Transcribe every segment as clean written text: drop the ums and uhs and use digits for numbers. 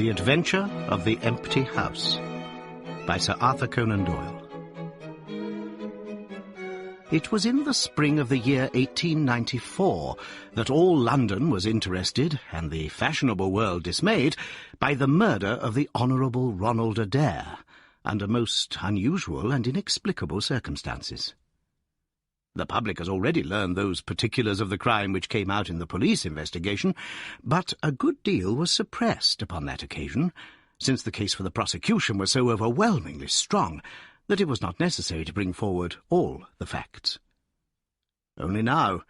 The Adventure of the Empty House by Sir Arthur Conan Doyle. It was in the spring of the year 1894 that all London was interested, and the fashionable world dismayed, by the murder of the Honourable Ronald Adair, under most unusual and inexplicable circumstances. The public has already learned those particulars of the crime which came out in the police investigation, but a good deal was suppressed upon that occasion, since the case for the prosecution was so overwhelmingly strong that it was not necessary to bring forward all the facts. Only now,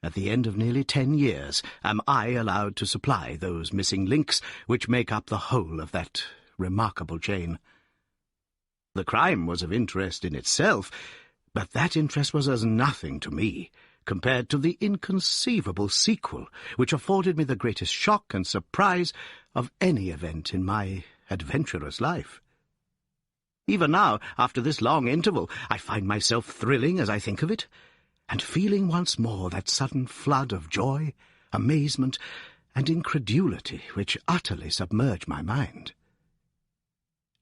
at the end of nearly 10 years, am I allowed to supply those missing links which make up the whole of that remarkable chain. The crime was of interest in itself, but that interest was as nothing to me compared to the inconceivable sequel which afforded me the greatest shock and surprise of any event in my adventurous life. Even now, after this long interval, I find myself thrilling as I think of it, and feeling once more that sudden flood of joy, amazement, and incredulity which utterly submerge my mind.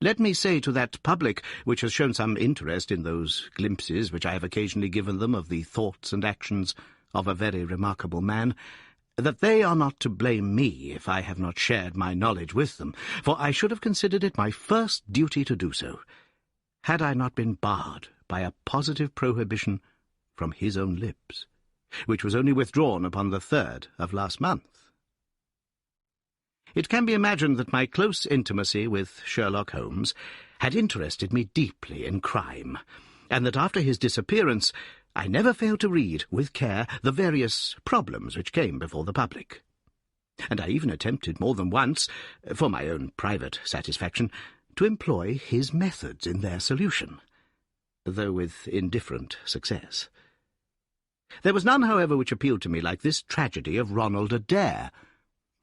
Let me say to that public which has shown some interest in those glimpses which I have occasionally given them of the thoughts and actions of a very remarkable man, that they are not to blame me if I have not shared my knowledge with them, for I should have considered it my first duty to do so, had I not been barred by a positive prohibition from his own lips, which was only withdrawn upon the 3rd of last month. It can be imagined that my close intimacy with Sherlock Holmes had interested me deeply in crime, and that after his disappearance I never failed to read, with care, the various problems which came before the public. And I even attempted more than once, for my own private satisfaction, to employ his methods in their solution, though with indifferent success. There was none, however, which appealed to me like this tragedy of Ronald Adair.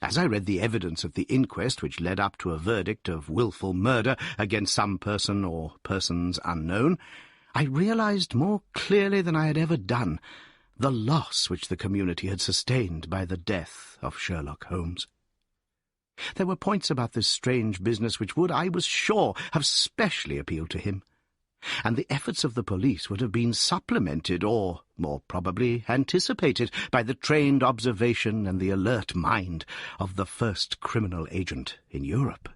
As I read the evidence of the inquest which led up to a verdict of wilful murder against some person or persons unknown, I realized more clearly than I had ever done the loss which the community had sustained by the death of Sherlock Holmes. There were points about this strange business which would, I was sure, have specially appealed to him, and the efforts of the police would have been supplemented or, more probably, anticipated by the trained observation and the alert mind of the first criminal agent in Europe.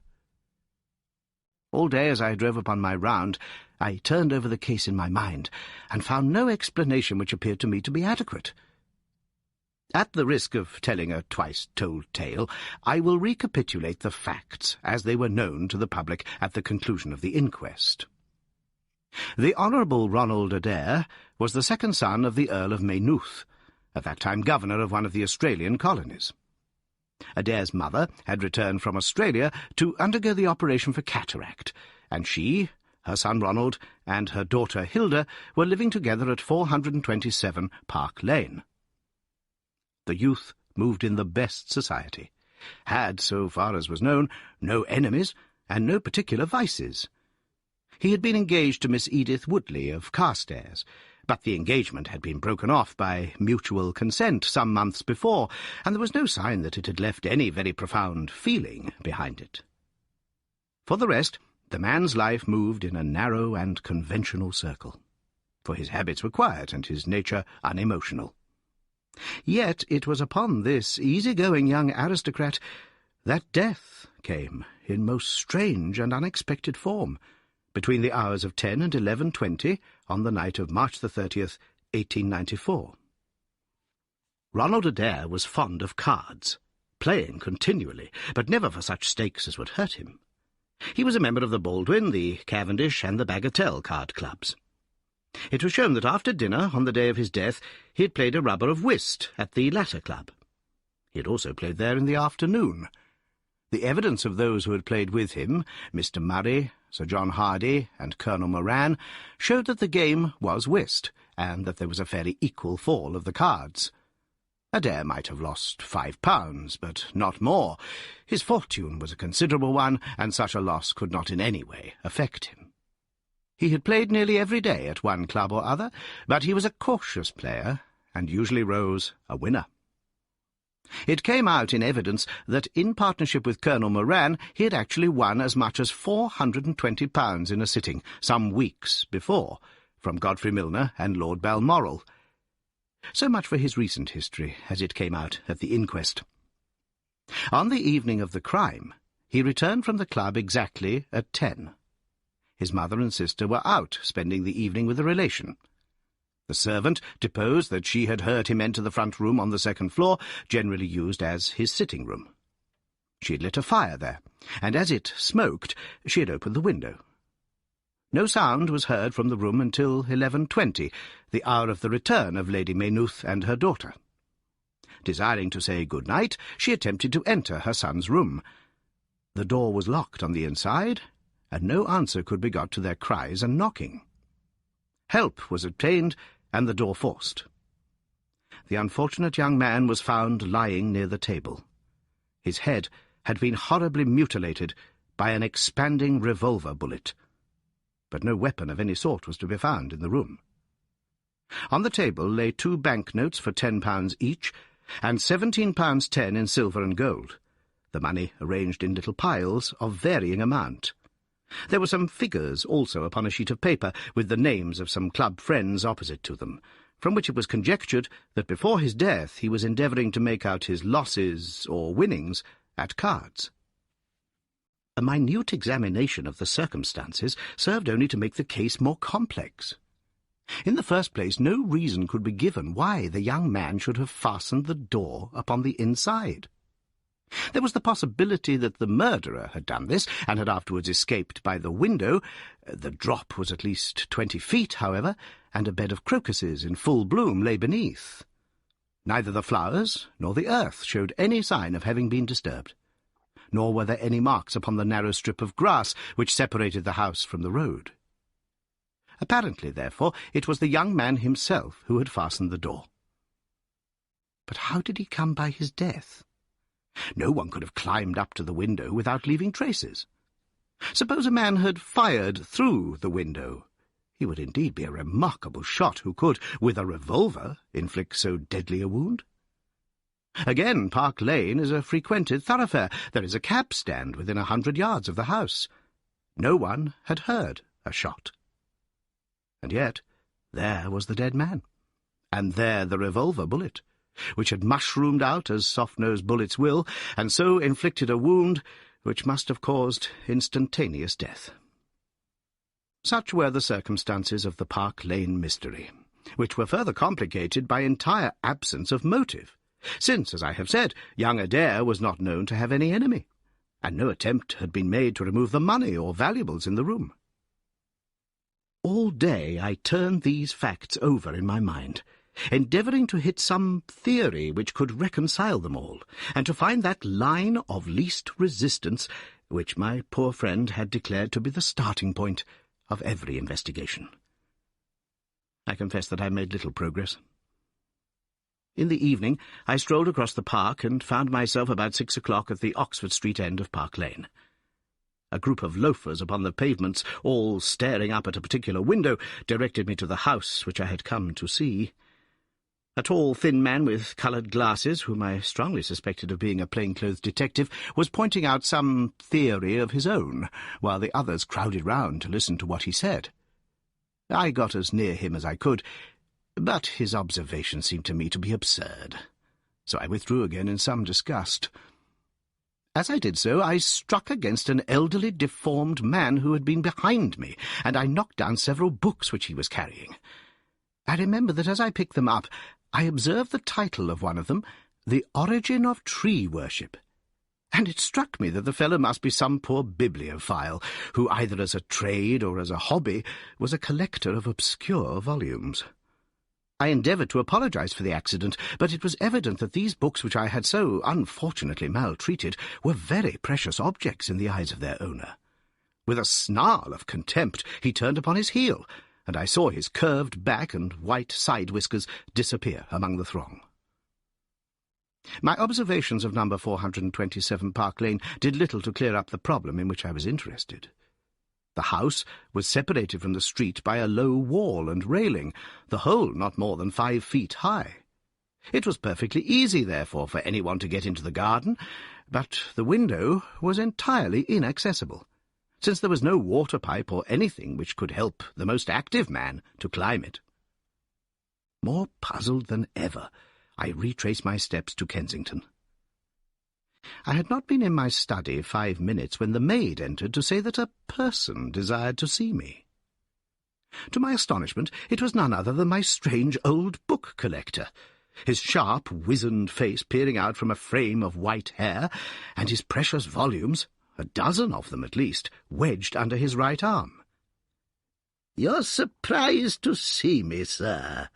All day as I drove upon my round, I turned over the case in my mind, and found no explanation which appeared to me to be adequate. At the risk of telling a twice-told tale, I will recapitulate the facts as they were known to the public at the conclusion of the inquest. The Honourable Ronald Adair was the second son of the Earl of Maynooth, at that time governor of one of the Australian colonies. Adair's mother had returned from Australia to undergo the operation for cataract, and she, her son Ronald, and her daughter Hilda were living together at 427 Park Lane. The youth moved in the best society, had, so far as was known, no enemies and no particular vices. He had been engaged to Miss Edith Woodley of Carstairs, but the engagement had been broken off by mutual consent some months before, and there was no sign that it had left any very profound feeling behind it. For the rest, the man's life moved in a narrow and conventional circle, for his habits were quiet and his nature unemotional. Yet it was upon this easy-going young aristocrat that death came in most strange and unexpected form, between the hours of 10 and 11:20 on the night of March the 30th, 1894. Ronald Adair was fond of cards, playing continually, but never for such stakes as would hurt him. He was a member of the Baldwin, the Cavendish, and the Bagatelle card clubs. It was shown that after dinner, on the day of his death, he had played a rubber of whist at the latter club. He had also played there in the afternoon. The evidence of those who had played with him, Mr. Murray, Sir John Hardy, and Colonel Moran, showed that the game was whist, and that there was a fairly equal fall of the cards. Adair might have lost £5, but not more. His fortune was a considerable one, and such a loss could not in any way affect him. He had played nearly every day at one club or other, but he was a cautious player, and usually rose a winner. It came out in evidence that in partnership with Colonel Moran he had actually won as much as £420 in a sitting, some weeks before, from Godfrey Milner and Lord Balmoral. So much for his recent history, as it came out at the inquest. On the evening of the crime, he returned from the club exactly at 10. His mother and sister were out, spending the evening with a relation. The servant deposed that she had heard him enter the front room on the second floor, generally used as his sitting room. She had lit a fire there, and as it smoked, she had opened the window. No sound was heard from the room until 11:20, the hour of the return of Lady Maynooth and her daughter. Desiring to say good night, she attempted to enter her son's room. The door was locked on the inside, and no answer could be got to their cries and knocking. Help was obtained, and the door forced. The unfortunate young man was found lying near the table. His head had been horribly mutilated by an expanding revolver bullet, but no weapon of any sort was to be found in the room. On the table lay 2 banknotes for £10 each, and £17.10 in silver and gold, the money arranged in little piles of varying amount. There were some figures also upon a sheet of paper, with the names of some club friends opposite to them, from which it was conjectured that before his death he was endeavouring to make out his losses or winnings at cards. A minute examination of the circumstances served only to make the case more complex. In the first place, no reason could be given why the young man should have fastened the door upon the inside. There was the possibility that the murderer had done this, and had afterwards escaped by the window. The drop was at least 20 feet, however, and a bed of crocuses in full bloom lay beneath. Neither the flowers nor the earth showed any sign of having been disturbed, nor were there any marks upon the narrow strip of grass which separated the house from the road. Apparently, therefore, it was the young man himself who had fastened the door. But how did he come by his death? No one could have climbed up to the window without leaving traces. Suppose a man had fired through the window. He would indeed be a remarkable shot who could, with a revolver, inflict so deadly a wound. Again, Park Lane is a frequented thoroughfare. There is a cab stand within 100 yards of the house. No one had heard a shot. And yet there was the dead man, and there the revolver bullet, which had mushroomed out as soft-nosed bullets will, and so inflicted a wound which must have caused instantaneous death. Such were the circumstances of the Park Lane mystery, which were further complicated by entire absence of motive, since, as I have said, young Adair was not known to have any enemy, and no attempt had been made to remove the money or valuables in the room. All day I turned these facts over in my mind, endeavouring to hit some theory which could reconcile them all, and to find that line of least resistance which my poor friend had declared to be the starting point of every investigation. I confess that I made little progress. In the evening I strolled across the park and found myself about 6 o'clock at the Oxford Street end of Park Lane. A group of loafers upon the pavements, all staring up at a particular window, directed me to the house which I had come to see. A tall, thin man with coloured glasses, whom I strongly suspected of being a plain-clothes detective, was pointing out some theory of his own, while the others crowded round to listen to what he said. I got as near him as I could, but his observation seemed to me to be absurd, so I withdrew again in some disgust. As I did so, I struck against an elderly, deformed man who had been behind me, and I knocked down several books which he was carrying. I remember that as I picked them up, I observed the title of one of them, The Origin of Tree Worship, and it struck me that the fellow must be some poor bibliophile, who either as a trade or as a hobby was a collector of obscure volumes. I endeavoured to apologize for the accident, but it was evident that these books which I had so unfortunately maltreated were very precious objects in the eyes of their owner. With a snarl of contempt he turned upon his heel, and I saw his curved back and white side whiskers disappear among the throng. My observations of number 427 Park Lane did little to clear up the problem in which I was interested. The house was separated from the street by a low wall and railing, the whole not more than 5 feet high. It was perfectly easy, therefore, for anyone to get into the garden, but the window was entirely inaccessible, since there was no water pipe or anything which could help the most active man to climb it. More puzzled than ever, I retraced my steps to Kensington. I had not been in my study 5 minutes when the maid entered to say that a person desired to see me. To my astonishment, it was none other than my strange old book collector, his sharp, wizened face peering out from a frame of white hair, and his precious volumes, a dozen of them at least, wedged under his right arm. "You're surprised to see me, sir,"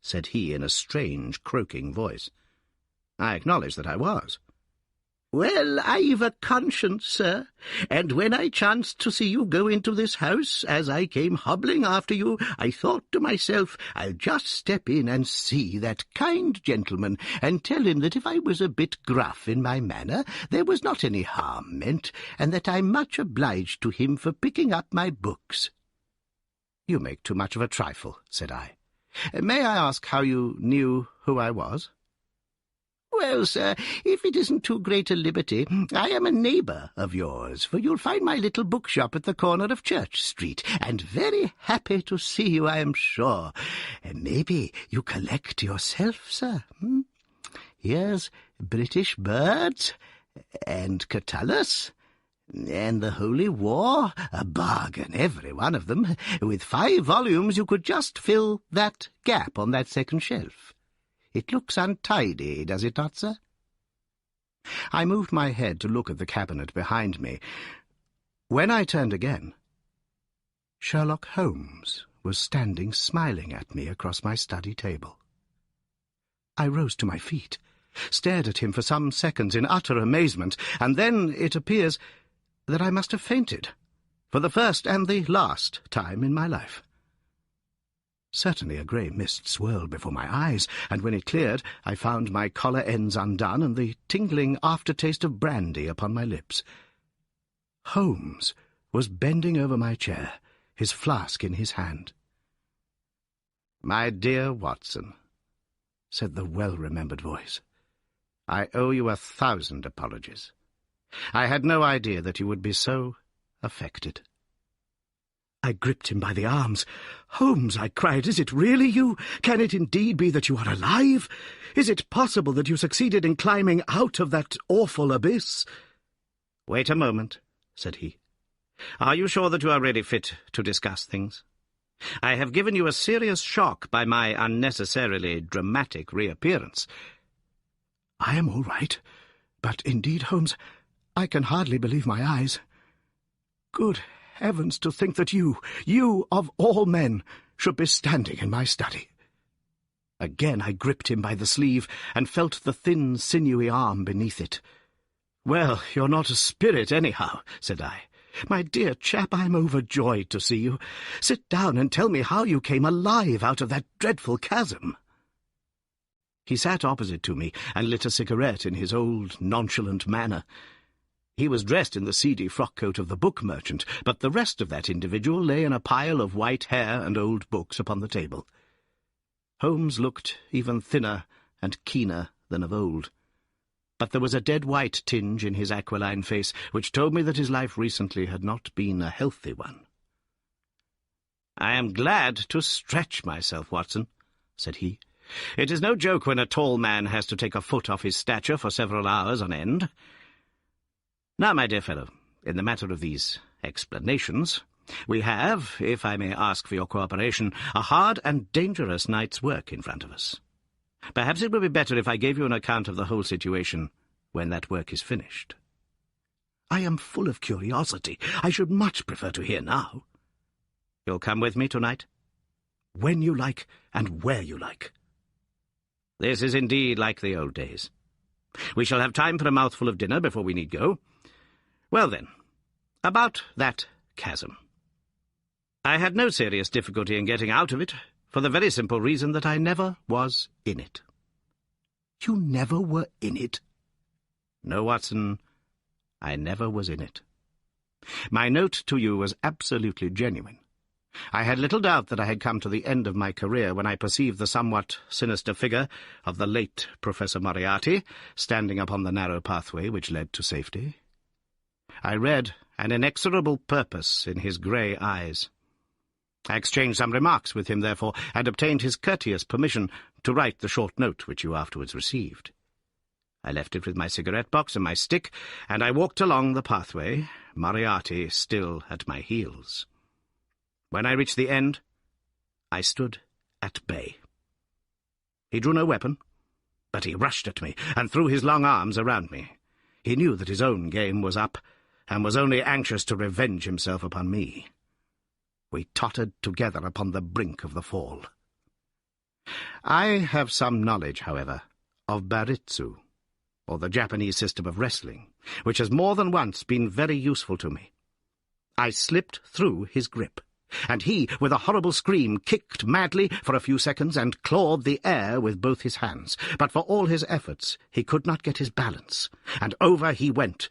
said he in a strange, croaking voice. I acknowledged that I was. "Well, I've a conscience, sir, and when I chanced to see you go into this house, as I came hobbling after you, I thought to myself, I'll just step in and see that kind gentleman, and tell him that if I was a bit gruff in my manner, there was not any harm meant, and that I'm much obliged to him for picking up my books." "You make too much of a trifle," said I. "May I ask how you knew who I was?" "Well, sir, if it isn't too great a liberty, I am a neighbour of yours, for you'll find my little bookshop at the corner of Church Street, and very happy to see you, I am sure. Maybe you collect yourself, sir? Here's British Birds, and Catullus, and the Holy War, a bargain, every one of them. With 5 volumes you could just fill that gap on that second shelf. It looks untidy, does it not, sir?" I moved my head to look at the cabinet behind me. When I turned again, Sherlock Holmes was standing smiling at me across my study table. I rose to my feet, stared at him for some seconds in utter amazement, and then it appears that I must have fainted, for the first and the last time in my life. Certainly a grey mist swirled before my eyes, and when it cleared, I found my collar ends undone and the tingling aftertaste of brandy upon my lips. Holmes was bending over my chair, his flask in his hand. "My dear Watson," said the well-remembered voice, "I owe you 1,000 apologies. I had no idea that you would be so affected." I gripped him by the arms. "Holmes," I cried, "is it really you? Can it indeed be that you are alive? Is it possible that you succeeded in climbing out of that awful abyss?" "Wait a moment," said he. "Are you sure that you are really fit to discuss things? I have given you a serious shock by my unnecessarily dramatic reappearance." "I am all right, but indeed, Holmes, I can hardly believe my eyes. Good heavens, to think that you of all men, should be standing in my study." Again I gripped him by the sleeve and felt the thin, sinewy arm beneath it. "Well, you're not a spirit, anyhow," said I. "My dear chap, I'm overjoyed to see you. Sit down and tell me how you came alive out of that dreadful chasm." He sat opposite to me and lit a cigarette in his old, nonchalant manner. He was dressed in the seedy frock-coat of the book merchant, but the rest of that individual lay in a pile of white hair and old books upon the table. Holmes looked even thinner and keener than of old, but there was a dead-white tinge in his aquiline face which told me that his life recently had not been a healthy one. "I am glad to stretch myself, Watson," said he. "It is no joke when a tall man has to take a foot off his stature for several hours on end. Now, my dear fellow, in the matter of these explanations, we have, if I may ask for your cooperation, a hard and dangerous night's work in front of us. Perhaps it would be better if I gave you an account of the whole situation when that work is finished." "I am full of curiosity. I should much prefer to hear now." "You'll come with me tonight?" "When you like, and where you like." "This is indeed like the old days. We shall have time for a mouthful of dinner before we need go. Well then, about that chasm. I had no serious difficulty in getting out of it, for the very simple reason that I never was in it." "You never were in it?" "No, Watson, I never was in it. My note to you was absolutely genuine. I had little doubt that I had come to the end of my career when I perceived the somewhat sinister figure of the late Professor Moriarty standing upon the narrow pathway which led to safety. I read an inexorable purpose in his grey eyes. I exchanged some remarks with him, therefore, and obtained his courteous permission to write the short note which you afterwards received. I left it with my cigarette-box and my stick, and I walked along the pathway, Moriarty still at my heels. When I reached the end, I stood at bay. He drew no weapon, but he rushed at me and threw his long arms around me. He knew that his own game was up, and was only anxious to revenge himself upon me. We tottered together upon the brink of the fall. I have some knowledge, however, of baritsu, or the Japanese system of wrestling, which has more than once been very useful to me. I slipped through his grip, and he, with a horrible scream, kicked madly for a few seconds and clawed the air with both his hands. But for all his efforts, he could not get his balance, and over he went.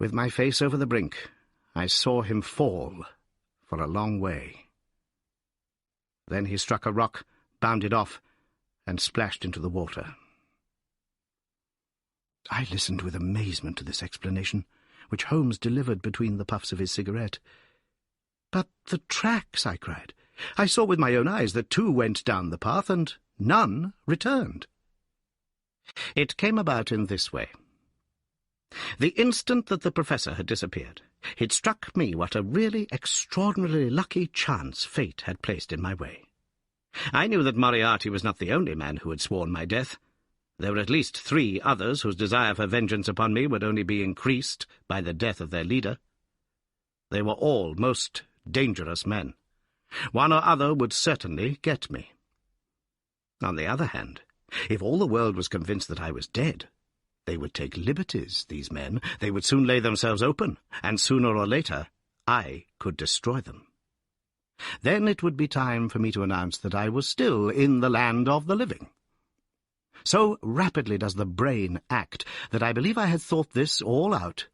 With my face over the brink, I saw him fall for a long way. Then he struck a rock, bounded off, and splashed into the water. I listened with amazement to this explanation, which Holmes delivered between the puffs of his cigarette. "But the tracks," I cried. "I saw with my own eyes that 2 went down the path, and none returned." It came about in this way. The instant that the Professor had disappeared, it struck me what a really extraordinarily lucky chance fate had placed in my way. I knew that Moriarty was not the only man who had sworn my death. There were at least 3 others whose desire for vengeance upon me would only be increased by the death of their leader. They were all most dangerous men. One or other would certainly get me. On the other hand, if all the world was convinced that I was dead, they would take liberties, these men. They would soon lay themselves open, and sooner or later I could destroy them. Then it would be time for me to announce that I was still in the land of the living. So rapidly does the brain act that I believe I had thought this all out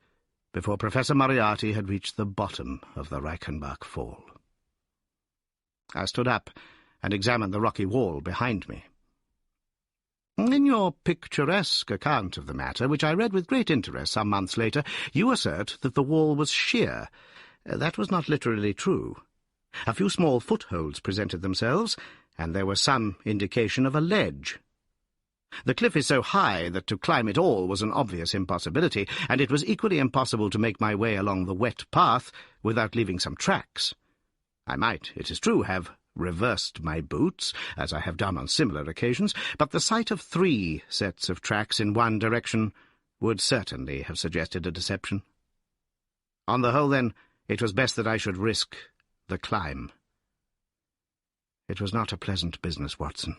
before Professor Moriarty had reached the bottom of the Reichenbach fall. I stood up and examined the rocky wall behind me. In your picturesque account of the matter, which I read with great interest some months later, you assert that the wall was sheer. That was not literally true. A few small footholds presented themselves, and there was some indication of a ledge. The cliff is so high that to climb it all was an obvious impossibility, and it was equally impossible to make my way along the wet path without leaving some tracks. I might, it is true, have reversed my boots, as I have done on similar occasions, but the sight of 3 sets of tracks in one direction would certainly have suggested a deception. On the whole, then, it was best that I should risk the climb. It was not a pleasant business, Watson.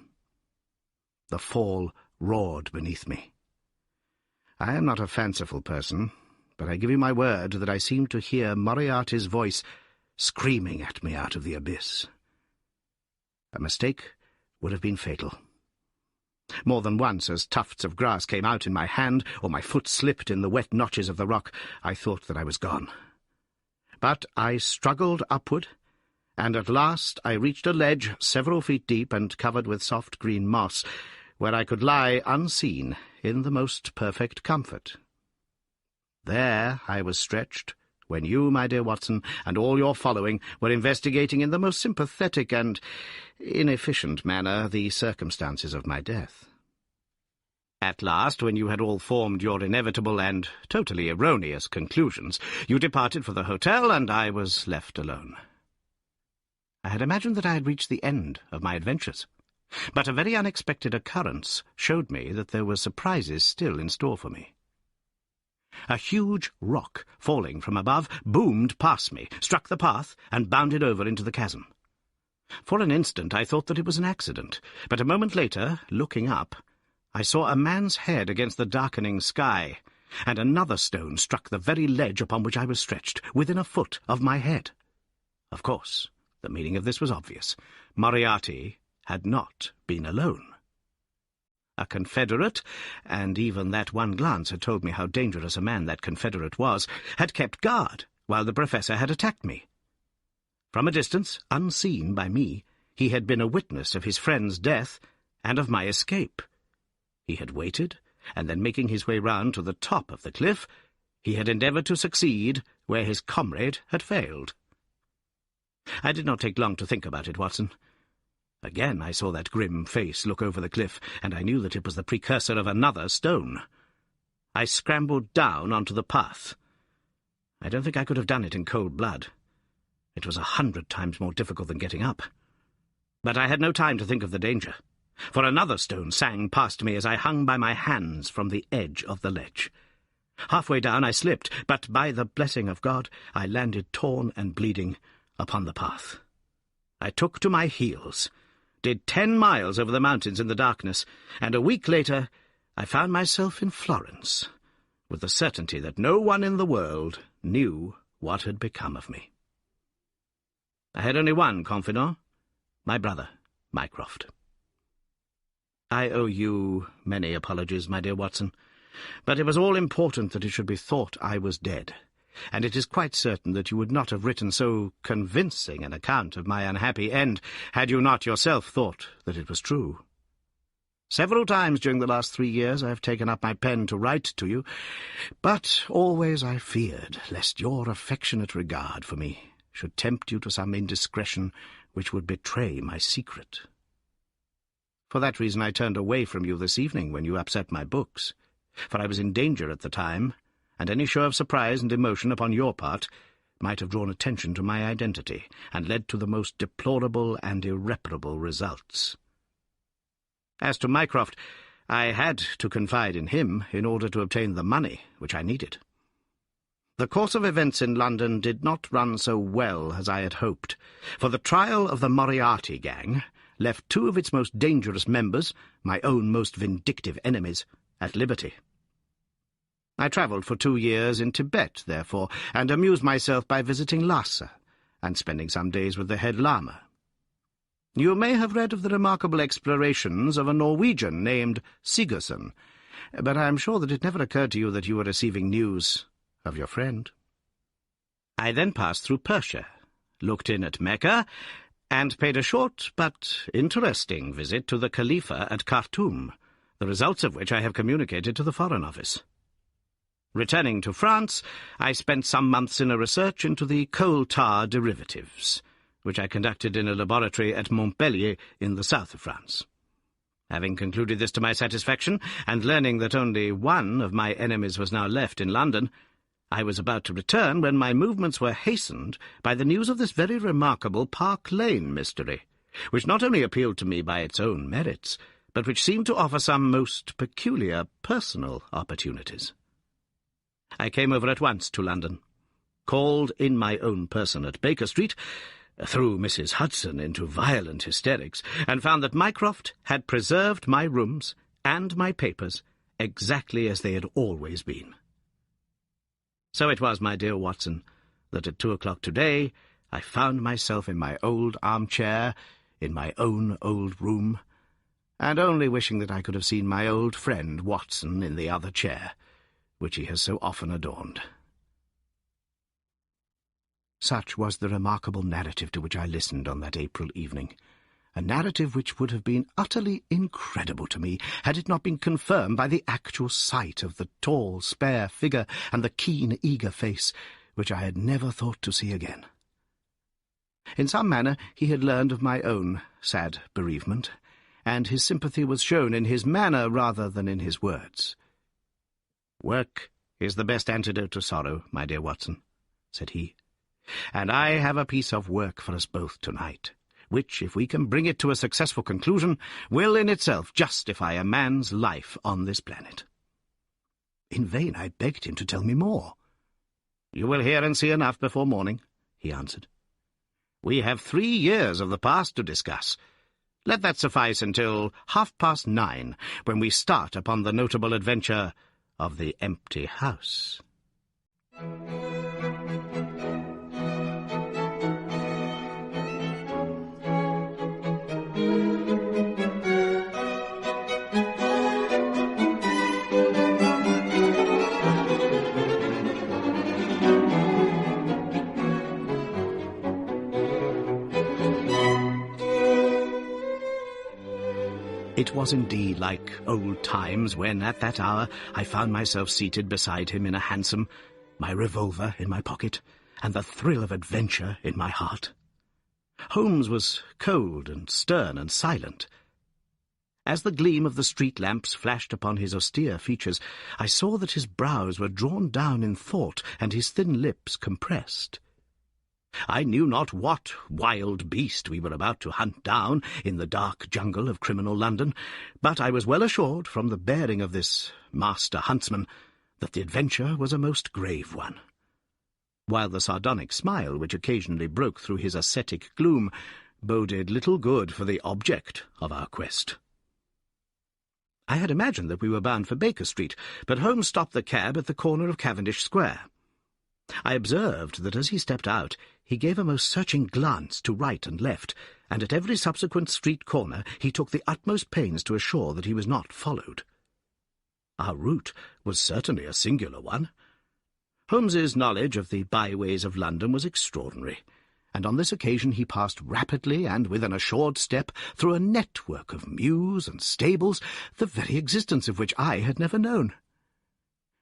The fall roared beneath me. I am not a fanciful person, but I give you my word that I seemed to hear Moriarty's voice screaming at me out of the abyss. A mistake would have been fatal. More than once, as tufts of grass came out in my hand, or my foot slipped in the wet notches of the rock, I thought that I was gone. But I struggled upward, and at last I reached a ledge several feet deep and covered with soft green moss, where I could lie unseen in the most perfect comfort. There I was stretched, when you, my dear Watson, and all your following were investigating in the most sympathetic and inefficient manner the circumstances of my death. At last, when you had all formed your inevitable and totally erroneous conclusions, you departed for the hotel, and I was left alone. I had imagined that I had reached the end of my adventures, but a very unexpected occurrence showed me that there were surprises still in store for me. A huge rock, falling from above, boomed past me, struck the path, and bounded over into the chasm. For an instant I thought that it was an accident, but a moment later, looking up, I saw a man's head against the darkening sky, and another stone struck the very ledge upon which I was stretched, within a foot of my head. Of course, the meaning of this was obvious. Moriarty had not been alone. A confederate, and even that one glance had told me how dangerous a man that confederate was, had kept guard while the Professor had attacked me. From a distance, unseen by me, he had been a witness of his friend's death and of my escape. He had waited, and then making his way round to the top of the cliff, he had endeavoured to succeed where his comrade had failed. I did not take long to think about it, Watson. Again I saw that grim face look over the cliff, and I knew that it was the precursor of another stone. I scrambled down onto the path. I don't think I could have done it in cold blood. It was 100 times more difficult than getting up. But I had no time to think of the danger, for another stone sang past me as I hung by my hands from the edge of the ledge. Halfway down I slipped, but by the blessing of God I landed torn and bleeding upon the path. I took to my heels, did 10 miles over the mountains in the darkness, and a week later I found myself in Florence, with the certainty that no one in the world knew what had become of me. I had only one confidant, my brother, Mycroft. I owe you many apologies, my dear Watson, but it was all important that it should be thought I was dead, and it is quite certain that you would not have written so convincing an account of my unhappy end had you not yourself thought that it was true. Several times during the last 3 years I have taken up my pen to write to you, but always I feared lest your affectionate regard for me should tempt you to some indiscretion which would betray my secret. For that reason I turned away from you this evening when you upset my books, for I was in danger at the time, and any show of surprise and emotion upon your part might have drawn attention to my identity, and led to the most deplorable and irreparable results. As to Mycroft, I had to confide in him in order to obtain the money which I needed. The course of events in London did not run so well as I had hoped, for the trial of the Moriarty gang left 2 of its most dangerous members, my own most vindictive enemies, at liberty. I travelled for 2 years in Tibet, therefore, and amused myself by visiting Lhasa and spending some days with the head lama. You may have read of the remarkable explorations of a Norwegian named Sigerson, but I am sure that it never occurred to you that you were receiving news of your friend. I then passed through Persia, looked in at Mecca, and paid a short but interesting visit to the Khalifa at Khartoum, the results of which I have communicated to the Foreign Office. Returning to France, I spent some months in a research into the coal tar derivatives, which I conducted in a laboratory at Montpellier in the south of France. Having concluded this to my satisfaction, and learning that only one of my enemies was now left in London, I was about to return when my movements were hastened by the news of this very remarkable Park Lane mystery, which not only appealed to me by its own merits, but which seemed to offer some most peculiar personal opportunities. I came over at once to London, called in my own person at Baker Street, threw Mrs. Hudson into violent hysterics, and found that Mycroft had preserved my rooms and my papers exactly as they had always been. So it was, my dear Watson, that at 2 o'clock today I found myself in my old armchair, in my own old room, and only wishing that I could have seen my old friend Watson in the other chair, which he has so often adorned. Such was the remarkable narrative to which I listened on that April evening, a narrative which would have been utterly incredible to me had it not been confirmed by the actual sight of the tall, spare figure and the keen, eager face, which I had never thought to see again. In some manner he had learned of my own sad bereavement, and his sympathy was shown in his manner rather than in his words. "Work is the best antidote to sorrow, my dear Watson," said he, "and I have a piece of work for us both tonight, which, if we can bring it to a successful conclusion, will in itself justify a man's life on this planet." In vain I begged him to tell me more. "You will hear and see enough before morning," he answered. "We have 3 years of the past to discuss. Let that suffice until 9:30, when we start upon the notable adventure of the empty house." It was indeed like old times when, at that hour, I found myself seated beside him in a hansom, my revolver in my pocket, and the thrill of adventure in my heart. Holmes was cold and stern and silent. As the gleam of the street lamps flashed upon his austere features, I saw that his brows were drawn down in thought and his thin lips compressed. I knew not what wild beast we were about to hunt down in the dark jungle of criminal London, but I was well assured from the bearing of this master huntsman that the adventure was a most grave one, while the sardonic smile which occasionally broke through his ascetic gloom boded little good for the object of our quest. I had imagined that we were bound for Baker Street, but Holmes stopped the cab at the corner of Cavendish Square. I observed that as he stepped out, he gave a most searching glance to right and left, and at every subsequent street corner he took the utmost pains to assure that he was not followed. Our route was certainly a singular one. Holmes's knowledge of the byways of London was extraordinary, and on this occasion he passed rapidly and with an assured step through a network of mews and stables, the very existence of which I had never known.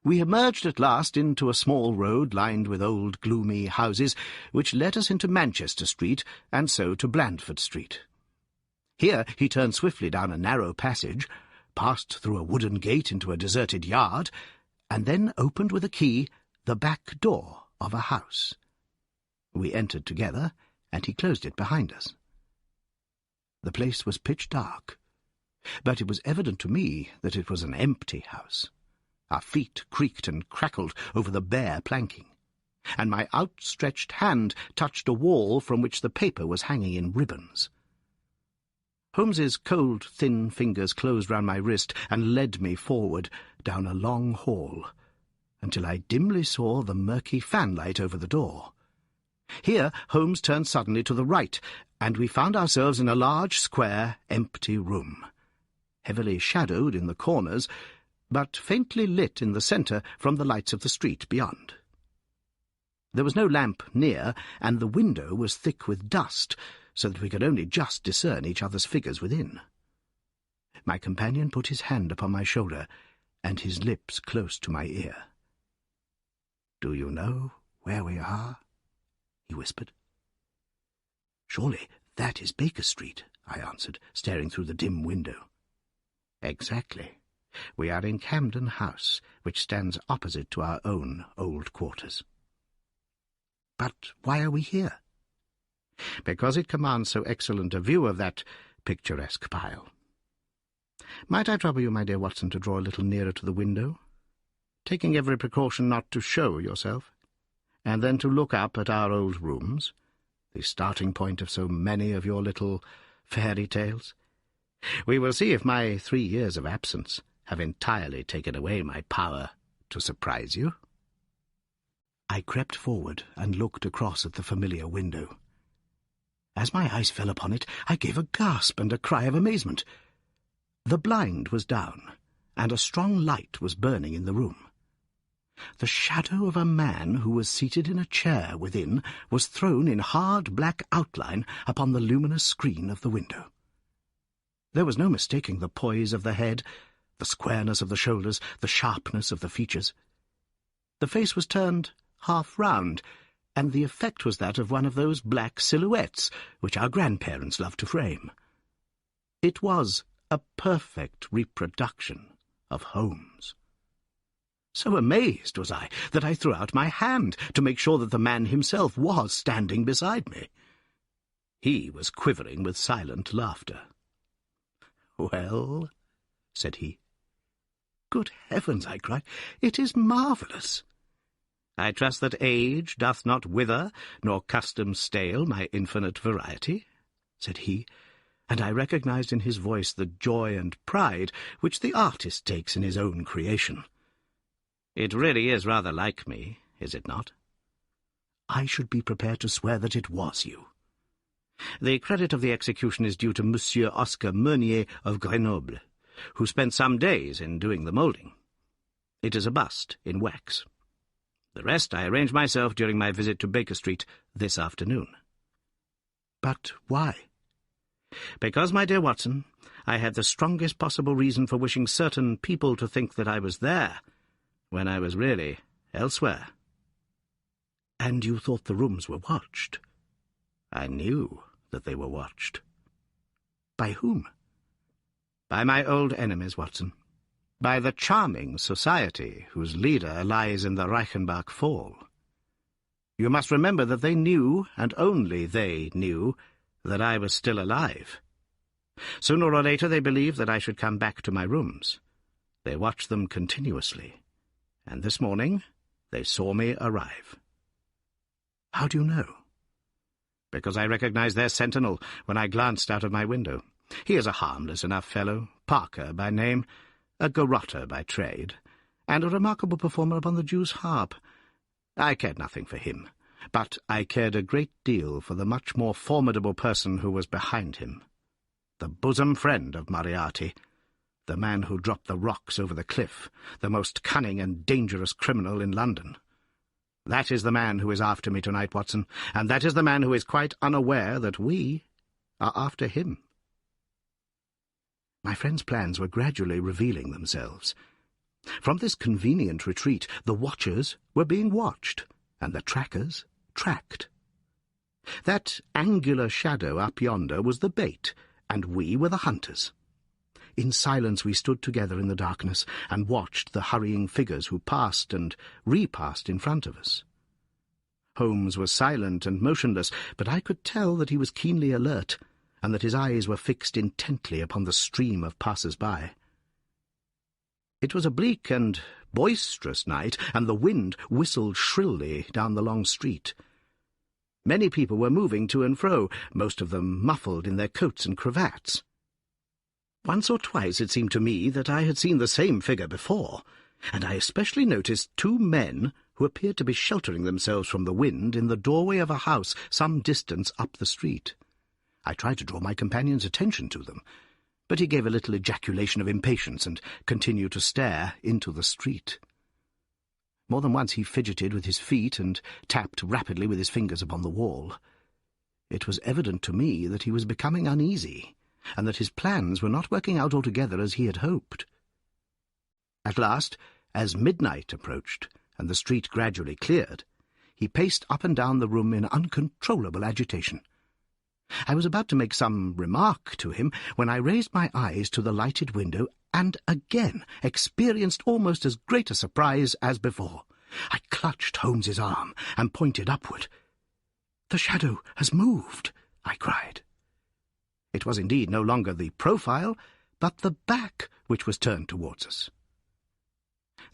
We emerged at last into a small road lined with old gloomy houses, which led us into Manchester Street, and so to Blandford Street. Here he turned swiftly down a narrow passage, passed through a wooden gate into a deserted yard, and then opened with a key the back door of a house. We entered together, and he closed it behind us. The place was pitch dark, but it was evident to me that it was an empty house. Our feet creaked and crackled over the bare planking, and my outstretched hand touched a wall from which the paper was hanging in ribbons. Holmes's cold, thin fingers closed round my wrist and led me forward down a long hall, until I dimly saw the murky fanlight over the door. Here Holmes turned suddenly to the right, and we found ourselves in a large, square, empty room, heavily shadowed in the corners, but faintly lit in the centre from the lights of the street beyond. There was no lamp near, and the window was thick with dust, so that we could only just discern each other's figures within. My companion put his hand upon my shoulder, and his lips close to my ear. "Do you know where we are?" he whispered. "Surely that is Baker Street," I answered, staring through the dim window. "Exactly. We are in Camden House, which stands opposite to our own old quarters." "But why are we here?" "Because it commands so excellent a view of that picturesque pile. Might I trouble you, my dear Watson, to draw a little nearer to the window, taking every precaution not to show yourself, and then to look up at our old rooms, the starting point of so many of your little fairy tales? We will see if my 3 years of absence have entirely taken away my power to surprise you." I crept forward and looked across at the familiar window. As my eyes fell upon it, I gave a gasp and a cry of amazement. The blind was down, and a strong light was burning in the room. The shadow of a man who was seated in a chair within was thrown in hard black outline upon the luminous screen of the window. There was no mistaking the poise of the head, the squareness of the shoulders, the sharpness of the features. The face was turned half round, and the effect was that of one of those black silhouettes which our grandparents loved to frame. It was a perfect reproduction of Holmes. So amazed was I that I threw out my hand to make sure that the man himself was standing beside me. He was quivering with silent laughter. "Well," said he. "Good heavens," I cried, "it is marvellous. I trust that age doth not wither, nor custom stale my infinite variety," said he, and I recognized in his voice the joy and pride which the artist takes in his own creation. "It really is rather like me, is it not?" "I should be prepared to swear that it was you." "The credit of the execution is due to Monsieur Oscar Meunier of Grenoble, who spent some days in doing the moulding. It is a bust in wax. The rest I arranged myself during my visit to Baker Street this afternoon." "But why?" Because, my dear Watson, I had the strongest possible reason for wishing certain people to think that I was there, when I was really elsewhere." "And you thought the rooms were watched?" "I knew that they were watched." "By whom?" "By my old enemies, Watson. By the charming society whose leader lies in the Reichenbach Fall. You must remember that they knew, and only they knew, that I was still alive. Sooner or later they believed that I should come back to my rooms. They watched them continuously, and this morning they saw me arrive." "How do you know?" "Because I recognized their sentinel when I glanced out of my window. He is a harmless enough fellow, Parker by name, a garrotter by trade, and a remarkable performer upon the Jew's harp. I cared nothing for him, but I cared a great deal for the much more formidable person who was behind him, the bosom friend of Moriarty, the man who dropped the rocks over the cliff, the most cunning and dangerous criminal in London. That is the man who is after me tonight, Watson, and that is the man who is quite unaware that we are after him." My friend's plans were gradually revealing themselves. From this convenient retreat, the watchers were being watched, and the trackers tracked. That angular shadow up yonder was the bait, and we were the hunters. In silence we stood together in the darkness and watched the hurrying figures who passed and repassed in front of us. Holmes was silent and motionless, but I could tell that he was keenly alert, and that his eyes were fixed intently upon the stream of passers-by. It was a bleak and boisterous night, and the wind whistled shrilly down the long street. Many people were moving to and fro, most of them muffled in their coats and cravats. Once or twice it seemed to me that I had seen the same figure before, and I especially noticed two men who appeared to be sheltering themselves from the wind in the doorway of a house some distance up the street. I tried to draw my companion's attention to them, but he gave a little ejaculation of impatience and continued to stare into the street. More than once he fidgeted with his feet and tapped rapidly with his fingers upon the wall. It was evident to me that he was becoming uneasy, and that his plans were not working out altogether as he had hoped. At last, as midnight approached, and the street gradually cleared, he paced up and down the room in uncontrollable agitation. I was about to make some remark to him when I raised my eyes to the lighted window and again experienced almost as great a surprise as before. I clutched Holmes's arm and pointed upward. "The shadow has moved," I cried. It was indeed no longer the profile, but the back which was turned towards us.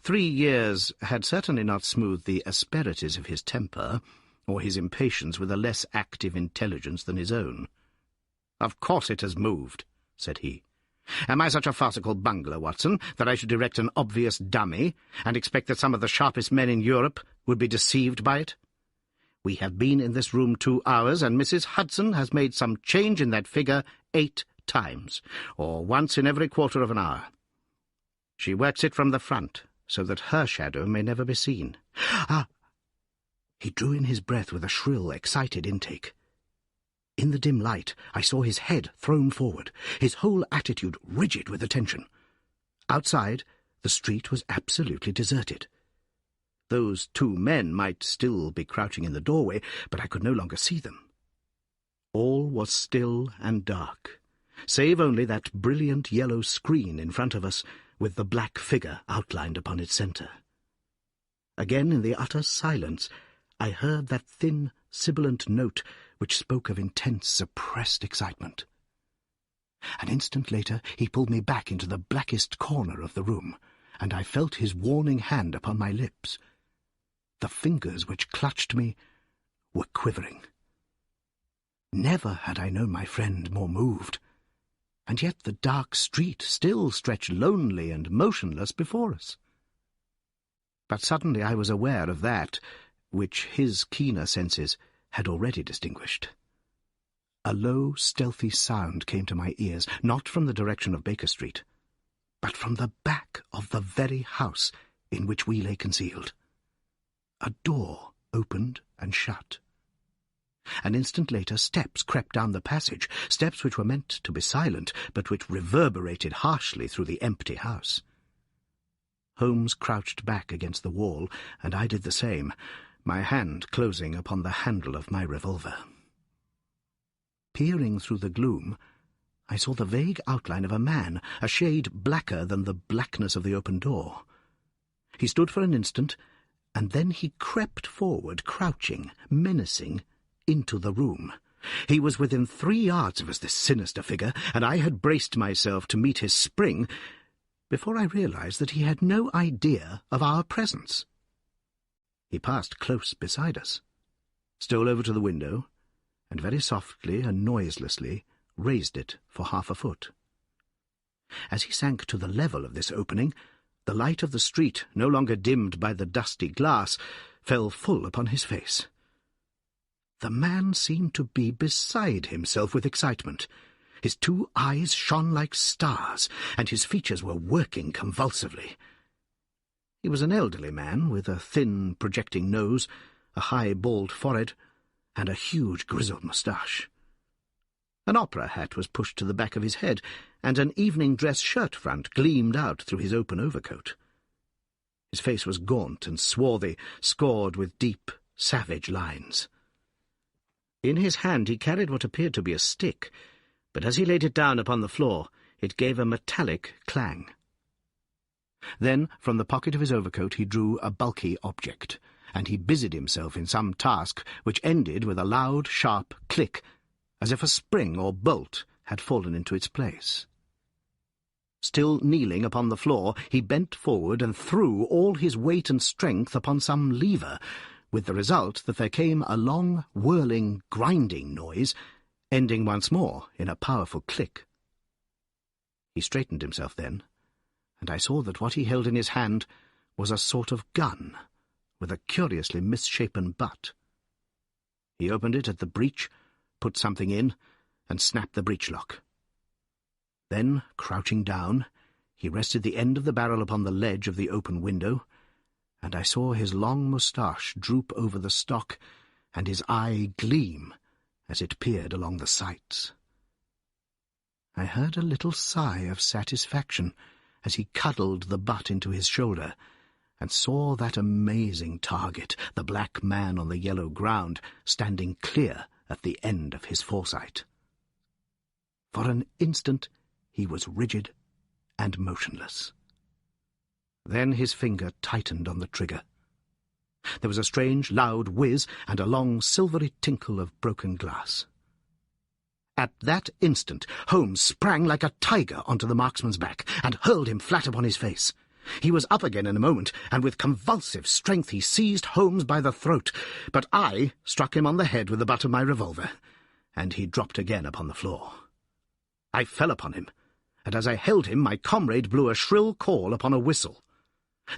3 years had certainly not smoothed the asperities of his temper, or his impatience with a less active intelligence than his own. "Of course it has moved," said he. "Am I such a farcical bungler, Watson, that I should erect an obvious dummy, and expect that some of the sharpest men in Europe would be deceived by it? We have been in this room 2 hours, and Mrs. Hudson has made some change in that figure 8 times, or once in every quarter of an hour. She works it from the front, so that her shadow may never be seen. Ah!" He drew in his breath with a shrill, excited intake. In the dim light, I saw his head thrown forward, his whole attitude rigid with attention. Outside, the street was absolutely deserted. Those 2 men might still be crouching in the doorway, but I could no longer see them. All was still and dark, save only that brilliant yellow screen in front of us, with the black figure outlined upon its centre. Again, in the utter silence, I heard that thin, sibilant note which spoke of intense, suppressed excitement. An instant later he pulled me back into the blackest corner of the room, and I felt his warning hand upon my lips. The fingers which clutched me were quivering. Never had I known my friend more moved, and yet the dark street still stretched lonely and motionless before us. But suddenly I was aware of that which his keener senses had already distinguished. A low, stealthy sound came to my ears, not from the direction of Baker Street, but from the back of the very house in which we lay concealed. A door opened and shut. An instant later, steps crept down the passage, steps which were meant to be silent, but which reverberated harshly through the empty house. Holmes crouched back against the wall, and I did the same, my hand closing upon the handle of my revolver. Peering through the gloom, I saw the vague outline of a man, a shade blacker than the blackness of the open door. He stood for an instant, and then he crept forward, crouching, menacing, into the room. He was within 3 yards of us, this sinister figure, and I had braced myself to meet his spring before I realized that he had no idea of our presence. He passed close beside us, stole over to the window, and very softly and noiselessly raised it for 1/2 foot. As he sank to the level of this opening, the light of the street, no longer dimmed by the dusty glass, fell full upon his face. The man seemed to be beside himself with excitement. His 2 eyes shone like stars, and his features were working convulsively. He was an elderly man, with a thin, projecting nose, a high, bald forehead, and a huge grizzled moustache. An opera hat was pushed to the back of his head, and an evening dress shirt front gleamed out through his open overcoat. His face was gaunt and swarthy, scored with deep, savage lines. In his hand he carried what appeared to be a stick, but as he laid it down upon the floor, it gave a metallic clang. Then, from the pocket of his overcoat, he drew a bulky object, and he busied himself in some task which ended with a loud, sharp click, as if a spring or bolt had fallen into its place. Still kneeling upon the floor, he bent forward and threw all his weight and strength upon some lever, with the result that there came a long, whirling, grinding noise, ending once more in a powerful click. He straightened himself then, and I saw that what he held in his hand was a sort of gun, with a curiously misshapen butt. He opened it at the breech, put something in, and snapped the breech lock. Then, crouching down, he rested the end of the barrel upon the ledge of the open window, and I saw his long moustache droop over the stock, and his eye gleam as it peered along the sights. I heard a little sigh of satisfaction as he cuddled the butt into his shoulder, and saw that amazing target, the black man on the yellow ground, standing clear at the end of his foresight. For an instant he was rigid and motionless. Then his finger tightened on the trigger. There was a strange, loud whiz and a long, silvery tinkle of broken glass. At that instant, Holmes sprang like a tiger onto the marksman's back and hurled him flat upon his face. He was up again in a moment, and with convulsive strength he seized Holmes by the throat, but I struck him on the head with the butt of my revolver, and he dropped again upon the floor. I fell upon him, and as I held him, my comrade blew a shrill call upon a whistle.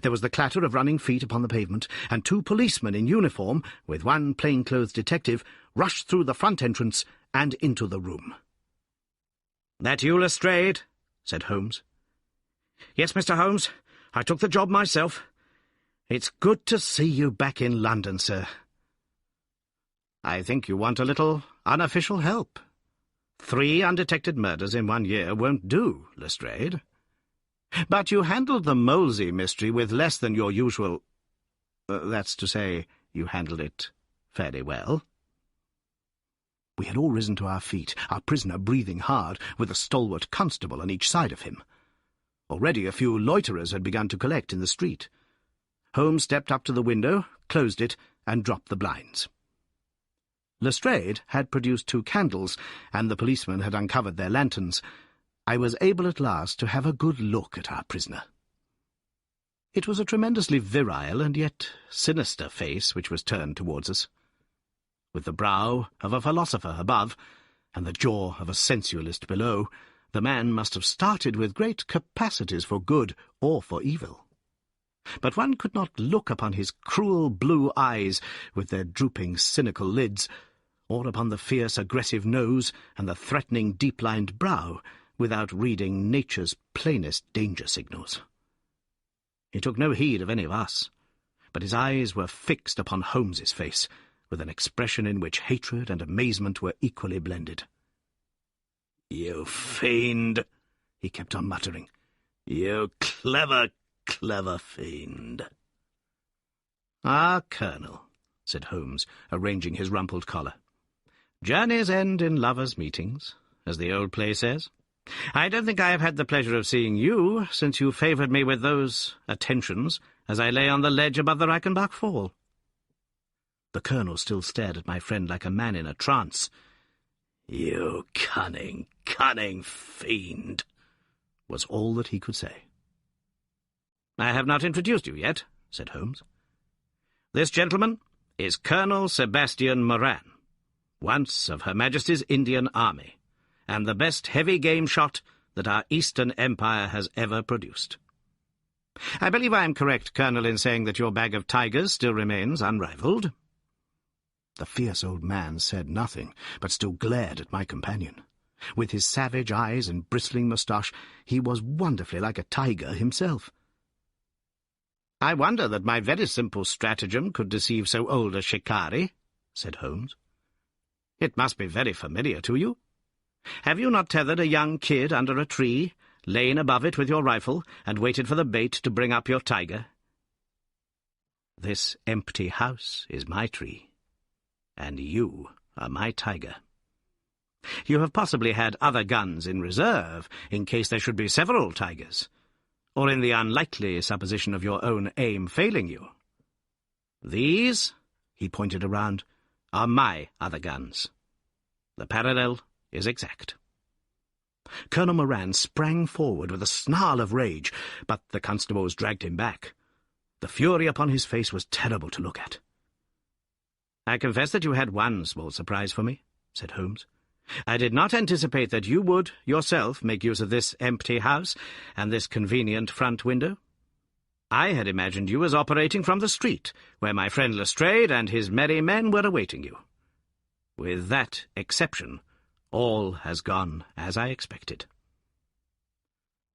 There was the clatter of running feet upon the pavement, and 2 policemen in uniform, with 1 plainclothes detective, rushed through the front entrance and into the room. "That you, Lestrade?" said Holmes. "Yes, Mr. Holmes. I took the job myself. It's good to see you back in London, sir." "I think you want a little unofficial help. 3 undetected murders in 1 year won't do, Lestrade. But you handled the Molesey mystery with less than your usual... that's to say, you handled it fairly well." We had all risen to our feet, our prisoner breathing hard, with a stalwart constable on each side of him. Already a few loiterers had begun to collect in the street. Holmes stepped up to the window, closed it, and dropped the blinds. Lestrade had produced 2 candles, and the policemen had uncovered their lanterns. I was able at last to have a good look at our prisoner. It was a tremendously virile and yet sinister face which was turned towards us. With the brow of a philosopher above, and the jaw of a sensualist below, the man must have started with great capacities for good or for evil. But one could not look upon his cruel blue eyes with their drooping cynical lids, or upon the fierce aggressive nose and the threatening deep-lined brow, without reading nature's plainest danger signals. He took no heed of any of us, but his eyes were fixed upon Holmes's face, with an expression in which hatred and amazement were equally blended. "You fiend," he kept on muttering. "You clever, clever fiend." "Ah, Colonel," said Holmes, arranging his rumpled collar. "Journeys end in lovers' meetings, as the old play says. I don't think I have had the pleasure of seeing you since you favoured me with those attentions as I lay on the ledge above the Reichenbach Fall." The Colonel still stared at my friend like a man in a trance. "You cunning, cunning fiend," was all that he could say. "I have not introduced you yet," said Holmes. "This gentleman is Colonel Sebastian Moran, once of Her Majesty's Indian Army, and the best heavy game shot that our Eastern Empire has ever produced. I believe I am correct, Colonel, in saying that your bag of tigers still remains unrivalled." The fierce old man said nothing, but still glared at my companion. With his savage eyes and bristling moustache, he was wonderfully like a tiger himself. "I wonder that my very simple stratagem could deceive so old a shikari," said Holmes. "It must be very familiar to you. Have you not tethered a young kid under a tree, lain above it with your rifle, and waited for the bait to bring up your tiger? This empty house is my tree, and you are my tiger. You have possibly had other guns in reserve, in case there should be several tigers, or in the unlikely supposition of your own aim failing you. These," he pointed around, "are my other guns. The parallel is exact." Colonel Moran sprang forward with a snarl of rage, but the constables dragged him back. The fury upon his face was terrible to look at. "I confess that you had one small surprise for me," said Holmes. "I did not anticipate that you would, yourself, make use of this empty house and this convenient front window. I had imagined you as operating from the street, where my friend Lestrade and his merry men were awaiting you. With that exception, all has gone as I expected."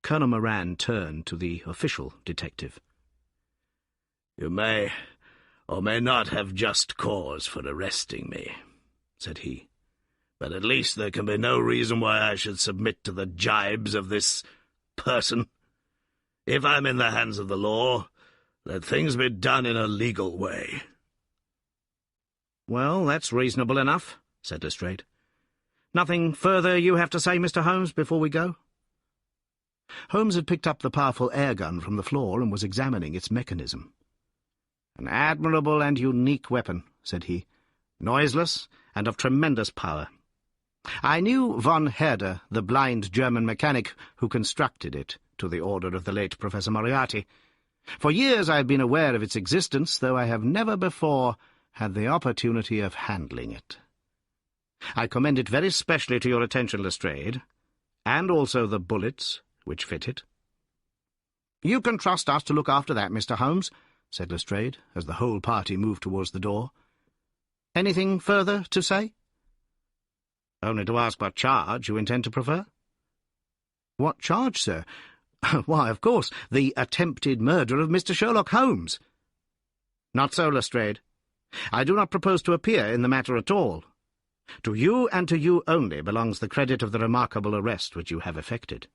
Colonel Moran turned to the official detective. "You may or may not have just cause for arresting me," said he, "but at least there can be no reason why I should submit to the jibes of this person. If I'm in the hands of the law, let things be done in a legal way." "Well, that's reasonable enough," said Lestrade. "Nothing further you have to say, Mr. Holmes, before we go?" Holmes had picked up the powerful air gun from the floor and was examining its mechanism. "An admirable and unique weapon," said he, "noiseless and of tremendous power. I knew von Herder, the blind German mechanic who constructed it, to the order of the late Professor Moriarty. For years I have been aware of its existence, though I have never before had the opportunity of handling it. I commend it very specially to your attention, Lestrade, and also the bullets which fit it." "You can trust us to look after that, Mr. Holmes," said Lestrade, as the whole party moved towards the door. "Anything further to say?" "Only to ask what charge you intend to prefer." "What charge, sir? Why, of course, the attempted murder of Mr. Sherlock Holmes." "Not so, Lestrade. I do not propose to appear in the matter at all. To you and to you only belongs the credit of the remarkable arrest which you have effected.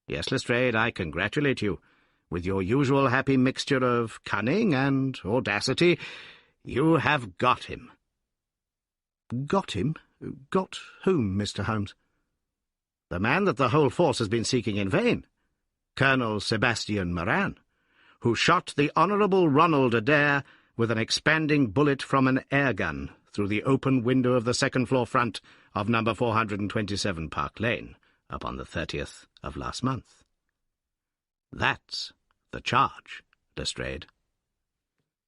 Yes, Lestrade, I congratulate you. With your usual happy mixture of cunning and audacity, you have got him." "Got him? Got whom, Mr. Holmes?" "The man that the whole force has been seeking in vain, Colonel Sebastian Moran, who shot the Honourable Ronald Adair with an expanding bullet from an air gun through the open window of the second-floor front of number 427 Park Lane upon the 30th of last month. That's the charge, Lestrade.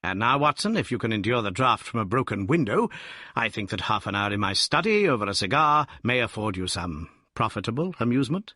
And now, Watson, if you can endure the draught from a broken window, I think that half an hour in my study over a cigar may afford you some profitable amusement."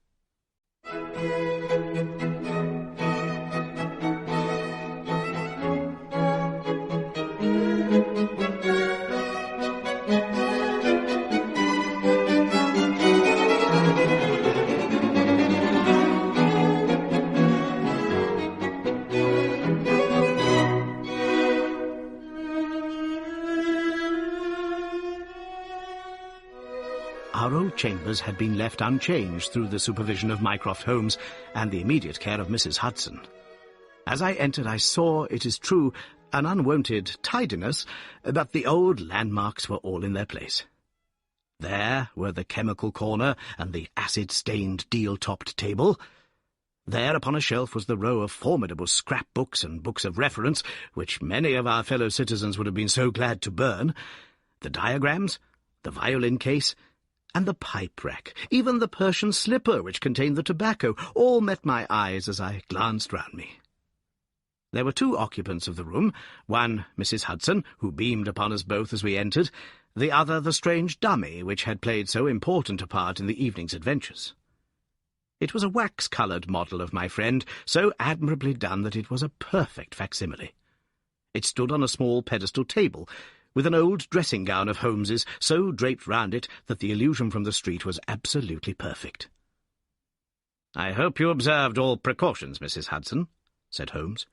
our old chambers had been left unchanged through the supervision of Mycroft Holmes and the immediate care of Mrs. Hudson. As I entered, I saw, it is true, an unwonted tidiness, but the old landmarks were all in their place. There were the chemical corner and the acid-stained deal-topped table. There upon a shelf was the row of formidable scrap-books and books of reference, which many of our fellow citizens would have been so glad to burn, the diagrams, the violin case, and the pipe-rack, even the Persian slipper which contained the tobacco, all met my eyes as I glanced round me. There were two occupants of the room, one Mrs. Hudson, who beamed upon us both as we entered, the other the strange dummy which had played so important a part in the evening's adventures. It was a wax-coloured model of my friend, so admirably done that it was a perfect facsimile. It stood on a small pedestal table, with an old dressing-gown of Holmes's so draped round it that the illusion from the street was absolutely perfect. "I hope you observed all precautions, Mrs. Hudson," said Holmes.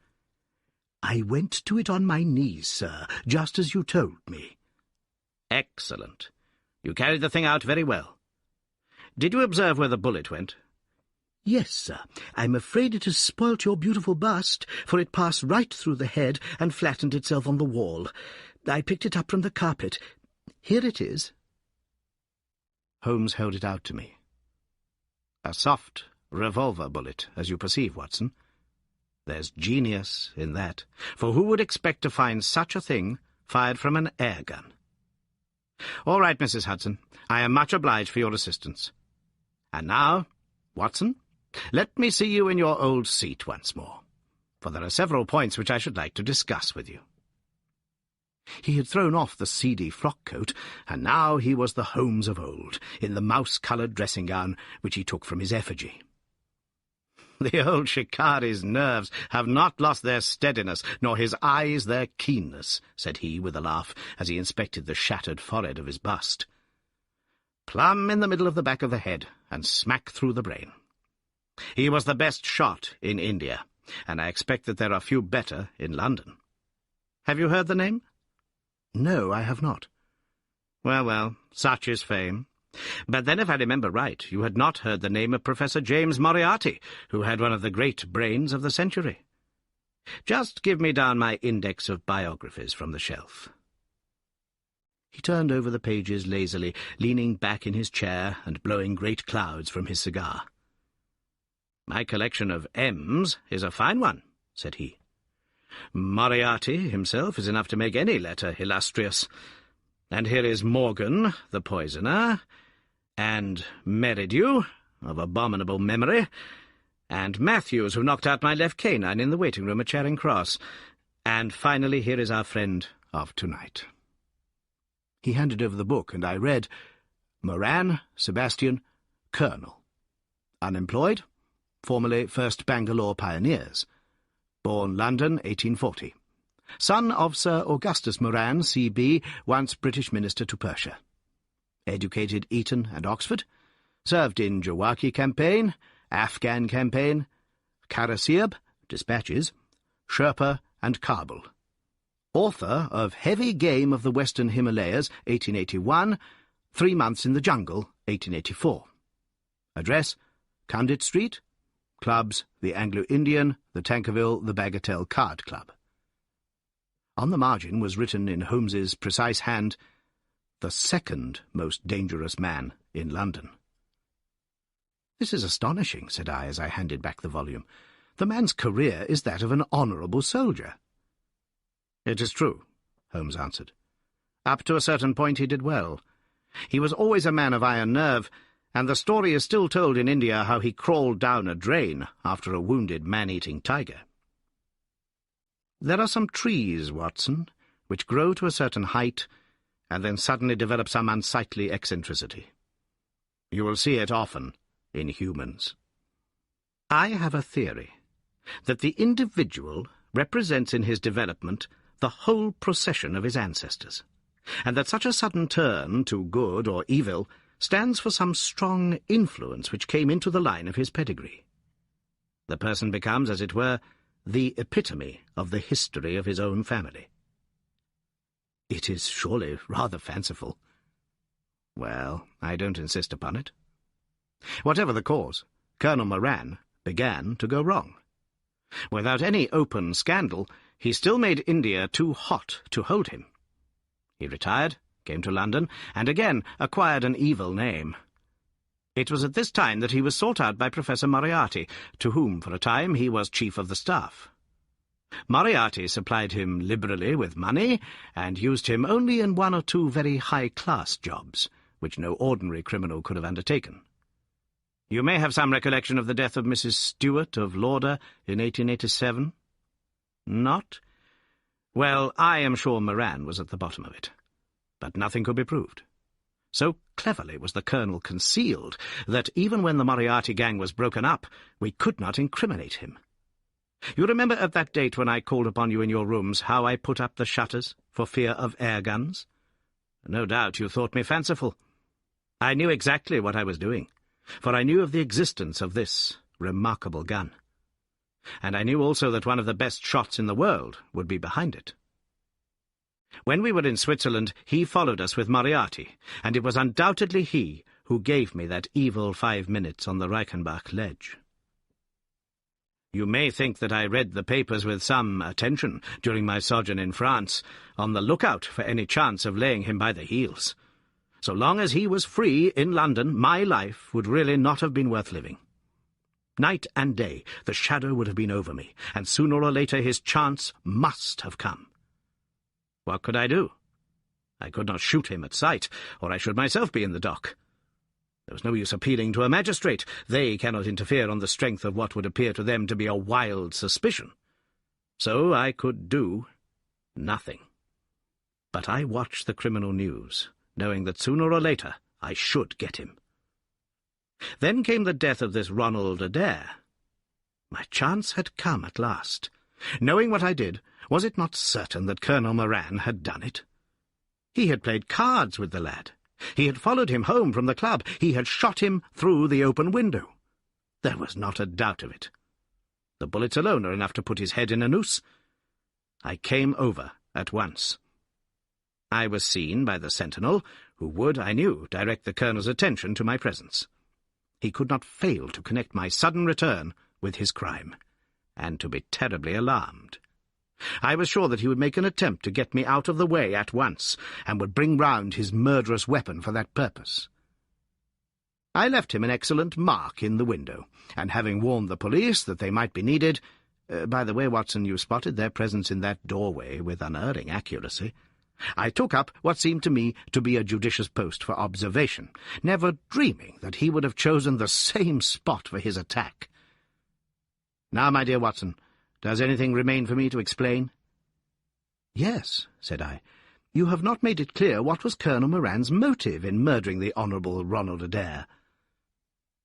"I went to it on my knees, sir, just as you told me." "Excellent. You carried the thing out very well. Did you observe where the bullet went?" "Yes, sir. I'm afraid it has spoilt your beautiful bust, for it passed right through the head and flattened itself on the wall. I picked it up from the carpet. Here it is." Holmes held it out to me. "A soft revolver bullet, as you perceive, Watson. There's genius in that, for who would expect to find such a thing fired from an air gun? All right, Mrs. Hudson, I am much obliged for your assistance. And now, Watson, let me see you in your old seat once more, for there are several points which I should like to discuss with you." He had thrown off the seedy frock-coat, and now he was the Holmes of old, in the mouse-coloured dressing-gown which he took from his effigy. "The old shikari's nerves have not lost their steadiness, nor his eyes their keenness," said he with a laugh, as he inspected the shattered forehead of his bust. "Plumb in the middle of the back of the head, and smack through the brain. He was the best shot in India, and I expect that there are few better in London. Have you heard the name?" "No, I have not." Well, such is fame. But then, if I remember right, you had not heard the name of Professor James Moriarty, who had one of the great brains of the century. Just give me down my index of biographies from the shelf." He turned over the pages lazily, leaning back in his chair and blowing great clouds from his cigar. "My collection of M's is a fine one," said he. "Moriarty himself is enough to make any letter illustrious. And here is Morgan, the poisoner, and Merridew, of abominable memory, and Matthews, who knocked out my left canine in the waiting-room at Charing Cross. And finally, here is our friend of tonight." He handed over the book, and I read, "Moran, Sebastian, Colonel. Unemployed, formerly 1st Bangalore Pioneers. Born London, 1840. Son of Sir Augustus Moran, C.B., once British Minister to Persia. Educated Eton and Oxford. Served in Jawaki Campaign, Afghan Campaign, Karaseeb, Dispatches, Sherpa and Kabul. Author of Heavy Game of the Western Himalayas, 1881, 3 Months in the Jungle, 1884. Address, Condit Street. Clubs, the Anglo-Indian, the Tankerville, the Bagatelle Card Club." On the margin was written in Holmes's precise hand, "The second most dangerous man in London." "This is astonishing," said I, as I handed back the volume. "The man's career is that of an honourable soldier." "It is true," Holmes answered. "Up to a certain point he did well. He was always a man of iron nerve, and the story is still told in India how he crawled down a drain after a wounded man-eating tiger. There are some trees, Watson, which grow to a certain height and then suddenly develop some unsightly eccentricity. You will see it often in humans. I have a theory that the individual represents in his development the whole procession of his ancestors, and that such a sudden turn to good or evil stands for some strong influence which came into the line of his pedigree. The person becomes, as it were, the epitome of the history of his own family. It is surely rather fanciful. Well, I don't insist upon it. Whatever the cause, Colonel Moran began to go wrong. Without any open scandal, he still made India too hot to hold him. He retired, came to London, and again acquired an evil name. It was at this time that he was sought out by Professor Moriarty, to whom, for a time, he was chief of the staff. Moriarty supplied him liberally with money, and used him only in one or two very high-class jobs, which no ordinary criminal could have undertaken. You may have some recollection of the death of Mrs. Stewart of Lauder in 1887? Not? Well, I am sure Moran was at the bottom of it. But nothing could be proved. So cleverly was the Colonel concealed that even when the Moriarty gang was broken up, we could not incriminate him. You remember at that date when I called upon you in your rooms how I put up the shutters for fear of air guns? No doubt you thought me fanciful. I knew exactly what I was doing, for I knew of the existence of this remarkable gun. And I knew also that one of the best shots in the world would be behind it. When we were in Switzerland, he followed us with Moriarty, and it was undoubtedly he who gave me that evil 5 minutes on the Reichenbach ledge. You may think that I read the papers with some attention during my sojourn in France, on the lookout for any chance of laying him by the heels. So long as he was free in London, my life would really not have been worth living. Night and day, the shadow would have been over me, and sooner or later his chance must have come. What could I do? I could not shoot him at sight, or I should myself be in the dock. There was no use appealing to a magistrate. They cannot interfere on the strength of what would appear to them to be a wild suspicion. So I could do nothing. But I watched the criminal news, knowing that sooner or later I should get him. Then came the death of this Ronald Adair. My chance had come at last. Knowing what I did, was it not certain that Colonel Moran had done it? He had played cards with the lad. He had followed him home from the club. He had shot him through the open window. There was not a doubt of it. The bullets alone are enough to put his head in a noose. I came over at once. I was seen by the sentinel, who would, I knew, direct the Colonel's attention to my presence. He could not fail to connect my sudden return with his crime, and to be terribly alarmed. I was sure that he would make an attempt to get me out of the way at once, and would bring round his murderous weapon for that purpose. I left him an excellent mark in the window, and having warned the police that they might be needed— by the way, Watson, you spotted their presence in that doorway with unerring accuracy— I took up what seemed to me to be a judicious post for observation, never dreaming that he would have chosen the same spot for his attack. Now, my dear Watson, does anything remain for me to explain? Yes, said I. You have not made it clear what was Colonel Moran's motive in murdering the Honourable Ronald Adair.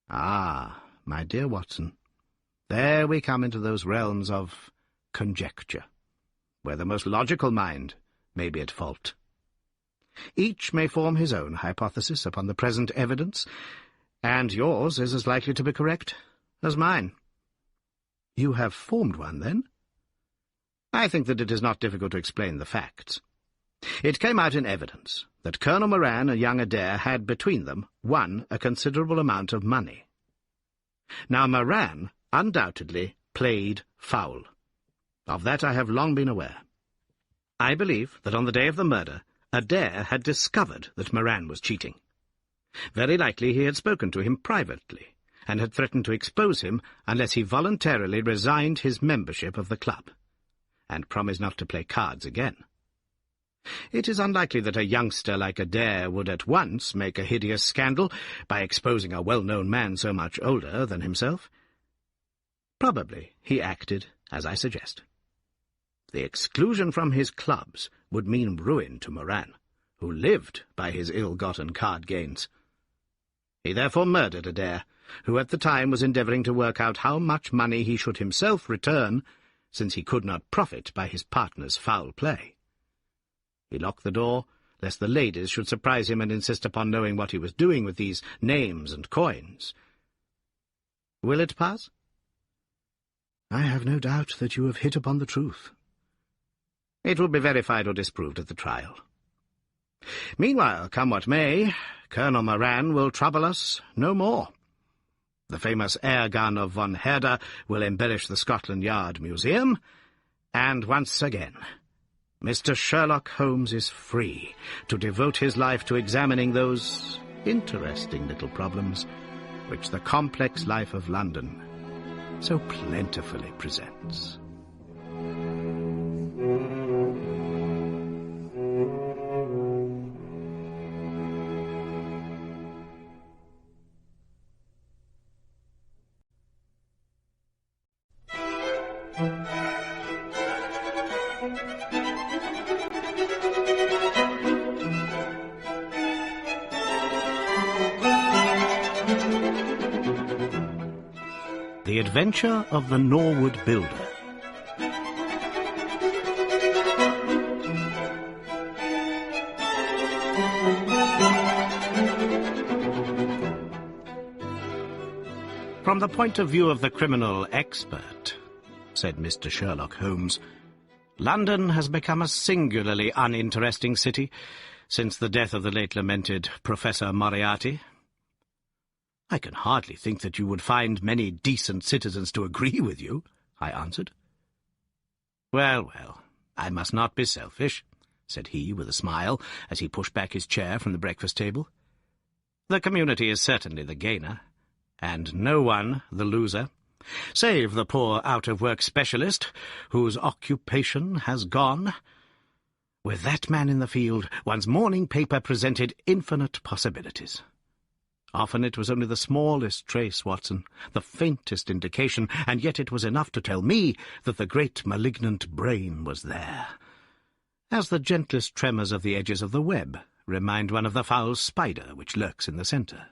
Ah, my dear Watson, there we come into those realms of conjecture, where the most logical mind may be at fault. Each may form his own hypothesis upon the present evidence, and yours is as likely to be correct as mine. You have formed one, then? I think that it is not difficult to explain the facts. It came out in evidence that Colonel Moran and young Adair had between them won a considerable amount of money. Now Moran undoubtedly played foul. Of that I have long been aware. I believe that on the day of the murder, Adair had discovered that Moran was cheating. Very likely he had spoken to him privately, and had threatened to expose him unless he voluntarily resigned his membership of the club, and promised not to play cards again. It is unlikely that a youngster like Adair would at once make a hideous scandal by exposing a well-known man so much older than himself. Probably he acted as I suggest. The exclusion from his clubs would mean ruin to Moran, who lived by his ill-gotten card gains. He therefore murdered Adair, who at the time was endeavouring to work out how much money he should himself return, since he could not profit by his partner's foul play. He locked the door, lest the ladies should surprise him and insist upon knowing what he was doing with these names and coins. Will it pass? I have no doubt that you have hit upon the truth. It will be verified or disproved at the trial. Meanwhile, come what may, Colonel Moran will trouble us no more. The famous air gun of von Herder will embellish the Scotland Yard Museum, and once again, Mr. Sherlock Holmes is free to devote his life to examining those interesting little problems which the complex life of London so plentifully presents. The Adventure of the Norwood Builder. From the point of view of the criminal expert, said Mr. Sherlock Holmes, London has become a singularly uninteresting city since the death of the late lamented Professor Moriarty. I can hardly think that you would find many decent citizens to agree with you, I answered. Well, I must not be selfish, said he with a smile, as he pushed back his chair from the breakfast table. The community is certainly the gainer, and no one the loser, save the poor out-of-work specialist, whose occupation has gone. With that man in the field, one's morning paper presented infinite possibilities. Often it was only the smallest trace, Watson, the faintest indication, and yet it was enough to tell me that the great malignant brain was there. As the gentlest tremors of the edges of the web remind one of the foul spider which lurks in the centre.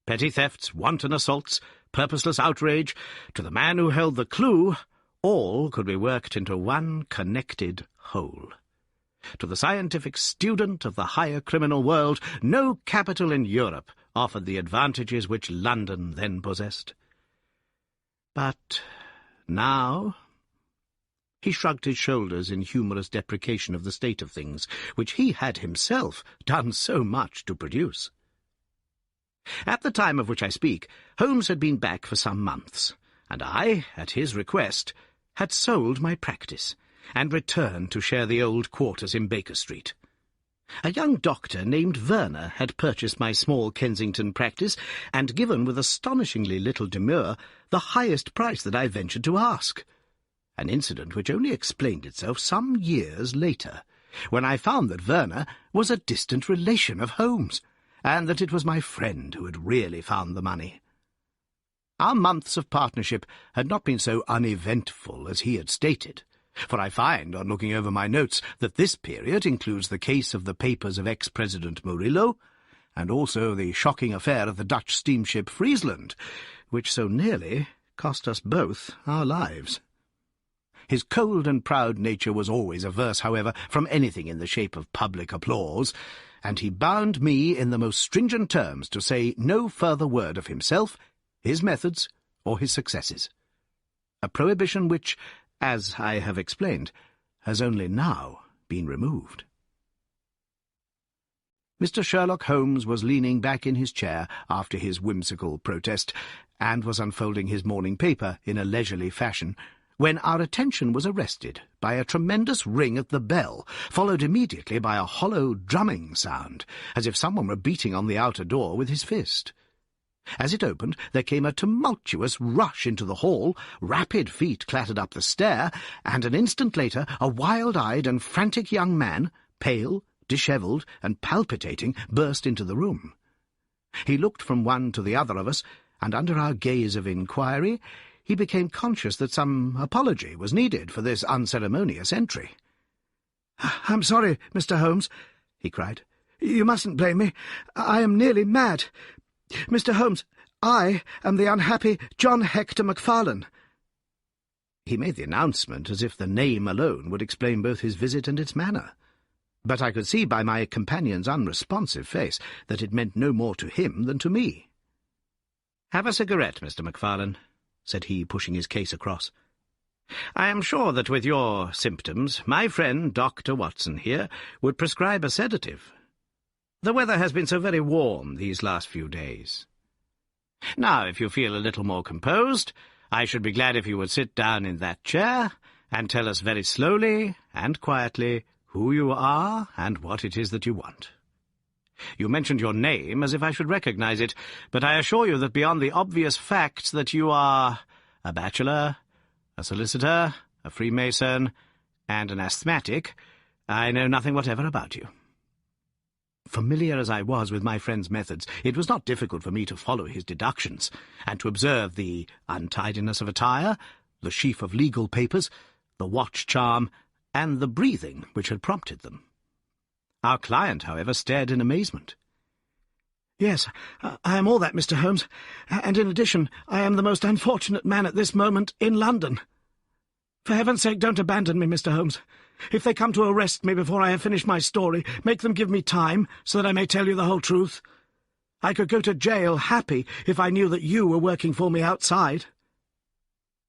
Petty thefts, wanton assaults, purposeless outrage, to the man who held the clue, all could be worked into one connected whole. To the scientific student of the higher criminal world, no capital in Europe offered the advantages which London then possessed. But now... He shrugged his shoulders in humorous deprecation of the state of things, which he had himself done so much to produce. At the time of which I speak, Holmes had been back for some months, and I, at his request, had sold my practice, and returned to share the old quarters in Baker Street. A young doctor named Werner had purchased my small Kensington practice, and given with astonishingly little demur the highest price that I ventured to ask. An incident which only explained itself some years later, when I found that Werner was a distant relation of Holmes, and that it was my friend who had really found the money. Our months of partnership had not been so uneventful as he had stated, for I find, on looking over my notes, that this period includes the case of the papers of ex-President Murillo, and also the shocking affair of the Dutch steamship Friesland, which so nearly cost us both our lives. His cold and proud nature was always averse, however, from anything in the shape of public applause, and he bound me in the most stringent terms to say no further word of himself, his methods, or his successes. A prohibition which, as I have explained, has only now been removed. Mr. Sherlock Holmes was leaning back in his chair after his whimsical protest, and was unfolding his morning paper in a leisurely fashion, when our attention was arrested by a tremendous ring at the bell, followed immediately by a hollow drumming sound, as if someone were beating on the outer door with his fist. As it opened, there came a tumultuous rush into the hall, rapid feet clattered up the stair, and an instant later a wild-eyed and frantic young man, pale, dishevelled, and palpitating, burst into the room. He looked from one to the other of us, and under our gaze of inquiry he became conscious that some apology was needed for this unceremonious entry. "I'm sorry, Mr. Holmes," he cried. "You mustn't blame me. I am nearly mad. Mr. Holmes, I am the unhappy John Hector Macfarlane." He made the announcement as if the name alone would explain both his visit and its manner, but I could see by my companion's unresponsive face that it meant no more to him than to me. "Have a cigarette, Mr. Macfarlane," said he, pushing his case across. "I am sure that with your symptoms my friend Dr. Watson here would prescribe a sedative." The weather has been so very warm these last few days. Now, if you feel a little more composed, I should be glad if you would sit down in that chair and tell us very slowly and quietly who you are and what it is that you want. You mentioned your name as if I should recognize it, but I assure you that beyond the obvious facts that you are a bachelor, a solicitor, a Freemason, and an asthmatic, I know nothing whatever about you. Familiar as I was with my friend's methods, it was not difficult for me to follow his deductions, and to observe the untidiness of attire, the sheaf of legal papers, the watch charm, and the breathing which had prompted them. Our client, however, stared in amazement. "Yes, I am all that, Mr. Holmes, and in addition, I am the most unfortunate man at this moment in London. For heaven's sake, don't abandon me, Mr. Holmes. If they come to arrest me before I have finished my story, make them give me time, so that I may tell you the whole truth. I could go to jail happy if I knew that you were working for me outside."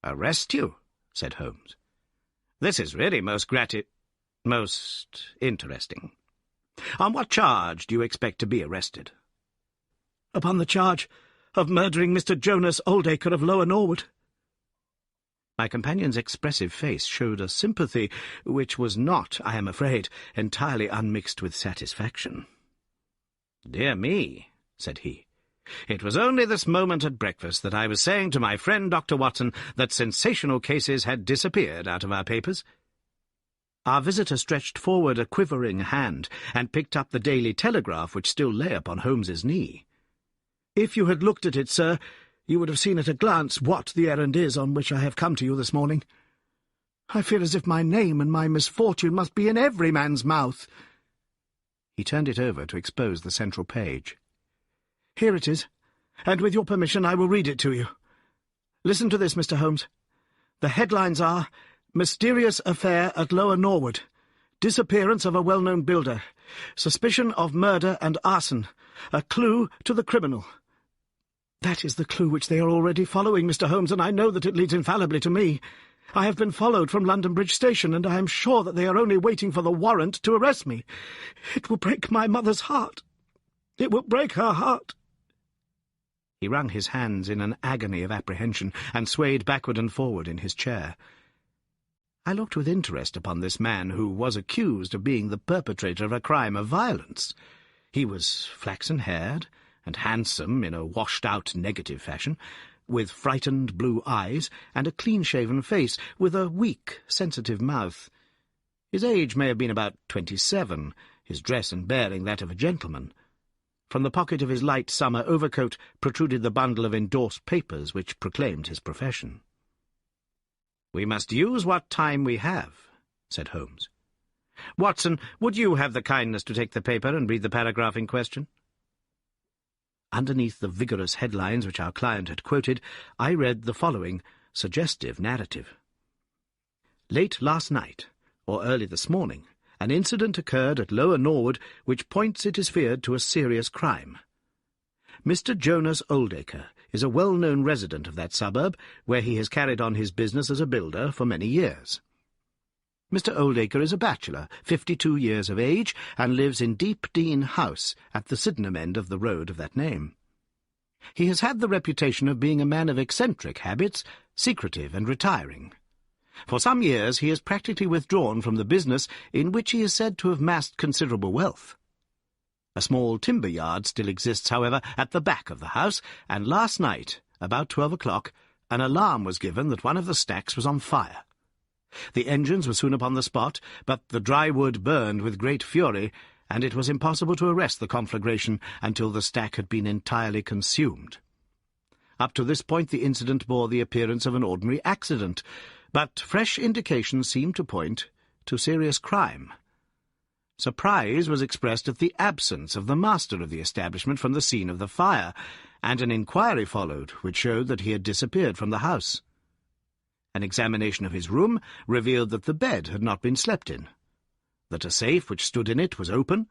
"Arrest you?" said Holmes. "This is really most interesting. On what charge do you expect to be arrested?" "Upon the charge of murdering Mr. Jonas Oldacre of Lower Norwood." My companion's expressive face showed a sympathy which was not, I am afraid, entirely unmixed with satisfaction. "Dear me," said he, "it was only this moment at breakfast that I was saying to my friend Dr. Watson that sensational cases had disappeared out of our papers." Our visitor stretched forward a quivering hand and picked up the Daily Telegraph which still lay upon Holmes's knee. "If you had looked at it, sir, you would have seen at a glance what the errand is on which I have come to you this morning. I feel as if my name and my misfortune must be in every man's mouth." He turned it over to expose the central page. "Here it is, and with your permission I will read it to you. Listen to this, Mr. Holmes. The headlines are, 'Mysterious Affair at Lower Norwood. Disappearance of a well-known builder. Suspicion of murder and arson. A clue to the criminal.' That is the clue which they are already following, Mr. Holmes, and I know that it leads infallibly to me. I have been followed from London Bridge Station, and I am sure that they are only waiting for the warrant to arrest me. It will break my mother's heart. It will break her heart." He wrung his hands in an agony of apprehension, and swayed backward and forward in his chair. I looked with interest upon this man who was accused of being the perpetrator of a crime of violence. He was flaxen-haired, and handsome in a washed-out negative fashion, with frightened blue eyes and a clean-shaven face, with a weak, sensitive mouth. His age may have been about 27, his dress and bearing that of a gentleman. From the pocket of his light summer overcoat protruded the bundle of endorsed papers which proclaimed his profession. "We must use what time we have," said Holmes. "Watson, would you have the kindness to take the paper and read the paragraph in question?" Underneath the vigorous headlines which our client had quoted, I read the following suggestive narrative. "Late last night, or early this morning, an incident occurred at Lower Norwood which points, it is feared, to a serious crime. Mr. Jonas Oldacre is a well-known resident of that suburb, where he has carried on his business as a builder for many years. Mr. Oldacre is a bachelor, 52 years of age, and lives in Deep Dean House, at the Sydenham end of the road of that name. He has had the reputation of being a man of eccentric habits, secretive and retiring. For some years he has practically withdrawn from the business in which he is said to have massed considerable wealth. A small timber yard still exists, however, at the back of the house, and last night, about 12 o'clock, an alarm was given that one of the stacks was on fire. The engines were soon upon the spot, but the dry wood burned with great fury, and it was impossible to arrest the conflagration until the stack had been entirely consumed. Up to this point the incident bore the appearance of an ordinary accident, but fresh indications seemed to point to serious crime. Surprise was expressed at the absence of the master of the establishment from the scene of the fire, and an inquiry followed which showed that he had disappeared from the house. An examination of his room revealed that the bed had not been slept in, that a safe which stood in it was open,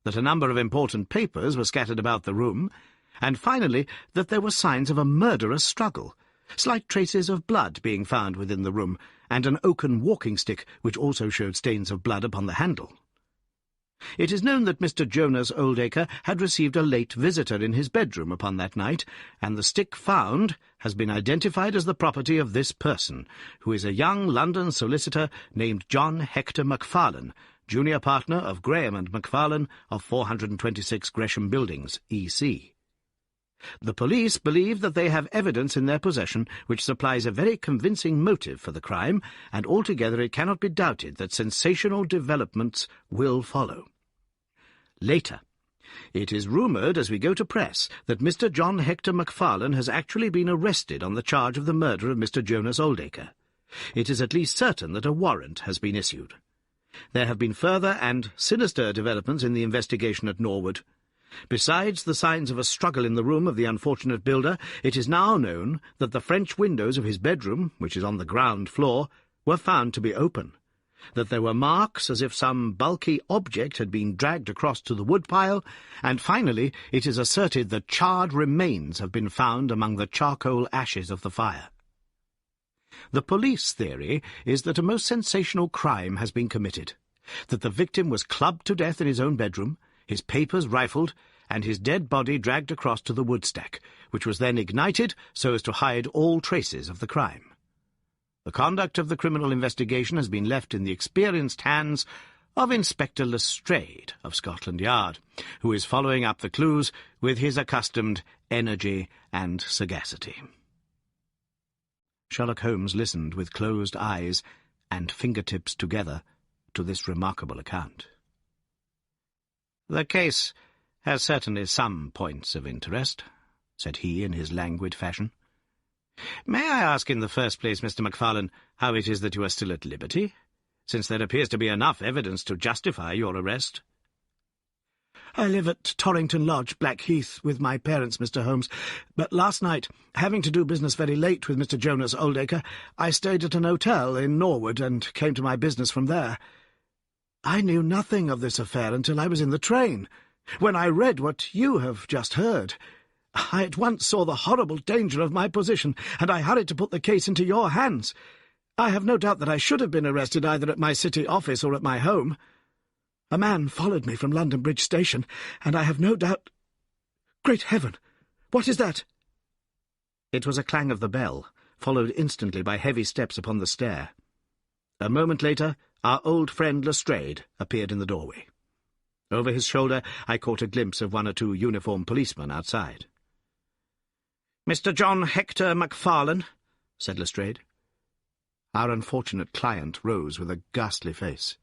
that a number of important papers were scattered about the room, and finally that there were signs of a murderous struggle, slight traces of blood being found within the room, and an oaken walking-stick which also showed stains of blood upon the handle. It is known that Mr. Jonas Oldacre had received a late visitor in his bedroom upon that night, and the stick found has been identified as the property of this person, who is a young London solicitor named John Hector Macfarlane, junior partner of Graham and Macfarlane of 426 Gresham Buildings, E.C. The police believe that they have evidence in their possession which supplies a very convincing motive for the crime, and altogether it cannot be doubted that sensational developments will follow. Later, it is rumoured as we go to press that Mr. John Hector Macfarlane has actually been arrested on the charge of the murder of Mr. Jonas Oldacre. It is at least certain that a warrant has been issued. There have been further and sinister developments in the investigation at Norwood. Besides the signs of a struggle in the room of the unfortunate builder, it is now known that the French windows of his bedroom, which is on the ground floor, were found to be open, that there were marks as if some bulky object had been dragged across to the woodpile, and finally it is asserted that charred remains have been found among the charcoal ashes of the fire. The police theory is that a most sensational crime has been committed, that the victim was clubbed to death in his own bedroom, his papers rifled, and his dead body dragged across to the woodstack, which was then ignited so as to hide all traces of the crime. The conduct of the criminal investigation has been left in the experienced hands of Inspector Lestrade of Scotland Yard, who is following up the clues with his accustomed energy and sagacity. Sherlock Holmes listened with closed eyes and fingertips together to this remarkable account. "The case has certainly some points of interest," said he in his languid fashion. "May I ask in the first place, Mr. Macfarlane, how it is that you are still at liberty, since there appears to be enough evidence to justify your arrest?" "I live at Torrington Lodge, Blackheath, with my parents, Mr. Holmes, but last night, having to do business very late with Mr. Jonas Oldacre, I stayed at an hotel in Norwood and came to my business from there. I knew nothing of this affair until I was in the train. When I read what you have just heard, I at once saw the horrible danger of my position, and I hurried to put the case into your hands. I have no doubt that I should have been arrested either at my city office or at my home. A man followed me from London Bridge Station, and I have no doubt— Great heaven! What is that?" It was a clang of the bell, followed instantly by heavy steps upon the stair. A moment later, our old friend Lestrade appeared in the doorway. Over his shoulder I caught a glimpse of one or two uniformed policemen outside. "Mr. John Hector Macfarlane," said Lestrade. Our unfortunate client rose with a ghastly face.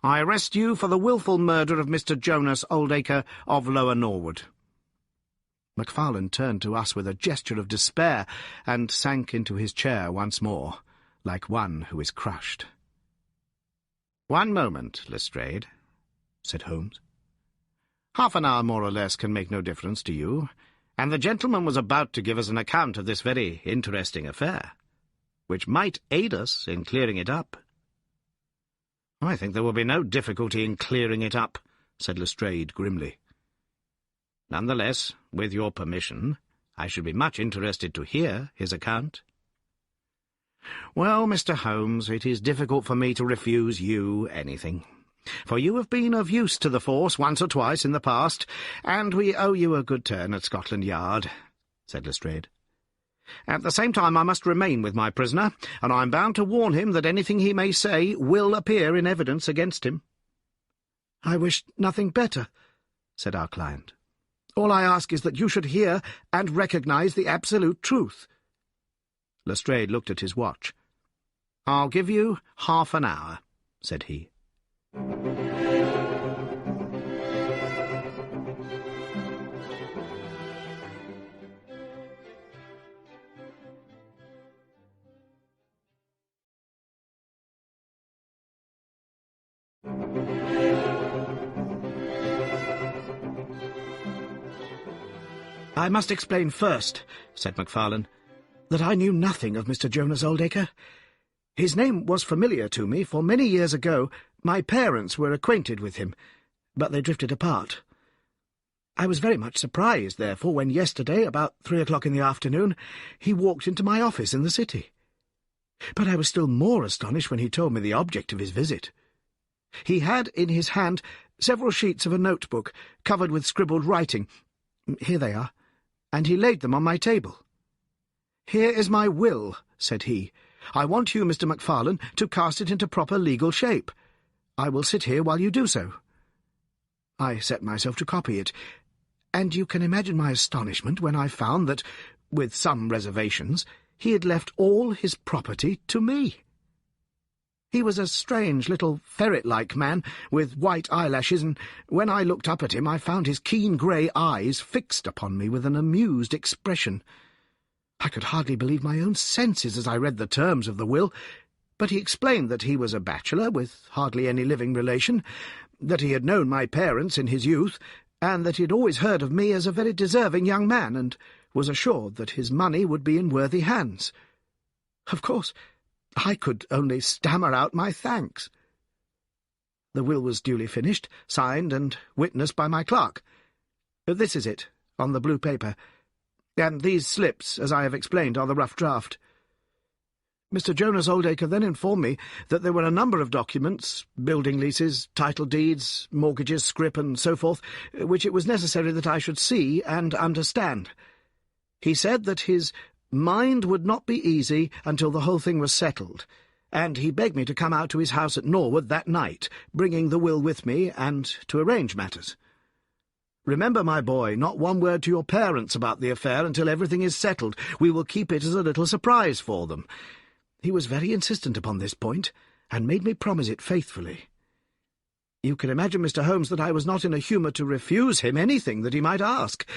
"I arrest you for the wilful murder of Mr. Jonas Oldacre of Lower Norwood." Macfarlane turned to us with a gesture of despair and sank into his chair once more, like one who is crushed. "One moment, Lestrade," said Holmes. "Half an hour more or less can make no difference to you, and the gentleman was about to give us an account of this very interesting affair, which might aid us in clearing it up." "I think there will be no difficulty in clearing it up," said Lestrade grimly. "None the less, with your permission, I should be much interested to hear his account." "Well, Mr. Holmes, it is difficult for me to refuse you anything, for you have been of use to the force once or twice in the past, and we owe you a good turn at Scotland Yard," said Lestrade. "At the same time I must remain with my prisoner, and I am bound to warn him that anything he may say will appear in evidence against him." "I wish nothing better," said our client. "All I ask is that you should hear and recognize the absolute truth." Lestrade looked at his watch. "I'll give you half an hour," said he. "I must explain first," said Macfarlane, "that I knew nothing of Mr. Jonas Oldacre. His name was familiar to me, for many years ago my parents were acquainted with him, but they drifted apart. I was very much surprised, therefore, when yesterday, about 3 o'clock in the afternoon, he walked into my office in the city. But I was still more astonished when he told me the object of his visit. He had in his hand several sheets of a notebook covered with scribbled writing. Here they are, and he laid them on my table. "Here is my will," said he. "I want you, Mr. Macfarlane, to cast it into proper legal shape. I will sit here while you do so." I set myself to copy it, and you can imagine my astonishment when I found that, with some reservations, he had left all his property to me. He was a strange little ferret-like man, with white eyelashes, and when I looked up at him I found his keen grey eyes fixed upon me with an amused expression. I could hardly believe my own senses as I read the terms of the will, but he explained that he was a bachelor, with hardly any living relation, that he had known my parents in his youth, and that he had always heard of me as a very deserving young man, and was assured that his money would be in worthy hands. Of course, I could only stammer out my thanks. The will was duly finished, signed, and witnessed by my clerk. This is it, on the blue paper, and these slips, as I have explained, are the rough draft. Mr. Jonas Oldacre then informed me that there were a number of documents, building leases, title deeds, mortgages, scrip, and so forth, which it was necessary that I should see and understand. He said that his mind would not be easy until the whole thing was settled, and he begged me to come out to his house at Norwood that night, bringing the will with me, and to arrange matters. Remember, my boy, not one word to your parents about the affair until everything is settled. We will keep it as a little surprise for them. He was very insistent upon this point, and made me promise it faithfully. You can imagine, Mr. Holmes, that I was not in a humour to refuse him anything that he might ask.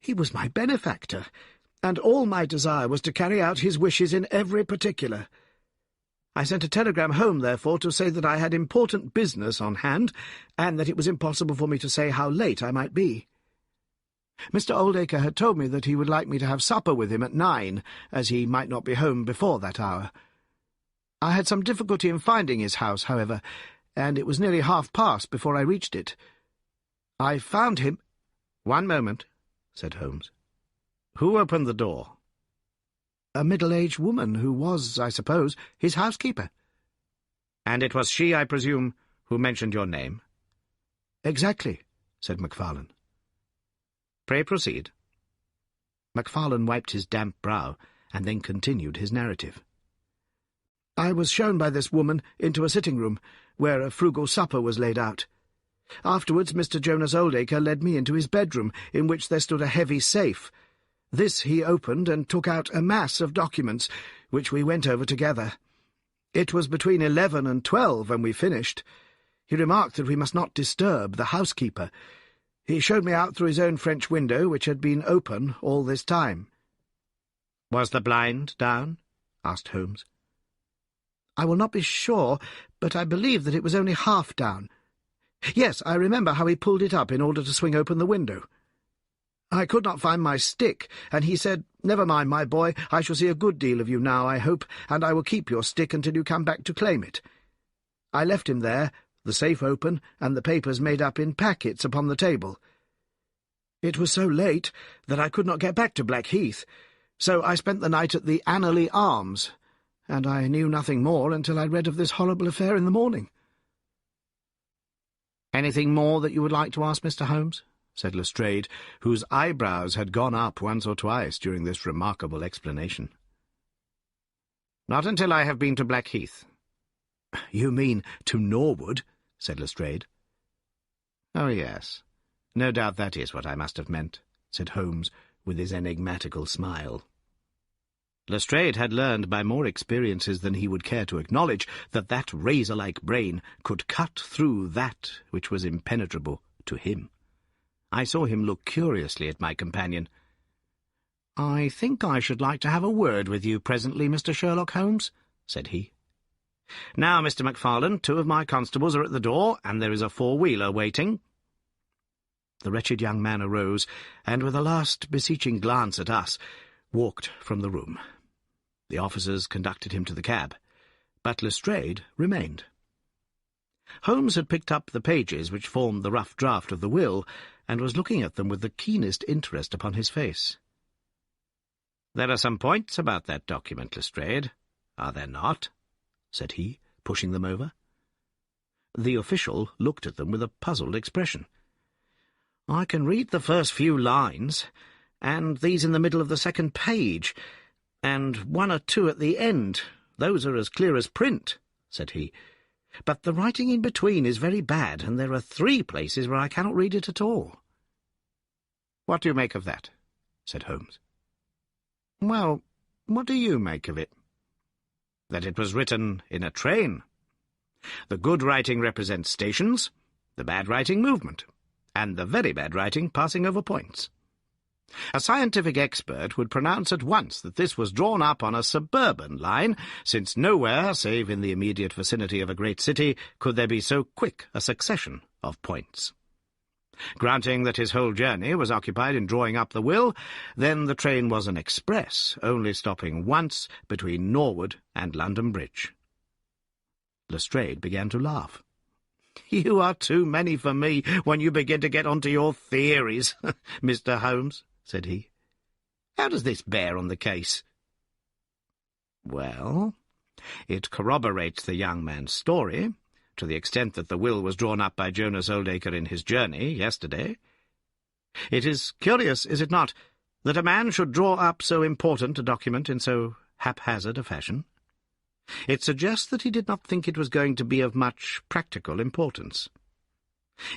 He was my benefactor, and all my desire was to carry out his wishes in every particular. I sent a telegram home, therefore, to say that I had important business on hand, and that it was impossible for me to say how late I might be. Mr. Oldacre had told me that he would like me to have supper with him at 9, as he might not be home before that hour. I had some difficulty in finding his house, however, and it was nearly past before I reached it. I found him— "One moment," said Holmes. "Who opened the door?" "A middle-aged woman who was, I suppose, his housekeeper." "And it was she, I presume, who mentioned your name?" "Exactly," said Macfarlane. "Pray proceed." Macfarlane wiped his damp brow, and then continued his narrative. "I was shown by this woman into a sitting-room, where a frugal supper was laid out. Afterwards Mr. Jonas Oldacre led me into his bedroom, in which there stood a heavy safe. This he opened and took out a mass of documents, which we went over together. It was between 11 and 12 when we finished. He remarked that we must not disturb the housekeeper. He showed me out through his own French window, which had been open all this time." "Was the blind down?" asked Holmes. "I will not be sure, but I believe that it was only half down. Yes, I remember how he pulled it up in order to swing open the window. I could not find my stick, and he said, 'Never mind, my boy, I shall see a good deal of you now, I hope, and I will keep your stick until you come back to claim it.' I left him there, the safe open, and the papers made up in packets upon the table. It was so late that I could not get back to Blackheath, so I spent the night at the Annerley Arms, and I knew nothing more until I read of this horrible affair in the morning." "Anything more that you would like to ask, Mr. Holmes?" said Lestrade, whose eyebrows had gone up once or twice during this remarkable explanation. "Not until I have been to Blackheath." "You mean to Norwood?" said Lestrade. "Oh, yes. No doubt that is what I must have meant," said Holmes, with his enigmatical smile. Lestrade had learned by more experiences than he would care to acknowledge that razor-like brain could cut through that which was impenetrable to him. I saw him look curiously at my companion. "I think I should like to have a word with you presently, Mr. Sherlock Holmes," said he. "Now, Mr. Macfarlane, 2 of my constables are at the door, and there is a 4-wheeler waiting." The wretched young man arose, and with a last beseeching glance at us, walked from the room. The officers conducted him to the cab, but Lestrade remained. Holmes had picked up the pages which formed the rough draft of the will, and was looking at them with the keenest interest upon his face. "There are some points about that document, Lestrade, are there not?" said he, pushing them over. The official looked at them with a puzzled expression. "I can read the first few lines, and these in the middle of the second page, and one or two at the end. Those are as clear as print," said he. "But the writing in between is very bad, and there are 3 places where I cannot read it at all." "What do you make of that?" said Holmes. "Well, what do you make of it?" "That it was written in a train. The good writing represents stations, the bad writing movement, and the very bad writing passing over points. A scientific expert would pronounce at once that this was drawn up on a suburban line, since nowhere, save in the immediate vicinity of a great city, could there be so quick a succession of points. Granting that his whole journey was occupied in drawing up the will, then the train was an express, only stopping once between Norwood and London Bridge." Lestrade began to laugh. "You are too many for me when you begin to get on to your theories, Mr. Holmes," said he. "How does this bear on the case?" "Well, it corroborates the young man's story, to the extent that the will was drawn up by Jonas Oldacre in his journey yesterday. It is curious, is it not, that a man should draw up so important a document in so haphazard a fashion? It suggests that he did not think it was going to be of much practical importance.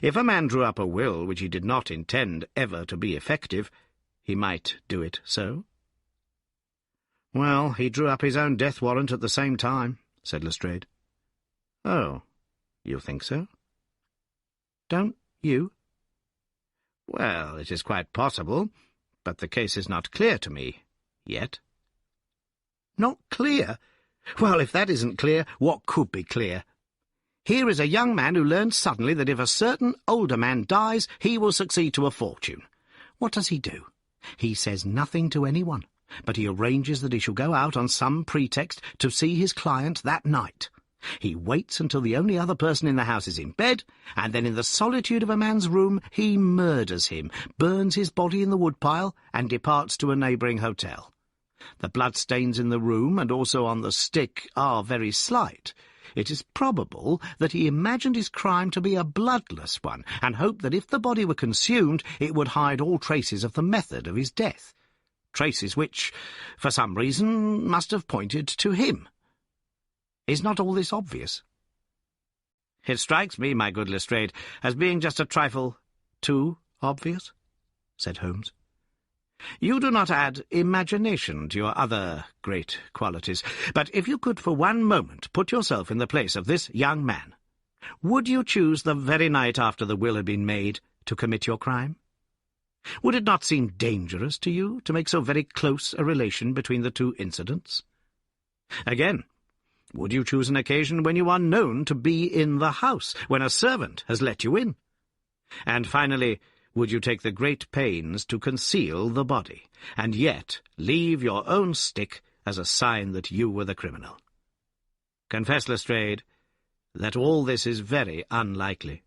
If a man drew up a will which he did not intend ever to be effective, he might do it so." "Well, he drew up his own death warrant at the same time," said Lestrade. "Oh, you think so?" "Don't you?" "Well, it is quite possible, but the case is not clear to me yet." "Not clear? Well, if that isn't clear, what could be clear? Here is a young man who learns suddenly that if a certain older man dies, he will succeed to a fortune. What does he do? He says nothing to anyone, but he arranges that he shall go out on some pretext to see his client that night. He waits until the only other person in the house is in bed, and then in the solitude of a man's room he murders him, burns his body in the woodpile, and departs to a neighbouring hotel. The bloodstains in the room and also on the stick are very slight. It is probable that he imagined his crime to be a bloodless one, and hoped that if the body were consumed it would hide all traces of the method of his death, traces which, for some reason, must have pointed to him. Is not all this obvious?" "It strikes me, my good Lestrade, as being just a trifle too obvious," said Holmes. "You do not add imagination to your other great qualities, but if you could for one moment put yourself in the place of this young man, would you choose the very night after the will had been made to commit your crime? Would it not seem dangerous to you to make so very close a relation between the 2 incidents? Again, would you choose an occasion when you are known to be in the house, when a servant has let you in? And finally, would you take the great pains to conceal the body, and yet leave your own stick as a sign that you were the criminal? Confess, Lestrade, that all this is very unlikely."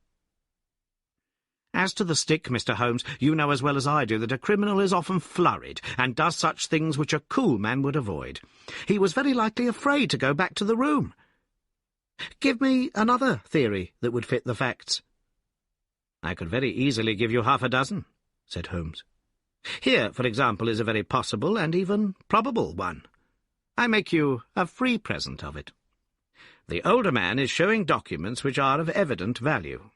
"As to the stick, Mr. Holmes, you know as well as I do that a criminal is often flurried, and does such things which a cool man would avoid. He was very likely afraid to go back to the room. Give me another theory that would fit the facts." "I could very easily give you half a dozen," said Holmes. "Here, for example, is a very possible and even probable one. I make you a free present of it. The older man is showing documents which are of evident value.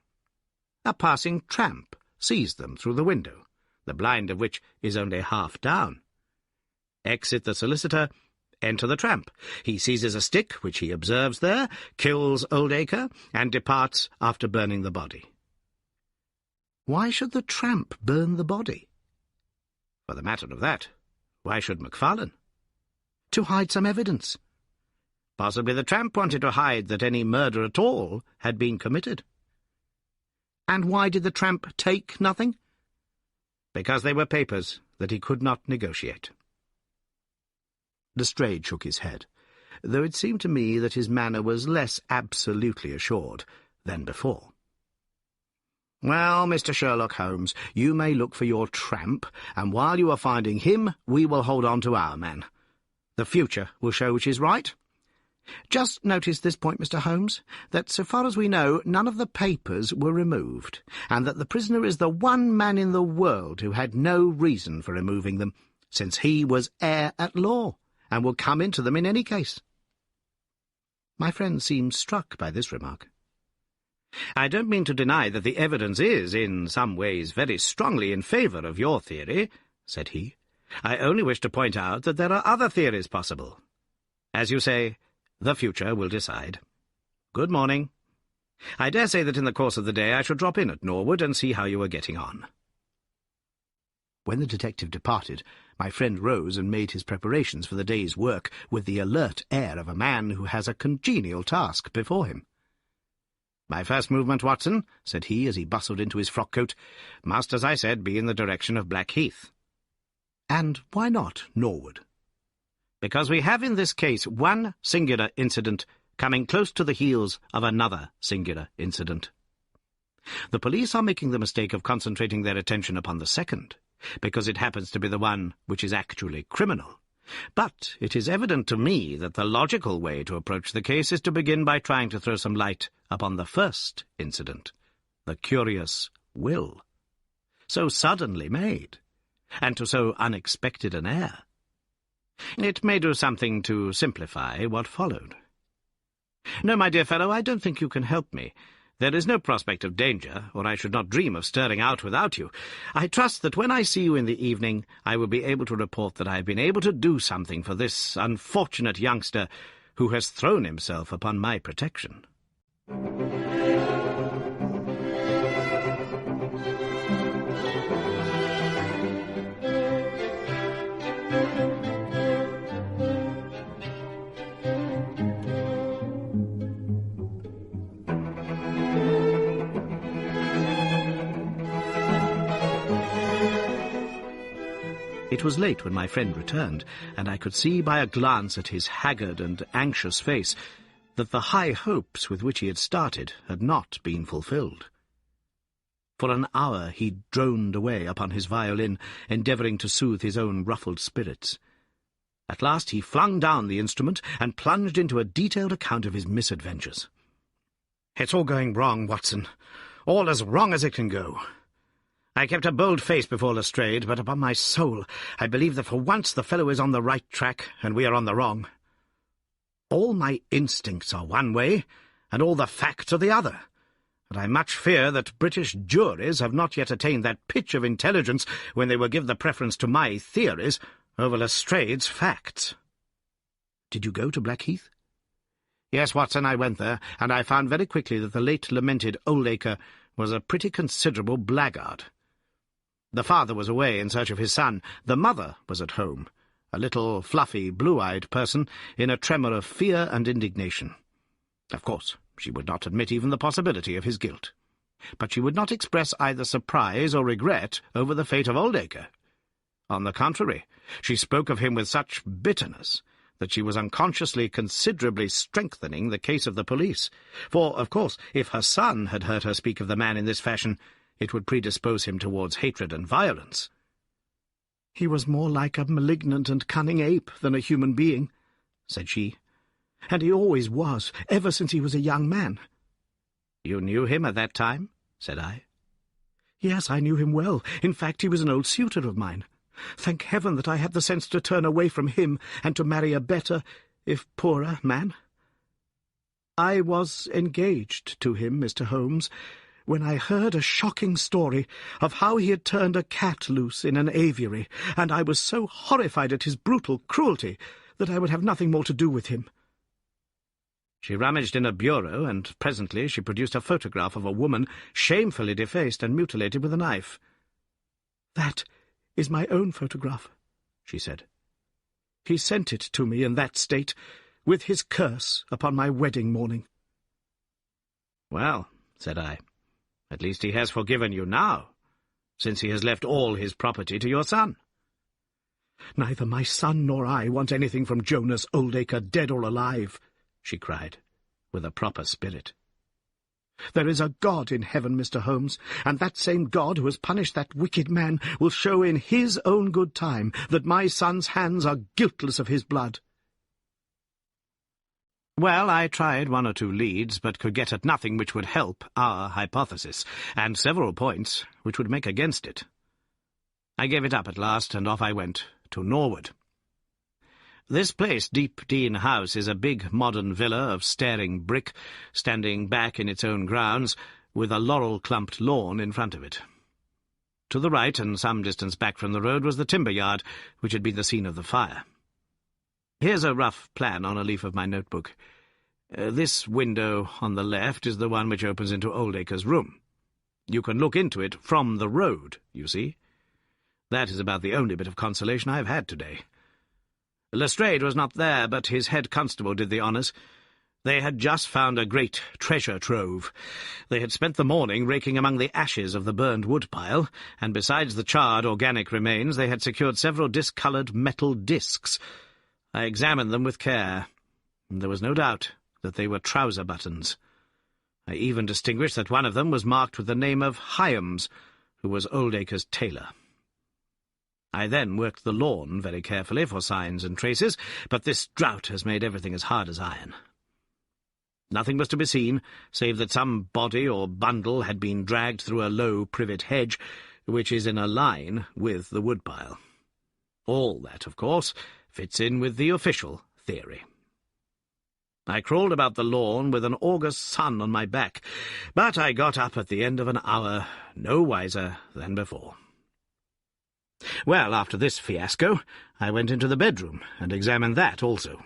A passing tramp sees them through the window, the blind of which is only half down. Exit the solicitor, enter the tramp. He seizes a stick, which he observes there, kills Oldacre, and departs after burning the body." "Why should the tramp burn the body?" "For the matter of that, why should Macfarlane?" "To hide some evidence." "Possibly the tramp wanted to hide that any murder at all had been committed." "And why did the tramp take nothing?" "Because they were papers that he could not negotiate." Lestrade shook his head, though it seemed to me that his manner was less absolutely assured than before. "Well, Mr. Sherlock Holmes, you may look for your tramp, and while you are finding him, we will hold on to our man. The future will show which is right. Just notice this point, Mr. Holmes, that so far as we know, none of the papers were removed, and that the prisoner is the one man in the world who had no reason for removing them, since he was heir at law, and would come into them in any case. My friend seemed struck by this remark. I don't mean to deny that the evidence is, in some ways, very strongly in favour of your theory, said he. I only wish to point out that there are other theories possible. As you say, the future will decide. Good morning. I dare say that in the course of the day I shall drop in at Norwood and see how you are getting on. When the detective departed, my friend rose and made his preparations for the day's work with the alert air of a man who has a congenial task before him. My first movement, Watson, said he as he bustled into his frock-coat, must, as I said, be in the direction of Blackheath. And why not Norwood? Because we have in this case one singular incident coming close to the heels of another singular incident. The police are making the mistake of concentrating their attention upon the second, because it happens to be the one which is actually criminal. But it is evident to me that the logical way to approach the case is to begin by trying to throw some light upon the first incident, the curious will, so suddenly made, and to so unexpected an heir. It may do something to simplify what followed. No, my dear fellow, I don't think you can help me. There is no prospect of danger, or I should not dream of stirring out without you. I trust that when I see you in the evening, I will be able to report that I have been able to do something for this unfortunate youngster who has thrown himself upon my protection. It was late when my friend returned, and I could see by a glance at his haggard and anxious face that the high hopes with which he had started had not been fulfilled. For an hour he droned away upon his violin, endeavouring to soothe his own ruffled spirits. At last he flung down the instrument and plunged into a detailed account of his misadventures. "It's all going wrong, Watson. All as wrong as it can go. I kept a bold face before Lestrade, but upon my soul, I believe that for once the fellow is on the right track, and we are on the wrong. All my instincts are one way, and all the facts are the other, and I much fear that British juries have not yet attained that pitch of intelligence when they will give the preference to my theories over Lestrade's facts." "Did you go to Blackheath?" "Yes, Watson, I went there, and I found very quickly that the late lamented Oldacre was a pretty considerable blackguard. The father was away in search of his son. The mother was at home, a little fluffy, blue-eyed person in a tremor of fear and indignation. Of course, she would not admit even the possibility of his guilt, but she would not express either surprise or regret over the fate of Oldacre. On the contrary, she spoke of him with such bitterness that she was unconsciously considerably strengthening the case of the police, for, of course, if her son had heard her speak of the man in this fashion, it would predispose him towards hatred and violence. "He was more like a malignant and cunning ape than a human being," said she, "and he always was, ever since he was a young man." "You knew him at that time?" said I. "Yes, I knew him well. In fact, he was an old suitor of mine. Thank heaven that I had the sense to turn away from him and to marry a better, if poorer, man. I was engaged to him, Mr. Holmes, when I heard a shocking story of how he had turned a cat loose in an aviary, and I was so horrified at his brutal cruelty that I would have nothing more to do with him." She rummaged in a bureau, and presently she produced a photograph of a woman shamefully defaced and mutilated with a knife. "That is my own photograph," she said. "He sent it to me in that state, with his curse upon my wedding morning." "Well," said I, "at least he has forgiven you now, since he has left all his property to your son." "Neither my son nor I want anything from Jonas Oldacre, dead or alive," she cried, with a proper spirit. "There is a God in heaven, Mr. Holmes, and that same God who has punished that wicked man will show in his own good time that my son's hands are guiltless of his blood." Well, I tried one or two leads, but could get at nothing which would help our hypothesis, and several points which would make against it. I gave it up at last, and off I went to Norwood. This place, Deep Dean House, is a big modern villa of staring brick, standing back in its own grounds, with a laurel-clumped lawn in front of it. To the right, and some distance back from the road, was the timber yard, which had been the scene of the fire. Here's a rough plan on a leaf of my notebook. This window on the left is the one which opens into Oldacre's room. You can look into it from the road, you see. That is about the only bit of consolation I have had today. Lestrade was not there, but his head constable did the honours. They had just found a great treasure trove. They had spent the morning raking among the ashes of the burned woodpile, and besides the charred organic remains, they had secured several discoloured metal discs. I examined them with care, and there was no doubt that they were trouser buttons. I even distinguished that one of them was marked with the name of Hyams, who was Oldacre's tailor. I then worked the lawn very carefully for signs and traces, but this drought has made everything as hard as iron. Nothing was to be seen, save that some body or bundle had been dragged through a low privet hedge, which is in a line with the woodpile. All that, of course, fits in with the official theory. I crawled about the lawn with an August sun on my back, but I got up at the end of an hour, no wiser than before. Well, after this fiasco, I went into the bedroom and examined that also.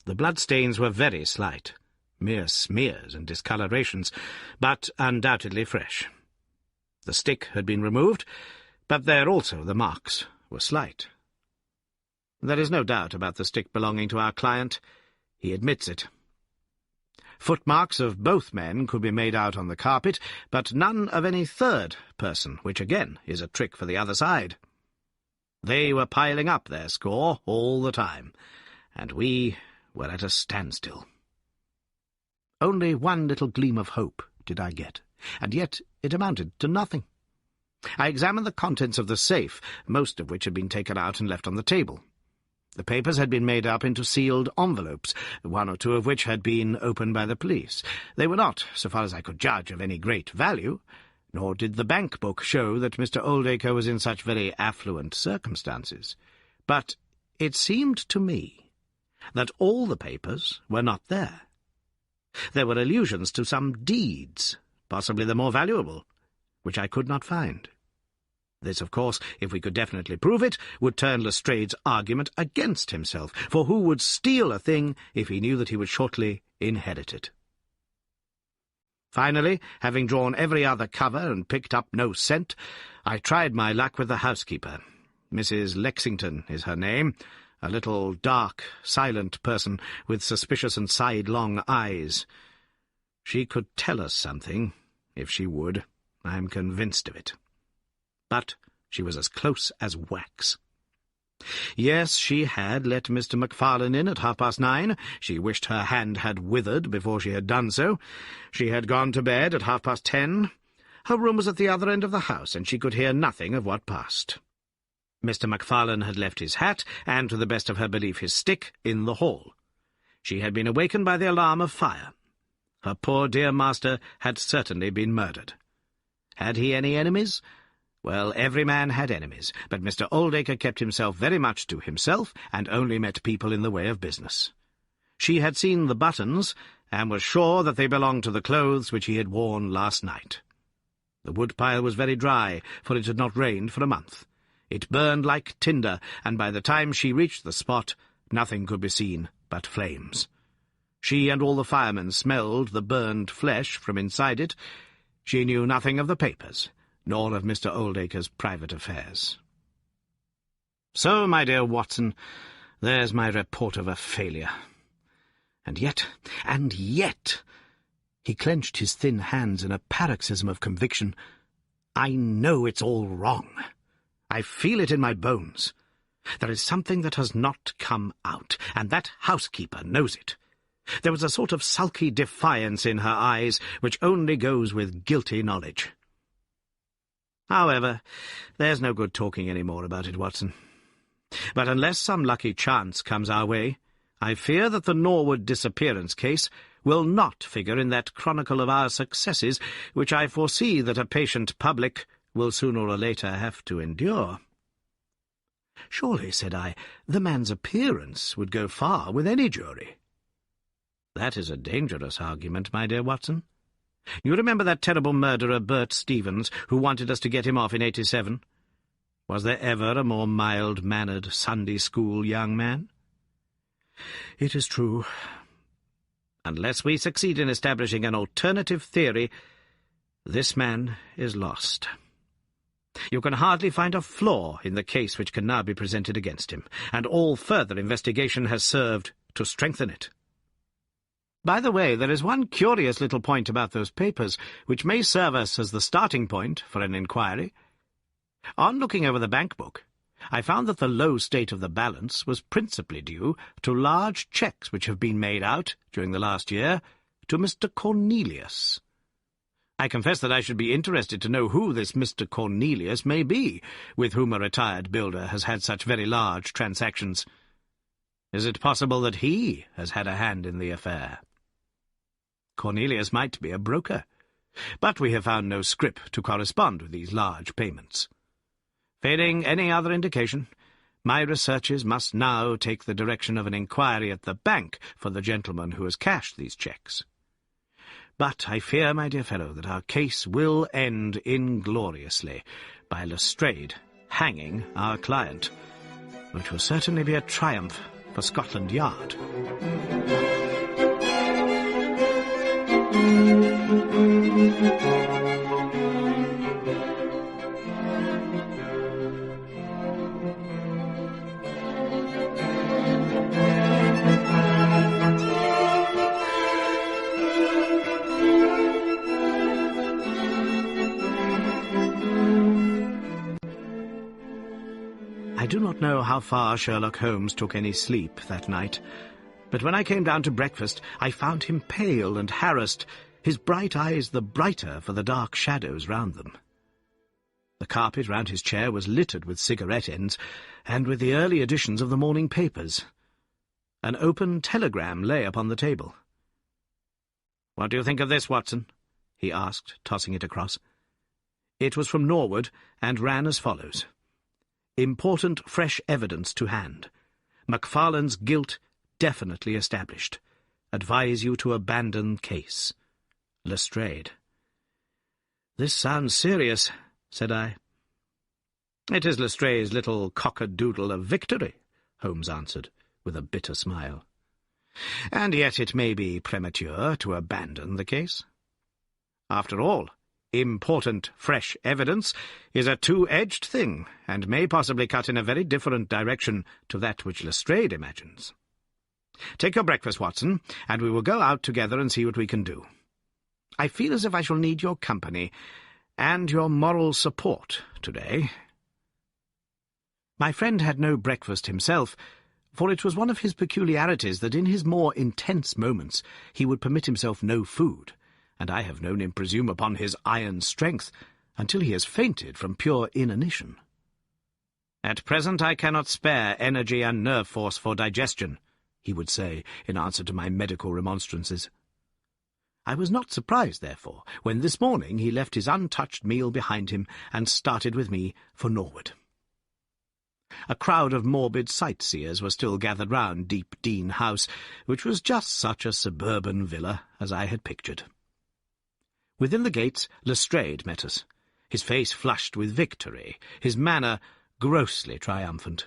The bloodstains were very slight, mere smears and discolorations, but undoubtedly fresh. The stick had been removed, but there also the marks were slight. There is no doubt about the stick belonging to our client. He admits it. Footmarks of both men could be made out on the carpet, but none of any third person, which again is a trick for the other side. They were piling up their score all the time, and we were at a standstill. Only one little gleam of hope did I get, and yet it amounted to nothing. I examined the contents of the safe, most of which had been taken out and left on the table. The papers had been made up into sealed envelopes, one or two of which had been opened by the police. They were not, so far as I could judge, of any great value, nor did the bank book show that Mr. Oldacre was in such very affluent circumstances. But it seemed to me that all the papers were not there. There were allusions to some deeds, possibly the more valuable, which I could not find. This, of course, if we could definitely prove it, would turn Lestrade's argument against himself, for who would steal a thing if he knew that he would shortly inherit it? Finally, having drawn every other cover and picked up no scent, I tried my luck with the housekeeper. Mrs. Lexington is her name, a little dark, silent person with suspicious and sidelong eyes. She could tell us something, if she would. I am convinced of it. But she was as close as wax. Yes, she had let Mr. Macfarlane in at 9:30. She wished her hand had withered before she had done so. She had gone to bed at 10:30. Her room was at the other end of the house, and she could hear nothing of what passed. Mr. Macfarlane had left his hat, and, to the best of her belief, his stick, in the hall. She had been awakened by the alarm of fire. Her poor dear master had certainly been murdered. Had he any enemies? Well, every man had enemies, but Mr. Oldacre kept himself very much to himself, and only met people in the way of business. She had seen the buttons, and was sure that they belonged to the clothes which he had worn last night. The woodpile was very dry, for it had not rained for a month. It burned like tinder, and by the time she reached the spot, nothing could be seen but flames. She and all the firemen smelled the burned flesh from inside it. She knew nothing of the papers, nor of Mr. Oldacre's private affairs. So, my dear Watson, there's my report of a failure. And yet, he clenched his thin hands in a paroxysm of conviction, I know it's all wrong. I feel it in my bones. There is something that has not come out, and that housekeeper knows it. There was a sort of sulky defiance in her eyes, which only goes with guilty knowledge. However, there's no good talking any more about it, Watson. But unless some lucky chance comes our way, I fear that the Norwood disappearance case will not figure in that chronicle of our successes, which I foresee that a patient public will sooner or later have to endure." "Surely," said I, "the man's appearance would go far with any jury." "That is a dangerous argument, my dear Watson. You remember that terrible murderer, Bert Stevens, who wanted us to get him off in '87? Was there ever a more mild-mannered Sunday-school young man?" "It is true." "Unless we succeed in establishing an alternative theory, this man is lost. You can hardly find a flaw in the case which can now be presented against him, and all further investigation has served to strengthen it. By the way, there is one curious little point about those papers which may serve us as the starting point for an inquiry. On looking over the bank book, I found that the low state of the balance was principally due to large cheques which have been made out, during the last year, to Mr. Cornelius. I confess that I should be interested to know who this Mr. Cornelius may be, with whom a retired builder has had such very large transactions. Is it possible that he has had a hand in the affair? Cornelius might be a broker, but we have found no scrip to correspond with these large payments. Failing any other indication, my researches must now take the direction of an inquiry at the bank for the gentleman who has cashed these cheques. But I fear, my dear fellow, that our case will end ingloriously by Lestrade hanging our client, which will certainly be a triumph for Scotland Yard. I do not know how far Sherlock Holmes took any sleep that night, but when I came down to breakfast I found him pale and harassed, his bright eyes the brighter for the dark shadows round them. The carpet round his chair was littered with cigarette ends, and with the early editions of the morning papers. An open telegram lay upon the table. "What do you think of this, Watson?" he asked, tossing it across. It was from Norwood, and ran as follows. "Important fresh evidence to hand. Macfarlane's guilt definitely established. Advise you to abandon case. Lestrade." "This sounds serious," said I. "It is Lestrade's little cock-a-doodle of victory," Holmes answered, with a bitter smile. "And yet it may be premature to abandon the case. After all, important fresh evidence is a two-edged thing, and may possibly cut in a very different direction to that which Lestrade imagines. Take your breakfast, Watson, and we will go out together and see what we can do. I feel as if I shall need your company and your moral support today." My friend had no breakfast himself, for it was one of his peculiarities that in his more intense moments he would permit himself no food, and I have known him presume upon his iron strength until he has fainted from pure inanition. "At present I cannot spare energy and nerve force for digestion," he would say in answer to my medical remonstrances. I was not surprised, therefore, when this morning he left his untouched meal behind him and started with me for Norwood. A crowd of morbid sightseers were still gathered round Deep Dean House, which was just such a suburban villa as I had pictured. Within the gates Lestrade met us, his face flushed with victory, his manner grossly triumphant.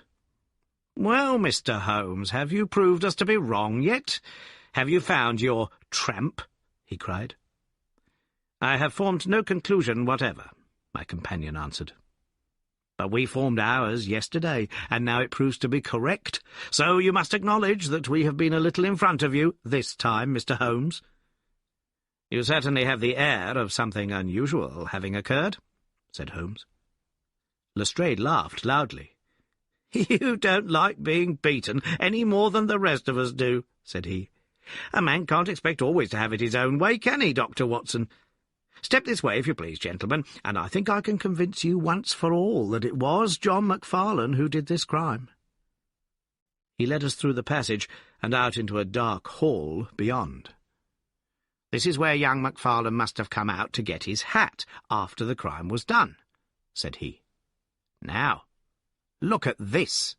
"Well, Mr. Holmes, have you proved us to be wrong yet? Have you found your tramp?" he cried. "I have formed no conclusion whatever," my companion answered. "But we formed ours yesterday, and now it proves to be correct, so you must acknowledge that we have been a little in front of you this time, Mr. Holmes." "You certainly have the air of something unusual having occurred," said Holmes. Lestrade laughed loudly. "You don't like being beaten any more than the rest of us do," said he. "A man can't expect always to have it his own way, can he, Dr. Watson? Step this way, if you please, gentlemen, and I think I can convince you once for all that it was John Macfarlane who did this crime." He led us through the passage and out into a dark hall beyond. "This is where young Macfarlane must have come out to get his hat after the crime was done," said he. "Now, look at this."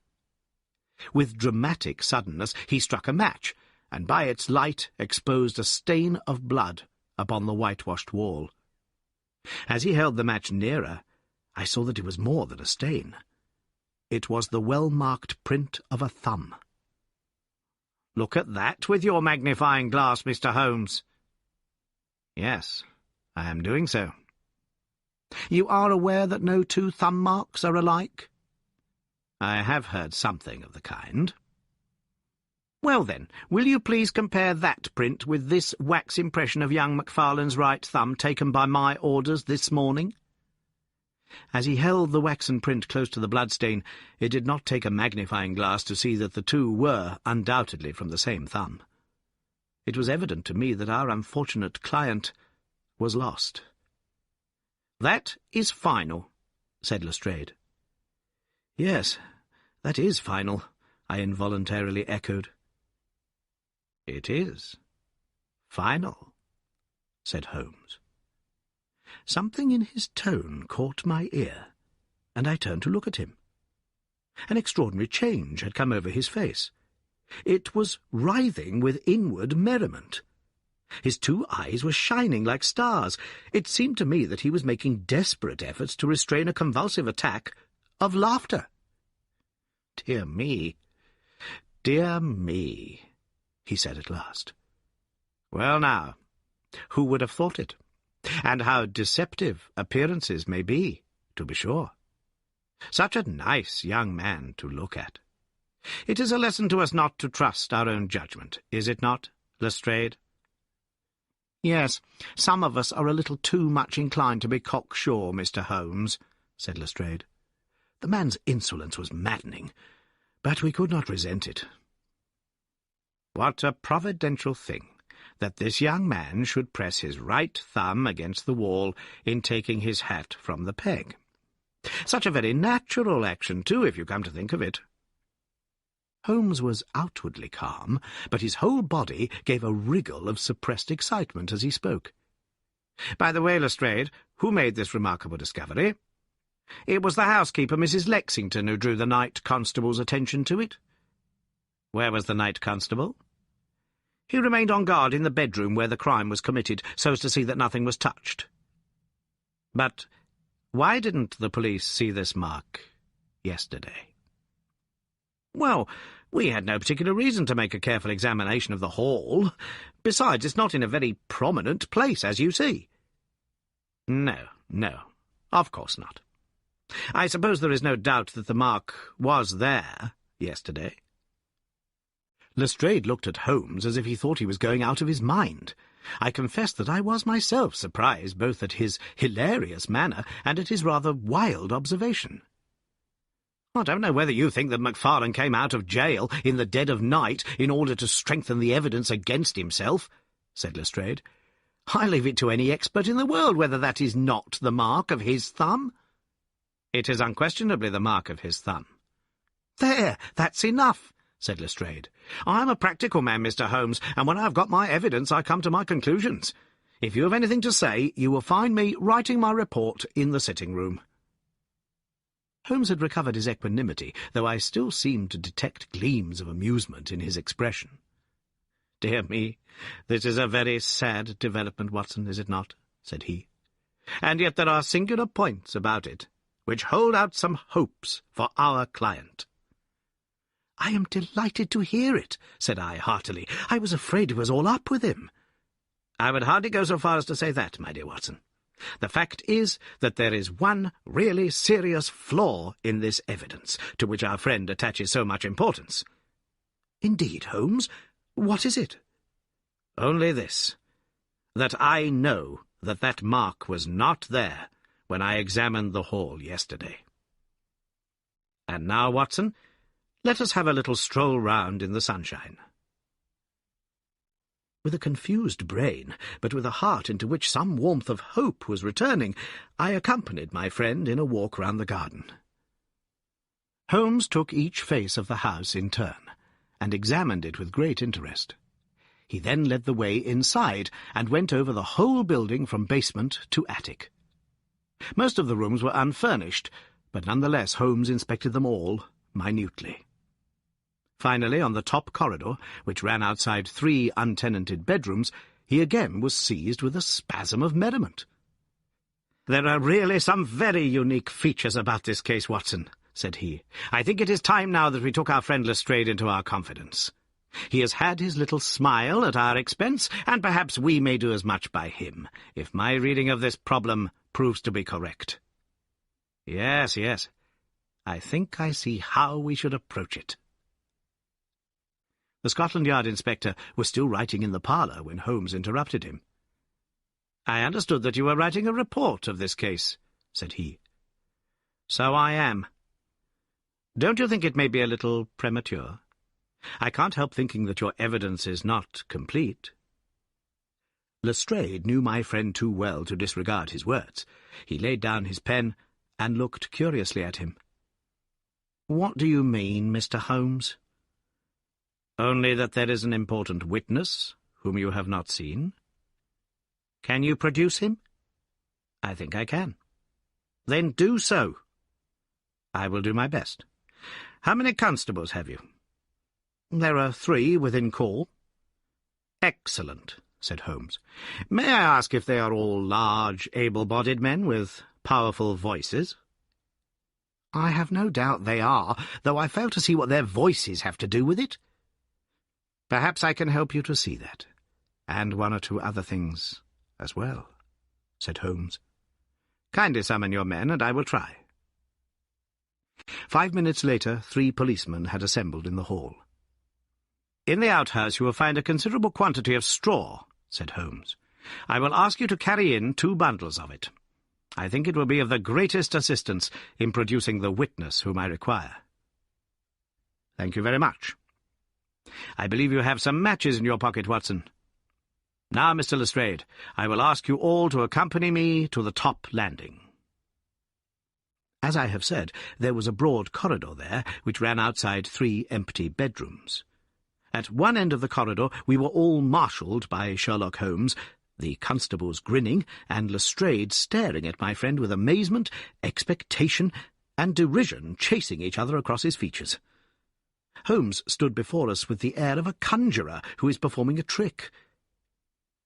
With dramatic suddenness he struck a match, and by its light exposed a stain of blood upon the whitewashed wall. As he held the match nearer, I saw that it was more than a stain. It was the well-marked print of a thumb. "Look at that with your magnifying glass, Mr. Holmes." "Yes, I am doing so." "You are aware that no two thumb marks are alike?" "I have heard something of the kind." "Well then, will you please compare that print with this wax impression of young Macfarlane's right thumb taken by my orders this morning?" As he held the waxen print close to the bloodstain, it did not take a magnifying glass to see that the two were undoubtedly from the same thumb. It was evident to me that our unfortunate client was lost. "That is final," said Lestrade. "Yes, that is final," I involuntarily echoed. "It is final," said Holmes. Something in his tone caught my ear, and I turned to look at him. An extraordinary change had come over his face. It was writhing with inward merriment. His two eyes were shining like stars. It seemed to me that he was making desperate efforts to restrain a convulsive attack of laughter. "Dear me, dear me," he said at last. "Well now, who would have thought it? And how deceptive appearances may be, to be sure. Such a nice young man to look at. It is a lesson to us not to trust our own judgment, is it not, Lestrade?" "Yes, some of us are a little too much inclined to be cocksure, Mr. Holmes," said Lestrade. The man's insolence was maddening, but we could not resent it. "What a providential thing that this young man should press his right thumb against the wall in taking his hat from the peg. Such a very natural action, too, if you come to think of it." Holmes was outwardly calm, but his whole body gave a wriggle of suppressed excitement as he spoke. "By the way, Lestrade, who made this remarkable discovery?" "It was the housekeeper, Mrs. Lexington, who drew the night constable's attention to it." "Where was the night constable?" "He remained on guard in the bedroom where the crime was committed, so as to see that nothing was touched." "But why didn't the police see this mark yesterday?" "Well, we had no particular reason to make a careful examination of the hall. Besides, it's not in a very prominent place, as you see." No, of course not. I suppose there is no doubt that the mark was there yesterday." Lestrade looked at Holmes as if he thought he was going out of his mind. I confess that I was myself surprised both at his hilarious manner and at his rather wild observation. "I don't know whether you think that Macfarlane came out of jail in the dead of night in order to strengthen the evidence against himself," said Lestrade. "I leave it to any expert in the world whether that is not the mark of his thumb." "It is unquestionably the mark of his thumb." "There, that's enough," said Lestrade. "I am a practical man, Mr. Holmes, and when I have got my evidence I come to my conclusions. If you have anything to say, you will find me writing my report in the sitting-room." Holmes had recovered his equanimity, though I still seemed to detect gleams of amusement in his expression. "Dear me, this is a very sad development, Watson, is it not?" said he. "And yet there are singular points about it which hold out some hopes for our client." "I am delighted to hear it," said I heartily. "I was afraid it was all up with him." "I would hardly go so far as to say that, my dear Watson. The fact is that there is one really serious flaw in this evidence, to which our friend attaches so much importance." "Indeed, Holmes? What is it?" "Only this, that I know that that mark was not there when I examined the hall yesterday. And now, Watson, let us have a little stroll round in the sunshine." With a confused brain, but with a heart into which some warmth of hope was returning, I accompanied my friend in a walk round the garden. Holmes took each face of the house in turn, and examined it with great interest. He then led the way inside and went over the whole building from basement to attic. Most of the rooms were unfurnished, but nonetheless Holmes inspected them all minutely. Finally, on the top corridor, which ran outside 3 untenanted bedrooms, he again was seized with a spasm of merriment. "There are really some very unique features about this case, Watson," said he. "I think it is time now that we took our friend Lestrade into our confidence. He has had his little smile at our expense, and perhaps we may do as much by him, if my reading of this problem proves to be correct. Yes, yes. I think I see how we should approach it." The Scotland Yard inspector was still writing in the parlour when Holmes interrupted him. "I understood that you were writing a report of this case," said he. "So I am. Don't you think it may be a little premature? I can't help thinking that your evidence is not complete." Lestrade knew my friend too well to disregard his words. He laid down his pen and looked curiously at him. "What do you mean, Mr. Holmes?" "Only that there is an important witness whom you have not seen." "Can you produce him?" "I think I can." "Then do so." "I will do my best. How many constables have you?" "There are 3 within call." "Excellent," said Holmes. "May I ask if they are all large, able-bodied men with powerful voices?" "I have no doubt they are, though I fail to see what their voices have to do with it." "Perhaps I can help you to see that, and 1 or 2 other things as well," said Holmes. "Kindly summon your men, and I will try." 5 minutes later, 3 policemen had assembled in the hall. "In the outhouse you will find a considerable quantity of straw," said Holmes. "I will ask you to carry in 2 bundles of it. I think it will be of the greatest assistance in producing the witness whom I require." "Thank you very much. I believe you have some matches in your pocket, Watson. Now, Mr. Lestrade, I will ask you all to accompany me to the top landing." As I have said, there was a broad corridor there, which ran outside 3 empty bedrooms. At one end of the corridor we were all marshalled by Sherlock Holmes, the constables grinning, and Lestrade staring at my friend with amazement, expectation, and derision chasing each other across his features. Holmes stood before us with the air of a conjurer who is performing a trick.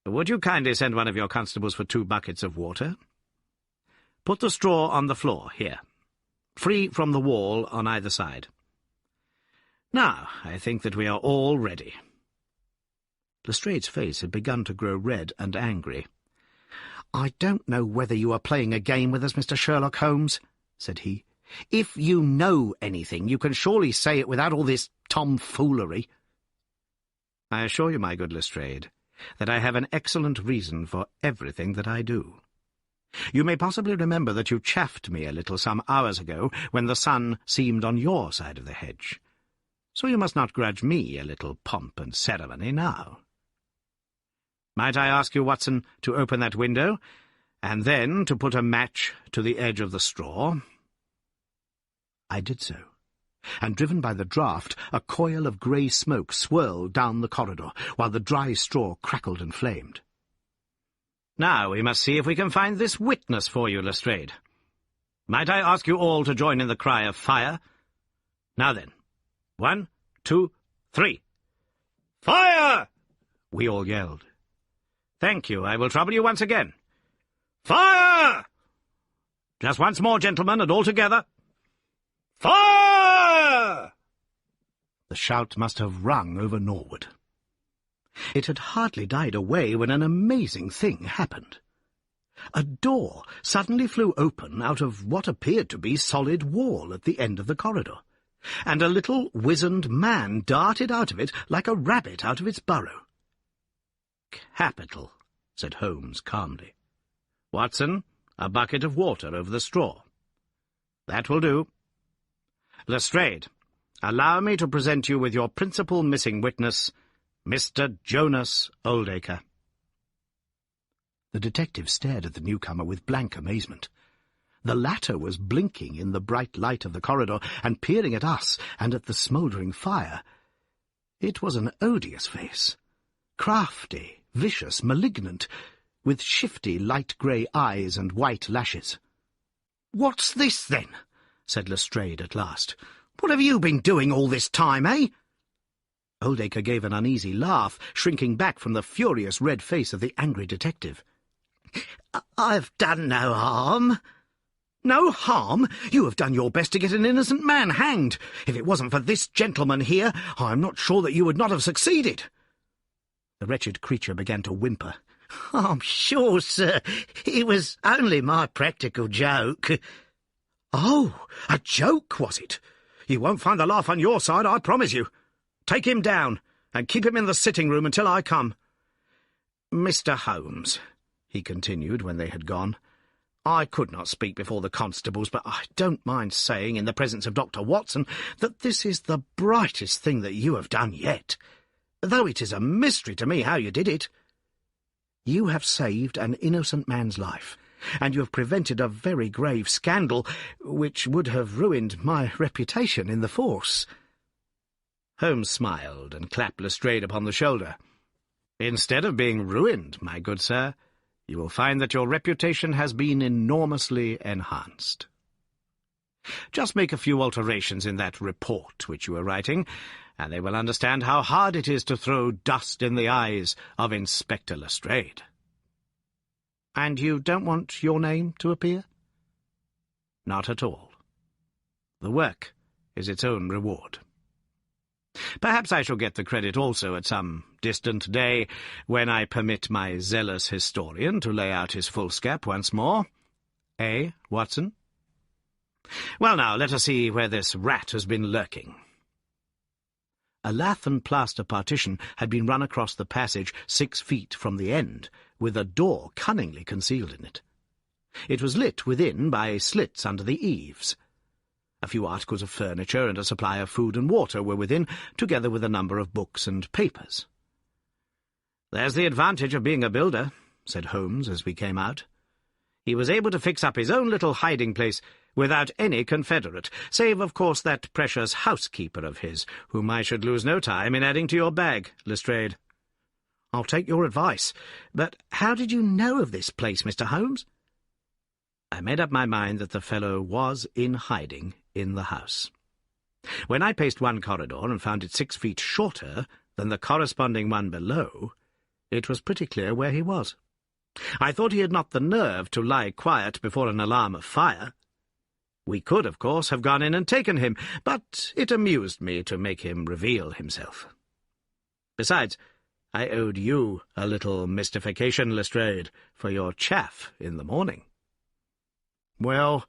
"Would you kindly send one of your constables for 2 buckets of water? Put the straw on the floor, here, free from the wall on either side. Now, I think that we are all ready." Lestrade's face had begun to grow red and angry. "I don't know whether you are playing a game with us, Mr. Sherlock Holmes," said he. "If you know anything, you can surely say it without all this tomfoolery." "I assure you, my good Lestrade, that I have an excellent reason for everything that I do. You may possibly remember that you chaffed me a little some hours ago when the sun seemed on your side of the hedge. So you must not grudge me a little pomp and ceremony now. Might I ask you, Watson, to open that window, and then to put a match to the edge of the straw?" I did so, and driven by the draught, a coil of grey smoke swirled down the corridor, while the dry straw crackled and flamed. "Now we must see if we can find this witness for you, Lestrade. Might I ask you all to join in the cry of fire? Now then, 1, 2, 3. Fire! We all yelled. "Thank you. I will trouble you once again. Fire! Just once more, gentlemen, and all together. Fire!" The shout must have rung over Norwood. It had hardly died away when an amazing thing happened. A door suddenly flew open out of what appeared to be solid wall at the end of the corridor, and a little wizened man darted out of it like a rabbit out of its burrow. "Capital," said Holmes calmly. "Watson, a bucket of water over the straw. That will do. Lestrade, allow me to present you with your principal missing witness, Mr. Jonas Oldacre." The detective stared at the newcomer with blank amazement. The latter was blinking in the bright light of the corridor and peering at us and at the smouldering fire. It was an odious face, crafty, vicious, malignant, with shifty light grey eyes and white lashes. "What's this, then?" said Lestrade at last. "What have you been doing all this time, eh?" Oldacre gave an uneasy laugh, shrinking back from the furious red face of the angry detective. "I've done no harm." "No harm? You have done your best to get an innocent man hanged. If it wasn't for this gentleman here, I'm not sure that you would not have succeeded." The wretched creature began to whimper. "I'm sure, sir, it was only my practical joke." "Oh, a joke, was it? You won't find the laugh on your side, I promise you. Take him down, and keep him in the sitting-room until I come. Mr. Holmes," he continued when they had gone, "I could not speak before the constables, but I don't mind saying, in the presence of Dr. Watson, that this is the brightest thing that you have done yet, though it is a mystery to me how you did it. You have saved an innocent man's life, and you have prevented a very grave scandal, which would have ruined my reputation in the force." Holmes smiled and clapped Lestrade upon the shoulder. "Instead of being ruined, my good sir, you will find that your reputation has been enormously enhanced. Just make a few alterations in that report which you are writing, and they will understand how hard it is to throw dust in the eyes of Inspector Lestrade." "And you don't want your name to appear?" "Not at all. The work is its own reward. Perhaps I shall get the credit also at some distant day, when I permit my zealous historian to lay out his foolscap once more. Eh, Watson? Well, now, let us see where this rat has been lurking." A lath and plaster partition had been run across the passage 6 feet from the end, with a door cunningly concealed in it. It was lit within by slits under the eaves. A few articles of furniture and a supply of food and water were within, together with a number of books and papers. "There's the advantage of being a builder," said Holmes as we came out. "He was able to fix up his own little hiding-place without any confederate, save, of course, that precious housekeeper of his, whom I should lose no time in adding to your bag, Lestrade." "I'll take your advice. But how did you know of this place, Mr. Holmes?" "I made up my mind that the fellow was in hiding in the house. When I paced one corridor and found it 6 feet shorter than the corresponding one below, it was pretty clear where he was. I thought he had not the nerve to lie quiet before an alarm of fire. We could, of course, have gone in and taken him, but it amused me to make him reveal himself. Besides, I owed you a little mystification, Lestrade, for your chaff in the morning." "Well,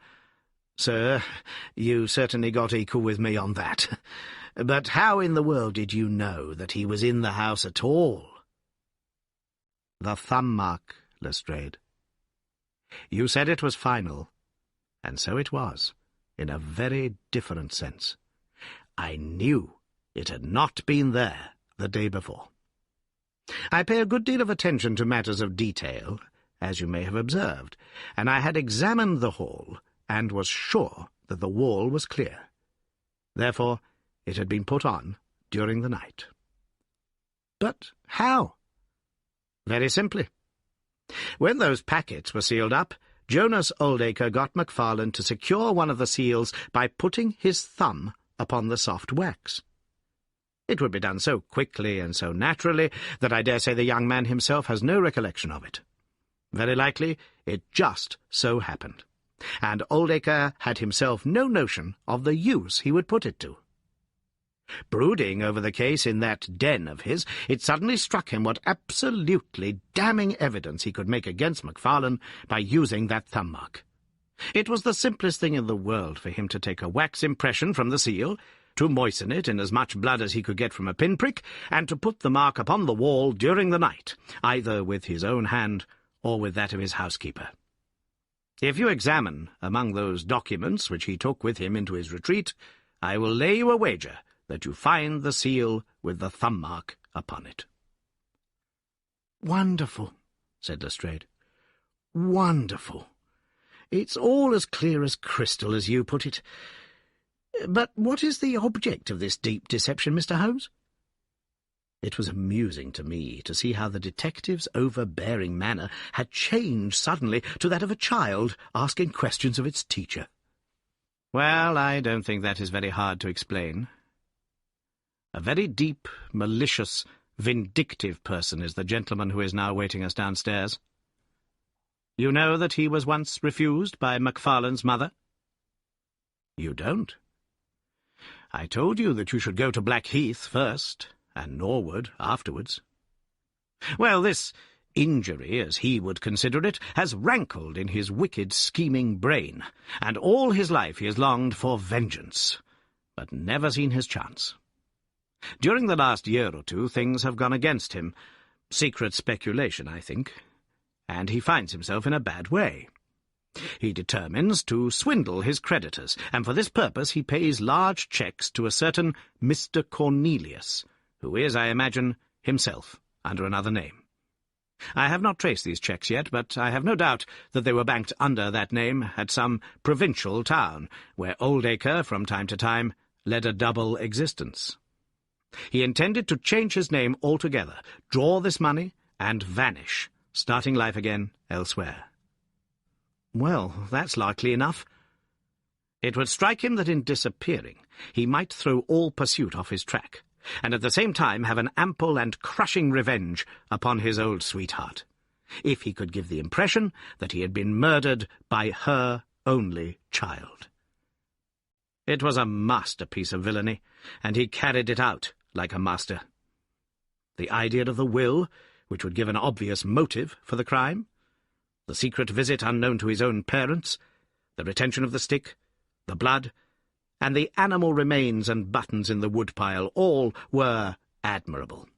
sir, you certainly got equal with me on that. But how in the world did you know that he was in the house at all?" "The thumb mark, Lestrade. You said it was final, and so it was, in a very different sense. I knew it had not been there the day before. I pay a good deal of attention to matters of detail, as you may have observed, and I had examined the hall, and was sure that the wall was clear. Therefore, it had been put on during the night." "But how?" "Very simply. When those packets were sealed up, Jonas Oldacre got Macfarlane to secure one of the seals by putting his thumb upon the soft wax. It would be done so quickly and so naturally that I dare say the young man himself has no recollection of it. Very likely it just so happened, and Oldacre had himself no notion of the use he would put it to. Brooding over the case in that den of his, it suddenly struck him what absolutely damning evidence he could make against Macfarlane by using that thumb mark. It was the simplest thing in the world for him to take a wax impression from the seal, to moisten it in as much blood as he could get from a pinprick, and to put the mark upon the wall during the night, either with his own hand or with that of his housekeeper. If you examine among those documents which he took with him into his retreat, I will lay you a wager that you find the seal with the thumb mark upon it." "Wonderful," said Lestrade. "Wonderful. It's all as clear as crystal, as you put it. But what is the object of this deep deception, Mr. Holmes?" It was amusing to me to see how the detective's overbearing manner had changed suddenly to that of a child asking questions of its teacher. "Well, I don't think that is very hard to explain. A very deep, malicious, vindictive person is the gentleman who is now waiting us downstairs. You know that he was once refused by Macfarlane's mother? You don't. I told you that you should go to Blackheath first, and Norwood afterwards. Well, this injury, as he would consider it, has rankled in his wicked, scheming brain, and all his life he has longed for vengeance, but never seen his chance. During the last year or two, things have gone against him. Secret speculation, I think. And he finds himself in a bad way. He determines to swindle his creditors, and for this purpose he pays large cheques to a certain Mr. Cornelius, who is, I imagine, himself under another name. I have not traced these cheques yet, but I have no doubt that they were banked under that name at some provincial town, where Oldacre, from time to time, led a double existence. He intended to change his name altogether, draw this money, and vanish, starting life again elsewhere. Well, that's likely enough. It would strike him that in disappearing he might throw all pursuit off his track, and at the same time have an ample and crushing revenge upon his old sweetheart, if he could give the impression that he had been murdered by her only child. It was a masterpiece of villainy, and he carried it out like a master. The idea of the will, which would give an obvious motive for the crime, the secret visit unknown to his own parents, the retention of the stick, the blood, and the animal remains and buttons in the woodpile, all were admirable.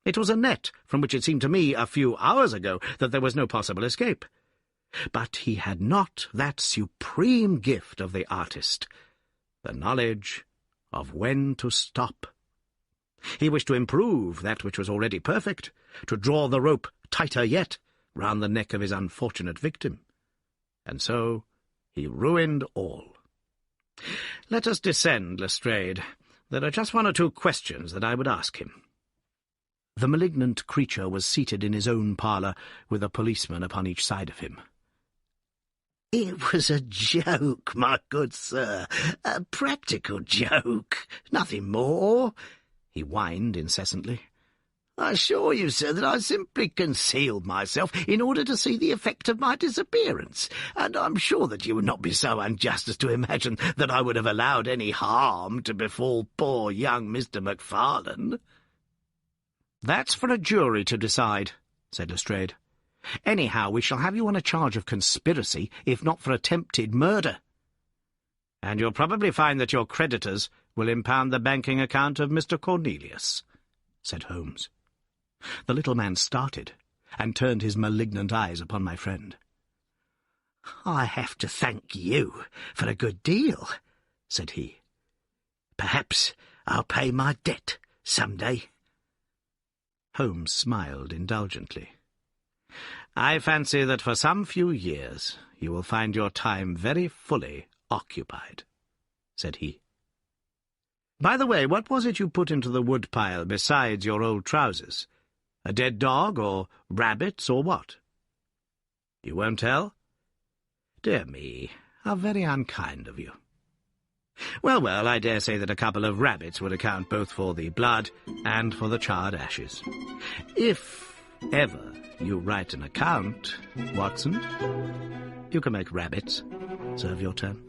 It was a net from which it seemed to me a few hours ago that there was no possible escape. But he had not that supreme gift of the artist, the knowledge of when to stop. He wished to improve that which was already perfect, to draw the rope tighter yet round the neck of his unfortunate victim. And so he ruined all. Let us descend, Lestrade. There are just one or two questions that I would ask him. The malignant creature was seated in his own parlour, with a policeman upon each side of him. "It was a joke, my good sir, a practical joke, nothing more," he whined incessantly. "I assure you, sir, that I simply concealed myself in order to see the effect of my disappearance, and I'm sure that you would not be so unjust as to imagine that I would have allowed any harm to befall poor young Mr. Macfarlane." "That's for a jury to decide," said Lestrade. "Anyhow, we shall have you on a charge of conspiracy, if not for attempted murder. And you'll probably find that your creditors will impound the banking account of Mr. Cornelius," said Holmes. The little man started, and turned his malignant eyes upon my friend. "I have to thank you for a good deal," said he. "Perhaps I'll pay my debt some day." Holmes smiled indulgently. "I fancy that for some few years you will find your time very fully occupied," said he. "By the way, what was it you put into the woodpile besides your old trousers? A dead dog, or rabbits, or what?" "You won't tell? Dear me, how very unkind of you. Well, I dare say that a couple of rabbits would account both for the blood and for the charred ashes. If ever you write an account, Watson, you can make rabbits serve your turn."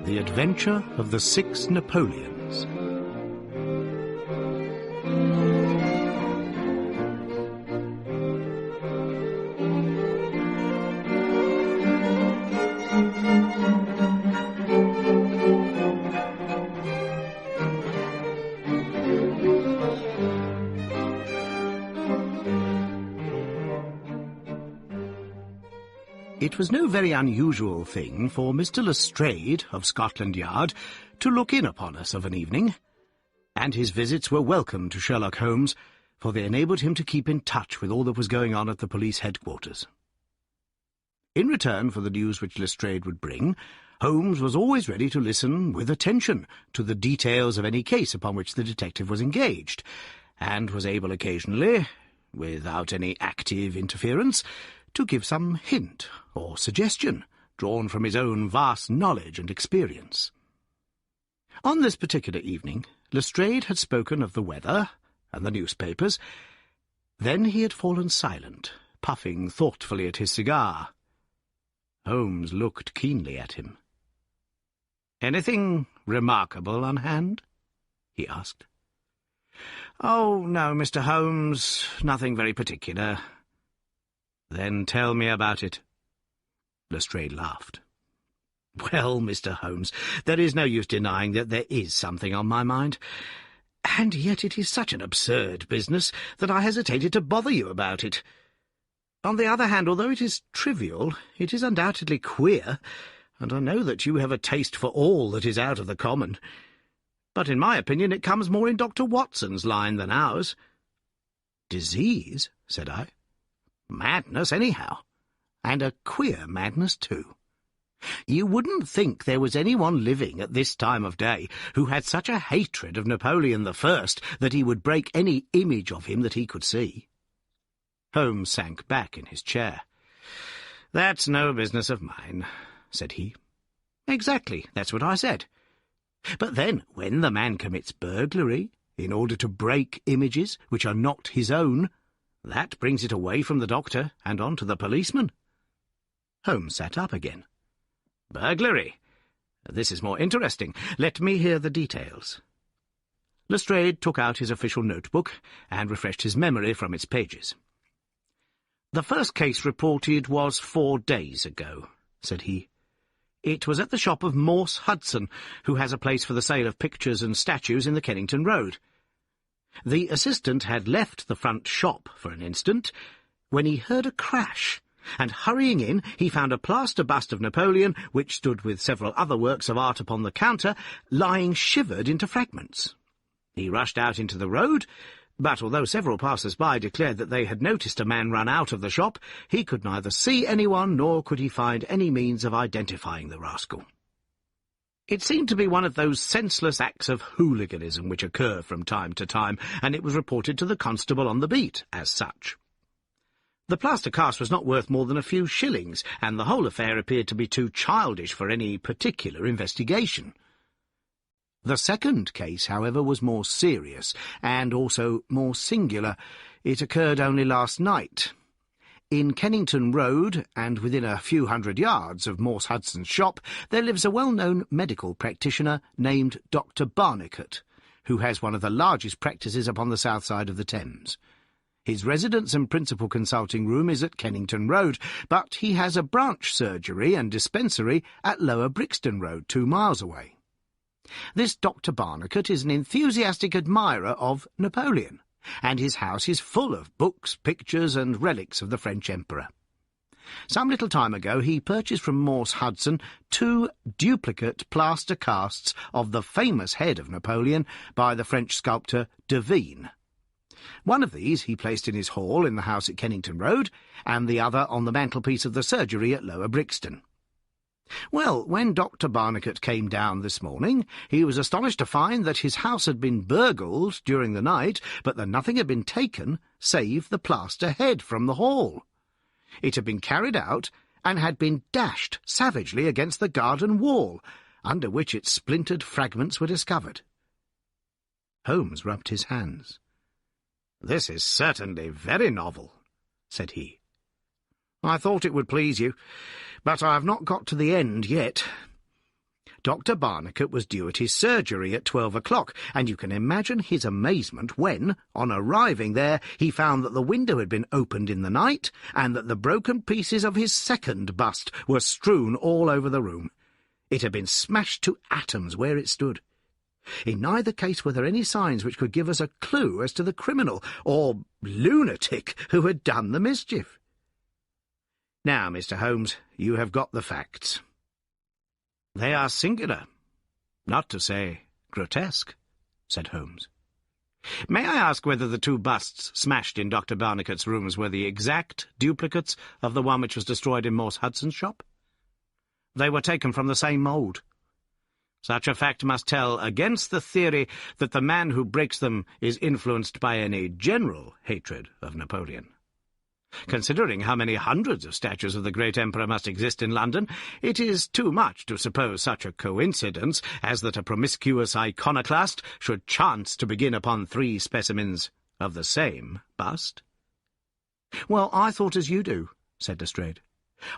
The Adventure of the Six Napoleons. It was no very unusual thing for Mr. Lestrade of Scotland Yard to look in upon us of an evening, and his visits were welcome to Sherlock Holmes, for they enabled him to keep in touch with all that was going on at the police headquarters. In return for the news which Lestrade would bring, Holmes was always ready to listen with attention to the details of any case upon which the detective was engaged, and was able occasionally, without any active interference, to give some hint or suggestion drawn from his own vast knowledge and experience. On this particular evening, Lestrade had spoken of the weather and the newspapers. Then he had fallen silent, puffing thoughtfully at his cigar. Holmes looked keenly at him. "Anything remarkable on hand?" he asked. "Oh, no, Mr. Holmes, nothing very particular." "Then tell me about it." Lestrade laughed. "Well, Mr. Holmes, there is no use denying that there is something on my mind, and yet it is such an absurd business that I hesitated to bother you about it. On the other hand, although it is trivial, it is undoubtedly queer, and I know that you have a taste for all that is out of the common. But in my opinion it comes more in Dr. Watson's line than ours." "Disease?" said I. "Madness, anyhow, and a queer madness, too. You wouldn't think there was anyone living at this time of day who had such a hatred of Napoleon I that he would break any image of him that he could see." Holmes sank back in his chair. "That's no business of mine," said he. "Exactly, that's what I said. But then, when the man commits burglary in order to break images which are not his own, that brings it away from the doctor and on to the policeman." Holmes sat up again. "Burglary? This is more interesting. Let me hear the details." Lestrade took out his official notebook and refreshed his memory from its pages. "The first case reported was 4 days ago," said he. "It was at the shop of Morse Hudson, who has a place for the sale of pictures and statues in the Kennington Road. The assistant had left the front shop for an instant, when he heard a crash, and hurrying in he found a plaster bust of Napoleon, which stood with several other works of art upon the counter, lying shivered into fragments. He rushed out into the road, but although several passers-by declared that they had noticed a man run out of the shop, he could neither see anyone nor could he find any means of identifying the rascal. It seemed to be one of those senseless acts of hooliganism which occur from time to time, and it was reported to the constable on the beat as such. The plaster cast was not worth more than a few shillings, and the whole affair appeared to be too childish for any particular investigation. The second case, however, was more serious, and also more singular. It occurred only last night. In Kennington Road, and within a few hundred yards of Morse Hudson's shop, there lives a well-known medical practitioner named Dr. Barnicot, who has one of the largest practices upon the south side of the Thames. His residence and principal consulting room is at Kennington Road, but he has a branch surgery and dispensary at Lower Brixton Road, 2 miles away. This Dr. Barnicot is an enthusiastic admirer of Napoleon, and his house is full of books, pictures, and relics of the French Emperor. Some little time ago he purchased from Morse Hudson 2 duplicate plaster casts of the famous head of Napoleon by the French sculptor Devine. One of these he placed in his hall in the house at Kennington Road, and the other on the mantelpiece of the surgery at Lower Brixton. Well, when Dr. Barnicot came down this morning, he was astonished to find that his house had been burgled during the night, but that nothing had been taken save the plaster head from the hall. It had been carried out and had been dashed savagely against the garden wall, under which its splintered fragments were discovered. Holmes rubbed his hands. "This is certainly very novel," said he. "I thought it would please you, but I have not got to the end yet. Dr. Barnicot was due at his surgery at 12 o'clock, and you can imagine his amazement when, on arriving there, he found that the window had been opened in the night, and that the broken pieces of his second bust were strewn all over the room. It had been smashed to atoms where it stood. In neither case were there any signs which could give us a clue as to the criminal or lunatic who had done the mischief." Now, Mr. Holmes, you have got the facts. They are singular, not to say grotesque, said Holmes. May I ask whether the two busts smashed in Dr. Barnicot's rooms were the exact duplicates of the one which was destroyed in Morse Hudson's shop? They were taken from the same mould. Such a fact must tell against the theory that the man who breaks them is influenced by any general hatred of Napoleon. Considering how many hundreds of statues of the great emperor must exist in London, it is too much to suppose such a coincidence as that a promiscuous iconoclast should chance to begin upon 3 specimens of the same bust. "Well, I thought as you do," said Lestrade.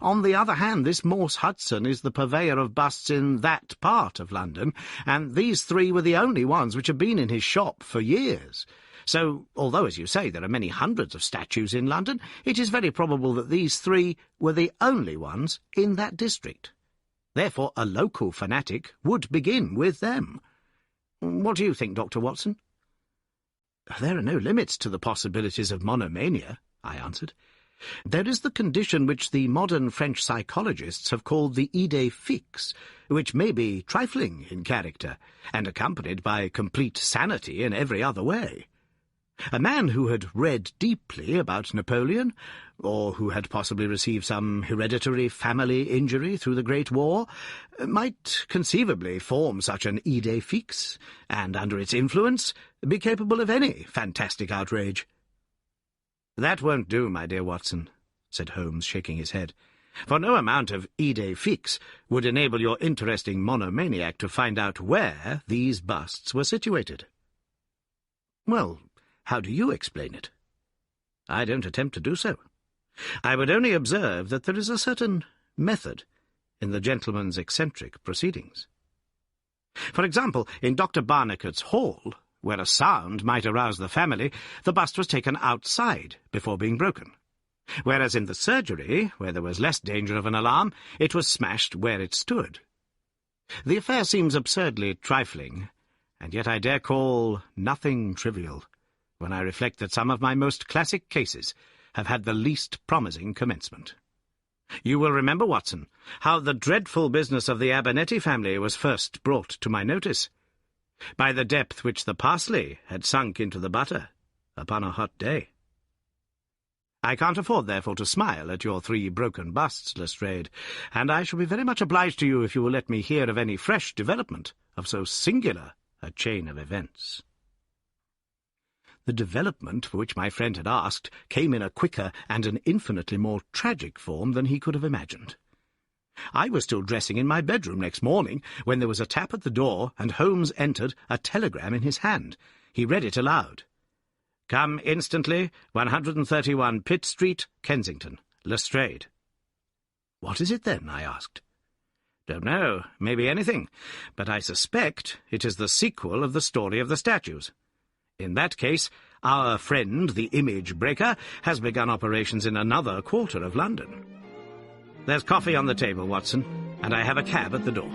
"On the other hand, this Morse Hudson is the purveyor of busts in that part of London, and these 3 were the only ones which have been in his shop for years. So, although, as you say, there are many hundreds of statues in London, it is very probable that these 3 were the only ones in that district. Therefore, a local fanatic would begin with them. What do you think, Dr. Watson?" "There are no limits to the possibilities of monomania," I answered. "There is the condition which the modern French psychologists have called the idée fixe, which may be trifling in character, and accompanied by complete sanity in every other way. A man who had read deeply about Napoleon, or who had possibly received some hereditary family injury through the Great War, might conceivably form such an idée fixe, and, under its influence, be capable of any fantastic outrage." "That won't do, my dear Watson," said Holmes, shaking his head, "for no amount of idée fixe would enable your interesting monomaniac to find out where these busts were situated." "Well, how do you explain it?" "I don't attempt to do so. I would only observe that there is a certain method in the gentleman's eccentric proceedings. For example, in Dr. Barnicot's hall, where a sound might arouse the family, the bust was taken outside before being broken, whereas in the surgery, where there was less danger of an alarm, it was smashed where it stood. The affair seems absurdly trifling, and yet I dare call nothing trivial, when I reflect that some of my most classic cases have had the least promising commencement. You will remember, Watson, how the dreadful business of the Abernethy family was first brought to my notice, by the depth which the parsley had sunk into the butter upon a hot day. I can't afford, therefore, to smile at your 3 broken busts, Lestrade, and I shall be very much obliged to you if you will let me hear of any fresh development of so singular a chain of events." The development for which my friend had asked came in a quicker and an infinitely more tragic form than he could have imagined. I was still dressing in my bedroom next morning when there was a tap at the door, and Holmes entered, a telegram in his hand. He read it aloud. "Come instantly, 131 Pitt Street, Kensington. Lestrade." "What is it, then?" I asked. "Don't know. Maybe anything. But I suspect it is the sequel of the story of the statues. In that case, our friend, the image breaker, has begun operations in another quarter of London. There's coffee on the table, Watson, and I have a cab at the door."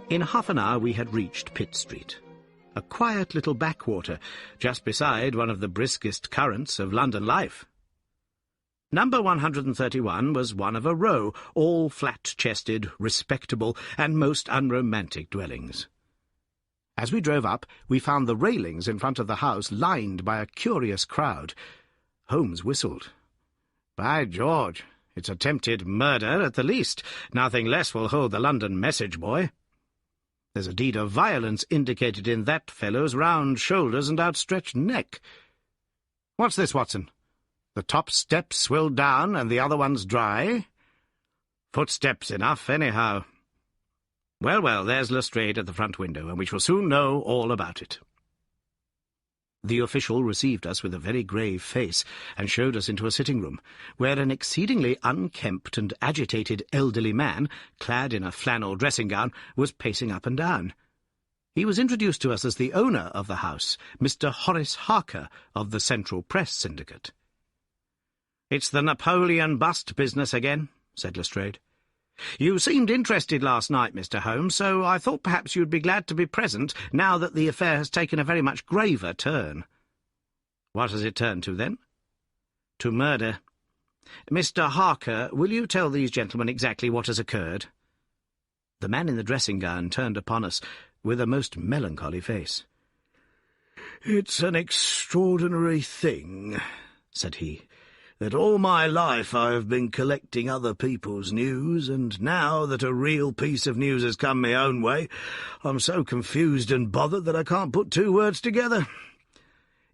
In half an hour we had reached Pitt Street, a quiet little backwater just beside one of the briskest currents of London life. Number 131 was one of a row, all flat-chested, respectable, and most unromantic dwellings. As we drove up, we found the railings in front of the house lined by a curious crowd. Holmes whistled. "By George, it's attempted murder at the least. Nothing less will hold the London message boy. There's a deed of violence indicated in that fellow's round shoulders and outstretched neck. What's this, Watson? The top step swilled down and the other one's dry? Footsteps enough, anyhow. Well, there's Lestrade at the front window, and we shall soon know all about it." The official received us with a very grave face and showed us into a sitting-room, where an exceedingly unkempt and agitated elderly man, clad in a flannel dressing-gown, was pacing up and down. He was introduced to us as the owner of the house, Mr. Horace Harker of the Central Press Syndicate. "It's the Napoleon bust business again," said Lestrade. "You seemed interested last night, Mr. Holmes, so I thought perhaps you'd be glad to be present now that the affair has taken a very much graver turn." "What has it turned to, then?" "To murder. Mr. Harker, will you tell these gentlemen exactly what has occurred?" The man in the dressing-gown turned upon us with a most melancholy face. "It's an extraordinary thing," said he, "that all my life I have been collecting other people's news, and now that a real piece of news has come my own way, I'm so confused and bothered that I can't put two words together.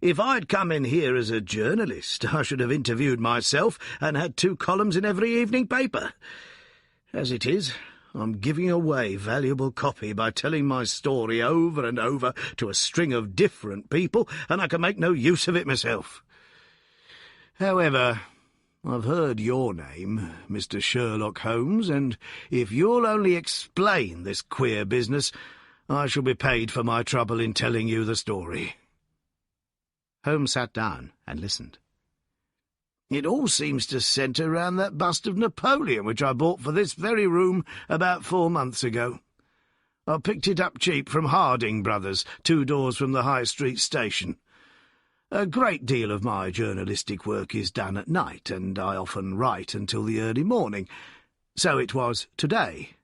If I'd come in here as a journalist, I should have interviewed myself and had 2 columns in every evening paper. As it is, I'm giving away valuable copy by telling my story over and over to a string of different people, and I can make no use of it myself. However, I've heard your name, Mr. Sherlock Holmes, and if you'll only explain this queer business, I shall be paid for my trouble in telling you the story." Holmes sat down and listened. "It all seems to centre round that bust of Napoleon which I bought for this very room about 4 months ago. I picked it up cheap from Harding Brothers, 2 doors from the High Street station. A great deal of my journalistic work is done at night, and I often write until the early morning. So it was today.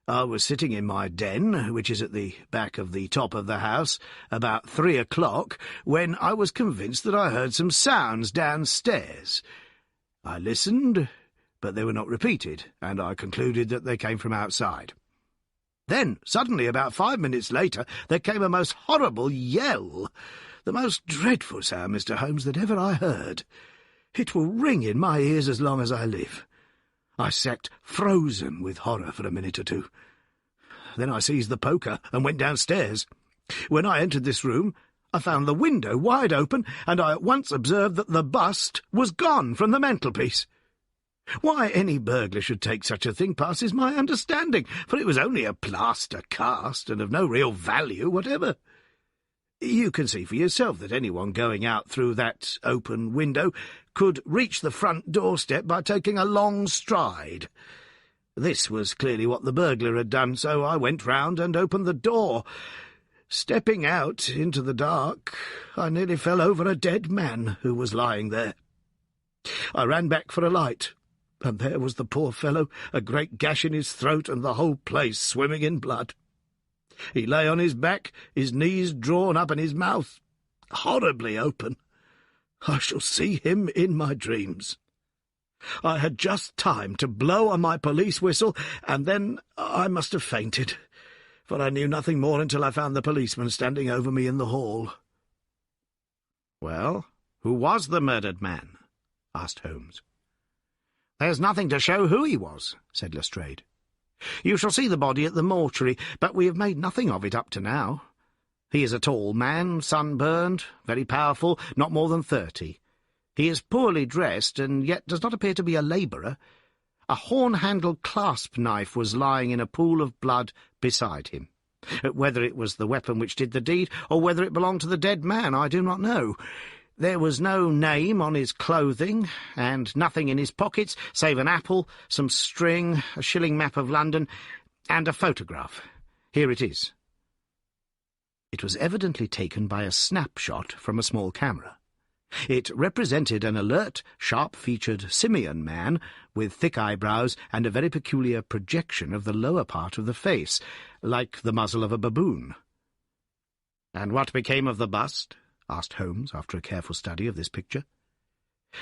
I was sitting in my den, which is at the back of the top of the house, about 3 o'clock, when I was convinced that I heard some sounds downstairs. I listened, but they were not repeated, and I concluded that they came from outside. Then, suddenly, about 5 minutes later, there came a most horrible yell. The most dreadful sound, Mr. Holmes, that ever I heard. It will ring in my ears as long as I live. I sat frozen with horror for a minute or two. Then I seized the poker and went downstairs. When I entered this room, I found the window wide open, and I at once observed that the bust was gone from the mantelpiece. Why any burglar should take such a thing passes my understanding, for it was only a plaster cast and of no real value whatever. You can see for yourself that anyone going out through that open window could reach the front doorstep by taking a long stride. This was clearly what the burglar had done, so I went round and opened the door. Stepping out into the dark, I nearly fell over a dead man who was lying there. I ran back for a light, and there was the poor fellow, a great gash in his throat and the whole place swimming in blood. He lay on his back, his knees drawn up and his mouth horribly open. I shall see him in my dreams. I had just time to blow on my police whistle, and then I must have fainted, for I knew nothing more until I found the policeman standing over me in the hall." "Well, who was the murdered man?" asked Holmes. "There's nothing to show who he was," said Lestrade. "You shall see the body at the mortuary, but we have made nothing of it up to now. He is a tall man, sunburned, very powerful, not more than 30. He is poorly dressed, and yet does not appear to be a labourer. A horn-handled clasp knife was lying in a pool of blood beside him. Whether it was the weapon which did the deed, or whether it belonged to the dead man, I do not know. There was no name on his clothing, and nothing in his pockets save an apple, some string, a shilling map of London, and a photograph. Here it is." It was evidently taken by a snapshot from a small camera. It represented an alert, sharp-featured simian man with thick eyebrows and a very peculiar projection of the lower part of the face, like the muzzle of a baboon. "And what became of the bust?" asked Holmes, after a careful study of this picture.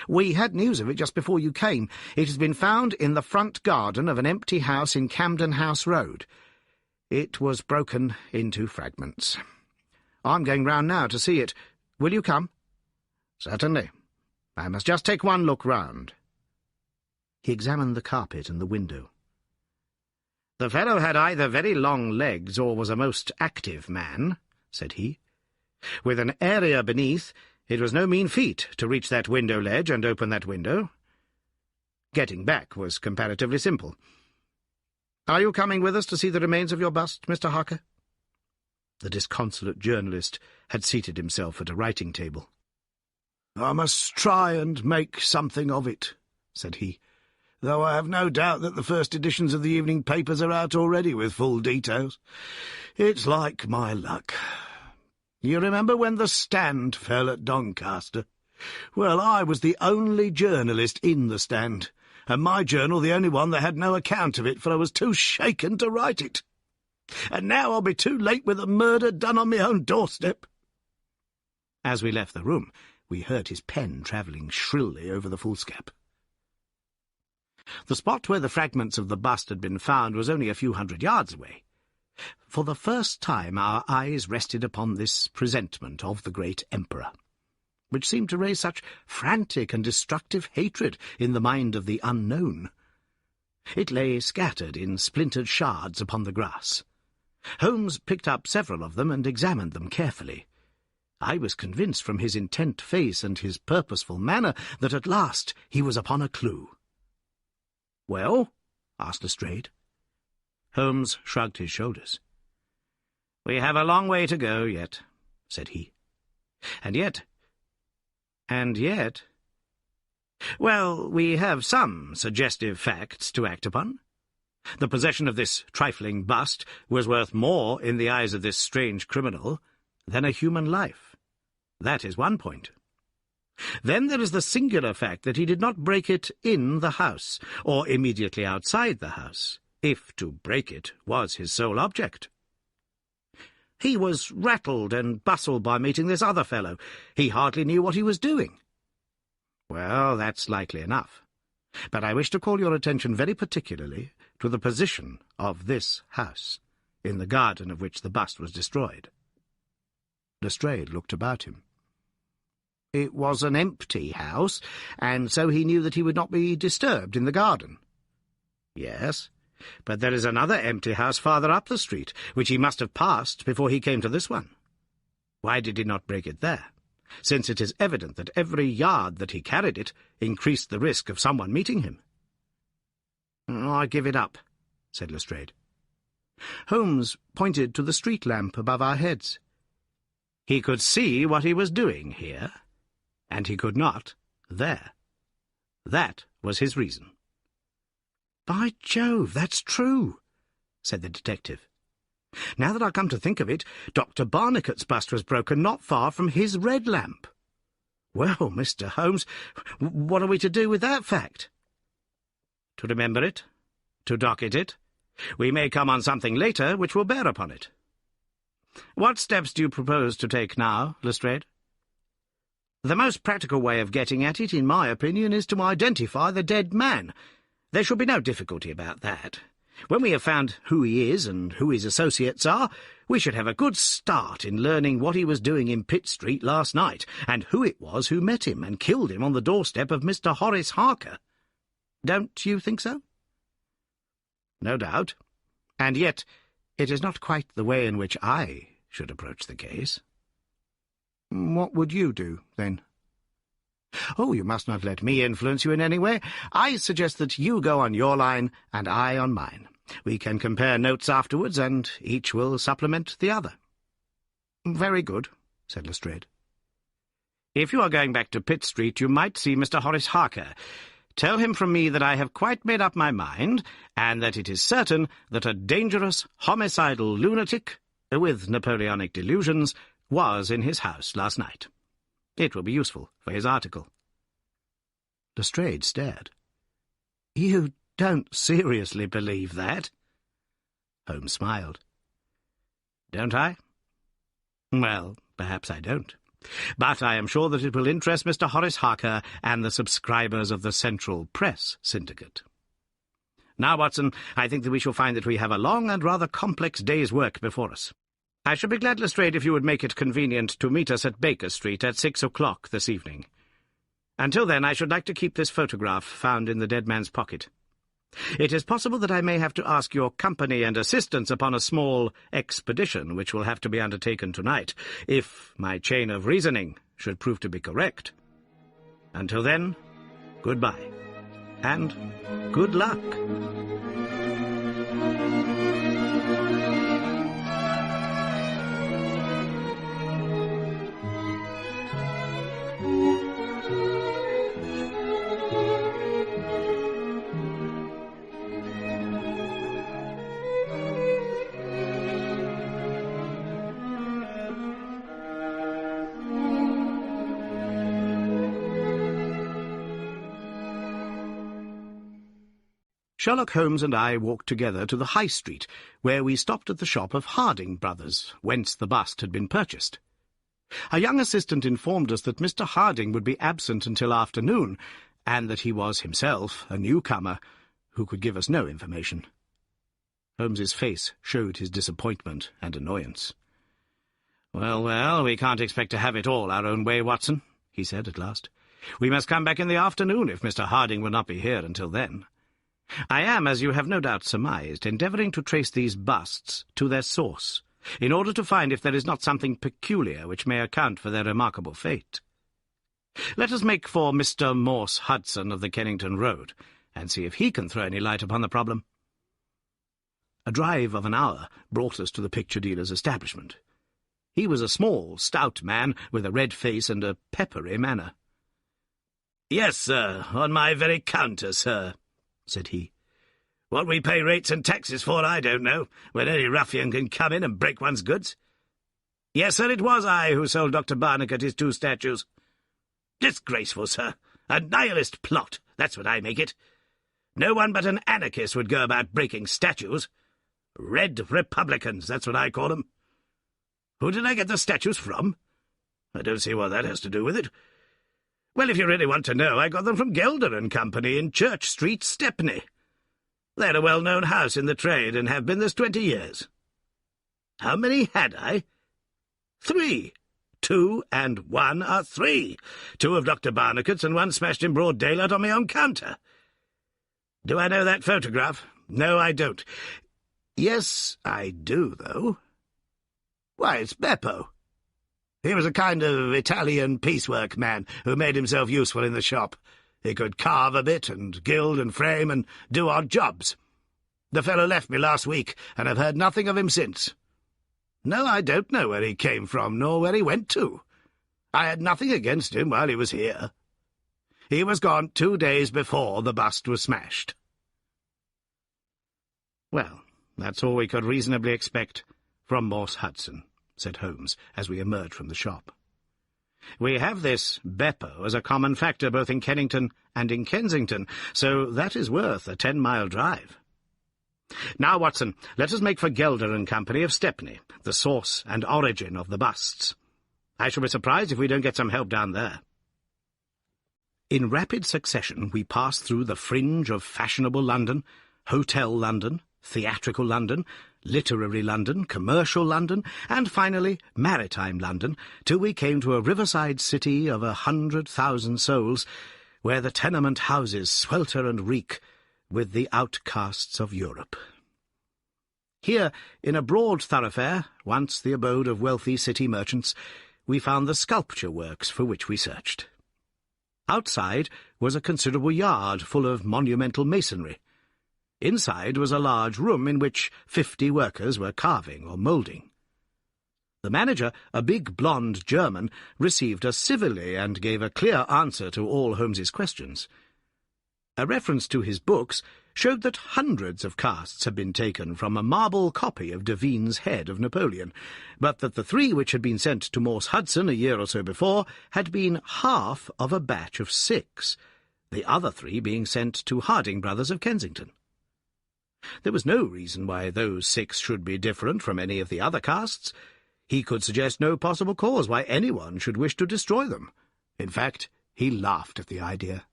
"We had news of it just before you came. It has been found in the front garden of an empty house in Camden House Road. It was broken into fragments. I'm going round now to see it. Will you come?" "Certainly. I must just take one look round." He examined the carpet and the window. "The fellow had either very long legs or was a most active man," said he. With an area beneath, it was no mean feat to reach that window ledge and open that window. Getting back was comparatively simple. "Are you coming with us to see the remains of your bust, Mr. Harker?" The disconsolate journalist had seated himself at a writing table. "I must try and make something of it," said he, "though I have no doubt that the first editions of the evening papers are out already with full details. It's like my luck. You remember when the Stand fell at Doncaster? Well, I was the only journalist in the Stand, and my journal the only one that had no account of it, for I was too shaken to write it. And now I'll be too late with a murder done on my own doorstep." As we left the room, we heard his pen travelling shrilly over the foolscap. The spot where the fragments of the bust had been found was only a few hundred yards away. For the first time our eyes rested upon this presentment of the great emperor, which seemed to raise such frantic and destructive hatred in the mind of the unknown. It lay scattered in splintered shards upon the grass. Holmes picked up several of them and examined them carefully. I was convinced from his intent face and his purposeful manner that at last he was upon a clue. "Well?" asked Lestrade. Holmes shrugged his shoulders. "We have a long way to go yet," said he. And yet... Well, we have some suggestive facts to act upon. The possession of this trifling bust was worth more in the eyes of this strange criminal than a human life. That is one point. Then there is the singular fact that he did not break it in the house, or immediately outside the house, if to break it was his sole object. He was rattled and bustled by meeting this other fellow. He hardly knew what he was doing. Well, that's likely enough. But I wish to call your attention very particularly to the position of this house, in the garden of which the bust was destroyed. Lestrade looked about him. It was an empty house, and so he knew that he would not be disturbed in the garden. Yes, but there is another empty house farther up the street, which he must have passed before he came to this one. Why did he not break it there, since it is evident that every yard that he carried it increased the risk of someone meeting him? "I give it up," said Lestrade. Holmes pointed to the street lamp above our heads. He could see what he was doing here, and he could not there. That was his reason. "By Jove, that's true," said the detective. "Now that I come to think of it, Dr. Barnicot's bust was broken not far from his red lamp. Well, Mr. Holmes, what are we to do with that fact?" "To remember it, to docket it. We may come on something later which will bear upon it. What steps do you propose to take now, Lestrade?" "The most practical way of getting at it, in my opinion, is to identify the dead man. There should be no difficulty about that. When we have found who he is and who his associates are, we should have a good start in learning what he was doing in Pitt Street last night, and who it was who met him and killed him on the doorstep of Mr. Horace Harker. Don't you think so?" "No doubt. And yet it is not quite the way in which I should approach the case." "What would you do, then?" "Oh, you must not let me influence you in any way. I suggest that you go on your line and I on mine. We can compare notes afterwards, and each will supplement the other." "Very good," said Lestrade. "If you are going back to Pitt Street, you might see Mr. Horace Harker. Tell him from me that I have quite made up my mind, and that it is certain that a dangerous, homicidal lunatic, with Napoleonic delusions, was in his house last night. It will be useful for his article." Lestrade stared. "You don't seriously believe that?" Holmes smiled. "Don't I? Well, perhaps I don't. But I am sure that it will interest Mr. Horace Harker and the subscribers of the Central Press Syndicate. Now, Watson, I think that we shall find that we have a long and rather complex day's work before us. I should be glad, Lestrade, if you would make it convenient to meet us at Baker Street at 6 o'clock this evening. Until then, I should like to keep this photograph found in the dead man's pocket. It is possible that I may have to ask your company and assistance upon a small expedition which will have to be undertaken tonight, if my chain of reasoning should prove to be correct. Until then, goodbye, and good luck. Sherlock Holmes and I walked together to the High Street, where we stopped at the shop of Harding Brothers, whence the bust had been purchased. A young assistant informed us that Mr. Harding would be absent until afternoon, and that he was himself a newcomer who could give us no information. Holmes's face showed his disappointment and annoyance. "Well, well, we can't expect to have it all our own way, Watson," he said at last. "We must come back in the afternoon if Mr. Harding will not be here until then. I am, as you have no doubt surmised, endeavouring to trace these busts to their source, in order to find if there is not something peculiar which may account for their remarkable fate. Let us make for Mr. Morse Hudson of the Kennington Road, and see if he can throw any light upon the problem." A drive of an hour brought us to the picture dealer's establishment. He was a small, stout man, with a red face and a peppery manner. "Yes, sir, on my very counter, sir," said he. "What we pay rates and taxes for I don't know, when any ruffian can come in and break one's goods. Yes, sir, it was I who sold Dr. Barnacle his 2 statues. Disgraceful, sir. A nihilist plot, that's what I make it. No one but an anarchist would go about breaking statues. Red Republicans, that's what I call them. Who did I get the statues from? I don't see what that has to do with it. Well, if you really want to know, I got them from Gelder and Company in Church Street, Stepney. They're a well-known house in the trade, and have been this 20 years. How many had I? 3. 2 and 1 are 3. 2 of Dr. Barnacle's and 1 smashed in broad daylight on my own counter. Do I know that photograph? No, I don't. Yes, I do, though. Why, it's Beppo. He was a kind of Italian piecework man who made himself useful in the shop. He could carve a bit, and gild and frame, and do odd jobs. The fellow left me last week, and I've heard nothing of him since. No, I don't know where he came from, nor where he went to. I had nothing against him while he was here. He was gone 2 days before the bust was smashed." "Well, that's all we could reasonably expect from Morse Hudson," said Holmes, as we emerged from the shop. "We have this Beppo as a common factor both in Kennington and in Kensington, so that is worth a 10-mile drive. Now, Watson, let us make for Gelder and Company of Stepney, the source and origin of the busts. I shall be surprised if we don't get some help down there." In rapid succession we passed through the fringe of fashionable London, hotel London, theatrical London, literary London, commercial London, and finally maritime London, till we came to a riverside city of 100,000 souls, where the tenement houses swelter and reek with the outcasts of Europe. Here, in a broad thoroughfare, once the abode of wealthy city merchants, we found the sculpture works for which we searched. Outside was a considerable yard full of monumental masonry. Inside was a large room in which 50 workers were carving or moulding. The manager, a big blonde German, received us civilly and gave a clear answer to all Holmes's questions. A reference to his books showed that hundreds of casts had been taken from a marble copy of Devine's head of Napoleon, but that the 3 which had been sent to Morse Hudson a year or so before had been half of a batch of 6, the other 3 being sent to Harding Brothers of Kensington. There was no reason why those 6 should be different from any of the other casts. He could suggest no possible cause why anyone should wish to destroy them. In fact, he laughed at the idea.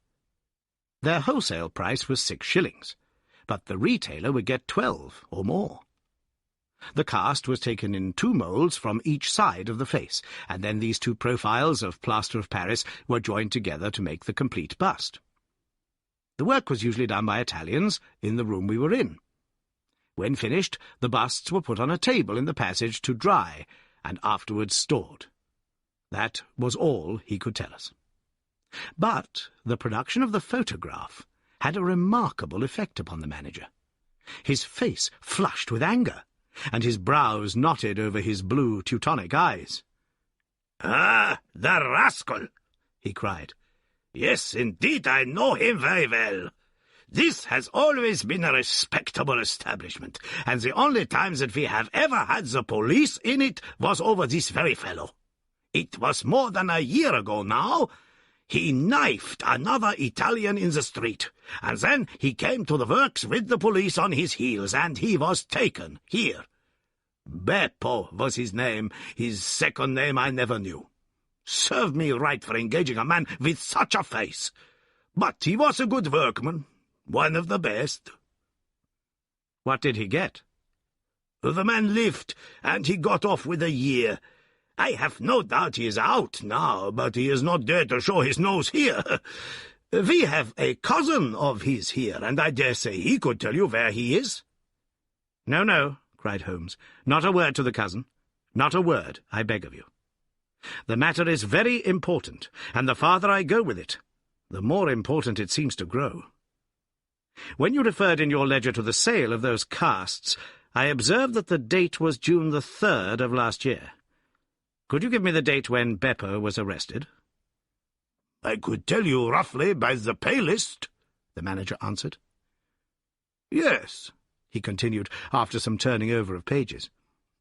Their wholesale price was 6 shillings, but the retailer would get 12 or more. The cast was taken in 2 moulds from each side of the face, and then these 2 profiles of plaster of Paris were joined together to make the complete bust. The work was usually done by Italians in the room we were in. When finished, the busts were put on a table in the passage to dry, and afterwards stored. That was all he could tell us. But the production of the photograph had a remarkable effect upon the manager. His face flushed with anger, and his brows knotted over his blue Teutonic eyes. "Ah, the rascal!" he cried. "Yes, indeed, I know him very well. This has always been a respectable establishment, and the only time that we have ever had the police in it was over this very fellow. It was more than a year ago now. He knifed another Italian in the street, and then he came to the works with the police on his heels, and he was taken here. Beppo was his name. His second name I never knew. Served me right for engaging a man with such a face. But he was a good workman, one of the best." "What did he get?" "The man lived, and he got off with a year. I have no doubt he is out now, but he is not there to show his nose here. We have a cousin of his here, and I dare say he could tell you where he is." "No, no," cried Holmes. "Not a word to the cousin. Not a word, I beg of you. The matter is very important, and the farther I go with it, the more important it seems to grow. When you referred in your ledger to the sale of those casts, I observed that the date was June the 3rd of last year. Could you give me the date when Beppo was arrested?" "I could tell you roughly by the pay list," the manager answered. "Yes," he continued, after some turning over of pages.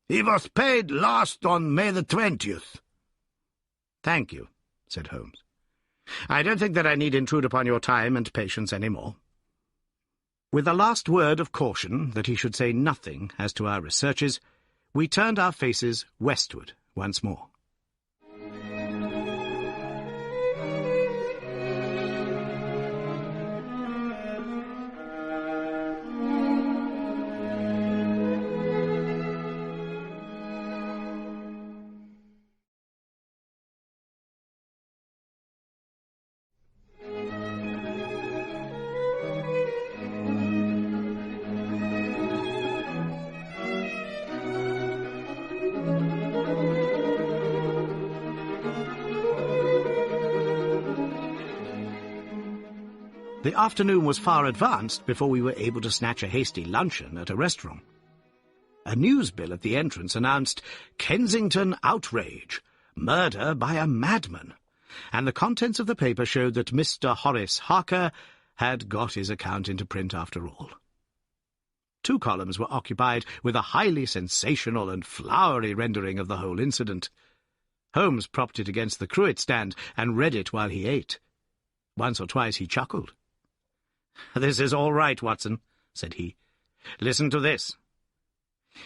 "He was paid last on May the 20th. "Thank you," said Holmes. "I don't think that I need intrude upon your time and patience any more." With a last word of caution that he should say nothing as to our researches, we turned our faces westward once more. The afternoon was far advanced before we were able to snatch a hasty luncheon at a restaurant. A newsbill at the entrance announced "Kensington Outrage, Murder by a Madman," and the contents of the paper showed that Mr. Horace Harker had got his account into print after all. 2 columns were occupied with a highly sensational and flowery rendering of the whole incident. Holmes propped it against the cruet stand and read it while he ate. Once or twice he chuckled. "This is all right, Watson," said he. "Listen to this.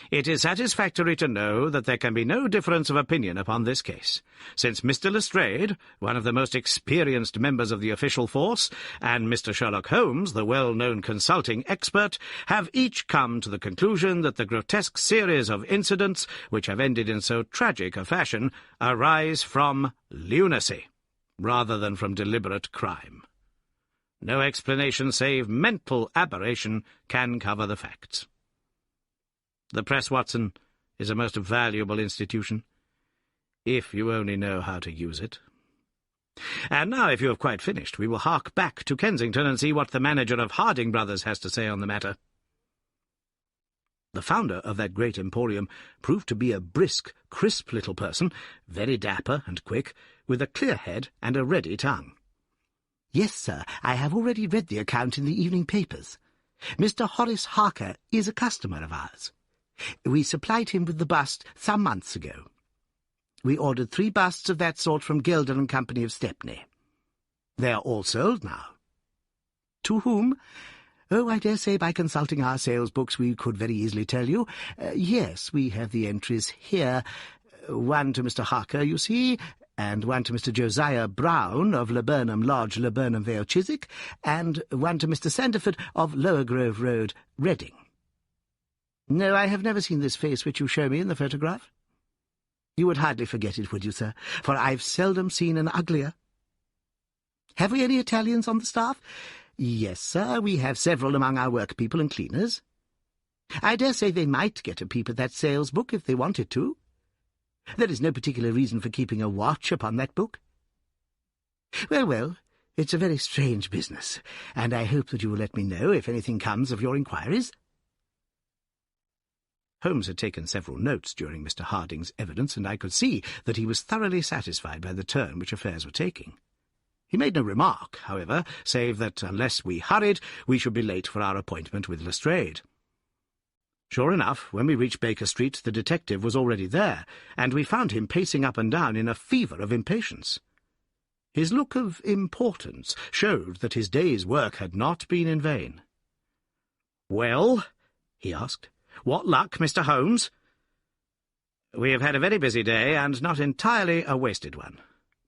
It is satisfactory to know that there can be no difference of opinion upon this case, since Mr. Lestrade, one of the most experienced members of the official force, and Mr. Sherlock Holmes, the well-known consulting expert, have each come to the conclusion that the grotesque series of incidents which have ended in so tragic a fashion arise from lunacy, rather than from deliberate crime. No explanation save mental aberration can cover the facts. The press, Watson, is a most valuable institution, if you only know how to use it. And now, if you have quite finished, we will hark back to Kensington and see what the manager of Harding Brothers has to say on the matter." The founder of that great emporium proved to be a brisk, crisp little person, very dapper and quick, with a clear head and a ready tongue. "Yes, sir, I have already read the account in the evening papers. Mr. Horace Harker is a customer of ours. We supplied him with the bust some months ago. We ordered 3 busts of that sort from Gelder and Company of Stepney. They are all sold now." "To whom?" "Oh, I dare say by consulting our sales books we could very easily tell you. Yes, we have the entries here. 1 to Mr. Harker, you see, and 1 to Mr. Josiah Brown of Laburnum Lodge, Laburnum Vale, Chiswick, and 1 to Mr. Sanderford of Lower Grove Road, Reading. No, I have never seen this face which you show me in the photograph. You would hardly forget it, would you, sir? For I've seldom seen an uglier. Have we any Italians on the staff? Yes, sir, we have several among our workpeople and cleaners. I dare say they might get a peep at that sales book if they wanted to. There is no particular reason for keeping a watch upon that book. Well, well, it's a very strange business, and I hope that you will let me know if anything comes of your inquiries." Holmes had taken several notes during Mr. Harding's evidence, and I could see that he was thoroughly satisfied by the turn which affairs were taking. He made no remark, however, save that unless we hurried, we should be late for our appointment with Lestrade. Sure enough, when we reached Baker Street, the detective was already there, and we found him pacing up and down in a fever of impatience. His look of importance showed that his day's work had not been in vain. "Well," he asked, "what luck, Mr. Holmes?" "We have had a very busy day, and not entirely a wasted one,"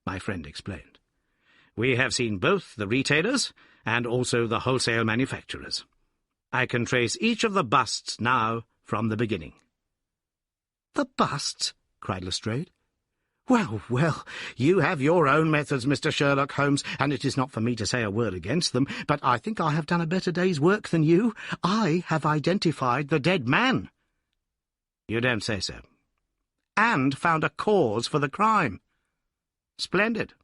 my friend explained. "We have seen both the retailers and also the wholesale manufacturers. I can trace each of the busts now from the beginning." "The busts?" cried Lestrade. "Well, well, you have your own methods, Mr. Sherlock Holmes, and it is not for me to say a word against them, but I think I have done a better day's work than you. I have identified the dead man." "You don't say so." "And found a cause for the crime." "Splendid."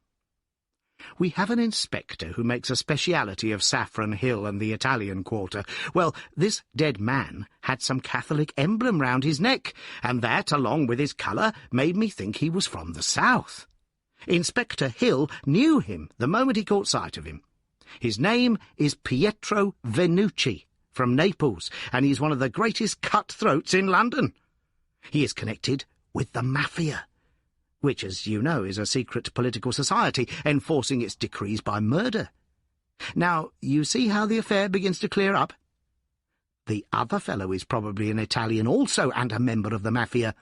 "We have an inspector who makes a speciality of Saffron Hill and the Italian quarter. Well, this dead man had some Catholic emblem round his neck, and that, along with his colour, made me think he was from the south. Inspector Hill knew him the moment he caught sight of him. His name is Pietro Venucci, from Naples, and he's one of the greatest cutthroats in London. He is connected with the Mafia, which, as you know, is a secret political society enforcing its decrees by murder. Now, you see how the affair begins to clear up? The other fellow is probably an Italian also, and a member of the Mafia.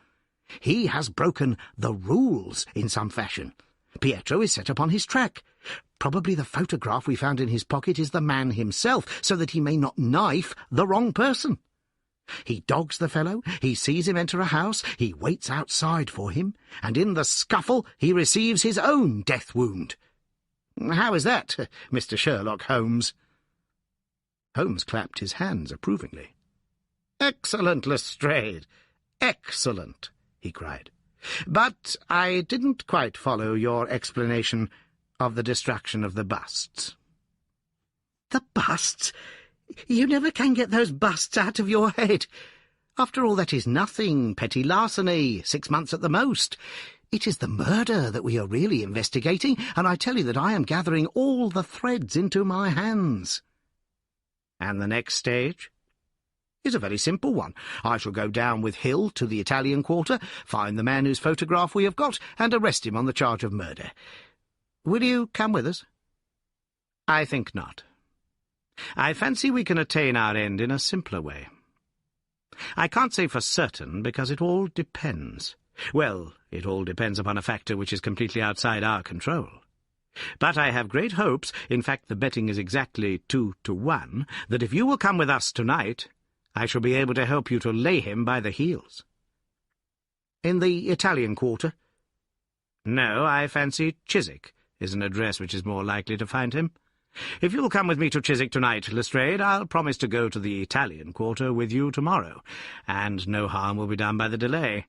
He has broken the rules in some fashion. Pietro is set upon his track. Probably the photograph we found in his pocket is the man himself, so that he may not knife the wrong person. He dogs the fellow, he sees him enter a house, he waits outside for him, and in the scuffle he receives his own death wound. How is that, Mr. Sherlock Holmes?" Holmes clapped his hands approvingly. "Excellent, Lestrade, excellent," he cried. "But I didn't quite follow your explanation of the destruction of the busts." "The busts? You never can get those busts out of your head. After all, that is nothing, petty larceny, 6 months at the most. It is the murder that we are really investigating, and I tell you that I am gathering all the threads into my hands." "And the next stage?" "Is a very simple one. I shall go down with Hill to the Italian quarter, find the man whose photograph we have got, and arrest him on the charge of murder. Will you come with us?" "I think not. I fancy we can attain our end in a simpler way. I can't say for certain, because it all depends. Well, it all depends upon a factor which is completely outside our control. But I have great hopes, in fact the betting is exactly 2-1, that if you will come with us tonight, I shall be able to help you to lay him by the heels." "In the Italian quarter?" "No, I fancy Chiswick is an address which is more likely to find him. If you'll come with me to Chiswick tonight, Lestrade, I'll promise to go to the Italian quarter with you tomorrow, and no harm will be done by the delay.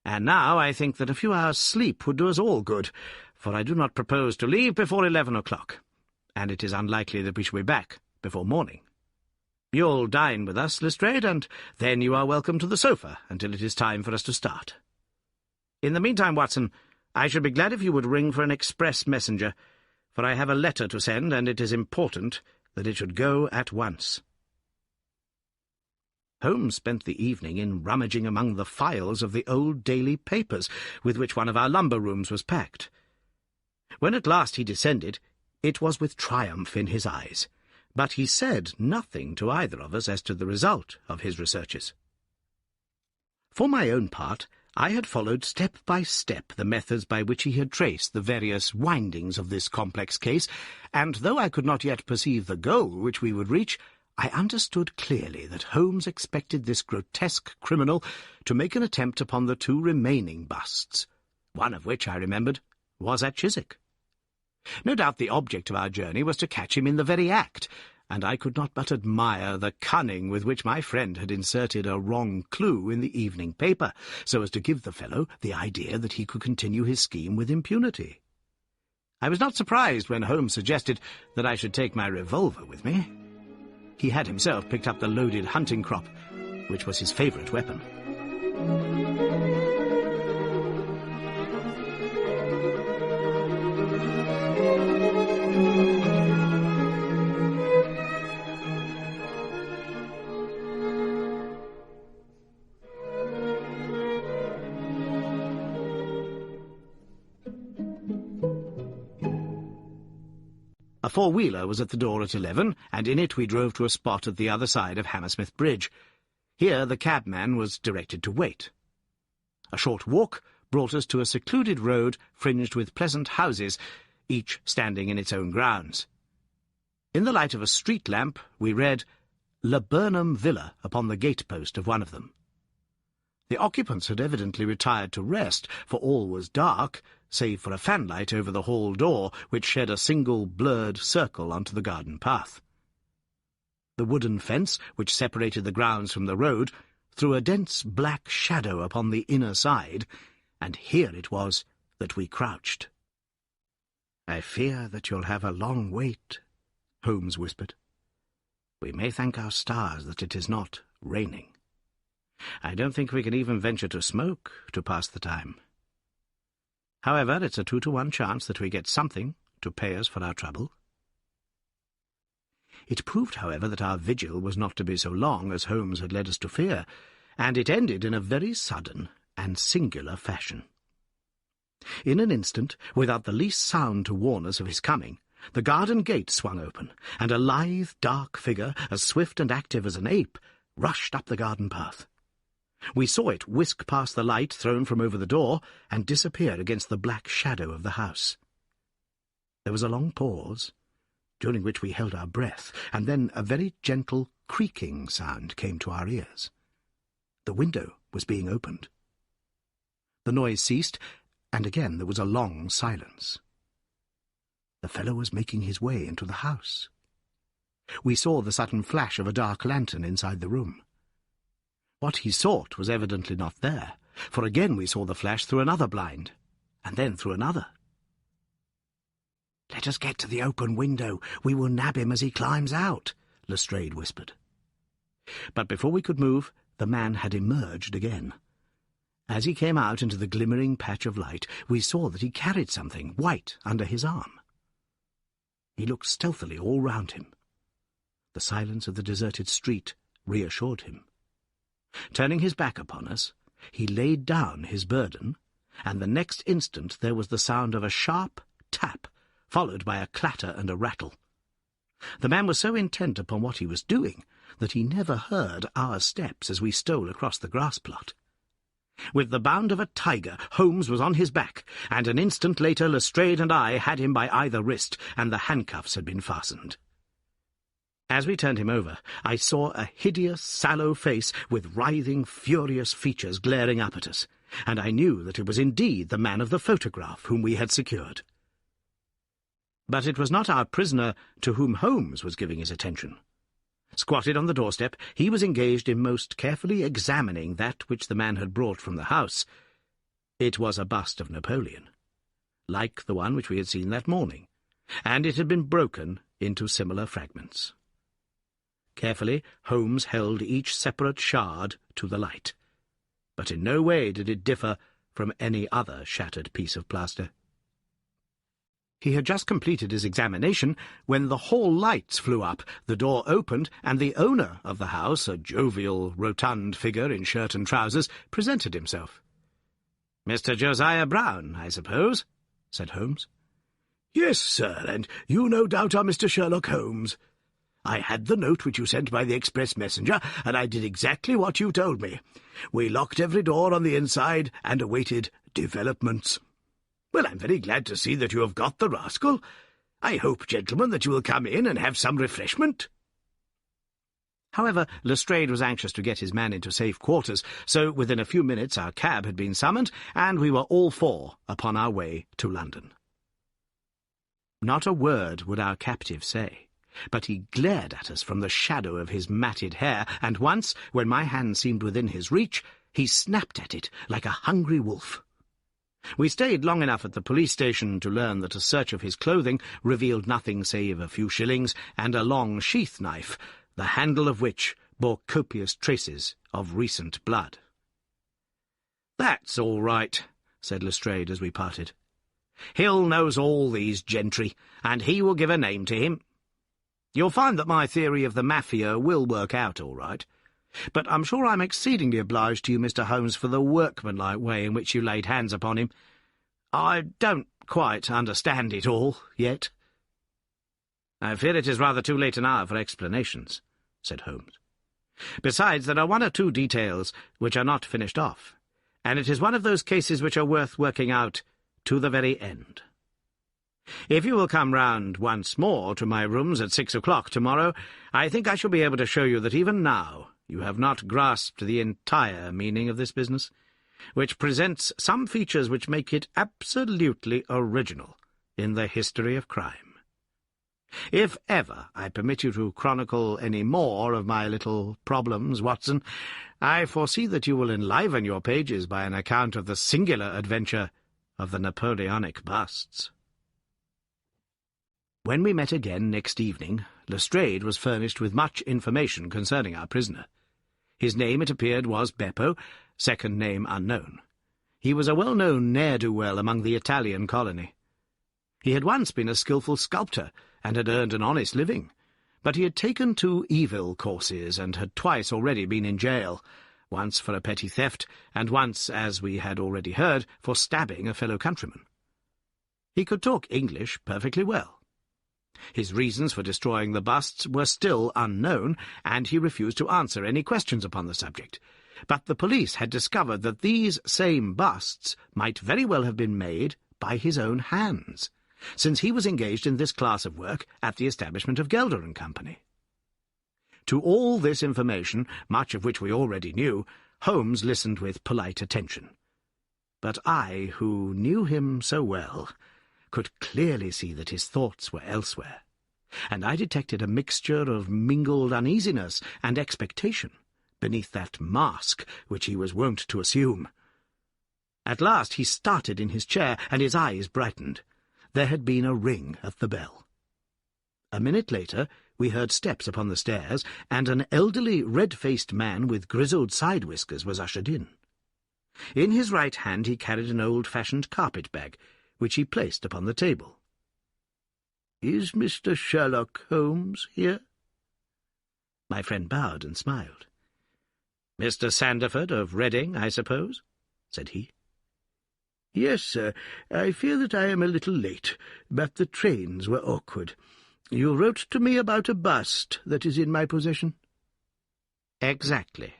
And now I think that a few hours' sleep would do us all good, for I do not propose to leave before 11 o'clock, and it is unlikely that we shall be back before morning. You'll dine with us, Lestrade, and then you are welcome to the sofa until it is time for us to start. In the meantime, Watson, I should be glad if you would ring for an express messenger, for I have a letter to send, and it is important that it should go at once." Holmes spent the evening in rummaging among the files of the old daily papers with which one of our lumber rooms was packed. When at last he descended, it was with triumph in his eyes, but he said nothing to either of us as to the result of his researches. For my own part, I had followed step by step the methods by which he had traced the various windings of this complex case, and though I could not yet perceive the goal which we would reach, I understood clearly that Holmes expected this grotesque criminal to make an attempt upon the 2 remaining busts, one of which, I remembered, was at Chiswick. No doubt the object of our journey was to catch him in the very act, and I could not but admire the cunning with which my friend had inserted a wrong clue in the evening paper, so as to give the fellow the idea that he could continue his scheme with impunity. I was not surprised when Holmes suggested that I should take my revolver with me. He had himself picked up the loaded hunting crop, which was his favourite weapon. A four-wheeler was at the door at 11, and in it we drove to a spot at the other side of Hammersmith Bridge. Here the cabman was directed to wait. A short walk brought us to a secluded road fringed with pleasant houses, each standing in its own grounds. In the light of a street lamp we read Laburnum Villa upon the gate-post of one of them. The occupants had evidently retired to rest, for all was dark, save for a fanlight over the hall door, which shed a single blurred circle onto the garden path. The wooden fence, which separated the grounds from the road, threw a dense black shadow upon the inner side, and here it was that we crouched. "I fear that you'll have a long wait," Holmes whispered. "We may thank our stars that it is not raining. I don't think we can even venture to smoke to pass the time. However, it's a 2-to-1 chance that we get something to pay us for our trouble." It proved, however, that our vigil was not to be so long as Holmes had led us to fear, and it ended in a very sudden and singular fashion. In an instant, without the least sound to warn us of his coming, the garden gate swung open, and a lithe, dark figure, as swift and active as an ape, rushed up the garden path. We saw it whisk past the light thrown from over the door and disappear against the black shadow of the house. There was a long pause, during which we held our breath, and then a very gentle creaking sound came to our ears. The window was being opened. The noise ceased, and again there was a long silence. The fellow was making his way into the house. We saw the sudden flash of a dark lantern inside the room. What he sought was evidently not there, for again we saw the flash through another blind, and then through another. "Let us get to the open window. We will nab him as he climbs out," Lestrade whispered. But before we could move, the man had emerged again. As he came out into the glimmering patch of light, we saw that he carried something white under his arm. He looked stealthily all round him. The silence of the deserted street reassured him. Turning his back upon us, he laid down his burden, and the next instant there was the sound of a sharp tap, followed by a clatter and a rattle. The man was so intent upon what he was doing that he never heard our steps as we stole across the grass-plot. With the bound of a tiger, Holmes was on his back, and an instant later Lestrade and I had him by either wrist, and the handcuffs had been fastened. As we turned him over, I saw a hideous, sallow face with writhing, furious features glaring up at us, and I knew that it was indeed the man of the photograph whom we had secured. But it was not our prisoner to whom Holmes was giving his attention. Squatted on the doorstep, he was engaged in most carefully examining that which the man had brought from the house. It was a bust of Napoleon, like the one which we had seen that morning, and it had been broken into similar fragments. Carefully, Holmes held each separate shard to the light, but in no way did it differ from any other shattered piece of plaster. He had just completed his examination when the hall lights flew up, the door opened, and the owner of the house, a jovial, rotund figure in shirt and trousers, presented himself. "Mr. Josiah Brown, I suppose?" said Holmes. "Yes, sir, and you no doubt are Mr. Sherlock Holmes. I had the note which you sent by the express messenger, and I did exactly what you told me. We locked every door on the inside and awaited developments. Well, I'm very glad to see that you have got the rascal. I hope, gentlemen, that you will come in and have some refreshment." However, Lestrade was anxious to get his man into safe quarters, so within a few minutes our cab had been summoned, and we were all four upon our way to London. Not a word would our captive say, but he glared at us from the shadow of his matted hair, and once, when my hand seemed within his reach, he snapped at it like a hungry wolf. We stayed long enough at the police station to learn that a search of his clothing revealed nothing save a few shillings and a long sheath knife, the handle of which bore copious traces of recent blood. "That's all right," said Lestrade as we parted. "Hill knows all these gentry, and he will give a name to him. You'll find that my theory of the Mafia will work out all right. But I'm sure I'm exceedingly obliged to you, Mr. Holmes, for the workmanlike way in which you laid hands upon him. I don't quite understand it all yet." "I fear it is rather too late an hour for explanations," said Holmes. "Besides, there are one or two details which are not finished off, and it is one of those cases which are worth working out to the very end. If you will come round once more to my rooms at 6 o'clock tomorrow, I think I shall be able to show you that even now you have not grasped the entire meaning of this business, which presents some features which make it absolutely original in the history of crime. If ever I permit you to chronicle any more of my little problems, Watson, I foresee that you will enliven your pages by an account of the singular adventure of the Napoleonic busts." When we met again next evening, Lestrade was furnished with much information concerning our prisoner. His name, it appeared, was Beppo, second name unknown. He was a well-known ne'er-do-well among the Italian colony. He had once been a skilful sculptor, and had earned an honest living, but he had taken to evil courses, and had twice already been in jail, once for a petty theft, and once, as we had already heard, for stabbing a fellow countryman. He could talk English perfectly well. His reasons for destroying the busts were still unknown, and he refused to answer any questions upon the subject. But the police had discovered that these same busts might very well have been made by his own hands, since he was engaged in this class of work at the establishment of Gelder and Company. To all this information, much of which we already knew, Holmes listened with polite attention. But I, who knew him so well, could clearly see that his thoughts were elsewhere, and I detected a mixture of mingled uneasiness and expectation beneath that mask which he was wont to assume. At last he started in his chair, and his eyes brightened. There had been a ring at the bell. A minute later we heard steps upon the stairs, and an elderly, red-faced man with grizzled side-whiskers was ushered in. In his right hand he carried an old-fashioned carpet-bag, which he placed upon the table. "Is Mr. Sherlock Holmes here?" My friend bowed and smiled. "Mr. Sandeford of Reading, I suppose?" said he. "Yes, sir. I fear that I am a little late, but the trains were awkward. You wrote to me about a bust that is in my possession?" "Exactly."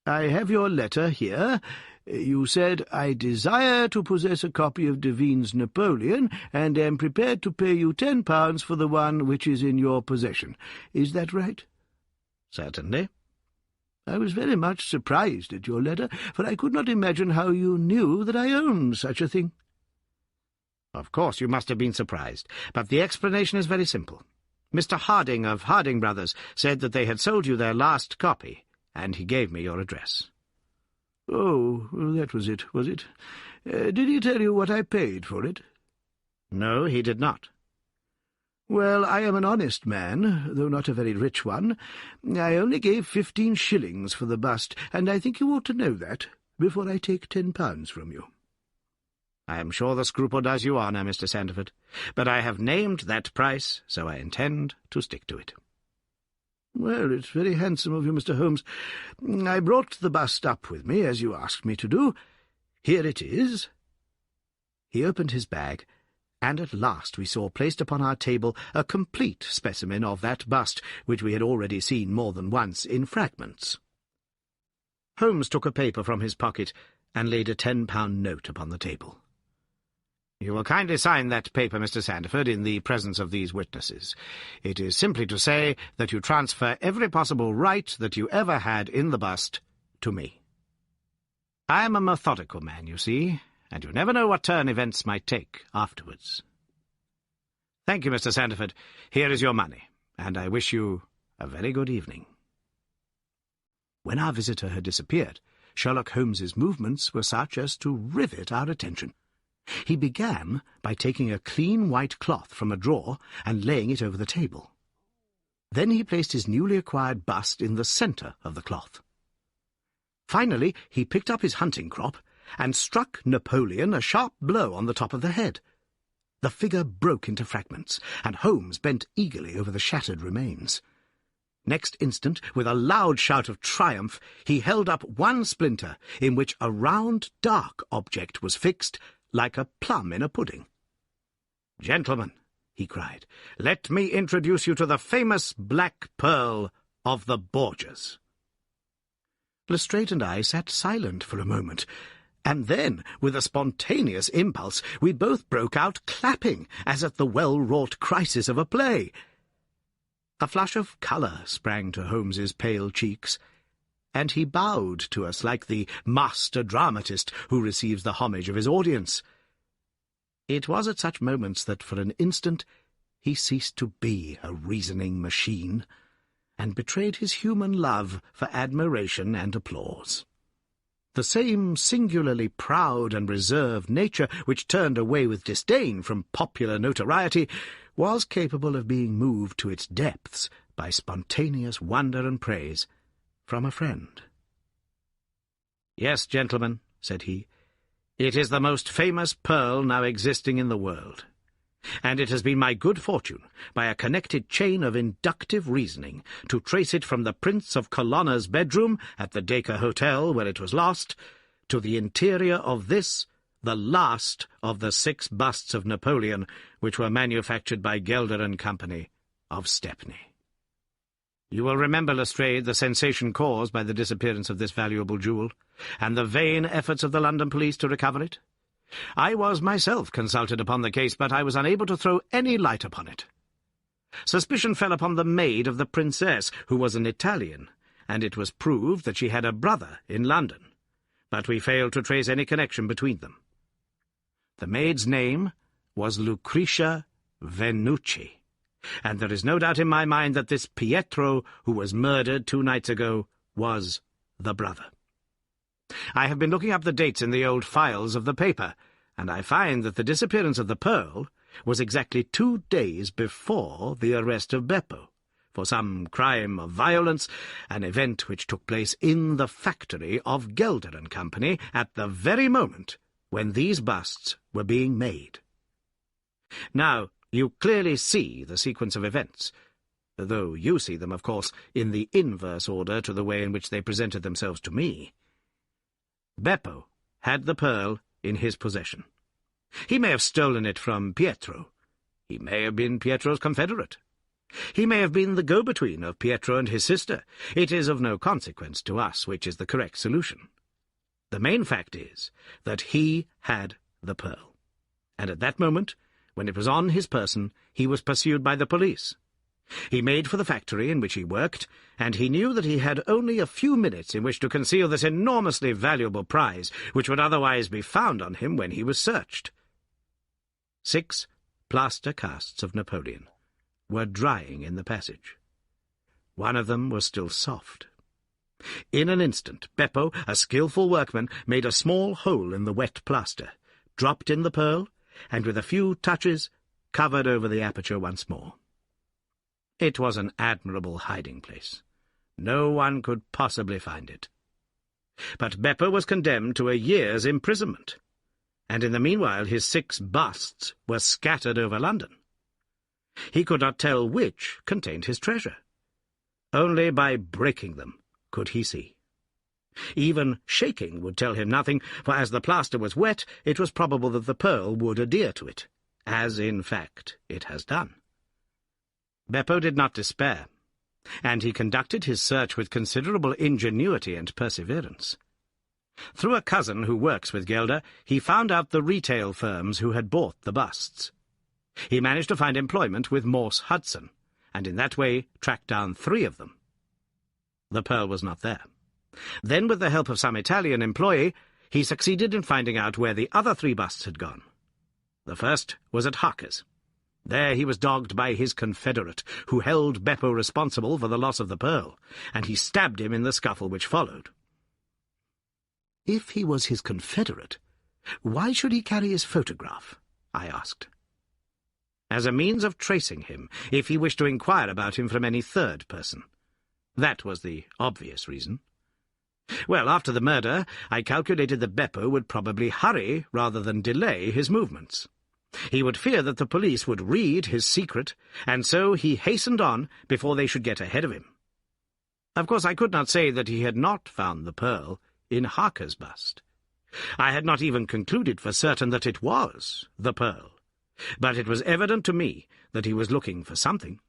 "I have your letter here. You said, 'I desire to possess a copy of Devine's Napoleon, and am prepared to pay you £10 for the one which is in your possession.' Is that right?" "Certainly." "I was very much surprised at your letter, for I could not imagine how you knew that I owned such a thing." "Of course you must have been surprised, but the explanation is very simple. Mr. Harding of Harding Brothers said that they had sold you their last copy, and he gave me your address." "Oh, that was it, was it? Did he tell you what I paid for it?" "No, he did not." "Well, I am an honest man, though not a very rich one. I only gave 15 shillings for the bust, and I think you ought to know that before I take £10 from you." "I am sure the scruple does you honour, Mr. Sandeford, but I have named that price, so I intend to stick to it." "Well, it's very handsome of you, Mr. Holmes. I brought the bust up with me, as you asked me to do. Here it is." He opened his bag, and at last we saw placed upon our table a complete specimen of that bust, which we had already seen more than once in fragments. Holmes took a paper from his pocket and laid a £10 note upon the table. "You will kindly sign that paper, Mr. Sandeford, in the presence of these witnesses. It is simply to say that you transfer every possible right that you ever had in the bust to me. I am a methodical man, you see, and you never know what turn events might take afterwards." Thank you, Mr. Sandiford. Here is your money, and I wish you a very good evening. When our visitor had disappeared, Sherlock Holmes's movements were such as to rivet our attention. He began by taking a clean white cloth from a drawer and laying it over the table. Then he placed his newly acquired bust in the centre of the cloth. Finally, he picked up his hunting crop and struck Napoleon a sharp blow on the top of the head. The figure broke into fragments, and Holmes bent eagerly over the shattered remains. Next instant, with a loud shout of triumph, he held up one splinter, in which a round, dark object was fixed, like a plum in a pudding. "Gentlemen," he cried, "let me introduce you to the famous Black Pearl of the Borgias." Lestrade and I sat silent for a moment, and then, with a spontaneous impulse, we both broke out clapping, as at the well-wrought crisis of a play. A flush of colour sprang to Holmes's pale cheeks, and he bowed to us like the master dramatist who receives the homage of his audience. It was at such moments that for an instant he ceased to be a reasoning machine, and betrayed his human love for admiration and applause. The same singularly proud and reserved nature which turned away with disdain from popular notoriety was capable of being moved to its depths by spontaneous wonder and praise from a friend. "Yes, gentlemen," said he, "it is the most famous pearl now existing in the world, and it has been my good fortune, by a connected chain of inductive reasoning, to trace it from the Prince of Colonna's bedroom at the Dacre Hotel, where it was lost, to the interior of this, the last of the 6 busts of Napoleon, which were manufactured by Gelder and Company of Stepney. You will remember, Lestrade, the sensation caused by the disappearance of this valuable jewel, and the vain efforts of the London police to recover it. I was myself consulted upon the case, but I was unable to throw any light upon it. Suspicion fell upon the maid of the Princess, who was an Italian, and it was proved that she had a brother in London, but we failed to trace any connection between them. The maid's name was Lucretia Venucci, and there is no doubt in my mind that this Pietro, who was murdered 2 nights ago, was the brother. I have been looking up the dates in the old files of the paper, and I find that the disappearance of the pearl was exactly 2 days before the arrest of Beppo, for some crime of violence, an event which took place in the factory of Gelder and Company at the very moment when these busts were being made. Now, you clearly see the sequence of events, though you see them, of course, in the inverse order to the way in which they presented themselves to me. Beppo had the pearl in his possession. He may have stolen it from Pietro. He may have been Pietro's confederate. He may have been the go-between of Pietro and his sister. It is of no consequence to us which is the correct solution. The main fact is that he had the pearl, and at that moment, when it was on his person, he was pursued by the police. He made for the factory in which he worked, and he knew that he had only a few minutes in which to conceal this enormously valuable prize, which would otherwise be found on him when he was searched. 6 plaster casts of Napoleon were drying in the passage. One of them was still soft. In an instant, Beppo, a skilful workman, made a small hole in the wet plaster, dropped in the pearl, and with a few touches covered over the aperture once more. It was an admirable hiding-place. No one could possibly find it. But Beppo was condemned to a year's imprisonment, and in the meanwhile his 6 busts were scattered over London. He could not tell which contained his treasure. Only by breaking them could he see. Even shaking would tell him nothing, for as the plaster was wet, it was probable that the pearl would adhere to it, as in fact it has done. Beppo did not despair, and he conducted his search with considerable ingenuity and perseverance. Through a cousin who works with Gelder, he found out the retail firms who had bought the busts. He managed to find employment with Morse Hudson, and in that way tracked down 3 of them. The pearl was not there. Then, with the help of some Italian employee, he succeeded in finding out where the other 3 busts had gone. The first was at Harker's. There he was dogged by his confederate, who held Beppo responsible for the loss of the pearl, and he stabbed him in the scuffle which followed. If he was his confederate, why should he carry his photograph? I asked. As a means of tracing him, if he wished to inquire about him from any third person. That was the obvious reason. Well, after the murder, I calculated that Beppo would probably hurry rather than delay his movements. He would fear that the police would read his secret, and so he hastened on before they should get ahead of him. Of course, I could not say that he had not found the pearl in Harker's bust. I had not even concluded for certain that it was the pearl, but it was evident to me that he was looking for something,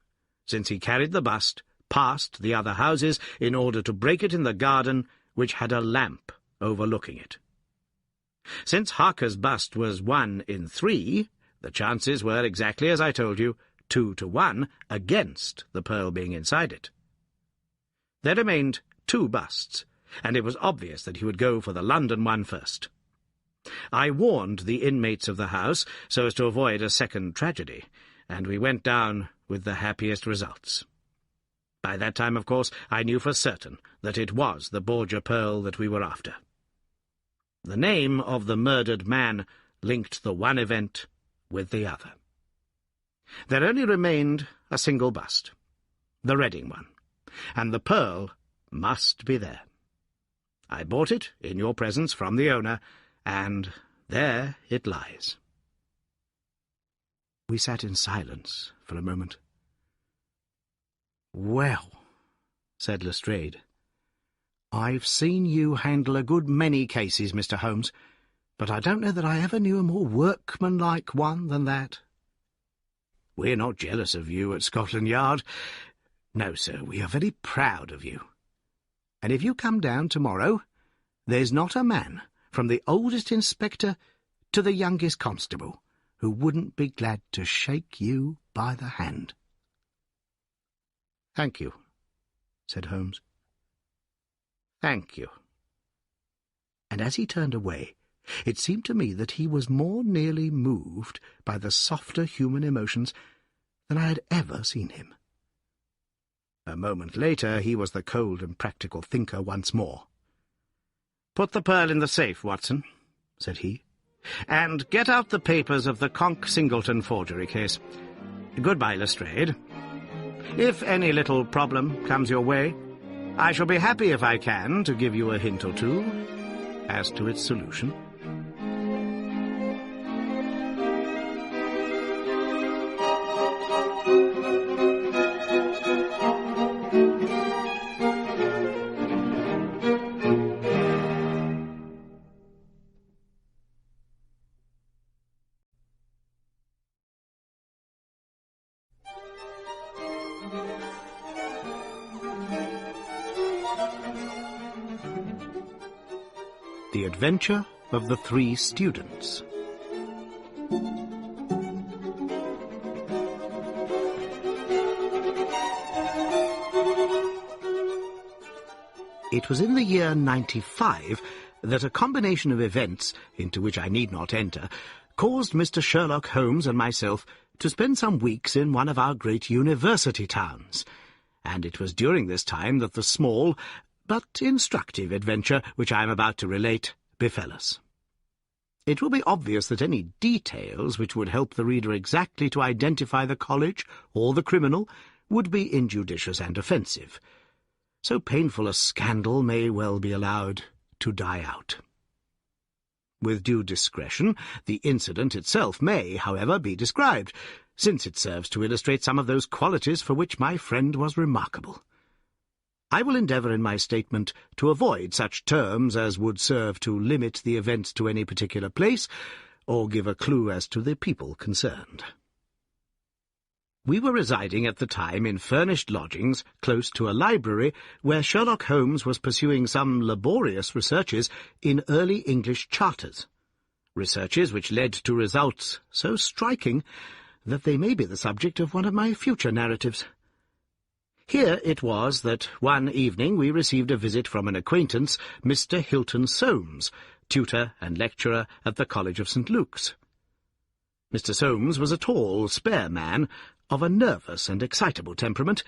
since he carried the bust past the other houses in order to break it in the garden, which had a lamp overlooking it. Since Harker's bust was 1 in 3, the chances were exactly as I told you, 2 to 1 against the pearl being inside it. There remained 2 busts, and it was obvious that he would go for the London one first. I warned the inmates of the house so as to avoid a second tragedy, and we went down with the happiest results. By that time, of course, I knew for certain that it was the Borgia pearl that we were after. The name of the murdered man linked the one event with the other. There only remained a single bust, the Reading one, and the pearl must be there. I bought it, in your presence, from the owner, and there it lies. We sat in silence for a moment. "Well," said Lestrade, "I've seen you handle a good many cases, Mr. Holmes, but I don't know that I ever knew a more workmanlike one than that." "We're not jealous of you at Scotland Yard. No, sir, we are very proud of you. And if you come down tomorrow, there's not a man, from the oldest inspector to the youngest constable, who wouldn't be glad to shake you by the hand." "Thank you," said Holmes. "Thank you." And as he turned away, it seemed to me that he was more nearly moved by the softer human emotions than I had ever seen him. A moment later he was the cold and practical thinker once more. "Put the pearl in the safe, Watson," said he, "and get out the papers of the Conk-Singleton forgery case. Goodbye, Lestrade. If any little problem comes your way, I shall be happy if I can to give you a hint or two as to its solution." The Adventure of the 3 Students. It was in the year 95 that a combination of events, into which I need not enter, caused Mr. Sherlock Holmes and myself to spend some weeks in one of our great university towns, and it was during this time that the small but instructive adventure which I am about to relate befell us. It will be obvious that any details which would help the reader exactly to identify the college or the criminal would be injudicious and offensive. So painful a scandal may well be allowed to die out. With due discretion, the incident itself may, however, be described, since it serves to illustrate some of those qualities for which my friend was remarkable. I will endeavour in my statement to avoid such terms as would serve to limit the events to any particular place, or give a clue as to the people concerned. We were residing at the time in furnished lodgings close to a library where Sherlock Holmes was pursuing some laborious researches in early English charters, researches which led to results so striking that they may be the subject of one of my future narratives. Here it was that one evening we received a visit from an acquaintance, Mr. Hilton Soames, tutor and lecturer at the College of St. Luke's. Mr. Soames was a tall, spare man, of a nervous and excitable temperament.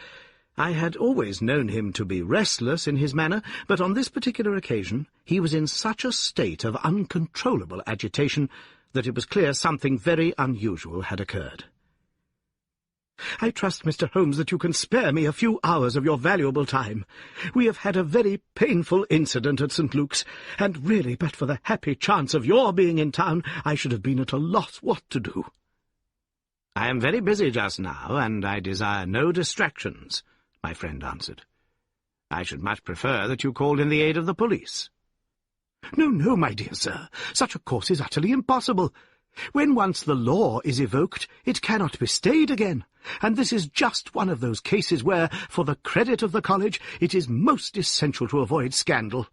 I had always known him to be restless in his manner, but on this particular occasion he was in such a state of uncontrollable agitation that it was clear something very unusual had occurred. "I trust, Mr. Holmes, that you can spare me a few hours of your valuable time. We have had a very painful incident at St. Luke's, and really, but for the happy chance of your being in town, I should have been at a loss what to do." "I am very busy just now, and I desire no distractions," my friend answered. "I should much prefer that you called in the aid of the police." "No, no, my dear sir. Such a course is utterly impossible. When once the law is evoked, it cannot be stayed again, and this is just one of those cases where, for the credit of the college, it is most essential to avoid scandal.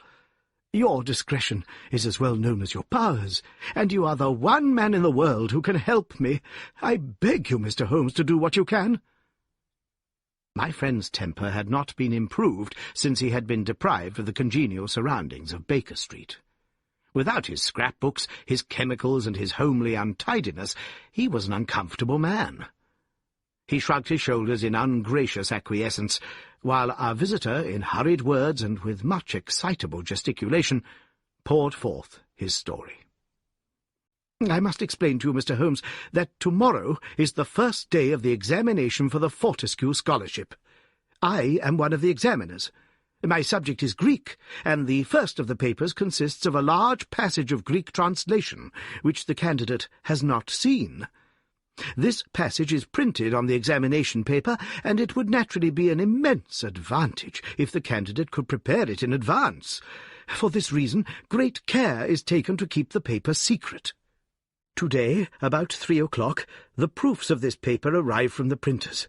Your discretion is as well known as your powers, and you are the one man in the world who can help me. I beg you, Mr. Holmes, to do what you can." My friend's temper had not been improved since he had been deprived of the congenial surroundings of Baker Street. Without his scrapbooks, his chemicals, and his homely untidiness, he was an uncomfortable man. He shrugged his shoulders in ungracious acquiescence, while our visitor, in hurried words and with much excitable gesticulation, poured forth his story. "I must explain to you, Mr. Holmes, that tomorrow is the first day of the examination for the Fortescue Scholarship. I am one of the examiners. My subject is Greek, and the first of the papers consists of a large passage of Greek translation, which the candidate has not seen. This passage is printed on the examination paper, and it would naturally be an immense advantage if the candidate could prepare it in advance. For this reason, great care is taken to keep the paper secret. Today, about 3 o'clock, the proofs of this paper arrive from the printers.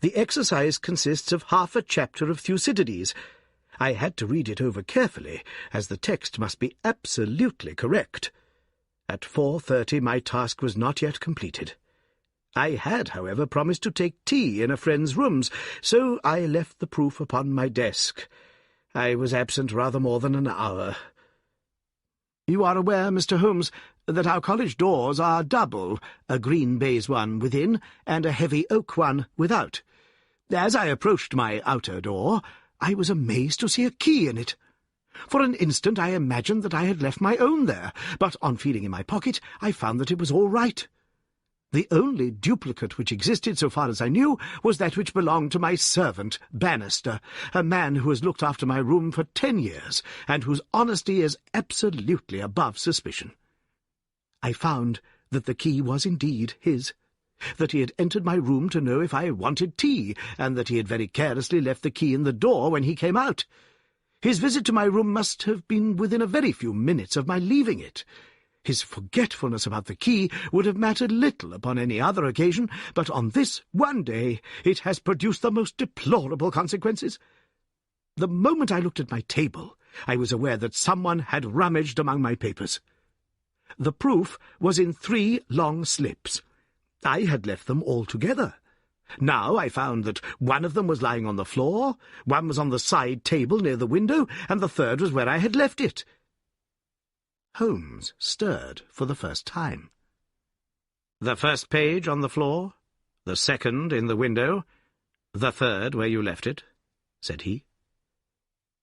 The exercise consists of half a chapter of Thucydides. I had to read it over carefully, as the text must be absolutely correct. At 4:30 my task was not yet completed. I had, however, promised to take tea in a friend's rooms, so I left the proof upon my desk. I was absent rather more than an hour. You are aware, Mr. Holmes, that our college doors are double, a green baize one within and a heavy oak one without. As I approached my outer door, I was amazed to see a key in it. For an instant I imagined that I had left my own there, but on feeling in my pocket I found that it was all right. The only duplicate which existed, so far as I knew, was that which belonged to my servant, Bannister, a man who has looked after my room for 10 years, and whose honesty is absolutely above suspicion. I found that the key was indeed his, that he had entered my room to know if I wanted tea, and that he had very carelessly left the key in the door when he came out. His visit to my room must have been within a very few minutes of my leaving it. His forgetfulness about the key would have mattered little upon any other occasion, but on this one day it has produced the most deplorable consequences. The moment I looked at my table, I was aware that someone had rummaged among my papers. The proof was in 3 long slips. I had left them all together. Now I found that one of them was lying on the floor, one was on the side table near the window, and the third was where I had left it. Holmes stirred for the first time. "The first page on the floor, the second in the window, the third where you left it," said he.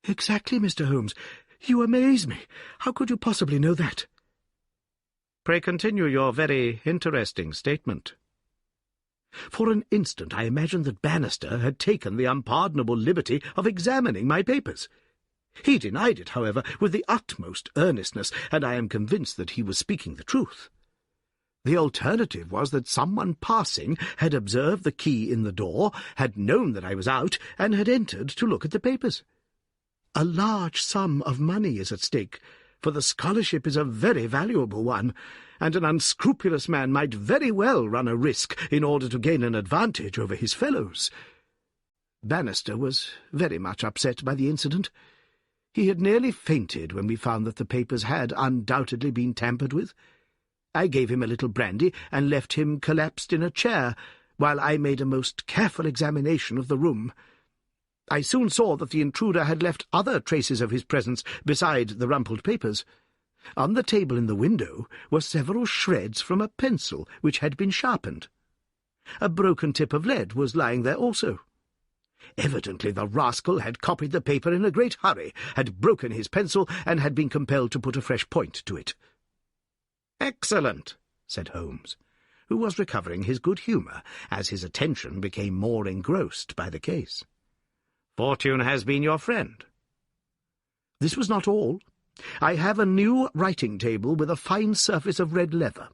"Exactly, Mr. Holmes. You amaze me. How could you possibly know that?" "Pray continue your very interesting statement." "For an instant I imagined that Bannister had taken the unpardonable liberty of examining my papers. He denied it, however, with the utmost earnestness, and I am convinced that he was speaking the truth. The alternative was that someone passing had observed the key in the door, had known that I was out, and had entered to look at the papers. A large sum of money is at stake, for the scholarship is a very valuable one, and an unscrupulous man might very well run a risk in order to gain an advantage over his fellows. Bannister was very much upset by the incident. He had nearly fainted when we found that the papers had undoubtedly been tampered with. I gave him a little brandy and left him collapsed in a chair, while I made a most careful examination of the room. I soon saw that the intruder had left other traces of his presence beside the rumpled papers. On the table in the window were several shreds from a pencil which had been sharpened. A broken tip of lead was lying there also. Evidently the rascal had copied the paper in a great hurry, had broken his pencil, and had been compelled to put a fresh point to it. "Excellent," said Holmes, who was recovering his good humour as his attention became more engrossed by the case. "Fortune has been your friend." This was not all. I have a new writing table with a fine surface of red leather.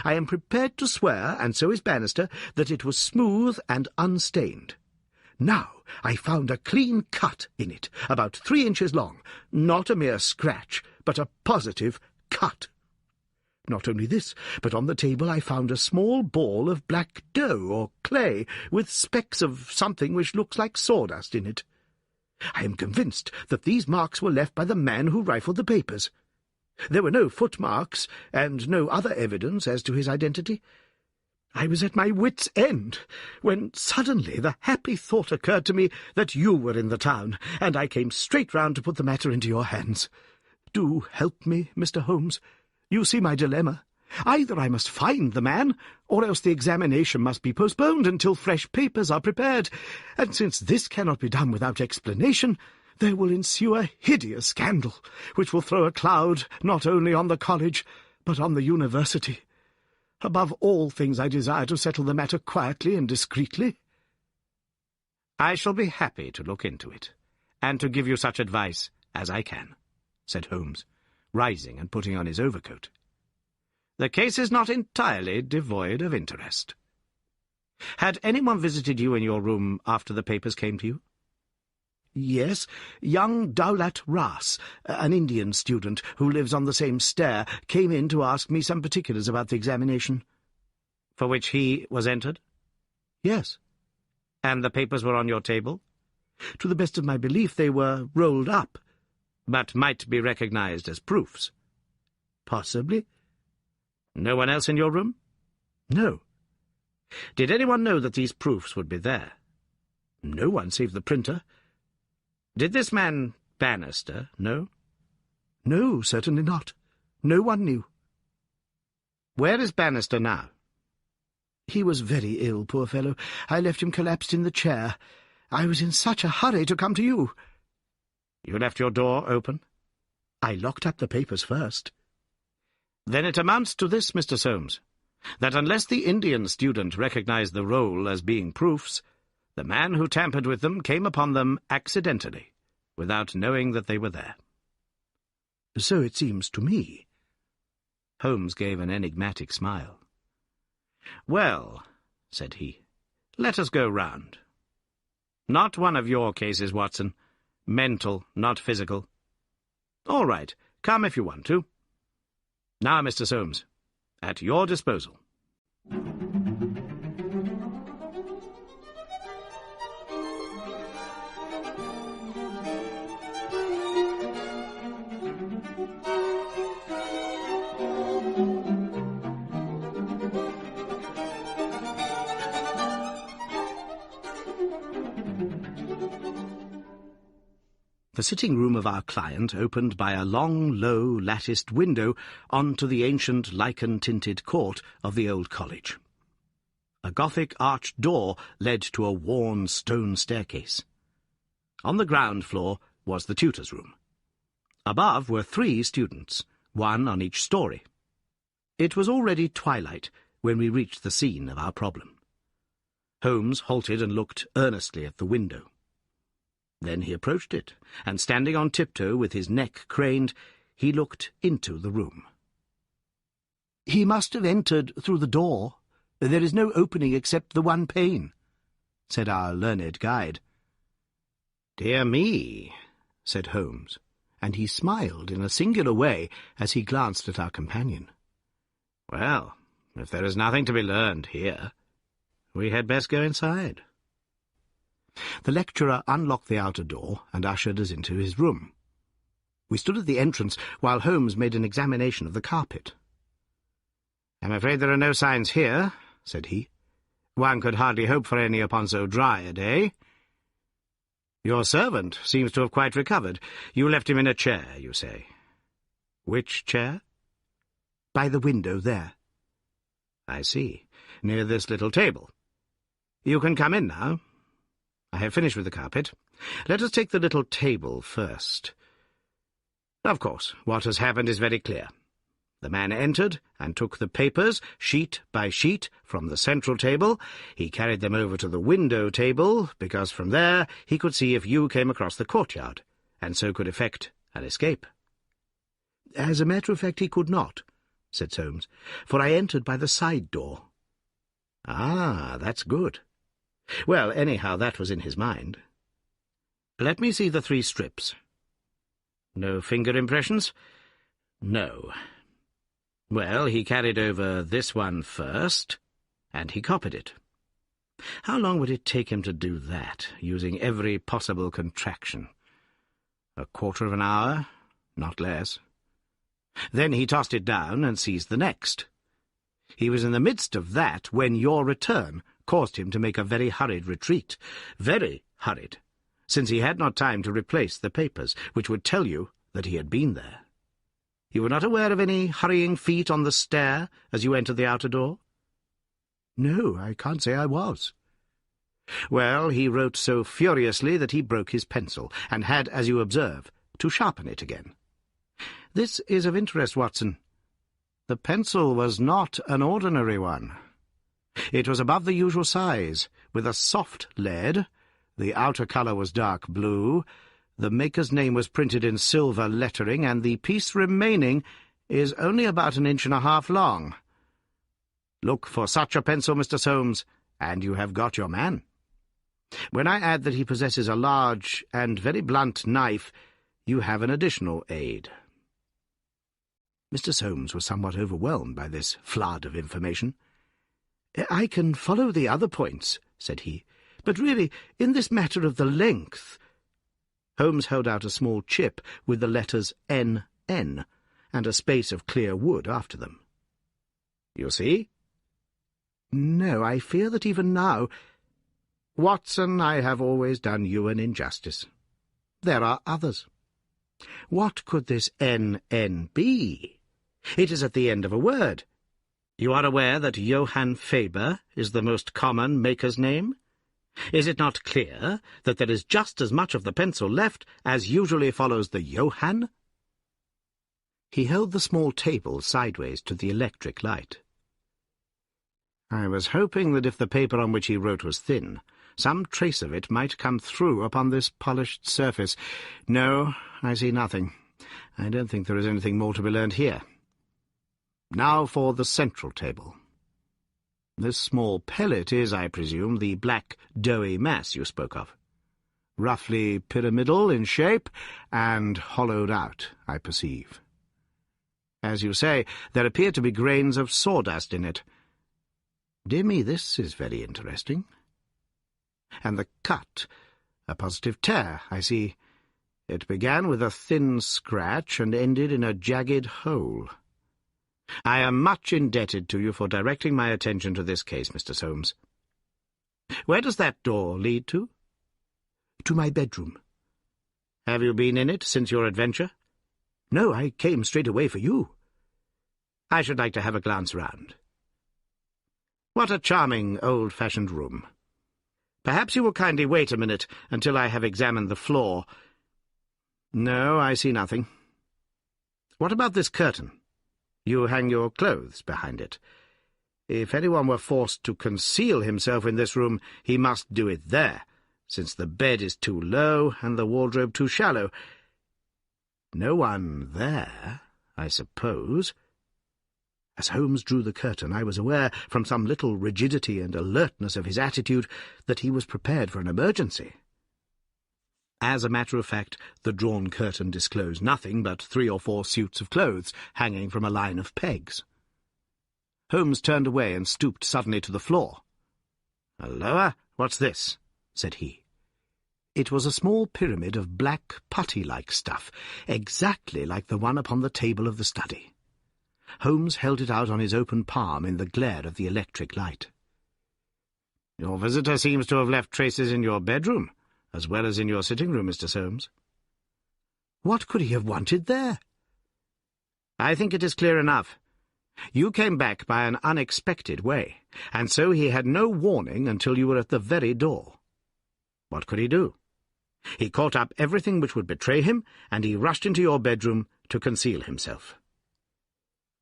I am prepared to swear, and so is Bannister, that it was smooth and unstained. Now I found a clean cut in it, about 3 inches long, not a mere scratch, but a positive cut. Not only this, but on the table I found a small ball of black dough or clay, with specks of something which looks like sawdust in it. I am convinced that these marks were left by the man who rifled the papers. There were no footmarks, and no other evidence as to his identity. I was at my wits' end, when suddenly the happy thought occurred to me that you were in the town, and I came straight round to put the matter into your hands. Do help me, Mr. Holmes. You see my dilemma. Either I must find the man, or else the examination must be postponed until fresh papers are prepared, and since this cannot be done without explanation, there will ensue a hideous scandal, which will throw a cloud not only on the college, but on the university. Above all things I desire to settle the matter quietly and discreetly." "I shall be happy to look into it, and to give you such advice as I can," said Holmes, rising and putting on his overcoat. "The case is not entirely devoid of interest. Had anyone visited you in your room after the papers came to you?" "Yes, young Dowlat Ras, an Indian student who lives on the same stair, came in to ask me some particulars about the examination." "For which he was entered?" "Yes." "And the papers were on your table?" "To the best of my belief they were rolled up." "But might be recognized as proofs?" "Possibly." "No one else in your room?" "No." "Did anyone know that these proofs would be there?" "No one save the printer." "Did this man Bannister know?" "No, certainly not. No one knew." "Where is Bannister now?" "He was very ill, poor fellow. I left him collapsed in the chair. I was in such a hurry to come to you." "You left your door open?" "I locked up the papers first." "Then it amounts to this, Mr. Soames, that unless the Indian student recognized the roll as being proofs, the man who tampered with them came upon them accidentally, without knowing that they were there." "So it seems to me." Holmes gave an enigmatic smile. "Well," said he, "let us go round. Not one of your cases, Watson. Mental, not physical. All right, come if you want to. Now, Mr. Soames, at your disposal." The sitting-room of our client opened by a long, low, latticed window onto the ancient lichen-tinted court of the old college. A Gothic arched door led to a worn stone staircase. On the ground floor was the tutor's room. Above were 3 students, 1 on each story. It was already twilight when we reached the scene of our problem. Holmes halted and looked earnestly at the window. Then he approached it, and standing on tiptoe with his neck craned, he looked into the room. "He must have entered through the door. There is no opening except the one pane," said our learned guide. "Dear me," said Holmes, and he smiled in a singular way as he glanced at our companion. "Well, if there is nothing to be learned here, we had best go inside." The lecturer unlocked the outer door and ushered us into his room. We stood at the entrance while Holmes made an examination of the carpet. "I'm afraid there are no signs here," said he. "One could hardly hope for any upon so dry a day. Your servant seems to have quite recovered. You left him in a chair, you say. Which chair? By the window there. I see. Near this little table. You can come in now. I have finished with the carpet. Let us take the little table first. Of course, what has happened is very clear. The man entered and took the papers, sheet by sheet, from the central table. He carried them over to the window table, because from there he could see if you came across the courtyard, and so could effect an escape. As a matter of fact, he could not, said Soames, for I entered by the side door. Ah, that's good. Well, anyhow, that was in his mind. Let me see the 3 strips. No finger impressions? No. Well, he carried over this one first, and he copied it. How long would it take him to do that, using every possible contraction? A quarter of an hour, not less. Then he tossed it down and seized the next. He was in the midst of that when your return caused him to make a very hurried retreat. Very hurried, since he had not time to replace the papers, which would tell you that he had been there. You were not aware of any hurrying feet on the stair as you entered the outer door? No, I can't say I was. Well, he wrote so furiously that he broke his pencil, and had, as you observe, to sharpen it again. This is of interest, Watson. The pencil was not an ordinary one. It was above the usual size, with a soft lead. The outer colour was dark blue. The maker's name was printed in silver lettering, and the piece remaining is only about 1.5 inches long. Look for such a pencil, Mr. Soames, and you have got your man. When I add that he possesses a large and very blunt knife, you have an additional aid. Mr. Soames was somewhat overwhelmed by this flood of information. "I can follow the other points," said he, "but really, in this matter of the length—" Holmes held out a small chip with the letters N.N. and a space of clear wood after them. "You see?" "No, I fear that even now—" "Watson, I have always done you an injustice. There are others. What could this N.N. be? It is at the end of a word. You are aware that Johann Faber is the most common maker's name? Is it not clear that there is just as much of the pencil left as usually follows the Johann?" He held the small table sideways to the electric light. "I was hoping that if the paper on which he wrote was thin, some trace of it might come through upon this polished surface. No, I see nothing. I don't think there is anything more to be learned here. Now for the central table. This small pellet is, I presume, the black, doughy mass you spoke of. Roughly pyramidal in shape, and hollowed out, I perceive. As you say, there appear to be grains of sawdust in it. Dear me, this is very interesting. And the cut, a positive tear, I see. It began with a thin scratch and ended in a jagged hole. I am much indebted to you for directing my attention to this case, Mr. Soames. Where does that door lead to?" "To my bedroom." "Have you been in it since your adventure?" "No, I came straight away for you." "I should like to have a glance round. What a charming, old-fashioned room. Perhaps you will kindly wait a minute until I have examined the floor. No, I see nothing. What about this curtain? You hang your clothes behind it. If anyone were forced to conceal himself in this room, he must do it there, since the bed is too low and the wardrobe too shallow. No one there, I suppose." As Holmes drew the curtain, I was aware, from some little rigidity and alertness of his attitude, that he was prepared for an emergency. As a matter of fact, the drawn curtain disclosed nothing but 3 or 4 suits of clothes hanging from a line of pegs. Holmes turned away and stooped suddenly to the floor. "Halloa, what's this?" said he. It was a small pyramid of black putty-like stuff, exactly like the one upon the table of the study. Holmes held it out on his open palm in the glare of the electric light. "Your visitor seems to have left traces in your bedroom, as well as in your sitting-room, Mr. Soames." "What could he have wanted there?" I think it is clear enough. You came back by an unexpected way, and so he had no warning until you were at the very door. What could he do? He caught up everything which would betray him, and he rushed into your bedroom to conceal himself.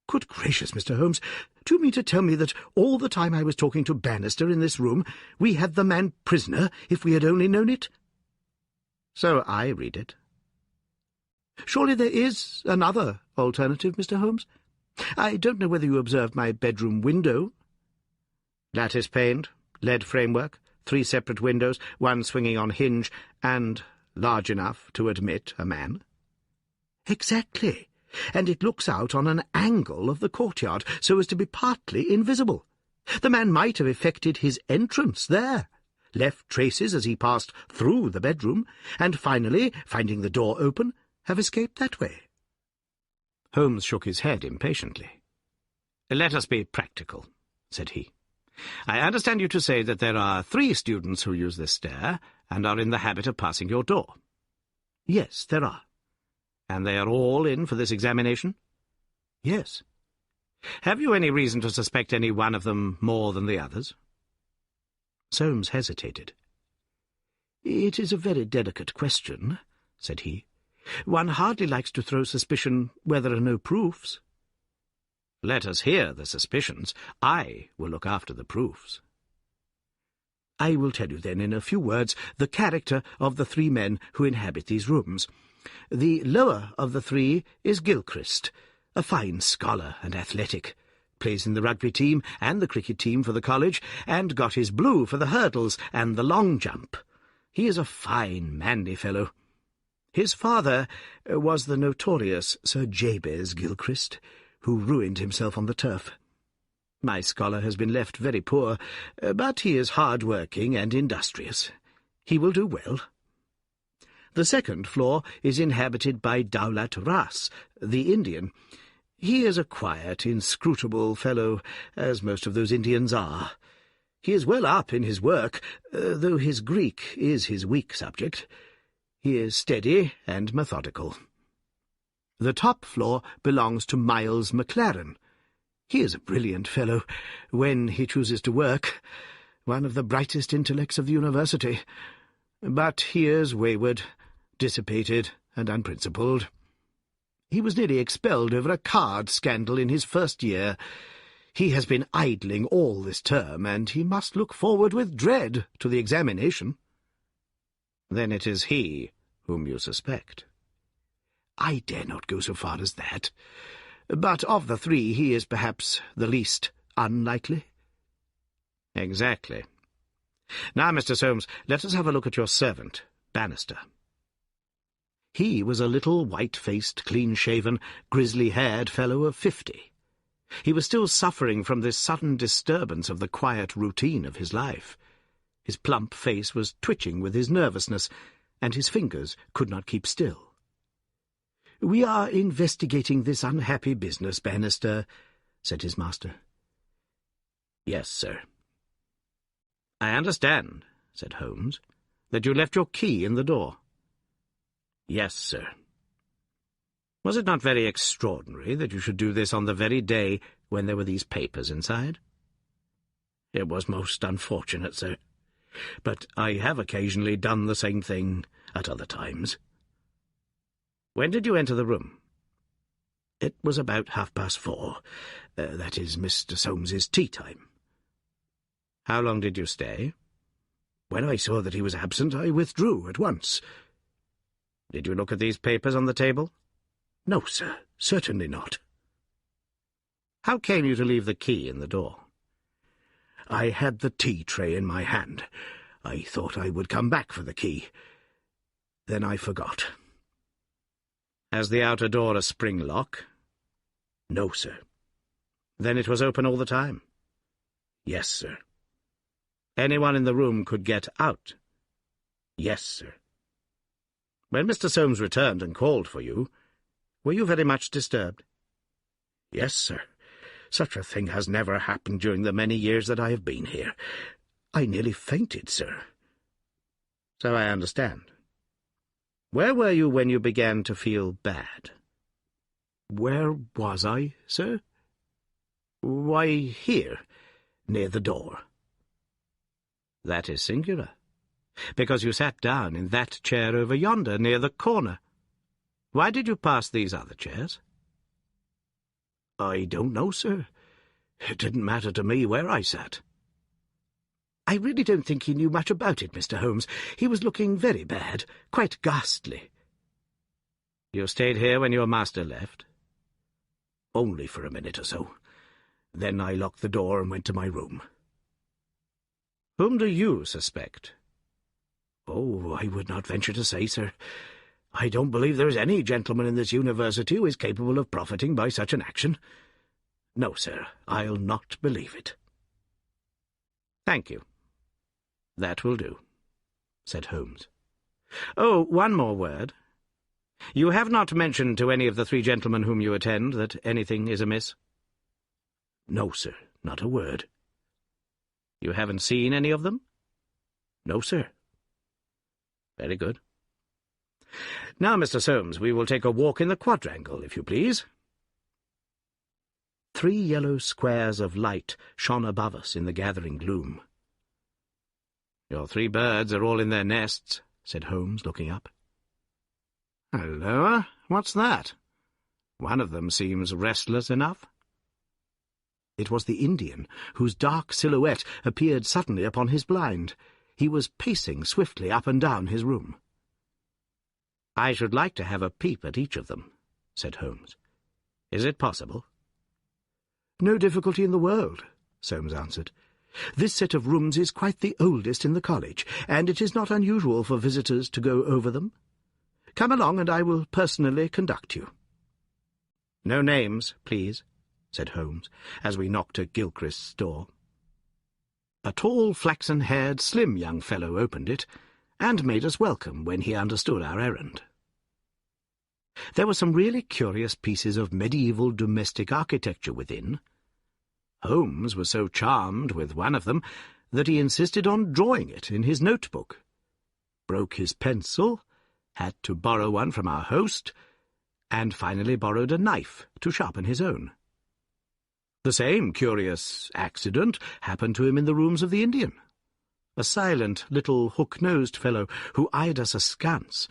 Good gracious, Mr. Holmes, do you mean to tell me that all the time I was talking to Bannister in this room, we had the man prisoner, if we had only known it? So I read it. Surely there is another alternative, Mr. Holmes? I don't know whether you observed my bedroom window. Lattice-paned, lead framework, 3 separate windows, one swinging on hinge, and large enough to admit a man. Exactly. And it looks out on an angle of the courtyard, so as to be partly invisible. The man might have effected his entrance there, left traces as he passed through the bedroom, and finally, finding the door open, have escaped that way. Holmes shook his head impatiently. "Let us be practical," said he. "I understand you to say that there are 3 students who use this stair, and are in the habit of passing your door." "Yes, there are." "And they are all in for this examination?" "Yes." "Have you any reason to suspect any one of them more than the others?" Soames hesitated. "It is a very delicate question," said he. "One hardly likes to throw suspicion where there are no proofs." "Let us hear the suspicions. I will look after the proofs." "I will tell you then in a few words the character of the 3 men who inhabit these rooms. The lower of the 3 is Gilchrist, a fine scholar and athletic, plays in the rugby team and the cricket team for the college, and got his blue for the hurdles and the long jump. He is a fine, manly fellow. His father was the notorious Sir Jabez Gilchrist, who ruined himself on the turf. My scholar has been left very poor, but he is hard-working and industrious. He will do well. The 2nd floor is inhabited by Daulat Ras, the Indian. He is a quiet, inscrutable fellow, as most of those Indians are. He is well up in his work, though his Greek is his weak subject. He is steady and methodical. The top floor belongs to Miles Maclaren. He is a brilliant fellow, when he chooses to work, one of the brightest intellects of the university. But he is wayward, dissipated, and unprincipled. He was nearly expelled over a card scandal in his first year. He has been idling all this term, and he must look forward with dread to the examination." "Then it is he whom you suspect?" "I dare not go so far as that. But of the 3 he is perhaps the least unlikely." "Exactly. Now, Mr. Soames, let us have a look at your servant, Bannister." He was a little white-faced, clean-shaven, grizzly-haired fellow of 50. He was still suffering from this sudden disturbance of the quiet routine of his life. His plump face was twitching with his nervousness, and his fingers could not keep still. "We are investigating this unhappy business, Bannister," said his master. "Yes, sir." "I understand," said Holmes, "that you left your key in the door." "Yes, sir." "Was it not very extraordinary that you should do this on the very day when there were these papers inside?" "It was most unfortunate, sir. But I have occasionally done the same thing at other times." "When did you enter the room?" "It was about 4:30. That is Mr. Soames's tea time." "How long did you stay?" "When I saw that he was absent, I withdrew at once." "Did you look at these papers on the table?" "No, sir, certainly not." "How came you to leave the key in the door?" "I had the tea tray in my hand. I thought I would come back for the key. Then I forgot." "Has the outer door a spring lock?" "No, sir." "Then it was open all the time?" "Yes, sir." "Anyone in the room could get out?" "Yes, sir." "When Mr. Soames returned and called for you, were you very much disturbed?" "Yes, sir. Such a thing has never happened during the many years that I have been here. I nearly fainted, sir." "So I understand. Where were you when you began to feel bad?" Where was I, sir? Why, here, near the door. That is singular, because you sat down in that chair over yonder, near the corner. Why did you pass these other chairs? I don't know, sir. It didn't matter to me where I sat. I really don't think he knew much about it, Mr. Holmes. He was looking very bad, quite ghastly. You stayed here when your master left? Only for a minute or so. Then I locked the door and went to my room. Whom do you suspect? Oh, I would not venture to say, sir. I don't believe there is any gentleman in this university who is capable of profiting by such an action. No, sir, I'll not believe it. Thank you. That will do, said Holmes. Oh, one more word. You have not mentioned to any of the three gentlemen whom you attend that anything is amiss? No, sir, not a word. You haven't seen any of them? No, sir. Very good. Now, Mr. Soames, we will take a walk in the quadrangle, if you please. 3 yellow squares of light shone above us in the gathering gloom. Your 3 birds are all in their nests, said Holmes, looking up. Halloa, what's that? One of them seems restless enough. It was the Indian, whose dark silhouette appeared suddenly upon his blind. He was pacing swiftly up and down his room. I should like to have a peep at each of them, said Holmes. Is it possible? No difficulty in the world, Soames answered. This set of rooms is quite the oldest in the college, and it is not unusual for visitors to go over them. Come along, and I will personally conduct you. No names, please, said Holmes, as we knocked at Gilchrist's door. A tall, flaxen-haired, slim young fellow opened it, and made us welcome when he understood our errand. There were some really curious pieces of medieval domestic architecture within. Holmes was so charmed with one of them that he insisted on drawing it in his notebook, broke his pencil, had to borrow one from our host, and finally borrowed a knife to sharpen his own. The same curious accident happened to him in the rooms of the Indian. A silent little hook-nosed fellow who eyed us askance,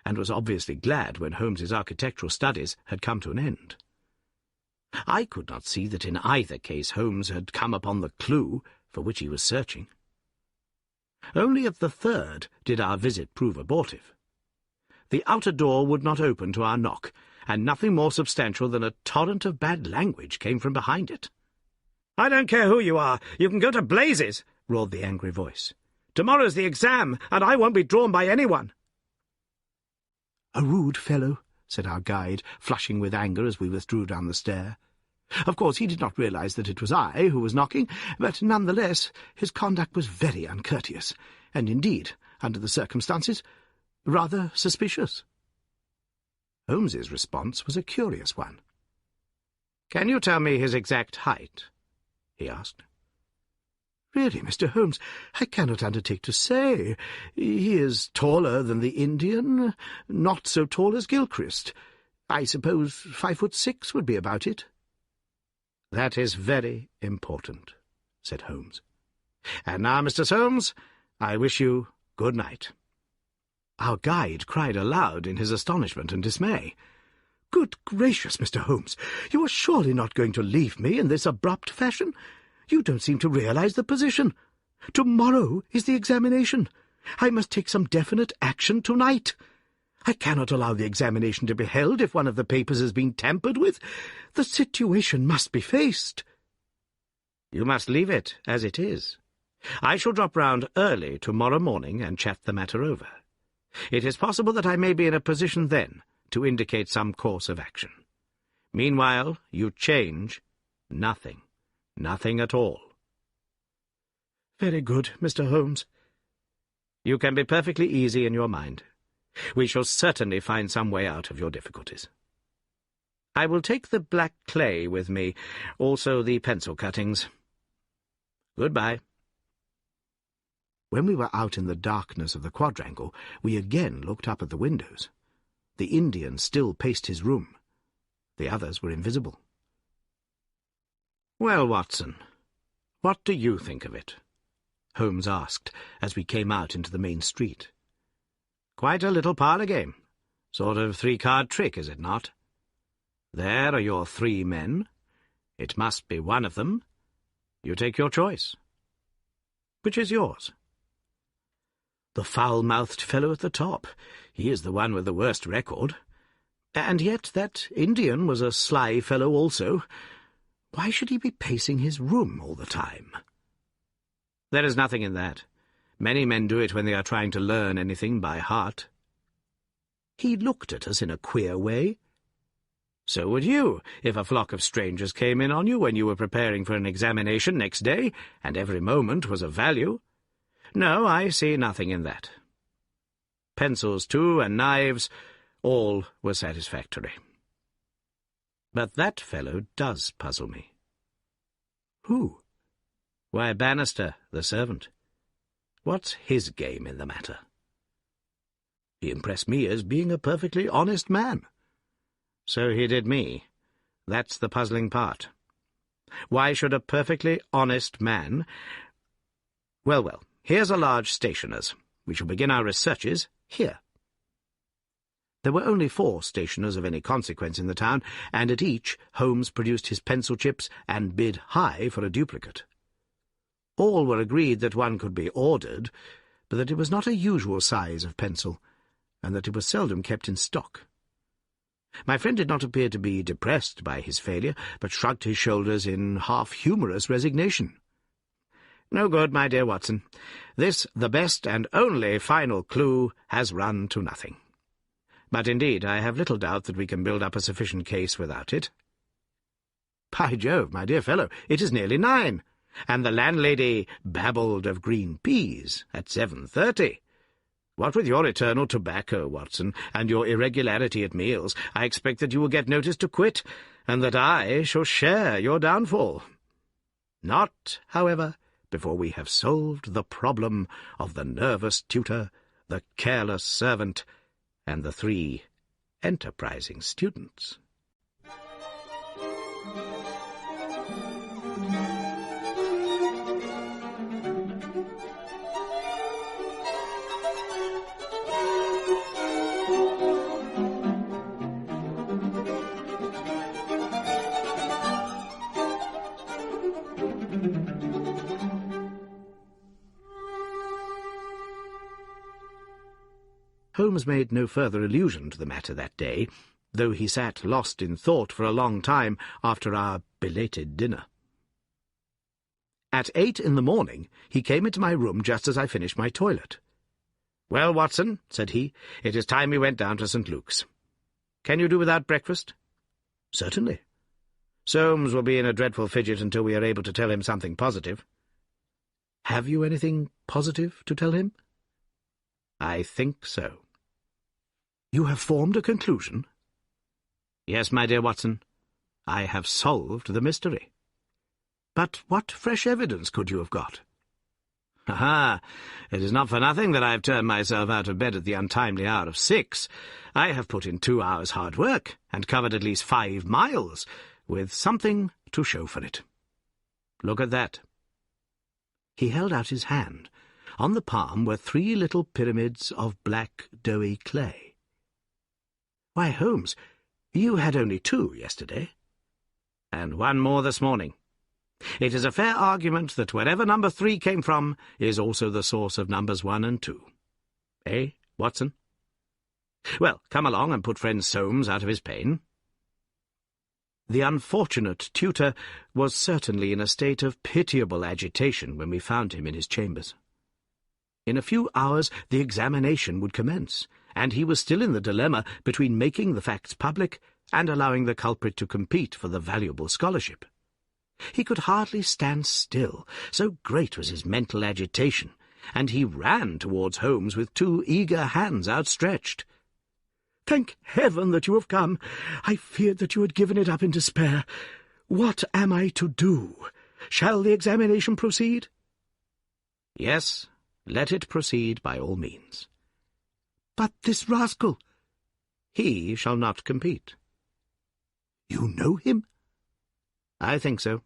and was obviously glad when Holmes's architectural studies had come to an end. I could not see that in either case Holmes had come upon the clue for which he was searching. Only at the third did our visit prove abortive. The outer door would not open to our knock, and nothing more substantial than a torrent of bad language came from behind it. "I don't care who you are. You can go to blazes," roared the angry voice. "Tomorrow's the exam, and I won't be drawn by anyone." "A rude fellow," said our guide, flushing with anger as we withdrew down the stair. Of course he did not realize that it was I who was knocking, but none the less his conduct was very uncourteous, and indeed, under the circumstances, rather suspicious. Holmes's response was a curious one. "Can you tell me his exact height?" he asked. "Really, Mr. Holmes, I cannot undertake to say. He is taller than the Indian, not so tall as Gilchrist. I suppose 5'6" would be about it." "That is very important," said Holmes. "And now, Mr. Soames, I wish you good night." Our guide cried aloud in his astonishment and dismay. "Good gracious, Mr. Holmes, you are surely not going to leave me in this abrupt fashion? You don't seem to realize the position. Tomorrow is the examination. I must take some definite action tonight. I cannot allow the examination to be held if one of the papers has been tampered with. The situation must be faced." "You must leave it as it is. I shall drop round early tomorrow morning and chat the matter over. It is possible that I may be in a position then to indicate some course of action. Meanwhile, you change nothing. Nothing at all." "Very good, Mr. Holmes." "You can be perfectly easy in your mind. We shall certainly find some way out of your difficulties. I will take the black clay with me, also the pencil cuttings. Goodbye." When we were out in the darkness of the quadrangle, we again looked up at the windows. The Indian still paced his room. The others were invisible. "Well, Watson, what do you think of it?" Holmes asked, as we came out into the main street. "Quite a little parlour game. Sort of three-card trick, is it not? There are your 3 men. It must be one of them. You take your choice. Which is yours?" "The foul-mouthed fellow at the top. He is the one with the worst record. And yet that Indian was a sly fellow also. Why should he be pacing his room all the time?" "There is nothing in that. Many men do it when they are trying to learn anything by heart." He looked at us in a queer way. "So would you, if a flock of strangers came in on you when you were preparing for an examination next day, and every moment was of value. No, I see nothing in that. Pencils, too, and knives, all were satisfactory. But that fellow does puzzle me." "Who?" "Why, Bannister, the servant. What's his game in the matter?" "He impressed me as being a perfectly honest man." "So he did me. That's the puzzling part. Why should a perfectly honest man— Well, here's a large stationer's. We shall begin our researches here." There were only 4 stationers of any consequence in the town, and at each Holmes produced his pencil chips and bid high for a duplicate. All were agreed that one could be ordered, but that it was not a usual size of pencil, and that it was seldom kept in stock. My friend did not appear to be depressed by his failure, but shrugged his shoulders in half-humorous resignation. "No good, my dear Watson. This, the best and only final clue, has run to nothing. But indeed, I have little doubt that we can build up a sufficient case without it." "By Jove, my dear fellow, it is nearly 9, and the landlady babbled of green peas at 7:30. What with your eternal tobacco, Watson, and your irregularity at meals, I expect that you will get notice to quit, and that I shall share your downfall. Not, however, before we have solved the problem of the nervous tutor, the careless servant, and the 3 enterprising students." Holmes made no further allusion to the matter that day, though he sat lost in thought for a long time after our belated dinner. At 8 in the morning he came into my room just as I finished my toilet. "Well, Watson," said he, "it is time we went down to St. Luke's. Can you do without breakfast?" "Certainly." "Soames will be in a dreadful fidget until we are able to tell him something positive." "Have you anything positive to tell him?" "I think so." "You have formed a conclusion?" "Yes, my dear Watson. I have solved the mystery." "But what fresh evidence could you have got?" "Aha! It is not for nothing that I have turned myself out of bed at the untimely hour of 6. I have put in 2 hours' hard work, and covered at least 5 miles, with something to show for it. Look at that." He held out his hand. On the palm were 3 little pyramids of black, doughy clay. "Why, Holmes, you had only 2 yesterday." "And 1 more this morning. It is a fair argument that wherever number 3 came from is also the source of numbers 1 and 2. Eh, Watson? Well, come along and put friend Soames out of his pain." The unfortunate tutor was certainly in a state of pitiable agitation when we found him in his chambers. In a few hours the examination would commence, and he was still in the dilemma between making the facts public and allowing the culprit to compete for the valuable scholarship. He could hardly stand still, so great was his mental agitation, and he ran towards Holmes with 2 eager hands outstretched. "Thank heaven that you have come! I feared that you had given it up in despair. What am I to do? Shall the examination proceed?" "Yes, let it proceed by all means." "But this rascal—" "He shall not compete." You know him? I think so.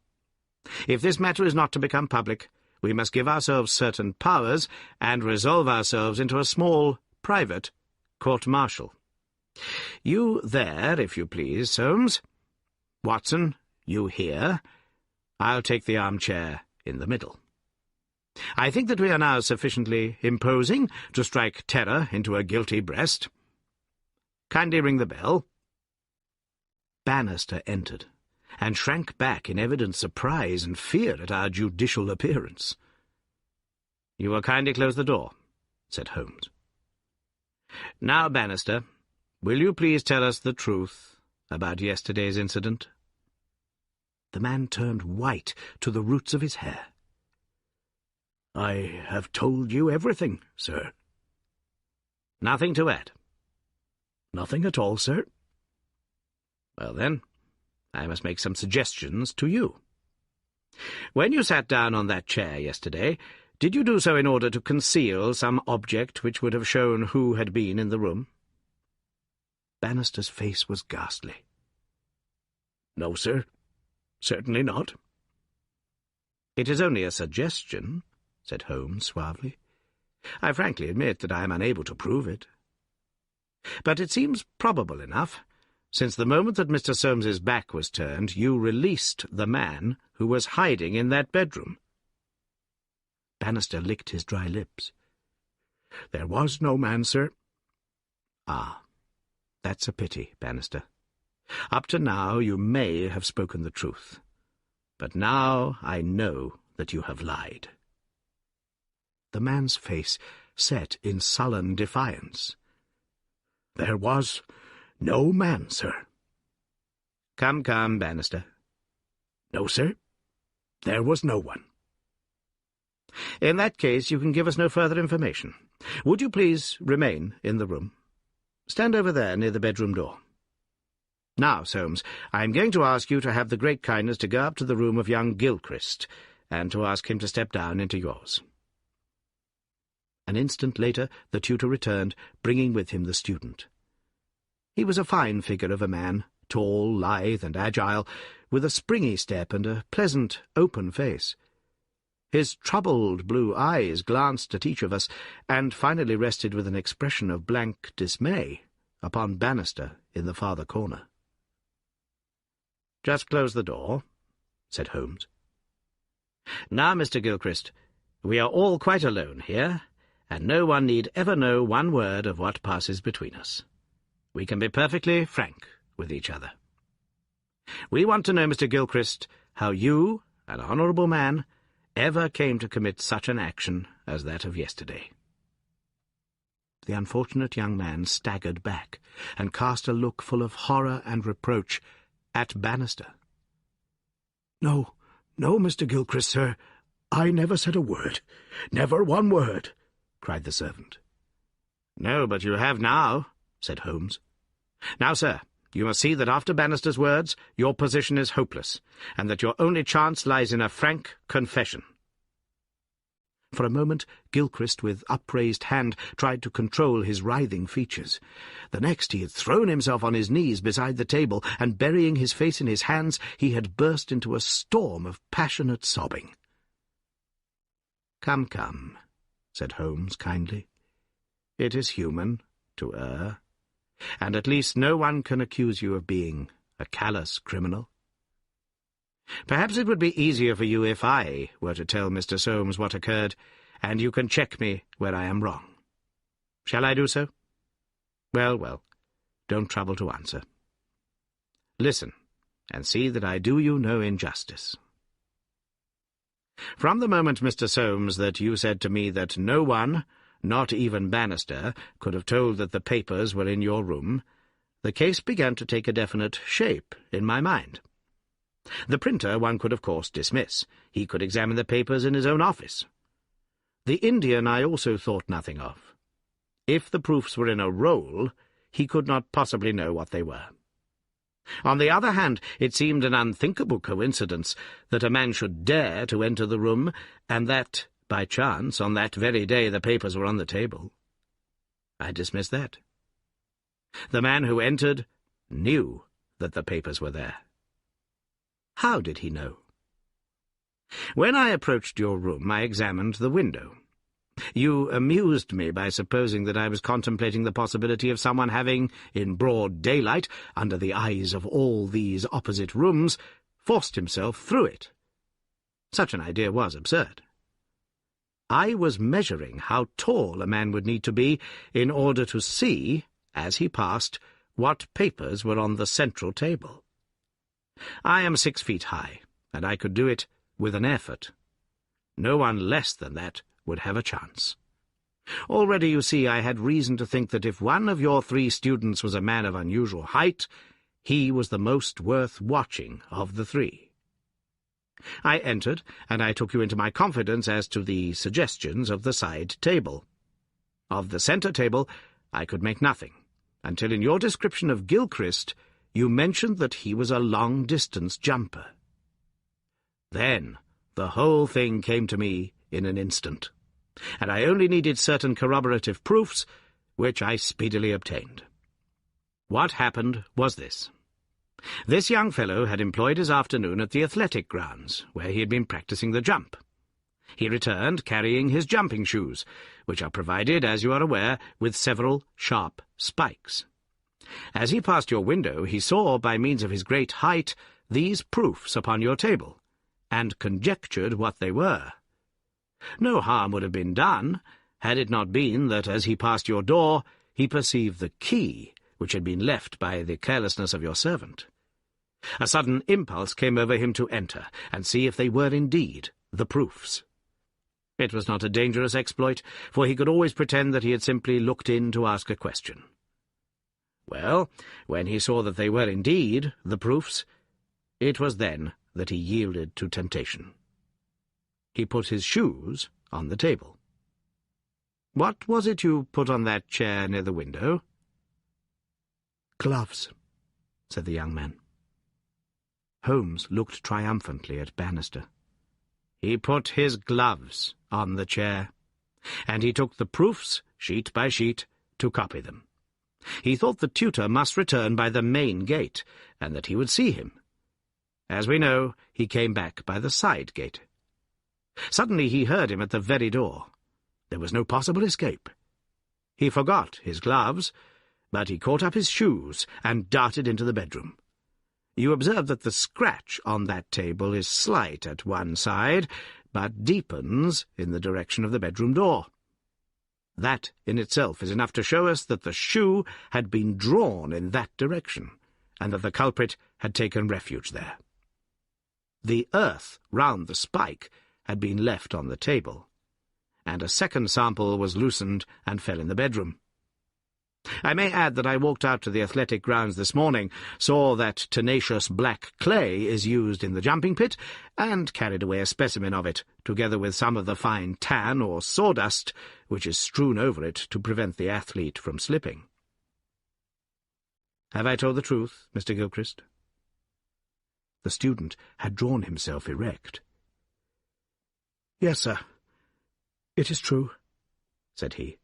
If this matter is not to become public, we must give ourselves certain powers and resolve ourselves into a small, private court-martial. You there, if you please, Soames. Watson, you here. I'll take the armchair in the middle. I think that we are now sufficiently imposing to strike terror into a guilty breast. Kindly ring the bell." Bannister entered, and shrank back in evident surprise and fear at our judicial appearance. "You will kindly close the door," said Holmes. "Now, Bannister, will you please tell us the truth about yesterday's incident?" The man turned white to the roots of his hair. "I have told you everything, sir." "Nothing to add?" "Nothing at all, sir." "Well, then, I must make some suggestions to you. When you sat down on that chair yesterday, did you do so in order to conceal some object which would have shown who had been in the room?" Bannister's face was ghastly. "No, sir. Certainly not." "It is only a suggestion," said Holmes suavely. "I frankly admit that I am unable to prove it. But it seems probable enough, since the moment that Mr. Soames's back was turned, you released the man who was hiding in that bedroom." Bannister licked his dry lips. "There was no man, sir." "Ah, that's a pity, Bannister. Up to now you may have spoken the truth, but now I know that you have lied." The man's face set in sullen defiance. "There was no man, sir." Come, Bannister." "No, sir. There was no one." "In that case you can give us no further information. Would you please remain in the room? Stand over there near the bedroom door. Now, Soames, I am going to ask you to have the great kindness to go up to the room of young Gilchrist, and to ask him to step down into yours." An instant later the tutor returned, bringing with him the student. He was a fine figure of a man, tall, lithe, and agile, with a springy step and a pleasant, open face. His troubled blue eyes glanced at each of us, and finally rested with an expression of blank dismay upon Bannister in the farther corner. "Just close the door," said Holmes. "Now, Mr. Gilchrist, we are all quite alone here, and no one need ever know one word of what passes between us. We can be perfectly frank with each other. We want to know, Mr. Gilchrist, how you, an honourable man, ever came to commit such an action as that of yesterday." The unfortunate young man staggered back, and cast a look full of horror and reproach at Bannister. No, Mr. Gilchrist, sir. I never said a word. Never one word," cried the servant. "No, but you have now," said Holmes. "Now, sir, you must see that after Bannister's words your position is hopeless, and that your only chance lies in a frank confession." For a moment Gilchrist, with upraised hand, tried to control his writhing features. The next he had thrown himself on his knees beside the table, and burying his face in his hands he had burst into a storm of passionate sobbing. Come, said Holmes kindly. "It is human to err, and at least no one can accuse you of being a callous criminal. Perhaps it would be easier for you if I were to tell Mr. Soames what occurred, and you can check me where I am wrong. Shall I do so? Well, don't trouble to answer. Listen, and see that I do you no injustice. From the moment, Mr. Soames, that you said to me that no one, not even Bannister, could have told that the papers were in your room, the case began to take a definite shape in my mind. The printer one could, of course, dismiss. He could examine the papers in his own office. The Indian I also thought nothing of. If the proofs were in a roll, he could not possibly know what they were. On the other hand, it seemed an unthinkable coincidence that a man should dare to enter the room, and that, by chance, on that very day the papers were on the table. I dismissed that. The man who entered knew that the papers were there. How did he know? When I approached your room, I examined the window. You amused me by supposing that I was contemplating the possibility of someone having, in broad daylight, under the eyes of all these opposite rooms, forced himself through it. Such an idea was absurd. I was measuring how tall a man would need to be in order to see, as he passed, what papers were on the central table. I am 6 feet high, and I could do it with an effort. No one less than that would have a chance. Already, you see, I had reason to think that if one of your 3 students was a man of unusual height, he was the most worth watching of the 3. I entered, and I took you into my confidence as to the suggestions of the side table. Of the centre table I could make nothing, until in your description of Gilchrist you mentioned that he was a long-distance jumper. Then the whole thing came to me in an instant, and I only needed certain corroborative proofs, which I speedily obtained. What happened was this. This young fellow had employed his afternoon at the athletic grounds, where he had been practicing the jump. He returned carrying his jumping shoes, which are provided, as you are aware, with several sharp spikes. As he passed your window, he saw, by means of his great height, these proofs upon your table, and conjectured what they were. No harm would have been done, had it not been that, as he passed your door, he perceived the key, which had been left by the carelessness of your servant. A sudden impulse came over him to enter, and see if they were indeed the proofs. It was not a dangerous exploit, for he could always pretend that he had simply looked in to ask a question. Well, when he saw that they were indeed the proofs, it was then that he yielded to temptation. He put his shoes on the table. What was it you put on that chair near the window? Gloves, said the young man. Holmes looked triumphantly at Bannister. He put his gloves on the chair, and he took the proofs, sheet by sheet, to copy them. He thought the tutor must return by the main gate, and that he would see him. As we know, he came back by the side gate. Suddenly he heard him at the very door. There was no possible escape. He forgot his gloves, but he caught up his shoes and darted into the bedroom. You observe that the scratch on that table is slight at one side, but deepens in the direction of the bedroom door. That in itself is enough to show us that the shoe had been drawn in that direction, and that the culprit had taken refuge there. The earth round the spike had been left on the table, and a second sample was loosened and fell in the bedroom. I may add that I walked out to the athletic grounds this morning, saw that tenacious black clay is used in the jumping pit, and carried away a specimen of it, together with some of the fine tan or sawdust which is strewn over it to prevent the athlete from slipping. Have I told the truth, Mr. Gilchrist? The student had drawn himself erect. Yes, sir. It is true, said he.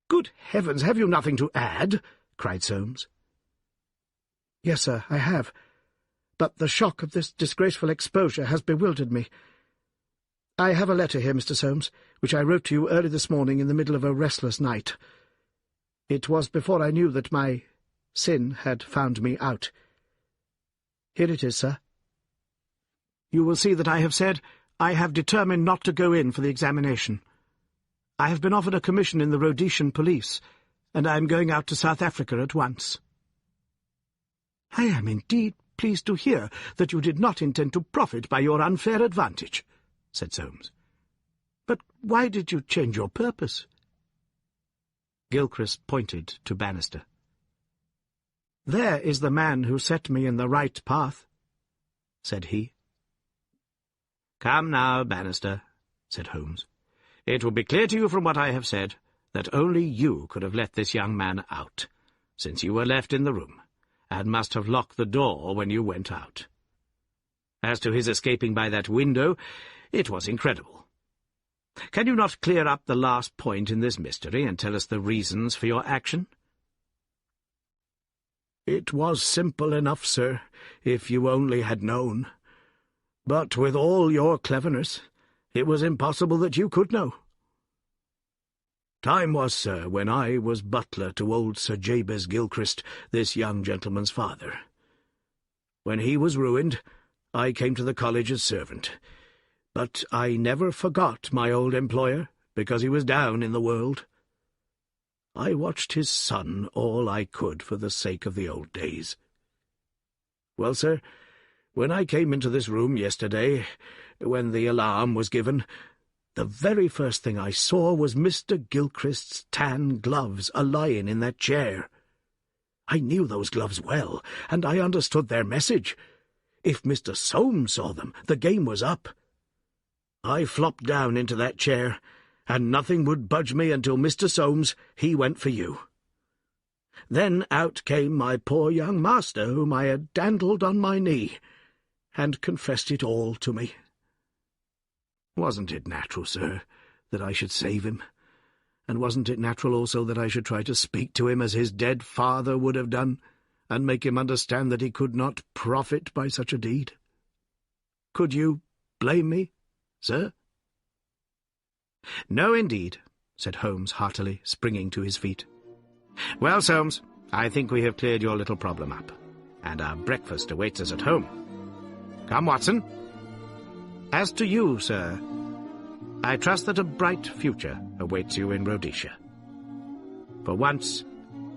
Good heavens, have you nothing to add? Cried Soames. Yes, sir, I have. But the shock of this disgraceful exposure has bewildered me. I have a letter here, Mr. Soames, which I wrote to you early this morning in the middle of a restless night. It was before I knew that my sin had found me out. Here it is, sir. You will see that I have said I have determined not to go in for the examination. I have been offered a commission in the Rhodesian police, and I am going out to South Africa at once. I am indeed pleased to hear that you did not intend to profit by your unfair advantage, said Soames. But why did you change your purpose? Gilchrist pointed to Bannister. There is the man who set me in the right path, said he. Come now, Bannister, said Holmes. It will be clear to you from what I have said that only you could have let this young man out, since you were left in the room, and must have locked the door when you went out. As to his escaping by that window, it was incredible. Can you not clear up the last point in this mystery and tell us the reasons for your action? "It was simple enough, sir, if you only had known. But with all your cleverness, it was impossible that you could know. Time was, sir, when I was butler to old Sir Jabez Gilchrist, this young gentleman's father. When he was ruined, I came to the college as servant. But I never forgot my old employer, because he was down in the world. I watched his son all I could for the sake of the old days. Well, sir, when I came into this room yesterday, when the alarm was given, the very first thing I saw was Mr. Gilchrist's tan gloves a-lying in that chair. I knew those gloves well, and I understood their message. If Mr. Soames saw them, the game was up. I flopped down into that chair, and nothing would budge me until Mr. Soames, he went for you. Then out came my poor young master, whom I had dandled on my knee, and confessed it all to me. Wasn't it natural, sir, that I should save him? And wasn't it natural also that I should try to speak to him as his dead father would have done, and make him understand that he could not profit by such a deed? Could you blame me, sir?" "No, indeed," said Holmes heartily, springing to his feet. "Well, Soames, I think we have cleared your little problem up, and our breakfast awaits us at home. Come, Watson. As to you, sir, I trust that a bright future awaits you in Rhodesia. For once,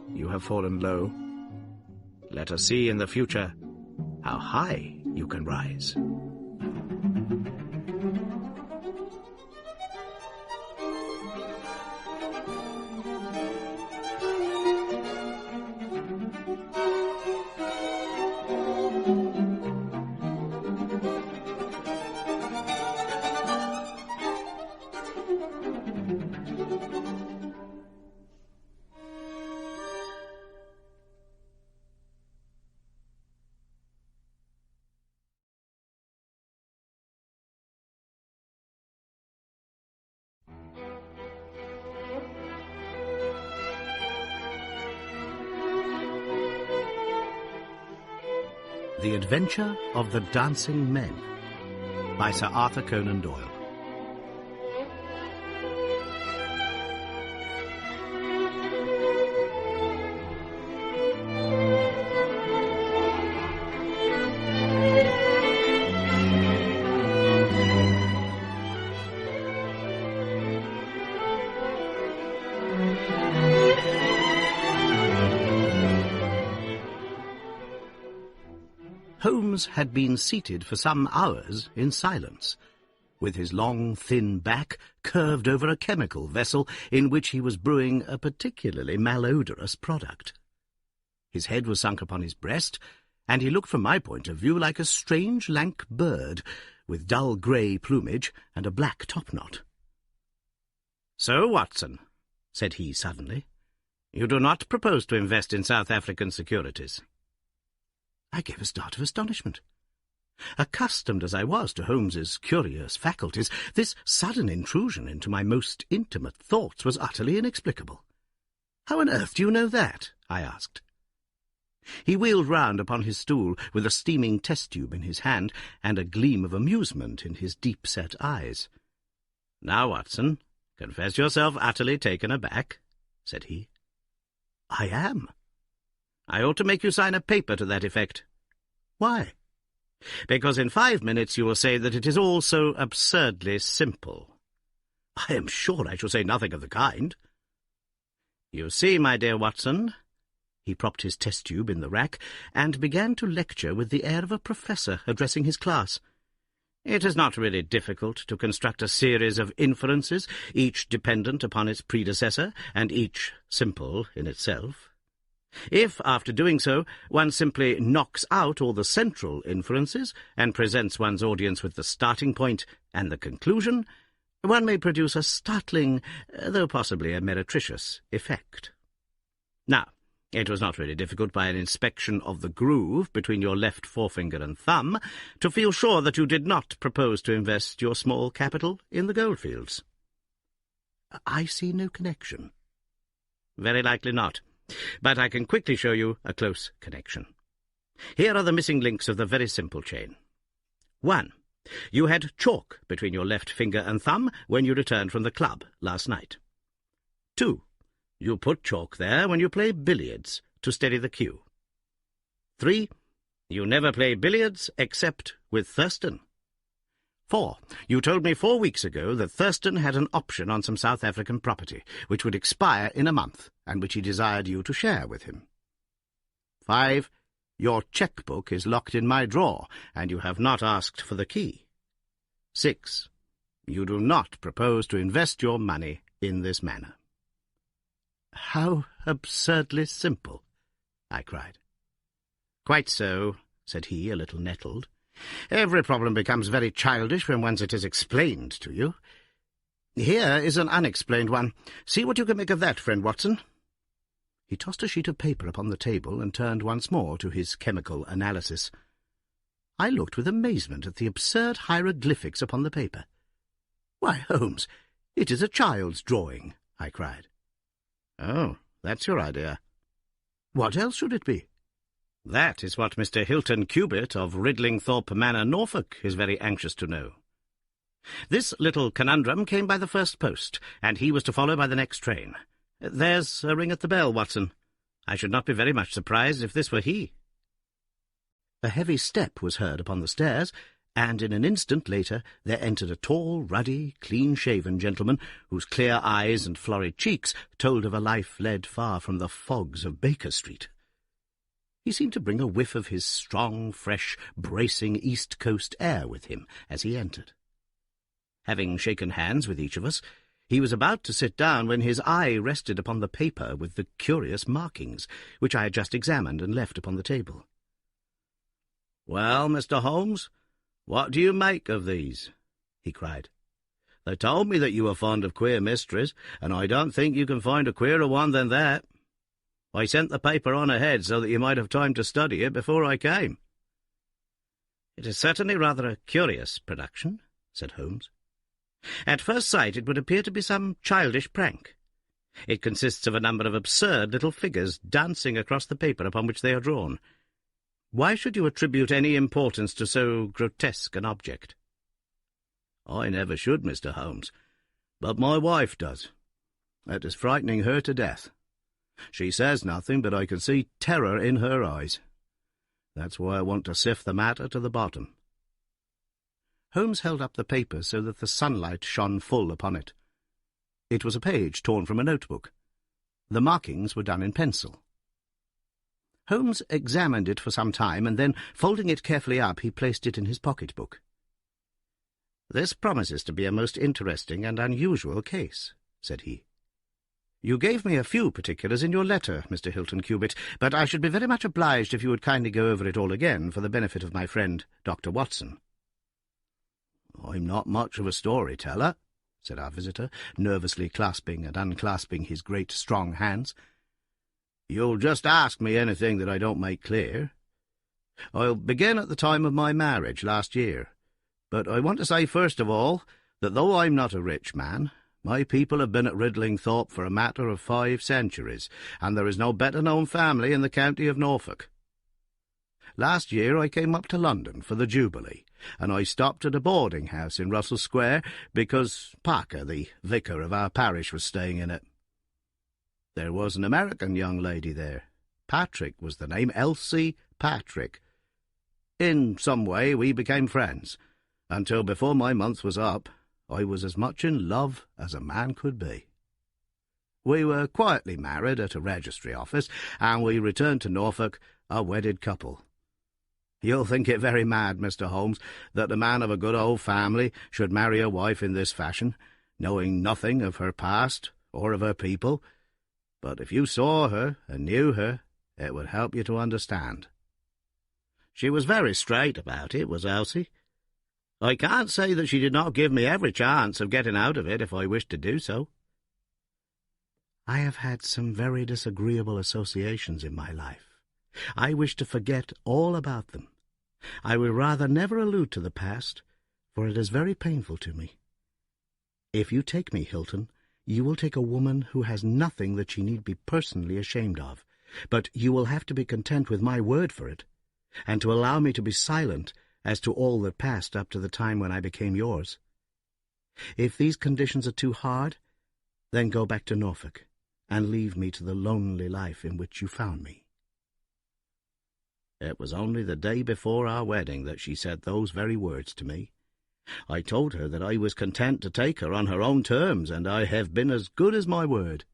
you have fallen low. Let us see in the future how high you can rise." The Adventure of the Dancing Men by Sir Arthur Conan Doyle. Holmes had been seated for some hours in silence, with his long, thin back curved over a chemical vessel in which he was brewing a particularly malodorous product. His head was sunk upon his breast, and he looked from my point of view like a strange, lank bird, with dull grey plumage and a black topknot. "So, Watson," said he suddenly, "you do not propose to invest in South African securities?" I gave a start of astonishment. Accustomed as I was to Holmes's curious faculties, this sudden intrusion into my most intimate thoughts was utterly inexplicable. "How on earth do you know that?" I asked. He wheeled round upon his stool with a steaming test-tube in his hand and a gleam of amusement in his deep-set eyes. "Now, Watson, confess yourself utterly taken aback," said he. "I am." "I ought to make you sign a paper to that effect." "Why?" "Because in 5 minutes you will say that it is all so absurdly simple." "I am sure I shall say nothing of the kind." "You see, my dear Watson," he propped his test-tube in the rack and began to lecture with the air of a professor addressing his class, "it is not really difficult to construct a series of inferences, each dependent upon its predecessor, and each simple in itself. If, after doing so, one simply knocks out all the central inferences and presents one's audience with the starting point and the conclusion, one may produce a startling, though possibly a meretricious, effect. Now, it was not really difficult by an inspection of the groove between your left forefinger and thumb to feel sure that you did not propose to invest your small capital in the goldfields." "I see no connection." "Very likely not. but I can quickly show you a close connection. Here are the missing links of the very simple chain. 1. You had chalk between your left finger and thumb when you returned from the club last night. 2. You put chalk there when you play billiards to steady the cue. 3. You never play billiards except with Thurston. 4. You told me 4 weeks ago that Thurston had an option on some South African property, which would expire in a month, and which he desired you to share with him. 5. Your cheque-book is locked in my drawer, and you have not asked for the key. 6. You do not propose to invest your money in this manner. "How absurdly simple!" I cried. "Quite so," said he, a little nettled. "Every problem becomes very childish when once it is explained to you. Here is an unexplained one. See what you can make of that, friend Watson." He tossed a sheet of paper upon the table and turned once more to his chemical analysis. I looked with amazement at the absurd hieroglyphics upon the paper. "Why, Holmes, it is a child's drawing," I cried. "Oh, that's your idea." "What else should it be?" "That is what Mr. Hilton Cubitt of Ridlingthorpe Manor, Norfolk, is very anxious to know. This little conundrum came by the first post, and he was to follow by the next train. There's a ring at the bell, Watson. I should not be very much surprised if this were he." A heavy step was heard upon the stairs, and in an instant later there entered a tall, ruddy, clean-shaven gentleman whose clear eyes and florid cheeks told of a life led far from the fogs of Baker Street. He seemed to bring a whiff of his strong, fresh, bracing East Coast air with him as he entered. Having shaken hands with each of us, he was about to sit down when his eye rested upon the paper with the curious markings, which I had just examined and left upon the table. "Well, Mr. Holmes, what do you make of these?" he cried. "They told me that you were fond of queer mysteries, and I don't think you can find a queerer one than that. I sent the paper on ahead so that you might have time to study it before I came." "It is certainly rather a curious production," said Holmes. "At first sight it would appear to be some childish prank. It consists of a number of absurd little figures dancing across the paper upon which they are drawn. Why should you attribute any importance to so grotesque an object?" "I never should, Mr. Holmes, but my wife does. It is frightening her to death. She says nothing, but I can see terror in her eyes. That's why I want to sift the matter to the bottom." Holmes held up the paper so that the sunlight shone full upon it. It was a page torn from a notebook. The markings were done in pencil. Holmes examined it for some time, and then, folding it carefully up, he placed it in his pocket-book. "This promises to be a most interesting and unusual case," said he. "You gave me a few particulars in your letter, Mr. Hilton Cubitt, but I should be very much obliged if you would kindly go over it all again for the benefit of my friend Dr. Watson." "I'm not much of a storyteller," said our visitor, nervously clasping and unclasping his great strong hands. "You'll just ask me anything that I don't make clear. I'll begin at the time of my marriage last year, but I want to say first of all that though I'm not a rich man, my people have been at Ridlingthorpe for a matter of 5 centuries, and there is no better-known family in the county of Norfolk. Last year I came up to London for the Jubilee, and I stopped at a boarding-house in Russell Square because Parker, the vicar of our parish, was staying in it. There was an American young lady there. Patrick was the name, Elsie Patrick. In some way we became friends, until before my month was up I was as much in love as a man could be. We were quietly married at a registry office, and we returned to Norfolk a wedded couple. You'll think it very mad, Mr. Holmes, that a man of a good old family should marry a wife in this fashion, knowing nothing of her past or of her people, but if you saw her and knew her, it would help you to understand. She was very straight about it, was Elsie. I can't say that she did not give me every chance of getting out of it if I wished to do so. I have had some very disagreeable associations in my life. I wish to forget all about them. I will rather never allude to the past, for it is very painful to me. If you take me, Hilton, you will take a woman who has nothing that she need be personally ashamed of, But you will have to be content with my word for it, and to allow me to be silent as to all that passed up to the time when I became yours. If these conditions are too hard, then go back to Norfolk, and leave me to the lonely life in which you found me." It was only the day before our wedding that she said those very words to me. I told her that I was content to take her on her own terms, and I have been as good as my word.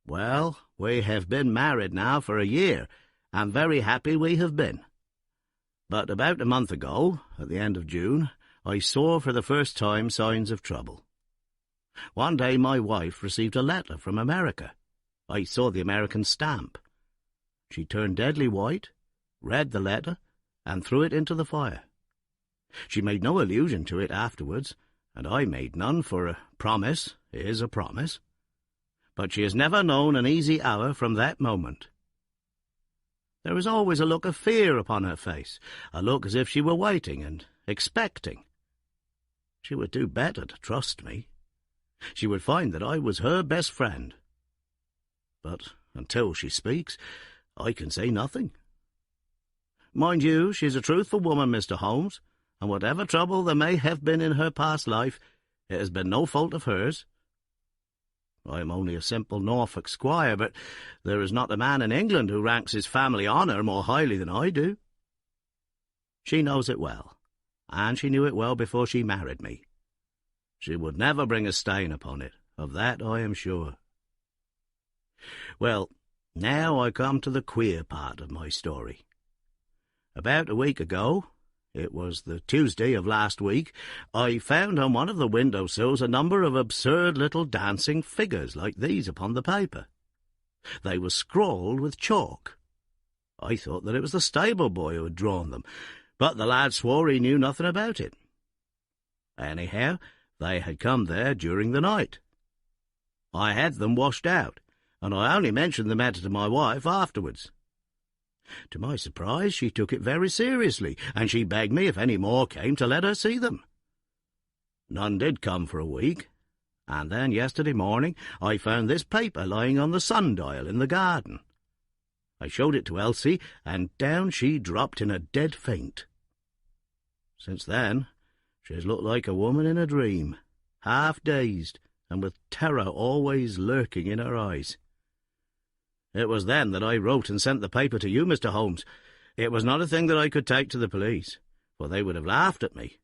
Well, we have been married now for a year, and very happy we have been. But about a month ago, at the end of June, I saw for the first time signs of trouble. One day my wife received a letter from America. I saw the American stamp. She turned deadly white, read the letter, and threw it into the fire. She made no allusion to it afterwards, and I made none, for a promise is a promise. But she has never known an easy hour from that moment. There was always a look of fear upon her face, a look as if she were waiting and expecting. She would do better to trust me. She would find that I was her best friend. But until she speaks, I can say nothing. Mind you, she's a truthful woman, Mr. Holmes, and whatever trouble there may have been in her past life, it has been no fault of hers. I am only a simple Norfolk squire, but there is not a man in England who ranks his family honour more highly than I do. She knows it well, and she knew it well before she married me. She would never bring a stain upon it, of that I am sure. Well, now I come to the queer part of my story. About a week ago, it was the Tuesday of last week, I found on one of the window-sills a number of absurd little dancing figures like these upon the paper. They were scrawled with chalk. I thought that it was the stable boy who had drawn them, but the lad swore he knew nothing about it. Anyhow, they had come there during the night. I had them washed out, and I only mentioned the matter to my wife afterwards. To my surprise, she took it very seriously, and she begged me, if any more came, to let her see them. None did come for a week, and then yesterday morning I found this paper lying on the sundial in the garden. I showed it to Elsie, and down she dropped in a dead faint. Since then, she has looked like a woman in a dream, half dazed, and with terror always lurking in her eyes. It was then that I wrote and sent the paper to you, Mr. Holmes. It was not a thing that I could take to the police, for they would have laughed at me.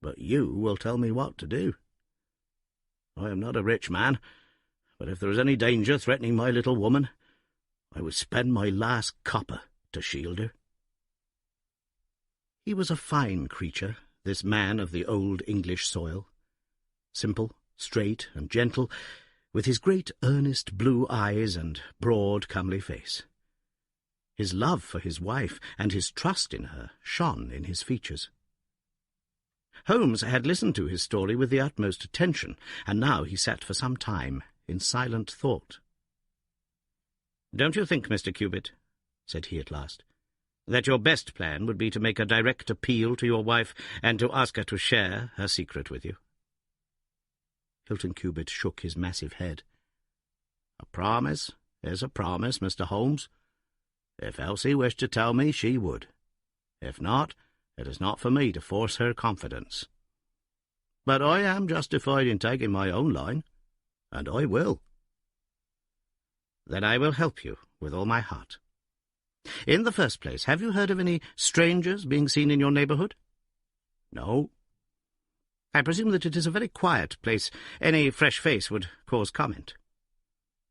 But you will tell me what to do. I am not a rich man, but if there is any danger threatening my little woman, I would spend my last copper to shield her." He was a fine creature, this man of the old English soil, simple, straight, and gentle, with his great earnest blue eyes and broad comely face. His love for his wife and his trust in her shone in his features. Holmes had listened to his story with the utmost attention, and now he sat for some time in silent thought. "Don't you think, Mr. Cubitt," said he at last, "that your best plan would be to make a direct appeal to your wife and to ask her to share her secret with you?" Hilton Cubitt shook his massive head. "A promise is a promise, Mr. Holmes. If Elsie wished to tell me, she would. If not, it is not for me to force her confidence. But I am justified in taking my own line, and I will." "Then I will help you with all my heart. In the first place, have you heard of any strangers being seen in your neighbourhood?" "No." "I presume that it is a very quiet place. Any fresh face would cause comment."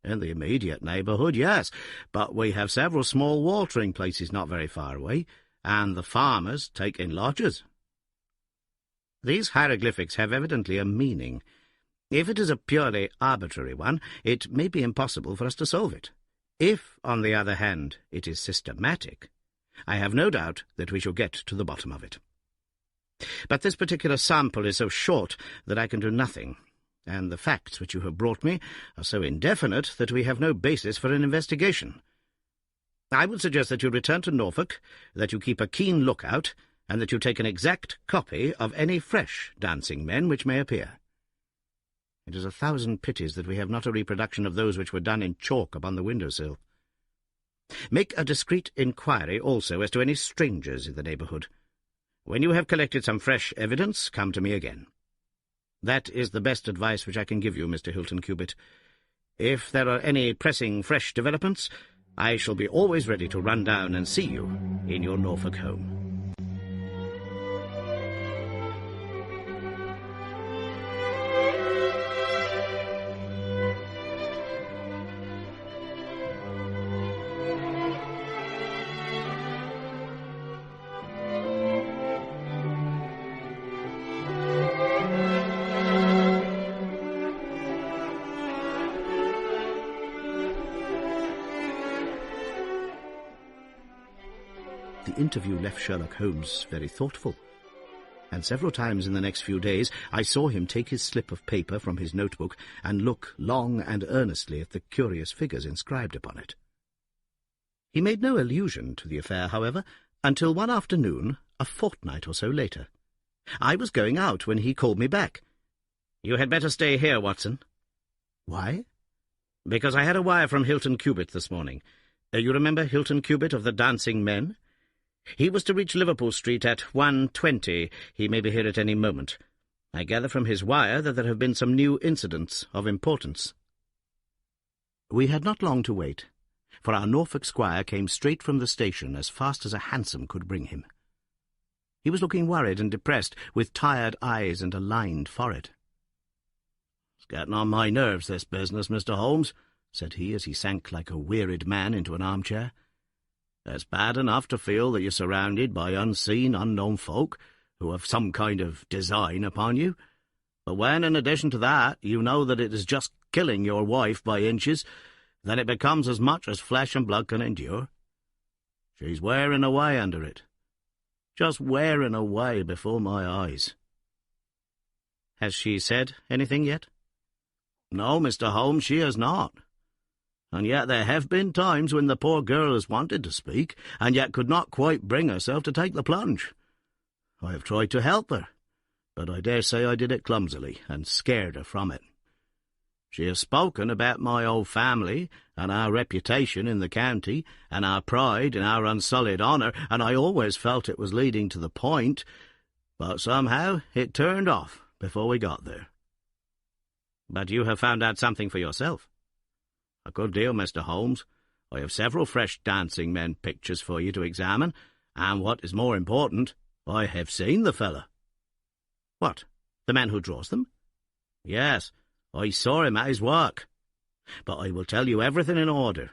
"In the immediate neighbourhood, yes, but we have several small watering places not very far away, and the farmers take in lodgers." "These hieroglyphics have evidently a meaning. If it is a purely arbitrary one, it may be impossible for us to solve it. If, on the other hand, it is systematic, I have no doubt that we shall get to the bottom of it. But this particular sample is so short that I can do nothing, and the facts which you have brought me are so indefinite that we have no basis for an investigation. I would suggest that you return to Norfolk, that you keep a keen lookout, and that you take an exact copy of any fresh dancing men which may appear. It is 1,000 pities that we have not a reproduction of those which were done in chalk upon the window-sill. Make a discreet inquiry also as to any strangers in the neighbourhood. When you have collected some fresh evidence, come to me again. That is the best advice which I can give you, Mr. Hilton Cubitt. If there are any pressing fresh developments, I shall be always ready to run down and see you in your Norfolk home. The interview left Sherlock Holmes very thoughtful, and several times in the next few days I saw him take his slip of paper from his notebook and look long and earnestly at the curious figures inscribed upon it. He made no allusion to the affair, however, until one afternoon, a fortnight or so later. I was going out when he called me back. "You had better stay here, Watson." "Why?" "Because I had a wire from Hilton Cubitt this morning. You remember Hilton Cubitt of the Dancing Men? He was to reach Liverpool Street at 1:20. He may be here at any moment. I gather from his wire that there have been some new incidents of importance." We had not long to wait, for our Norfolk squire came straight from the station as fast as a hansom could bring him. He was looking worried and depressed, with tired eyes and a lined forehead. "It's getting on my nerves, this business, Mr. Holmes," said he as he sank like a wearied man into an armchair. "It's bad enough to feel that you're surrounded by unseen, unknown folk who have some kind of design upon you. But when, in addition to that, you know that it is just killing your wife by inches, then it becomes as much as flesh and blood can endure. She's wearing away under it. Just wearing away before my eyes." "Has she said anything yet?" "No, Mr. Holmes, she has not. And yet there have been times when the poor girl has wanted to speak, and yet could not quite bring herself to take the plunge. I have tried to help her, but I dare say I did it clumsily, and scared her from it. She has spoken about my old family, and our reputation in the county, and our pride and our unsullied honour, and I always felt it was leading to the point, but somehow it turned off before we got there." "But you have found out something for yourself?" "A good deal, Mr. Holmes. I have several fresh dancing men pictures for you to examine, and what is more important, I have seen the fellow." "What, the man who draws them?" "Yes, I saw him at his work. But I will tell you everything in order.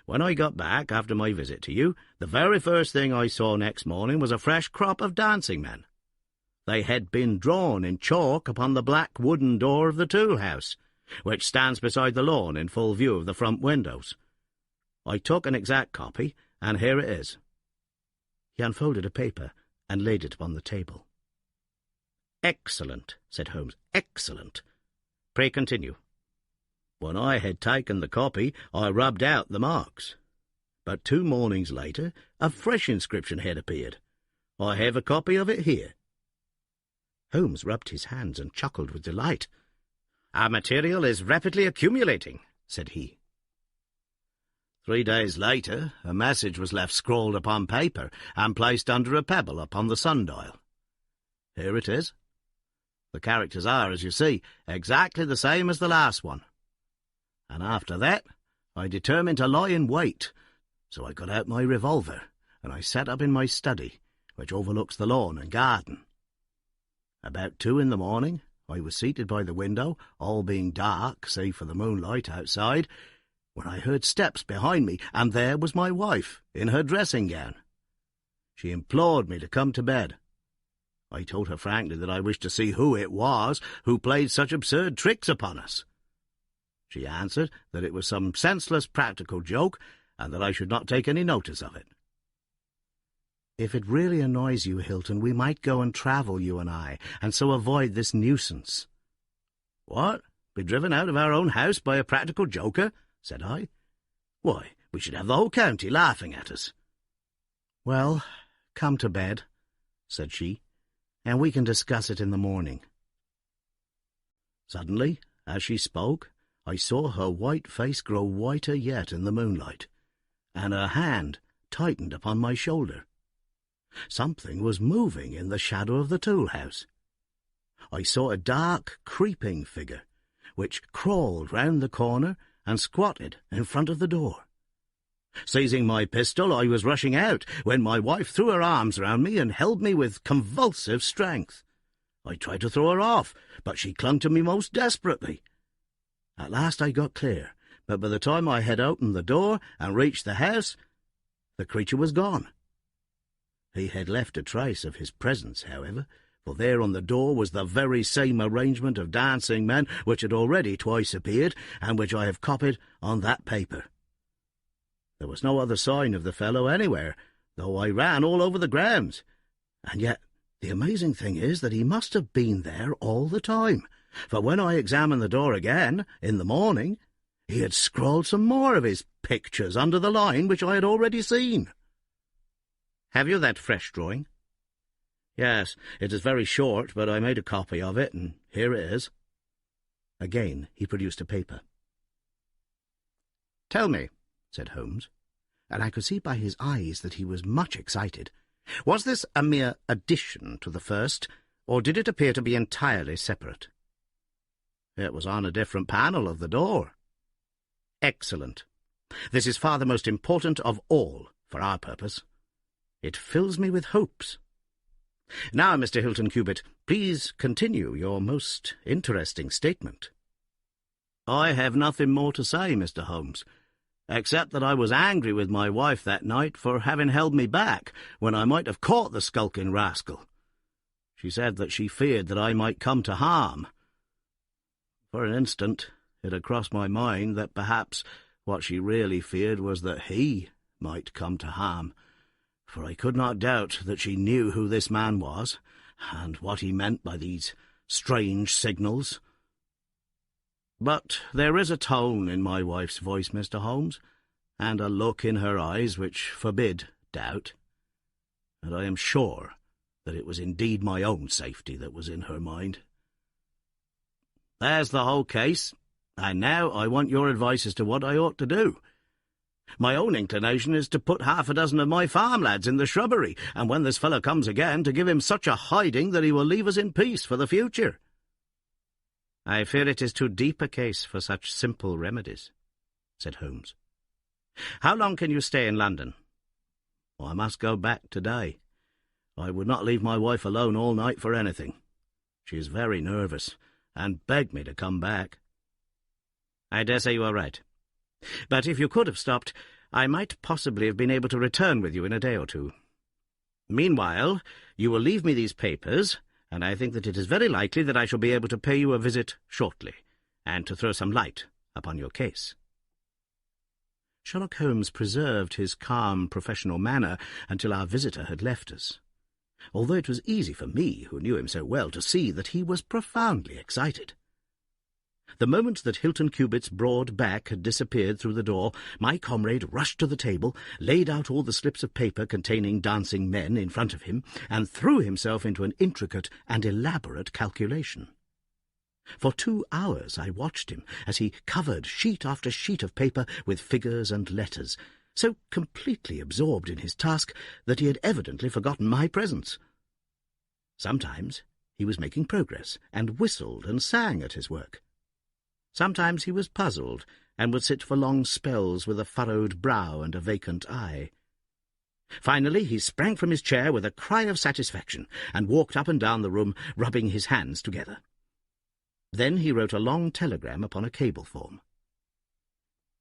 When I got back after my visit to you, the very first thing I saw next morning was a fresh crop of dancing men. They had been drawn in chalk upon the black wooden door of the tool-house, which stands beside the lawn in full view of the front windows. I took an exact copy, and here it is." He unfolded a paper and laid it upon the table. "Excellent," said Holmes, "excellent. Pray continue." "When I had taken the copy, I rubbed out the marks. But 2 mornings later, a fresh inscription had appeared. I have a copy of it here." Holmes rubbed his hands and chuckled with delight. "Our material is rapidly accumulating," said he. 3 days later, a message was left scrawled upon paper and placed under a pebble upon the sundial. Here it is. The characters are, as you see, exactly the same as the last one. And after that, I determined to lie in wait, so I got out my revolver, and I sat up in my study, which overlooks the lawn and garden. About 2 in the morning, I was seated by the window, all being dark, save for the moonlight outside, when I heard steps behind me, and there was my wife, in her dressing-gown. She implored me to come to bed. I told her frankly that I wished to see who it was who played such absurd tricks upon us. She answered that it was some senseless practical joke, and that I should not take any notice of it. "If it really annoys you, Hilton, we might go and travel, you and I, and so avoid this nuisance." "What? Be driven out of our own house by a practical joker?" said I. "Why, we should have the whole county laughing at us." "Well, come to bed," said she, "and we can discuss it in the morning." Suddenly, as she spoke, I saw her white face grow whiter yet in the moonlight, and her hand tightened upon my shoulder. Something was moving in the shadow of the tool-house. I saw a dark, creeping figure, which crawled round the corner and squatted in front of the door. Seizing my pistol, I was rushing out, when my wife threw her arms round me and held me with convulsive strength. I tried to throw her off, but she clung to me most desperately. At last I got clear, but by the time I had opened the door and reached the house, the creature was gone. He had left a trace of his presence, however, for there on the door was the very same arrangement of dancing men which had already twice appeared, and which I have copied on that paper. There was no other sign of the fellow anywhere, though I ran all over the grounds. And yet the amazing thing is that he must have been there all the time, for when I examined the door again, in the morning, he had scrawled some more of his pictures under the line which I had already seen. Have you that fresh drawing? Yes, it is very short, but I made a copy of it, and here it is. Again he produced a paper. Tell me, said Holmes, and I could see by his eyes that he was much excited, was this a mere addition to the first, or did it appear to be entirely separate? It was on a different panel of the door. Excellent. This is far the most important of all for our purpose. It fills me with hopes. Now, Mr. Hilton Cubitt, please continue your most interesting statement. I have nothing more to say, Mr. Holmes, except that I was angry with my wife that night for having held me back when I might have caught the skulking rascal. She said that she feared that I might come to harm. For an instant it had crossed my mind that perhaps what she really feared was that he might come to harm, for I could not doubt that she knew who this man was, and what he meant by these strange signals. But there is a tone in my wife's voice, Mr. Holmes, and a look in her eyes which forbid doubt, and I am sure that it was indeed my own safety that was in her mind. There's the whole case, and now I want your advice as to what I ought to do. My own inclination is to put half a dozen of my farm lads in the shrubbery, and when this fellow comes again, to give him such a hiding that he will leave us in peace for the future. I fear it is too deep a case for such simple remedies, said Holmes. How long can you stay in London? I must go back today. I would not leave my wife alone all night for anything. She is very nervous, and begged me to come back. I dare say you are right. But if you could have stopped, I might possibly have been able to return with you in a day or two. Meanwhile, you will leave me these papers, and I think that it is very likely that I shall be able to pay you a visit shortly, and to throw some light upon your case. Sherlock Holmes preserved his calm professional manner until our visitor had left us, although it was easy for me, who knew him so well, to see that he was profoundly excited. The moment that Hilton Cubitt's broad back had disappeared through the door, my comrade rushed to the table, laid out all the slips of paper containing dancing men in front of him, and threw himself into an intricate and elaborate calculation. For 2 hours I watched him as he covered sheet after sheet of paper with figures and letters, so completely absorbed in his task that he had evidently forgotten my presence. Sometimes he was making progress, and whistled and sang at his work. Sometimes he was puzzled, and would sit for long spells with a furrowed brow and a vacant eye. Finally he sprang from his chair with a cry of satisfaction, and walked up and down the room, rubbing his hands together. Then he wrote a long telegram upon a cable form.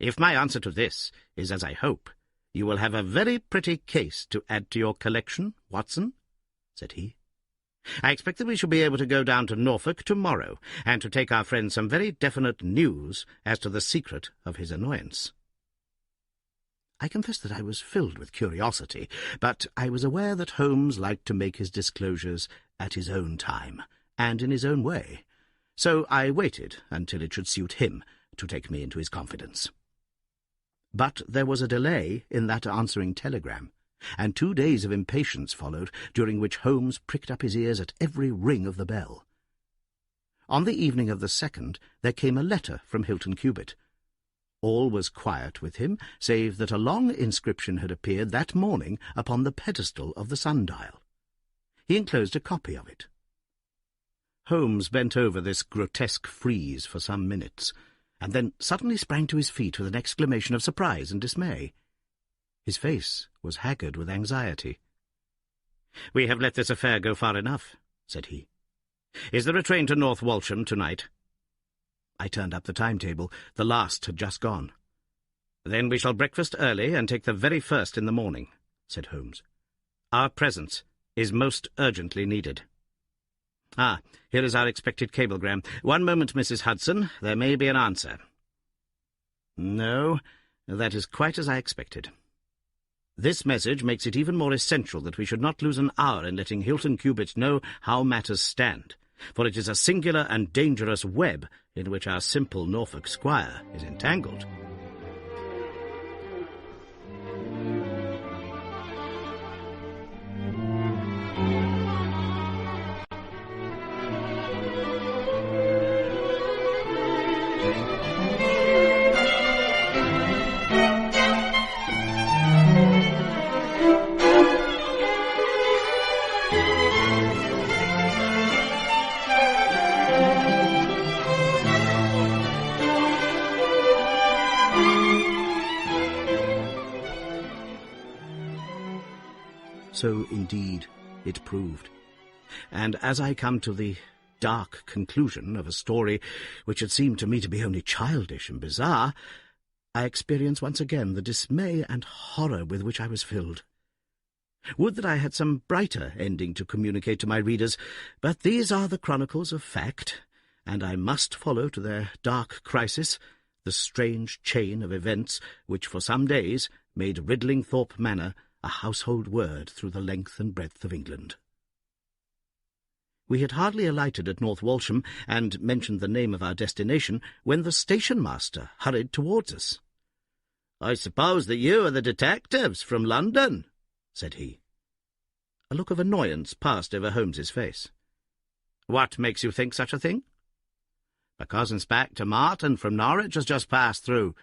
If my answer to this is as I hope, you will have a very pretty case to add to your collection, Watson, said he. I expect that we shall be able to go down to Norfolk tomorrow, and to take our friend some very definite news as to the secret of his annoyance. I confess that I was filled with curiosity, but I was aware that Holmes liked to make his disclosures at his own time, and in his own way, so I waited until it should suit him to take me into his confidence. But there was a delay in that answering telegram, and 2 days of impatience followed, during which Holmes pricked up his ears at every ring of the bell. On the evening of the 2nd there came a letter from Hilton Cubitt. All was quiet with him, save that a long inscription had appeared that morning upon the pedestal of the sundial. He enclosed a copy of it. Holmes bent over this grotesque frieze for some minutes, and then suddenly sprang to his feet with an exclamation of surprise and dismay. His face was haggard with anxiety. "We have let this affair go far enough," said he. "Is there a train to North Walsham tonight?" I turned up the timetable. The last had just gone. "Then we shall breakfast early and take the very first in the morning," said Holmes. "Our presence is most urgently needed. Here is our expected cablegram. One moment, Mrs. Hudson. There may be an answer." "No, that is quite as I expected. This message makes it even more essential that we should not lose an hour in letting Hilton Cubitt know how matters stand, for it is a singular and dangerous web in which our simple Norfolk squire is entangled." So, indeed, it proved. And as I come to the dark conclusion of a story which had seemed to me to be only childish and bizarre, I experience once again the dismay and horror with which I was filled. Would that I had some brighter ending to communicate to my readers, but these are the chronicles of fact, and I must follow to their dark crisis the strange chain of events which for some days made Ridlingthorpe Manor a household word through the length and breadth of England. We had hardly alighted at North Walsham and mentioned the name of our destination when the station-master hurried towards us. "I suppose that you are the detectives from London," said he. A look of annoyance passed over Holmes's face. "What makes you think such a thing?" "Because Inspector Martin from Norwich has just passed through.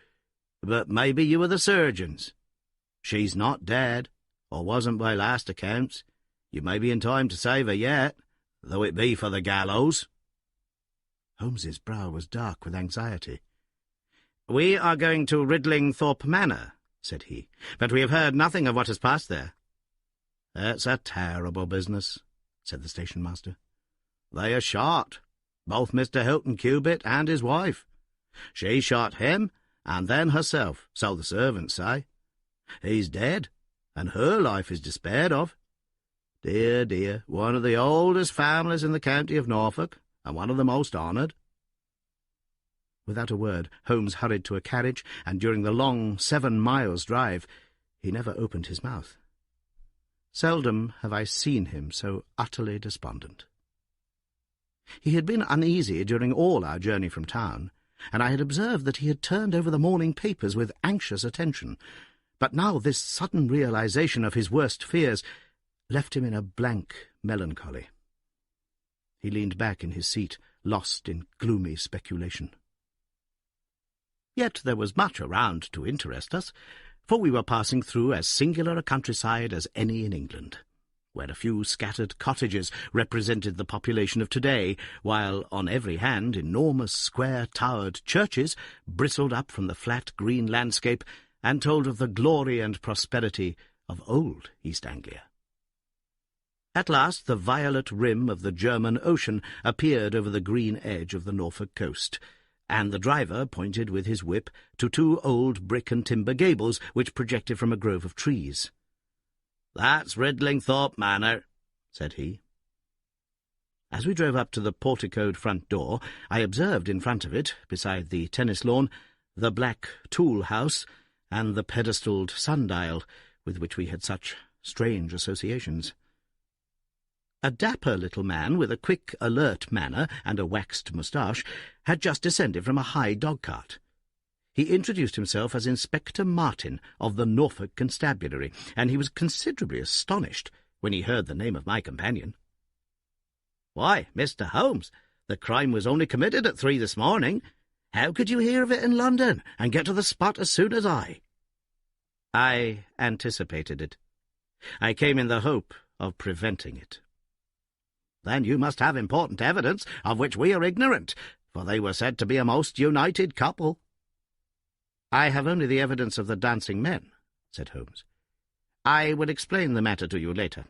But maybe you are the surgeons. She's not dead, or wasn't by last accounts. You may be in time to save her yet, though it be for the gallows." Holmes's brow was dark with anxiety. "We are going to Ridlingthorpe Manor," said he, "but we have heard nothing of what has passed there." "It's a terrible business," said the station-master. "They are shot, both Mr. Hilton Cubitt and his wife. She shot him, and then herself, so the servants say. He's dead, and her life is despaired of. Dear, dear, one of the oldest families in the county of Norfolk, and one of the most honoured." Without a word, Holmes hurried to a carriage, and during the long 7 miles' drive he never opened his mouth. Seldom have I seen him so utterly despondent. He had been uneasy during all our journey from town, and I had observed that he had turned over the morning papers with anxious attention. But now this sudden realization of his worst fears left him in a blank melancholy. He leaned back in his seat, lost in gloomy speculation. Yet there was much around to interest us, for we were passing through as singular a countryside as any in England, where a few scattered cottages represented the population of today, while on every hand enormous square-towered churches bristled up from the flat green landscape and told of the glory and prosperity of old East Anglia. At last the violet rim of the German Ocean appeared over the green edge of the Norfolk coast, and the driver pointed with his whip to 2 old brick and timber gables which projected from a grove of trees. "That's Ridlingthorpe Manor," said he. As we drove up to the porticoed front door, I observed in front of it, beside the tennis lawn, the black tool house and the pedestalled sundial with which we had such strange associations. A dapper little man with a quick, alert manner and a waxed moustache had just descended from a high dog-cart. He introduced himself as Inspector Martin of the Norfolk Constabulary, and he was considerably astonished when he heard the name of my companion. "Why, Mr. Holmes, the crime was only committed at 3 this morning. How could you hear of it in London and get to the spot as soon as I? I anticipated it. I came in the hope of preventing it. Then you must have important evidence of which we are ignorant, for they were said to be a most united couple. I have only the evidence of the dancing men, said Holmes. I will explain the matter to you later.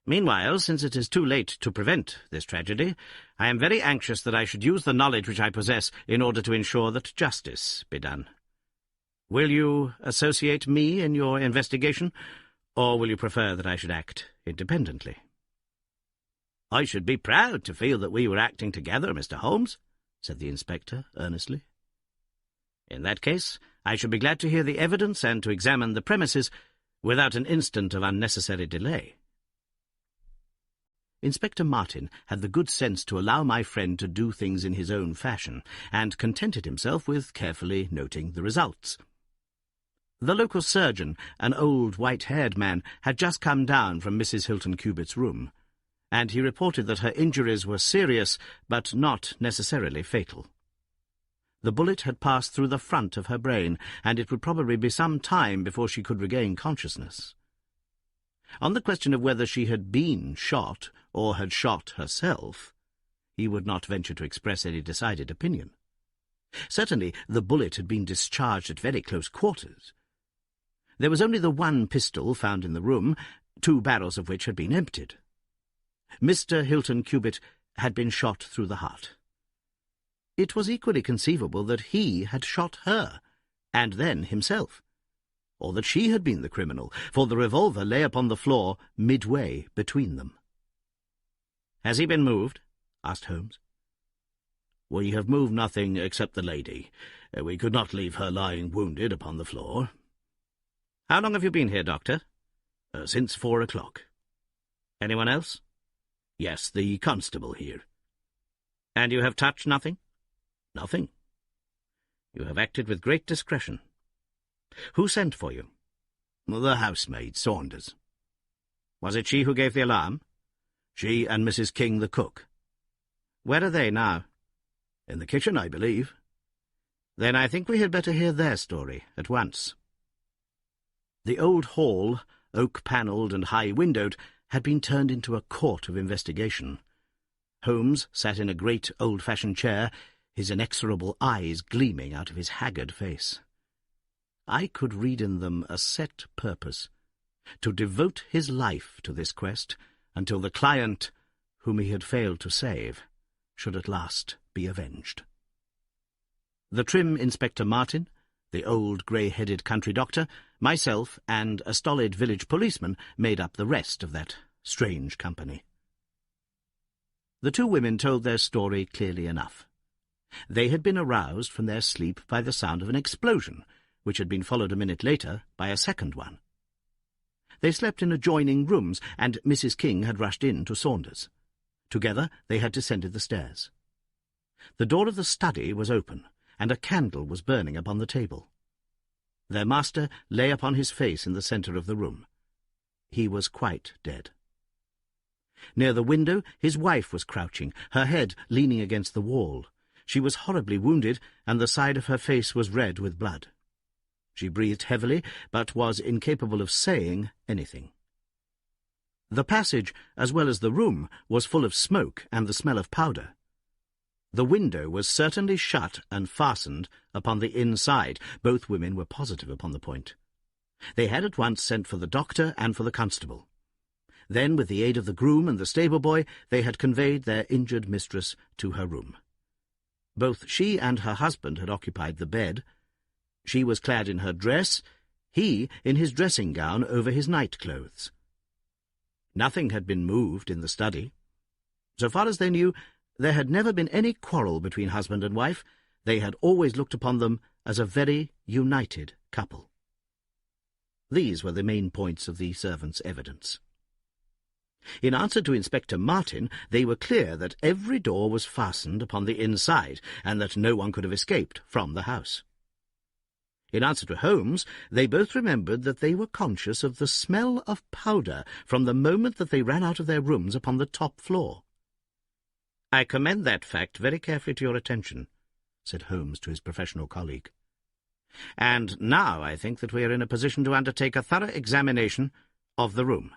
Meanwhile, since it is too late to prevent this tragedy, I am very anxious that I should use the knowledge which I possess in order to ensure that justice be done. Will you associate me in your investigation, or will you prefer that I should act independently? I should be proud to feel that we were acting together, Mr. Holmes, said the inspector earnestly. In that case, I should be glad to hear the evidence and to examine the premises without an instant of unnecessary delay. Inspector Martin had the good sense to allow my friend to do things in his own fashion, and contented himself with carefully noting the results. The local surgeon, an old white-haired man, had just come down from Mrs. Hilton Cubitt's room, and he reported that her injuries were serious, but not necessarily fatal. The bullet had passed through the front of her brain, and it would probably be some time before she could regain consciousness. On the question of whether she had been shot or had shot herself, he would not venture to express any decided opinion. Certainly the bullet had been discharged at very close quarters. There was only the one pistol found in the room, 2 barrels of which had been emptied. Mr. Hilton Cubitt had been shot through the heart. It was equally conceivable that he had shot her, and then himself, or that she had been the criminal, for the revolver lay upon the floor midway between them. "Has he been moved?" asked Holmes. "We have moved nothing except the lady. We could not leave her lying wounded upon the floor." "How long have you been here, Doctor?" "Since 4 o'clock. "Anyone else?" "Yes, the constable here." "And you have touched nothing?" "Nothing." "You have acted with great discretion. Who sent for you?" "The housemaid, Saunders." "Was it she who gave the alarm?" "She and Mrs. King, the cook." "Where are they now?" "In the kitchen, I believe." "Then I think we had better hear their story at once." The old hall, oak-panelled and high-windowed, had been turned into a court of investigation. Holmes sat in a great old-fashioned chair, his inexorable eyes gleaming out of his haggard face. I could read in them a set purpose, to devote his life to this quest until the client, whom he had failed to save, should at last be avenged. The trim Inspector Martin, the old grey-headed country doctor, myself, and a stolid village policeman made up the rest of that strange company. The 2 women told their story clearly enough. They had been aroused from their sleep by the sound of an explosion, which had been followed a minute later by a second one. They slept in adjoining rooms, and Mrs. King had rushed in to Saunders. Together they had descended the stairs. The door of the study was open, and a candle was burning upon the table. Their master lay upon his face in the centre of the room. He was quite dead. Near the window his wife was crouching, her head leaning against the wall. She was horribly wounded, and the side of her face was red with blood. She breathed heavily, but was incapable of saying anything. The passage, as well as the room, was full of smoke and the smell of powder. The window was certainly shut and fastened upon the inside. Both women were positive upon the point. They had at once sent for the doctor and for the constable. Then, with the aid of the groom and the stable-boy, they had conveyed their injured mistress to her room. Both she and her husband had occupied the bed. She was clad in her dress, he in his dressing-gown over his night-clothes. Nothing had been moved in the study. So far as they knew, there had never been any quarrel between husband and wife. They had always looked upon them as a very united couple. These were the main points of the servants' evidence. In answer to Inspector Martin, they were clear that every door was fastened upon the inside, and that no one could have escaped from the house. In answer to Holmes, they both remembered that they were conscious of the smell of powder from the moment that they ran out of their rooms upon the top floor. "I commend that fact very carefully to your attention," said Holmes to his professional colleague. "And now I think that we are in a position to undertake a thorough examination of the room."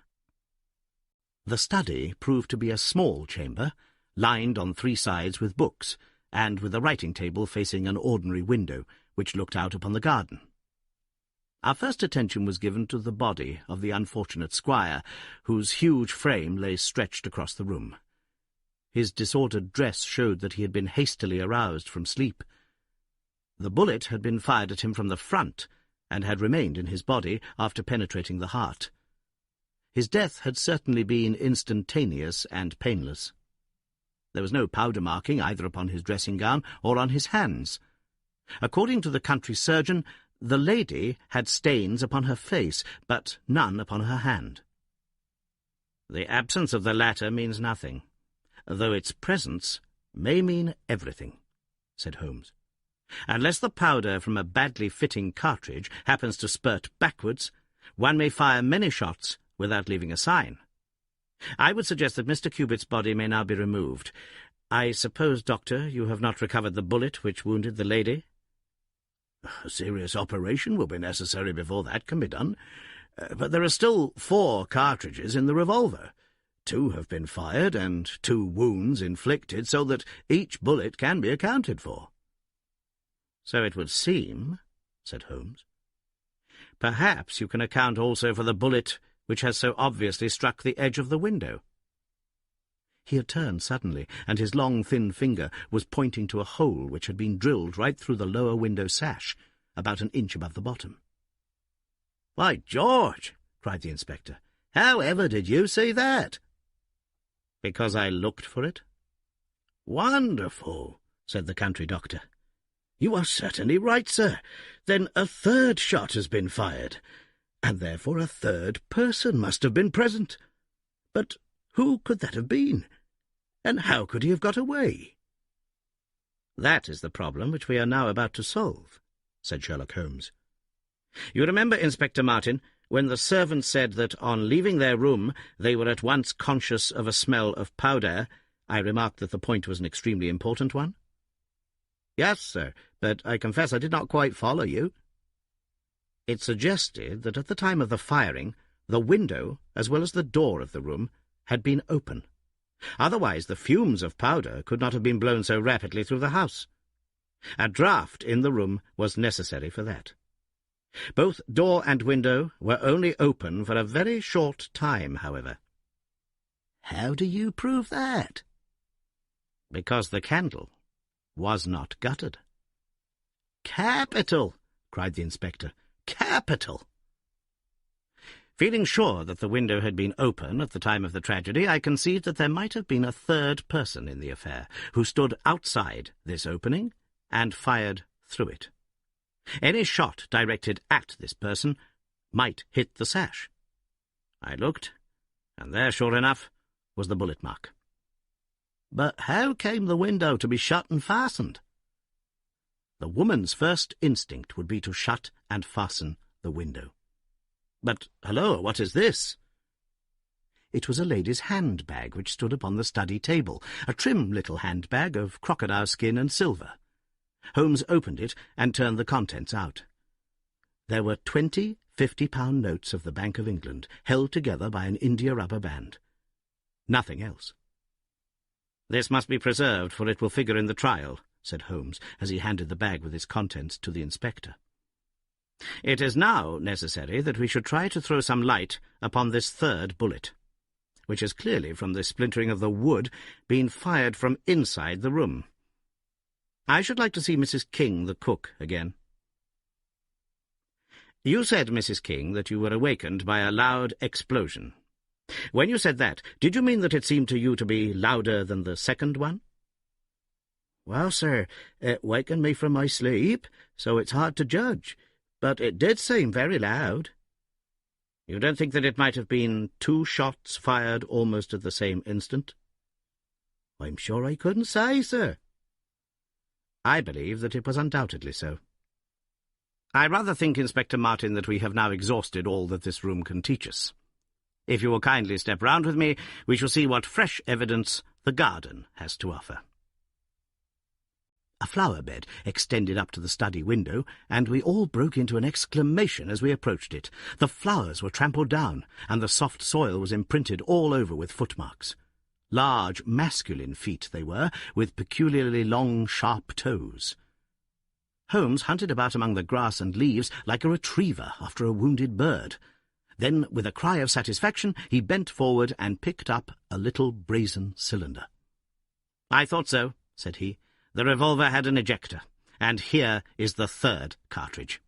The study proved to be a small chamber, lined on 3 sides with books, and with a writing table facing an ordinary window, which looked out upon the garden. Our first attention was given to the body of the unfortunate squire, whose huge frame lay stretched across the room. His disordered dress showed that he had been hastily aroused from sleep. The bullet had been fired at him from the front, and had remained in his body after penetrating the heart. His death had certainly been instantaneous and painless. There was no powder marking either upon his dressing gown or on his hands. According to the country surgeon, the lady had stains upon her face, but none upon her hand. The absence of the latter means nothing, though its presence may mean everything, said Holmes. Unless the powder from a badly fitting cartridge happens to spurt backwards, one may fire many shots without leaving a sign. I would suggest that Mr. Cubitt's body may now be removed. I suppose, Doctor, you have not recovered the bullet which wounded the lady? A serious operation will be necessary before that can be done. But there are still 4 cartridges in the revolver. 2 have been fired and 2 wounds inflicted, so that each bullet can be accounted for. So it would seem, said Holmes. Perhaps you can account also for the bullet which has so obviously struck the edge of the window. He had turned suddenly, and his long, thin finger was pointing to a hole which had been drilled right through the lower window sash, about an inch above the bottom. "By George!" cried the inspector. "How ever did you see that?" "Because I looked for it." "Wonderful," said the country doctor. "You are certainly right, sir. Then a 3rd shot has been fired, and therefore a 3rd person must have been present. But who could that have been? And how could he have got away?" "That is the problem which we are now about to solve," said Sherlock Holmes. "You remember, Inspector Martin, when the servants said that on leaving their room they were at once conscious of a smell of powder, I remarked that the point was an extremely important one?" "Yes, sir, but I confess I did not quite follow you." "It suggested that at the time of the firing the window, as well as the door of the room, had been open. Otherwise the fumes of powder could not have been blown so rapidly through the house. A draught in the room was necessary for that. Both door and window were only open for a very short time, however." "How do you prove that?" "Because the candle was not guttered." "Capital!" cried the inspector. "Capital!" Feeling sure that the window had been open at the time of the tragedy, I conceived that there might have been a 3rd person in the affair, who stood outside this opening and fired through it. Any shot directed at this person might hit the sash. I looked, and there, sure enough, was the bullet mark. "But how came the window to be shut and fastened?" The woman's first instinct would be to shut and fasten the window. "But, hullo, what is this?" It was a lady's handbag which stood upon the study table, a trim little handbag of crocodile skin and silver. Holmes opened it and turned the contents out. There were 20 50-pound notes of the Bank of England, held together by an india-rubber band. Nothing else. "This must be preserved, for it will figure in the trial," said Holmes, as he handed the bag with its contents to the inspector. "It is now necessary that we should try to throw some light upon this 3rd bullet, which has clearly, from the splintering of the wood, been fired from inside the room. I should like to see Mrs. King, the cook, again." "You said, Mrs. King, that you were awakened by a loud explosion. When you said that, did you mean that it seemed to you to be louder than the 2nd one?" "Well, sir, it wakened me from my sleep, so it's hard to judge, but it did seem very loud." "You don't think that it might have been 2 shots fired almost at the same instant?" "I'm sure I couldn't say, sir." "I believe that it was undoubtedly so. I rather think, Inspector Martin, that we have now exhausted all that this room can teach us. If you will kindly step round with me, we shall see what fresh evidence the garden has to offer." A flower bed extended up to the study window, and we all broke into an exclamation as we approached it. The flowers were trampled down, and the soft soil was imprinted all over with footmarks. Large, masculine feet they were, with peculiarly long, sharp toes. Holmes hunted about among the grass and leaves like a retriever after a wounded bird. Then, with a cry of satisfaction, he bent forward and picked up a little brazen cylinder. "I thought so," said he. "The revolver had an ejector, and here is the third cartridge.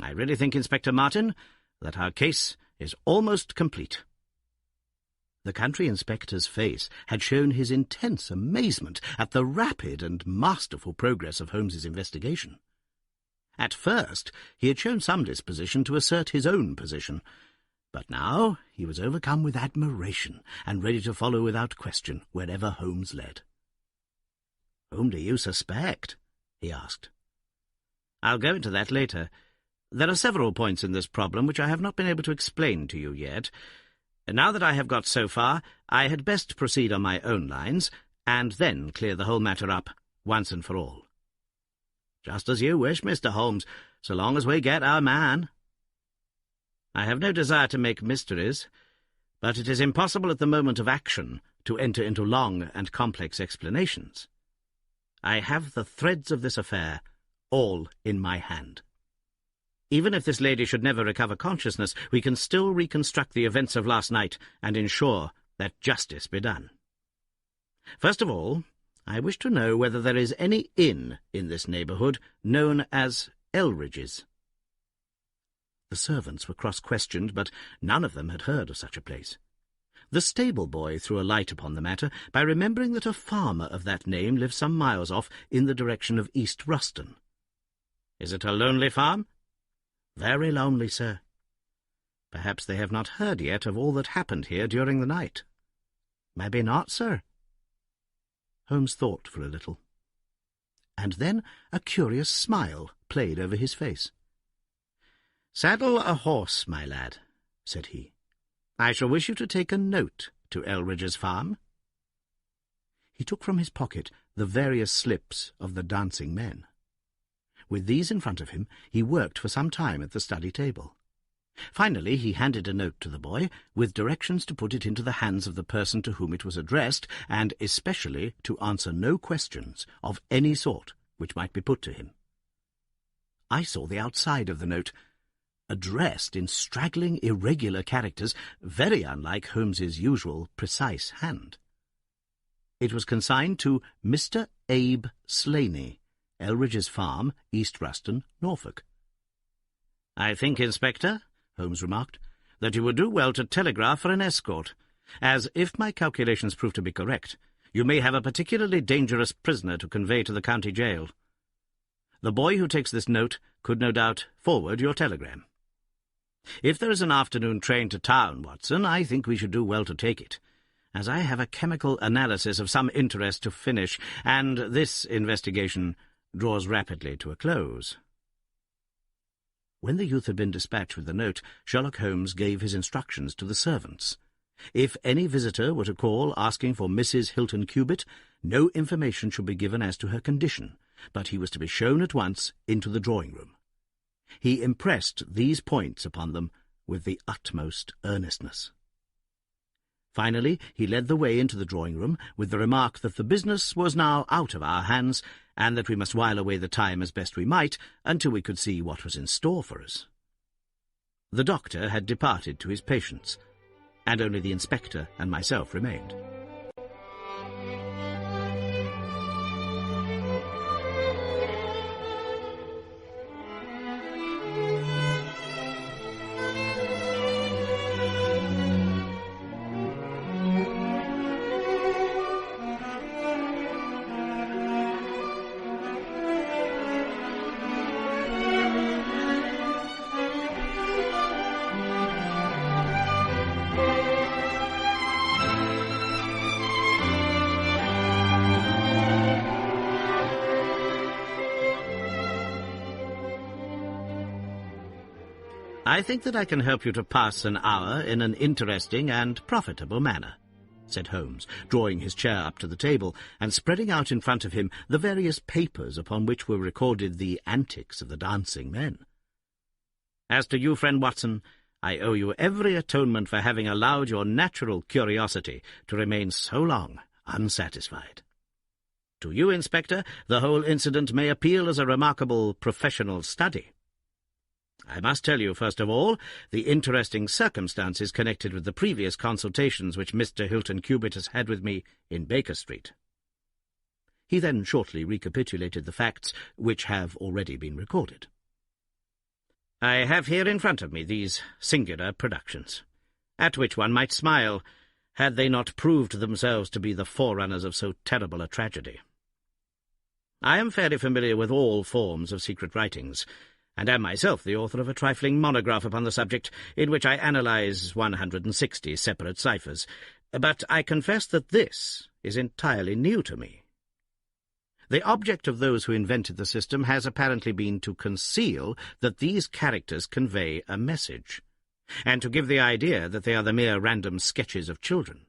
I really think, Inspector Martin, that our case is almost complete." The country inspector's face had shown his intense amazement at the rapid and masterful progress of Holmes's investigation. At first he had shown some disposition to assert his own position, but now he was overcome with admiration and ready to follow without question wherever Holmes led. "Whom do you suspect?" he asked. "I'll go into that later. There are several points in this problem which I have not been able to explain to you yet. Now that I have got so far, I had best proceed on my own lines, and then clear the whole matter up once and for all." "Just as you wish, Mr. Holmes, so long as we get our man." "I have no desire to make mysteries, but it is impossible at the moment of action to enter into long and complex explanations. I have the threads of this affair all in my hand. Even if this lady should never recover consciousness, we can still reconstruct the events of last night and ensure that justice be done. First of all, I wish to know whether there is any inn in this neighbourhood known as Elridge's." The servants were cross-questioned, but none of them had heard of such a place. The stable-boy threw a light upon the matter by remembering that a farmer of that name lived some miles off in the direction of East Ruston. "Is it a lonely farm?" "Very lonely, sir." "Perhaps they have not heard yet of all that happened here during the night." "Maybe not, sir." Holmes thought for a little, and then a curious smile played over his face. "Saddle a horse, my lad," said he. "I shall wish you to take a note to Elridge's farm." He took from his pocket the various slips of the dancing men. With these in front of him, he worked for some time at the study table. Finally, he handed a note to the boy, with directions to put it into the hands of the person to whom it was addressed, and especially to answer no questions of any sort which might be put to him. I saw the outside of the note, addressed in straggling, irregular characters, very unlike Holmes's usual precise hand. It was consigned to Mr. Abe Slaney, Elridge's Farm, East Ruston, Norfolk. "I think, Inspector," Holmes remarked, "that you would do well to telegraph for an escort, as, if my calculations prove to be correct, you may have a particularly dangerous prisoner to convey to the county jail. The boy who takes this note could no doubt forward your telegram. If there is an afternoon train to town, Watson, I think we should do well to take it, as I have a chemical analysis of some interest to finish, and this investigation draws rapidly to a close." When the youth had been dispatched with the note, Sherlock Holmes gave his instructions to the servants. If any visitor were to call asking for Mrs. Hilton Cubitt, no information should be given as to her condition, but he was to be shown at once into the drawing-room. He impressed these points upon them with the utmost earnestness. Finally, he led the way into the drawing-room with the remark that the business was now out of our hands, and that we must while away the time as best we might until we could see what was in store for us. The doctor had departed to his patients, and only the inspector and myself remained. "I think that I can help you to pass an hour in an interesting and profitable manner," said Holmes, drawing his chair up to the table and spreading out in front of him the various papers upon which were recorded the antics of the dancing men. "As to you, friend Watson, I owe you every atonement for having allowed your natural curiosity to remain so long unsatisfied. To you, Inspector, the whole incident may appeal as a remarkable professional study. I must tell you, first of all, the interesting circumstances connected with the previous consultations which Mr. Hilton Cubitt has had with me in Baker Street." He then shortly recapitulated the facts which have already been recorded. "I have here in front of me these singular productions, at which one might smile, had they not proved themselves to be the forerunners of so terrible a tragedy. I am fairly familiar with all forms of secret writings, and am myself the author of a trifling monograph upon the subject, in which I analyse 160 separate ciphers, but I confess that this is entirely new to me. The object of those who invented the system has apparently been to conceal that these characters convey a message, and to give the idea that they are the mere random sketches of children.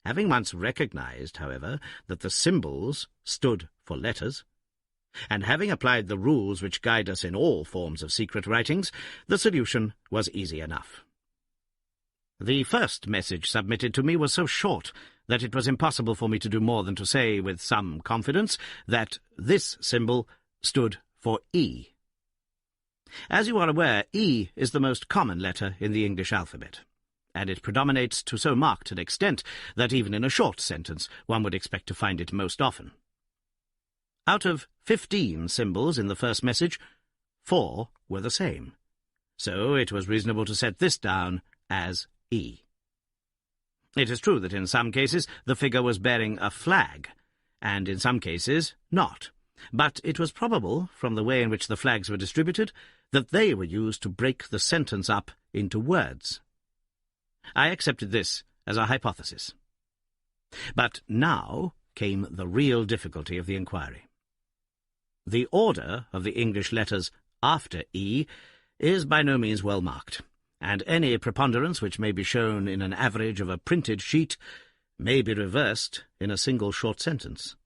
Having once recognized, however, that the symbols stood for letters, and having applied the rules which guide us in all forms of secret writings, the solution was easy enough. The first message submitted to me was so short that it was impossible for me to do more than to say with some confidence that this symbol stood for E. As you are aware, E is the most common letter in the English alphabet, and it predominates to so marked an extent that even in a short sentence one would expect to find it most often. Out of 15 symbols in the first message, 4 were the same, so it was reasonable to set this down as E. It is true that in some cases the figure was bearing a flag, and in some cases not, but it was probable, from the way in which the flags were distributed, that they were used to break the sentence up into words. I accepted this as a hypothesis. But now came the real difficulty of the inquiry. The order of the English letters after E is by no means well marked, and any preponderance which may be shown in an average of a printed sheet may be reversed in a single short sentence.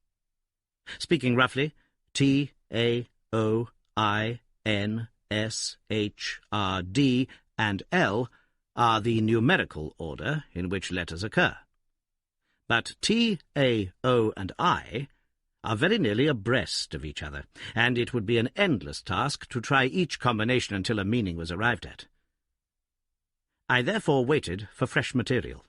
Speaking roughly, T, A, O, I, N, S, H, R, D, and L are the numerical order in which letters occur. But T, A, O, and I are very nearly abreast of each other, and it would be an endless task to try each combination until a meaning was arrived at. I therefore waited for fresh material.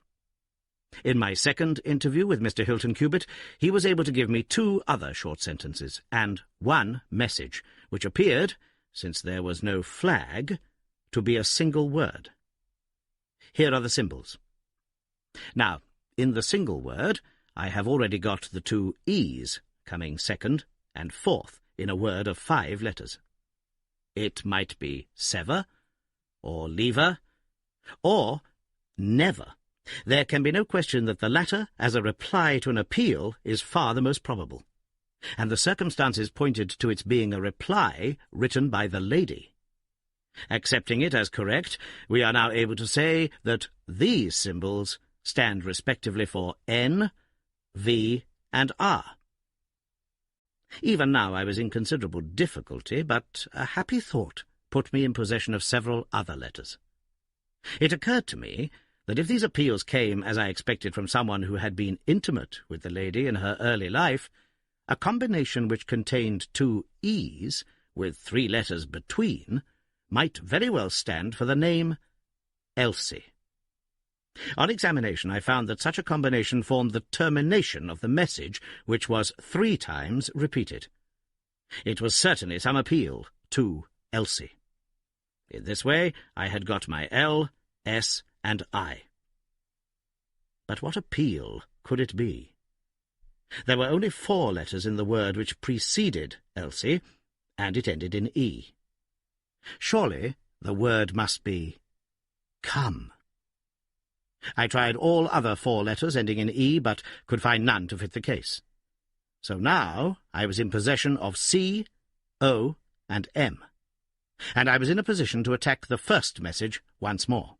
In my second interview with Mr. Hilton Cubitt, he was able to give me 2 other short sentences and 1 message, which appeared, since there was no flag, to be a single word. Here are the symbols. Now, in the single word, I have already got the 2 E's, coming second and fourth in a word of 5 letters. It might be sever, or lever, or never. There can be no question that the latter, as a reply to an appeal, is far the most probable, and the circumstances pointed to its being a reply written by the lady. Accepting it as correct, we are now able to say that these symbols stand respectively for N, V, and R. Even now I was in considerable difficulty, but a happy thought put me in possession of several other letters. It occurred to me that if these appeals came, as I expected, from someone who had been intimate with the lady in her early life, a combination which contained 2 E's, with 3 letters between, might very well stand for the name Elsie. On examination I found that such a combination formed the termination of the message, which was 3 times repeated. It was certainly some appeal to Elsie. In this way I had got my L, S, and I. But what appeal could it be? There were only 4 letters in the word which preceded Elsie, and it ended in E. Surely the word must be come. I tried all other 4 letters ending in E, but could find none to fit the case. So now I was in possession of C, O, and M, and I was in a position to attack the first message once more.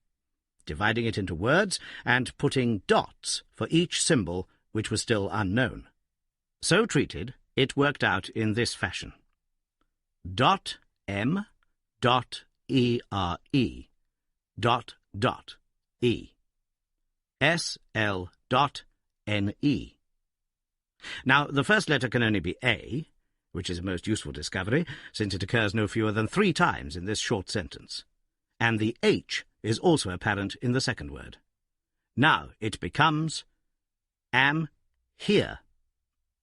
dividing it into words and putting dots for each symbol which was still unknown. So treated, it worked out in this fashion. .m .ere .e sl.ne. Now, the first letter can only be A, which is a most useful discovery, since it occurs no fewer than 3 times in this short sentence. And the H is also apparent in the second word. Now it becomes am here.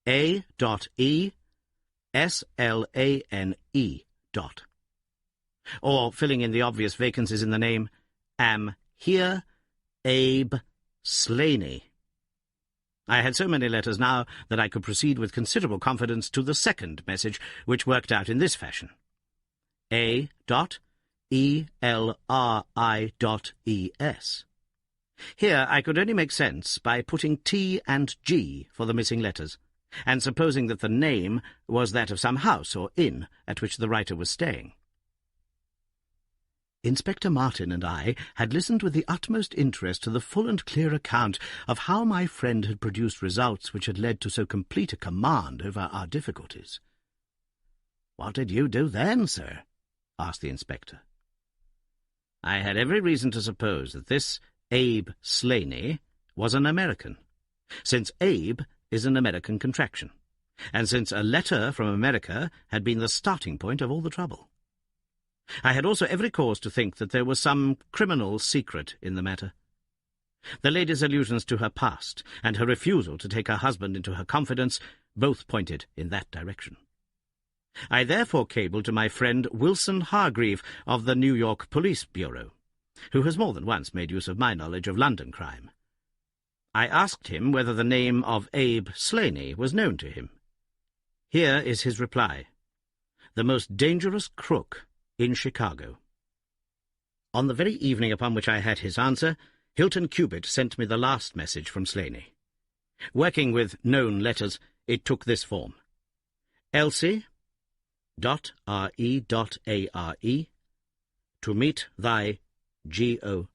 A.E S-L-A-N-E dot. Or, filling in the obvious vacancies in the name, am here Abe Slaney. I had so many letters now that I could proceed with considerable confidence to the second message, which worked out in this fashion. A.E.L.R.I.E.S. Here I could only make sense by putting T and G for the missing letters, and supposing that the name was that of some house or inn at which the writer was staying. Inspector Martin and I had listened with the utmost interest to the full and clear account of how my friend had produced results which had led to so complete a command over our difficulties. "What did you do then, sir?" asked the inspector. I had every reason to suppose that this Abe Slaney was an American, since Abe is an American contraction, and since a letter from America had been the starting point of all the trouble. I had also every cause to think that there was some criminal secret in the matter. The lady's allusions to her past and her refusal to take her husband into her confidence both pointed in that direction. I therefore cabled to my friend Wilson Hargreave of the New York Police Bureau, who has more than once made use of my knowledge of London crime. I asked him whether the name of Abe Slaney was known to him. Here is his reply: "The most dangerous crook in Chicago." On the very evening upon which I had his answer, Hilton Cubitt sent me the last message from Slaney. Working with known letters, it took this form: Elsie.re.are, to meet thy G.O.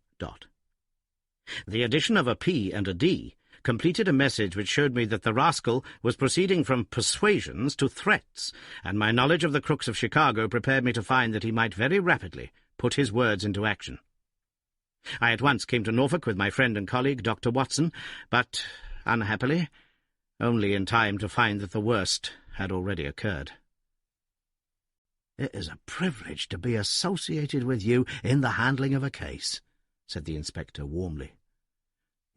The addition of a P and a D completed a message which showed me that the rascal was proceeding from persuasions to threats, and my knowledge of the crooks of Chicago prepared me to find that he might very rapidly put his words into action. I at once came to Norfolk with my friend and colleague, Dr. Watson, but, unhappily, only in time to find that the worst had already occurred. "It is a privilege to be associated with you in the handling of a case," said the inspector warmly.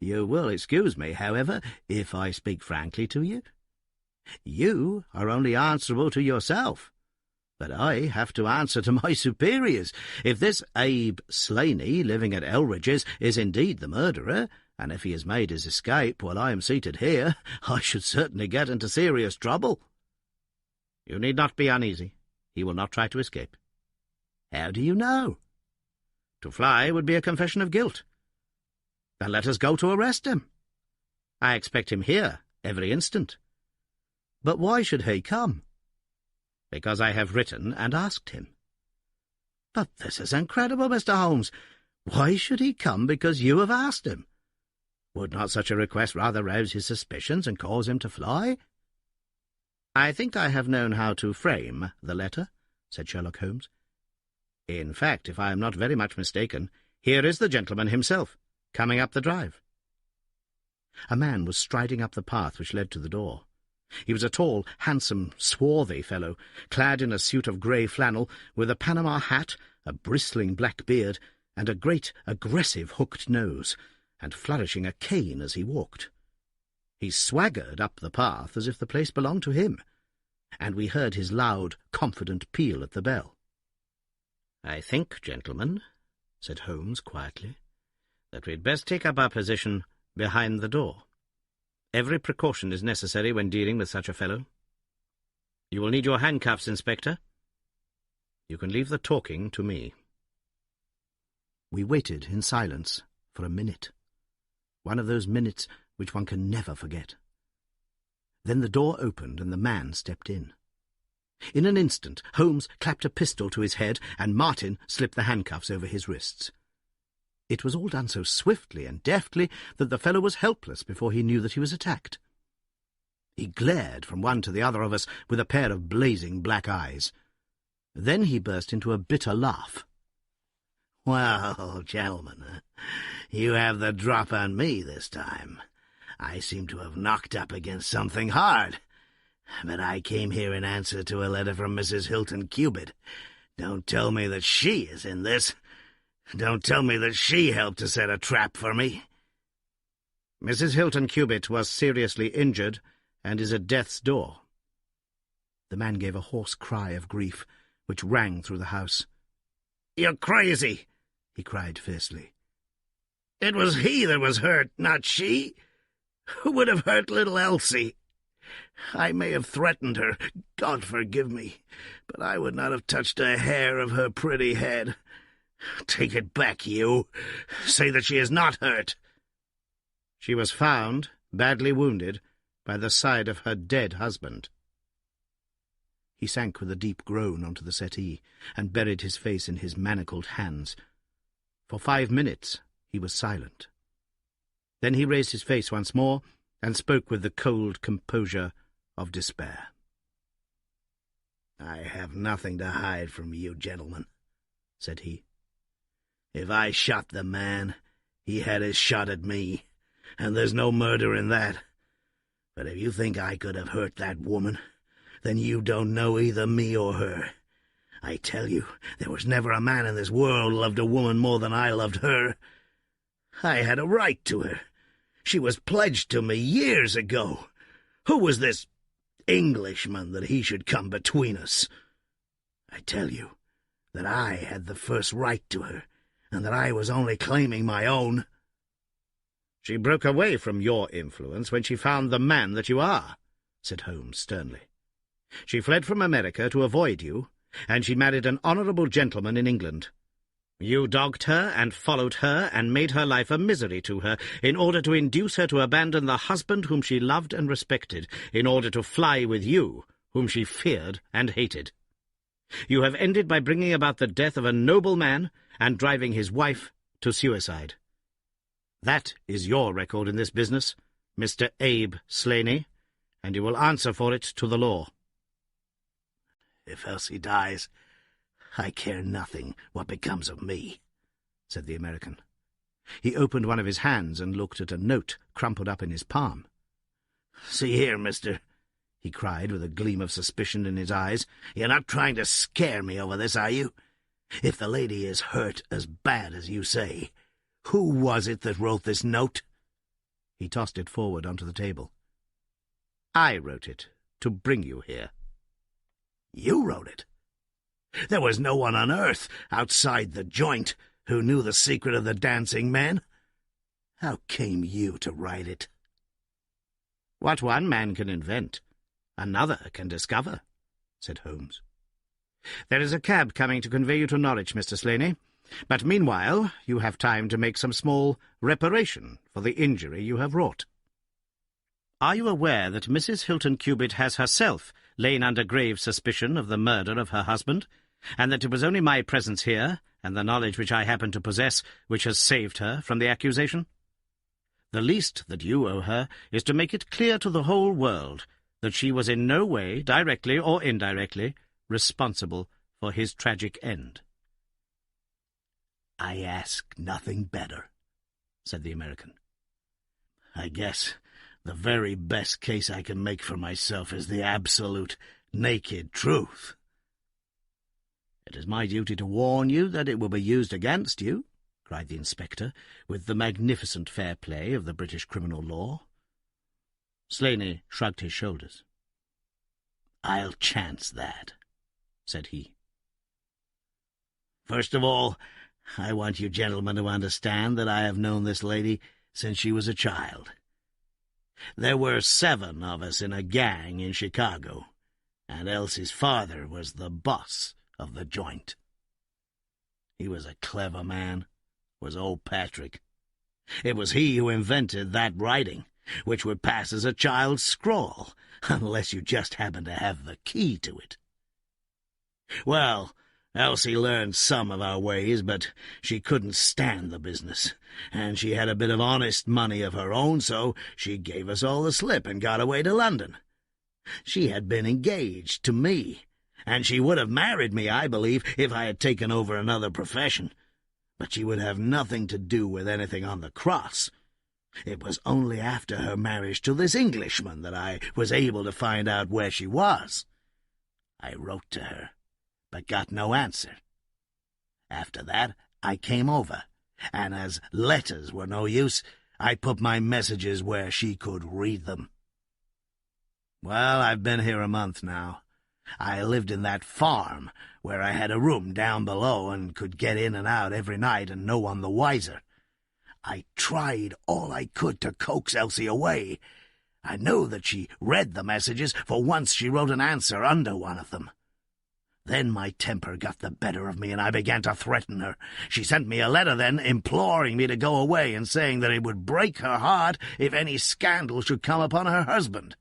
"You will excuse me, however, if I speak frankly to you. You are only answerable to yourself, but I have to answer to my superiors. If this Abe Slaney, living at Elridge's, is indeed the murderer, and if he has made his escape while I am seated here, I should certainly get into serious trouble." "You need not be uneasy. He will not try to escape." "How do you know?" "To fly would be a confession of guilt." "Then let us go to arrest him." "I expect him here every instant." "But why should he come?" "Because I have written and asked him." "But this is incredible, Mr. Holmes. Why should he come because you have asked him? Would not such a request rather rouse his suspicions and cause him to fly?" "I think I have known how to frame the letter," said Sherlock Holmes. "In fact, if I am not very much mistaken, here is the gentleman himself, coming up the drive." A man was striding up the path which led to the door. He was a tall, handsome, swarthy fellow, clad in a suit of grey flannel, with a Panama hat, a bristling black beard, and a great, aggressive hooked nose, and flourishing a cane as he walked. He swaggered up the path as if the place belonged to him, and we heard his loud, confident peal at the bell. "I think, gentlemen," said Holmes quietly, "that we'd best take up our position behind the door. Every precaution is necessary when dealing with such a fellow. You will need your handcuffs, Inspector. You can leave the talking to me." We waited in silence for a minute, one of those minutes which one can never forget. Then the door opened and the man stepped in. In an instant, Holmes clapped a pistol to his head and Martin slipped the handcuffs over his wrists. It was all done so swiftly and deftly that the fellow was helpless before he knew that he was attacked. He glared from one to the other of us with a pair of blazing black eyes. Then he burst into a bitter laugh. "Well, gentlemen, you have the drop on me this time. I seem to have knocked up against something hard. But I came here in answer to a letter from Mrs. Hilton Cubitt. Don't tell me that she is in this. Don't tell me that she helped to set a trap for me." "Mrs. Hilton Cubitt was seriously injured and is at death's door." The man gave a hoarse cry of grief, which rang through the house. "You're crazy!" he cried fiercely. "It was he that was hurt, not she. Who would have hurt little Elsie? I may have threatened her, God forgive me, but I would not have touched a hair of her pretty head. Take it back, you. Say that she is not hurt." "She was found, badly wounded, by the side of her dead husband." He sank with a deep groan onto the settee, and buried his face in his manacled hands. For 5 minutes he was silent. Then he raised his face once more, and spoke with the cold composure of despair. "I have nothing to hide from you, gentlemen," said he. "If I shot the man, he had his shot at me, and there's no murder in that. But if you think I could have hurt that woman, then you don't know either me or her. I tell you, there was never a man in this world loved a woman more than I loved her. I had a right to her. She was pledged to me years ago. Who was this Englishman that he should come between us? I tell you that I had the first right to her, and that I was only claiming my own." "She broke away from your influence when she found the man that you are," said Holmes sternly. "She fled from America to avoid you, and she married an honourable gentleman in England. You dogged her and followed her and made her life a misery to her, in order to induce her to abandon the husband whom she loved and respected, in order to fly with you, whom she feared and hated. You have ended by bringing about the death of a noble man and driving his wife to suicide. That is your record in this business, Mr. Abe Slaney, and you will answer for it to the law." "If Elsie dies, I care nothing what becomes of me," said the American. He opened one of his hands and looked at a note crumpled up in his palm. "See here, mister," he cried with a gleam of suspicion in his eyes. "You're not trying to scare me over this, are you? If the lady is hurt as bad as you say, who was it that wrote this note?" He tossed it forward onto the table. "I wrote it to bring you here." "You wrote it? There was no one on earth outside the joint who knew the secret of the dancing men. How came you to write it?" "What one man can invent, another can discover," said Holmes. "There is a cab coming to convey you to Norwich, Mr. Slaney, but meanwhile you have time to make some small reparation for the injury you have wrought. Are you aware that Mrs. Hilton Cubitt has herself lain under grave suspicion of the murder of her husband, and that it was only my presence here, and the knowledge which I happen to possess, which has saved her from the accusation? The least that you owe her is to make it clear to the whole world that she was in no way, directly or indirectly, responsible for his tragic end." "I ask nothing better," said the American. "I guess the very best case I can make for myself is the absolute, naked truth." "It is my duty to warn you that it will be used against you," cried the inspector, with the magnificent fair play of the British criminal law. Slaney shrugged his shoulders. "I'll chance that," said he. "First of all, I want you gentlemen to understand that I have known this lady since she was a child. There were 7 of us in a gang in Chicago, and Elsie's father was the boss of the joint. He was a clever man, was old Patrick. It was he who invented that writing, which would pass as a child's scrawl, unless you just happened to have the key to it. Well, Elsie learned some of our ways, but she couldn't stand the business, and she had a bit of honest money of her own, so she gave us all the slip and got away to London. She had been engaged to me, and she would have married me, I believe, if I had taken over another profession. But she would have nothing to do with anything on the cross. It was only after her marriage to this Englishman that I was able to find out where she was. I wrote to her, but got no answer. After that, I came over, and as letters were no use, I put my messages where she could read them. Well, I've been here a month now. I lived in that farm, where I had a room down below and could get in and out every night and no one the wiser. I tried all I could to coax Elsie away. I know that she read the messages, for once she wrote an answer under one of them. Then my temper got the better of me, and I began to threaten her. She sent me a letter then, imploring me to go away, and saying that it would break her heart if any scandal should come upon her husband.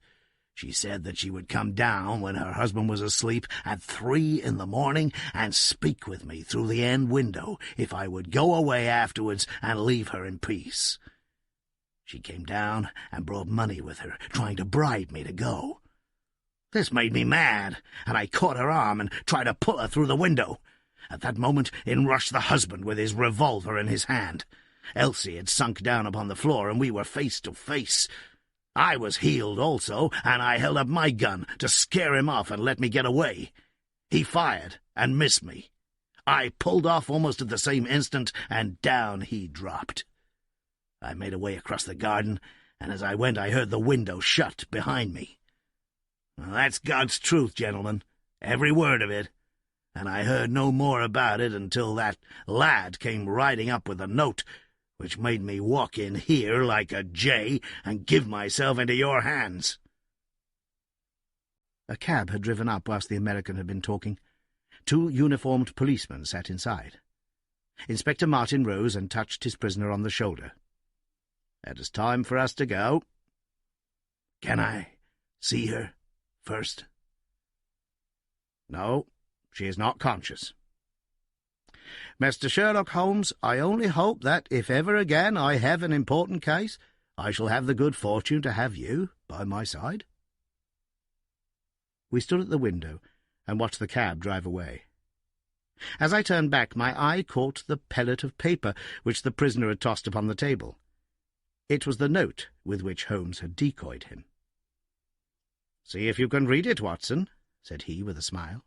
She said that she would come down when her husband was asleep at 3 in the morning and speak with me through the end window if I would go away afterwards and leave her in peace. She came down and brought money with her, trying to bribe me to go. This made me mad, and I caught her arm and tried to pull her through the window. At that moment in rushed the husband with his revolver in his hand. Elsie had sunk down upon the floor, and we were face to face. I was heeled also, and I held up my gun to scare him off and let me get away. He fired and missed me. I pulled off almost at the same instant, and down he dropped. I made away across the garden, and as I went I heard the window shut behind me. Well, that's God's truth, gentlemen, every word of it, and I heard no more about it until that lad came riding up with a note, which made me walk in here like a jay and give myself into your hands." A cab had driven up whilst the American had been talking. 2 uniformed policemen sat inside. Inspector Martin rose and touched his prisoner on the shoulder. "It is time for us to go." "Can I see her first?" "No, she is not conscious. Mr. Sherlock Holmes, I only hope that, if ever again I have an important case, I shall have the good fortune to have you by my side." We stood at the window and watched the cab drive away. As I turned back, my eye caught the pellet of paper which the prisoner had tossed upon the table. It was the note with which Holmes had decoyed him. "See if you can read it, Watson," said he with a smile.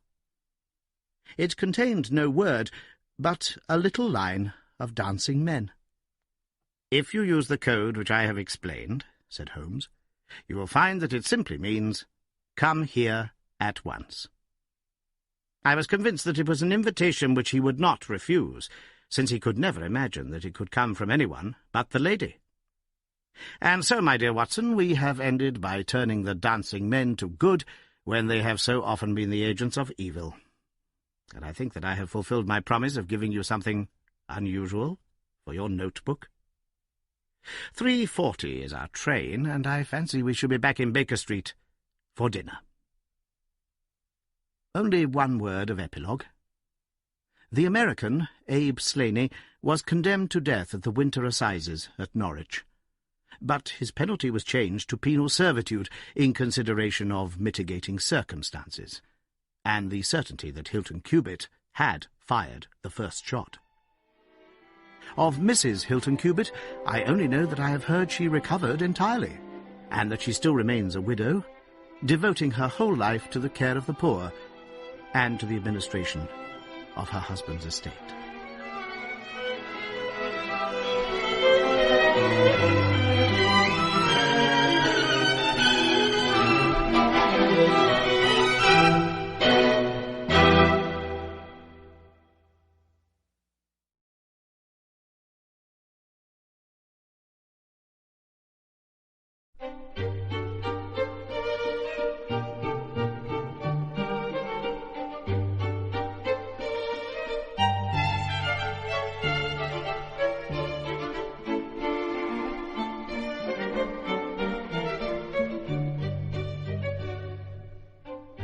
It contained no word, but a little line of dancing men. "If you use the code which I have explained," said Holmes, "you will find that it simply means, 'Come here at once.'" I was convinced that it was an invitation which he would not refuse, since he could never imagine that it could come from anyone but the lady. And so, my dear Watson, we have ended by turning the dancing men to good when they have so often been the agents of evil. And I think that I have fulfilled my promise of giving you something unusual for your notebook. 3:40 is our train, and I fancy we shall be back in Baker Street for dinner. Only one word of epilogue. The American, Abe Slaney, was condemned to death at the Winter Assizes at Norwich, but his penalty was changed to penal servitude in consideration of mitigating circumstances, and the certainty that Hilton Cubitt had fired the first shot. Of Mrs. Hilton Cubitt, I only know that I have heard she recovered entirely, and that she still remains a widow, devoting her whole life to the care of the poor and to the administration of her husband's estate.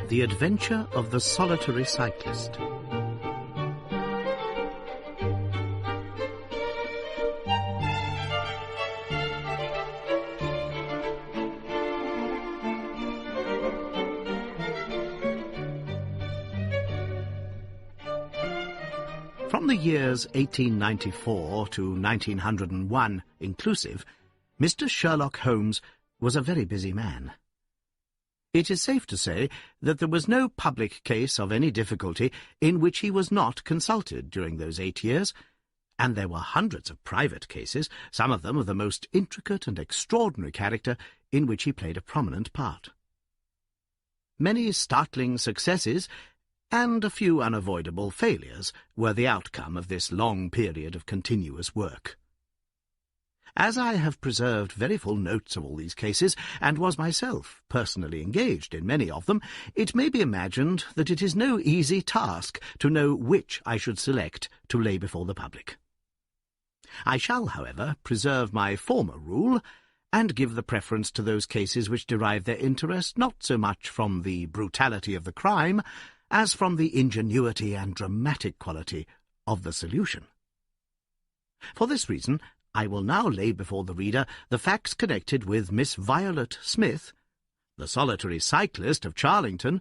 The Adventure of the Solitary Cyclist, From the years 1894 to 1901 inclusive, Mr. Sherlock Holmes was a very busy man. It is safe to say that there was no public case of any difficulty in which he was not consulted during those 8 years, and there were hundreds of private cases, some of them of the most intricate and extraordinary character, in which he played a prominent part. Many startling successes and a few unavoidable failures were the outcome of this long period of continuous work. As I have preserved very full notes of all these cases, and was myself personally engaged in many of them, it may be imagined that it is no easy task to know which I should select to lay before the public. I shall, however, preserve my former rule, and give the preference to those cases which derive their interest not so much from the brutality of the crime as from the ingenuity and dramatic quality of the solution. For this reason, I will now lay before the reader the facts connected with Miss Violet Smith, the solitary cyclist of Charlington,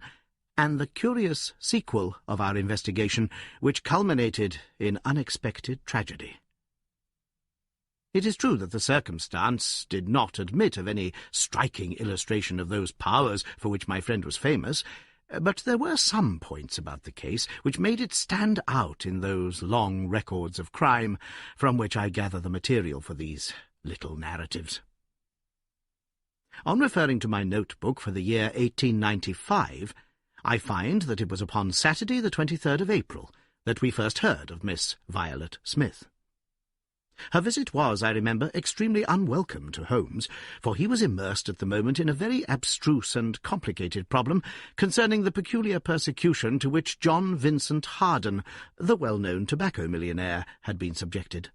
and the curious sequel of our investigation, which culminated in unexpected tragedy. It is true that the circumstance did not admit of any striking illustration of those powers for which my friend was famous, but there were some points about the case which made it stand out in those long records of crime from which I gather the material for these little narratives. On referring to my notebook for the year 1895, I find that it was upon Saturday the 23rd of April that we first heard of Miss Violet Smith. Her visit was, I remember, extremely unwelcome to Holmes, for he was immersed at the moment in a very abstruse and complicated problem concerning the peculiar persecution to which John Vincent Harden, the well-known tobacco millionaire, had been subjected.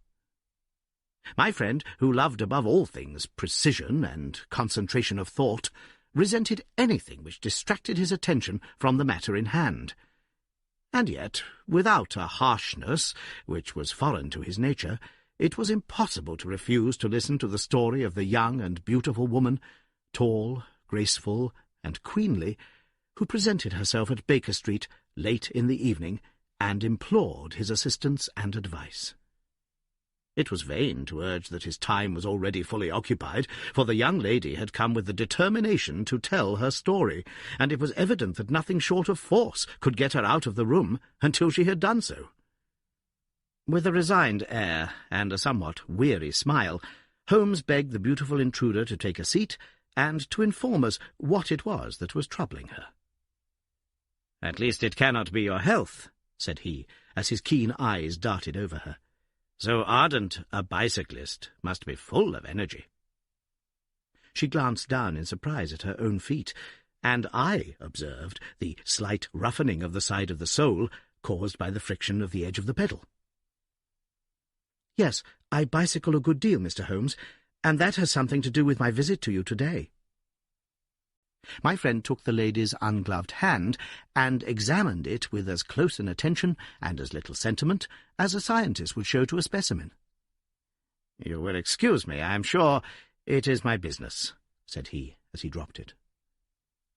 My friend, who loved above all things precision and concentration of thought, resented anything which distracted his attention from the matter in hand. And yet, without a harshness which was foreign to his nature, it was impossible to refuse to listen to the story of the young and beautiful woman, tall, graceful, and queenly, who presented herself at Baker Street late in the evening and implored his assistance and advice. It was vain to urge that his time was already fully occupied, for the young lady had come with the determination to tell her story, and it was evident that nothing short of force could get her out of the room until she had done so. With a resigned air and a somewhat weary smile, Holmes begged the beautiful intruder to take a seat and to inform us what it was that was troubling her. "At least it cannot be your health," said he, as his keen eyes darted over her. "So ardent a bicyclist must be full of energy." She glanced down in surprise at her own feet, and I observed the slight roughening of the side of the sole caused by the friction of the edge of the pedal. "Yes, I bicycle a good deal, Mr. Holmes, and that has something to do with my visit to you today." My friend took the lady's ungloved hand and examined it with as close an attention and as little sentiment as a scientist would show to a specimen. "You will excuse me, I am sure. It is my business," said he, as he dropped it.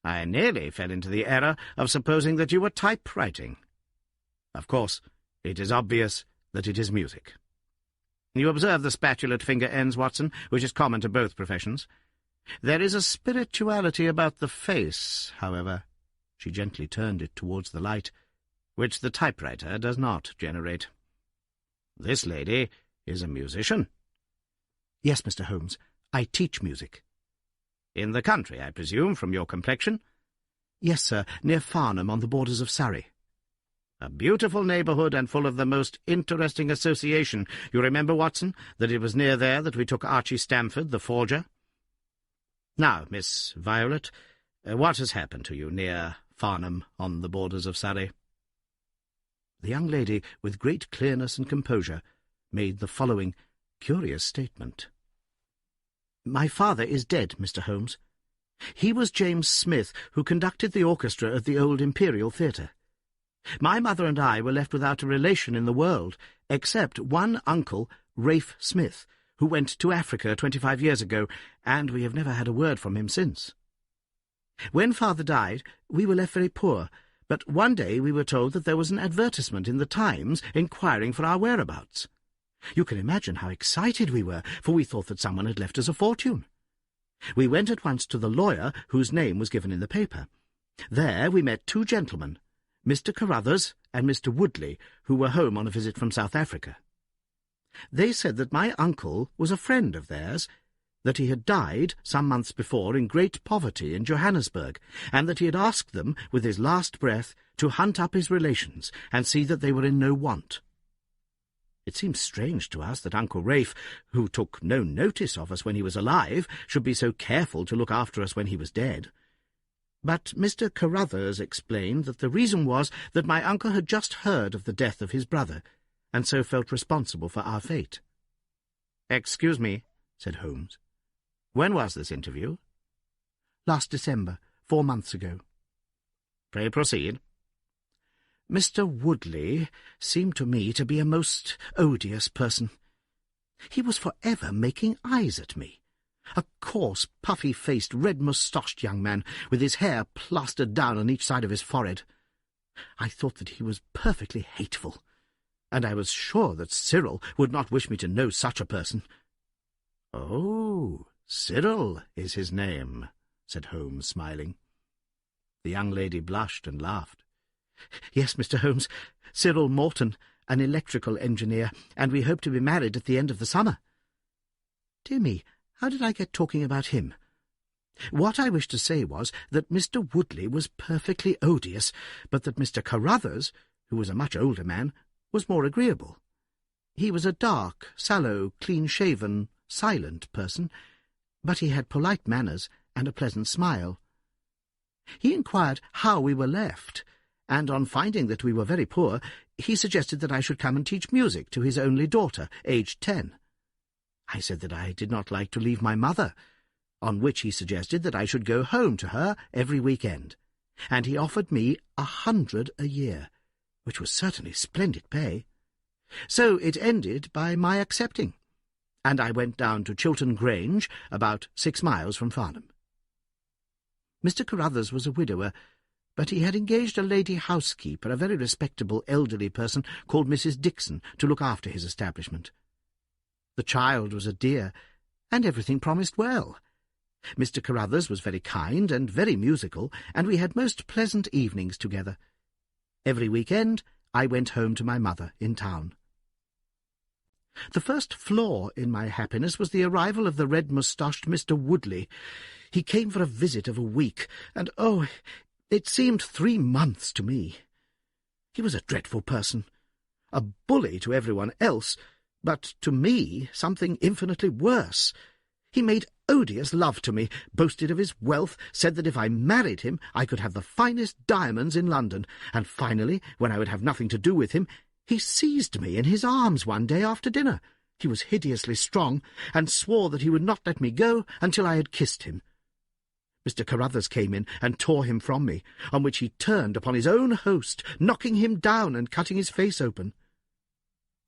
"I nearly fell into the error of supposing that you were typewriting. Of course, it is obvious that it is music. You observe the spatulate finger ends, Watson, which is common to both professions. There is a spirituality about the face, however," she gently turned it towards the light, "which the typewriter does not generate. This lady is a musician." "Yes, Mr. Holmes, I teach music." "In the country, I presume, from your complexion?" "Yes, sir, near Farnham, on the borders of Surrey." "A beautiful neighbourhood and full of the most interesting association. You remember, Watson, that it was near there that we took Archie Stamford, the forger? Now, Miss Violet, what has happened to you near Farnham, on the borders of Surrey?" The young lady, with great clearness and composure, made the following curious statement. "My father is dead, Mr. Holmes. He was James Smith, who conducted the orchestra at the old Imperial Theatre. My mother and I were left without a relation in the world, except one uncle, Ralph Smith, who went to Africa 25 years ago, and we have never had a word from him since. When father died, we were left very poor, But one day we were told that there was an advertisement in the Times inquiring for our whereabouts. You can imagine how excited we were, for we thought that someone had left us a fortune. We went at once to the lawyer whose name was given in the paper. There we met two gentlemen, Mr. Carruthers and Mr. Woodley, who were home on a visit from South Africa. They said that my uncle was a friend of theirs, that he had died some months before in great poverty in Johannesburg, and that he had asked them, with his last breath, to hunt up his relations and see that they were in no want. It seemed strange to us that Uncle Rafe, who took no notice of us when he was alive, should be so careful to look after us when he was dead. But Mr. Carruthers explained that the reason was that my uncle had just heard of the death of his brother, and so felt responsible for our fate. "Excuse me," said Holmes. "When was this interview?" "Last December, 4 months ago." "Pray proceed." Mr. Woodley seemed to me to be a most odious person. He was for ever making eyes at me. A coarse, puffy-faced, red-moustached young man, with his hair plastered down on each side of his forehead. I thought that he was perfectly hateful, and I was sure that Cyril would not wish me to know such a person. "Oh, Cyril is his name," said Holmes, smiling. The young lady blushed and laughed. "Yes, Mr. Holmes, Cyril Morton, an electrical engineer, and we hope to be married at the end of the summer." Dear me, how did I get talking about him? What I wished to say was that Mr. Woodley was perfectly odious, but that Mr. Carruthers, who was a much older man, was more agreeable. He was a dark, sallow, clean-shaven, silent person, but he had polite manners and a pleasant smile. He inquired how we were left, and on finding that we were very poor, he suggested that I should come and teach music to his only daughter, aged 10. I said that I did not like to leave my mother, on which he suggested that I should go home to her every week-end, and he offered me 100 a year, which was certainly splendid pay. So it ended by my accepting, and I went down to Chiltern Grange, about 6 miles from Farnham. Mr. Carruthers was a widower, but he had engaged a lady housekeeper, a very respectable elderly person called Mrs. Dixon, to look after his establishment. The child was a dear, and everything promised well. Mr. Carruthers was very kind and very musical, and we had most pleasant evenings together. Every week-end I went home to my mother in town. The first flaw in my happiness was the arrival of the red-moustached Mr. Woodley. He came for a visit of a week, and, oh, it seemed 3 months to me. He was a dreadful person, a bully to everyone else, but to me something infinitely worse. He made odious love to me, boasted of his wealth, said that if I married him I could have the finest diamonds in London, and finally, when I would have nothing to do with him, he seized me in his arms one day after dinner. He was hideously strong, and swore that he would not let me go until I had kissed him. Mr. Carruthers came in and tore him from me, on which he turned upon his own host, knocking him down and cutting his face open.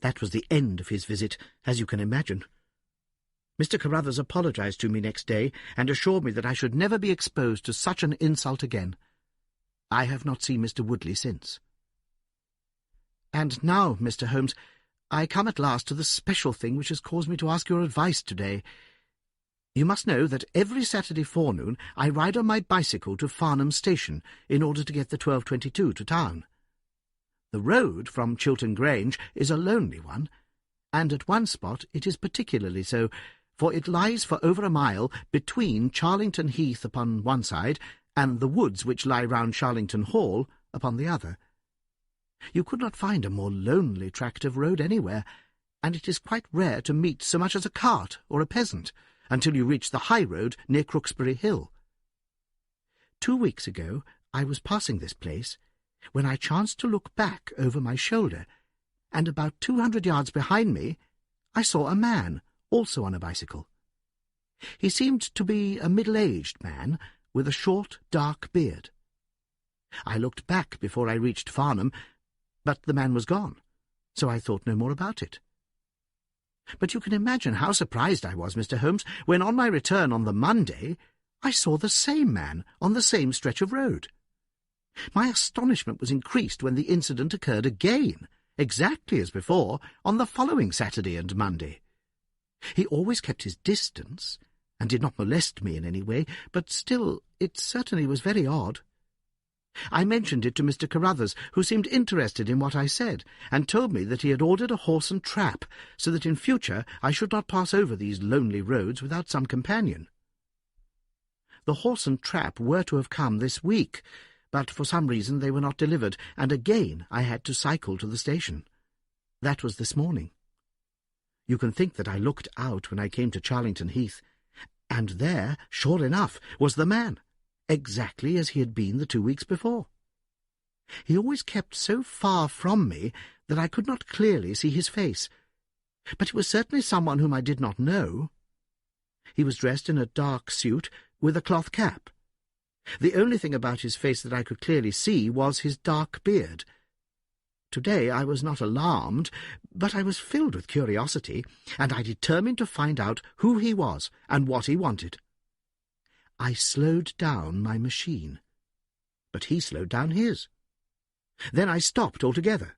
That was the end of his visit, as you can imagine. Mr. Carruthers apologized to me next day, and assured me that I should never be exposed to such an insult again. I have not seen Mr. Woodley since. And now, Mr. Holmes, I come at last to the special thing which has caused me to ask your advice today. You must know that every Saturday forenoon I ride on my bicycle to Farnham Station in order to get the 12:22 to town. The road from Chiltern Grange is a lonely one, and at one spot it is particularly so, for it lies for over a mile between Charlington Heath upon one side and the woods which lie round Charlington Hall upon the other. You could not find a more lonely tract of road anywhere, and it is quite rare to meet so much as a cart or a peasant until you reach the high road near Crooksbury Hill. 2 weeks ago I was passing this place when I chanced to look back over my shoulder, and about 200 yards behind me I saw a man, also on a bicycle. He seemed to be a middle-aged man with a short, dark beard. I looked back before I reached Farnham, but the man was gone, so I thought no more about it. But you can imagine how surprised I was, Mr. Holmes, when on my return on the Monday I saw the same man on the same stretch of road. My astonishment was increased when the incident occurred again, exactly as before, on the following Saturday and Monday. He always kept his distance, and did not molest me in any way, but still it certainly was very odd. I mentioned it to Mr. Carruthers, who seemed interested in what I said, and told me that he had ordered a horse and trap, so that in future I should not pass over these lonely roads without some companion. The horse and trap were to have come this week, but for some reason they were not delivered, and again I had to cycle to the station. That was this morning. You can think that I looked out when I came to Charlington Heath, and there, sure enough, was the man, exactly as he had been the 2 weeks before. He always kept so far from me that I could not clearly see his face, but it was certainly someone whom I did not know. He was dressed in a dark suit with a cloth cap. The only thing about his face that I could clearly see was his dark beard. Today I was not alarmed, but I was filled with curiosity, and I determined to find out who he was and what he wanted. I slowed down my machine, but he slowed down his. Then I stopped altogether,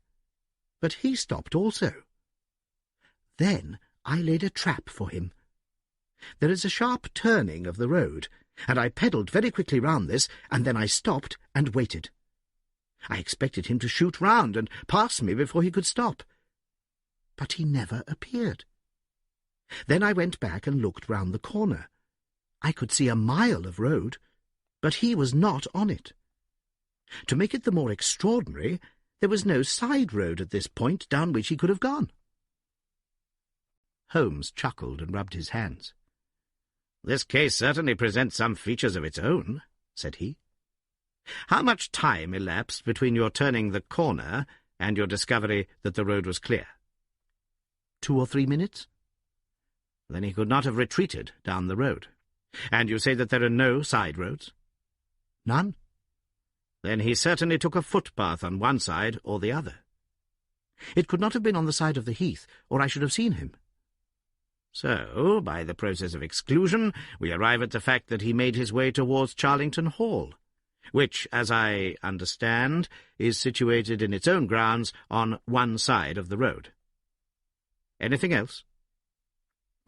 but he stopped also. Then I laid a trap for him. There is a sharp turning of the road, and I pedalled very quickly round this, and then I stopped and waited. I expected him to shoot round and pass me before he could stop, but he never appeared. Then I went back and looked round the corner. I could see a mile of road, but he was not on it. To make it the more extraordinary, there was no side road at this point down which he could have gone. Holmes chuckled and rubbed his hands. "This case certainly presents some features of its own," said he. "How much time elapsed between your turning the corner and your discovery that the road was clear?" 2 or 3 minutes. Then he could not have retreated down the road. And you say that there are no side roads? None. Then he certainly took a footpath on one side or the other. It could not have been on the side of the heath, or I should have seen him. So, by the process of exclusion, we arrive at the fact that he made his way towards Charlington Hall, which, as I understand, is situated in its own grounds on one side of the road. Anything else?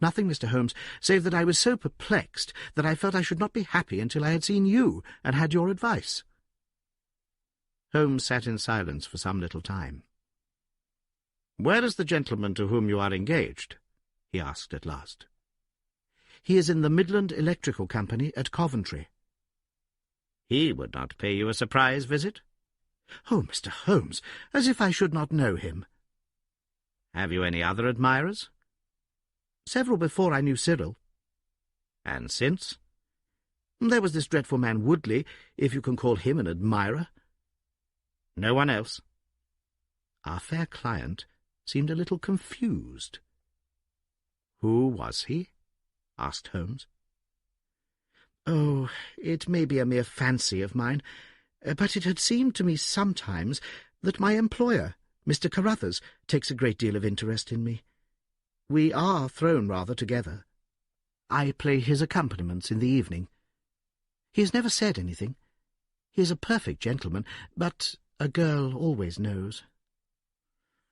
Nothing, Mr. Holmes, save that I was so perplexed that I felt I should not be happy until I had seen you and had your advice. Holmes sat in silence for some little time. "Where is the gentleman to whom you are engaged?" he asked at last. "He is in the Midland Electrical Company at Coventry." "He would not pay you a surprise visit?" "Oh, Mr. Holmes, as if I should not know him." "Have you any other admirers?" "Several before I knew Cyril." "And since?" "There was this dreadful man Woodley, if you can call him an admirer." "No one else?" Our fair client seemed a little confused. "Who was he?" asked Holmes. "Oh, it may be a mere fancy of mine, but it had seemed to me sometimes that my employer, Mr. Carruthers, takes a great deal of interest in me. We are thrown rather together. I play his accompaniments in the evening. He has never said anything. He is a perfect gentleman, but a girl always knows."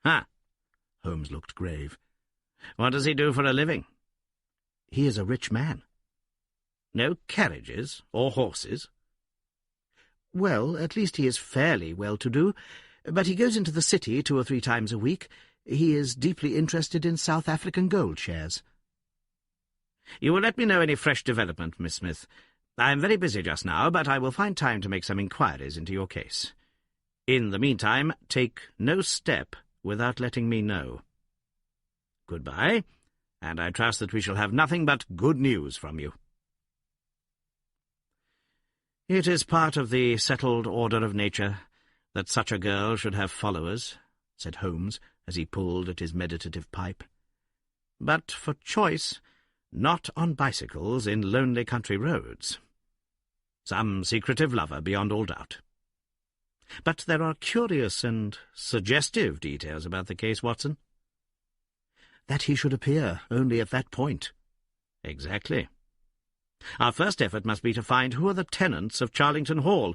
"Ah!" Holmes looked grave. "What does he do for a living?" "He is a rich man." "No carriages or horses?" "Well, at least he is fairly well-to-do, but he goes into the city 2 or 3 times a week. He is deeply interested in South African gold shares." "You will let me know any fresh development, Miss Smith. I am very busy just now, but I will find time to make some inquiries into your case. In the meantime, take no step without letting me know. Goodbye, and I trust that we shall have nothing but good news from you." "It is part of the settled order of nature that such a girl should have followers," said Holmes, as he pulled at his meditative pipe. "But for choice, not on bicycles in lonely country roads. Some secretive lover, beyond all doubt. But there are curious and suggestive details about the case, Watson." "That he should appear only at that point." "Exactly. Our first effort must be to find who are the tenants of Charlington Hall.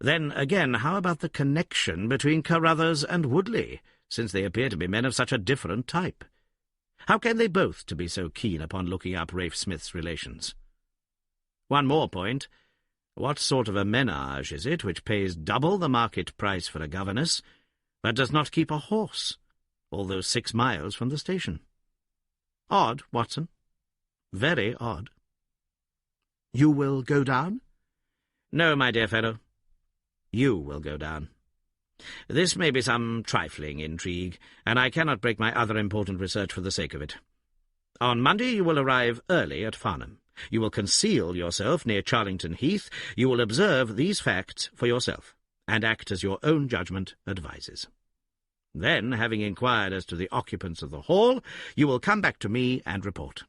Then, again, how about the connection between Carruthers and Woodley, since they appear to be men of such a different type? How came they both to be so keen upon looking up Rafe Smith's relations? One more point. What sort of a menage is it which pays double the market price for a governess, but does not keep a horse, although 6 miles from the station? Odd, Watson. Very odd. You will go down? No, my dear fellow. You will go down. This may be some trifling intrigue, and I cannot break my other important research for the sake of it. On Monday you will arrive early at Farnham. You will conceal yourself near Charlington Heath. You will observe these facts for yourself, and act as your own judgment advises. Then, having inquired as to the occupants of the hall, you will come back to me and report.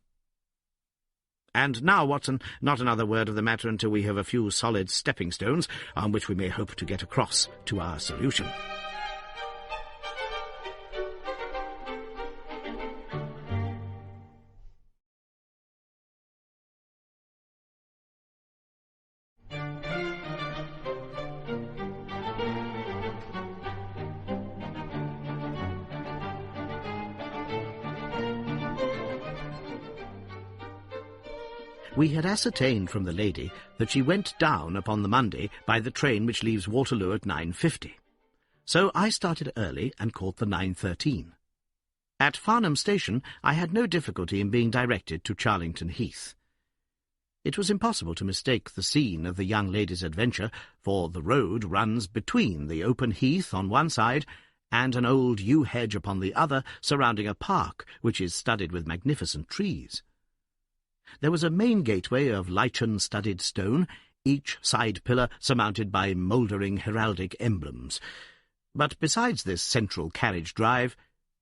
And now, Watson, not another word of the matter until we have a few solid stepping stones on which we may hope to get across to our solution. We had ascertained from the lady that she went down upon the Monday by the train which leaves Waterloo at 9:50. So I started early and caught the 9:13. At Farnham Station I had no difficulty in being directed to Charlington Heath. It was impossible to mistake the scene of the young lady's adventure, for the road runs between the open heath on one side and an old yew hedge upon the other, surrounding a park which is studded with magnificent trees. There was a main gateway of lichen-studded stone, each side pillar surmounted by mouldering heraldic emblems. But besides this central carriage drive,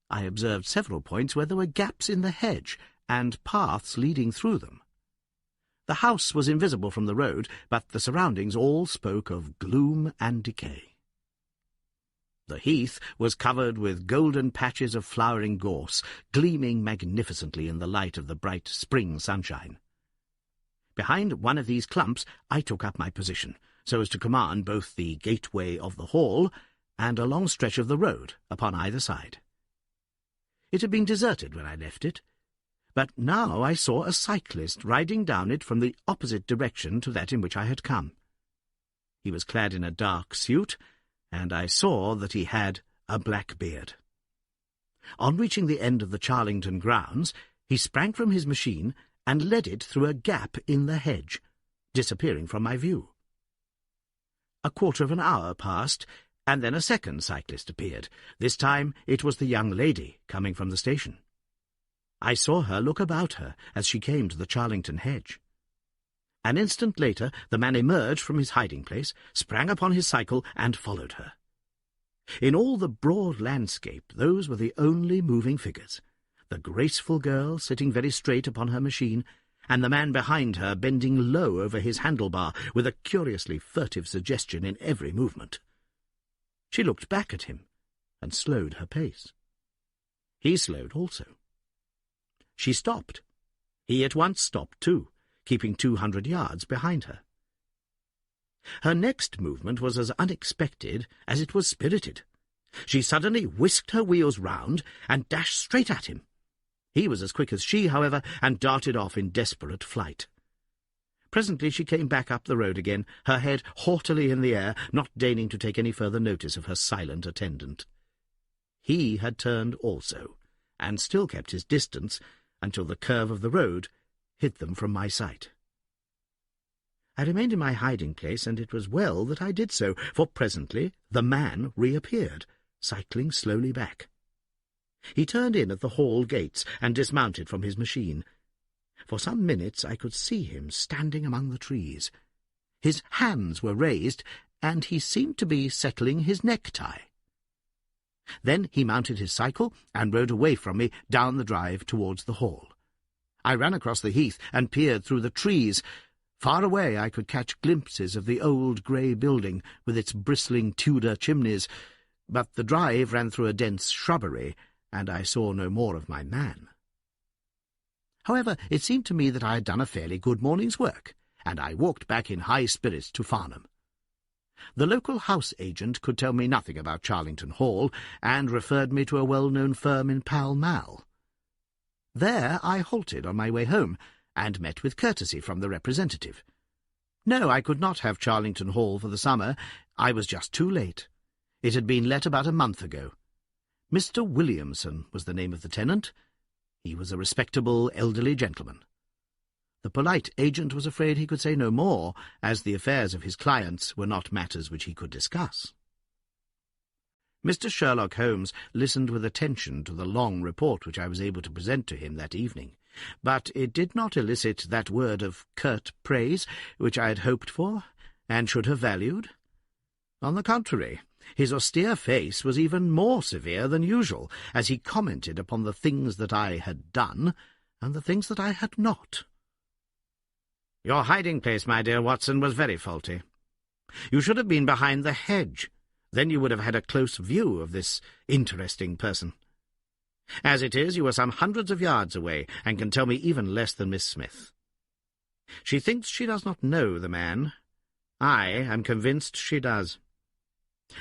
I observed several points where there were gaps in the hedge and paths leading through them. The house was invisible from the road, but the surroundings all spoke of gloom and decay. The heath was covered with golden patches of flowering gorse, gleaming magnificently in the light of the bright spring sunshine. Behind one of these clumps I took up my position, so as to command both the gateway of the hall and a long stretch of the road upon either side. It had been deserted when I left it, but now I saw a cyclist riding down it from the opposite direction to that in which I had come. He was clad in a dark suit, and I saw that he had a black beard. On reaching the end of the Charlington grounds, he sprang from his machine and led it through a gap in the hedge, disappearing from my view. A quarter of an hour passed, and then a second cyclist appeared. This time it was the young lady coming from the station. I saw her look about her as she came to the Charlington hedge. An instant later the man emerged from his hiding-place, sprang upon his cycle, and followed her. In all the broad landscape those were the only moving figures, the graceful girl sitting very straight upon her machine, and the man behind her bending low over his handlebar with a curiously furtive suggestion in every movement. She looked back at him and slowed her pace. He slowed also. She stopped. He at once stopped too, keeping 200 yards behind her. Her next movement was as unexpected as it was spirited. She suddenly whisked her wheels round and dashed straight at him. He was as quick as she, however, and darted off in desperate flight. Presently she came back up the road again, her head haughtily in the air, not deigning to take any further notice of her silent attendant. He had turned also, and still kept his distance until the curve of the road hid them from my sight. I remained in my hiding-place, and it was well that I did so, for presently the man reappeared, cycling slowly back. He turned in at the hall gates and dismounted from his machine. For some minutes I could see him standing among the trees. His hands were raised, and he seemed to be settling his necktie. Then he mounted his cycle and rode away from me down the drive towards the hall. I ran across the heath and peered through the trees. Far away I could catch glimpses of the old grey building with its bristling Tudor chimneys, but the drive ran through a dense shrubbery, and I saw no more of my man. However, it seemed to me that I had done a fairly good morning's work, and I walked back in high spirits to Farnham. The local house agent could tell me nothing about Charlington Hall, and referred me to a well-known firm in Pall Mall. There I halted on my way home, and met with courtesy from the representative. No, I could not have Charlington Hall for the summer. I was just too late. It had been let about a month ago. Mr. Williamson was the name of the tenant. He was a respectable elderly gentleman. The polite agent was afraid he could say no more, as the affairs of his clients were not matters which he could discuss. Mr. Sherlock Holmes listened with attention to the long report which I was able to present to him that evening, but it did not elicit that word of curt praise which I had hoped for, and should have valued. On the contrary, his austere face was even more severe than usual, as he commented upon the things that I had done, and the things that I had not. "Your hiding-place, my dear Watson, was very faulty. You should have been behind the hedge. Then you would have had a close view of this interesting person. As it is, you are some hundreds of yards away, and can tell me even less than Miss Smith. She thinks she does not know the man. I am convinced she does.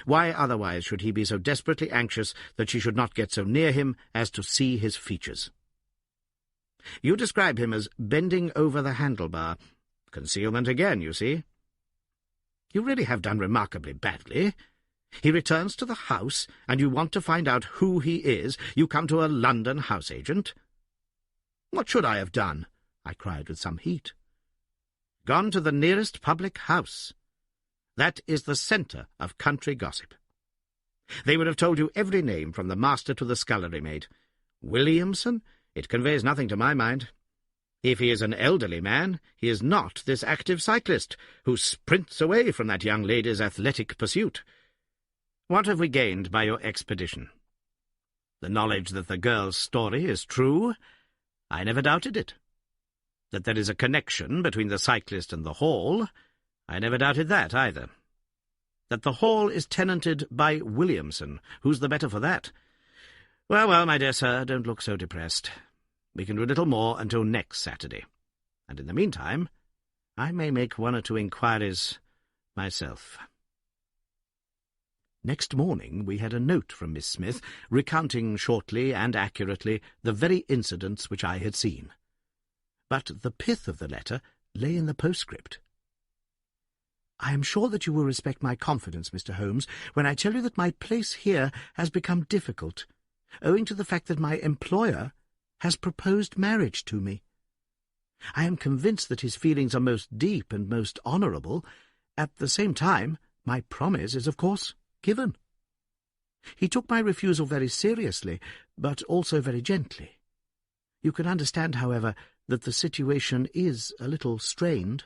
Why otherwise should he be so desperately anxious that she should not get so near him as to see his features? You describe him as bending over the handlebar. Concealment again, you see. You really have done remarkably badly. He returns to the house, and you want to find out who he is. You come to a London house agent. What should I have done? I cried with some heat. Gone to the nearest public house. That is the centre of country gossip. They would have told you every name from the master to the scullery maid. Williamson? It conveys nothing to my mind. If he is an elderly man, he is not this active cyclist who sprints away from that young lady's athletic pursuit. What have we gained by your expedition? The knowledge that the girl's story is true. I never doubted it. That there is a connection between the cyclist and the Hall. I never doubted that either. That the Hall is tenanted by Williamson. Who's the better for that? Well, well, my dear sir, don't look so depressed. We can do little more until next Saturday, and in the meantime I may make one or two inquiries myself. Next morning we had a note from Miss Smith, recounting shortly and accurately the very incidents which I had seen. But the pith of the letter lay in the postscript. I am sure that you will respect my confidence, Mr. Holmes, when I tell you that my place here has become difficult, owing to the fact that my employer has proposed marriage to me. I am convinced that his feelings are most deep and most honourable. At the same time, my promise is, of course, given. He took my refusal very seriously, but also very gently. You can understand, however, that the situation is a little strained.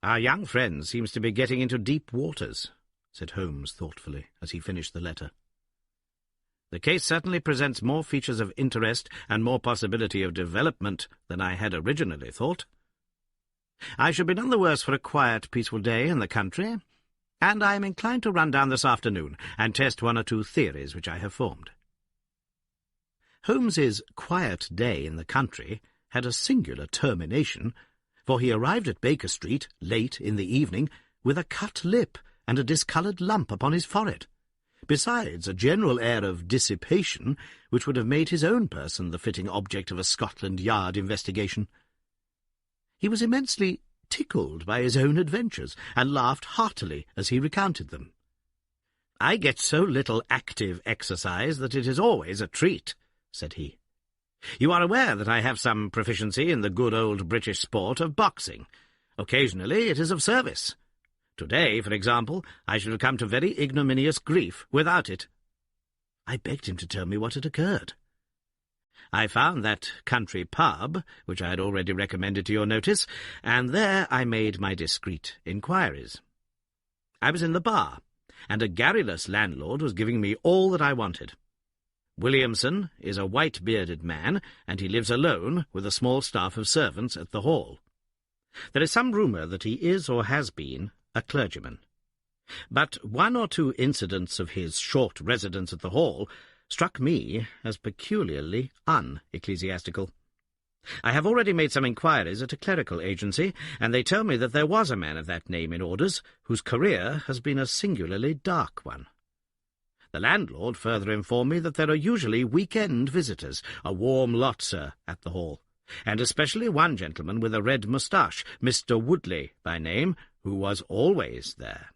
Our young friend seems to be getting into deep waters, said Holmes thoughtfully, as he finished the letter. The case certainly presents more features of interest and more possibility of development than I had originally thought. I should be none the worse for a quiet, peaceful day in the country, and I am inclined to run down this afternoon and test one or two theories which I have formed. Holmes's quiet day in the country had a singular termination, for he arrived at Baker Street late in the evening with a cut lip and a discoloured lump upon his forehead, besides a general air of dissipation which would have made his own person the fitting object of a Scotland Yard investigation. He was immensely tickled by his own adventures, and laughed heartily as he recounted them. I get so little active exercise that it is always a treat, said he. You are aware that I have some proficiency in the good old British sport of boxing. Occasionally it is of service. Today, for example, I should have come to very ignominious grief without it. I begged him to tell me what had occurred. I found that country pub, which I had already recommended to your notice, and there I made my discreet inquiries. I was in the bar, and a garrulous landlord was giving me all that I wanted. Williamson is a white-bearded man, and he lives alone with a small staff of servants at the Hall. There is some rumour that he is, or has been, a clergyman. But one or two incidents of his short residence at the Hall struck me as peculiarly unecclesiastical. I have already made some inquiries at a clerical agency, and they tell me that there was a man of that name in orders, whose career has been a singularly dark one. The landlord further informed me that there are usually week-end visitors, a warm lot, sir, at the Hall, and especially one gentleman with a red moustache, Mr. Woodley by name, who was always there.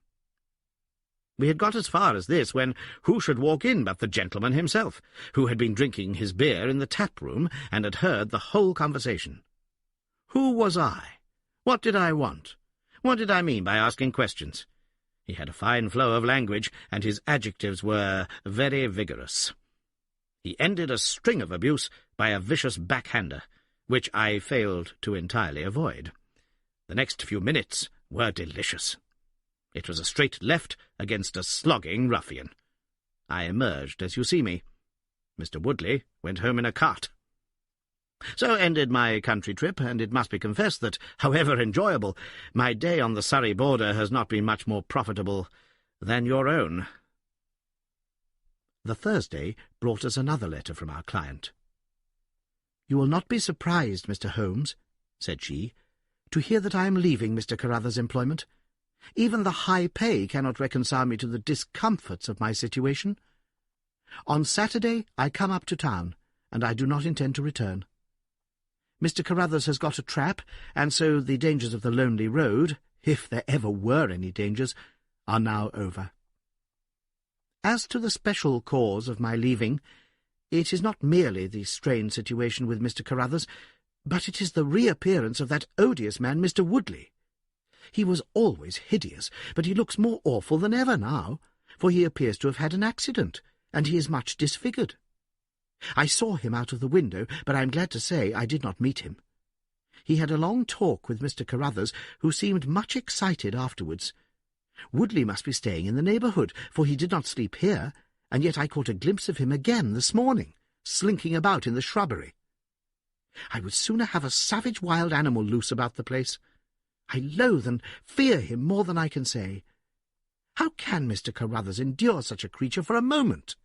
We had got as far as this when who should walk in but the gentleman himself, who had been drinking his beer in the tap-room and had heard the whole conversation. Who was I? What did I want? What did I mean by asking questions? He had a fine flow of language, and his adjectives were very vigorous. He ended a string of abuse by a vicious backhander, which I failed to entirely avoid. The next few minutes were delicious. It was a straight left against a slogging ruffian. I emerged as you see me. Mr. Woodley went home in a cart. So ended my country trip, and it must be confessed that, however enjoyable, my day on the Surrey border has not been much more profitable than your own. The Thursday brought us another letter from our client. "You will not be surprised, Mr. Holmes," said she, "to hear that I am leaving Mr. Carruthers' employment. Even the high pay cannot reconcile me to the discomforts of my situation. On Saturday I come up to town, and I do not intend to return. Mr. Carruthers has got a trap, and so the dangers of the lonely road, if there ever were any dangers, are now over. As to the special cause of my leaving, it is not merely the strained situation with Mr. Carruthers, but it is the reappearance of that odious man, Mr. Woodley. He was always hideous, but he looks more awful than ever now, for he appears to have had an accident, and he is much disfigured. I saw him out of the window, but I am glad to say I did not meet him. He had a long talk with Mr. Carruthers, who seemed much excited afterwards. Woodley must be staying in the neighbourhood, for he did not sleep here, and yet I caught a glimpse of him again this morning, slinking about in the shrubbery. I would sooner have a savage wild animal loose about the place. I loathe and fear him more than I can say. How can Mr. Carruthers endure such a creature for a moment?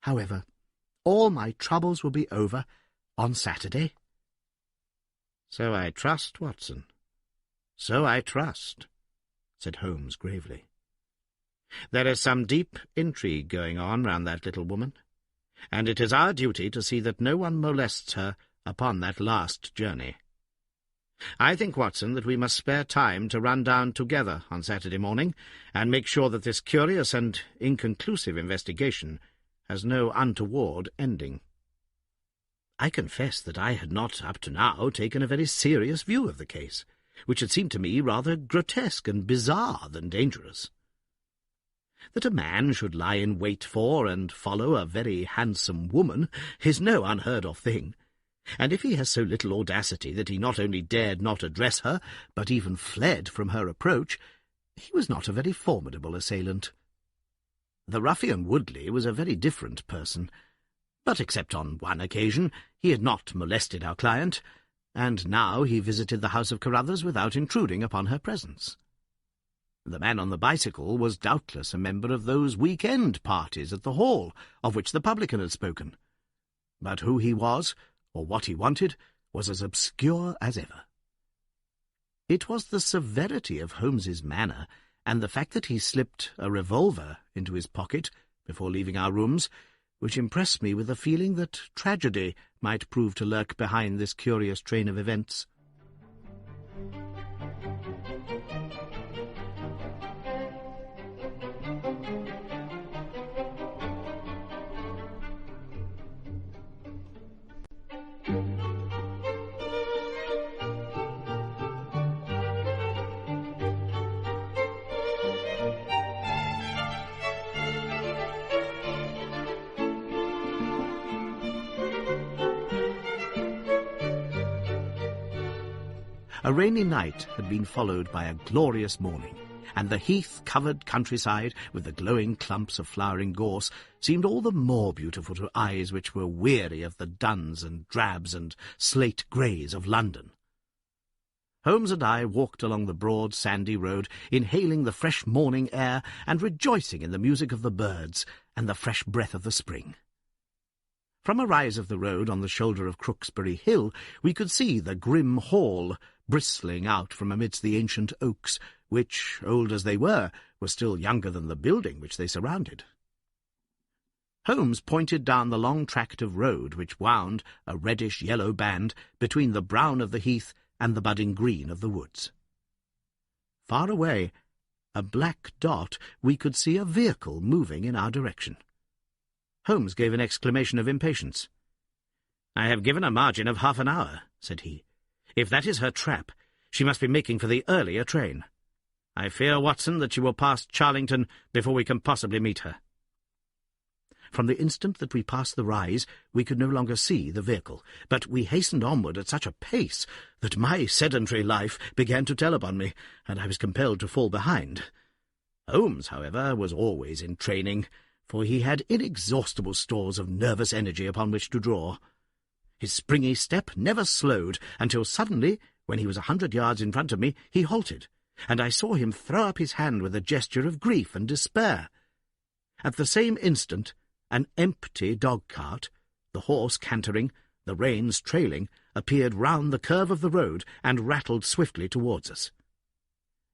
However, all my troubles will be over on Saturday." "So I trust, Watson. So I trust," said Holmes gravely. "There is some deep intrigue going on round that little woman, and it is our duty to see that no one molests her upon that last journey. I think, Watson, that we must spare time to run down together on Saturday morning and make sure that this curious and inconclusive investigation has no untoward ending." I confess that I had not up to now taken a very serious view of the case, which had seemed to me rather grotesque and bizarre than dangerous. That a man should lie in wait for and follow a very handsome woman is no unheard-of thing, and if he has so little audacity that he not only dared not address her, but even fled from her approach, he was not a very formidable assailant. The ruffian Woodley was a very different person, but except on one occasion he had not molested our client, and now he visited the house of Carruthers without intruding upon her presence. The man on the bicycle was doubtless a member of those week-end parties at the Hall, of which the publican had spoken, but who he was, or what he wanted, was as obscure as ever. It was the severity of Holmes's manner, and the fact that he slipped a revolver into his pocket before leaving our rooms, which impressed me with a feeling that tragedy might prove to lurk behind this curious train of events. A rainy night had been followed by a glorious morning, and the heath-covered countryside, with the glowing clumps of flowering gorse, seemed all the more beautiful to eyes which were weary of the duns and drabs and slate greys of London. Holmes and I walked along the broad sandy road, inhaling the fresh morning air and rejoicing in the music of the birds and the fresh breath of the spring. From a rise of the road on the shoulder of Crooksbury Hill, we could see the grim hall bristling out from amidst the ancient oaks, which, old as they were still younger than the building which they surrounded. Holmes pointed down the long tract of road which wound, a reddish-yellow band, between the brown of the heath and the budding green of the woods. Far away, a black dot, we could see a vehicle moving in our direction. Holmes gave an exclamation of impatience. "I have given a margin of half an hour," said he. "If that is her trap, she must be making for the earlier train. I fear, Watson, that she will pass Charlington before we can possibly meet her." From the instant that we passed the rise, we could no longer see the vehicle, but we hastened onward at such a pace that my sedentary life began to tell upon me, and I was compelled to fall behind. Holmes, however, was always in training, for he had inexhaustible stores of nervous energy upon which to draw. His springy step never slowed, until suddenly, when he was 100 yards in front of me, he halted, and I saw him throw up his hand with a gesture of grief and despair. At the same instant, an empty dog-cart, the horse cantering, the reins trailing, appeared round the curve of the road and rattled swiftly towards us.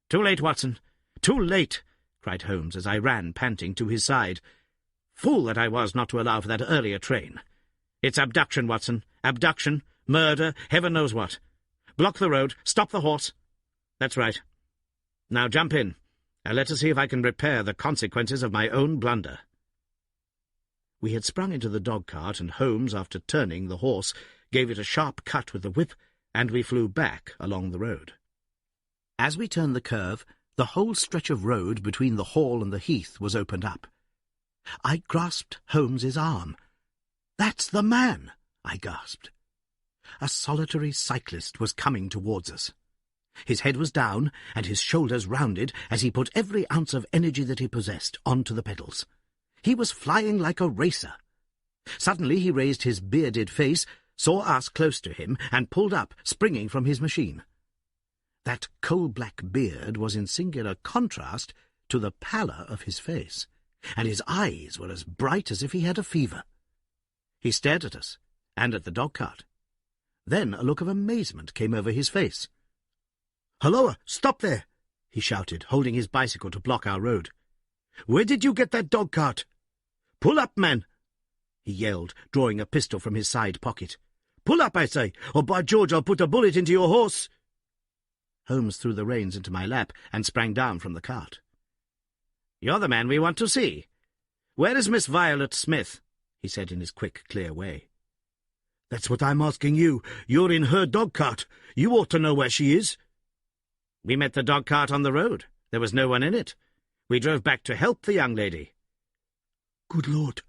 "Too late, Watson! Too late!" cried Holmes as I ran, panting, to his side. "Fool that I was not to allow for that earlier train! It's abduction, Watson, abduction, murder, heaven knows what. Block the road, stop the horse. That's right. Now jump in, and let us see if I can repair the consequences of my own blunder." We had sprung into the dog-cart, and Holmes, after turning the horse, gave it a sharp cut with the whip, and we flew back along the road. As we turned the curve, the whole stretch of road between the hall and the heath was opened up. I grasped Holmes's arm. "That's the man!" I gasped. A solitary cyclist was coming towards us. His head was down, and his shoulders rounded, as he put every ounce of energy that he possessed onto the pedals. He was flying like a racer. Suddenly he raised his bearded face, saw us close to him, and pulled up, springing from his machine. That coal-black beard was in singular contrast to the pallor of his face, and his eyes were as bright as if he had a fever. He stared at us, and at the dog-cart. Then a look of amazement came over his face. "Halloa! Stop there!" he shouted, holding his bicycle to block our road. "Where did you get that dog-cart? Pull up, man!" he yelled, drawing a pistol from his side pocket. "Pull up, I say, or by George I'll put a bullet into your horse!" Holmes threw the reins into my lap and sprang down from the cart. "You're the man we want to see. Where is Miss Violet Smith?" he said in his quick, clear way. "That's what I'm asking you. You're in her dog-cart. You ought to know where she is." "We met the dog-cart on the road. There was no one in it. We drove back to help the young lady." "Good Lord!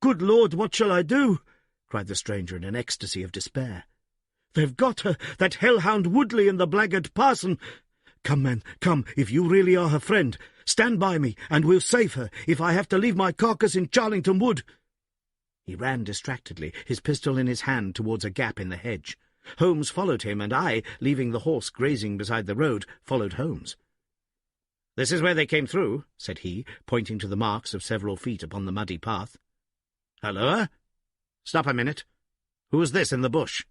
Good Lord, what shall I do?" cried the stranger in an ecstasy of despair. "They've got her, that hellhound Woodley and the blackguard parson. Come, man, come, if you really are her friend. Stand by me, and we'll save her, if I have to leave my carcass in Charlington Wood." He ran distractedly, his pistol in his hand, towards a gap in the hedge. Holmes followed him, and I, leaving the horse grazing beside the road, followed Holmes. "This is where they came through," said he, pointing to the marks of several feet upon the muddy path. "Halloa! Stop a minute. Who is this in the bush?"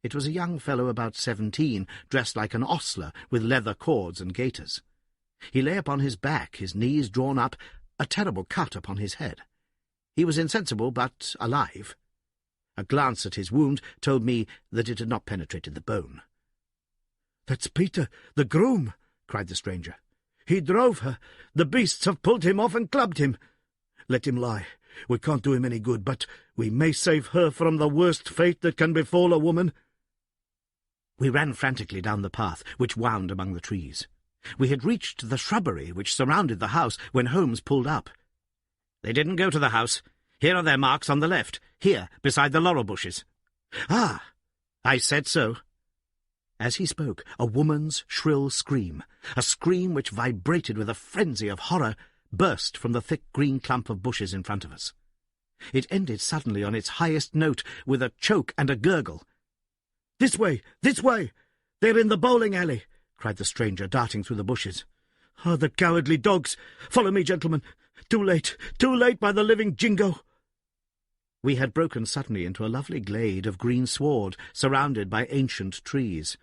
It was a young fellow about 17, dressed like an ostler, with leather cords and gaiters. He lay upon his back, his knees drawn up, a terrible cut upon his head. He was insensible, but alive. A glance at his wound told me that it had not penetrated the bone. "That's Peter, the groom," cried the stranger. "He drove her. The beasts have pulled him off and clubbed him. Let him lie. We can't do him any good, but we may save her from the worst fate that can befall a woman." We ran frantically down the path, which wound among the trees. We had reached the shrubbery which surrounded the house when Holmes pulled up. "They didn't go to the house. Here are their marks on the left, here, beside the laurel bushes." "Ah, I said so." As he spoke, a woman's shrill scream, a scream which vibrated with a frenzy of horror, burst from the thick green clump of bushes in front of us. It ended suddenly on its highest note, with a choke and a gurgle. "This way! This way! They're in the bowling alley!" cried the stranger, darting through the bushes. "Ah, the cowardly dogs! Follow me, gentlemen! Too late by the living jingo!" We had broken suddenly into a lovely glade of green sward, surrounded by ancient trees.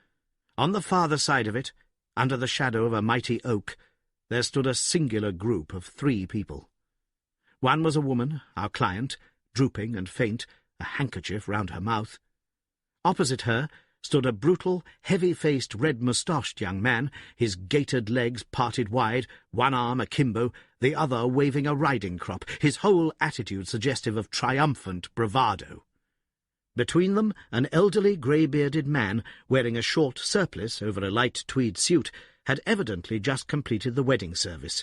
On the farther side of it, under the shadow of a mighty oak, there stood a singular group of 3 people. One was a woman, our client, drooping and faint, a handkerchief round her mouth. Opposite her stood a brutal, heavy-faced, red-moustached young man, his gaitered legs parted wide, one arm akimbo, the other waving a riding-crop, his whole attitude suggestive of triumphant bravado. Between them, an elderly, grey-bearded man, wearing a short surplice over a light tweed suit, had evidently just completed the wedding service,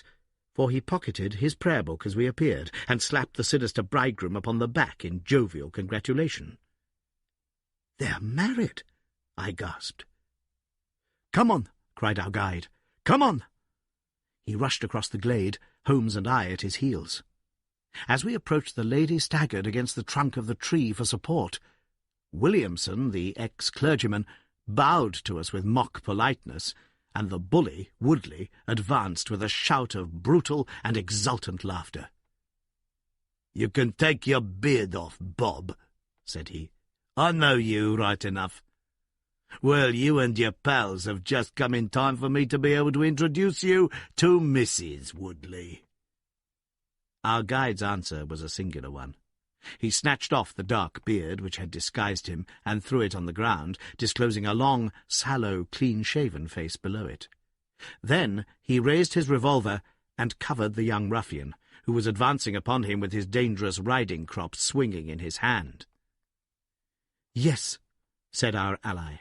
for he pocketed his prayer-book as we appeared, and slapped the sinister bridegroom upon the back in jovial congratulation. "They're married," I gasped. "Come on," cried our guide. "Come on!" He rushed across the glade, Holmes and I at his heels. As we approached, the lady staggered against the trunk of the tree for support. Williamson, the ex-clergyman, bowed to us with mock politeness, and the bully, Woodley, advanced with a shout of brutal and exultant laughter. "You can take your beard off, Bob," said he. "I know you right enough. Well, you and your pals have just come in time for me to be able to introduce you to Mrs. Woodley." Our guide's answer was a singular one. He snatched off the dark beard which had disguised him and threw it on the ground, disclosing a long, sallow, clean-shaven face below it. Then he raised his revolver and covered the young ruffian, who was advancing upon him with his dangerous riding-crop swinging in his hand. "Yes," said our ally,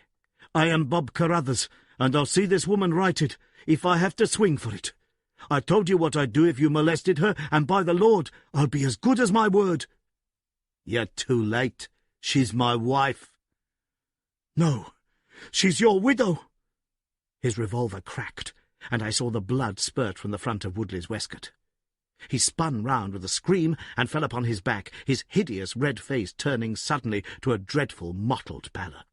"I am Bob Carruthers, and I'll see this woman righted, if I have to swing for it. I told you what I'd do if you molested her, and by the Lord, I'll be as good as my word." "You're too late. She's my wife." "No, she's your widow." His revolver cracked, and I saw the blood spurt from the front of Woodley's waistcoat. He spun round with a scream and fell upon his back, his hideous red face turning suddenly to a dreadful mottled pallor.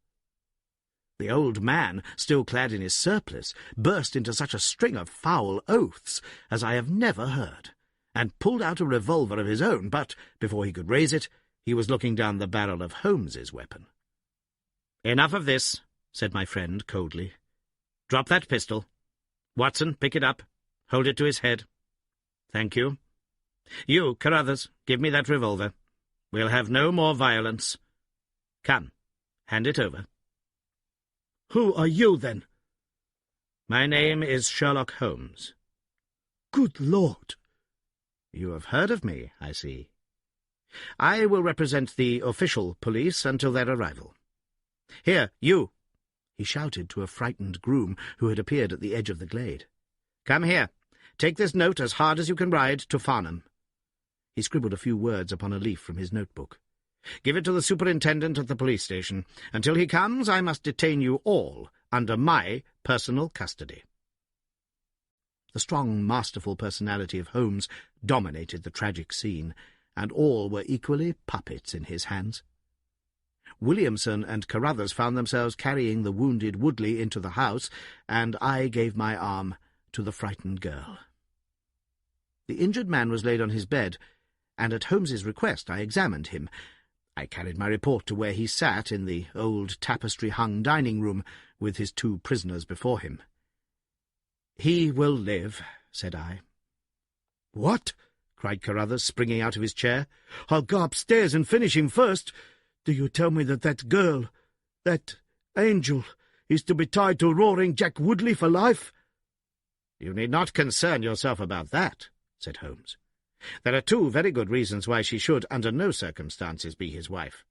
The old man, still clad in his surplice, burst into such a string of foul oaths as I have never heard, and pulled out a revolver of his own, but, before he could raise it, he was looking down the barrel of Holmes's weapon. "Enough of this," said my friend coldly. "Drop that pistol. Watson, pick it up. Hold it to his head. Thank you. You, Carruthers, give me that revolver. We'll have no more violence. Come, hand it over." "Who are you, then?" "My name is Sherlock Holmes." "Good Lord!" "You have heard of me, I see. I will represent the official police until their arrival. Here, you!" he shouted to a frightened groom who had appeared at the edge of the glade. "Come here. Take this note as hard as you can ride to Farnham." He scribbled a few words upon a leaf from his notebook. "Give it to the superintendent at the police station. Until he comes, I must detain you all under my personal custody." The strong, masterful personality of Holmes dominated the tragic scene, and all were equally puppets in his hands. Williamson and Carruthers found themselves carrying the wounded Woodley into the house, and I gave my arm to the frightened girl. The injured man was laid on his bed, and at Holmes's request I examined him. I carried my report to where he sat in the old tapestry-hung dining-room, with his 2 prisoners before him. "He will live," said I. "What?" cried Carruthers, springing out of his chair. "I'll go upstairs and finish him first. Do you tell me that girl, that angel, is to be tied to Roaring Jack Woodley for life?" "You need not concern yourself about that," said Holmes. "There are 2 very good reasons why she should, under no circumstances, be his wife.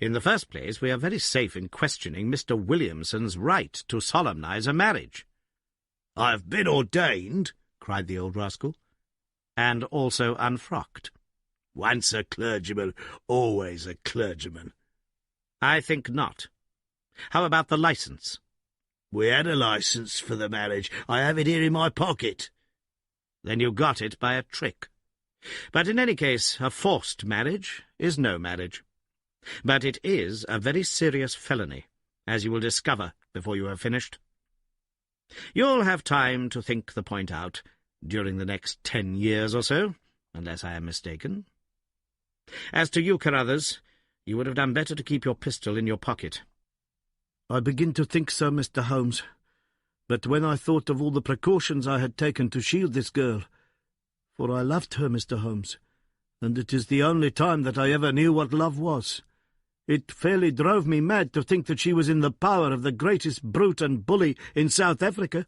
In the first place, we are very safe in questioning Mr. Williamson's right to solemnize a marriage." "I have been ordained," cried the old rascal. "And also unfrocked." "Once a clergyman, always a clergyman." "I think not. How about the licence?" "We had a licence for the marriage. I have it here in my pocket." "Then you got it by a trick. But in any case, a forced marriage is no marriage. But it is a very serious felony, as you will discover before you have finished. You'll have time to think the point out during the next 10 years or so, unless I am mistaken." As to you, Carruthers, you would have done better to keep your pistol in your pocket. I begin to think so, Mr. Holmes. But when I thought of all the precautions I had taken to shield this girl, for I loved her, Mr. Holmes, and it is the only time that I ever knew what love was, it fairly drove me mad to think that she was in the power of the greatest brute and bully in South Africa,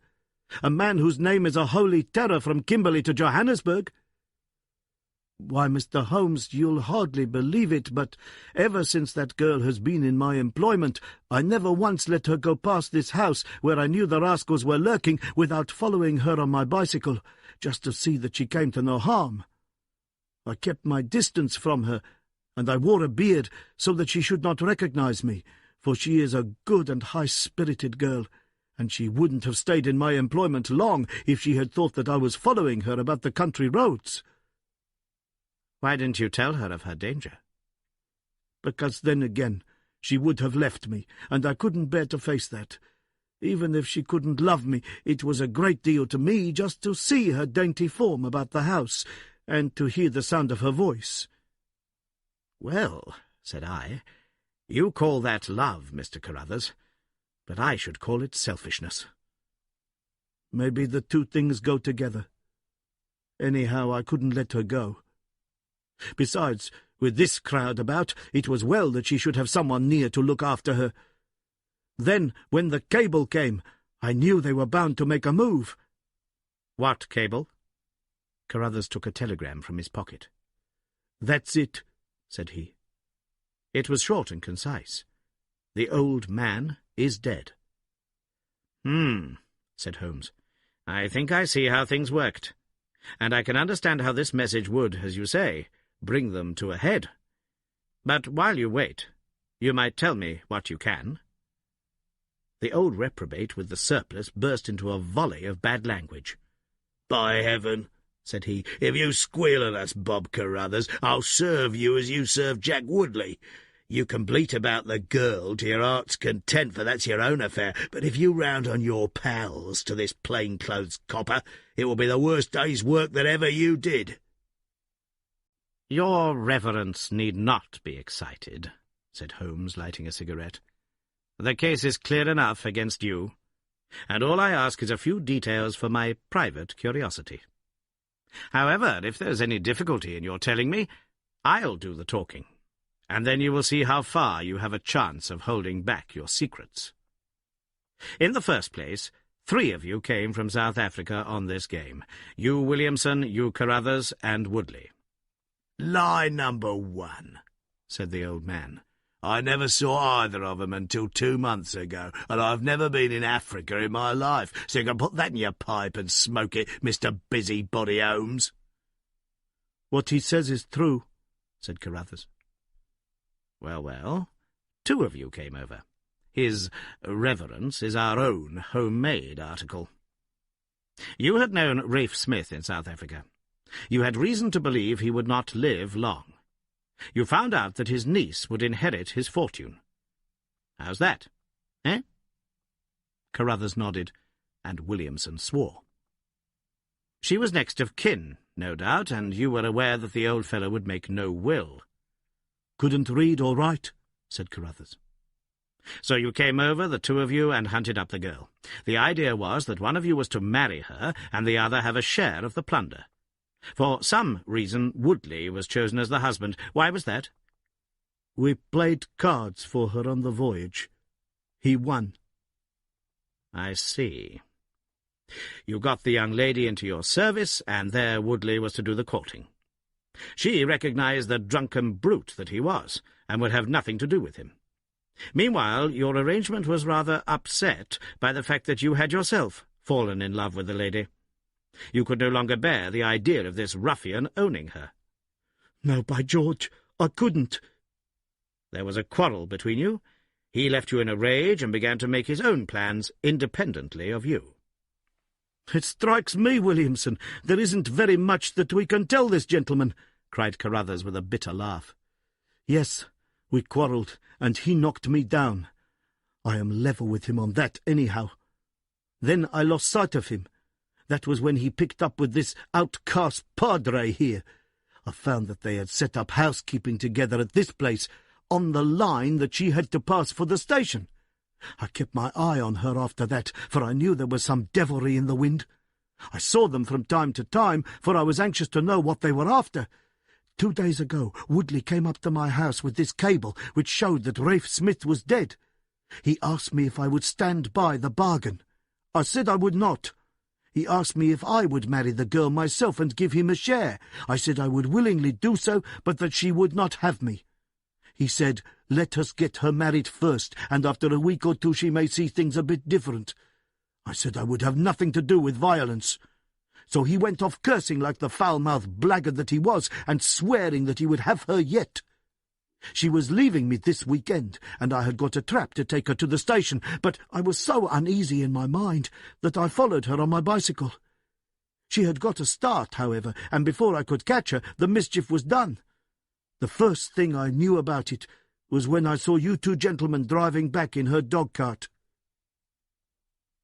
a man whose name is a holy terror from Kimberley to Johannesburg. Why, Mr. Holmes, you'll hardly believe it, but ever since that girl has been in my employment, I never once let her go past this house where I knew the rascals were lurking without following her on my bicycle, just to see that she came to no harm. I kept my distance from her, and I wore a beard so that she should not recognize me, for she is a good and high-spirited girl, and she wouldn't have stayed in my employment long if she had thought that I was following her about the country roads. Why didn't you tell her of her danger? Because then again she would have left me, and I couldn't bear to face that. Even if she couldn't love me, it was a great deal to me just to see her dainty form about the house, and to hear the sound of her voice. Well, said I, you call that love, Mr. Carruthers, but I should call it selfishness. Maybe the two things go together. Anyhow, I couldn't let her go. Besides, with this crowd about, it was well that she should have someone near to look after her. Then, when the cable came, I knew they were bound to make a move. What cable? Carruthers took a telegram from his pocket. That's it, said he. It was short and concise. The old man is dead. Said Holmes. I think I see how things worked, and I can understand how this message would, as you say, bring them to a head. But while you wait, you might tell me what you can. The old reprobate with the surplice burst into a volley of bad language. By heaven, said he, if you squeal at us, Bob Carruthers, I'll serve you as you served Jack Woodley. You can bleat about the girl to your heart's content, for that's your own affair, but if you round on your pals to this plain-clothes copper, it will be the worst day's work that ever you did. Your reverence need not be excited, said Holmes, lighting a cigarette. The case is clear enough against you, and all I ask is a few details for my private curiosity. However, if there's any difficulty in your telling me, I'll do the talking, and then you will see how far you have a chance of holding back your secrets. In the first place, 3 of you came from South Africa on this game. You Williamson, you Carruthers, and Woodley. Lie number 1, said the old man. I never saw either of them until 2 months ago, and I've never been in Africa in my life, so you can put that in your pipe and smoke it, Mr. Busybody Holmes. What he says is true, said Carruthers. Well, well, 2 of you came over. His reverence is our own homemade article. You had known Rafe Smith in South Africa. You had reason to believe he would not live long. You found out that his niece would inherit his fortune. How's that, eh? Carruthers nodded, and Williamson swore. She was next of kin, no doubt, and you were aware that the old fellow would make no will. Couldn't read or write, said Carruthers. So you came over, the 2 of you, and hunted up the girl. The idea was that one of you was to marry her, and the other have a share of the plunder. For some reason, Woodley was chosen as the husband. Why was that? We played cards for her on the voyage. He won. I see. You got the young lady into your service, and there Woodley was to do the courting. She recognized the drunken brute that he was, and would have nothing to do with him. Meanwhile, your arrangement was rather upset by the fact that you had yourself fallen in love with the lady. You could no longer bear the idea of this ruffian owning her. No, by George, I couldn't. There was a quarrel between you. He left you in a rage and began to make his own plans independently of you. It strikes me, Williamson, there isn't very much that we can tell this gentleman, cried Carruthers with a bitter laugh. Yes, we quarrelled, and he knocked me down. I am level with him on that, anyhow. Then I lost sight of him. That was when he picked up with this outcast padre here. I found that they had set up housekeeping together at this place, on the line that she had to pass for the station. I kept my eye on her after that, for I knew there was some devilry in the wind. I saw them from time to time, for I was anxious to know what they were after. 2 days ago, Woodley came up to my house with this cable, which showed that Rafe Smith was dead. He asked me if I would stand by the bargain. I said I would not. He asked me if I would marry the girl myself and give him a share. I said I would willingly do so, but that she would not have me. He said, let us get her married first, and after a week or two she may see things a bit different. I said I would have nothing to do with violence. So he went off cursing like the foul-mouthed blackguard that he was, and swearing that he would have her yet. She was leaving me this weekend, and I had got a trap to take her to the station, but I was so uneasy in my mind that I followed her on my bicycle. She had got a start, however, and before I could catch her, the mischief was done. The first thing I knew about it was when I saw you two gentlemen driving back in her dog-cart.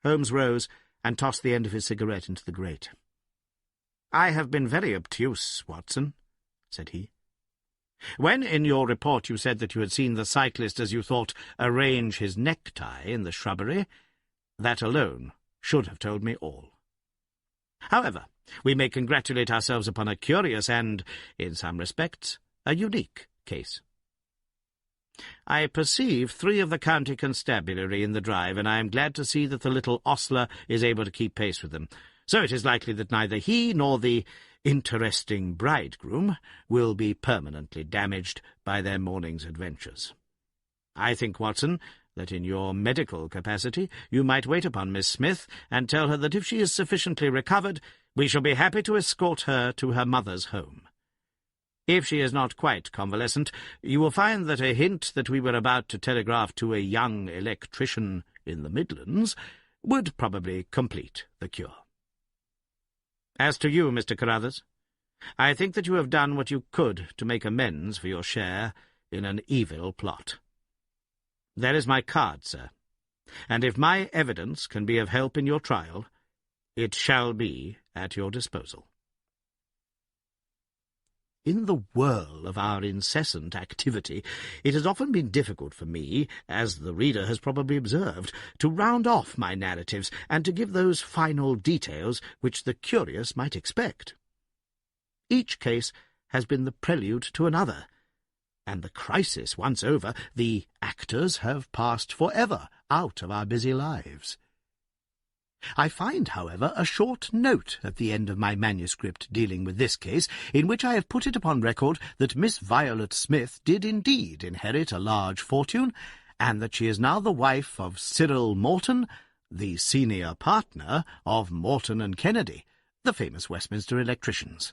Holmes rose and tossed the end of his cigarette into the grate. "I have been very obtuse, Watson," said he. "When in your report you said that you had seen the cyclist, as you thought, arrange his necktie in the shrubbery, that alone should have told me all. However, we may congratulate ourselves upon a curious and, in some respects, a unique case. I perceive 3 of the county constabulary in the drive, and I am glad to see that the little ostler is able to keep pace with them. So it is likely that neither he nor the interesting bridegroom will be permanently damaged by their morning's adventures. I think, Watson, that in your medical capacity you might wait upon Miss Smith and tell her that if she is sufficiently recovered, we shall be happy to escort her to her mother's home. If she is not quite convalescent, you will find that a hint that we were about to telegraph to a young electrician in the Midlands would probably complete the cure. As to you, Mr. Carruthers, I think that you have done what you could to make amends for your share in an evil plot. There is my card, sir, and if my evidence can be of help in your trial, it shall be at your disposal." In the whirl of our incessant activity, it has often been difficult for me, as the reader has probably observed, to round off my narratives and to give those final details which the curious might expect. Each case has been the prelude to another, and the crisis once over, the actors have passed forever out of our busy lives. I find, however, a short note at the end of my manuscript dealing with this case, in which I have put it upon record that Miss Violet Smith did indeed inherit a large fortune, and that she is now the wife of Cyril Morton, the senior partner of Morton and Kennedy, the famous Westminster electricians.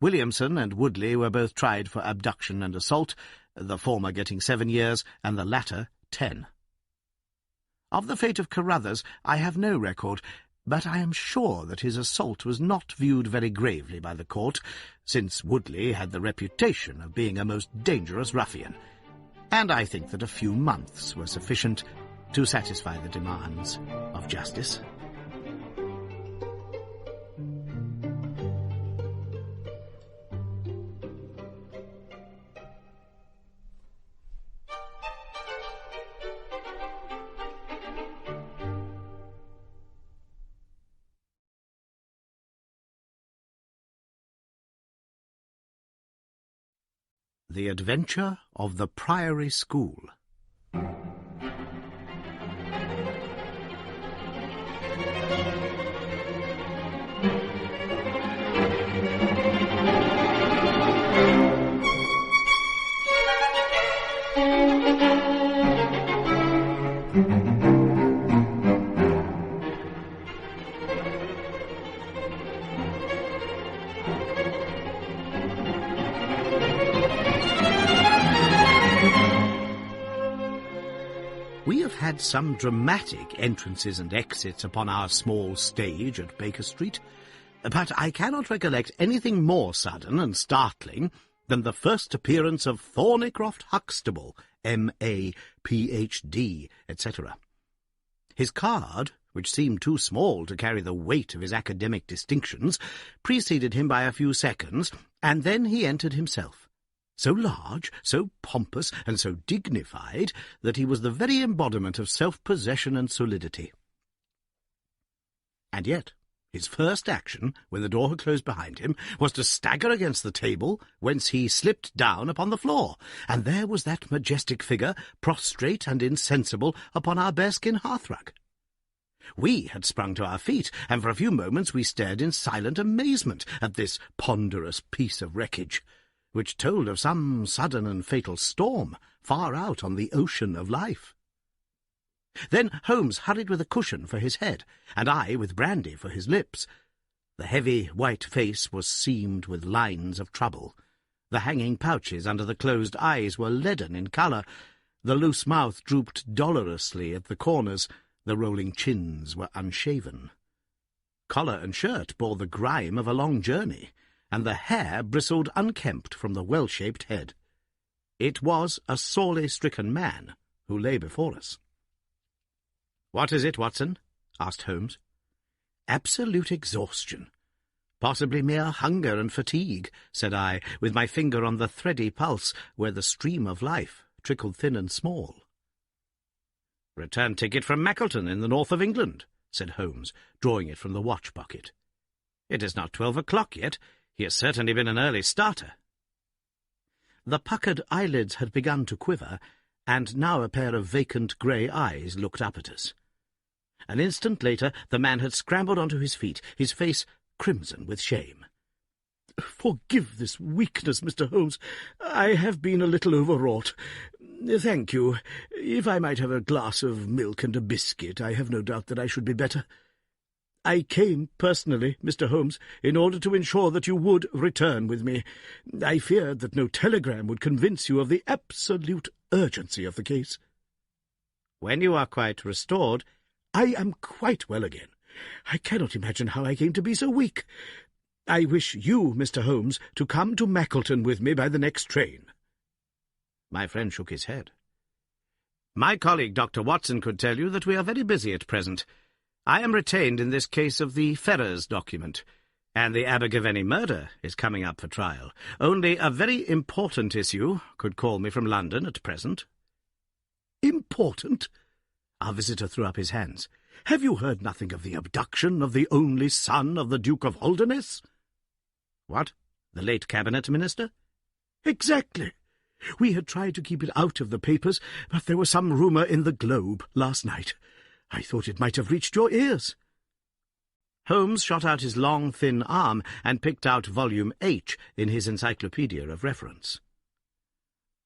Williamson and Woodley were both tried for abduction and assault, the former getting 7 years and the latter 10. Of the fate of Carruthers I have no record, but I am sure that his assault was not viewed very gravely by the court, since Woodley had the reputation of being a most dangerous ruffian, and I think that a few months were sufficient to satisfy the demands of justice. The Adventure of the Priory School. We have had some dramatic entrances and exits upon our small stage at Baker Street, but I cannot recollect anything more sudden and startling than the first appearance of Thornycroft Huxtable, M.A., Ph.D., etc. His card which seemed too small to carry the weight of his academic distinctions, preceded him by a few seconds, and then he entered himself, so large, so pompous, and so dignified that he was the very embodiment of self-possession and solidity. And yet his first action, when the door had closed behind him, was to stagger against the table, whence he slipped down upon the floor, and there was that majestic figure, prostrate and insensible, upon our bearskin hearthrug. We had sprung to our feet, and for a few moments we stared in silent amazement at this ponderous piece of wreckage, which told of some sudden and fatal storm far out on the ocean of life. Then Holmes hurried with a cushion for his head, and I with brandy for his lips. The heavy white face was seamed with lines of trouble. The hanging pouches under the closed eyes were leaden in colour. The loose mouth drooped dolorously at the corners. The rolling chins were unshaven. Collar and shirt bore the grime of a long journey, and the hair bristled unkempt from the well-shaped head. It was a sorely stricken man who lay before us. "What is it, Watson?" asked Holmes. "Absolute exhaustion. Possibly mere hunger and fatigue," said I, with my finger on the thready pulse where the stream of life trickled thin and small. "Return ticket from Mackleton in the north of England," said Holmes, drawing it from the watch-pocket. "It is not 12 o'clock yet. He has certainly been an early starter." The puckered eyelids had begun to quiver, and now a pair of vacant grey eyes looked up at us. An instant later the man had scrambled onto his feet, his face crimson with shame. "Forgive this weakness, Mr. Holmes. I have been a little overwrought. Thank you. If I might have a glass of milk and a biscuit, I have no doubt that I should be better. I came personally, Mr. Holmes, in order to ensure that you would return with me. I feared that no telegram would convince you of the absolute urgency of the case." "When you are quite restored—" "I am quite well again. I cannot imagine how I came to be so weak. I wish you, Mr. Holmes, to come to Mackleton with me by the next train." My friend shook his head. "My colleague, Dr. Watson, could tell you that we are very busy at present. I am retained in this case of the Ferrers document, and the Abergavenny murder is coming up for trial. Only a very important issue could call me from London at present." "Important?" Our visitor threw up his hands. "Have you heard nothing of the abduction of the only son of the Duke of Holderness?" "What, the late cabinet minister?" "Exactly. We had tried to keep it out of the papers, but there was some rumour in the Globe last night. I thought it might have reached your ears." Holmes shot out his long, thin arm and picked out volume H in his encyclopedia of reference.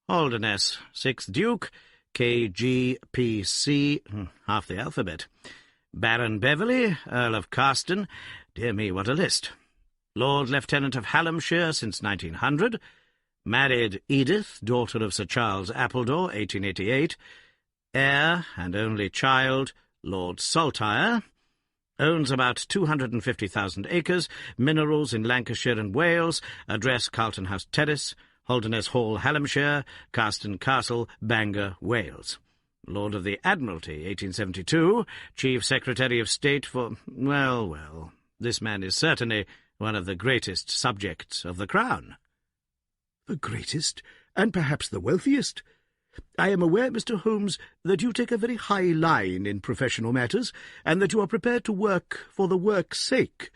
"Holderness, 6th Duke, K.G.P.C., half the alphabet. Baron Beverley, Earl of Carston, dear me, what a list. Lord Lieutenant of Hallamshire since 1900, married Edith, daughter of Sir Charles Appledore, 1888, heir and only child, Lord Saltire, owns about 250,000 acres, minerals in Lancashire and Wales, address Carlton House Terrace, Holderness Hall, Hallamshire, Carston Castle, Bangor, Wales. Lord of the Admiralty, 1872, Chief Secretary of State for... Well, this man is certainly one of the greatest subjects of the Crown." "The greatest, and perhaps the wealthiest. I am aware, Mr. Holmes, that you take a very high line in professional matters, and that you are prepared to work for the work's sake.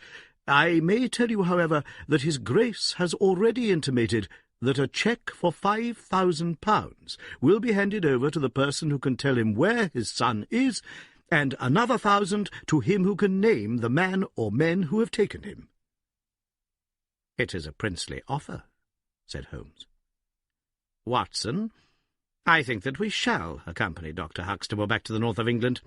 I may tell you, however, that His Grace has already intimated that a cheque for £5,000 will be handed over to the person who can tell him where his son is, and another 1,000 to him who can name the man or men who have taken him." "It is a princely offer," said Holmes. "Watson, I think that we shall accompany Dr. Huxtable back to the north of England.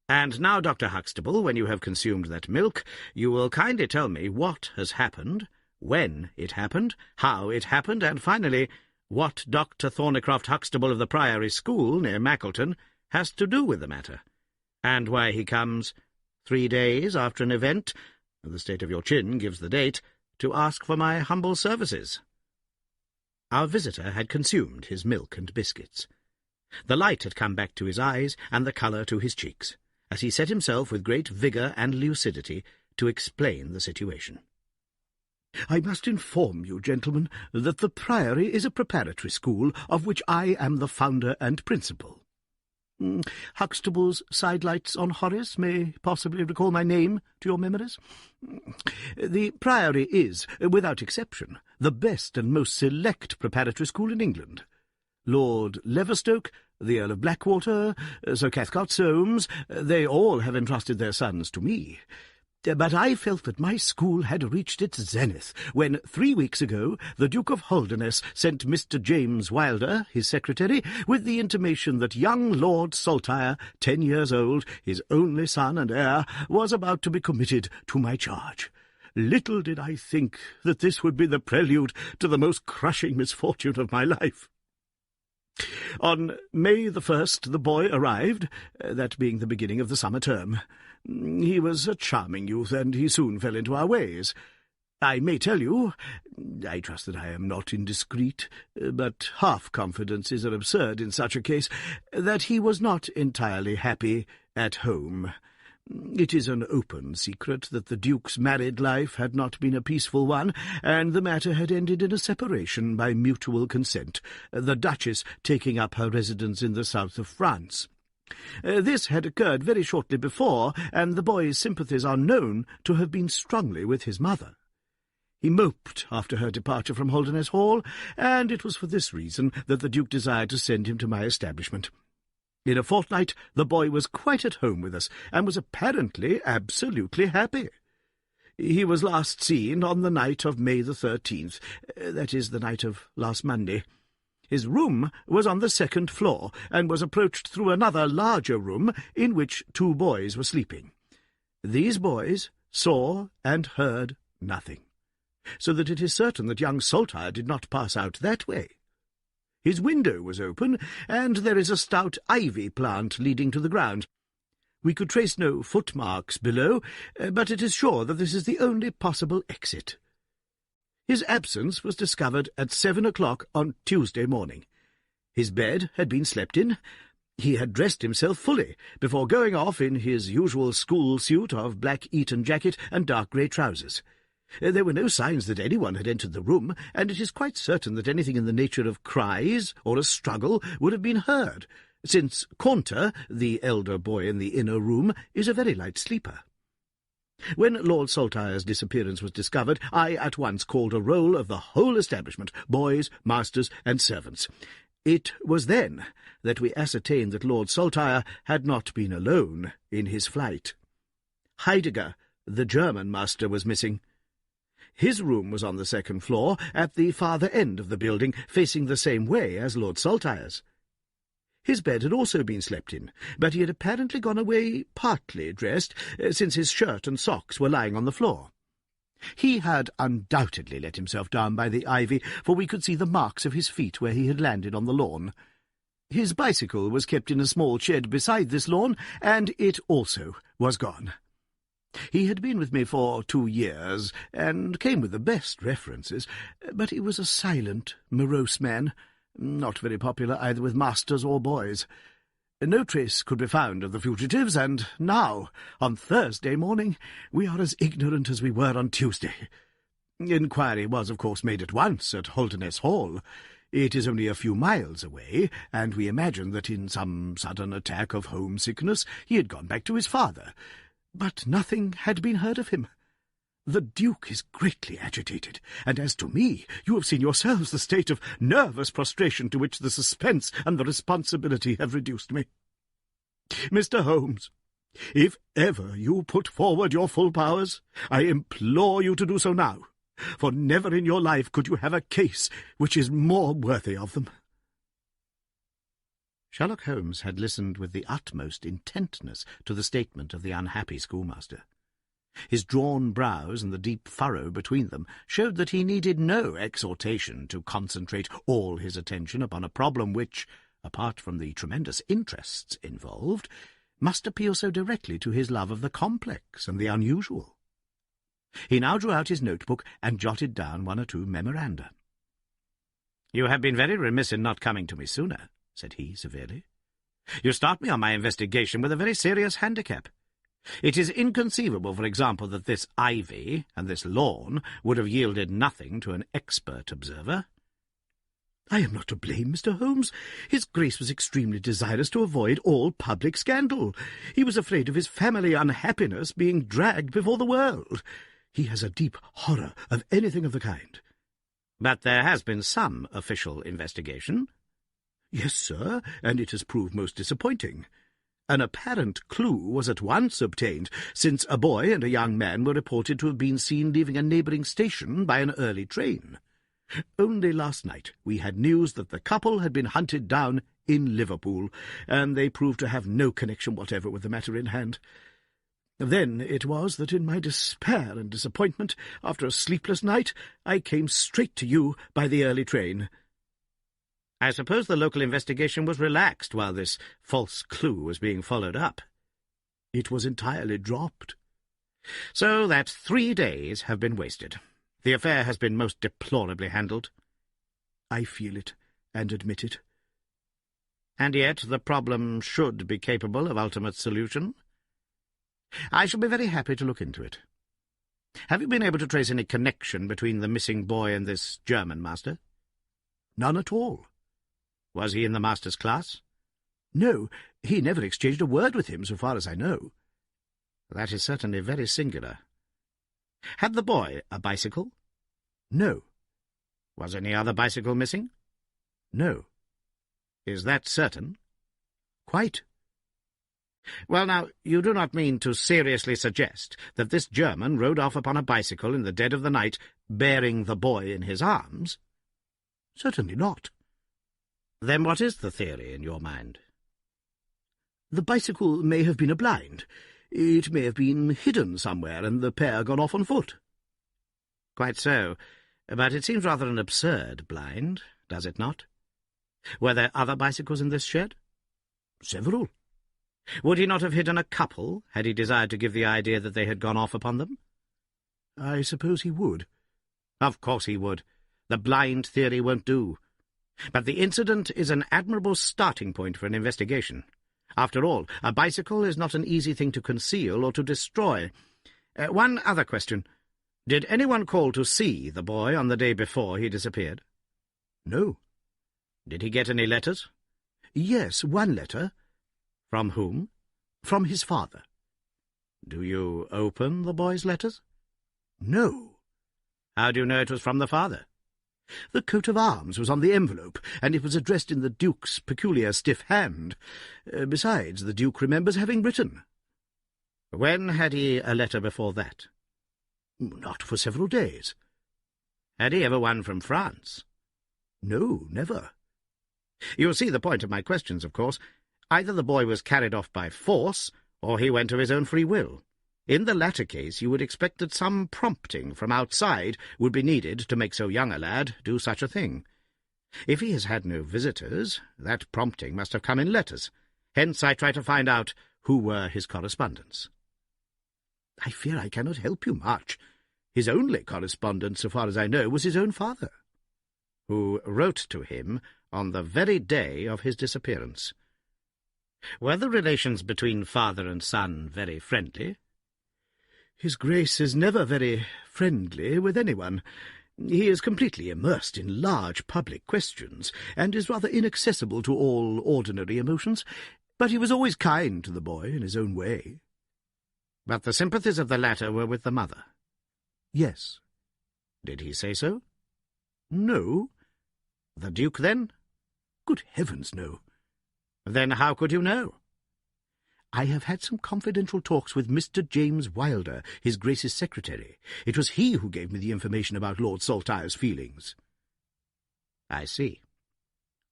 And now, Dr. Huxtable, when you have consumed that milk, you will kindly tell me what has happened, when it happened, how it happened, and finally, what Dr. Thornycroft Huxtable of the Priory School near Mackleton has to do with the matter, and why he comes 3 days after an event, the state of your chin gives the date, to ask for my humble services." Our visitor had consumed his milk and biscuits. The light had come back to his eyes and the colour to his cheeks, as he set himself with great vigour and lucidity to explain the situation. "I must inform you, gentlemen, that the Priory is a preparatory school of which I am the founder and principal. Huxtable's Sidelights on Horace may possibly recall my name to your memories. The Priory is, without exception, the best and most select preparatory school in England. Lord Leverstoke, the Earl of Blackwater, Sir Cathcart Soames, they all have entrusted their sons to me. But I felt that my school had reached its zenith when, 3 weeks ago, the Duke of Holderness sent Mr. James Wilder, his secretary, with the intimation that young Lord Saltire, 10 years old, his only son and heir, was about to be committed to my charge. Little did I think that this would be the prelude to the most crushing misfortune of my life. On May the 1st the boy arrived, that being the beginning of the summer term. He was a charming youth, and he soon fell into our ways. I may tell you, I trust that I am not indiscreet, but half-confidences are absurd in such a case, that he was not entirely happy at home. It is an open secret that the Duke's married life had not been a peaceful one, and the matter had ended in a separation by mutual consent, the Duchess taking up her residence in the south of France. This had occurred very shortly before, and the boy's sympathies are known to have been strongly with his mother. He moped after her departure from Holderness Hall, and it was for this reason that the Duke desired to send him to my establishment. In a fortnight the boy was quite at home with us, and was apparently absolutely happy. He was last seen on the night of May the 13th, that is, the night of last Monday. His room was on the 2nd floor, and was approached through another larger room in which 2 boys were sleeping. These boys saw and heard nothing, so that it is certain that young Saltire did not pass out that way. His window was open, and there is a stout ivy plant leading to the ground. We could trace no footmarks below, but it is sure that this is the only possible exit. His absence was discovered at 7 o'clock on Tuesday morning. His bed had been slept in. He had dressed himself fully, before going off in his usual school suit of black Eton jacket and dark grey trousers. There were no signs that anyone had entered the room, and it is quite certain that anything in the nature of cries or a struggle would have been heard, since Caunter, the elder boy in the inner room, is a very light sleeper. When Lord Saltire's disappearance was discovered, I at once called a roll of the whole establishment, boys, masters, and servants. It was then that we ascertained that Lord Saltire had not been alone in his flight. Heidegger, the German master, was missing. His room was on the 2nd floor, at the farther end of the building, facing the same way as Lord Saltire's. His bed had also been slept in, but he had apparently gone away partly dressed, since his shirt and socks were lying on the floor. He had undoubtedly let himself down by the ivy, for we could see the marks of his feet where he had landed on the lawn. His bicycle was kept in a small shed beside this lawn, and it also was gone. He had been with me for 2 years, and came with the best references, but he was a silent, morose man, not very popular either with masters or boys. No trace could be found of the fugitives, and now, on Thursday morning, we are as ignorant as we were on Tuesday. Inquiry was, of course, made at once at Holderness Hall. It is only a few miles away, and we imagined that in some sudden attack of homesickness he had gone back to his father. But nothing had been heard of him. The Duke is greatly agitated, and as to me, you have seen yourselves the state of nervous prostration to which the suspense and the responsibility have reduced me. Mr. Holmes, if ever you put forward your full powers, I implore you to do so now, for never in your life could you have a case which is more worthy of them." Sherlock Holmes had listened with the utmost intentness to the statement of the unhappy schoolmaster. His drawn brows and the deep furrow between them showed that he needed no exhortation to concentrate all his attention upon a problem which, apart from the tremendous interests involved, must appeal so directly to his love of the complex and the unusual. He now drew out his notebook and jotted down 1 or 2 memoranda. "You have been very remiss in not coming to me sooner," said he severely. You start me on my investigation with a very serious handicap. It is inconceivable, for example, that this ivy and this lawn would have yielded nothing to an expert observer. I am not to blame, Mr. Holmes. His Grace was extremely desirous to avoid all public scandal. He was afraid of his family unhappiness being dragged before the world. He has a deep horror of anything of the kind. But there has been some official investigation. Yes, sir, and it has proved most disappointing. An apparent clue was at once obtained, since a boy and a young man were reported to have been seen leaving a neighbouring station by an early train. Only last night we had news that the couple had been hunted down in Liverpool, and they proved to have no connection whatever with the matter in hand. Then it was that in my despair and disappointment, after a sleepless night, I came straight to you by the early train. I suppose the local investigation was relaxed while this false clue was being followed up. It was entirely dropped. So that 3 days have been wasted. The affair has been most deplorably handled. I feel it, and admit it. And yet the problem should be capable of ultimate solution. I shall be very happy to look into it. Have you been able to trace any connection between the missing boy and this German master? None at all. Was he in the master's class? No, he never exchanged a word with him, so far as I know. That is certainly very singular. Had the boy a bicycle? No. Was any other bicycle missing? No. Is that certain? Quite. Well, now, you do not mean to seriously suggest that this German rode off upon a bicycle in the dead of the night, bearing the boy in his arms? Certainly not. Then what is the theory in your mind? The bicycle may have been a blind. It may have been hidden somewhere, and the pair gone off on foot. Quite so, but it seems rather an absurd blind, does it not? Were there other bicycles in this shed? Several. Would he not have hidden a couple, had he desired to give the idea that they had gone off upon them? I suppose he would. Of course he would. The blind theory won't do. But the incident is an admirable starting point for an investigation. After all, a bicycle is not an easy thing to conceal or to destroy. One other question. Did anyone call to see the boy on the day before he disappeared? No. Did he get any letters? Yes, one letter. From whom? From his father. Do you open the boy's letters? No. How do you know it was from the father? The coat of arms was on the envelope, and it was addressed in the Duke's peculiar stiff hand. Besides, the Duke remembers having written. When had he a letter before that? Not for several days. Had he ever one from France? No, never. You see the point of my questions, of course. Either the boy was carried off by force, or he went of his own free will. In the latter case, you would expect that some prompting from outside would be needed to make so young a lad do such a thing. If he has had no visitors, that prompting must have come in letters. Hence I try to find out who were his correspondents. I fear I cannot help you much. His only correspondent, so far as I know, was his own father, who wrote to him on the very day of his disappearance. Were the relations between father and son very friendly? His Grace is never very friendly with anyone. He is completely immersed in large public questions, and is rather inaccessible to all ordinary emotions, but he was always kind to the boy in his own way. But the sympathies of the latter were with the mother? Yes. Did he say so? No. The Duke, then? Good heavens, no. Then how could you know? I have had some confidential talks with Mr. James Wilder, his Grace's secretary. It was he who gave me the information about Lord Saltire's feelings. I see.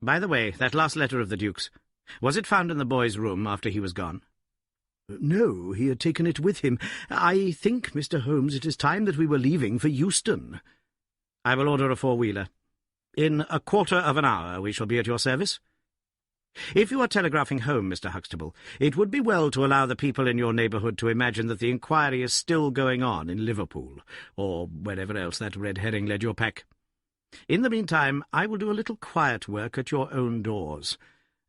By the way, that last letter of the Duke's, was it found in the boy's room after he was gone? No, he had taken it with him. I think, Mr. Holmes, it is time that we were leaving for Euston. I will order a four-wheeler. In a quarter of an hour we shall be at your service. If you are telegraphing home, Mr. Huxtable, it would be well to allow the people in your neighbourhood to imagine that the inquiry is still going on in Liverpool, or wherever else that red herring led your pack. In the meantime, I will do a little quiet work at your own doors.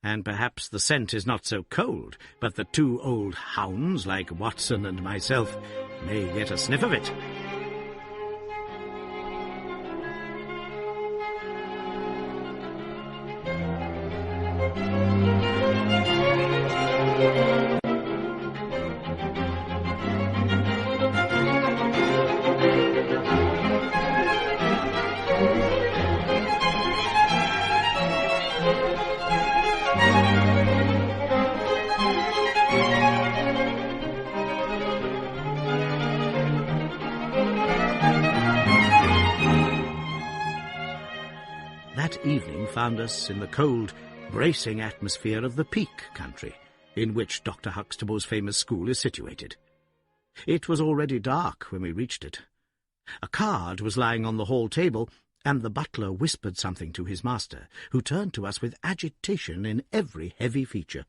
and perhaps the scent is not so cold, but the two old hounds, like Watson and myself, may get a sniff of it. That evening found us in the cold, bracing atmosphere of the Peak country, in which Dr. Huxtable's famous school is situated. It was already dark when we reached it. A card was lying on the hall table, and the butler whispered something to his master, who turned to us with agitation in every heavy feature.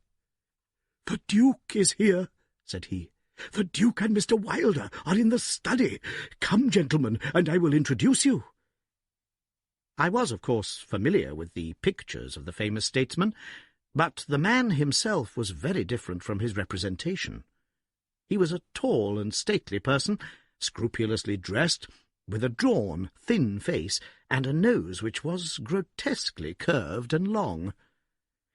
"The Duke is here," said he. "The Duke and Mr. Wilder are in the study. Come, gentlemen, and I will introduce you." I was, of course, familiar with the pictures of the famous statesman, but the man himself was very different from his representation. He was a tall and stately person, scrupulously dressed, with a drawn, thin face, and a nose which was grotesquely curved and long.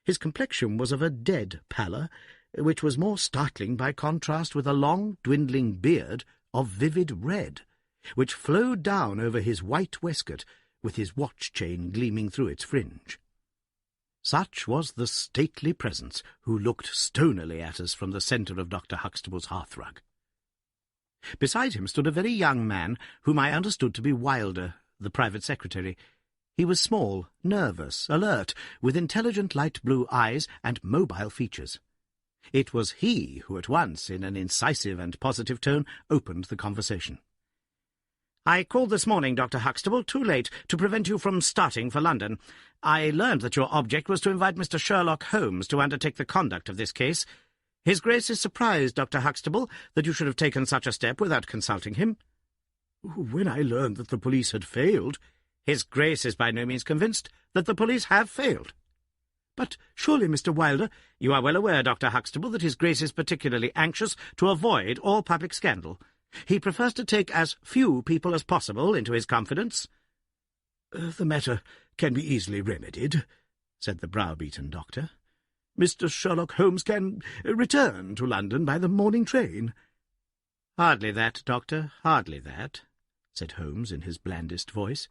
His complexion was of a dead pallor, which was more startling by contrast with a long, dwindling beard of vivid red, which flowed down over his white waistcoat, with his watch-chain gleaming through its fringe. Such was the stately presence who looked stonily at us from the centre of Dr. Huxtable's hearthrug. Beside him stood a very young man, whom I understood to be Wilder, the private secretary. He was small, nervous, alert, with intelligent light blue eyes and mobile features. It was he who at once, in an incisive and positive tone, opened the conversation. "I called this morning, Dr. Huxtable, too late to prevent you from starting for London. I learned that your object was to invite Mr. Sherlock Holmes to undertake the conduct of this case. His Grace is surprised, Dr. Huxtable, that you should have taken such a step without consulting him." "When I learned that the police had failed—" "His Grace is by no means convinced that the police have failed." "But surely, Mr. Wilder—" "You are well aware, Dr. Huxtable, that his Grace is particularly anxious to avoid all public scandal. He prefers to take as few people as possible into his confidence." "The matter can be easily remedied," said the browbeaten doctor. "Mr. Sherlock Holmes can return to London by the morning train." "Hardly that, Doctor, hardly that," said Holmes in his blandest voice.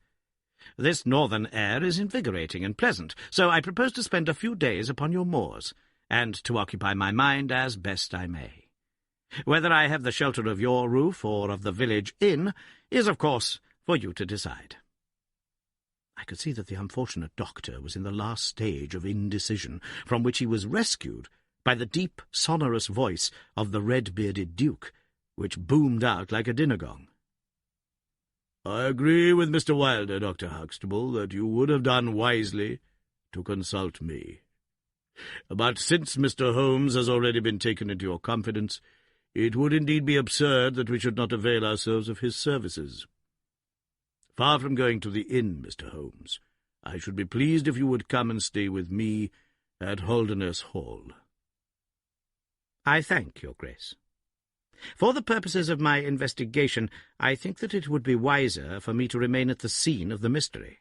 "This northern air is invigorating and pleasant, so I propose to spend a few days upon your moors, and to occupy my mind as best I may. Whether I have the shelter of your roof or of the village inn is, of course, for you to decide." I could see that the unfortunate doctor was in the last stage of indecision, from which he was rescued by the deep, sonorous voice of the red-bearded Duke, which boomed out like a dinner gong. "I agree with Mr. Wilder, Dr. Huxtable, that you would have done wisely to consult me. But since Mr. Holmes has already been taken into your confidence, it would indeed be absurd that we should not avail ourselves of his services. Far from going to the inn, Mr. Holmes, I should be pleased if you would come and stay with me at Holderness Hall." "I thank your Grace. For the purposes of my investigation, I think that it would be wiser for me to remain at the scene of the mystery."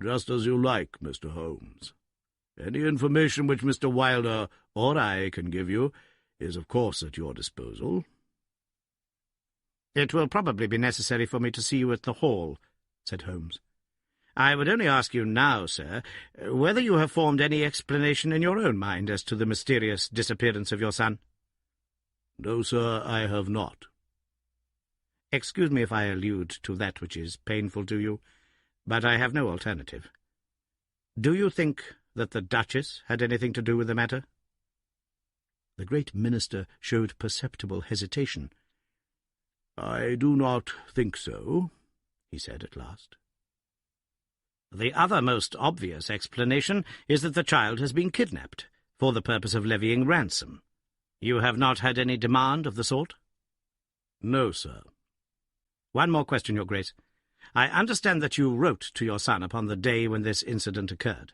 "Just as you like, Mr. Holmes. Any information which Mr. Wilder or I can give you is, of course, at your disposal." "It will probably be necessary for me to see you at the hall," said Holmes. "I would only ask you now, sir, whether you have formed any explanation in your own mind as to the mysterious disappearance of your son." "No, sir, I have not." "Excuse me if I allude to that which is painful to you, but I have no alternative. Do you think that the Duchess had anything to do with the matter?" The great minister showed perceptible hesitation. "I do not think so," he said at last. "The other most obvious explanation is that the child has been kidnapped for the purpose of levying ransom. You have not had any demand of the sort?" "No, sir." "One more question, your Grace. I understand that you wrote to your son upon the day when this incident occurred."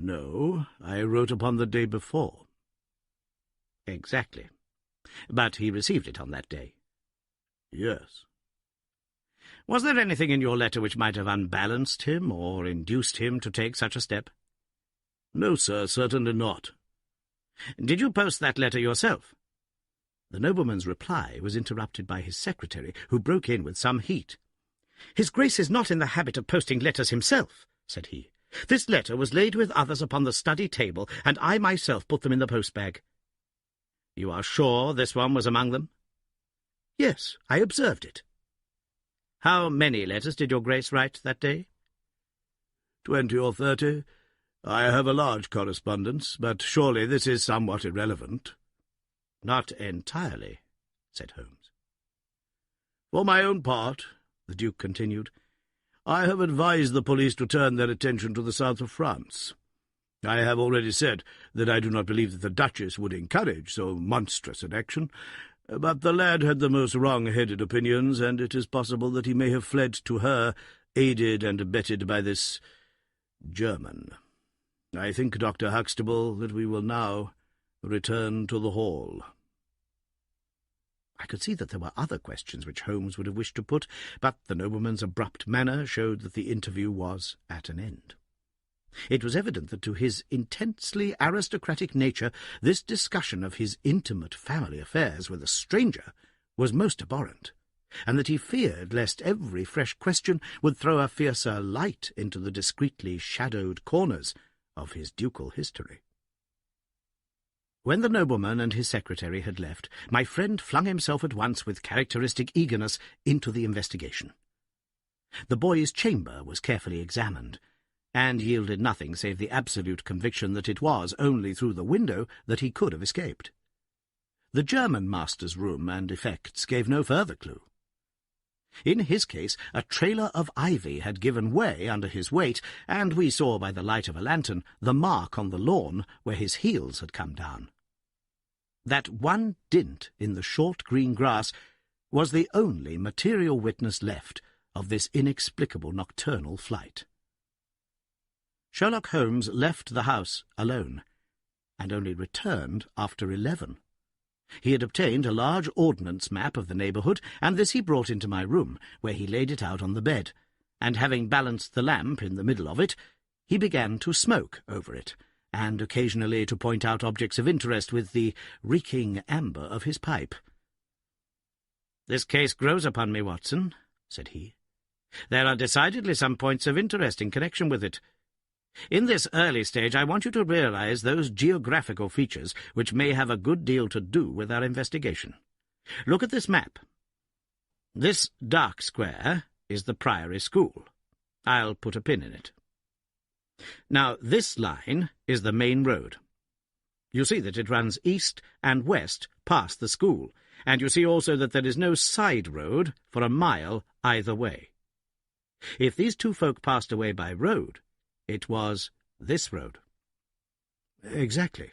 No, I wrote upon the day before. Exactly. But he received it on that day. Yes. Was there anything in your letter which might have unbalanced him or induced him to take such a step? No, sir, certainly not. Did you post that letter yourself? The nobleman's reply was interrupted by his secretary, who broke in with some heat. "His Grace is not in the habit of posting letters himself," said he. "This letter was laid with others upon the study table, and I myself put them in the post-bag." "You are sure this one was among them?" "Yes, I observed it." "How many letters did your Grace write that day?" 20 or 30. I have a large correspondence, but surely this is somewhat irrelevant." "Not entirely," said Holmes. "For my own part," the Duke continued, "I have advised the police to turn their attention to the south of France. I have already said that I do not believe that the Duchess would encourage so monstrous an action, but the lad had the most wrong-headed opinions, and it is possible that he may have fled to her, aided and abetted by this German. I think, Dr. Huxtable, that we will now return to the hall." I could see that there were other questions which Holmes would have wished to put, but the nobleman's abrupt manner showed that the interview was at an end. It was evident that to his intensely aristocratic nature this discussion of his intimate family affairs with a stranger was most abhorrent, and that he feared lest every fresh question would throw a fiercer light into the discreetly shadowed corners of his ducal history. When the nobleman and his secretary had left, my friend flung himself at once with characteristic eagerness into the investigation. The boy's chamber was carefully examined, and yielded nothing save the absolute conviction that it was only through the window that he could have escaped. The German master's room and effects gave no further clue. In his case, a trailer of ivy had given way under his weight, and we saw by the light of a lantern the mark on the lawn where his heels had come down. That one dint in the short green grass was the only material witness left of this inexplicable nocturnal flight. Sherlock Holmes left the house alone, and only returned after 11. He had obtained a large ordnance map of the neighbourhood, and this he brought into my room, where he laid it out on the bed, and having balanced the lamp in the middle of it, he began to smoke over it, and occasionally to point out objects of interest with the reeking amber of his pipe. "This case grows upon me, Watson," said he. "There are decidedly some points of interest in connection with it. In this early stage I want you to realize those geographical features which may have a good deal to do with our investigation. Look at this map. This dark square is the Priory School. I'll put a pin in it. Now, this line is the main road. You see that it runs east and west past the school, and you see also that there is no side road for a mile either way. If these two folk passed away by road, it was this road." "Exactly."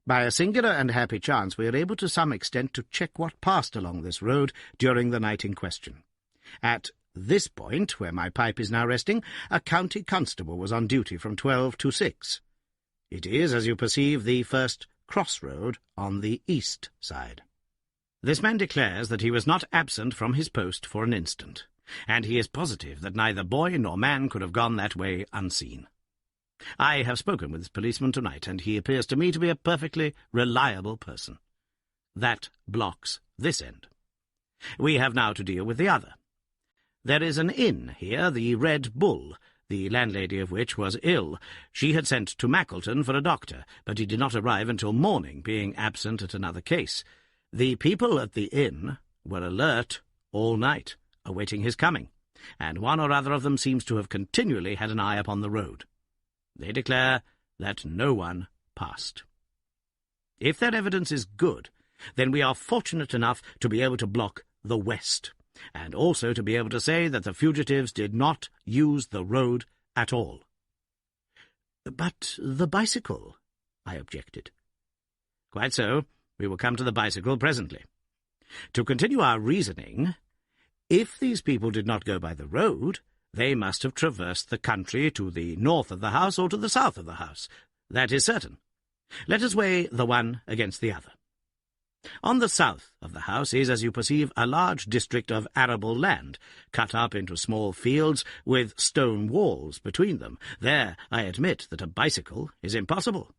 "By a singular and happy chance we are able to some extent to check what passed along this road during the night in question. At this point, where my pipe is now resting, a county constable was on duty from 12 to 6. It is, as you perceive, the first crossroad on the east side. This man declares that he was not absent from his post for an instant, and he is positive that neither boy nor man could have gone that way unseen. I have spoken with this policeman tonight, and he appears to me to be a perfectly reliable person. That blocks this end. We have now to deal with the other. There is an inn here, the Red Bull, the landlady of which was ill. She had sent to Mackleton for a doctor, but he did not arrive until morning, being absent at another case. The people at the inn were alert all night, awaiting his coming, and one or other of them seems to have continually had an eye upon the road. They declare that no one passed. If their evidence is good, then we are fortunate enough to be able to block the west, and also to be able to say that the fugitives did not use the road at all." "But the bicycle?" I objected. "Quite so. We will come to the bicycle presently. To continue our reasoning, if these people did not go by the road, They must have traversed the country to the north of the house or to the south of the house. That is certain. Let us weigh the one against the other. On the south of the house is, as you perceive, a large district of arable land, cut up into small fields with stone walls between them. There, I admit that a bicycle is impossible.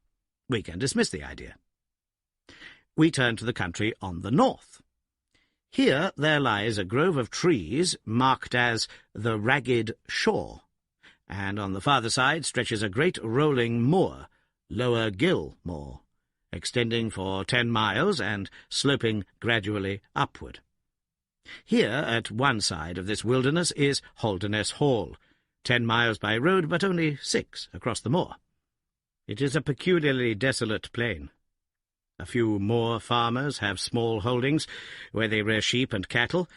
We can dismiss the idea. We turn to the country on the north. Here there lies a grove of trees marked as the Ragged Shore, and on the farther side stretches a great rolling moor, Lower Gill Moor, extending for 10 miles and sloping gradually upward. Here, at one side of this wilderness, is Holderness Hall, 10 miles by road, but only 6 across the moor. It is a peculiarly desolate plain. A few moor farmers have small holdings, where they rear sheep and cattle.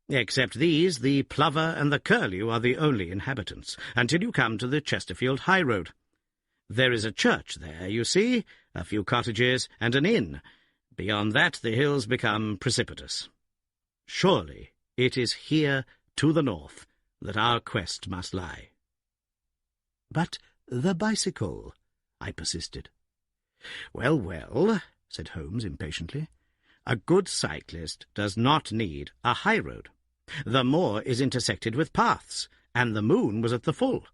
Except these, the plover and the curlew are the only inhabitants, until you come to the Chesterfield high road. There is a church there, you see, a few cottages, and an inn. Beyond that, the hills become precipitous. Surely it is here, to the north, that our quest must lie. But the bicycle, I persisted. Well, well, said Holmes impatiently. A good cyclist does not need a high road. The moor is intersected with paths, and the moon was at the full.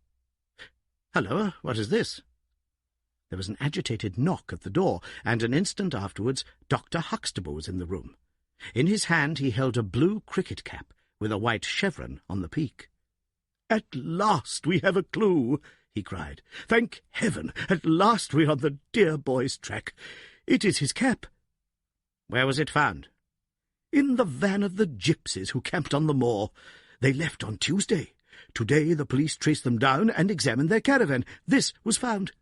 Halloa, what is this? There was an agitated knock at the door, and an instant afterwards Dr. Huxtable was in the room. In his hand he held a blue cricket cap with a white chevron on the peak. "At last we have a clue," he cried. "Thank heaven, at last we're on the dear boy's track. It is his cap." "Where was it found?" "In the van of the gypsies who camped on the moor. They left on Tuesday. Today the police traced them down and examined their caravan. This was found."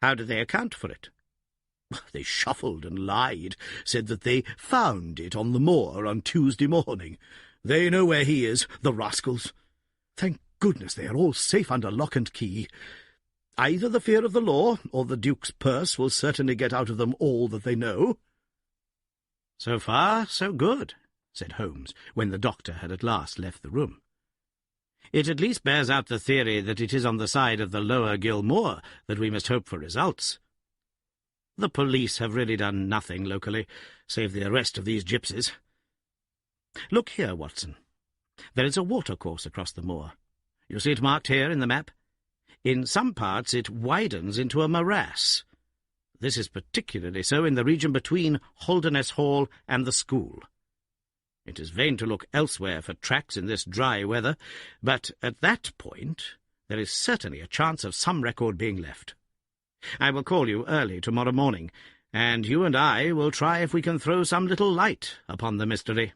"How did they account for it?" "They shuffled and lied, said that they found it on the moor on Tuesday morning. They know where he is, the rascals. Thank goodness they are all safe under lock and key. Either the fear of the law or the Duke's purse will certainly get out of them all that they know." "So far, so good," said Holmes, when the doctor had at last left the room. "It at least bears out the theory that it is on the side of the Lower Gill Moor that we must hope for results. The police have really done nothing locally, save the arrest of these gypsies. Look here, Watson. There is a watercourse across the moor. You see it marked here in the map? In some parts it widens into a morass. This is particularly so in the region between Holderness Hall and the school. It is vain to look elsewhere for tracks in this dry weather, but at that point there is certainly a chance of some record being left. I will call you early tomorrow morning, and you and I will try if we can throw some little light upon the mystery."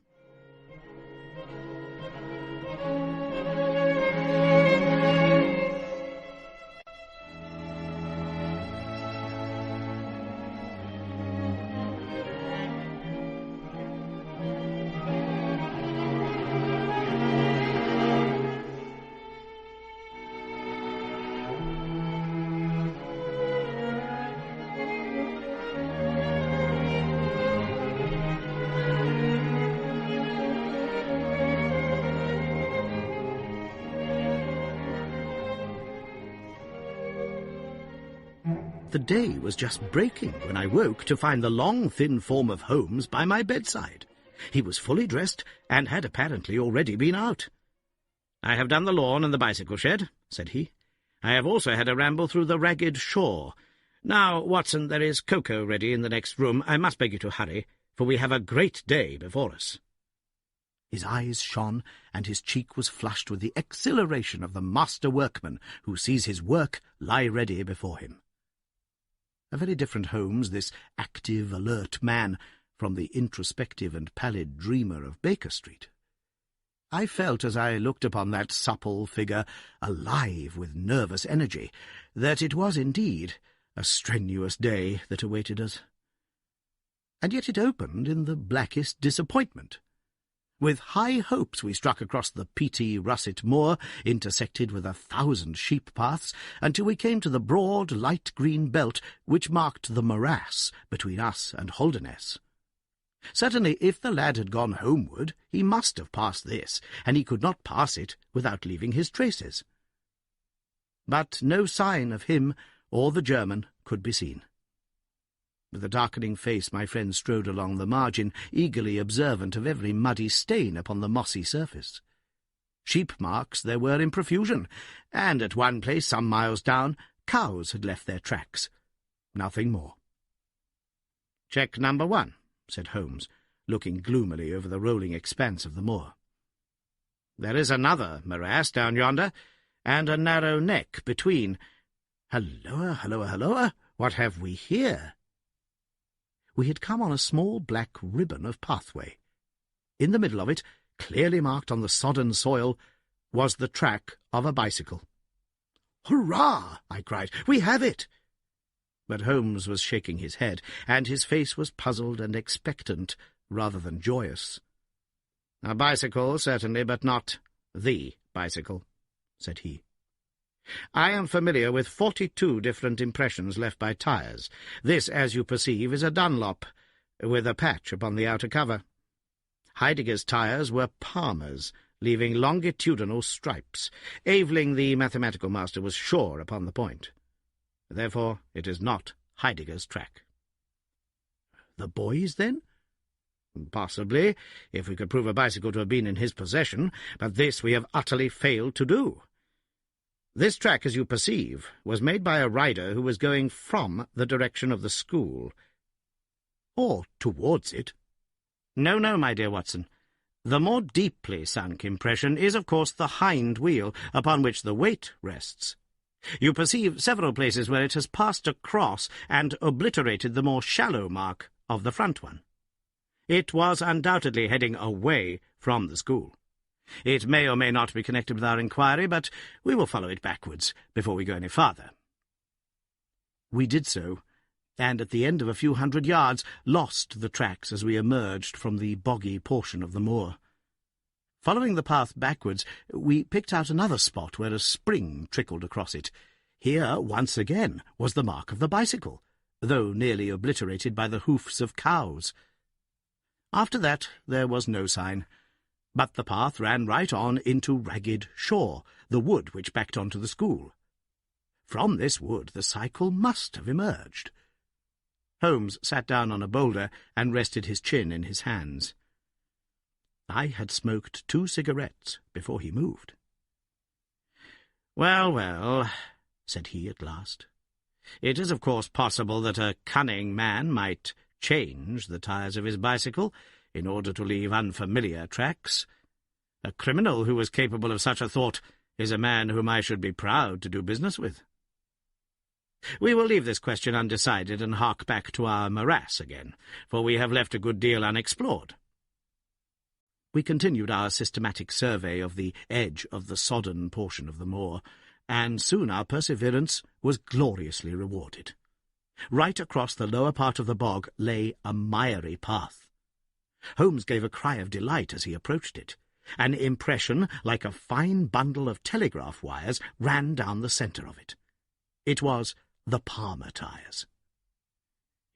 The day was just breaking when I woke to find the long, thin form of Holmes by my bedside. He was fully dressed, and had apparently already been out. "I have done the lawn and the bicycle shed," said he. "I have also had a ramble through the Ragged Shore. Now, Watson, there is cocoa ready in the next room. I must beg you to hurry, for we have a great day before us." His eyes shone, and his cheek was flushed with the exhilaration of the master workman who sees his work lie ready before him. A very different Holmes, this active, alert man, from the introspective and pallid dreamer of Baker Street. I felt, as I looked upon that supple figure, alive with nervous energy, that it was indeed a strenuous day that awaited us. And yet it opened in the blackest disappointment. With high hopes we struck across the peaty russet moor, intersected with 1,000 sheep paths, until we came to the broad light green belt which marked the morass between us and Holderness. Certainly, if the lad had gone homeward, he must have passed this, and he could not pass it without leaving his traces. But no sign of him or the German could be seen. With a darkening face, my friend strode along the margin, eagerly observant of every muddy stain upon the mossy surface. Sheep marks there were in profusion, and at one place, some miles down, cows had left their tracks. Nothing more. "Check number 1, said Holmes, looking gloomily over the rolling expanse of the moor. "There is another morass down yonder, and a narrow neck between. Halloa, halloa, halloa! What have we here?" We had come on a small black ribbon of pathway. In the middle of it, clearly marked on the sodden soil, was the track of a bicycle. "Hurrah!" I cried. "We have it!" But Holmes was shaking his head, and his face was puzzled and expectant rather than joyous. "A bicycle, certainly, but not the bicycle," said he. "I am familiar with 42 different impressions left by tyres. This, as you perceive, is a Dunlop, with a patch upon the outer cover. Heidegger's tyres were Palmer's, leaving longitudinal stripes. Aveling, the mathematical master, was sure upon the point. Therefore, it is not Heidegger's track." "The boy's, then?" "Possibly, if we could prove a bicycle to have been in his possession, but this we have utterly failed to do. This track, as you perceive, was made by a rider who was going from the direction of the school." "Or towards it." "No, no, my dear Watson. The more deeply sunk impression is, of course, the hind wheel, upon which the weight rests. You perceive several places where it has passed across and obliterated the more shallow mark of the front one. It was undoubtedly heading away from the school. It may or may not be connected with our inquiry, but we will follow it backwards before we go any farther." We did so, and at the end of a few hundred yards lost the tracks as we emerged from the boggy portion of the moor. Following the path backwards, we picked out another spot where a spring trickled across it. Here, once again, was the mark of the bicycle, though nearly obliterated by the hoofs of cows. After that there was no sign, but the path ran right on into Ragged Shaw, the wood which backed on to the school. From this wood the cycle must have emerged. Holmes sat down on a boulder and rested his chin in his hands. I had smoked 2 cigarettes before he moved. "Well, well," said he at last, "it is of course possible that a cunning man might change the tyres of his bicycle in order to leave unfamiliar tracks. A criminal who was capable of such a thought is a man whom I should be proud to do business with. We will leave this question undecided and hark back to our morass again, for we have left a good deal unexplored." We continued our systematic survey of the edge of the sodden portion of the moor, and soon our perseverance was gloriously rewarded. Right across the lower part of the bog lay a miry path. Holmes gave a cry of delight as he approached it. An impression, like a fine bundle of telegraph wires, ran down the centre of it. It was the Palmer tyres.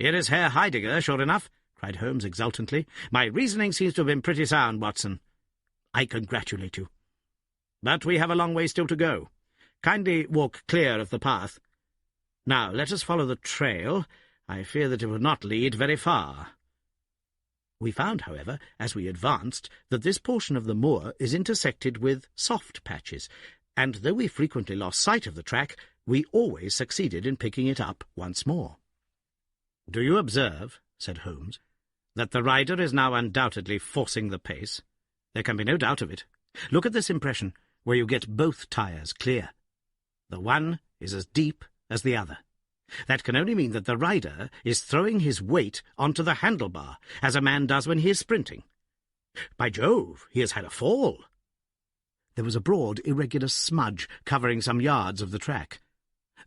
"Here is Herr Heidegger, sure enough," cried Holmes exultantly. "My reasoning seems to have been pretty sound, Watson. I congratulate you. But we have a long way still to go. Kindly walk clear of the path. Now let us follow the trail. I fear that it will not lead very far." We found, however, as we advanced, that this portion of the moor is intersected with soft patches, and though we frequently lost sight of the track, we always succeeded in picking it up once more. "Do you observe," said Holmes, "that the rider is now undoubtedly forcing the pace? There can be no doubt of it. Look at this impression, where you get both tyres clear. The one is as deep as the other. That can only mean that the rider is throwing his weight onto the handlebar, as a man does when he is sprinting. By Jove, he has had a fall." There was a broad, irregular smudge covering some yards of the track.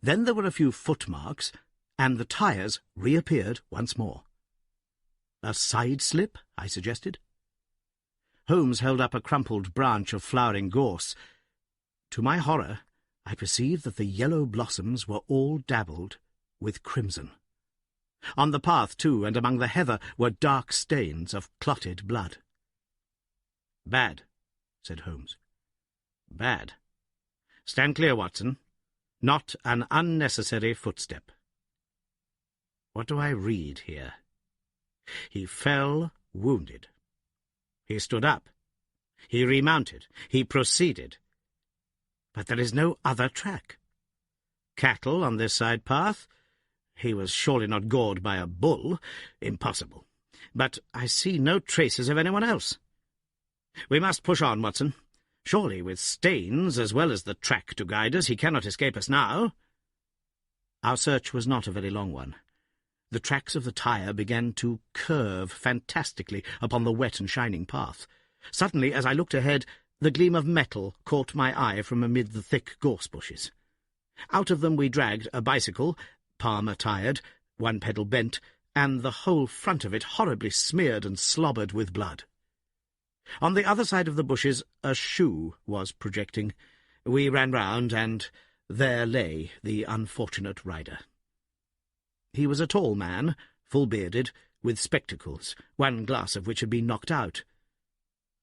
Then there were a few footmarks, and the tyres reappeared once more. "A side-slip?" I suggested. Holmes held up a crumpled branch of flowering gorse. To my horror, I perceived that the yellow blossoms were all dabbled with crimson. On the path, too, and among the heather, were dark stains of clotted blood. "Bad," said Holmes. "Bad. Stand clear, Watson. Not an unnecessary footstep. What do I read here? He fell wounded. He stood up. He remounted. He proceeded. But there is no other track. Cattle on this side path. He was surely not gored by a bull. Impossible. But I see no traces of anyone else. We must push on, Watson. Surely, with Staines as well as the track to guide us, he cannot escape us now." Our search was not a very long one. The tracks of the tire began to curve fantastically upon the wet and shining path. Suddenly, as I looked ahead, the gleam of metal caught my eye from amid the thick gorse bushes. Out of them we dragged a bicycle, Palmer-tired, one pedal bent, and the whole front of it horribly smeared and slobbered with blood. On the other side of the bushes a shoe was projecting. We ran round, and there lay the unfortunate rider. He was a tall man, full-bearded, with spectacles, one glass of which had been knocked out.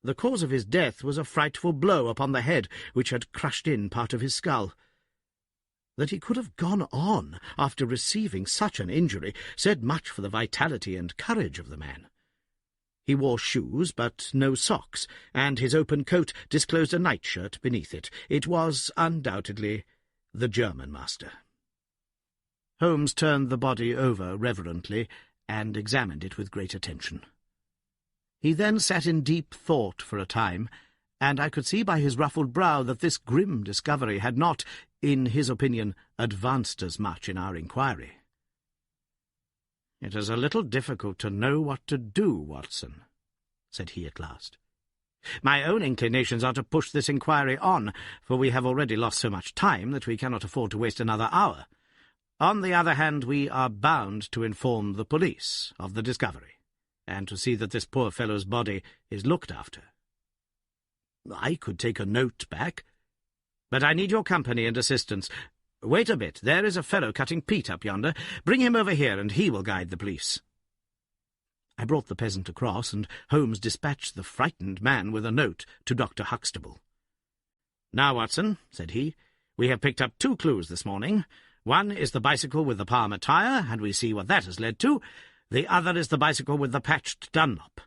The cause of his death was a frightful blow upon the head, which had crushed in part of his skull. That he could have gone on after receiving such an injury said much for the vitality and courage of the man. He wore shoes, but no socks, and his open coat disclosed a nightshirt beneath it. It was undoubtedly the German master. Holmes turned the body over reverently and examined it with great attention. He then sat in deep thought for a time, and I could see by his ruffled brow that this grim discovery had not, in his opinion, advanced us much in our inquiry. "It is a little difficult to know what to do, Watson," said he at last. "My own inclinations are to push this inquiry on, for we have already lost so much time that we cannot afford to waste another hour. On the other hand, we are bound to inform the police of the discovery, and to see that this poor fellow's body is looked after. I could take a note back, but I need your company and assistance. Wait a bit, there is a fellow cutting peat up yonder. Bring him over here, and he will guide the police." I brought the peasant across, and Holmes dispatched the frightened man with a note to Dr. Huxtable. "Now, Watson," said he, "we have picked up 2 clues this morning. One is the bicycle with the Palmer tire, and we see what that has led to. The other is the bicycle with the patched Dunlop.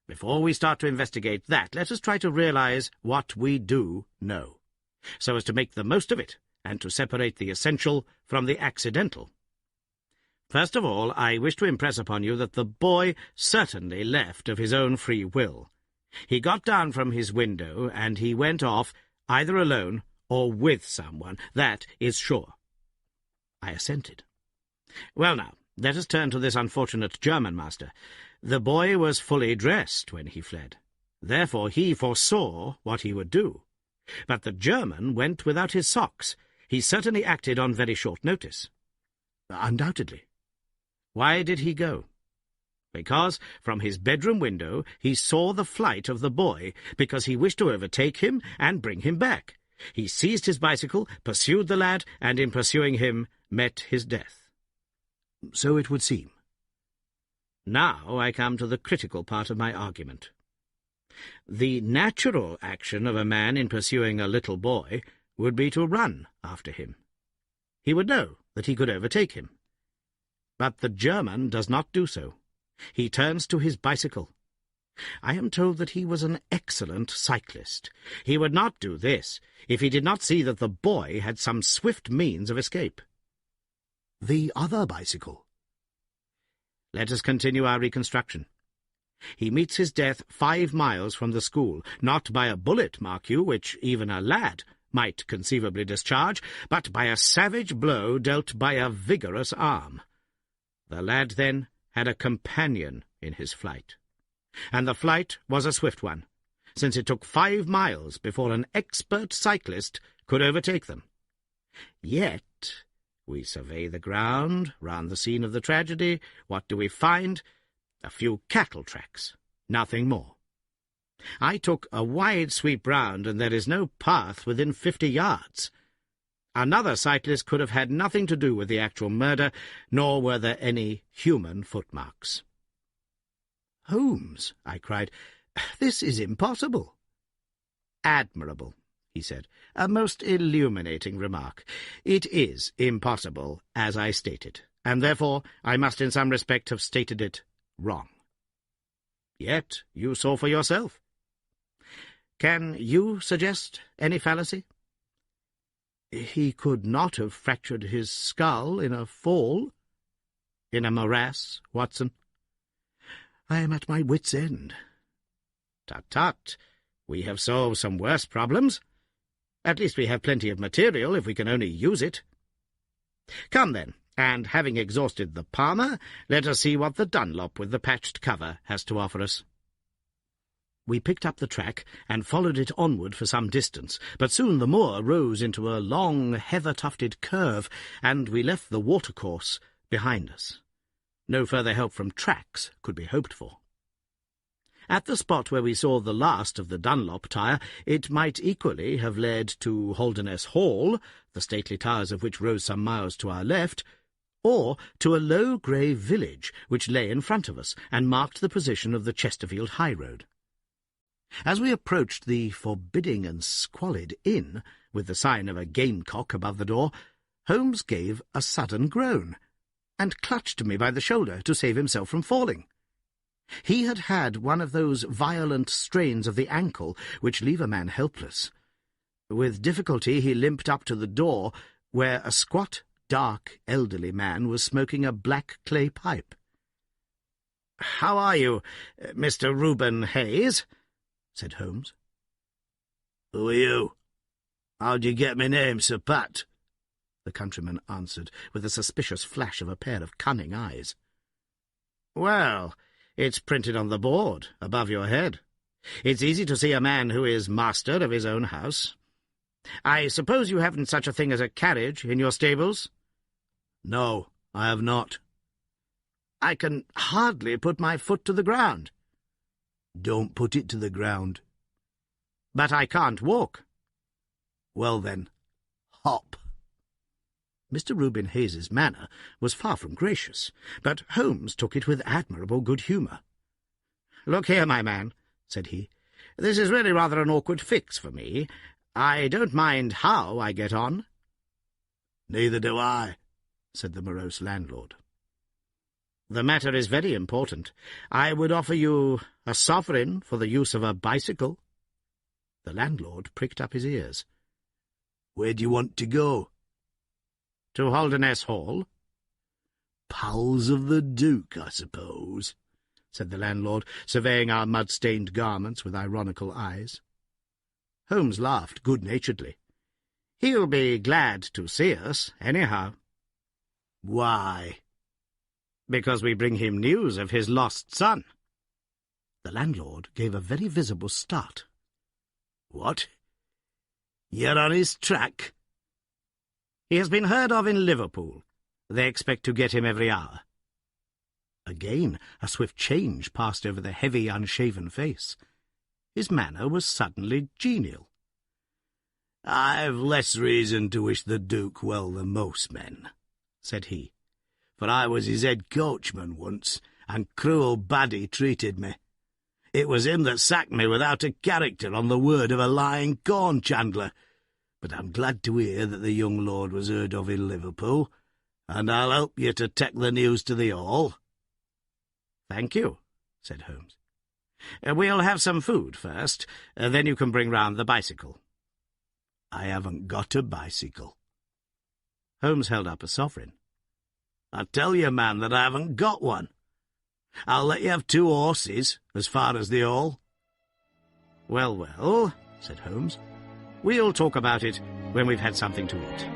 Before we start to investigate that, let us try to realize what we do know, so as to make the most of it, and to separate the essential from the accidental. First of all, I wish to impress upon you that the boy certainly left of his own free will. He got down from his window, and he went off either alone or with someone. That is sure." I assented. "Well, now, let us turn to this unfortunate German master. The boy was fully dressed when he fled. Therefore he foresaw what he would do. But the German went without his socks. He certainly acted on very short notice." "Undoubtedly." "Why did he go?" "Because from his bedroom window he saw the flight of the boy, because he wished to overtake him and bring him back. He seized his bicycle, pursued the lad, and in pursuing him met his death." "So it would seem." Now I come to the critical part of my argument. The natural action of a man in pursuing a little boy would be to run after him. He would know that he could overtake him. But the German does not do so. He turns to his bicycle. I am told that he was an excellent cyclist. He would not do this if he did not see that the boy had some swift means of escape. "The other bicycle?" Let us continue our reconstruction. He meets his death 5 miles from the school, not by a bullet, mark you, which even a lad might conceivably discharge, but by a savage blow dealt by a vigorous arm. The lad, then, had a companion in his flight. And the flight was a swift one, since it took 5 miles before an expert cyclist could overtake them. Yet we survey the ground round the scene of the tragedy. What do we find? A few cattle tracks, nothing more. I took a wide sweep round, and there is no path within 50 yards. Another cyclist could have had nothing to do with the actual murder, nor were there any human footmarks. "Holmes," I cried, "this is impossible." "Admirable," he said. "A most illuminating remark. It is impossible, as I stated, and therefore I must in some respect have stated it wrong. Yet you saw for yourself. Can you suggest any fallacy?" "He could not have fractured his skull in a fall." "In a morass, Watson?" "I am at my wit's end." "Tut-tut. We have solved some worse problems. At least we have plenty of material, if we can only use it. Come, then, and having exhausted the Palmer, let us see what the Dunlop with the patched cover has to offer us." We picked up the track and followed it onward for some distance, but soon the moor rose into a long, heather-tufted curve, and we left the watercourse behind us. No further help from tracks could be hoped for. At the spot where we saw the last of the Dunlop tire, it might equally have led to Holderness Hall, the stately towers of which rose some miles to our left, or to a low grey village which lay in front of us and marked the position of the Chesterfield high road. As we approached the forbidding and squalid inn, with the sign of a gamecock above the door, Holmes gave a sudden groan, and clutched me by the shoulder to save himself from falling. He had had one of those violent strains of the ankle which leave a man helpless. With difficulty he limped up to the door, where a squat, dark, elderly man was smoking a black clay pipe. "How are you, Mr. Reuben Hayes?" said Holmes. "Who are you? How'd you get me name, Sir Pat?" the countryman answered, with a suspicious flash of a pair of cunning eyes. "Well, it's printed on the board, above your head. It's easy to see a man who is master of his own house. I suppose you haven't such a thing as a carriage in your stables?" "No, I have not." "I can hardly put my foot to the ground." "Don't put it to the ground." "But I can't walk." "Well, then, hop." Mr. Reuben Hayes's manner was far from gracious, but Holmes took it with admirable good humour. "Look here, my man," said he, "this is really rather an awkward fix for me. I don't mind how I get on." "Neither do I," said the morose landlord. "The matter is very important. I would offer you a sovereign for the use of a bicycle." The landlord pricked up his ears. "Where do you want to go?" "To Holderness Hall." "Pals of the Duke, I suppose," said the landlord, surveying our mud-stained garments with ironical eyes. Holmes laughed good-naturedly. "He'll be glad to see us, anyhow." "Why?" "Because we bring him news of his lost son." The landlord gave a very visible start. "What? You're on his track?" "He has been heard of in Liverpool. They expect to get him every hour." Again a swift change passed over the heavy, unshaven face. His manner was suddenly genial. "I've less reason to wish the Duke well than most men," said he, "for I was his head coachman once, and cruel bad he treated me. It was him that sacked me without a character on the word of a lying corn chandler. But I'm glad to hear that the young lord was heard of in Liverpool, and I'll help you to take the news to the Hall." "Thank you," said Holmes. "We'll have some food first, then you can bring round the bicycle." "I haven't got a bicycle." Holmes held up a sovereign. "I tell you, man, that I haven't got one. I'll let you have 2 horses as far as the Hall." "Well, well," said Holmes, "we'll talk about it when we've had something to eat."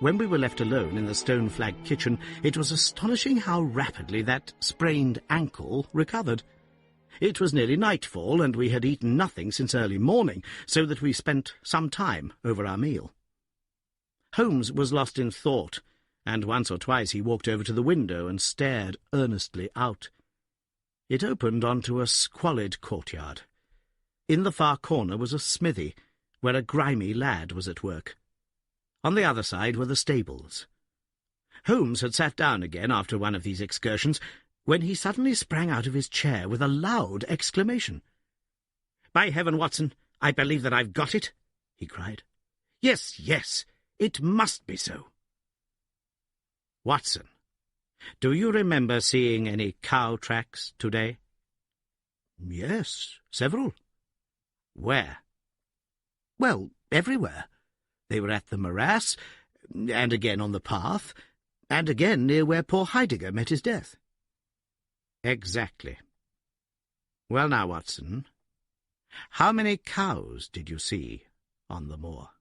When we were left alone in the stone-flagged kitchen, it was astonishing how rapidly that sprained ankle recovered. It was nearly nightfall, and we had eaten nothing since early morning, so that we spent some time over our meal. Holmes was lost in thought, and once or twice he walked over to the window and stared earnestly out. It opened onto a squalid courtyard. In the far corner was a smithy, where a grimy lad was at work. On the other side were the stables. Holmes had sat down again after one of these excursions, when he suddenly sprang out of his chair with a loud exclamation. "By heaven, Watson, I believe that I've got it!" he cried. "Yes, yes, it must be so." "Watson, do you remember seeing any cow tracks today?" "Yes, several." "Where?" "Well, everywhere. They were at the morass, and again on the path, and again near where poor Heidegger met his death." "Exactly. Well now, Watson, how many cows did you see on the moor?"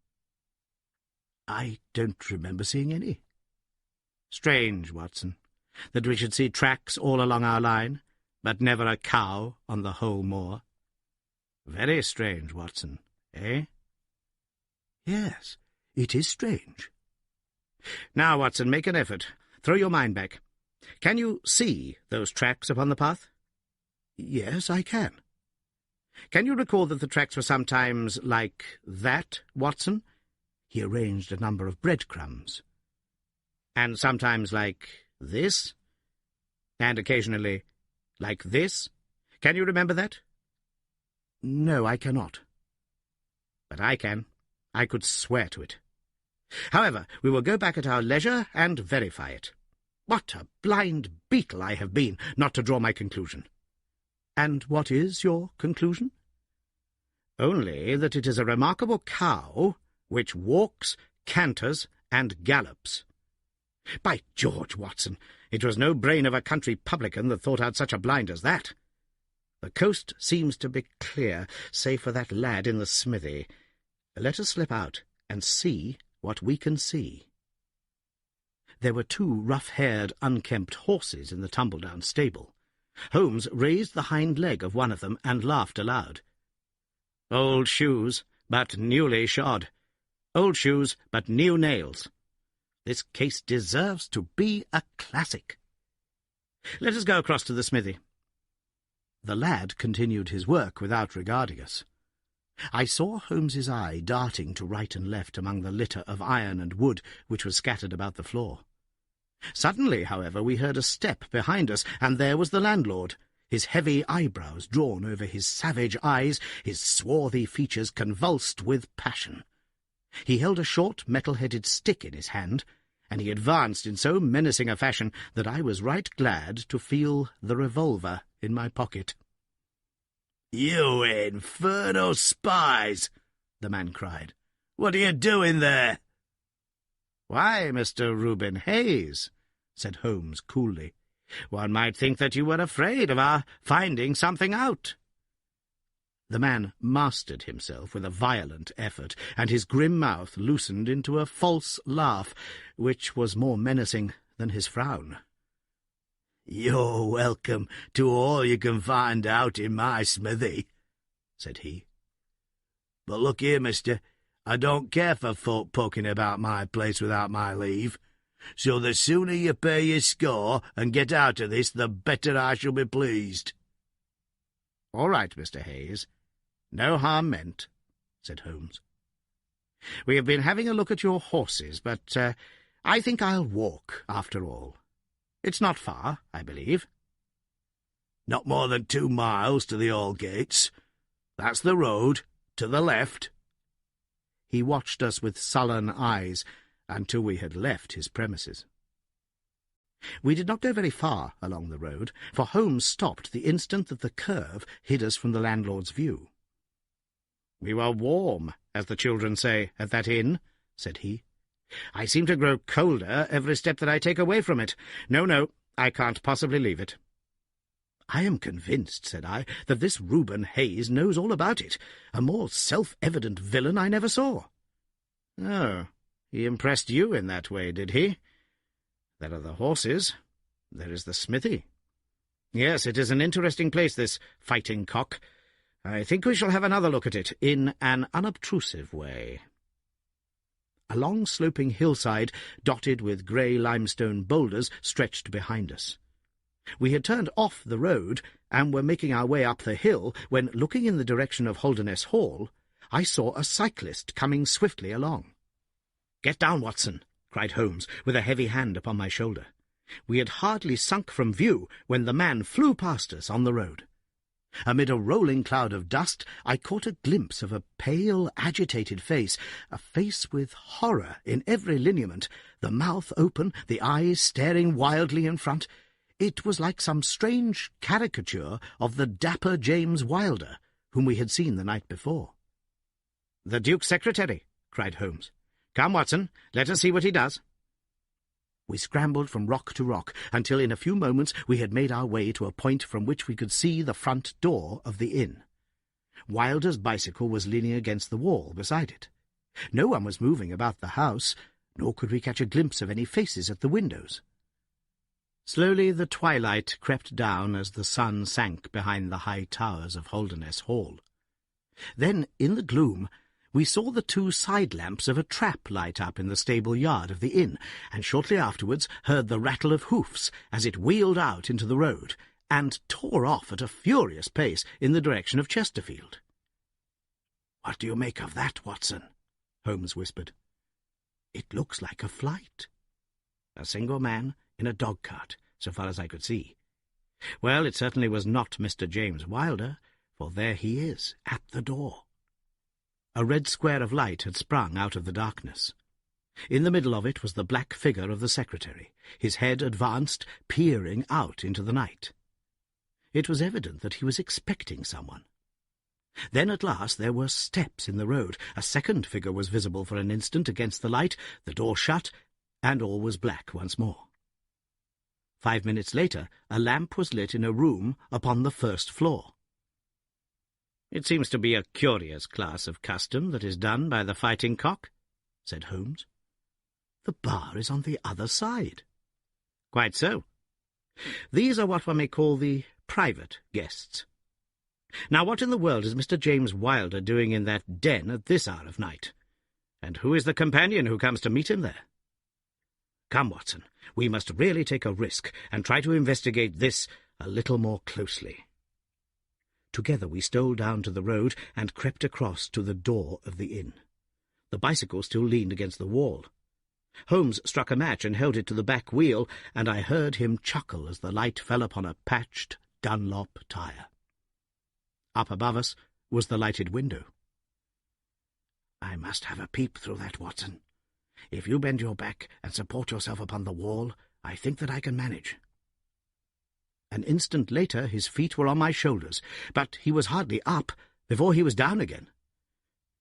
"I don't remember seeing any." "Strange, Watson, that we should see tracks all along our line, but never a cow on the whole moor. Very strange, Watson, eh?" "Yes, it is strange." "Now, Watson, make an effort. Throw your mind back. Can you see those tracks upon the path?" "Yes, I can." "Can you recall that the tracks were sometimes like that, Watson?" He arranged a number of breadcrumbs. "And sometimes like this? And occasionally like this? Can you remember that?" "No, I cannot." "But I can. I could swear to it. However, we will go back at our leisure and verify it. What a blind beetle I have been not to draw my conclusion." "And what is your conclusion?" "Only that it is a remarkable cow which walks, canters, and gallops. By George, Watson, it was no brain of a country publican that thought out such a blind as that. The coast seems to be clear, save for that lad in the smithy. Let us slip out and see what we can see." There were two rough-haired, unkempt horses in the tumble-down stable. Holmes raised the hind leg of one of them and laughed aloud. "Old shoes, but newly shod. Old shoes, but new nails. This case deserves to be a classic. Let us go across to the smithy." The lad continued his work without regarding us. I saw Holmes's eye darting to right and left among the litter of iron and wood which was scattered about the floor. Suddenly, however, we heard a step behind us, and there was the landlord, his heavy eyebrows drawn over his savage eyes, his swarthy features convulsed with passion. He held a short metal-headed stick in his hand, and he advanced in so menacing a fashion that I was right glad to feel the revolver in my pocket. "You infernal spies!" the man cried. "What are you doing there?" "Why, Mr. Reuben Hayes," said Holmes coolly, "one might think that you were afraid of our finding something out." The man mastered himself with a violent effort, and his grim mouth loosened into a false laugh, which was more menacing than his frown. "You're welcome to all you can find out in my smithy," said he. "But look here, mister, I don't care for folk poking about my place without my leave, so the sooner you pay your score and get out of this, the better I shall be pleased." "All right, Mr. Hayes. No harm meant," said Holmes. "We have been having a look at your horses, but I think I'll walk, after all. It's not far, I believe." "Not more than 2 miles to the All Gates. That's the road, to the left." He watched us with sullen eyes until we had left his premises. We did not go very far along the road, for Holmes stopped the instant that the curve hid us from the landlord's view. "We were warm, as the children say, at that inn," said he. "I seem to grow colder every step that I take away from it. No, I can't possibly leave it." "I am convinced," said I, "that this Reuben Hayes knows all about it. A more self-evident villain I never saw." "Oh, He impressed you in that way, did he? There are the horses. There is the smithy. Yes, it is an interesting place, this Fighting Cock. I think we shall have another look at it, in an unobtrusive way. A long sloping hillside, dotted with grey limestone boulders, stretched behind us. We had turned off the road, and were making our way up the hill, when, looking in the direction of Holderness Hall, I saw a cyclist coming swiftly along. "Get down, Watson," cried Holmes, with a heavy hand upon my shoulder. We had hardly sunk from view when the man flew past us on the road. Amid a rolling cloud of dust, I caught a glimpse of a pale, agitated face, a face with horror in every lineament, the mouth open, the eyes staring wildly in front. It was like some strange caricature of the dapper James Wilder, whom we had seen the night before. "The Duke's secretary," cried Holmes. "Come, Watson, let us see what he does." We scrambled from rock to rock, until in a few moments we had made our way to a point from which we could see the front door of the inn. Wilder's bicycle was leaning against the wall beside it. No one was moving about the house, nor could we catch a glimpse of any faces at the windows. Slowly the twilight crept down as the sun sank behind the high towers of Holderness Hall. Then, in the gloom, we saw the two side lamps of a trap light up in the stable yard of the inn, and shortly afterwards heard the rattle of hoofs as it wheeled out into the road, and tore off at a furious pace in the direction of Chesterfield. "What do you make of that, Watson?" Holmes whispered. "It looks like a flight. A single man in a dog-cart, so far as I could see. Well, it certainly was not Mr. James Wilder, for there he is, at the door." A red square of light had sprung out of the darkness. In the middle of it was the black figure of the secretary, his head advanced, peering out into the night. It was evident that he was expecting someone. Then at last there were steps in the road. A second figure was visible for an instant against the light, the door shut, and all was black once more. 5 minutes later, a lamp was lit in a room upon the first floor. "It seems to be a curious class of custom that is done by the Fighting Cock," said Holmes. "The bar is on the other side." "Quite so. These are what one may call the private guests. Now, what in the world is Mr. James Wilder doing in that den at this hour of night? And who is the companion who comes to meet him there? Come, Watson, we must really take a risk and try to investigate this a little more closely." Together we stole down to the road and crept across to the door of the inn. The bicycle still leaned against the wall. Holmes struck a match and held it to the back wheel, and I heard him chuckle as the light fell upon a patched Dunlop tire. Up above us was the lighted window. "I must have a peep through that, Watson. If you bend your back and support yourself upon the wall, I think that I can manage." An instant later his feet were on my shoulders, but he was hardly up before he was down again.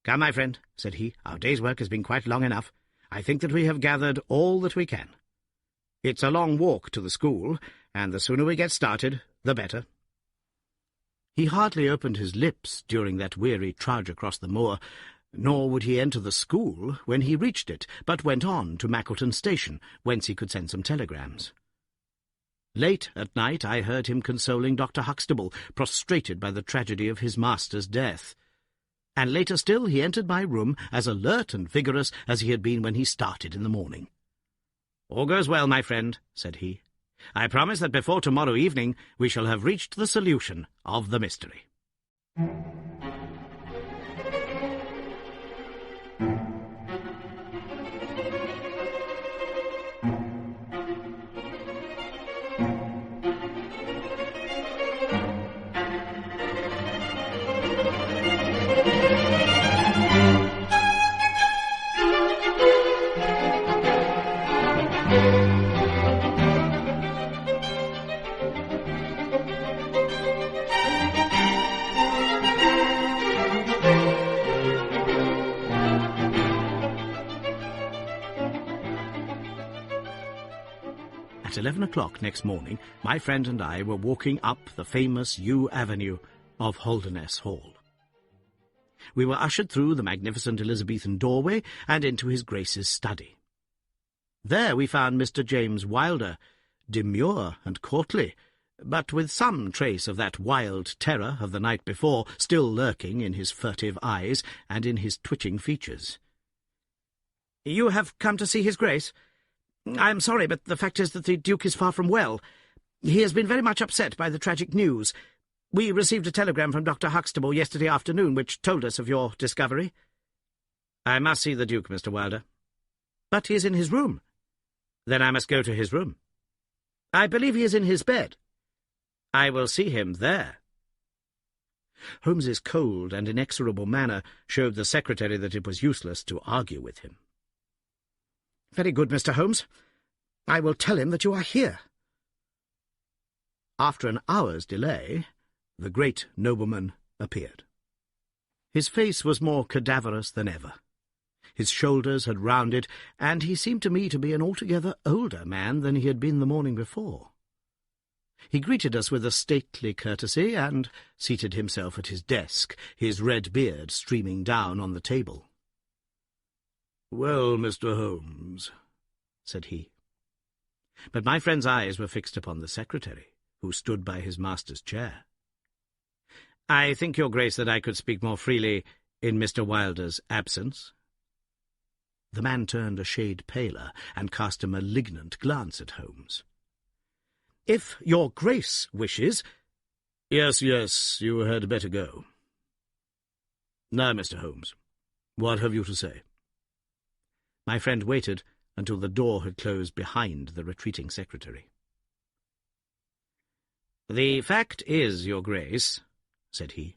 "Come, my friend," said he, "our day's work has been quite long enough. I think that we have gathered all that we can. It's a long walk to the school, and the sooner we get started, the better." He hardly opened his lips during that weary trudge across the moor, nor would he enter the school when he reached it, but went on to Mackleton Station, whence he could send some telegrams. Late at night I heard him consoling Dr. Huxtable, prostrated by the tragedy of his master's death. And later still he entered my room as alert and vigorous as he had been when he started in the morning. "All goes well, my friend," said he. "I promise that before tomorrow evening we shall have reached the solution of the mystery." At 11 o'clock next morning, my friend and I were walking up the famous yew avenue of Holderness Hall. We were ushered through the magnificent Elizabethan doorway and into his Grace's study. There we found Mr. James Wilder, demure and courtly, but with some trace of that wild terror of the night before still lurking in his furtive eyes and in his twitching features. "You have come to see his Grace? I am sorry, but the fact is that the Duke is far from well. He has been very much upset by the tragic news. We received a telegram from Dr. Huxtable yesterday afternoon which told us of your discovery." "I must see the Duke, Mr. Wilder." "But he is in his room." "Then I must go to his room." "I believe he is in his bed." "I will see him there." Holmes's cold and inexorable manner showed the secretary that it was useless to argue with him. "Very good, Mr. Holmes. I will tell him that you are here." After an hour's delay, the great nobleman appeared. His face was more cadaverous than ever. His shoulders had rounded, and he seemed to me to be an altogether older man than he had been the morning before. He greeted us with a stately courtesy, and seated himself at his desk, his red beard streaming down on the table. "Well, Mr. Holmes," said he. But my friend's eyes were fixed upon the secretary, who stood by his master's chair. "I think, your Grace, that I could speak more freely in Mr. Wilder's absence." The man turned a shade paler and cast a malignant glance at Holmes. "If your Grace wishes—" Yes, you had better go. Now, Mr. Holmes, what have you to say?" My friend waited until the door had closed behind the retreating secretary. "The fact is, your Grace," said he,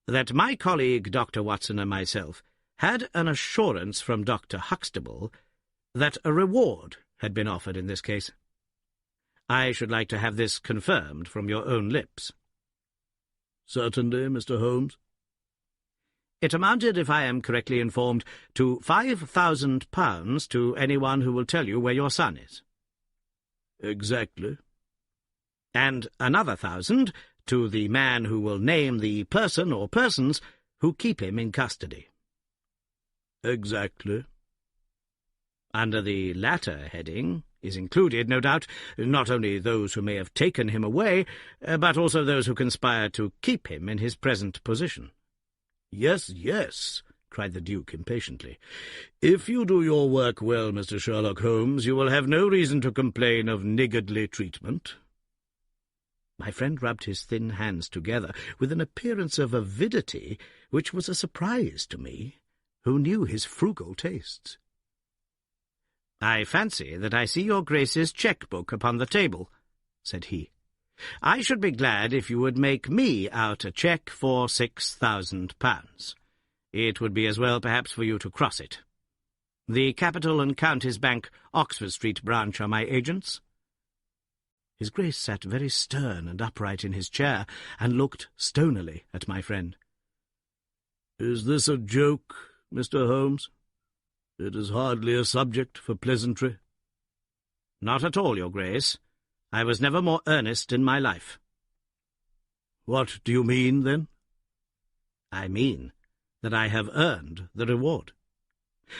"that my colleague Dr. Watson and myself had an assurance from Dr. Huxtable that a reward had been offered in this case. I should like to have this confirmed from your own lips." "Certainly, Mr. Holmes." "It amounted, if I am correctly informed, to £5,000 to anyone who will tell you where your son is." "Exactly." "And another 1,000 to the man who will name the person or persons who keep him in custody." "Exactly." Under the latter heading is included, no doubt, not only those who may have taken him away, but also those who conspire to keep him in his present position." Yes, cried the Duke impatiently. "If you do your work well, Mr. Sherlock Holmes, you will have no reason to complain of niggardly treatment." My friend rubbed his thin hands together with an appearance of avidity which was a surprise to me, who knew his frugal tastes. "I fancy that I see your Grace's cheque-book upon the table," said he. "I should be glad if you would make me out a cheque for £6,000. It would be as well, perhaps, for you to cross it. The Capital and Counties Bank, Oxford Street branch, are my agents." His Grace sat very stern and upright in his chair, and looked stonily at my friend. "Is this a joke, Mr. Holmes? It is hardly a subject for pleasantry." "Not at all, your Grace. I was never more earnest in my life." "What do you mean, then?" "I mean that I have earned the reward.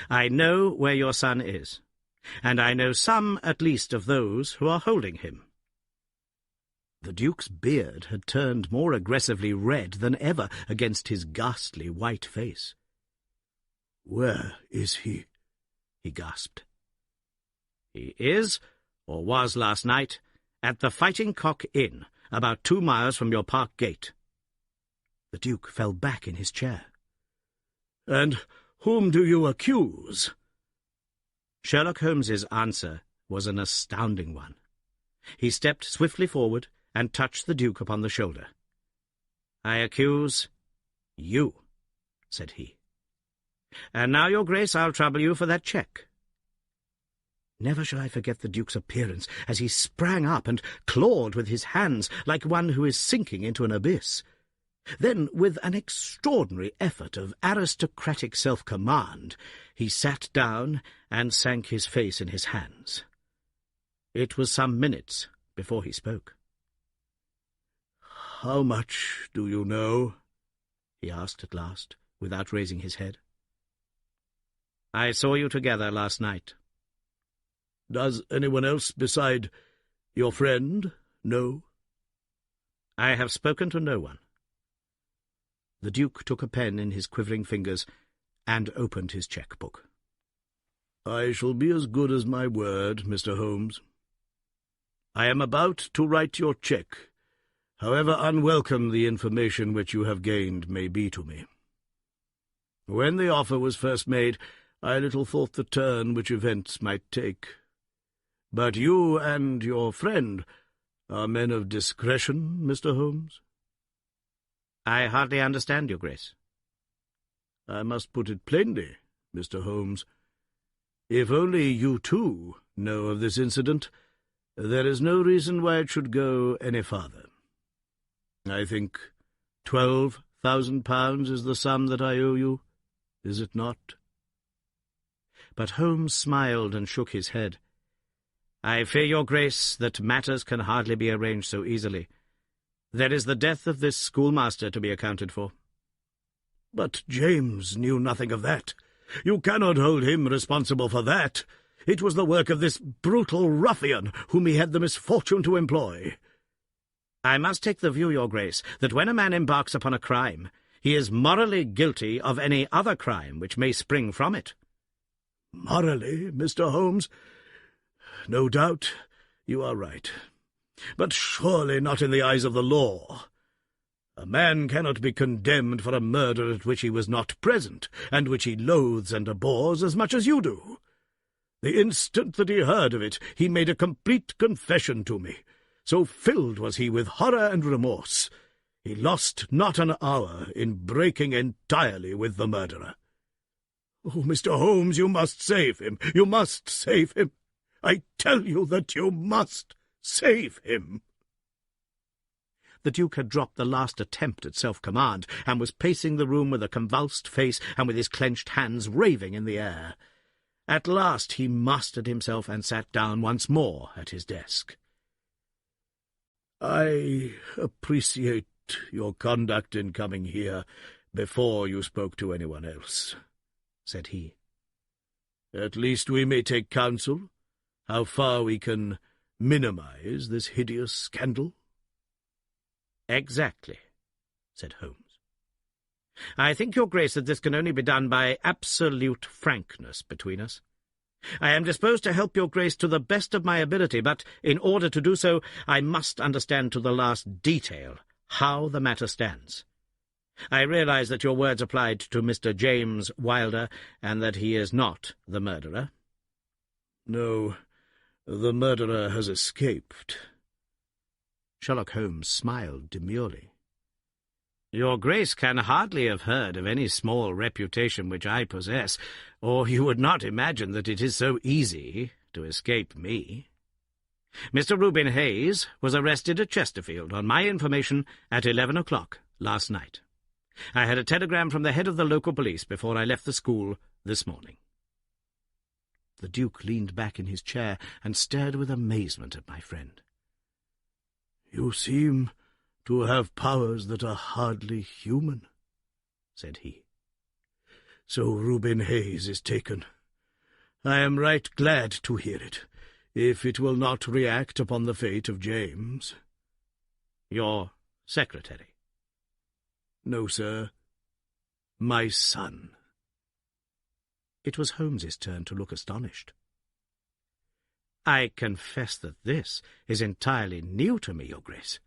I know where your son is, and I know some, at least, of those who are holding him." The Duke's beard had turned more aggressively red than ever against his ghastly white face. "Where is he?" he gasped. "He is, or was last night, at the Fighting Cock Inn, about 2 miles from your park gate." The Duke fell back in his chair. "And whom do you accuse?" Sherlock Holmes's answer was an astounding one. He stepped swiftly forward and touched the Duke upon the shoulder. "I accuse you," said he. "And now, your Grace, I'll trouble you for that cheque." Never shall I forget the Duke's appearance as he sprang up and clawed with his hands like one who is sinking into an abyss. Then, with an extraordinary effort of aristocratic self-command, he sat down and sank his face in his hands. It was some minutes before he spoke. "How much do you know?" he asked at last. without raising his head. "I saw you together last night." "Does anyone else beside your friend know?" "I have spoken to no one." The Duke took a pen in his quivering fingers and opened his cheque-book. "I shall be as good as my word, Mr. Holmes. I am about to write your cheque, however unwelcome the information which you have gained may be to me. When the offer was first made, I little thought the turn which events might take. But you and your friend are men of discretion, Mr. Holmes." "I hardly understand, Your Grace." "I must put it plainly, Mr. Holmes. If only you too know of this incident, there is no reason why it should go any farther. I think £12,000 is the sum that I owe you, is it not?" But Holmes smiled and shook his head. "I fear, Your Grace, that matters can hardly be arranged so easily. There is the death of this schoolmaster to be accounted for." "But James knew nothing of that. You cannot hold him responsible for that. It was the work of this brutal ruffian whom he had the misfortune to employ." "I must take the view, Your Grace, that when a man embarks upon a crime, he is morally guilty of any other crime which may spring from it." "Morally, Mr. Holmes? No doubt you are right. But surely not in the eyes of the law. A man cannot be condemned for a murder at which he was not present, and which he loathes and abhors as much as you do. The instant that he heard of it, he made a complete confession to me. So filled was he with horror and remorse, he lost not an hour in breaking entirely with the murderer. Oh, Mr. Holmes, you must save him. You must save him. I tell you that you must save him." The Duke had dropped the last attempt at self-command, and was pacing the room with a convulsed face and with his clenched hands raving in the air. At last he mastered himself and sat down once more at his desk. "I appreciate your conduct in coming here before you spoke to anyone else," said he. "At least we may take counsel how far we can minimize this hideous scandal." "Exactly," said Holmes. "I think, Your Grace, that this can only be done by absolute frankness between us. I am disposed to help Your Grace to the best of my ability, but in order to do so, I must understand to the last detail how the matter stands. I realize that your words applied to Mr. James Wilder, and that he is not the murderer." "No, the murderer has escaped." Sherlock Holmes smiled demurely. "Your Grace can hardly have heard of any small reputation which I possess, or you would not imagine that it is so easy to escape me. Mr. Reuben Hayes was arrested at Chesterfield on my information at 11 o'clock last night. I had a telegram from the head of the local police before I left the school this morning." The Duke leaned back in his chair and stared with amazement at my friend. "You seem to have powers that are hardly human," said he. "So Reuben Hayes is taken. I am right glad to hear it, if it will not react upon the fate of James." "Your secretary?" "No, sir. My son." It was Holmes's turn to look astonished. "I confess that this is entirely new to me, Your Grace.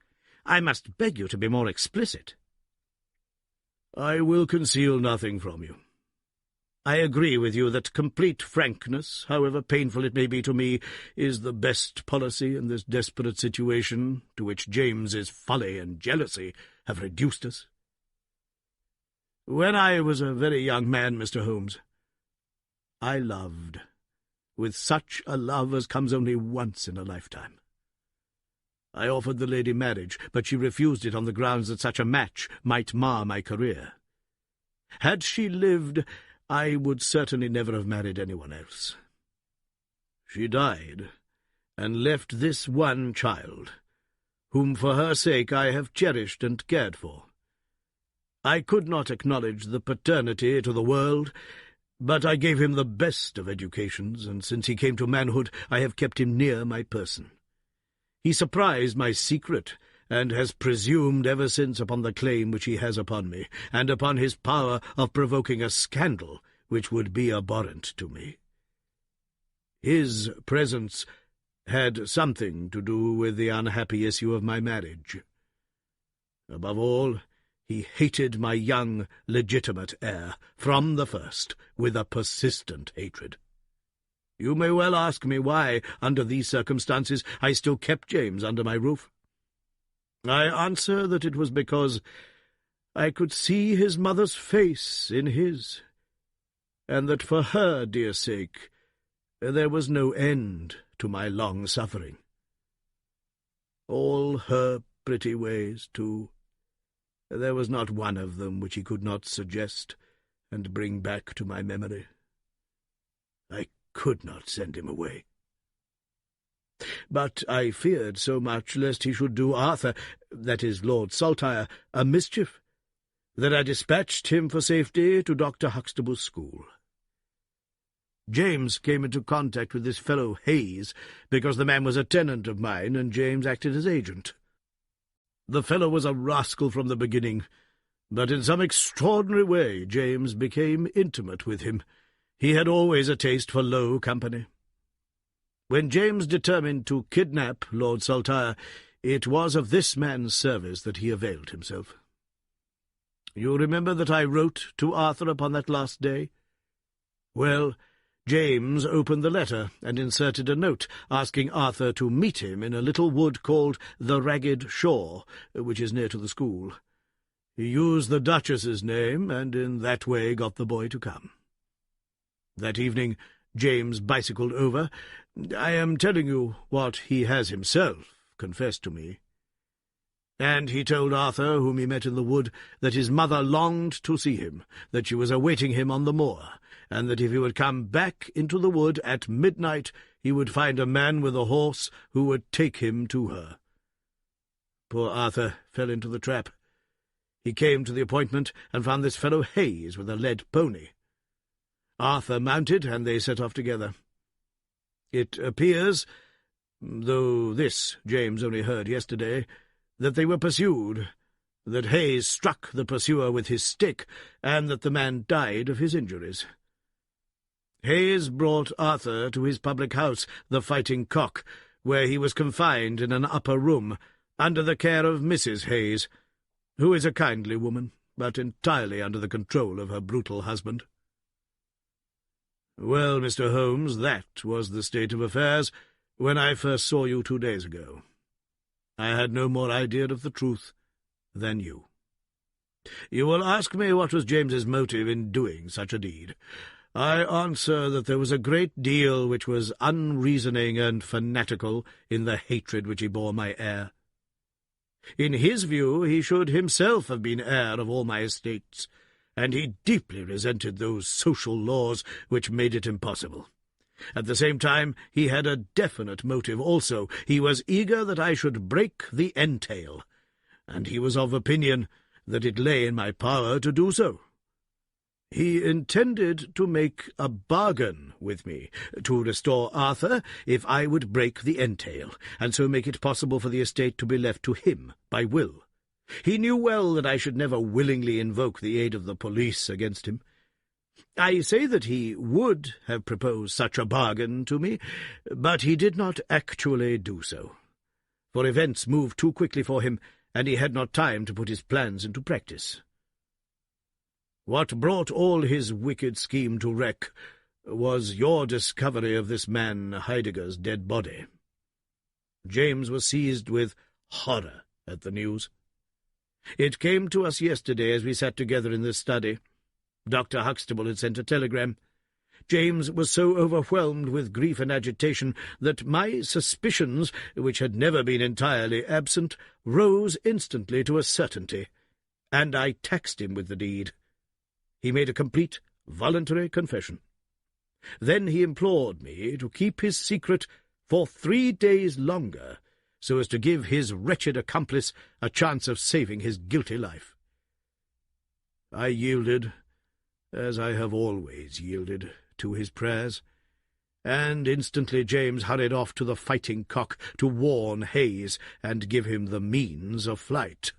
I must beg you to be more explicit." "I will conceal nothing from you. I agree with you that complete frankness, however painful it may be to me, is the best policy in this desperate situation to which James's folly and jealousy have reduced us. When I was a very young man, Mr. Holmes, I loved, with such a love as comes only once in a lifetime. I offered the lady marriage, but she refused it on the grounds that such a match might mar my career. Had she lived, I would certainly never have married anyone else. She died, and left this one child, whom for her sake I have cherished and cared for. I could not acknowledge the paternity to the world, but I gave him the best of educations, and since he came to manhood I have kept him near my person. He surprised my secret, and has presumed ever since upon the claim which he has upon me, and upon his power of provoking a scandal which would be abhorrent to me. His presence had something to do with the unhappy issue of my marriage. Above all, he hated my young, legitimate heir, from the first, with a persistent hatred. You may well ask me why, under these circumstances, I still kept James under my roof. I answer that it was because I could see his mother's face in his, and that for her dear sake there was no end to my long suffering. All her pretty ways, too. There was not one of them which he could not suggest and bring back to my memory. I could not send him away. But I feared so much lest he should do Arthur, that is, Lord Saltire, a mischief, that I dispatched him for safety to Dr. Huxtable's school. James came into contact with this fellow Hayes, because the man was a tenant of mine, and James acted as agent. The fellow was a rascal from the beginning, but in some extraordinary way James became intimate with him. He had always a taste for low company. When James determined to kidnap Lord Saltire, it was of this man's service that he availed himself. You remember that I wrote to Arthur upon that last day? Well, James opened the letter and inserted a note asking Arthur to meet him in a little wood called the Ragged Shaw, which is near to the school. He used the Duchess's name, and in that way got the boy to come. That evening James bicycled over. I am telling you what he has himself confessed to me. And he told Arthur, whom he met in the wood, that his mother longed to see him, that she was awaiting him on the moor, and that if he would come back into the wood at midnight he would find a man with a horse who would take him to her. Poor Arthur fell into the trap. He came to the appointment and found this fellow Hayes with a led pony. Arthur mounted, and they set off together. It appears, though this James only heard yesterday, that they were pursued, that Hayes struck the pursuer with his stick, and that the man died of his injuries. Hayes brought Arthur to his public house, the Fighting Cock, where he was confined in an upper room, under the care of Mrs. Hayes, who is a kindly woman, but entirely under the control of her brutal husband. Well, Mr. Holmes, that was the state of affairs when I first saw you 2 days ago. I had no more idea of the truth than you. You will ask me what was James's motive in doing such a deed. I answer that there was a great deal which was unreasoning and fanatical in the hatred which he bore my heir. In his view, he should himself have been heir of all my estates, and he deeply resented those social laws which made it impossible. At the same time, he had a definite motive also. He was eager that I should break the entail, and he was of opinion that it lay in my power to do so. He intended to make a bargain with me, to restore Arthur if I would break the entail, and so make it possible for the estate to be left to him by will. He knew well that I should never willingly invoke the aid of the police against him. I say that he would have proposed such a bargain to me, but he did not actually do so, for events moved too quickly for him, and he had not time to put his plans into practice. What brought all his wicked scheme to wreck was your discovery of this man Heidegger's dead body. James was seized with horror at the news. It came to us yesterday as we sat together in this study. Dr. Huxtable had sent a telegram. James was so overwhelmed with grief and agitation that my suspicions, which had never been entirely absent, rose instantly to a certainty, and I taxed him with the deed. He made a complete, voluntary confession. Then he implored me to keep his secret for 3 days longer, so as to give his wretched accomplice a chance of saving his guilty life. I yielded, as I have always yielded, to his prayers, and instantly James hurried off to the Fighting Cock to warn Hayes and give him the means of flight.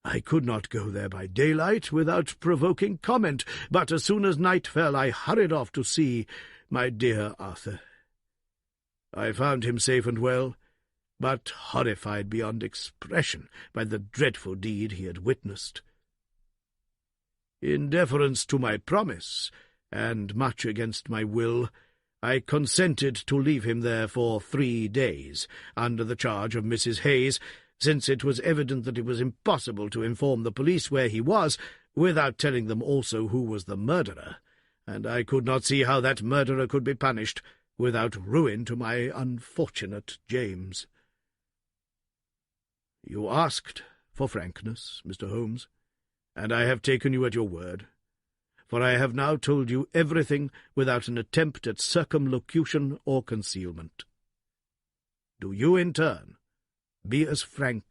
I could not go there by daylight without provoking comment, but as soon as night fell I hurried off to see my dear Arthur. I found him safe and well, but horrified beyond expression by the dreadful deed he had witnessed. In deference to my promise, and much against my will, I consented to leave him there for 3 days, under the charge of Mrs. Hayes, since it was evident that it was impossible to inform the police where he was, without telling them also who was the murderer, and I could not see how that murderer could be punished without ruin to my unfortunate James. You asked for frankness, Mr. Holmes, and I have taken you at your word, for I have now told you everything without an attempt at circumlocution or concealment. Do you, in turn, be as frank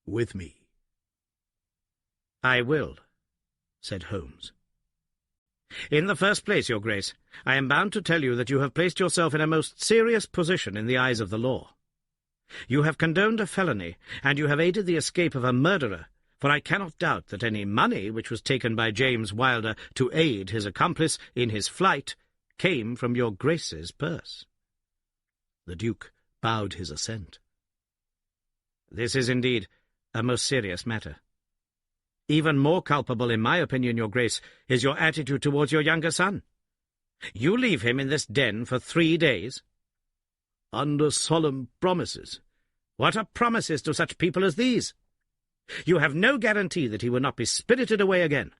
with me? I will, said Holmes. In the first place, Your Grace, I am bound to tell you that you have placed yourself in a most serious position in the eyes of the law. You have condoned a felony, and you have aided the escape of a murderer, for I cannot doubt that any money which was taken by James Wilder to aid his accomplice in his flight came from your Grace's purse. The Duke bowed his assent. This is indeed a most serious matter. Even more culpable, in my opinion, Your Grace, is your attitude towards your younger son. You leave him in this den for 3 days. Under solemn promises. What are promises to such people as these? You have no guarantee that he will not be spirited away again.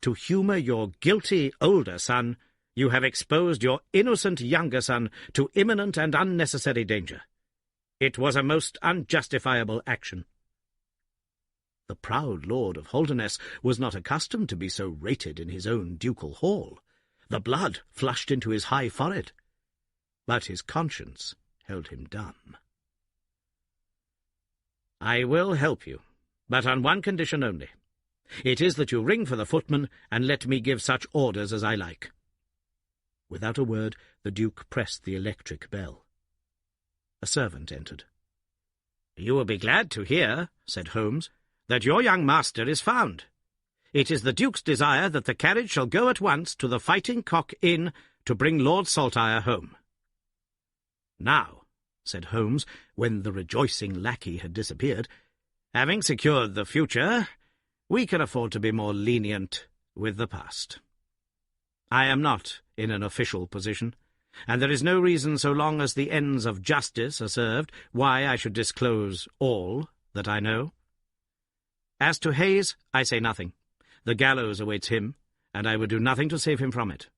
To humour your guilty older son, you have exposed your innocent younger son to imminent and unnecessary danger. It was a most unjustifiable action. The proud Lord of Holderness was not accustomed to be so rated in his own ducal hall. The blood flushed into his high forehead, but his conscience held him dumb. I will help you, but on one condition only. It is that you ring for the footman and let me give such orders as I like. Without a word, the Duke pressed the electric bell. A servant entered. You will be glad to hear, said Holmes, that your young master is found. It is the Duke's desire that the carriage shall go at once to the Fighting Cock Inn to bring Lord Saltire home. Now, said Holmes, when the rejoicing lackey had disappeared, having secured the future, we can afford to be more lenient with the past. I am not in an official position, and there is no reason, so long as the ends of justice are served, why I should disclose all that I know. As to Hayes, I say nothing. The gallows awaits him, and I would do nothing to save him from it.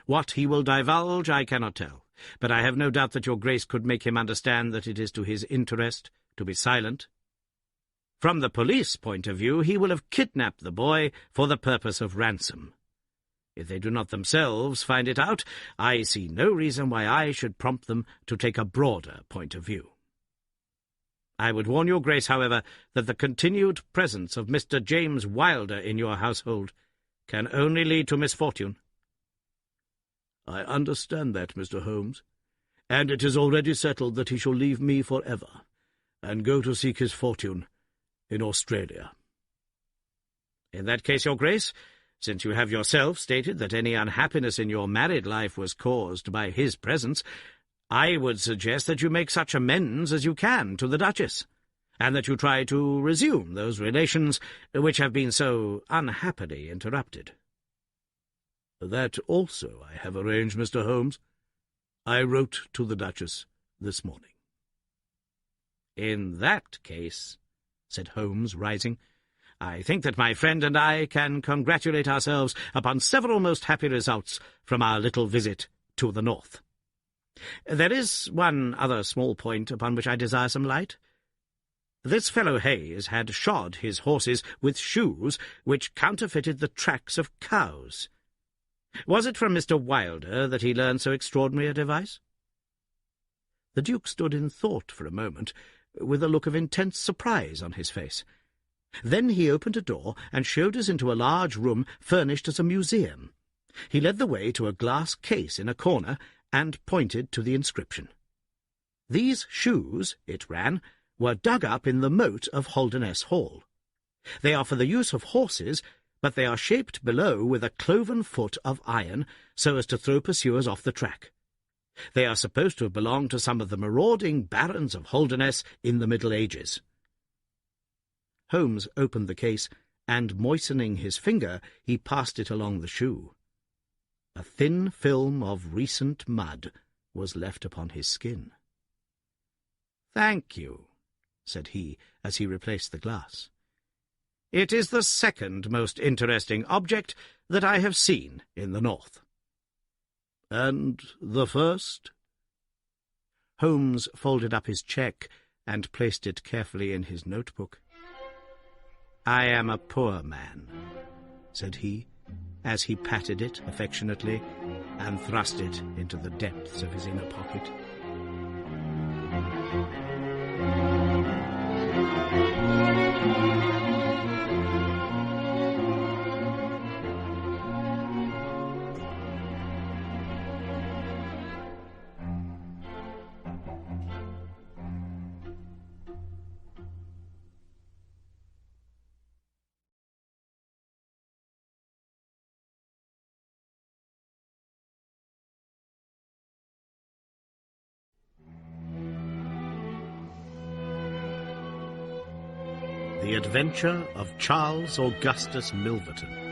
What he will divulge I cannot tell, but I have no doubt that your Grace could make him understand that it is to his interest to be silent. From the police point of view, he will have kidnapped the boy for the purpose of ransom. If they do not themselves find it out, I see no reason why I should prompt them to take a broader point of view. I would warn your Grace, however, that the continued presence of Mr. James Wilder in your household can only lead to misfortune. I understand that, Mr. Holmes, and it is already settled that he shall leave me forever, and go to seek his fortune in Australia. In that case, your Grace, since you have yourself stated that any unhappiness in your married life was caused by his presence, I would suggest that you make such amends as you can to the Duchess, and that you try to resume those relations which have been so unhappily interrupted. That also I have arranged, Mr. Holmes. I wrote to the Duchess this morning. In that case, said Holmes, rising, I think that my friend and I can congratulate ourselves upon several most happy results from our little visit to the north. There is one other small point upon which I desire some light. This fellow Hayes had shod his horses with shoes which counterfeited the tracks of cows. Was it from Mr. Wilder that he learned so extraordinary a device? The Duke stood in thought for a moment, with a look of intense surprise on his face. Then he opened a door and showed us into a large room furnished as a museum. He led the way to a glass case in a corner and pointed to the inscription. "These shoes," it ran, "were dug up in the moat of Holderness Hall. They are for the use of horses, but they are shaped below with a cloven foot of iron so as to throw pursuers off the track. They are supposed to have belonged to some of the marauding barons of Holderness in the Middle Ages." Holmes opened the case, and, moistening his finger, he passed it along the shoe. A thin film of recent mud was left upon his skin. "Thank you," said he, as he replaced the glass. "It is the second most interesting object that I have seen in the north." "And the first?" Holmes folded up his cheque and placed it carefully in his notebook. "I am a poor man," said he, as he patted it affectionately and thrust it into the depths of his inner pocket. The Adventure of Charles Augustus Milverton.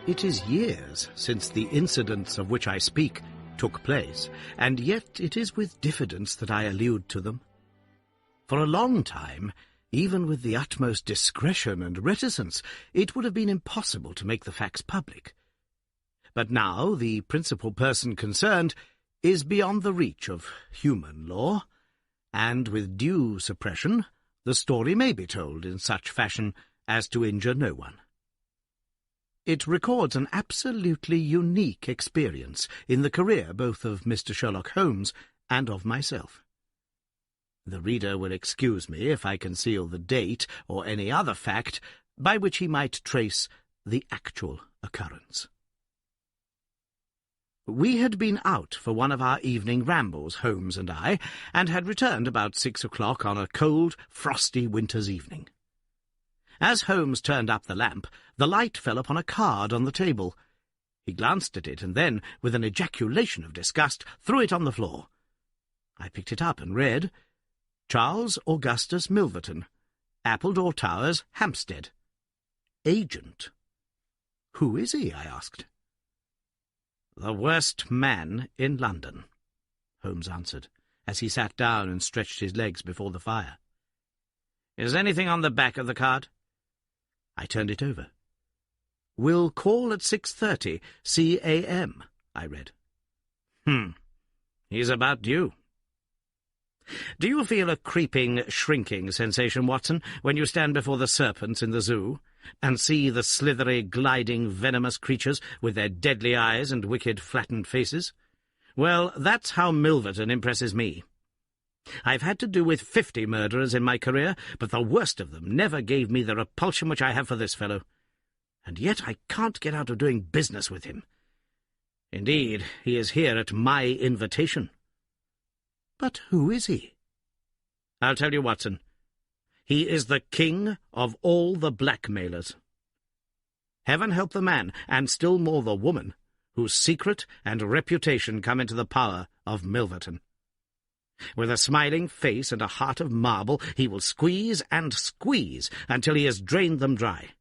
It is years since the incidents of which I speak took place, and yet it is with diffidence that I allude to them. For a long time, even with the utmost discretion and reticence, it would have been impossible to make the facts public. But now the principal person concerned is beyond the reach of human law, and with due suppression the story may be told in such fashion as to injure no one. It records an absolutely unique experience in the career both of Mr. Sherlock Holmes and of myself. The reader will excuse me if I conceal the date or any other fact by which he might trace the actual occurrence. We had been out for one of our evening rambles, Holmes and I, and had returned about 6 o'clock on a cold, frosty winter's evening. As Holmes turned up the lamp, the light fell upon a card on the table. He glanced at it, and then, with an ejaculation of disgust, threw it on the floor. I picked it up and read, "Charles Augustus Milverton, Appledore Towers, Hampstead. Agent." "Who is he?" I asked. "The worst man in London," Holmes answered, as he sat down and stretched his legs before the fire. "Is anything on the back of the card?" I turned it over. "Will call at 6:30, c.a.m., I read. He's about due. Do you feel a creeping, shrinking sensation, Watson, when you stand before the serpents in the zoo, and see the slithery, gliding, venomous creatures with their deadly eyes and wicked, flattened faces? Well, that's how Milverton impresses me. I've had to do with 50 murderers in my career, but the worst of them never gave me the repulsion which I have for this fellow. And yet I can't get out of doing business with him. Indeed, he is here at my invitation." "But who is he?" "I'll tell you, Watson. He is the king of all the blackmailers. Heaven help the man, and still more the woman, whose secret and reputation come into the power of Milverton. With a smiling face and a heart of marble, he will squeeze and squeeze until he has drained them dry.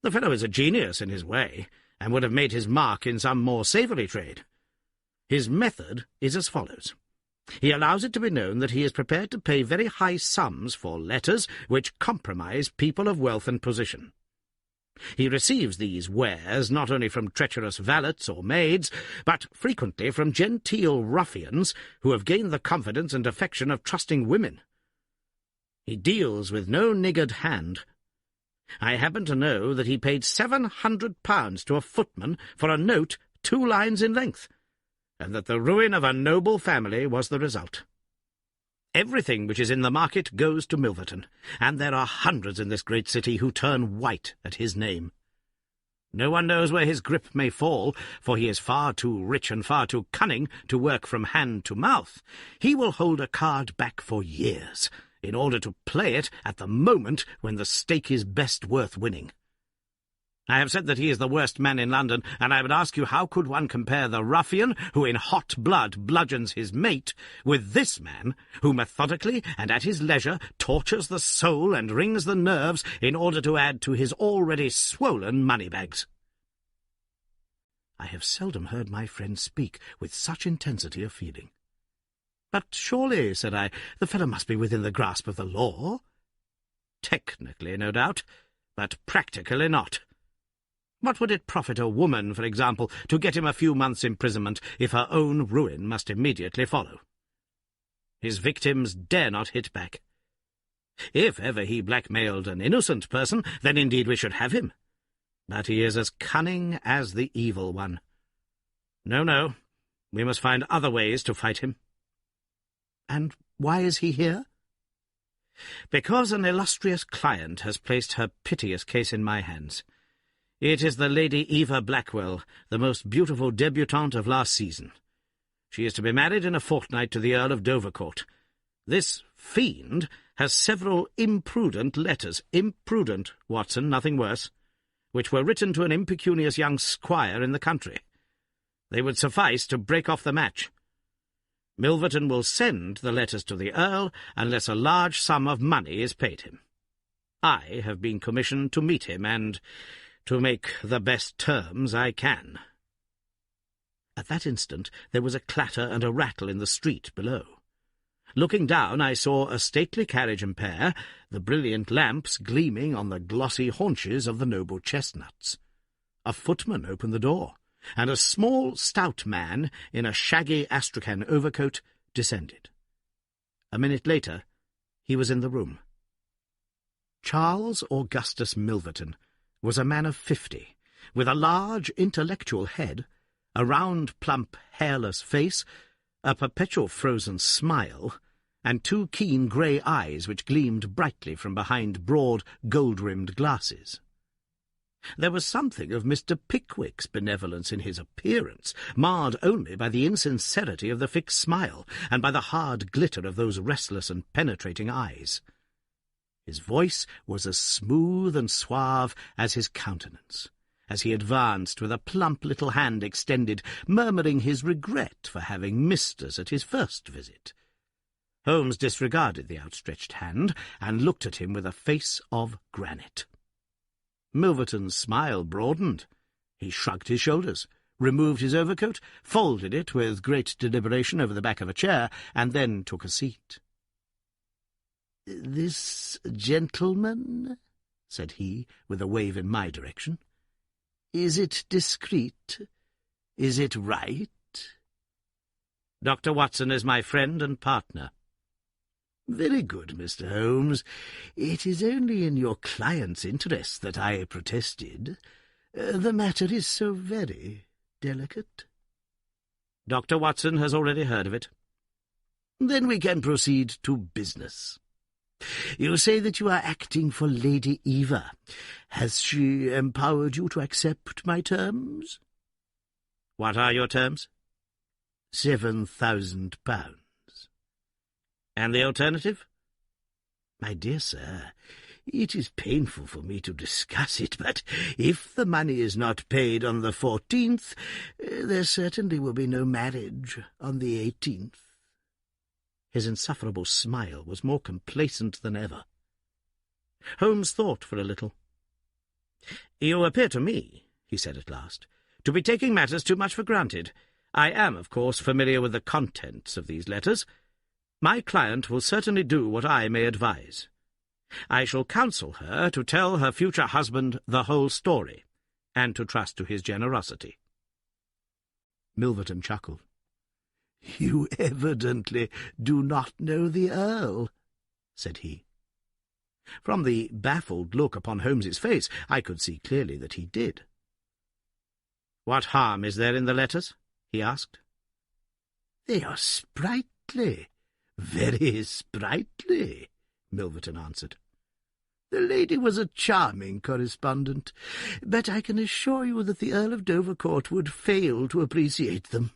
The fellow is a genius in his way, and would have made his mark in some more savoury trade. His method is as follows. He allows it to be known that he is prepared to pay very high sums for letters which compromise people of wealth and position. He receives these wares not only from treacherous valets or maids, but frequently from genteel ruffians who have gained the confidence and affection of trusting women. He deals with no niggard hand. I happen to know that he paid £700 to a footman for a note 2 lines in length, and that the ruin of a noble family was the result. Everything which is in the market goes to Milverton, and there are hundreds in this great city who turn white at his name. No one knows where his grip may fall, for he is far too rich and far too cunning to work from hand to mouth. He will hold a card back for years, in order to play it at the moment when the stake is best worth winning. I have said that he is the worst man in London, and I would ask you how could one compare the ruffian who in hot blood bludgeons his mate with this man who methodically and at his leisure tortures the soul and wrings the nerves in order to add to his already swollen money-bags. I have seldom heard my friend speak with such intensity of feeling. "But surely," said I, "the fellow must be within the grasp of the law?" "Technically, no doubt, but practically not. What would it profit a woman, for example, to get him a few months' imprisonment if her own ruin must immediately follow? His victims dare not hit back. If ever he blackmailed an innocent person, then indeed we should have him. But he is as cunning as the evil one. No, we must find other ways to fight him." "And why is he here?" "Because an illustrious client has placed her piteous case in my hands. It is the Lady Eva Blackwell, the most beautiful debutante of last season. She is to be married in a fortnight to the Earl of Dovercourt. This fiend has several imprudent letters, imprudent, Watson, nothing worse, which were written to an impecunious young squire in the country. They would suffice to break off the match. Milverton will send the letters to the Earl unless a large sum of money is paid him. I have been commissioned to meet him and to make the best terms I can." At that instant there was a clatter and a rattle in the street below. Looking down, I saw a stately carriage and pair, the brilliant lamps gleaming on the glossy haunches of the noble chestnuts. A footman opened the door, and a small, stout man in a shaggy astrakhan overcoat descended. A minute later, he was in the room. Charles Augustus Milverton was a man of 50, with a large intellectual head, a round, plump, hairless face, a perpetual frozen smile, and 2 keen grey eyes which gleamed brightly from behind broad, gold-rimmed glasses. There was something of Mr. Pickwick's benevolence in his appearance, marred only by the insincerity of the fixed smile, and by the hard glitter of those restless and penetrating eyes. His voice was as smooth and suave as his countenance, as he advanced with a plump little hand extended, murmuring his regret for having missed us at his first visit. Holmes disregarded the outstretched hand, and looked at him with a face of granite. Milverton's smile broadened. He shrugged his shoulders, removed his overcoat, folded it with great deliberation over the back of a chair, and then took a seat. "This gentleman," said he, with a wave in my direction, "is it discreet? Is it right?" "Dr. Watson is my friend and partner." "Very good, Mr. Holmes. It is only in your client's interest that I protested. The matter is so very delicate." "Dr. Watson has already heard of it." "Then we can proceed to business. You say that you are acting for Lady Eva. Has she empowered you to accept my terms?" "What are your terms?" £7,000. "And the alternative?" "My dear sir, it is painful for me to discuss it, but if the money is not paid on the 14th, there certainly will be no marriage on the 18th. His insufferable smile was more complacent than ever. Holmes thought for a little. "You appear to me," he said at last, "to be taking matters too much for granted. I am, of course, familiar with the contents of these letters. My client will certainly do what I may advise. I shall counsel her to tell her future husband the whole story, and to trust to his generosity." Milverton chuckled. "You evidently do not know the Earl," said he. From the baffled look upon Holmes's face, I could see clearly that he did. "What harm is there in the letters?" he asked. "They are sprightly, very sprightly," Milverton answered. "The lady was a charming correspondent, but I can assure you that the Earl of Dovercourt would fail to appreciate them.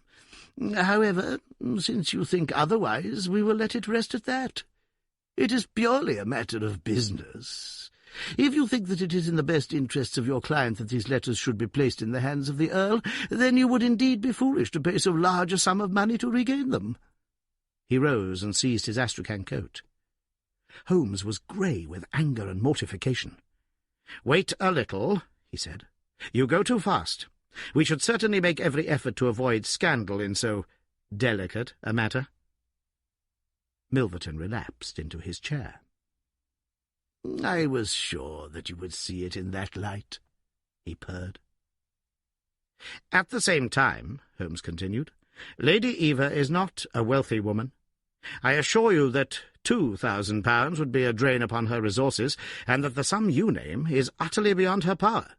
However, since you think otherwise, we will let it rest at that. It is purely a matter of business. If you think that it is in the best interests of your client that these letters should be placed in the hands of the Earl, then you would indeed be foolish to pay so large a sum of money to regain them." He rose and seized his astrakhan coat. Holmes was grey with anger and mortification. "Wait a little," he said. "You go too fast. We should certainly make every effort to avoid scandal in so delicate a matter." Milverton relapsed into his chair. "I was sure that you would see it in that light," he purred. "At the same time," Holmes continued, "Lady Eva is not a wealthy woman. I assure you that £2,000 would be a drain upon her resources, and that the sum you name is utterly beyond her power.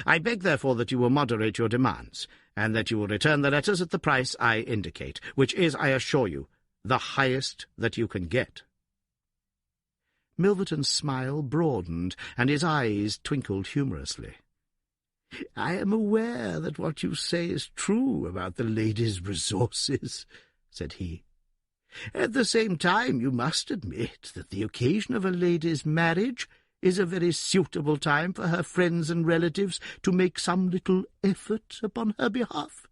I beg, therefore, that you will moderate your demands, and that you will return the letters at the price I indicate, which is, I assure you, the highest that you can get." Milverton's smile broadened, and his eyes twinkled humorously. "I am aware that what you say is true about the lady's resources," said he. "At the same time, you must admit that the occasion of a lady's marriage is a very suitable time for her friends and relatives to make some little effort upon her behalf.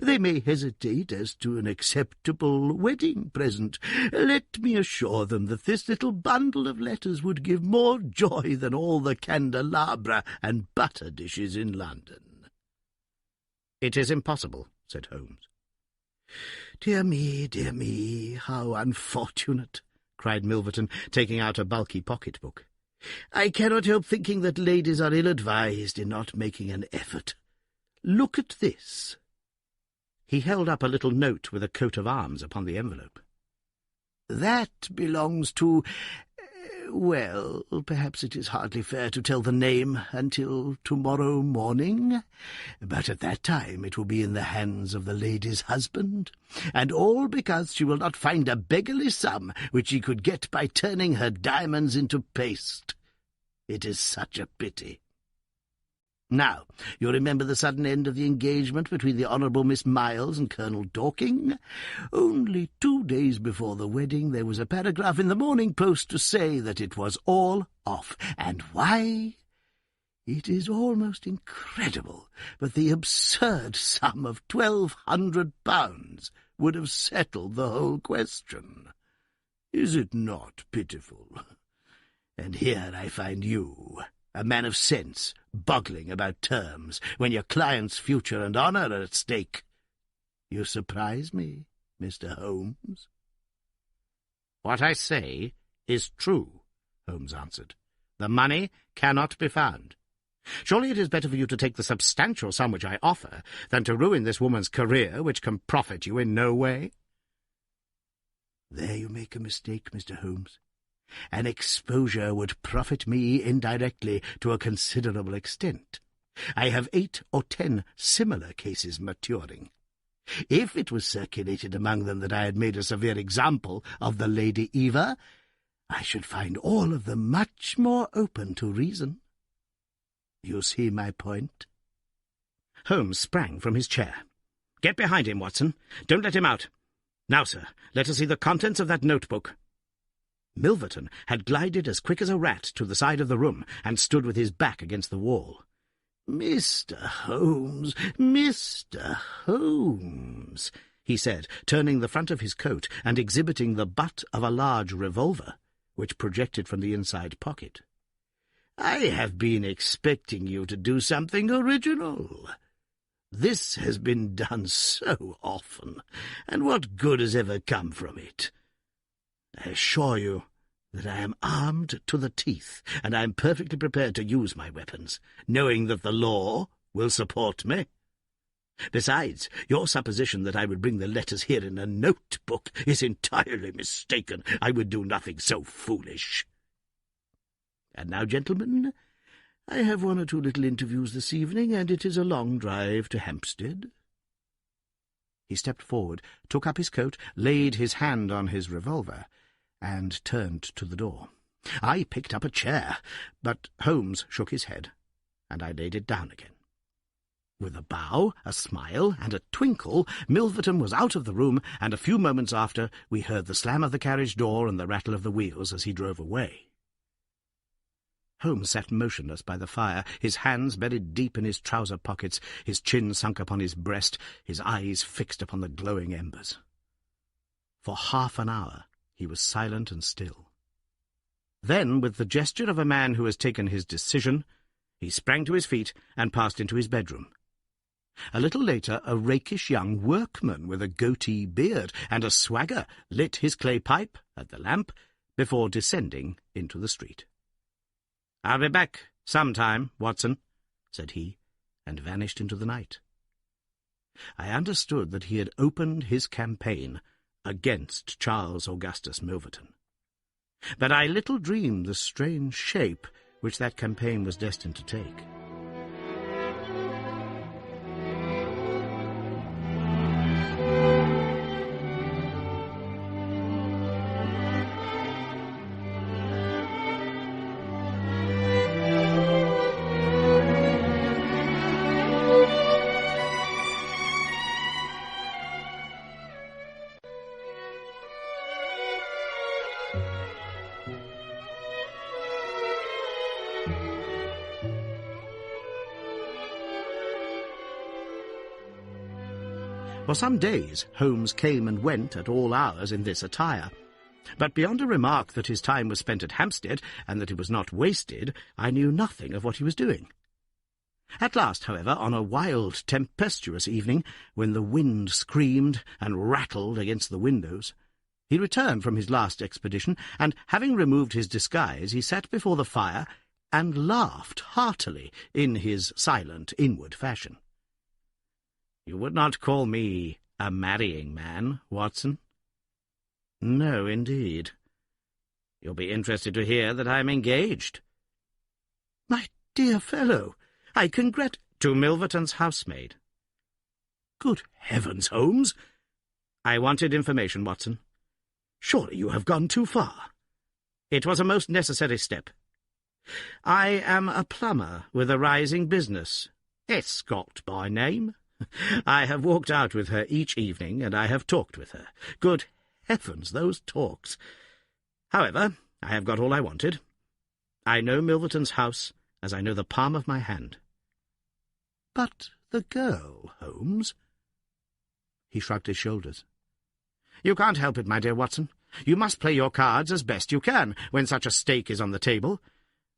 They may hesitate as to an acceptable wedding present. Let me assure them that this little bundle of letters would give more joy than all the candelabra and butter dishes in London." "It is impossible," said Holmes. Dear me, how unfortunate," cried Milverton, taking out a bulky pocket-book. "I cannot help thinking that ladies are ill-advised in not making an effort. Look at this." He held up a little note with a coat of arms upon the envelope. "That belongs to... well, perhaps it is hardly fair to tell the name until tomorrow morning, but at that time it will be in the hands of the lady's husband, and all because she will not find a beggarly sum which she could get by turning her diamonds into paste. It is such a pity. Now, you remember the sudden end of the engagement between the Honourable Miss Miles and Colonel Dorking? Only 2 days before the wedding there was a paragraph in the Morning Post to say that it was all off. And why? It is almost incredible, but the absurd sum of £1,200 would have settled the whole question. Is it not pitiful? And here I find you, a man of sense, boggling about terms, when your client's future and honour are at stake. You surprise me, Mr. Holmes." "What I say is true," Holmes answered. "The money cannot be found. Surely it is better for you to take the substantial sum which I offer than to ruin this woman's career, which can profit you in no way." "There you make a mistake, Mr. Holmes. An exposure would profit me indirectly to a considerable extent. I have 8 or 10 similar cases maturing. If it was circulated among them that I had made a severe example of the Lady Eva, I should find all of them much more open to reason. You see my point?" Holmes sprang from his chair. "Get behind him, Watson. Don't let him out. Now, sir, let us see the contents of that notebook." Milverton had glided as quick as a rat to the side of the room, and stood with his back against the wall. Mr. Holmes, he said, turning the front of his coat and exhibiting the butt of a large revolver, which projected from the inside pocket. "I have been expecting you to do something original. This has been done so often, and what good has ever come from it? I assure you that I am armed to the teeth, and I am perfectly prepared to use my weapons, knowing that the law will support me. Besides, your supposition that I would bring the letters here in a notebook is entirely mistaken. I would do nothing so foolish. And now, gentlemen, I have 1 or 2 little interviews this evening, and it is a long drive to Hampstead." He stepped forward, took up his coat, laid his hand on his revolver, and turned to the door. I picked up a chair, but Holmes shook his head, and I laid it down again. With a bow, a smile, and a twinkle, Milverton was out of the room, and a few moments after we heard the slam of the carriage door and the rattle of the wheels as he drove away. Holmes sat motionless by the fire, his hands buried deep in his trouser pockets, his chin sunk upon his breast, his eyes fixed upon the glowing embers. For half an hour he was silent and still. Then, with the gesture of a man who has taken his decision, he sprang to his feet and passed into his bedroom. A little later, a rakish young workman with a goatee beard and a swagger lit his clay pipe at the lamp before descending into the street. "I'll be back sometime, Watson," said he, and vanished into the night. I understood that he had opened his campaign against Charles Augustus Milverton. But I little dreamed the strange shape which that campaign was destined to take. For some days Holmes came and went at all hours in this attire, but beyond a remark that his time was spent at Hampstead, and that it was not wasted, I knew nothing of what he was doing. At last, however, on a wild, tempestuous evening, when the wind screamed and rattled against the windows, he returned from his last expedition, and, having removed his disguise, he sat before the fire and laughed heartily in his silent, inward fashion. "You would not call me a marrying man, Watson?" "No, indeed." "You'll be interested to hear that I am engaged." "My dear fellow, I congrat—" "To Milverton's housemaid." "Good heavens, Holmes!" "I wanted information, Watson." "Surely you have gone too far." "It was a most necessary step. I am a plumber with a rising business, Escott by name. I have walked out with her each evening, and I have talked with her. Good heavens, those talks! However, I have got all I wanted. I know Milverton's house as I know the palm of my hand." "But the girl, Holmes?" He shrugged his shoulders. "You can't help it, my dear Watson. You must play your cards as best you can when such a stake is on the table.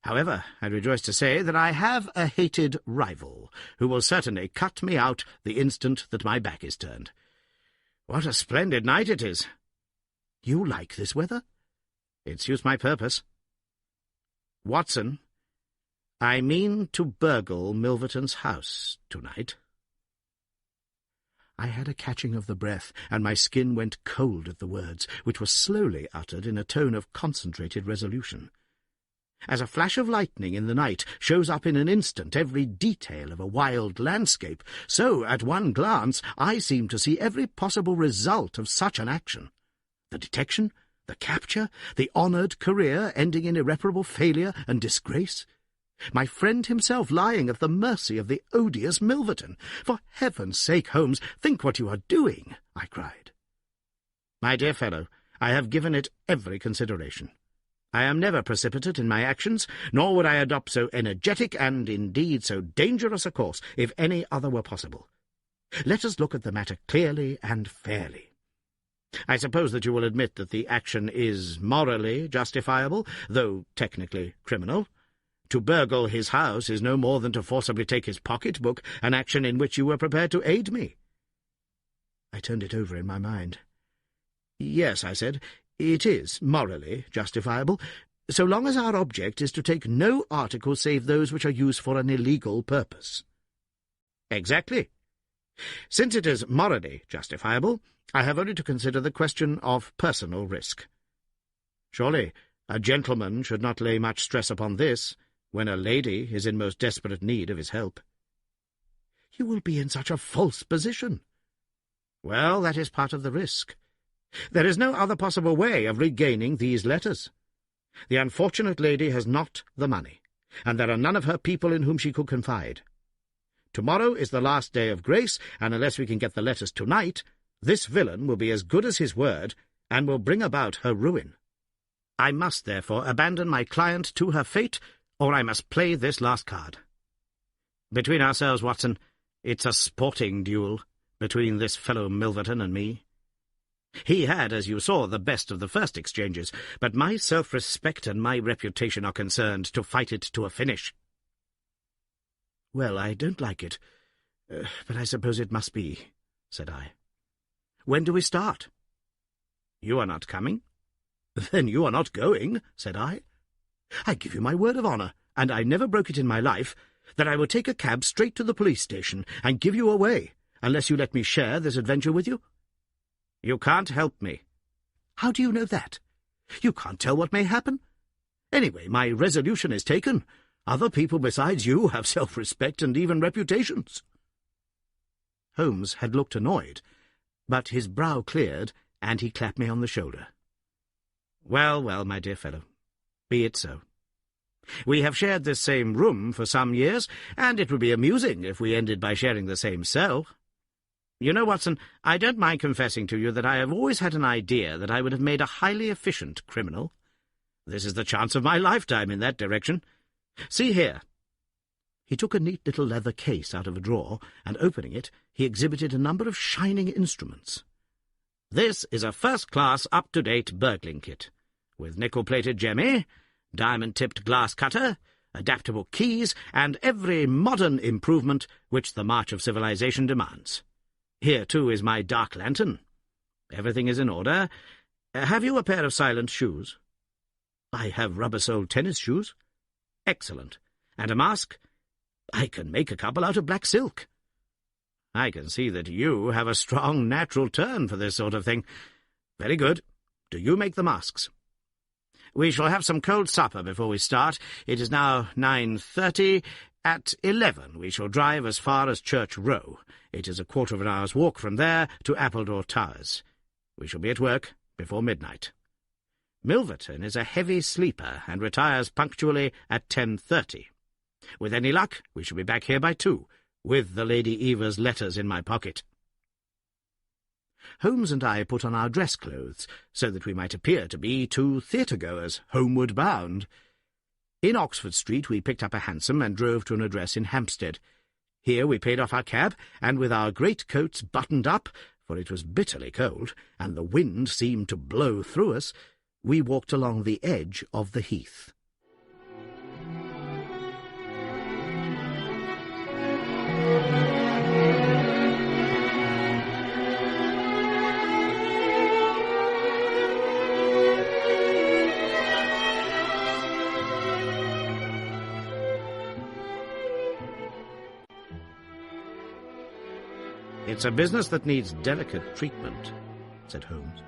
However, I rejoice to say that I have a hated rival, who will certainly cut me out the instant that my back is turned. What a splendid night it is!" "You like this weather?" "It suits my purpose." "Watson, I mean to burgle Milverton's house tonight." I had a catching of the breath, and my skin went cold at the words, which were slowly uttered in a tone of concentrated resolution. As a flash of lightning in the night shows up in an instant every detail of a wild landscape, so, at one glance, I seemed to see every possible result of such an action. The detection, the capture, the honoured career ending in irreparable failure and disgrace. My friend himself lying at the mercy of the odious Milverton. "For heaven's sake, Holmes, think what you are doing," I cried. "My dear fellow, I have given it every consideration. I am never precipitate in my actions, nor would I adopt so energetic and, indeed, so dangerous a course if any other were possible. Let us look at the matter clearly and fairly. I suppose that you will admit that the action is morally justifiable, though technically criminal. To burgle his house is no more than to forcibly take his pocket-book, an action in which you were prepared to aid me." I turned it over in my mind. "Yes," I said, It is morally justifiable, so long as our object is to take no articles save those which are used for an illegal purpose. Exactly. Since it is morally justifiable, I have only to consider the question of personal risk. Surely a gentleman should not lay much stress upon this, when a lady is in most desperate need of his help. You will be in such a false position. Well, that is part of the risk. There is no other possible way of regaining these letters. The unfortunate lady has not the money, and there are none of her people in whom she could confide. Tomorrow is the last day of grace, and unless we can get the letters tonight, this villain will be as good as his word, and will bring about her ruin. I must, therefore, abandon my client to her fate, or I must play this last card. Between ourselves, Watson, it's a sporting duel between this fellow Milverton and me. He had, as you saw, the best of the first exchanges, but my self-respect and my reputation are concerned to fight it to a finish. Well, I don't like it, but I suppose it must be, said I. When do we start? You are not coming? Then you are not going, said I. I give you my word of honour, and I never broke it in my life, that I will take a cab straight to the police station and give you away, unless you let me share this adventure with you. You can't help me. How do you know that? You can't tell what may happen. Anyway, my resolution is taken. Other people besides you have self-respect and even reputations. Holmes had looked annoyed, but his brow cleared, and he clapped me on the shoulder. Well, well, my dear fellow, be it so. We have shared this same room for some years, and it would be amusing if we ended by sharing the same cell. You know, Watson, I don't mind confessing to you that I have always had an idea that I would have made a highly efficient criminal. This is the chance of my lifetime in that direction. See here." He took a neat little leather case out of a drawer, and opening it, he exhibited a number of shining instruments. "This is a first-class, up-to-date burgling kit, with nickel-plated jemmy, diamond-tipped glass cutter, adaptable keys, and every modern improvement which the march of civilization demands. Here, too, is my dark lantern. Everything is in order. Have you a pair of silent shoes?" "I have rubber-soled tennis shoes." "Excellent. And a mask?" "I can make a couple out of black silk." "I can see that you have a strong natural turn for this sort of thing. Very good. Do you make the masks? We shall have some cold supper before we start. It is now 9:30. At 11 we shall drive as far as Church Row. It is a quarter of an hour's walk from there to Appledore Towers. We shall be at work before midnight. Milverton is a heavy sleeper and retires punctually at 10:30. With any luck, we shall be back here by 2, with the Lady Eva's letters in my pocket." Holmes and I put on our dress clothes, so that we might appear to be 2 theatre-goers, homeward bound. In Oxford Street we picked up a hansom and drove to an address in Hampstead. Here we paid off our cab, and with our great coats buttoned up, for it was bitterly cold, and the wind seemed to blow through us, we walked along the edge of the heath. "It's a business that needs delicate treatment," said Holmes.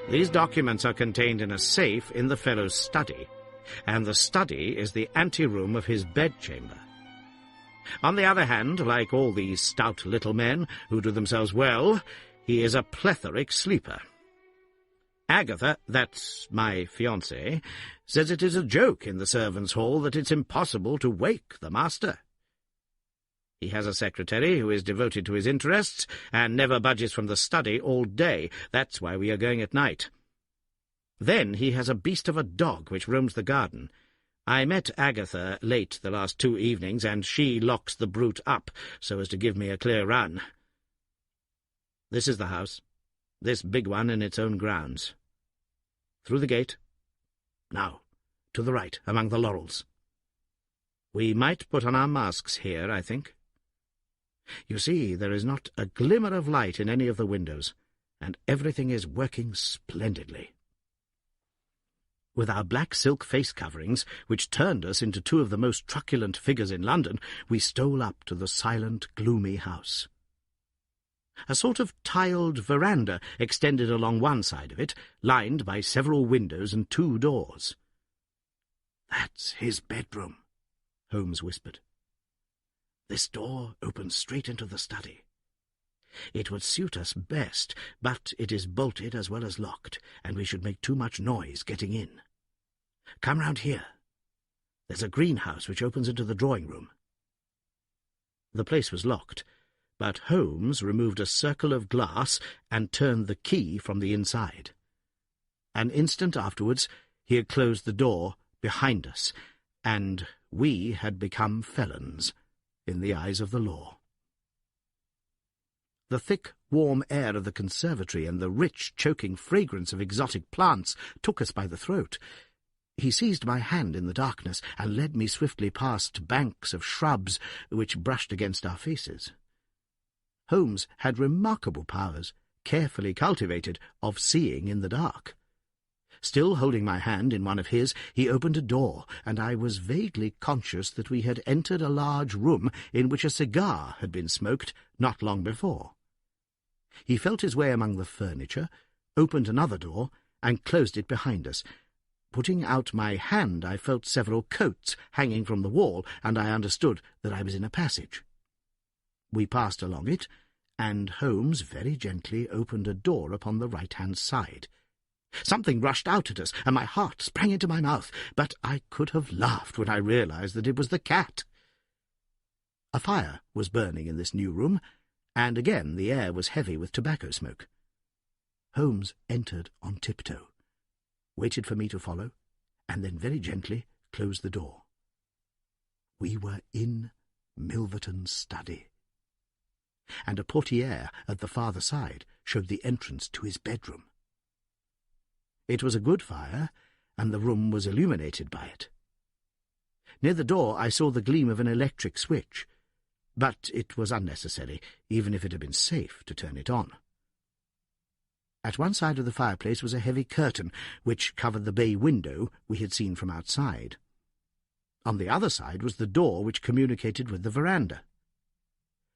"These documents are contained in a safe in the fellow's study, and the study is the anteroom of his bedchamber. On the other hand, like all these stout little men who do themselves well, he is a plethoric sleeper. Agatha, that's my fiancée, says it is a joke in the servants' hall that it's impossible to wake the master. He has a secretary who is devoted to his interests and never budges from the study all day. That's why we are going at night. Then he has a beast of a dog which roams the garden. I met Agatha late the last 2 evenings, and she locks the brute up so as to give me a clear run. This is the house, this big one in its own grounds. Through the gate. Now, to the right, among the laurels. We might put on our masks here, I think. You see, there is not a glimmer of light in any of the windows, and everything is working splendidly. With our black silk face coverings, which turned us into two of the most truculent figures in London, we stole up to the silent, gloomy house. A sort of tiled veranda extended along one side of it, lined by several windows and 2 doors. "That's his bedroom," Holmes whispered. "This door opens straight into the study. It would suit us best, but it is bolted as well as locked, and we should make too much noise getting in. Come round here. There's a greenhouse which opens into the drawing-room." The place was locked, but Holmes removed a circle of glass and turned the key from the inside. An instant afterwards he had closed the door behind us, and we had become felons in the eyes of the law. The thick, warm air of the conservatory and the rich, choking fragrance of exotic plants took us by the throat. He seized my hand in the darkness and led me swiftly past banks of shrubs which brushed against our faces. Holmes had remarkable powers, carefully cultivated, of seeing in the dark. Still holding my hand in one of his, he opened a door, and I was vaguely conscious that we had entered a large room in which a cigar had been smoked not long before. He felt his way among the furniture, opened another door, and closed it behind us. Putting out my hand, I felt several coats hanging from the wall, and I understood that I was in a passage. We passed along it, and Holmes very gently opened a door upon the right-hand side. Something rushed out at us, and my heart sprang into my mouth, but I could have laughed when I realized that it was the cat. A fire was burning in this new room, and again the air was heavy with tobacco smoke. Holmes entered on tiptoe, waited for me to follow, and then very gently closed the door. We were in Milverton's study, and a portière at the farther side showed the entrance to his bedroom. It was a good fire, and the room was illuminated by it. Near the door I saw the gleam of an electric switch, but it was unnecessary, even if it had been safe, to turn it on. At one side of the fireplace was a heavy curtain, which covered the bay window we had seen from outside. On the other side was the door which communicated with the veranda.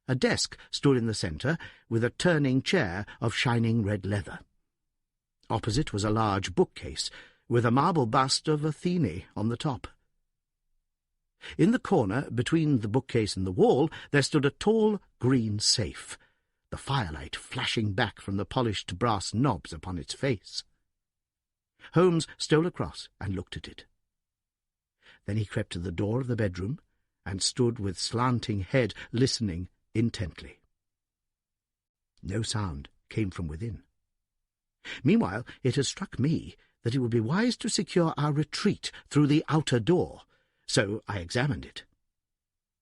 A desk stood in the centre, with a turning chair of shining red leather. Opposite was a large bookcase, with a marble bust of Athene on the top. In the corner, between the bookcase and the wall, there stood a tall green safe, the firelight flashing back from the polished brass knobs upon its face. Holmes stole across and looked at it. Then he crept to the door of the bedroom and stood with slanting head, listening intently. No sound came from within. Meanwhile, it had struck me that it would be wise to secure our retreat through the outer door, so I examined it.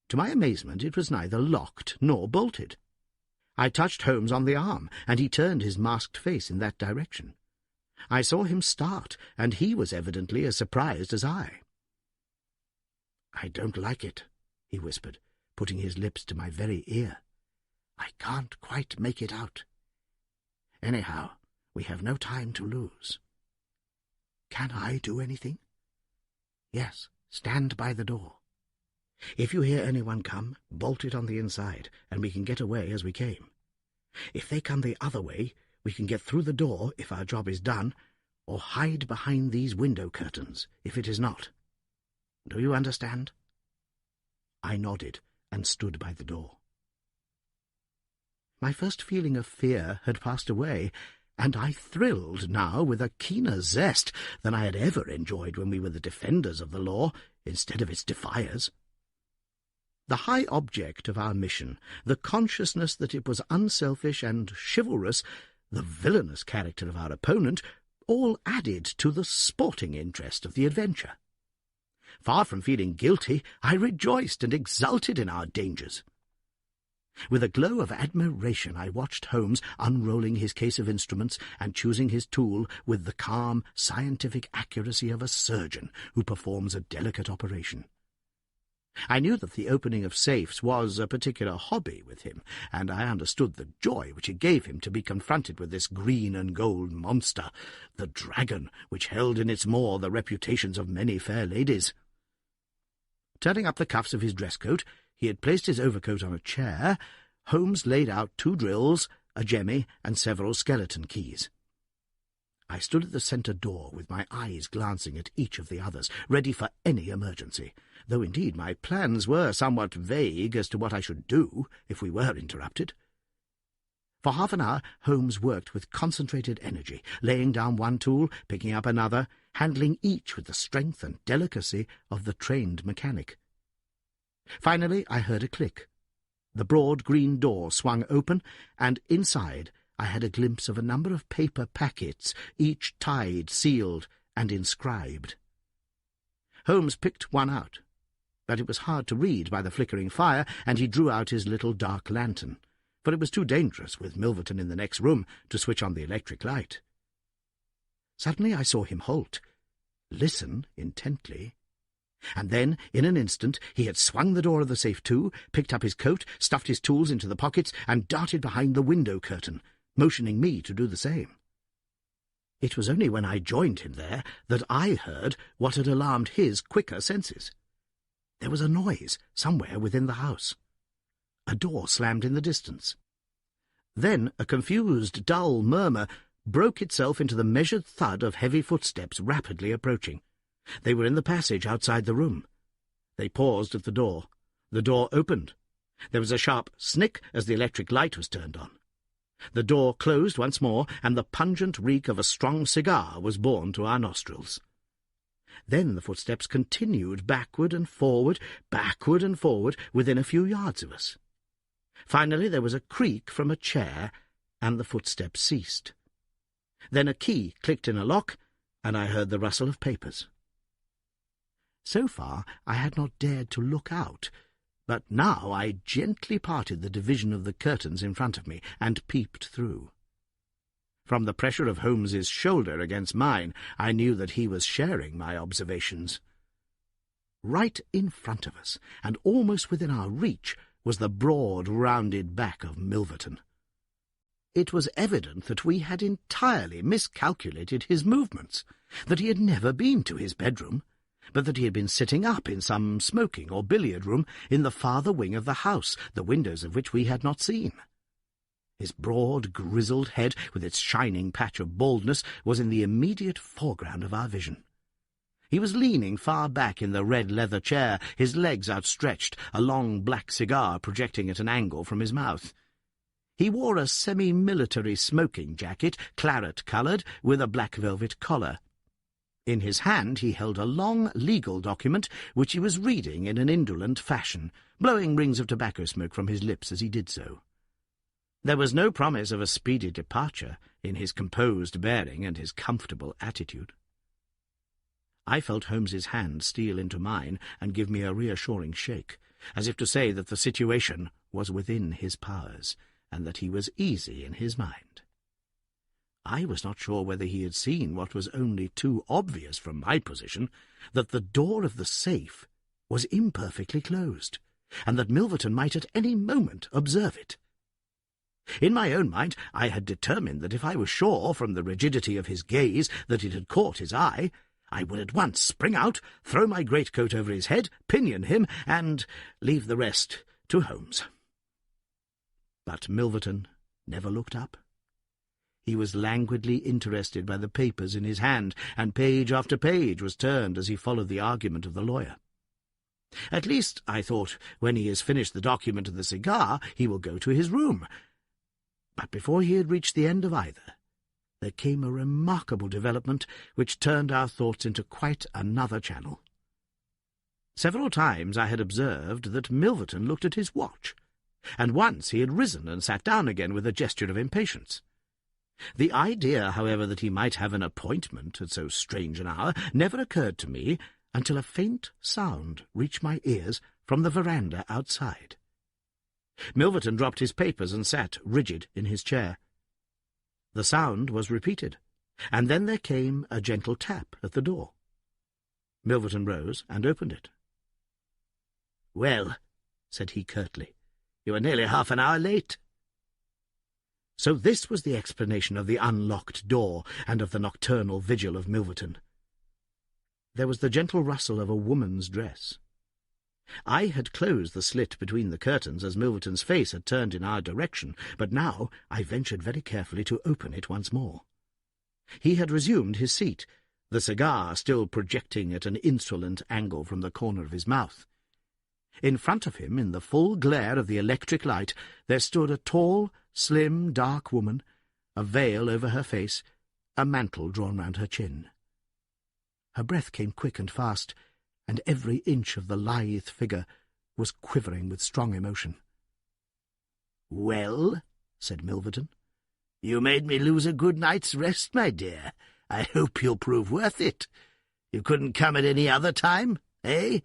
To my amazement, it was neither locked nor bolted. I touched Holmes on the arm, and he turned his masked face in that direction. I saw him start, and he was evidently as surprised as I. "I don't like it," he whispered, putting his lips to my very ear. "I can't quite make it out. Anyhow, we have no time to lose." "Can I do anything?" "Yes, stand by the door. If you hear anyone come, bolt it on the inside, and we can get away as we came. If they come the other way, we can get through the door if our job is done, or hide behind these window curtains if it is not. Do you understand?" I nodded and stood by the door. My first feeling of fear had passed away, and I thrilled now with a keener zest than I had ever enjoyed when we were the defenders of the law instead of its defiers. The high object of our mission, the consciousness that it was unselfish and chivalrous, the villainous character of our opponent, all added to the sporting interest of the adventure. Far from feeling guilty, I rejoiced and exulted in our dangers. With a glow of admiration I watched Holmes unrolling his case of instruments and choosing his tool with the calm, scientific accuracy of a surgeon who performs a delicate operation. I knew that the opening of safes was a particular hobby with him, and I understood the joy which it gave him to be confronted with this green and gold monster, the dragon which held in its maw the reputations of many fair ladies. Turning up the cuffs of his dress coat, he had placed his overcoat on a chair. Holmes laid out 2 drills, a jemmy, and several skeleton keys. I stood at the centre door with my eyes glancing at each of the others, ready for any emergency, though indeed my plans were somewhat vague as to what I should do if we were interrupted. For half an hour Holmes worked with concentrated energy, laying down one tool, picking up another, handling each with the strength and delicacy of the trained mechanic. Finally I heard a click. The broad green door swung open, and inside I had a glimpse of a number of paper packets, each tied, sealed, and inscribed. Holmes picked one out, but it was hard to read by the flickering fire, and he drew out his little dark lantern, for it was too dangerous, with Milverton in the next room, to switch on the electric light. Suddenly I saw him halt, listen intently, and then, in an instant, he had swung the door of the safe to, picked up his coat, stuffed his tools into the pockets, and darted behind the window curtain, motioning me to do the same. It was only when I joined him there that I heard what had alarmed his quicker senses. There was a noise somewhere within the house. A door slammed in the distance. Then a confused, dull murmur broke itself into the measured thud of heavy footsteps rapidly approaching. They were in the passage outside the room. They paused at the door. The door opened. There was a sharp snick as the electric light was turned on. The door closed once more, and the pungent reek of a strong cigar was borne to our nostrils. Then the footsteps continued backward and forward, within a few yards of us. Finally there was a creak from a chair, and the footsteps ceased. Then a key clicked in a lock, and I heard the rustle of papers. So far I had not dared to look out, but now I gently parted the division of the curtains in front of me and peeped through. From the pressure of Holmes's shoulder against mine, I knew that he was sharing my observations. Right in front of us, and almost within our reach, was the broad, rounded back of Milverton. It was evident that we had entirely miscalculated his movements, that he had never been to his bedroom, but that he had been sitting up in some smoking or billiard room in the farther wing of the house, the windows of which we had not seen. His broad, grizzled head, with its shining patch of baldness, was in the immediate foreground of our vision. He was leaning far back in the red leather chair, his legs outstretched, a long black cigar projecting at an angle from his mouth. He wore a semi-military smoking jacket, claret-coloured, with a black velvet collar. In his hand he held a long legal document, which he was reading in an indolent fashion, blowing rings of tobacco smoke from his lips as he did so. There was no promise of a speedy departure in his composed bearing and his comfortable attitude. I felt Holmes's hand steal into mine and give me a reassuring shake, as if to say that the situation was within his powers, and that he was easy in his mind. I was not sure whether he had seen what was only too obvious from my position, that the door of the safe was imperfectly closed, and that Milverton might at any moment observe it. In my own mind I had determined that if I was sure from the rigidity of his gaze that it had caught his eye, I would at once spring out, throw my greatcoat over his head, pinion him, and leave the rest to Holmes. But Milverton never looked up. He was languidly interested by the papers in his hand, and page after page was turned as he followed the argument of the lawyer. At least, I thought, when he has finished the document and the cigar, he will go to his room. But before he had reached the end of either, there came a remarkable development which turned our thoughts into quite another channel. Several times I had observed that Milverton looked at his watch, and once he had risen and sat down again with a gesture of impatience. The idea, however, that he might have an appointment at so strange an hour never occurred to me until a faint sound reached my ears from the veranda outside. Milverton dropped his papers and sat rigid in his chair. The sound was repeated, and then there came a gentle tap at the door. Milverton rose and opened it. "Well," said he curtly, "you are nearly half an hour late." So this was the explanation of the unlocked door and of the nocturnal vigil of Milverton. There was the gentle rustle of a woman's dress. I had closed the slit between the curtains as Milverton's face had turned in our direction, but now I ventured very carefully to open it once more. He had resumed his seat, the cigar still projecting at an insolent angle from the corner of his mouth. In front of him, in the full glare of the electric light, there stood a tall, slim, dark woman, a veil over her face, a mantle drawn round her chin. Her breath came quick and fast, and every inch of the lithe figure was quivering with strong emotion. "Well," said Milverton, "you made me lose a good night's rest, my dear. I hope you'll prove worth it. You couldn't come at any other time, eh?"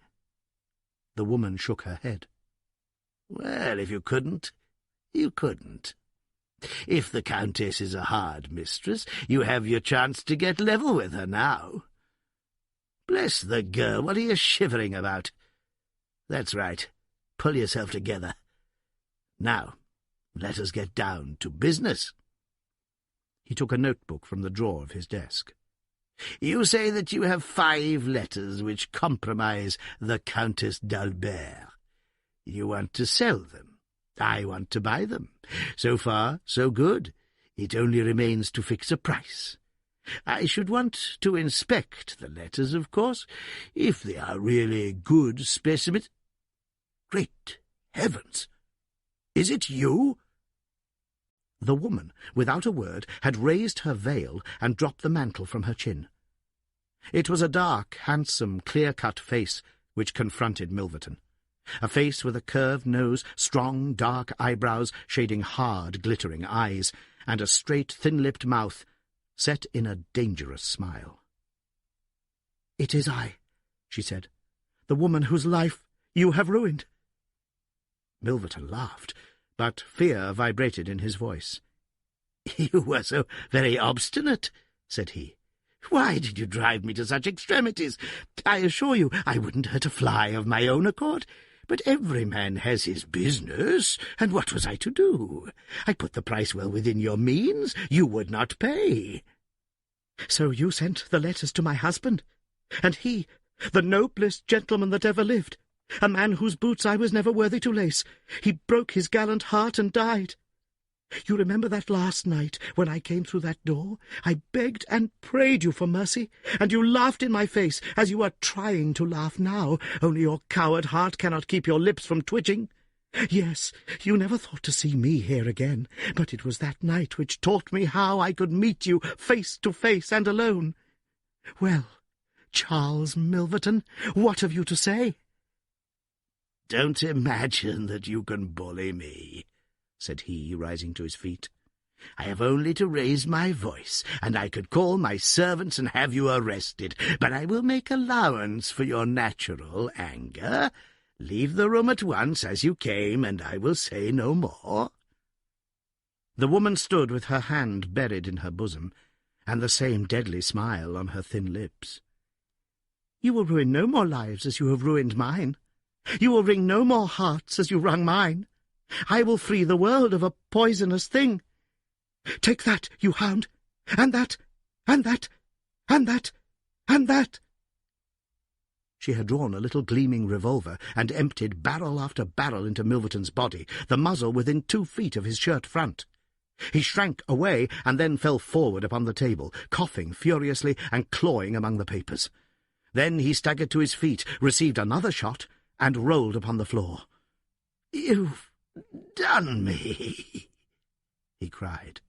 The woman shook her head. "Well, if you couldn't, you couldn't. If the Countess is a hard mistress, you have your chance to get level with her now. Bless the girl, what are you shivering about? That's right. Pull yourself together. Now, let us get down to business." He took a notebook from the drawer of his desk. "You say that you have 5 letters which compromise the Countess d'Albert. You want to sell them. I want to buy them. So far, so good. It only remains to fix a price. I should want to inspect the letters, of course, if they are really good specimens. Great heavens! Is it you?" The woman, without a word, had raised her veil and dropped the mantle from her chin. It was a dark, handsome, clear-cut face which confronted Milverton, a face with a curved nose, strong, dark eyebrows shading hard, glittering eyes, and a straight, thin-lipped mouth set in a dangerous smile. "It is I," she said, "the woman whose life you have ruined." Milverton laughed, but fear vibrated in his voice. "You were so very obstinate," said he. "Why did you drive me to such extremities? I assure you I wouldn't hurt a fly of my own accord. But every man has his business, and what was I to do? I put the price well within your means. You would not pay." "So you sent the letters to my husband? And he, the noblest gentleman that ever lived, a man whose boots I was never worthy to lace, he broke his gallant heart and died. You remember that last night when I came through that door? I begged and prayed you for mercy, and you laughed in my face, as you are trying to laugh now, only your coward heart cannot keep your lips from twitching. Yes, you never thought to see me here again, but it was that night which taught me how I could meet you face to face and alone. Well, Charles Milverton, what have you to say?" "Don't imagine that you can bully me," said he, rising to his feet. "I have only to raise my voice, and I could call my servants and have you arrested. But I will make allowance for your natural anger. Leave the room at once as you came, and I will say no more." The woman stood with her hand buried in her bosom, and the same deadly smile on her thin lips. "You will ruin no more lives as you have ruined mine. You will wring no more hearts as you wrung mine. I will free the world of a poisonous thing. Take that, you hound, and that, and that, and that, and that." She had drawn a little gleaming revolver and emptied barrel after barrel into Milverton's body, the muzzle within 2 feet of his shirt front. He shrank away and then fell forward upon the table, coughing furiously and clawing among the papers. Then he staggered to his feet, received another shot, and rolled upon the floor. "You've done me," he cried,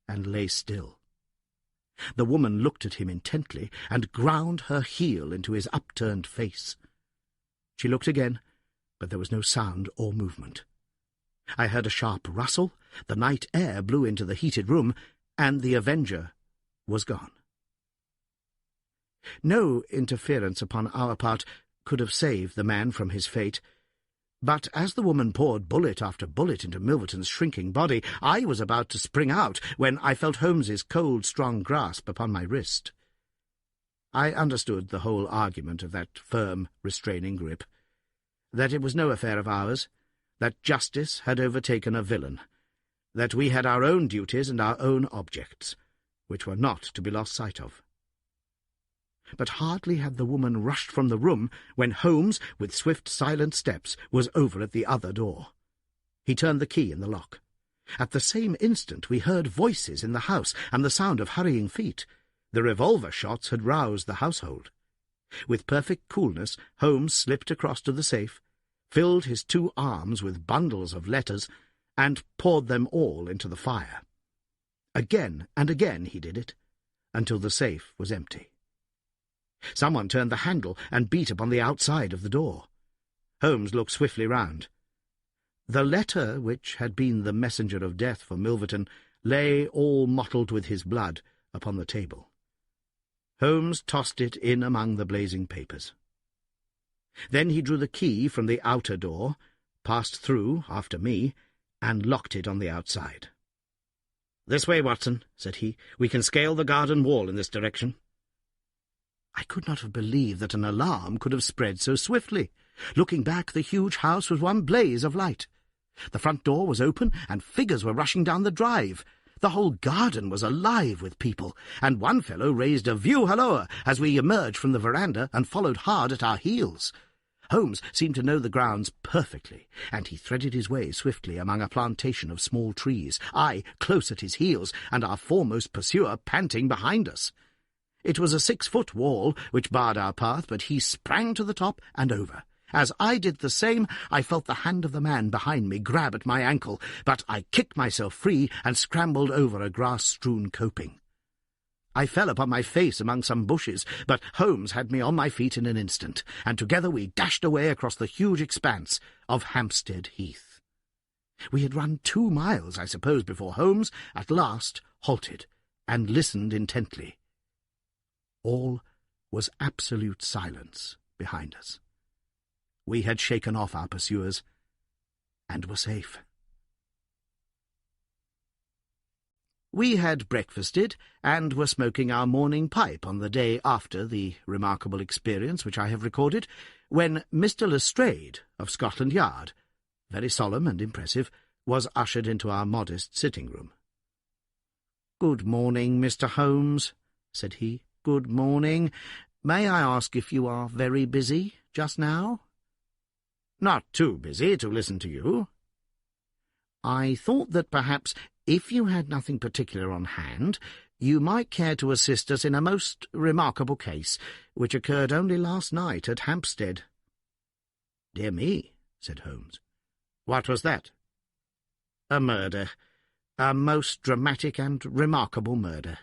and lay still. The woman looked at him intently and ground her heel into his upturned face. She looked again, but there was no sound or movement. I heard a sharp rustle, the night air blew into the heated room, and the avenger was gone. No interference upon our part could have saved the man from his fate, but as the woman poured bullet after bullet into Milverton's shrinking body, I was about to spring out when I felt Holmes's cold, strong grasp upon my wrist. I understood the whole argument of that firm, restraining grip. that it was no affair of ours, that justice had overtaken a villain, that we had our own duties and our own objects, which were not to be lost sight of. But hardly had the woman rushed from the room when Holmes, with swift, silent steps, was over at the other door. He turned the key in the lock. At the same instant we heard voices in the house and the sound of hurrying feet. The revolver shots had roused the household. With perfect coolness, Holmes slipped across to the safe, filled his 2 arms with bundles of letters, and poured them all into the fire. Again and again he did it, until the safe was empty. Someone turned the handle and beat upon the outside of the door. Holmes looked swiftly round. The letter, which had been the messenger of death for Milverton, lay all mottled with his blood upon the table. Holmes tossed it in among the blazing papers. Then he drew the key from the outer door, passed through after me, and locked it on the outside. "This way, Watson," said he. "We can scale the garden wall in this direction." I could not have believed that an alarm could have spread so swiftly. Looking back, the huge house was one blaze of light. The front door was open, and figures were rushing down the drive. The whole garden was alive with people, and one fellow raised a view-halloa as we emerged from the veranda and followed hard at our heels. Holmes seemed to know the grounds perfectly, and he threaded his way swiftly among a plantation of small trees, I close at his heels, and our foremost pursuer panting behind us. It was a 6-foot wall which barred our path, but he sprang to the top and over. As I did the same, I felt the hand of the man behind me grab at my ankle, but I kicked myself free and scrambled over a grass-strewn coping. I fell upon my face among some bushes, but Holmes had me on my feet in an instant, and together we dashed away across the huge expanse of Hampstead Heath. We had run 2 miles, I suppose, before Holmes at last halted and listened intently. All was absolute silence behind us. We had shaken off our pursuers, and were safe. We had breakfasted, and were smoking our morning pipe on the day after the remarkable experience which I have recorded, when Mr. Lestrade of Scotland Yard, very solemn and impressive, was ushered into our modest sitting-room. "Good morning, Mr. Holmes," said he. "Good morning. May I ask if you are very busy just now?" "Not too busy to listen to you." "I thought that perhaps, if you had nothing particular on hand, you might care to assist us in a most remarkable case, which occurred only last night at Hampstead." "Dear me," said Holmes. "What was that?" "A murder. A most dramatic and remarkable murder.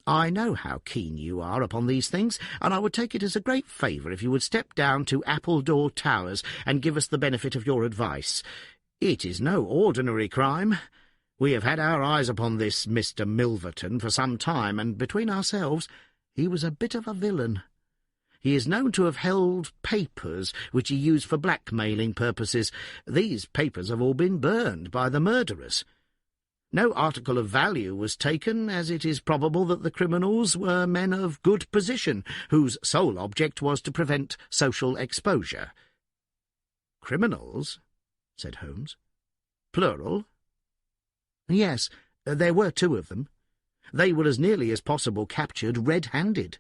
I know how keen you are upon these things, and I would take it as a great favour if you would step down to Appledore Towers and give us the benefit of your advice. It is no ordinary crime. We have had our eyes upon this Mr. Milverton for some time, and between ourselves, he was a bit of a villain. He is known to have held papers which he used for blackmailing purposes. These papers have all been burned by the murderers. No article of value was taken, as it is probable that the criminals were men of good position, whose sole object was to prevent social exposure." "Criminals?" said Holmes. "Plural?" "Yes, there were 2 of them. They were as nearly as possible captured red-handed.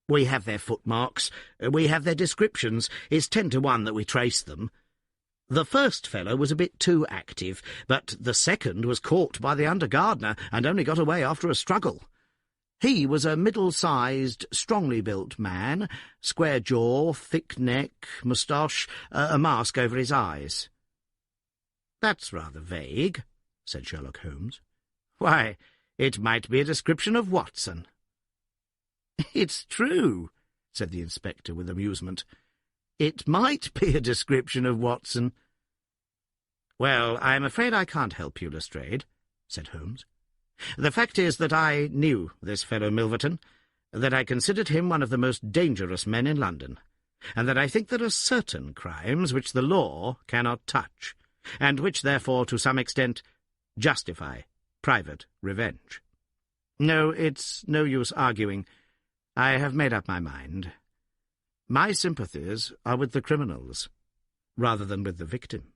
We have their footmarks, we have their descriptions. It's 10 to 1 that we traced them. The first fellow was a bit too active, but the second was caught by the under-gardener and only got away after a struggle. He was a middle-sized, strongly-built man, square jaw, thick neck, moustache, a mask over his eyes." "That's rather vague," said Sherlock Holmes. "Why, it might be a description of Watson." "It's true," said the inspector with amusement. "It might be a description of Watson." "Well, I am afraid I can't help you, Lestrade," said Holmes. "The fact is that I knew this fellow Milverton, that I considered him one of the most dangerous men in London, and that I think there are certain crimes which the law cannot touch, and which, therefore, to some extent, justify private revenge. No, it's no use arguing. I have made up my mind. My sympathies are with the criminals, rather than with the victim,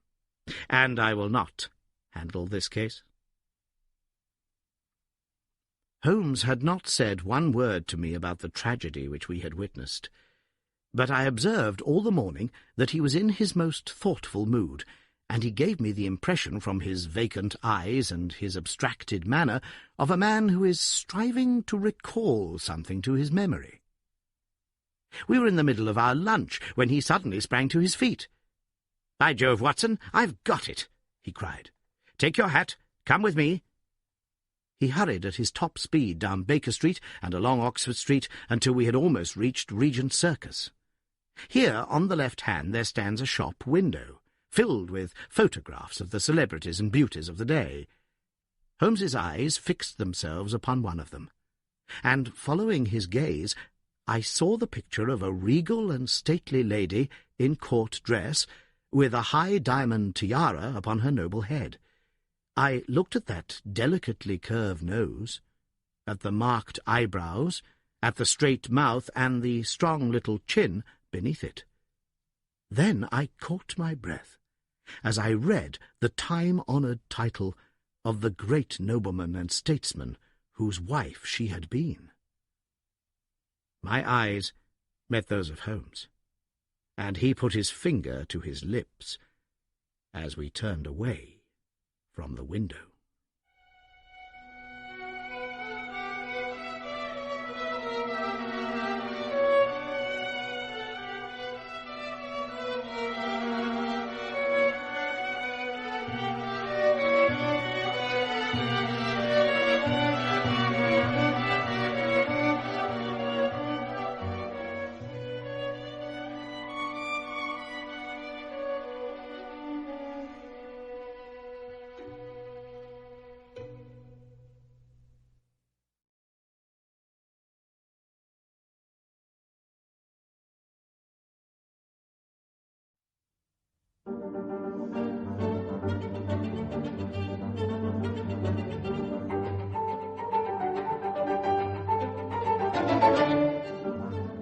and I will not handle this case." Holmes had not said one word to me about the tragedy which we had witnessed, but I observed all the morning that he was in his most thoughtful mood, and he gave me the impression from his vacant eyes and his abstracted manner of a man who is striving to recall something to his memory. We were in the middle of our lunch when he suddenly sprang to his feet. "By Jove, Watson, I've got it!" he cried. "Take your hat. Come with me." He hurried at his top speed down Baker Street and along Oxford Street until we had almost reached Regent Circus. Here, on the left hand, there stands a shop window, filled with photographs of the celebrities and beauties of the day. Holmes's eyes fixed themselves upon one of them, and, following his gaze, I saw the picture of a regal and stately lady in court dress, with a high diamond tiara upon her noble head. I looked at that delicately curved nose, at the marked eyebrows, at the straight mouth and the strong little chin beneath it. Then I caught my breath as I read the time-honoured title of the great nobleman and statesman whose wife she had been. My eyes met those of Holmes, and he put his finger to his lips as we turned away from the window.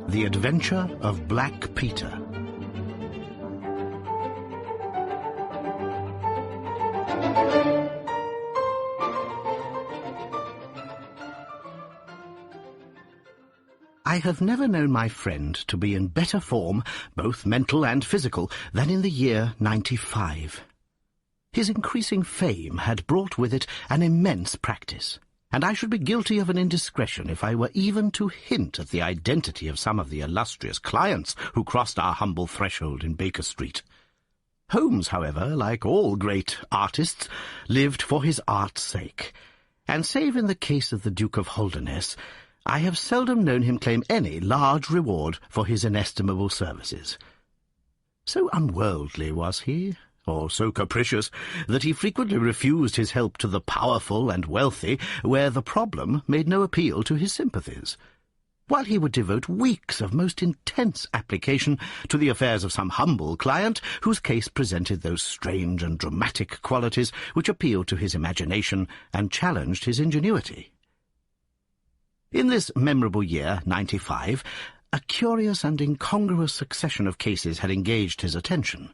The Adventure of Black Peter. I have never known my friend to be in better form, both mental and physical, than in the year 95. His increasing fame had brought with it an immense practice, and I should be guilty of an indiscretion if I were even to hint at the identity of some of the illustrious clients who crossed our humble threshold in Baker Street. Holmes, however, like all great artists, lived for his art's sake, and save in the case of the Duke of Holderness, I have seldom known him claim any large reward for his inestimable services. So unworldly was he, or so capricious, that he frequently refused his help to the powerful and wealthy, where the problem made no appeal to his sympathies, while he would devote weeks of most intense application to the affairs of some humble client whose case presented those strange and dramatic qualities which appealed to his imagination and challenged his ingenuity. In this memorable year, 95, a curious and incongruous succession of cases had engaged his attention,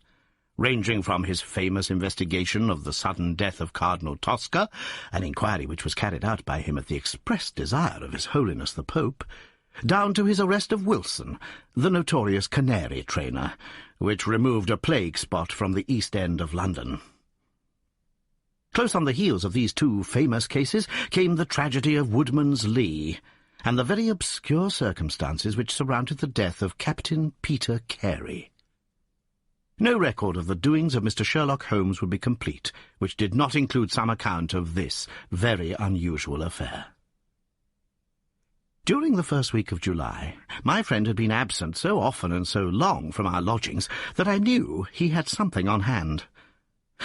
ranging from his famous investigation of the sudden death of Cardinal Tosca, an inquiry which was carried out by him at the express desire of His Holiness the Pope, down to his arrest of Wilson, the notorious canary trainer, which removed a plague spot from the East End of London. Close on the heels of these two famous cases came the tragedy of Woodman's Lee, and the very obscure circumstances which surrounded the death of Captain Peter Carey. No record of the doings of Mr. Sherlock Holmes would be complete, which did not include some account of this very unusual affair. During the first week of July, my friend had been absent so often and so long from our lodgings that I knew he had something on hand.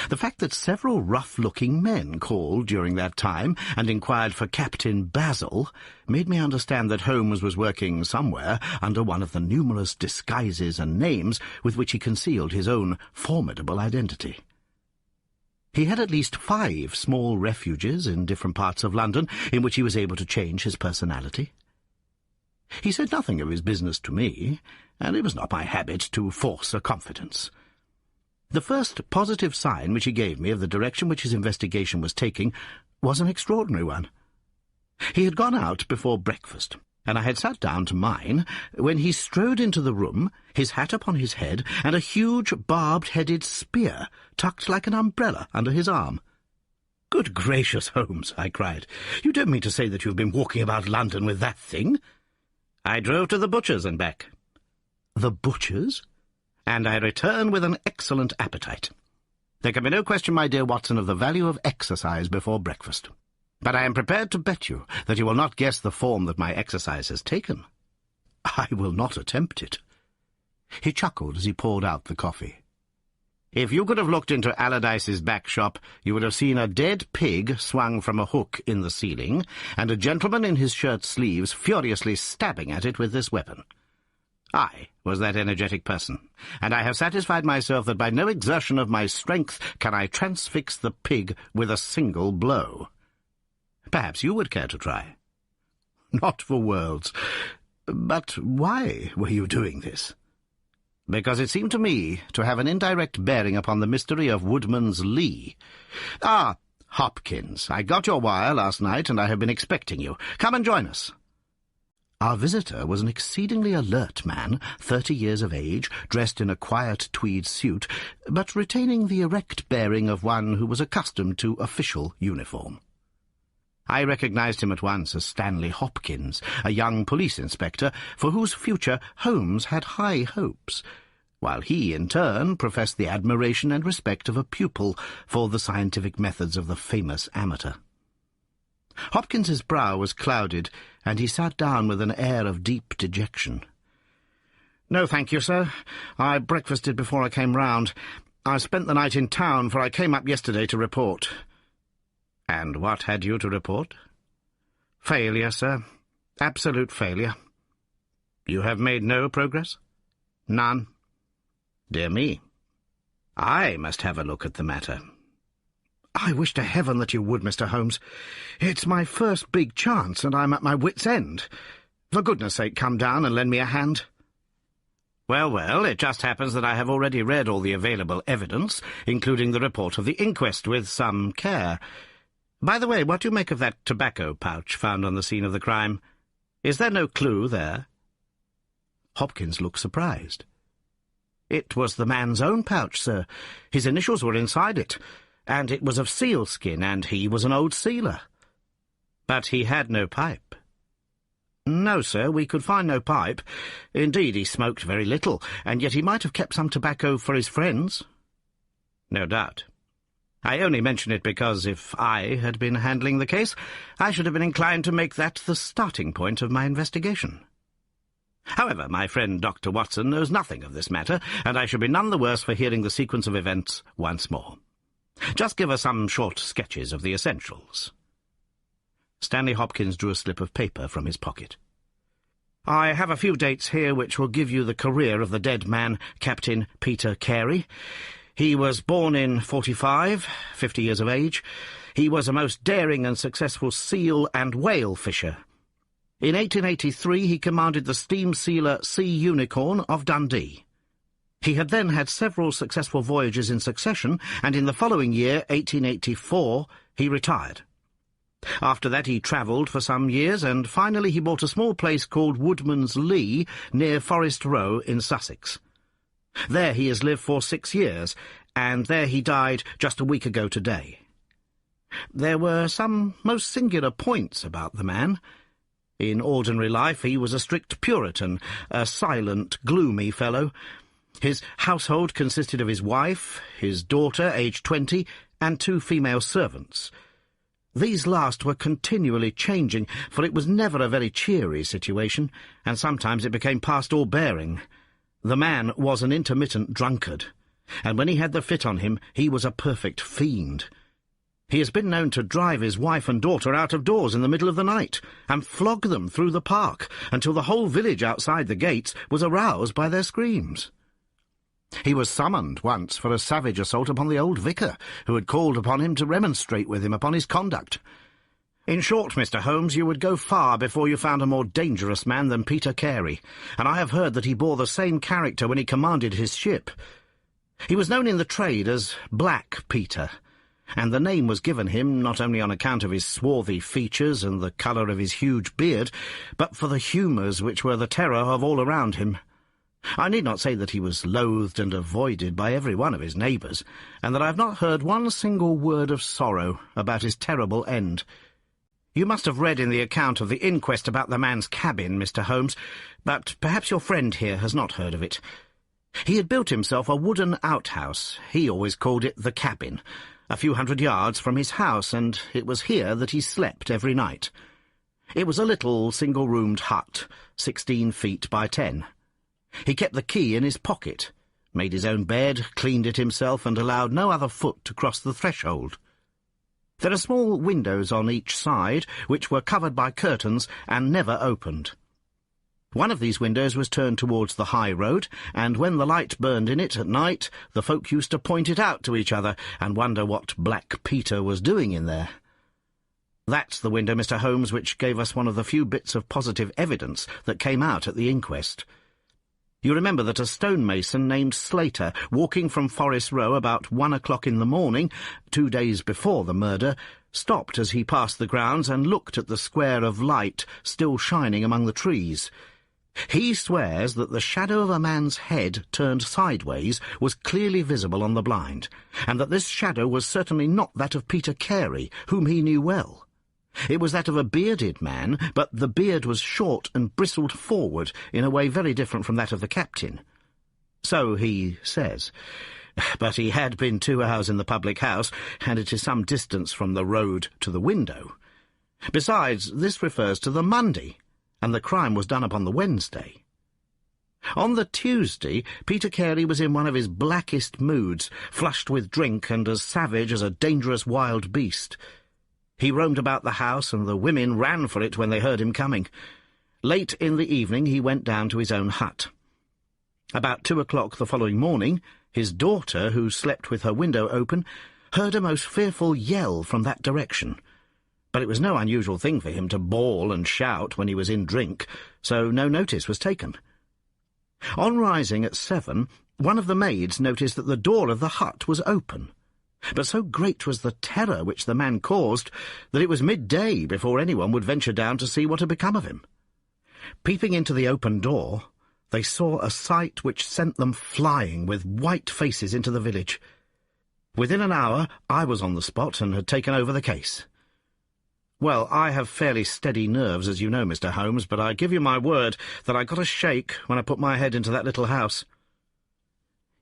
The fact that several rough-looking men called during that time and inquired for Captain Basil made me understand that Holmes was working somewhere under one of the numerous disguises and names with which he concealed his own formidable identity. He had at least 5 small refuges in different parts of London in which he was able to change his personality. He said nothing of his business to me, and it was not my habit to force a confidence. The first positive sign which he gave me of the direction which his investigation was taking was an extraordinary one. He had gone out before breakfast, and I had sat down to mine, when he strode into the room, his hat upon his head, and a huge barbed-headed spear tucked like an umbrella under his arm. "Good gracious, Holmes," I cried, "you don't mean to say that you have been walking about London with that thing?" "I drove to the butcher's and back." "The butcher's?" "And I return with an excellent appetite. There can be no question, my dear Watson, of the value of exercise before breakfast. But I am prepared to bet you that you will not guess the form that my exercise has taken." "I will not attempt it." He chuckled as he poured out the coffee. "If you could have looked into Allardyce's back shop, you would have seen a dead pig swung from a hook in the ceiling, and a gentleman in his shirt sleeves furiously stabbing at it with this weapon. I was that energetic person, and I have satisfied myself that by no exertion of my strength can I transfix the pig with a single blow. Perhaps you would care to try." "Not for worlds. But why were you doing this?" "Because it seemed to me to have an indirect bearing upon the mystery of Woodman's Lee. Ah, Hopkins, I got your wire last night, and I have been expecting you. Come and join us." Our visitor was an exceedingly alert man, 30 years of age, dressed in a quiet tweed suit, but retaining the erect bearing of one who was accustomed to official uniform. I recognized him at once as Stanley Hopkins, a young police inspector for whose future Holmes had high hopes, while he, in turn, professed the admiration and respect of a pupil for the scientific methods of the famous amateur. Hopkins's brow was clouded, and he sat down with an air of deep dejection. "No, thank you, sir. I breakfasted before I came round. I spent the night in town, for I came up yesterday to report." "And what had you to report?" "Failure, sir. Absolute failure." "You have made no progress?" "None." "Dear me. I must have a look at the matter." "I wish to heaven that you would, Mr. Holmes. It's my first big chance, and I'm at my wit's end. For goodness' sake, come down and lend me a hand." Well, it just happens that I have already read all the available evidence, including the report of the inquest, with some care. By the way, what do you make of that tobacco pouch found on the scene of the crime? Is there no clue there?" Hopkins looked surprised. "It was the man's own pouch, sir. His initials were inside it, and it was of sealskin, and he was an old sealer." "But he had no pipe?" "No, sir, we could find no pipe. Indeed, he smoked very little, and yet he might have kept some tobacco for his friends." "No doubt. I only mention it because, if I had been handling the case, I should have been inclined to make that the starting point of my investigation. However, my friend Dr. Watson knows nothing of this matter, and I should be none the worse for hearing the sequence of events once more. Just give us some short sketches of the essentials." Stanley Hopkins drew a slip of paper from his pocket. "I have a few dates here which will give you the career of the dead man, Captain Peter Carey. He was born in 45, 50 years of age. He was a most daring and successful seal and whale fisher. In 1883 he commanded the steam sealer Sea Unicorn of Dundee. He had then had several successful voyages in succession, and in the following year, 1884, he retired. After that he travelled for some years, and finally he bought a small place called Woodman's Lee, near Forest Row in Sussex. There he has lived for 6 years, and there he died just a week ago today. There were some most singular points about the man. In ordinary life he was a strict Puritan, a silent, gloomy fellow. His household consisted of his wife, his daughter, aged 20, and 2 female servants. These last were continually changing, for it was never a very cheery situation, and sometimes it became past all bearing. The man was an intermittent drunkard, and when he had the fit on him, he was a perfect fiend. He has been known to drive his wife and daughter out of doors in the middle of the night, and flog them through the park, until the whole village outside the gates was aroused by their screams. He was summoned once for a savage assault upon the old vicar, who had called upon him to remonstrate with him upon his conduct. In short, Mr. Holmes, you would go far before you found a more dangerous man than Peter Carey, and I have heard that he bore the same character when he commanded his ship. He was known in the trade as Black Peter, and the name was given him not only on account of his swarthy features and the colour of his huge beard, but for the humours which were the terror of all around him. I need not say that he was loathed and avoided by every one of his neighbours, and that I have not heard one single word of sorrow about his terrible end. You must have read in the account of the inquest about the man's cabin, Mr. Holmes, but perhaps your friend here has not heard of it. He had built himself a wooden outhouse. He always called it the cabin, a few hundred yards from his house, and it was here that he slept every night. It was a little single-roomed hut, 16 feet by 10. He kept the key in his pocket, made his own bed, cleaned it himself, and allowed no other foot to cross the threshold. There are small windows on each side, which were covered by curtains and never opened. One of these windows was turned towards the high road, and when the light burned in it at night, the folk used to point it out to each other and wonder what Black Peter was doing in there. That's the window, Mr. Holmes, which gave us one of the few bits of positive evidence that came out at the inquest. You remember that a stonemason named Slater, walking from Forest Row about 1 o'clock in the morning, 2 days before the murder, stopped as he passed the grounds and looked at the square of light still shining among the trees. He swears that the shadow of a man's head turned sideways was clearly visible on the blind, and that this shadow was certainly not that of Peter Carey, whom he knew well. It was that of a bearded man, but the beard was short and bristled forward in a way very different from that of the captain. So he says. But he had been 2 hours in the public house, and it is some distance from the road to the window. Besides, this refers to the Monday, and the crime was done upon the Wednesday. On the Tuesday, Peter Carey was in one of his blackest moods, flushed with drink and as savage as a dangerous wild beast. He roamed about the house, and the women ran for it when they heard him coming. Late in the evening he went down to his own hut. About 2 o'clock the following morning, his daughter, who slept with her window open, heard a most fearful yell from that direction. But it was no unusual thing for him to bawl and shout when he was in drink, so no notice was taken. On rising at 7, one of the maids noticed that the door of the hut was open. But so great was the terror which the man caused that it was midday before anyone would venture down to see what had become of him. Peeping into the open door, they saw a sight which sent them flying with white faces into the village. Within an hour I was on the spot and had taken over the case. Well, I have fairly steady nerves, as you know, Mr. Holmes, but I give you my word that I got a shake when I put my head into that little house.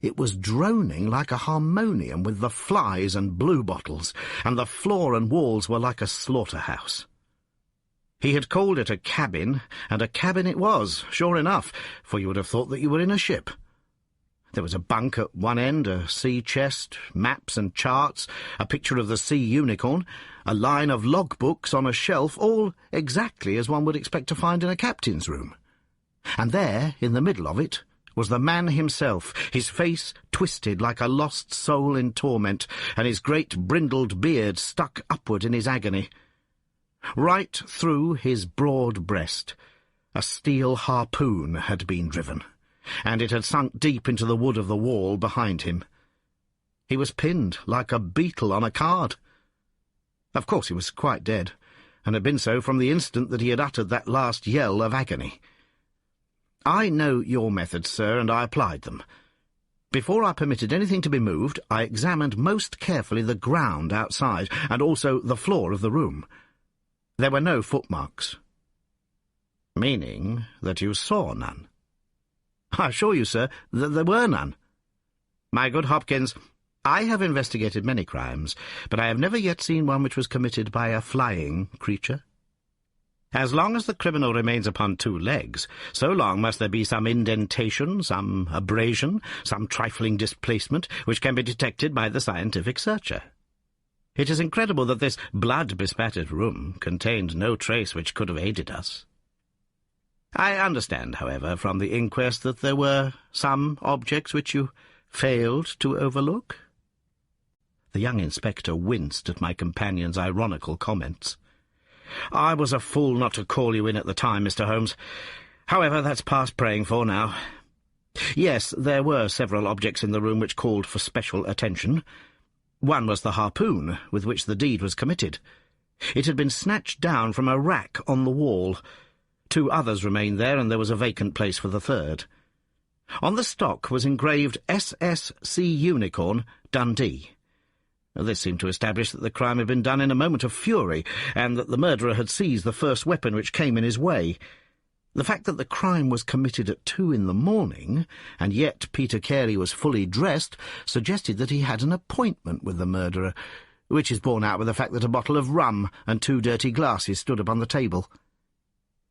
It was droning like a harmonium with the flies and bluebottles, and the floor and walls were like a slaughterhouse. He had called it a cabin, and a cabin it was, sure enough, for you would have thought that you were in a ship. There was a bunk at one end, a sea chest, maps and charts, a picture of the sea unicorn, a line of logbooks on a shelf, all exactly as one would expect to find in a captain's room. And there, in the middle of it, was the man himself, his face twisted like a lost soul in torment, and his great brindled beard stuck upward in his agony. Right through his broad breast a steel harpoon had been driven, and it had sunk deep into the wood of the wall behind him. He was pinned like a beetle on a card. Of course he was quite dead, and had been so from the instant that he had uttered that last yell of agony. I know your methods, sir, and I applied them. Before I permitted anything to be moved, I examined most carefully the ground outside, and also the floor of the room. There were no footmarks. Meaning that you saw none. I assure you, sir, that there were none. My good Hopkins, I have investigated many crimes, but I have never yet seen one which was committed by a flying creature. As long as the criminal remains upon 2 legs, so long must there be some indentation, some abrasion, some trifling displacement, which can be detected by the scientific searcher. It is incredible that this blood-bespattered room contained no trace which could have aided us. I understand, however, from the inquest that there were some objects which you failed to overlook. The young inspector winced at my companion's ironical comments. I was a fool not to call you in at the time, Mr. Holmes. However, that's past praying for now. Yes, there were several objects in the room which called for special attention. One was the harpoon with which the deed was committed. It had been snatched down from a rack on the wall. 2 others remained there, and there was a vacant place for the third. On the stock was engraved SSC Unicorn, Dundee. This seemed to establish that the crime had been done in a moment of fury, and that the murderer had seized the first weapon which came in his way. The fact that the crime was committed at 2 in the morning, and yet Peter Carey was fully dressed, suggested that he had an appointment with the murderer, which is borne out by the fact that a bottle of rum and 2 dirty glasses stood upon the table.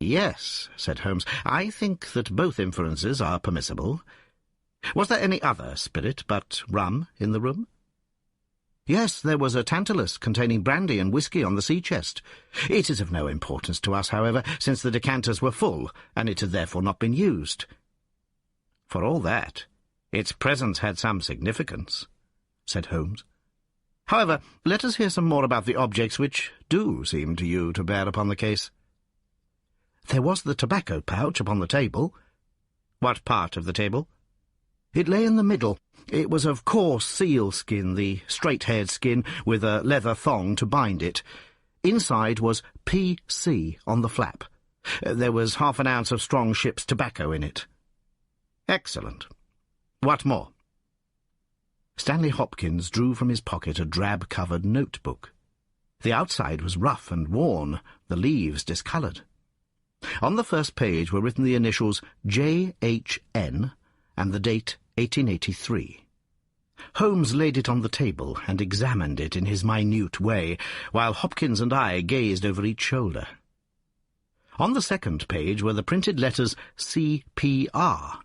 "Yes," said Holmes, "I think that both inferences are permissible. Was there any other spirit but rum in the room?" "Yes, there was a tantalus containing brandy and whisky on the sea-chest. It is of no importance to us, however, since the decanters were full, and it had therefore not been used." "For all that, its presence had some significance," said Holmes. "However, let us hear some more about the objects which do seem to you to bear upon the case." "There was the tobacco pouch upon the table." "What part of the table?" "It lay in the middle. It was of coarse seal skin, the straight-haired skin, with a leather thong to bind it. Inside was P.C. on the flap. There was half an ounce of strong ship's tobacco in it." "Excellent. What more?" Stanley Hopkins drew from his pocket a drab-covered notebook. The outside was rough and worn, the leaves discoloured. On the first page were written the initials J.H.N. and the date 1883. Holmes laid it on the table and examined it in his minute way, while Hopkins and I gazed over each shoulder. On the second page were the printed letters C.P.R.,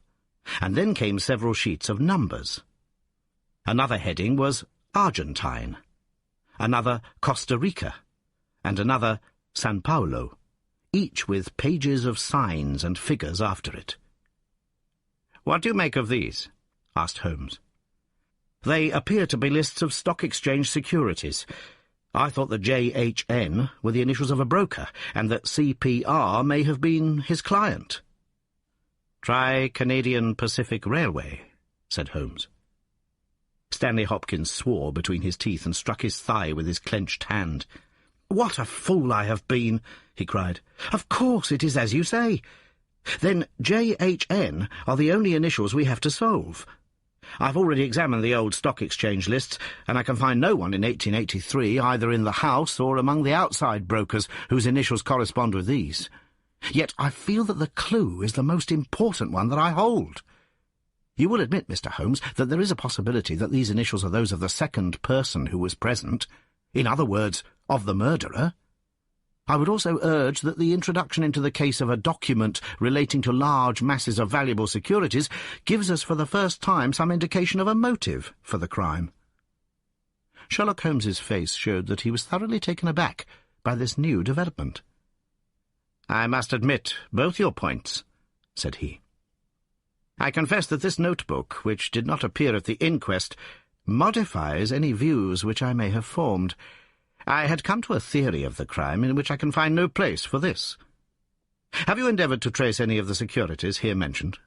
and then came several sheets of numbers. Another heading was Argentine, another Costa Rica, and another San Paulo, each with pages of signs and figures after it. "What do you make of these?" asked Holmes. "They appear to be lists of stock exchange securities. I thought that J.H.N. were the initials of a broker, and that C.P.R. may have been his client." "Try Canadian Pacific Railway," said Holmes. Stanley Hopkins swore between his teeth and struck his thigh with his clenched hand. "What a fool I have been!" he cried. "Of course it is as you say. Then J.H.N. are the only initials we have to solve. I've already examined the old stock exchange lists, and I can find no one in 1883 either in the house or among the outside brokers whose initials correspond with these. Yet I feel that the clue is the most important one that I hold. You will admit, Mr. Holmes, that there is a possibility that these initials are those of the second person who was present, in other words, of the murderer. I would also urge that the introduction into the case of a document relating to large masses of valuable securities gives us for the first time some indication of a motive for the crime." Sherlock Holmes's face showed that he was thoroughly taken aback by this new development. "I must admit both your points," said he. "I confess that this notebook, which did not appear at the inquest, modifies any views which I may have formed. I had come to a theory of the crime in which I can find no place for this. Have you endeavoured to trace any of the securities here mentioned?"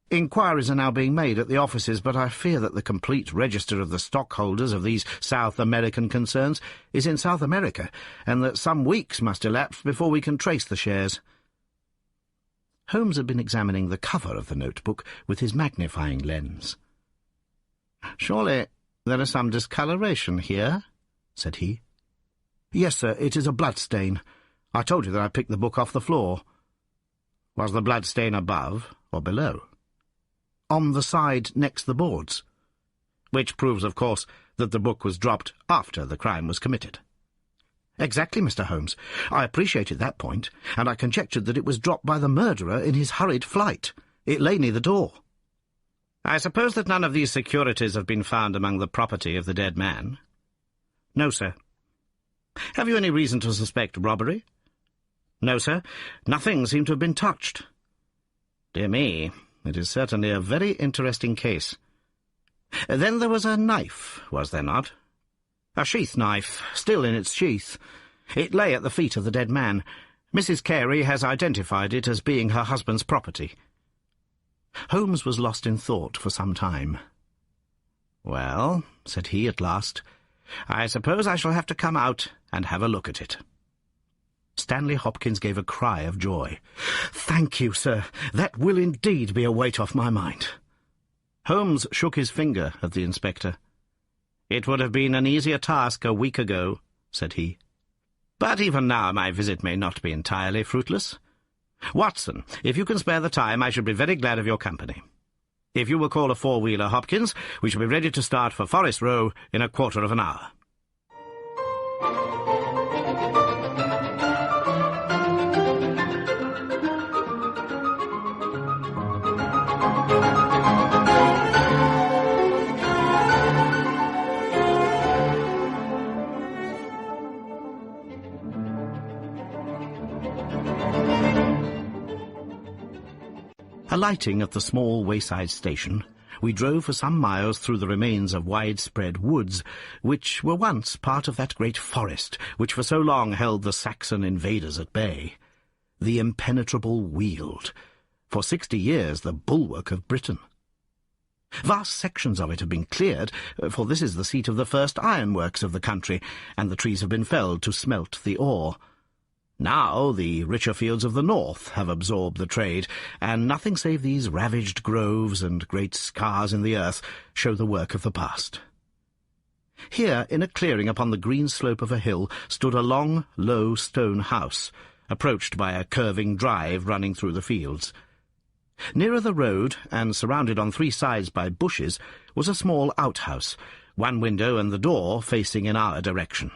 "Inquiries are now being made at the offices, but I fear that the complete register of the stockholders of these South American concerns is in South America, and that some weeks must elapse before we can trace the shares." Holmes had been examining the cover of the notebook with his magnifying lens. "Surely there is some discoloration here?" said he. "Yes, sir, it is a blood stain. I told you that I picked the book off the floor." "Was the blood stain above or below?" "On the side next the boards." "Which proves, of course, that the book was dropped after the crime was committed." "Exactly, Mr. Holmes. I appreciated that point, and I conjectured that it was dropped by the murderer in his hurried flight. It lay near the door." "I suppose that none of these securities have been found among the property of the dead man?" "No, sir." "Have you any reason to suspect robbery?" "No, sir. Nothing seemed to have been touched." "Dear me, it is certainly a very interesting case. Then there was a knife, was there not?" "A sheath knife, still in its sheath. It lay at the feet of the dead man. Mrs. Carey has identified it as being her husband's property. Holmes was lost in thought for some time. "Well," said he at last, "I suppose I shall have to come out and have a look at it." Stanley Hopkins gave a cry of joy. "Thank you, sir. That will indeed be a weight off my mind." Holmes shook his finger at the inspector. "It would have been an easier task a week ago," said he. "But even now my visit may not be entirely fruitless. Watson, if you can spare the time, I should be very glad of your company. If you will call a four-wheeler, Hopkins, we shall be ready to start for Forest Row in a quarter of an hour." Alighting at the small wayside station, we drove for some miles through the remains of widespread woods, which were once part of that great forest which for so long held the Saxon invaders at bay. The impenetrable Weald, for 60 years the bulwark of Britain. Vast sections of it have been cleared, for this is the seat of the first ironworks of the country, and the trees have been felled to smelt the ore. Now the richer fields of the north have absorbed the trade, and nothing save these ravaged groves and great scars in the earth show the work of the past. Here, in a clearing upon the green slope of a hill, stood a long, low stone house, approached by a curving drive running through the fields. Nearer the road, and surrounded on 3 sides by bushes, was a small outhouse, one window and the door facing in our direction.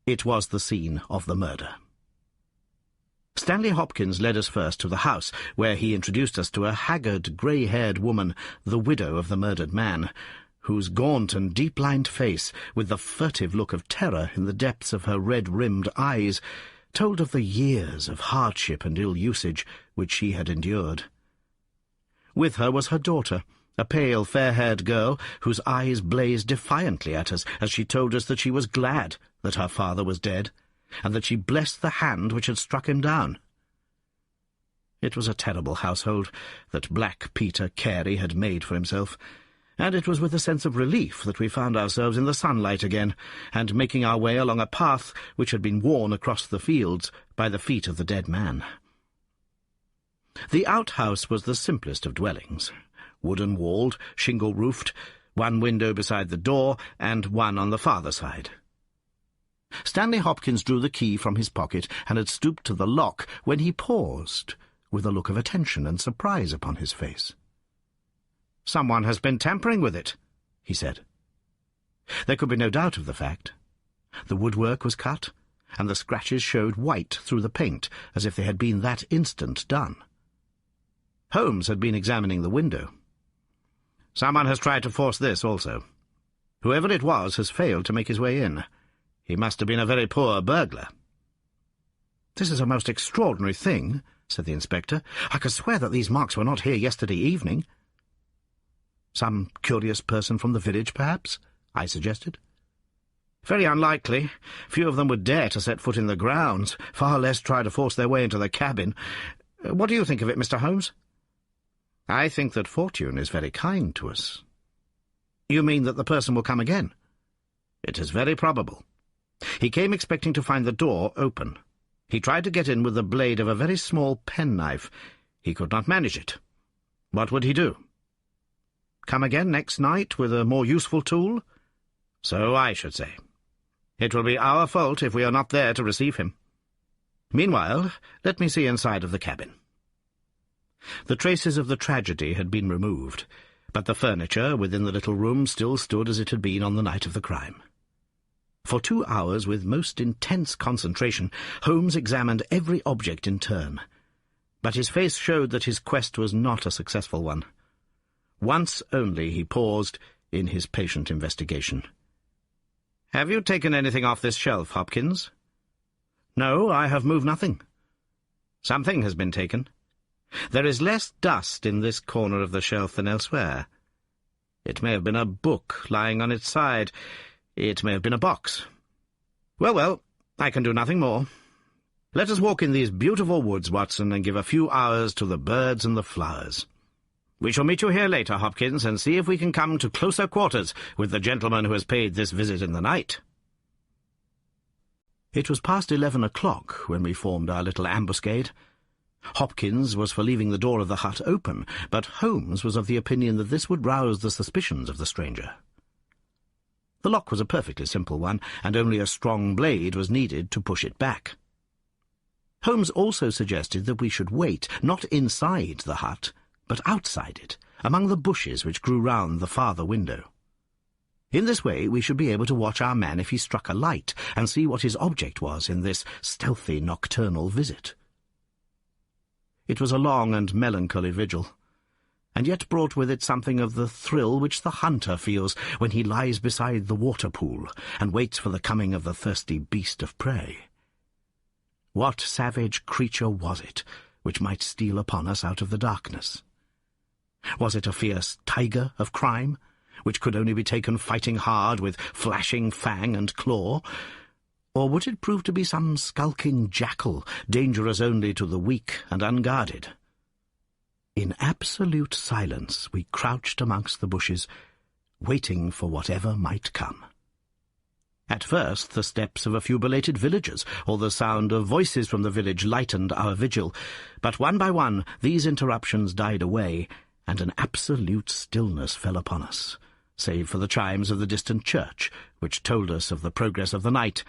It was the scene of the murder. Stanley Hopkins led us first to the house, where he introduced us to a haggard, grey-haired woman, the widow of the murdered man, whose gaunt and deep-lined face, with the furtive look of terror in the depths of her red-rimmed eyes, told of the years of hardship and ill-usage which she had endured. With her was her daughter, a pale, fair-haired girl, whose eyes blazed defiantly at us as she told us that she was glad that her father was dead, and that she blessed the hand which had struck him down. It was a terrible household that Black Peter Carey had made for himself, and it was with a sense of relief that we found ourselves in the sunlight again, and making our way along a path which had been worn across the fields by the feet of the dead man. The outhouse was the simplest of dwellings, wooden-walled, shingle-roofed, one window beside the door, and one on the farther side. Stanley Hopkins drew the key from his pocket and had stooped to the lock when he paused, with a look of attention and surprise upon his face. "Someone has been tampering with it," he said. There could be no doubt of the fact. The woodwork was cut, and the scratches showed white through the paint, as if they had been that instant done. Holmes had been examining the window. "Someone has tried to force this also. Whoever it was has failed to make his way in. He must have been a very poor burglar." "This is a most extraordinary thing," said the inspector. "I could swear that these marks were not here yesterday evening." "Some curious person from the village, perhaps?" I suggested. "Very unlikely. Few of them would dare to set foot in the grounds, far less try to force their way into the cabin. What do you think of it, Mr. Holmes?" "I think that fortune is very kind to us." "You mean that the person will come again?" "It is very probable. He came expecting to find the door open. He tried to get in with the blade of a very small penknife. He could not manage it. What would he do? Come again next night with a more useful tool? So I should say. It will be our fault if we are not there to receive him. Meanwhile, let me see inside of the cabin." The traces of the tragedy had been removed, but the furniture within the little room still stood as it had been on the night of the crime. For 2 hours, with most intense concentration, Holmes examined every object in turn, but his face showed that his quest was not a successful one. Once only he paused in his patient investigation. "Have you taken anything off this shelf, Hopkins?" "No, I have moved nothing." "Something has been taken. There is less dust in this corner of the shelf than elsewhere. It may have been a book lying on its side. It may have been a box. Well, I can do nothing more. Let us walk in these beautiful woods, Watson, and give a few hours to the birds and the flowers. We shall meet you here later, Hopkins, and see if we can come to closer quarters with the gentleman who has paid this visit in the night. It was past 11 o'clock when we formed our little ambuscade. Hopkins was for leaving the door of the hut open, but Holmes was of the opinion that this would rouse the suspicions of the stranger. The lock was a perfectly simple one, and only a strong blade was needed to push it back. Holmes also suggested that we should wait, not inside the hut, but outside it, among the bushes which grew round the farther window. In this way we should be able to watch our man if he struck a light, and see what his object was in this stealthy nocturnal visit. It was a long and melancholy vigil, and yet brought with it something of the thrill which the hunter feels when he lies beside the water-pool and waits for the coming of the thirsty beast of prey. What savage creature was it which might steal upon us out of the darkness? Was it a fierce tiger of crime, which could only be taken fighting hard with flashing fang and claw? Or would it prove to be some skulking jackal, dangerous only to the weak and unguarded? In absolute silence we crouched amongst the bushes, waiting for whatever might come. At first the steps of a few belated villagers, or the sound of voices from the village, lightened our vigil, but one by one these interruptions died away, and an absolute stillness fell upon us, save for the chimes of the distant church, which told us of the progress of the night,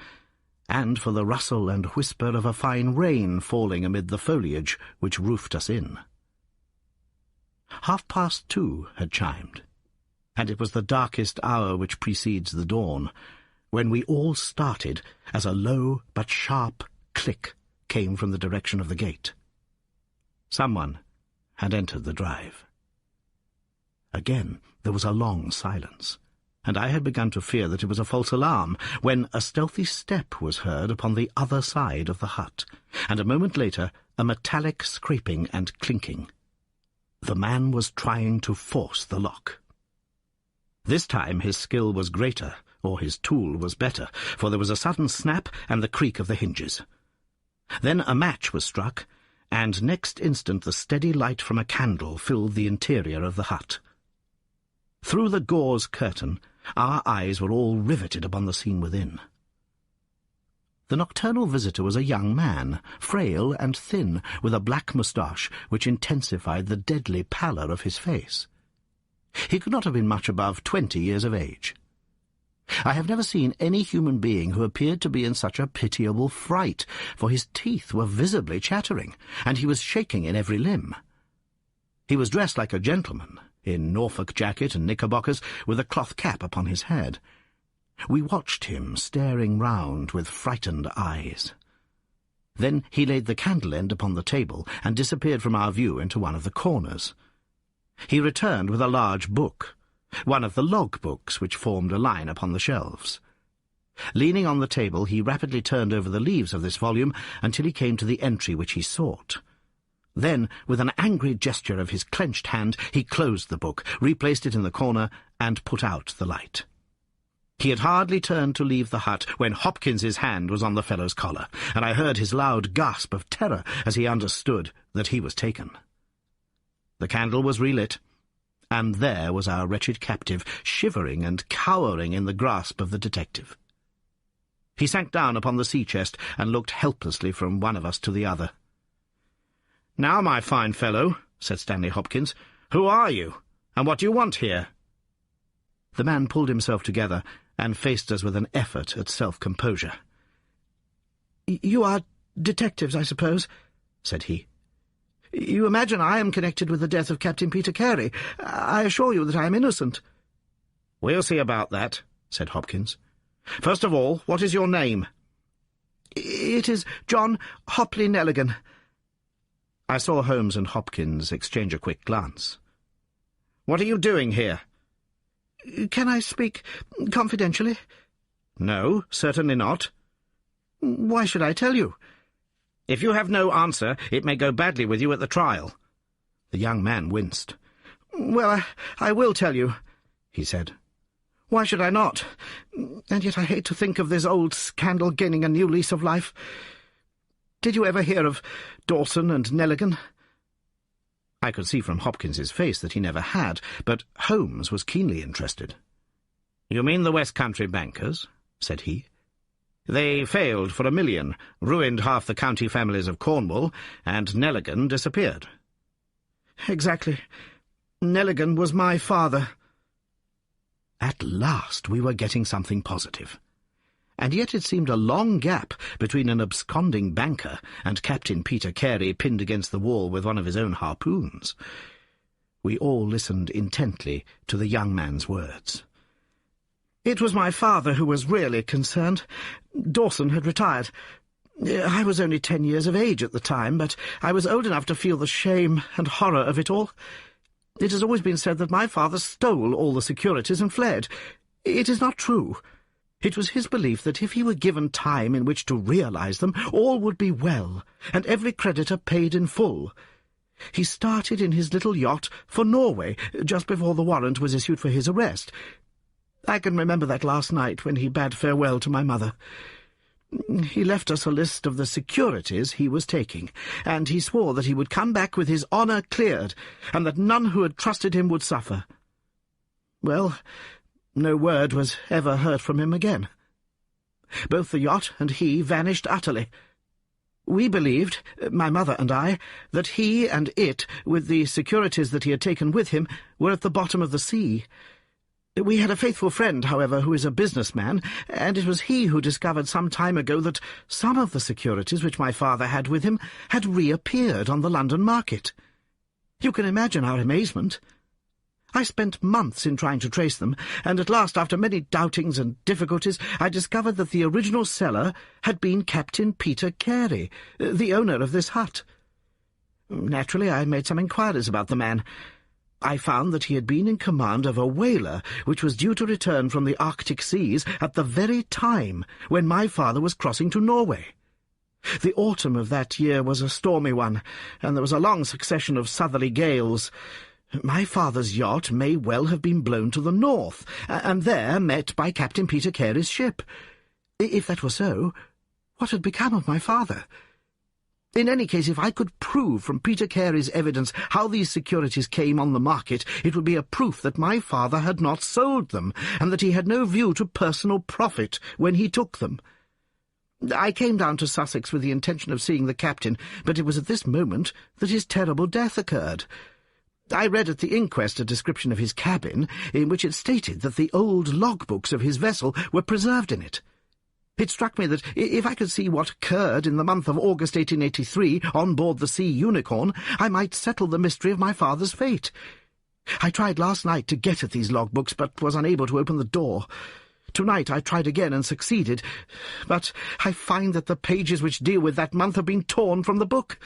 and for the rustle and whisper of a fine rain falling amid the foliage which roofed us in. 2:30 had chimed, and it was the darkest hour which precedes the dawn, when we all started as a low but sharp click came from the direction of the gate. Someone had entered the drive. Again there was a long silence, and I had begun to fear that it was a false alarm, when a stealthy step was heard upon the other side of the hut, and a moment later a metallic scraping and clinking. The man was trying to force the lock. This time his skill was greater, or his tool was better, for there was a sudden snap and the creak of the hinges. Then a match was struck, and next instant the steady light from a candle filled the interior of the hut. Through the gauze curtain our eyes were all riveted upon the scene within. The nocturnal visitor was a young man, frail and thin, with a black moustache which intensified the deadly pallor of his face. He could not have been much above 20 years of age. I have never seen any human being who appeared to be in such a pitiable fright, for his teeth were visibly chattering, and he was shaking in every limb. He was dressed like a gentleman, in Norfolk jacket and knickerbockers, with a cloth cap upon his head. We watched him, staring round with frightened eyes. Then he laid the candle end upon the table and disappeared from our view into one of the corners. He returned with a large book, one of the log books which formed a line upon the shelves. Leaning on the table, he rapidly turned over the leaves of this volume until he came to the entry which he sought. Then, with an angry gesture of his clenched hand, he closed the book, replaced it in the corner, and put out the light. He had hardly turned to leave the hut when Hopkins's hand was on the fellow's collar, and I heard his loud gasp of terror as he understood that he was taken. The candle was relit, and there was our wretched captive, shivering and cowering in the grasp of the detective. He sank down upon the sea-chest and looked helplessly from one of us to the other. "Now, my fine fellow," said Stanley Hopkins, "who are you, and what do you want here?" The man pulled himself together and faced us with an effort at self-composure. "You are detectives, I suppose," said he. "You imagine I am connected with the death of Captain Peter Carey. I assure you that I am innocent." "We'll see about that," said Hopkins. "First of all, what is your name?" "It is John Hopley Nelligan." I saw Holmes and Hopkins exchange a quick glance. "What are you doing here?" "Can I speak confidentially?" "No, certainly not." "Why should I tell you?" "If you have no answer, it may go badly with you at the trial." The young man winced. "Well, I will tell you," he said. Why should I not? And yet I hate to think of this old scandal gaining a new lease of life. Did you ever hear of Dawson and Nelligan?" I could see from Hopkins's face that he never had, but Holmes was keenly interested. "You mean the West Country bankers?" said he. "They failed for $1 million, ruined half the county families of Cornwall, and Nelligan disappeared." "Exactly. Nelligan was my father." At last we were getting something positive. And yet it seemed a long gap between an absconding banker and Captain Peter Carey pinned against the wall with one of his own harpoons. We all listened intently to the young man's words. "It was my father who was really concerned. Dawson had retired. I was only 10 years of age at the time, but I was old enough to feel the shame and horror of it all. It has always been said that my father stole all the securities and fled. It is not true. It was his belief that if he were given time in which to realize them, all would be well, and every creditor paid in full. He started in his little yacht for Norway just before the warrant was issued for his arrest. I can remember that last night when he bade farewell to my mother. He left us a list of the securities he was taking, and he swore that he would come back with his honour cleared, and that none who had trusted him would suffer. Well, no word was ever heard from him again. Both the yacht and he vanished utterly. We believed, my mother and I, that he and it, with the securities that he had taken with him, were at the bottom of the sea. We had a faithful friend, however, who is a businessman, and it was he who discovered some time ago that some of the securities which my father had with him had reappeared on the London market. You can imagine our amazement. I spent months in trying to trace them, and at last, after many doubtings and difficulties, I discovered that the original seller had been Captain Peter Carey, the owner of this hut. Naturally, I made some inquiries about the man. I found that he had been in command of a whaler which was due to return from the Arctic seas at the very time when my father was crossing to Norway. The autumn of that year was a stormy one, and there was a long succession of southerly gales. My father's yacht may well have been blown to the north, and there met by Captain Peter Carey's ship. If that were so, what had become of my father? In any case, if I could prove from Peter Carey's evidence how these securities came on the market, it would be a proof that my father had not sold them, and that he had no view to personal profit when he took them. I came down to Sussex with the intention of seeing the captain, but it was at this moment that his terrible death occurred. I read at the inquest a description of his cabin, in which it stated that the old logbooks of his vessel were preserved in it. It struck me that if I could see what occurred in the month of August 1883 on board the Sea Unicorn, I might settle the mystery of my father's fate. I tried last night to get at these logbooks, but was unable to open the door. Tonight I tried again and succeeded, but I find that the pages which deal with that month have been torn from the book.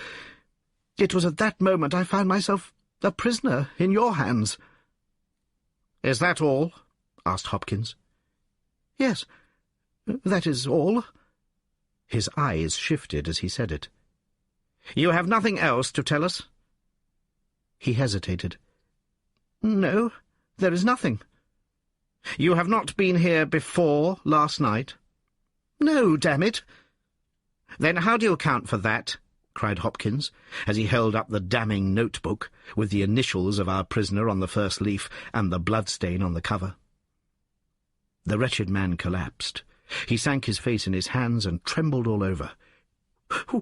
It was at that moment I found myself a prisoner in your hands." "Is that all?" asked Hopkins. "Yes. That is all." His eyes shifted as he said it. "You have nothing else to tell us?" He hesitated. "No, there is nothing." "You have not been here before last night?" "No, damn it." "Then how do you account for that?" cried Hopkins, as he held up the damning notebook, with the initials of our prisoner on the first leaf and the bloodstain on the cover. The wretched man collapsed. He sank his face in his hands and trembled all over.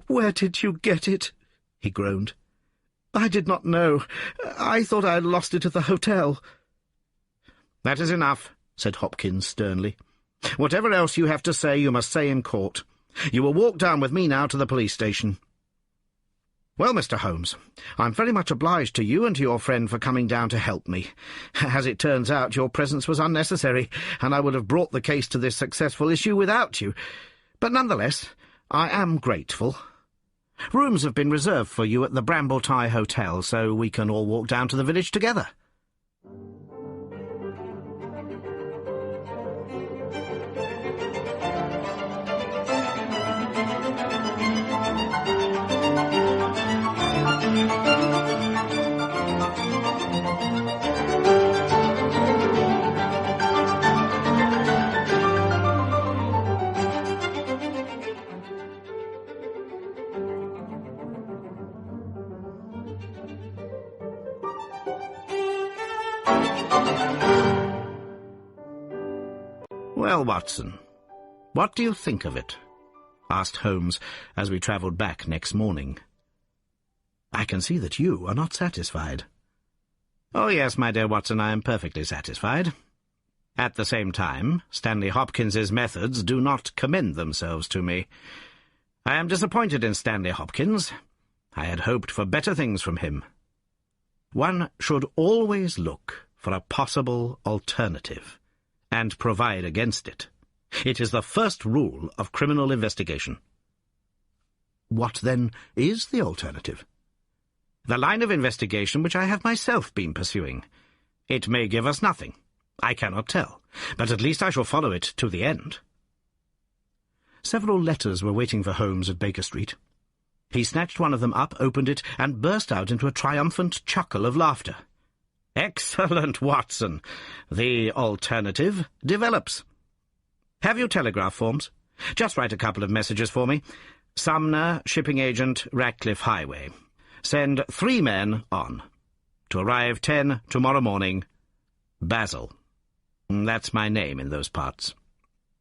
"Where did you get it?" he groaned. "I did not know. I thought I had lost it at the hotel." "That is enough," said Hopkins sternly. "Whatever else you have to say, you must say in court. You will walk down with me now to the police station." "Well, Mr. Holmes, I'm very much obliged to you and to your friend for coming down to help me. As it turns out, your presence was unnecessary, and I would have brought the case to this successful issue without you. But nonetheless, I am grateful. Rooms have been reserved for you at the Brambletye Hotel, so we can all walk down to the village together." "Well, Watson, what do you think of it?" asked Holmes as we travelled back next morning. "I can see that you are not satisfied." "Oh, yes, my dear Watson, I am perfectly satisfied. At the same time, Stanley Hopkins's methods do not commend themselves to me. I am disappointed in Stanley Hopkins. I had hoped for better things from him. One should always look for a possible alternative, and provide against it. It is the first rule of criminal investigation." "What, then, is the alternative?" "The line of investigation which I have myself been pursuing. It may give us nothing. I cannot tell, but at least I shall follow it to the end." Several letters were waiting for Holmes at Baker Street. He snatched one of them up, opened it, and burst out into a triumphant chuckle of laughter. "Excellent, Watson! The alternative develops. Have you telegraph forms? Just write a couple of messages for me. Sumner, shipping agent, Ratcliffe Highway. Send 3 men on. To arrive 10 tomorrow morning. Basil. That's my name in those parts.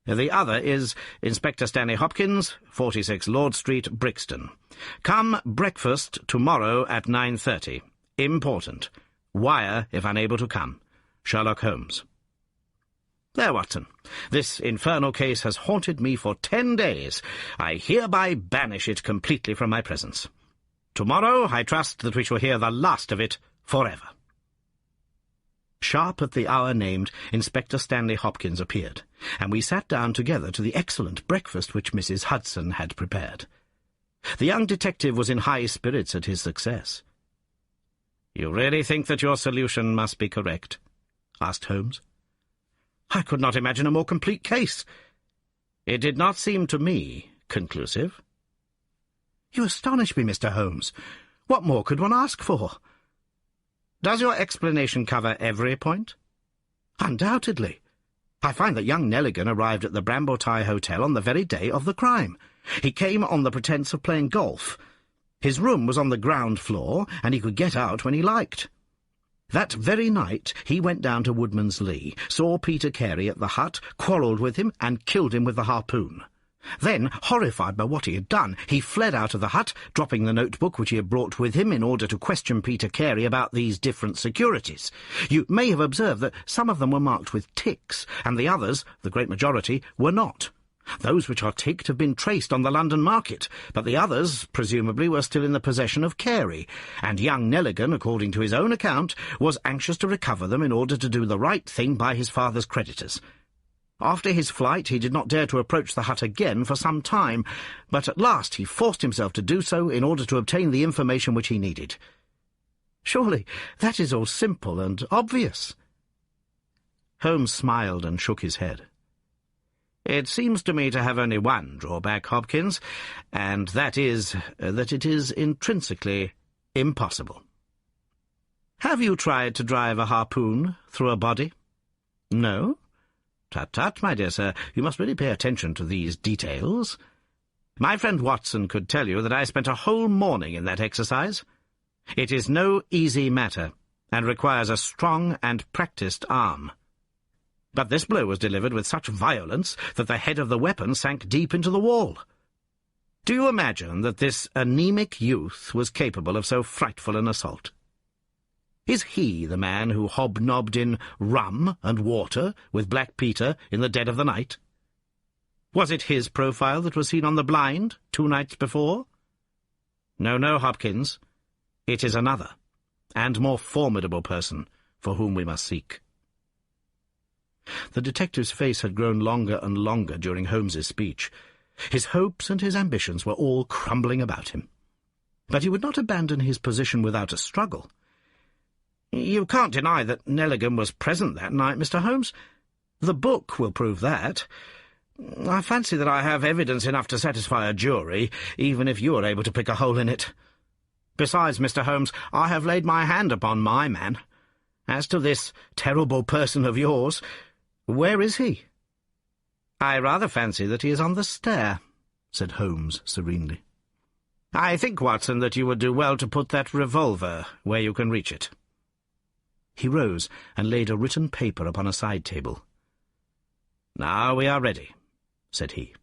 The other is Inspector Stanley Hopkins, 46 Lord Street, Brixton. Come breakfast tomorrow at 9:30. Important. Wire if unable to come. Sherlock Holmes." There, Watson. This infernal case has haunted me for 10 days. I hereby banish it completely from my presence. Tomorrow I trust that we shall hear the last of it forever. Sharp at the hour named, Inspector Stanley Hopkins appeared, and we sat down together to the excellent breakfast which Mrs. Hudson had prepared. The young detective was in high spirits at his success. "You really think that your solution must be correct?" asked Holmes. "I could not imagine a more complete case. It did not seem to me conclusive." "You astonish me, Mr. Holmes. What more could one ask for?" "Does your explanation cover every point?" "Undoubtedly. I find that young Nelligan arrived at the Brambletye Hotel on the very day of the crime. He came on the pretence of playing golf. His room was on the ground floor, and he could get out when he liked. That very night he went down to Woodman's Lee, saw Peter Carey at the hut, quarrelled with him, and killed him with the harpoon. Then, horrified by what he had done, he fled out of the hut, dropping the notebook which he had brought with him in order to question Peter Carey about these different securities. You may have observed that some of them were marked with ticks, and the others, the great majority, were not. Those which are ticked have been traced on the London market, but the others, presumably, were still in the possession of Carey, and young Nelligan, according to his own account, was anxious to recover them in order to do the right thing by his father's creditors. After his flight he did not dare to approach the hut again for some time, but at last he forced himself to do so in order to obtain the information which he needed. Surely that is all simple and obvious." Holmes smiled and shook his head. "It seems to me to have only one drawback, Hopkins, and that is that it is intrinsically impossible. Have you tried to drive a harpoon through a body? No? Tut-tut, my dear sir, you must really pay attention to these details. My friend Watson could tell you that I spent a whole morning in that exercise. It is no easy matter, and requires a strong and practised arm. But this blow was delivered with such violence that the head of the weapon sank deep into the wall. Do you imagine that this anemic youth was capable of so frightful an assault? Is he the man who hobnobbed in rum and water with Black Peter in the dead of the night? Was it his profile that was seen on the blind 2 nights before? No, no, Hopkins. It is another, and more formidable person for whom we must seek." The detective's face had grown longer and longer during Holmes's speech. His hopes and his ambitions were all crumbling about him. But he would not abandon his position without a struggle. "You can't deny that Nelligan was present that night, Mr. Holmes. The book will prove that. I fancy that I have evidence enough to satisfy a jury, even if you are able to pick a hole in it. Besides, Mr. Holmes, I have laid my hand upon my man. As to this terrible person of yours, where is he?" "I rather fancy that he is on the stair," said Holmes serenely. "I think, Watson, that you would do well to put that revolver where you can reach it." He rose and laid a written paper upon a side table. "Now we are ready," said he.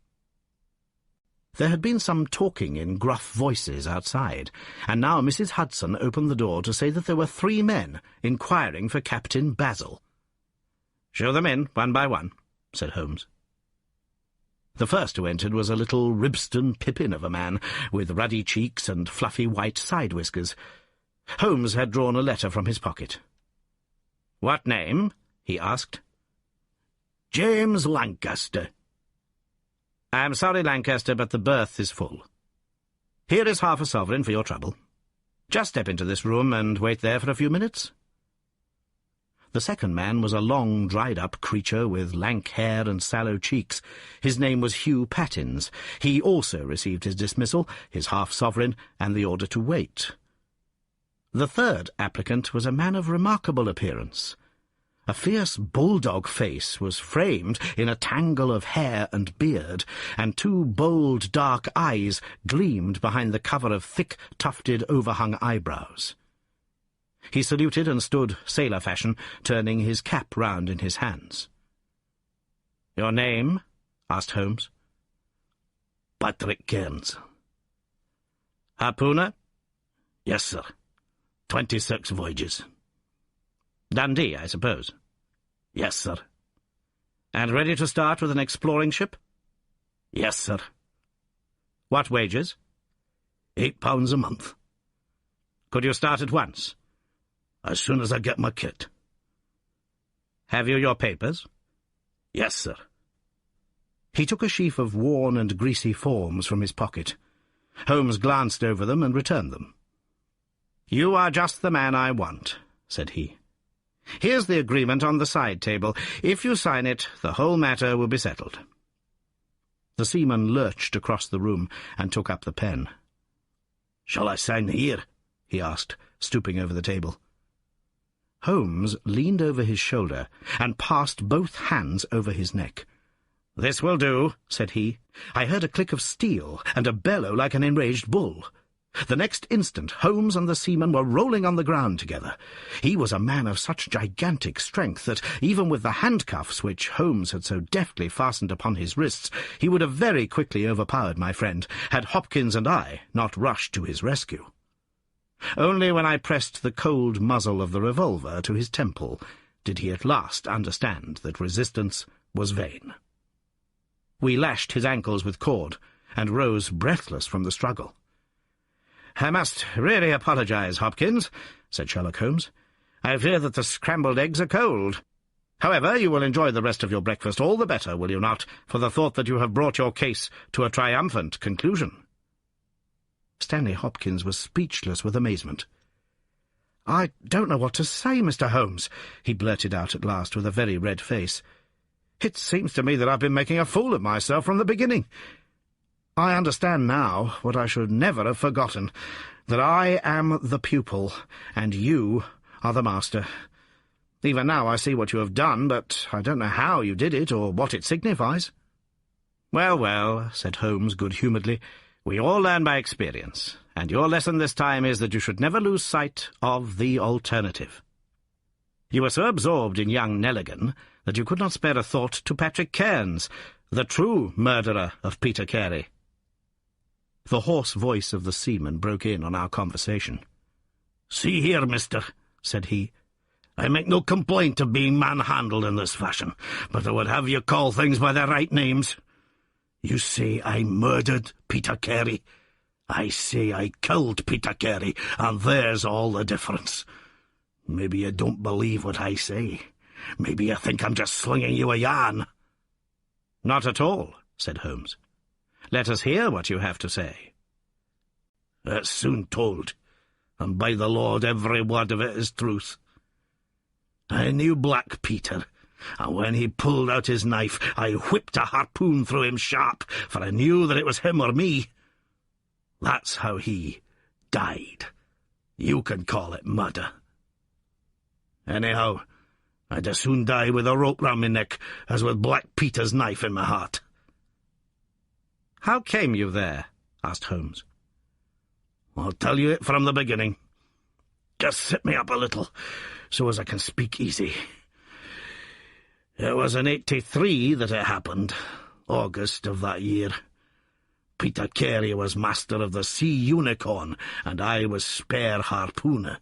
There had been some talking in gruff voices outside, and now Mrs. Hudson opened the door to say that there were 3 men inquiring for Captain Basil. "Show them in, one by one," said Holmes. The first who entered was a little Ribston Pippin of a man, with ruddy cheeks and fluffy white side-whiskers. Holmes had drawn a letter from his pocket. "What name?" he asked. "James Lancaster." "I am sorry, Lancaster, but the berth is full. Here is half a sovereign for your trouble. Just step into this room and wait there for a few minutes." The second man was a long, dried-up creature with lank hair and sallow cheeks. His name was Hugh Pattins. He also received his dismissal, his half-sovereign, and the order to wait. The third applicant was a man of remarkable appearance. A fierce bulldog face was framed in a tangle of hair and beard, and 2 bold, dark eyes gleamed behind the cover of thick, tufted, overhung eyebrows. He saluted and stood sailor fashion, turning his cap round in his hands. "Your name?" asked Holmes. "Patrick Cairns." "Harpooner?" "Yes, sir. 26 voyages." "Dundee, I suppose?" "Yes, sir." "And ready to start with an exploring ship?" "Yes, sir." "What wages?" £8 a month. "Could you start at once?" "As soon as I get my kit." "Have you your papers?" "Yes, sir." He took a sheaf of worn and greasy forms from his pocket. Holmes glanced over them and returned them. "You are just the man I want," said he. "Here's the agreement on the side table. If you sign it, the whole matter will be settled." The seaman lurched across the room and took up the pen. "Shall I sign here?" he asked, stooping over the table. Holmes leaned over his shoulder and passed both hands over his neck. "This will do," said he. I heard a click of steel and a bellow like an enraged bull. The next instant Holmes and the seaman were rolling on the ground together. He was a man of such gigantic strength that, even with the handcuffs which Holmes had so deftly fastened upon his wrists, he would have very quickly overpowered my friend, had Hopkins and I not rushed to his rescue. Only when I pressed the cold muzzle of the revolver to his temple did he at last understand that resistance was vain. We lashed his ankles with cord, and rose breathless from the struggle. "I must really apologize, Hopkins," said Sherlock Holmes. "I fear that the scrambled eggs are cold. However, you will enjoy the rest of your breakfast all the better, will you not, for the thought that you have brought your case to a triumphant conclusion?" Stanley Hopkins was speechless with amazement. "I don't know what to say, Mr. Holmes," he blurted out at last with a very red face. "It seems to me that I've been making a fool of myself from the beginning. I understand now what I should never have forgotten, that I am the pupil, and you are the master. Even now I see what you have done, but I don't know how you did it, or what it signifies." "Well, well," said Holmes good-humouredly, "we all learn by experience, and your lesson this time is that you should never lose sight of the alternative. You were so absorbed in young Nelligan that you could not spare a thought to Patrick Cairns, the true murderer of Peter Carey." The hoarse voice of the seaman broke in on our conversation. "See here, mister," said he, "I make no complaint of being manhandled in this fashion, but I would have you call things by their right names. You say I murdered Peter Carey. I say I killed Peter Carey, and there's all the difference. Maybe you don't believe what I say. Maybe you think I'm just slinging you a yarn." "Not at all," said Holmes. "Let us hear what you have to say." "It's soon told, and by the Lord every word of it is truth. I knew Black Peter, and when he pulled out his knife I whipped a harpoon through him sharp, for I knew that it was him or me. That's how he died. You can call it murder. Anyhow, I'd as soon die with a rope round my neck as with Black Peter's knife in my heart." "How came you there?" asked Holmes. "I'll tell you it from the beginning. Just sit me up a little, so as I can speak easy. It was in 83 that it happened, August of that year. Peter Carey was master of the Sea Unicorn, and I was spare harpooner.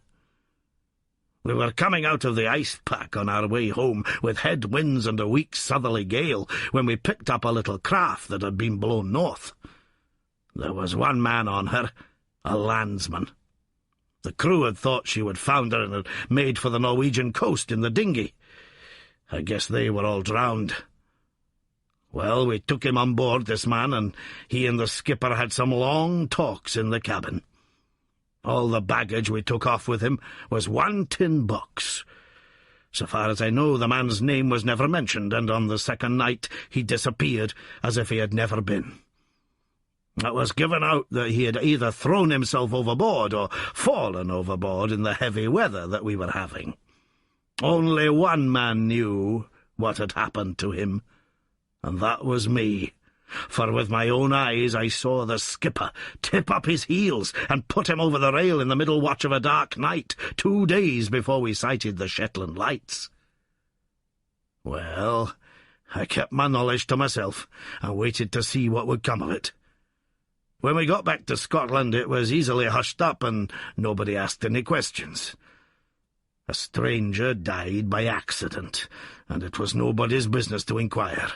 We were coming out of the ice pack on our way home with headwinds and a weak southerly gale when we picked up a little craft that had been blown north. There was one man on her, a landsman. The crew had thought she would founder and had made for the Norwegian coast in the dinghy. I guess they were all drowned. Well, we took him on board, this man, and he and the skipper had some long talks in the cabin. All the baggage we took off with him was one tin box. So far as I know, the man's name was never mentioned, and on the second night he disappeared as if he had never been. It was given out that he had either thrown himself overboard or fallen overboard in the heavy weather that we were having. Only one man knew what had happened to him, and that was me. For with my own eyes I saw the skipper tip up his heels and put him over the rail in the middle watch of a dark night, 2 days before we sighted the Shetland lights. Well, I kept my knowledge to myself and waited to see what would come of it. When we got back to Scotland it was easily hushed up and nobody asked any questions. A stranger died by accident, and it was nobody's business to inquire.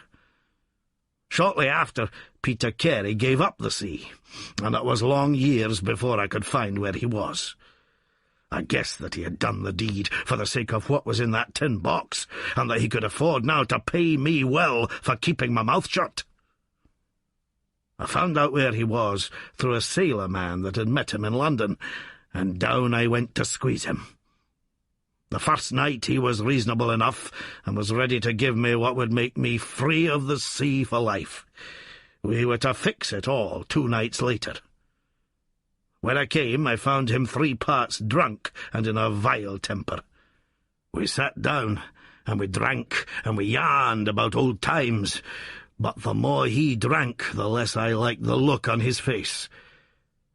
Shortly after, Peter Carey gave up the sea, and it was long years before I could find where he was. I guessed that he had done the deed for the sake of what was in that tin box, and that he could afford now to pay me well for keeping my mouth shut. I found out where he was through a sailor man that had met him in London, and down I went to squeeze him. The first night he was reasonable enough, and was ready to give me what would make me free of the sea for life. We were to fix it all 2 nights later. When I came, I found him 3 parts drunk and in a vile temper. We sat down, and we drank, and we yarned about old times, but the more he drank, the less I liked the look on his face.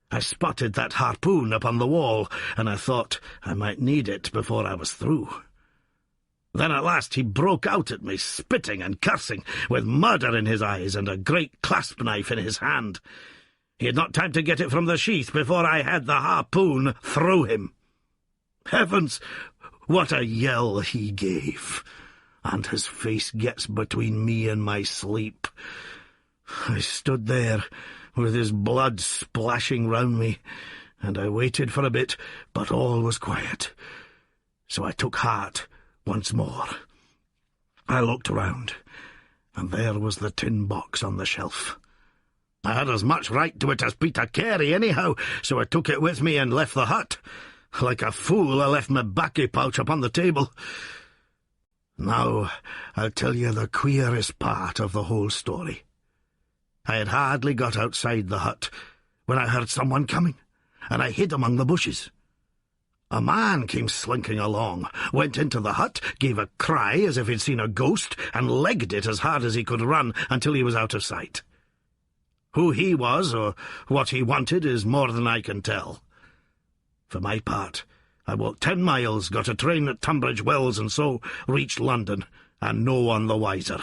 I spotted that harpoon upon the wall, and I thought I might need it before I was through. Then at last he broke out at me, spitting and cursing, with murder in his eyes and a great clasp-knife in his hand. He had not time to get it from the sheath before I had the harpoon through him. Heavens, what a yell he gave! And his face gets between me and my sleep. I stood there, with his blood splashing round me, and I waited for a bit, but all was quiet. So I took heart once more. I looked round, and there was the tin box on the shelf. I had as much right to it as Peter Carey, anyhow, so I took it with me and left the hut. Like a fool, I left my baccy pouch upon the table. Now I'll tell you the queerest part of the whole story. I had hardly got outside the hut when I heard someone coming, and I hid among the bushes. A man came slinking along, went into the hut, gave a cry as if he'd seen a ghost, and legged it as hard as he could run until he was out of sight. Who he was, or what he wanted, is more than I can tell. For my part, I walked 10 miles, got a train at Tunbridge Wells, and so reached London, and no one the wiser.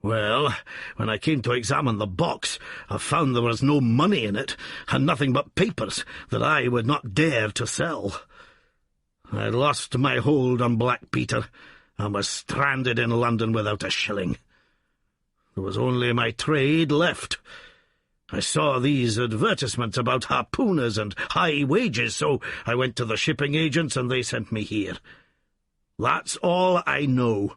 Well, when I came to examine the box, I found there was no money in it, and nothing but papers that I would not dare to sell. I lost my hold on Black Peter, and was stranded in London without a shilling. There was only my trade left. I saw these advertisements about harpooners and high wages, so I went to the shipping agents, and they sent me here. That's all I know.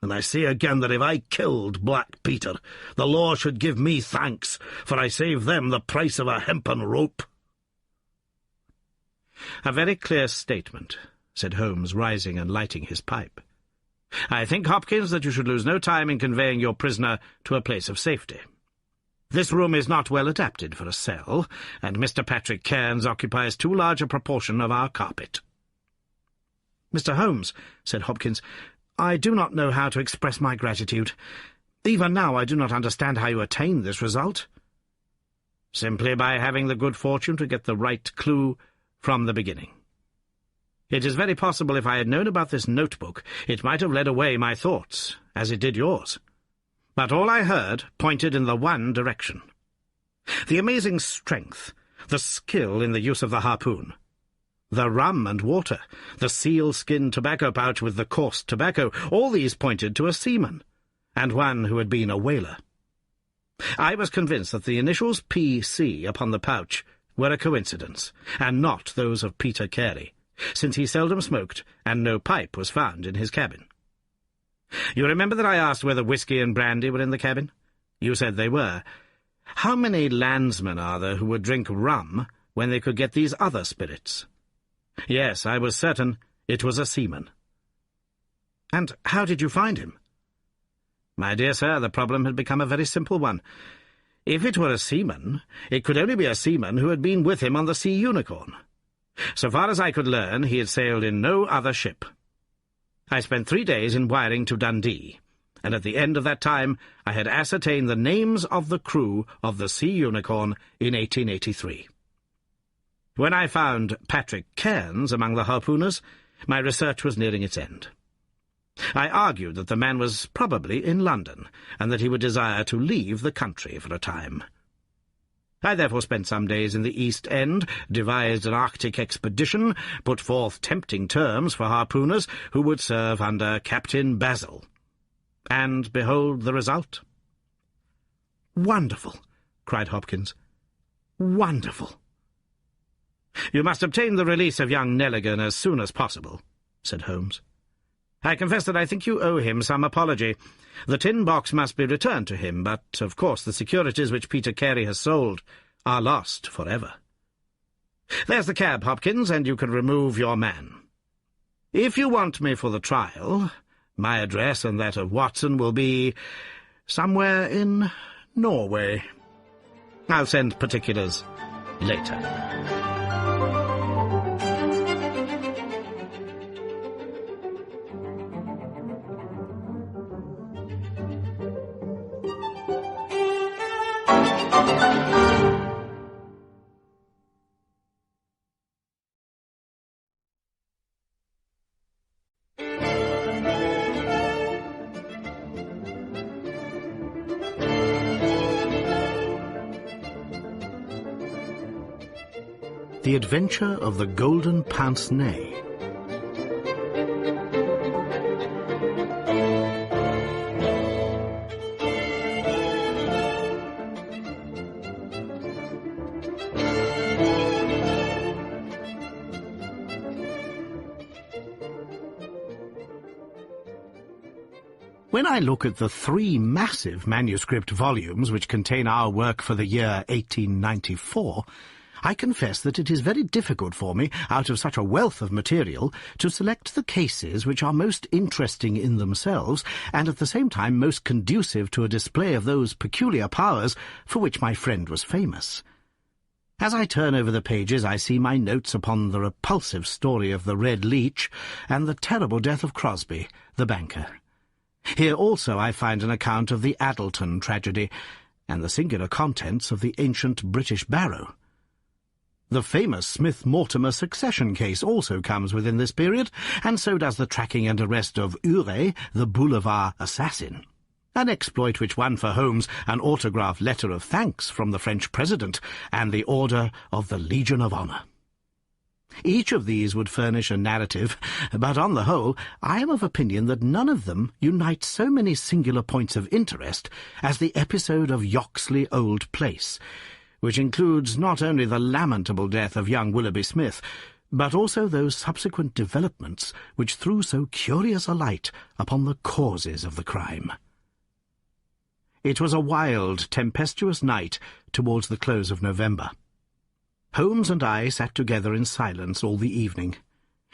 And I say again that if I killed Black Peter, the law should give me thanks, for I saved them the price of a hempen rope. A very clear statement, said Holmes, rising and lighting his pipe. I think, Hopkins, that you should lose no time in conveying your prisoner to a place of safety. This room is not well adapted for a cell, and Mr. Patrick Cairns occupies too large a proportion of our carpet. Mr. Holmes, said Hopkins, I do not know how to express my gratitude. Even now I do not understand how you attained this result. Simply by having the good fortune to get the right clue from the beginning. It is very possible if I had known about this notebook, it might have led away my thoughts, as it did yours. But all I heard pointed in the one direction. The amazing strength, the skill in the use of the harpoon, the rum and water, the seal-skin tobacco pouch with the coarse tobacco, all these pointed to a seaman, and one who had been a whaler. I was convinced that the initials P.C. upon the pouch were a coincidence, and not those of Peter Carey, since he seldom smoked, and no pipe was found in his cabin. You remember that I asked whether whisky and brandy were in the cabin? You said they were. How many landsmen are there who would drink rum when they could get these other spirits? Yes, I was certain it was a seaman. And how did you find him? My dear sir, the problem had become a very simple one. If it were a seaman, it could only be a seaman who had been with him on the Sea Unicorn. So far as I could learn, he had sailed in no other ship. I spent 3 days in wiring to Dundee, and at the end of that time I had ascertained the names of the crew of the Sea Unicorn in 1883. When I found Patrick Cairns among the harpooners, my research was nearing its end. I argued that the man was probably in London, and that he would desire to leave the country for a time. I therefore spent some days in the East End, devised an Arctic expedition, put forth tempting terms for harpooners who would serve under Captain Basil. And behold the result. "Wonderful!" cried Hopkins. "Wonderful!" "You must obtain the release of young Nelligan as soon as possible," said Holmes. "I confess that I think you owe him some apology. The tin box must be returned to him, but, of course, the securities which Peter Carey has sold are lost forever. There's the cab, Hopkins, and you can remove your man. If you want me for the trial, my address and that of Watson will be somewhere in Norway. I'll send particulars later." The Adventure of the Golden Pince-Nez. When I look at the 3 massive manuscript volumes which contain our work for the year 1894, I confess that it is very difficult for me, out of such a wealth of material, to select the cases which are most interesting in themselves, and at the same time most conducive to a display of those peculiar powers for which my friend was famous. As I turn over the pages, I see my notes upon the repulsive story of the Red Leech and the terrible death of Crosby, the banker. Here also I find an account of the Addleton tragedy, and the singular contents of the ancient British barrow. The famous Smith-Mortimer succession case also comes within this period, and so does the tracking and arrest of Urey, the boulevard assassin, an exploit which won for Holmes an autographed letter of thanks from the French President and the Order of the Legion of Honor. Each of these would furnish a narrative, but on the whole I am of opinion that none of them unites so many singular points of interest as the episode of Yoxley Old Place, which includes not only the lamentable death of young Willoughby Smith, but also those subsequent developments which threw so curious a light upon the causes of the crime. It was a wild, tempestuous night towards the close of November. Holmes and I sat together in silence all the evening.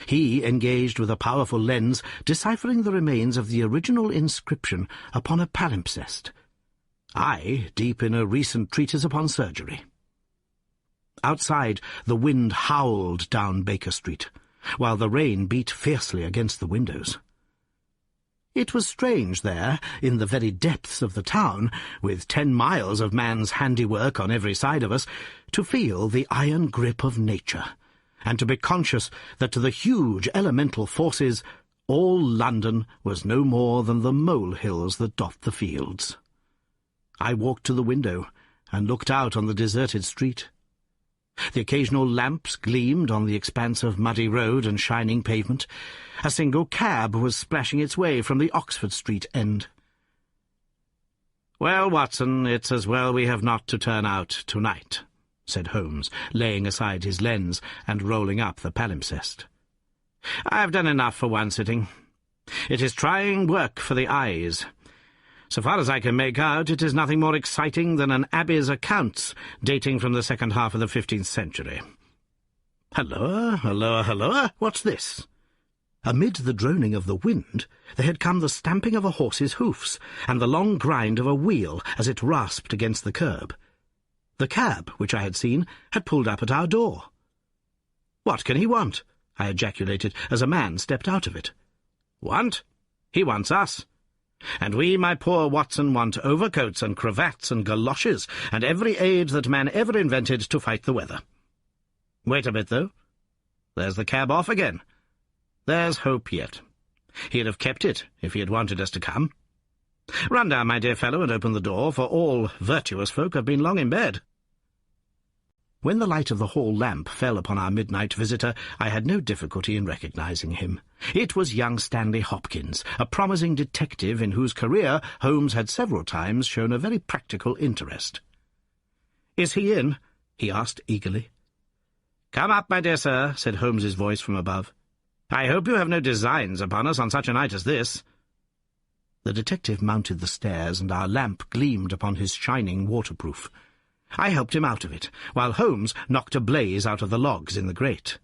He engaged with a powerful lens, deciphering the remains of the original inscription upon a palimpsest. I deep in a recent treatise upon surgery. Outside, the wind howled down Baker Street, while the rain beat fiercely against the windows. It was strange there, in the very depths of the town, with 10 miles of man's handiwork on every side of us, to feel the iron grip of nature, and to be conscious that to the huge elemental forces all London was no more than the molehills that dot the fields. I walked to the window and looked out on the deserted street. The occasional lamps gleamed on the expanse of muddy road and shining pavement. A single cab was splashing its way from the Oxford Street end. "Well, Watson, it's as well we have not to turn out tonight," said Holmes, laying aside his lens and rolling up the palimpsest. "I've done enough for one sitting. It is trying work for the eyes. So far as I can make out, it is nothing more exciting than an abbey's accounts dating from the second half of the 15th century. Halloa, halloa, halloa, what's this?" Amid the droning of the wind, there had come the stamping of a horse's hoofs and the long grind of a wheel as it rasped against the curb. The cab, which I had seen, had pulled up at our door. "What can he want?" I ejaculated as a man stepped out of it. "Want? He wants us. And we, my poor Watson, want overcoats and cravats and galoshes and every aid that man ever invented to fight the weather. Wait a bit, though. There's the cab off again. There's hope yet. He'd have kept it if he had wanted us to come. Run down, my dear fellow, and open the door, for all virtuous folk have been long in bed." When the light of the hall lamp fell upon our midnight visitor, I had no difficulty in recognizing him. It was young Stanley Hopkins, a promising detective in whose career Holmes had several times shown a very practical interest. "Is he in?" he asked eagerly. "Come up, my dear sir," said Holmes's voice from above. "I hope you have no designs upon us on such a night as this." The detective mounted the stairs, and our lamp gleamed upon his shining waterproof. I helped him out of it, while Holmes knocked a blaze out of the logs in the grate.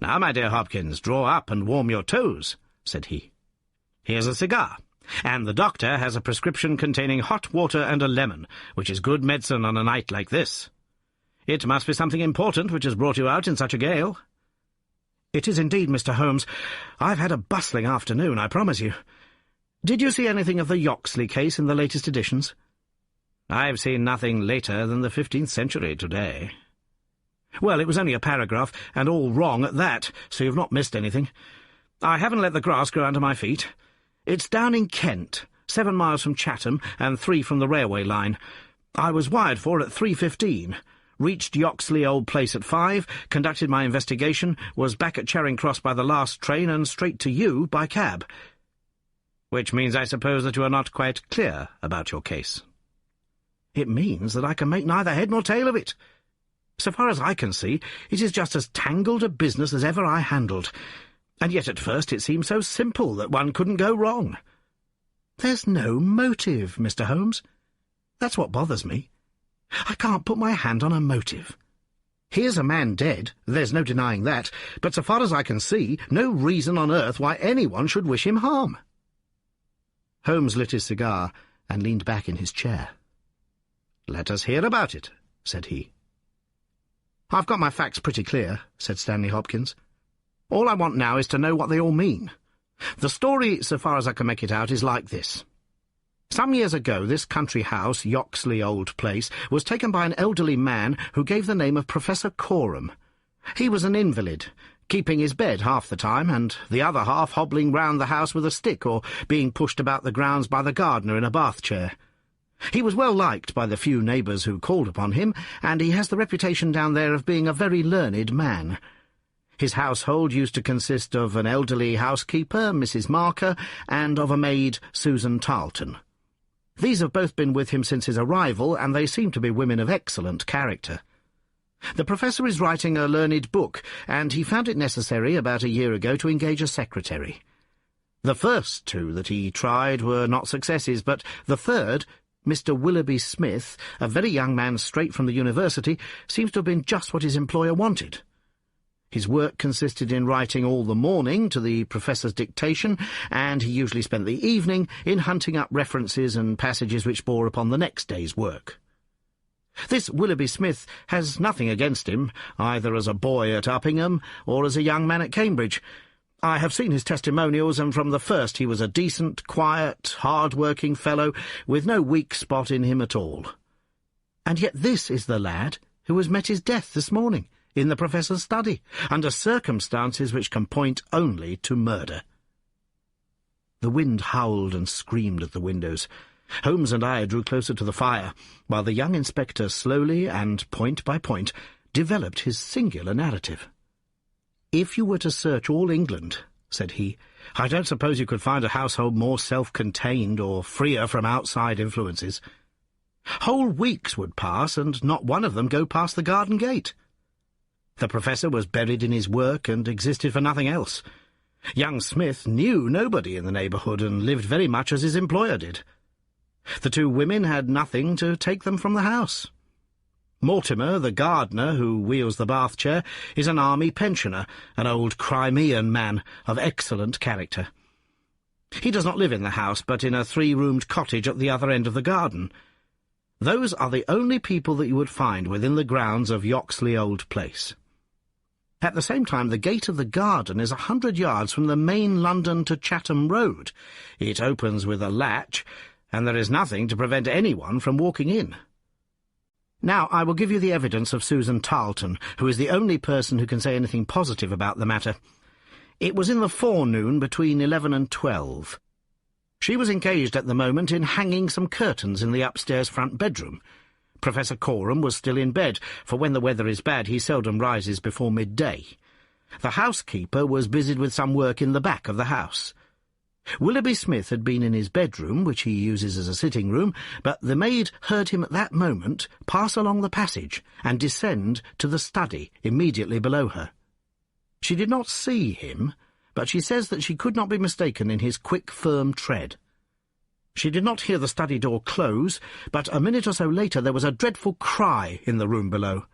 "Now, my dear Hopkins, draw up and warm your toes," said he. "Here's a cigar, and the doctor has a prescription containing hot water and a lemon, which is good medicine on a night like this. It must be something important which has brought you out in such a gale." "It is indeed, Mr. Holmes. I've had a bustling afternoon, I promise you. Did you see anything of the Yoxley case in the latest editions?" "I've seen nothing later than the 15th century today." "Well, it was only a paragraph, and all wrong at that, so you've not missed anything. I haven't let the grass grow under my feet. It's down in Kent, 7 miles from Chatham and 3 from the railway line. I was wired for at 3:15, reached Yoxley Old Place at 5, conducted my investigation, was back at Charing Cross by the last train and straight to you by cab." "Which means, I suppose, that you are not quite clear about your case." "It means that I can make neither head nor tail of it. So far as I can see, it is just as tangled a business as ever I handled, and yet at first it seemed so simple that one couldn't go wrong. There's no motive, Mr. Holmes. That's what bothers me. I can't put my hand on a motive. Here's a man dead, there's no denying that, but so far as I can see, no reason on earth why anyone should wish him harm." Holmes lit his cigar and leaned back in his chair. "Let us hear about it," said he. "I've got my facts pretty clear," said Stanley Hopkins. "All I want now is to know what they all mean. The story, so far as I can make it out, is like this. Some years ago, this country house, Yoxley Old Place, was taken by an elderly man who gave the name of Professor Coram. He was an invalid, keeping his bed half the time, and the other half hobbling round the house with a stick or being pushed about the grounds by the gardener in a bath chair. He was well liked by the few neighbours who called upon him, and he has the reputation down there of being a very learned man. His household used to consist of an elderly housekeeper, Mrs. Marker, and of a maid, Susan Tarleton. These have both been with him since his arrival, and they seem to be women of excellent character. The professor is writing a learned book, and he found it necessary about a year ago to engage a secretary. The first 2 that he tried were not successes, but the third, Mr. Willoughby Smith, a very young man straight from the university, seems to have been just what his employer wanted. His work consisted in writing all the morning to the professor's dictation, and he usually spent the evening in hunting up references and passages which bore upon the next day's work. This Willoughby Smith has nothing against him, either as a boy at Uppingham or as a young man at Cambridge. I have seen his testimonials, and from the first he was a decent, quiet, hard-working fellow, with no weak spot in him at all. And yet this is the lad who has met his death this morning, in the Professor's study, under circumstances which can point only to murder. The wind howled and screamed at the windows. Holmes and I drew closer to the fire, while the young inspector slowly and point by point developed his singular narrative. "If you were to search all England," said he, "I don't suppose you could find a household more self-contained or freer from outside influences. Whole weeks would pass, and not one of them go past the garden gate. The Professor was buried in his work and existed for nothing else. Young Smith knew nobody in the neighbourhood and lived very much as his employer did. The two women had nothing to take them from the house. Mortimer, the gardener who wheels the bath chair, is an army pensioner, an old Crimean man of excellent character. He does not live in the house, but in a 3-roomed cottage at the other end of the garden. Those are the only people that you would find within the grounds of Yoxley Old Place. At the same time, the gate of the garden is 100 yards from the main London to Chatham Road. It opens with a latch, and there is nothing to prevent anyone from walking in. Now, I will give you the evidence of Susan Tarleton, who is the only person who can say anything positive about the matter. It was in the forenoon between 11 and 12. She was engaged at the moment in hanging some curtains in the upstairs front bedroom. Professor Coram was still in bed, for when the weather is bad he seldom rises before midday. The housekeeper was busied with some work in the back of the house. Willoughby Smith had been in his bedroom, which he uses as a sitting-room, but the maid heard him at that moment pass along the passage and descend to the study immediately below her. She did not see him, but she says that she could not be mistaken in his quick, firm tread. She did not hear the study door close, but a minute or so later there was a dreadful cry in the room below.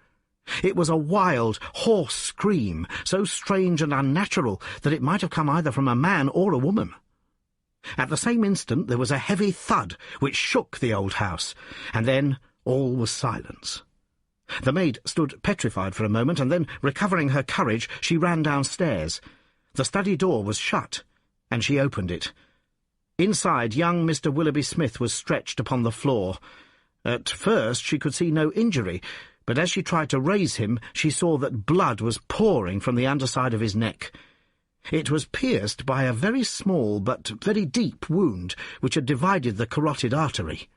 It was a wild, hoarse scream, so strange and unnatural that it might have come either from a man or a woman. At the same instant there was a heavy thud which shook the old house, and then all was silence. The maid stood petrified for a moment, and then, recovering her courage, she ran downstairs. The study door was shut, and she opened it. Inside, young Mr. Willoughby Smith was stretched upon the floor. At first she could see no injury, but as she tried to raise him, she saw that blood was pouring from the underside of his neck. It was pierced by a very small but very deep wound which had divided the carotid artery.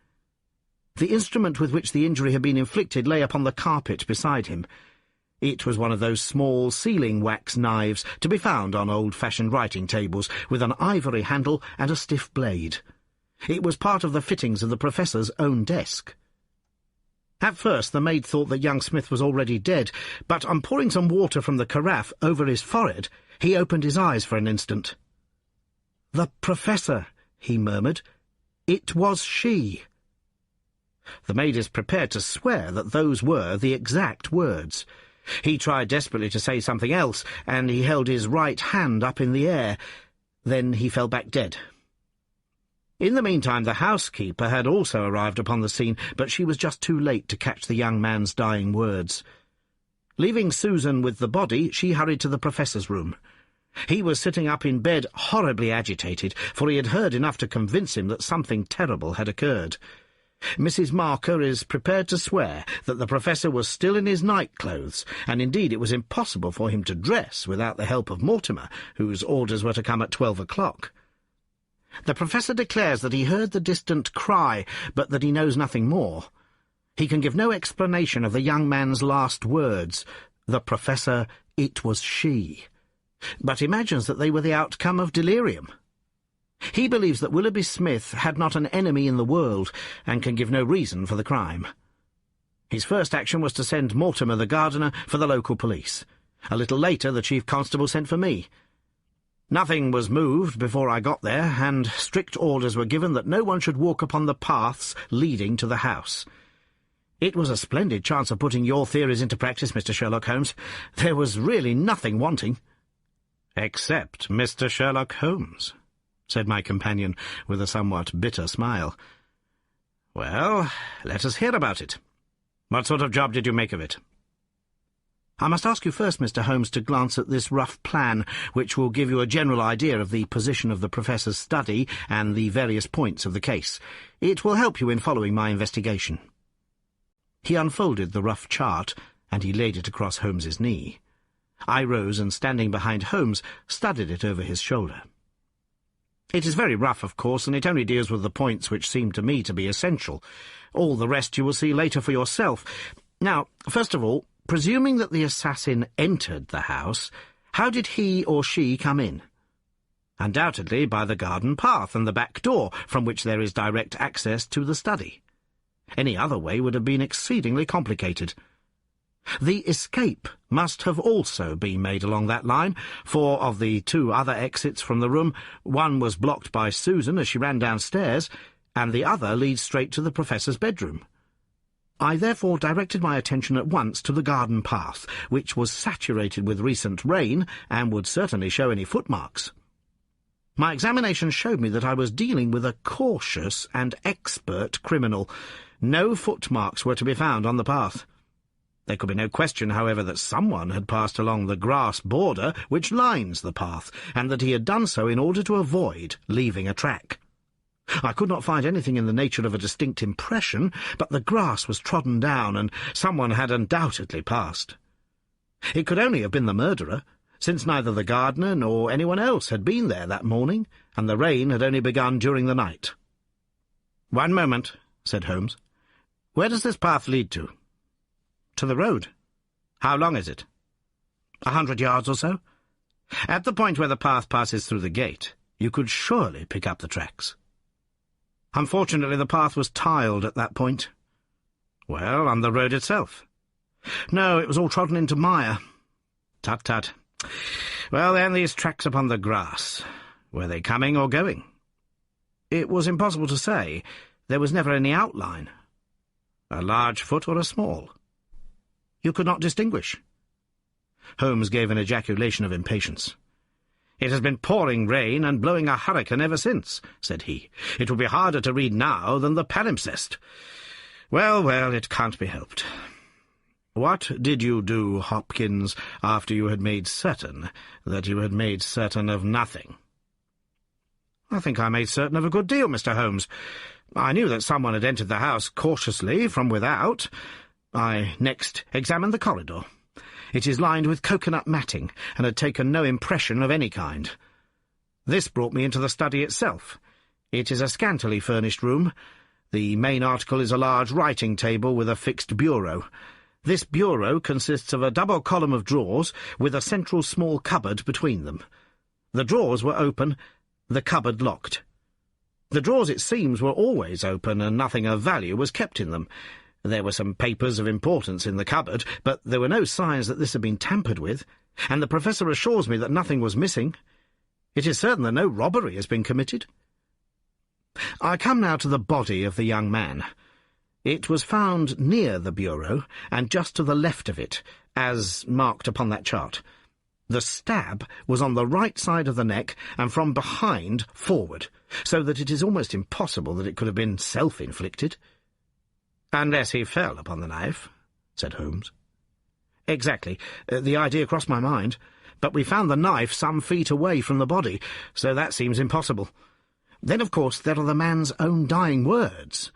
The instrument with which the injury had been inflicted lay upon the carpet beside him. It was one of those small sealing-wax knives to be found on old-fashioned writing tables, with an ivory handle and a stiff blade. It was part of the fittings of the Professor's own desk. At first the maid thought that young Smith was already dead, but on pouring some water from the carafe over his forehead, he opened his eyes for an instant. "The Professor," he murmured. "It was she." The maid is prepared to swear that those were the exact words. He tried desperately to say something else, and he held his right hand up in the air. Then he fell back dead. In the meantime the housekeeper had also arrived upon the scene, but she was just too late to catch the young man's dying words. Leaving Susan with the body, she hurried to the Professor's room. He was sitting up in bed, horribly agitated, for he had heard enough to convince him that something terrible had occurred. Mrs. Marker is prepared to swear that the Professor was still in his night-clothes, and indeed it was impossible for him to dress without the help of Mortimer, whose orders were to come at 12 o'clock. The Professor declares that he heard the distant cry, but that he knows nothing more. He can give no explanation of the young man's last words, "The Professor, it was she," but imagines that they were the outcome of delirium. He believes that Willoughby Smith had not an enemy in the world, and can give no reason for the crime. His first action was to send Mortimer, the gardener, for the local police. A little later the chief constable sent for me. Nothing was moved before I got there, and strict orders were given that no one should walk upon the paths leading to the house. It was a splendid chance of putting your theories into practice, Mr. Sherlock Holmes. There was really nothing wanting. "Except Mr. Sherlock Holmes," said my companion, with a somewhat bitter smile. "Well, let us hear about it. What sort of job did you make of it?" "I must ask you first, Mr. Holmes, to glance at this rough plan, which will give you a general idea of the position of the Professor's study and the various points of the case. It will help you in following my investigation." He unfolded the rough chart, and he laid it across Holmes's knee. I rose and, standing behind Holmes, studied it over his shoulder. It is very rough, of course, and it only deals with the points which seem to me to be essential. All the rest you will see later for yourself. Now, first of all, presuming that the assassin entered the house, how did he or she come in? Undoubtedly by the garden path and the back door, from which there is direct access to the study. Any other way would have been exceedingly complicated. The escape must have also been made along that line, for of the two other exits from the room, one was blocked by Susan as she ran downstairs, and the other leads straight to the Professor's bedroom. I therefore directed my attention at once to the garden path, which was saturated with recent rain and would certainly show any footmarks. My examination showed me that I was dealing with a cautious and expert criminal. No footmarks were to be found on the path. There could be no question, however, that someone had passed along the grass border which lines the path, and that he had done so in order to avoid leaving a track. I could not find anything in the nature of a distinct impression, but the grass was trodden down, and someone had undoubtedly passed. It could only have been the murderer, since neither the gardener nor anyone else had been there that morning, and the rain had only begun during the night. "One moment," said Holmes. "Where does this path lead to?" "To the road." "How long is it?" 100 yards or so. At the point where the path passes through the gate, you could surely pick up the tracks." "Unfortunately, the path was tiled at that point." "Well, on the road itself?" "No, it was all trodden into mire." "Tut, tut. Well, then, these tracks upon the grass, were they coming or going?" "It was impossible to say. There was never any outline." "A large foot or a small?" "You could not distinguish." Holmes gave an ejaculation of impatience. "It has been pouring rain and blowing a hurricane ever since," said he. "It will be harder to read now than the palimpsest. Well, well, it can't be helped. What did you do, Hopkins, after you had made certain that you had made certain of nothing?" "I think I made certain of a good deal, Mr. Holmes. I knew that someone had entered the house cautiously from without. I next examined the corridor. It is lined with coconut matting, and had taken no impression of any kind. This brought me into the study itself. It is a scantily furnished room. The main article is a large writing table with a fixed bureau. This bureau consists of a double column of drawers, with a central small cupboard between them. The drawers were open, the cupboard locked. The drawers, it seems, were always open, and nothing of value was kept in them. There were some papers of importance in the cupboard, but there were no signs that this had been tampered with, and the Professor assures me that nothing was missing. It is certain that no robbery has been committed. I come now to the body of the young man. It was found near the bureau, and just to the left of it, as marked upon that chart. The stab was on the right side of the neck, and from behind forward, so that it is almost impossible that it could have been self-inflicted." "Unless he fell upon the knife," said Holmes. "Exactly. The idea crossed my mind. But we found the knife some feet away from the body, so that seems impossible. Then, of course, there are the man's own dying words.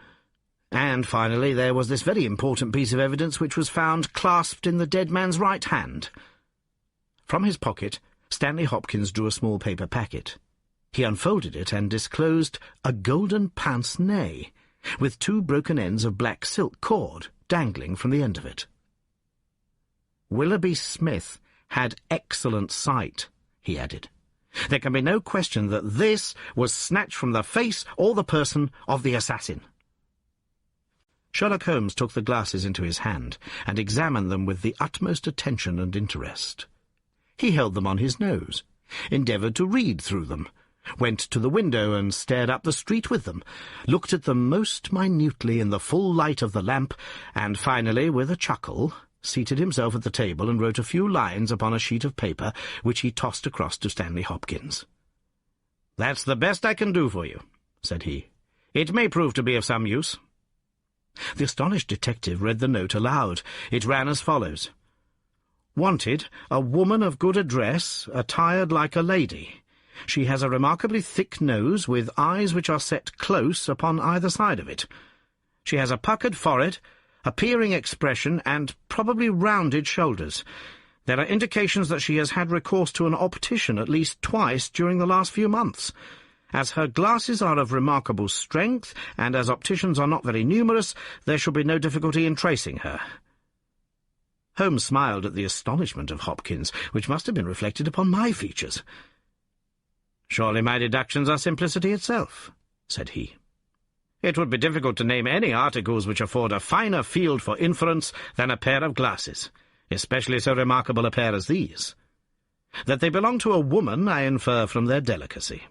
And, finally, there was this very important piece of evidence which was found clasped in the dead man's right hand." From his pocket, Stanley Hopkins drew a small paper packet. He unfolded it and disclosed a golden pince-nez, with 2 broken ends of black silk cord dangling from the end of it. "Willoughby Smith had excellent sight," he added. "There can be no question that this was snatched from the face or the person of the assassin." Sherlock Holmes took the glasses into his hand and examined them with the utmost attention and interest. He held them on his nose, endeavoured to read through them, went to the window and stared up the street with them, looked at them most minutely in the full light of the lamp, and finally, with a chuckle, seated himself at the table and wrote a few lines upon a sheet of paper, which he tossed across to Stanley Hopkins. "That's the best I can do for you," said he. "It may prove to be of some use." The astonished detective read the note aloud. It ran as follows: "Wanted, a woman of good address, attired like a lady. She has a remarkably thick nose, with eyes which are set close upon either side of it. She has a puckered forehead, a peering expression, and probably rounded shoulders. There are indications that she has had recourse to an optician at least twice during the last few months. As her glasses are of remarkable strength, and as opticians are not very numerous, there shall be no difficulty in tracing her." Holmes smiled at the astonishment of Hopkins, which must have been reflected upon my features. "Surely my deductions are simplicity itself," said he. "It would be difficult to name any articles which afford a finer field for inference than a pair of glasses, especially so remarkable a pair as these. That they belong to a woman I infer from their delicacy,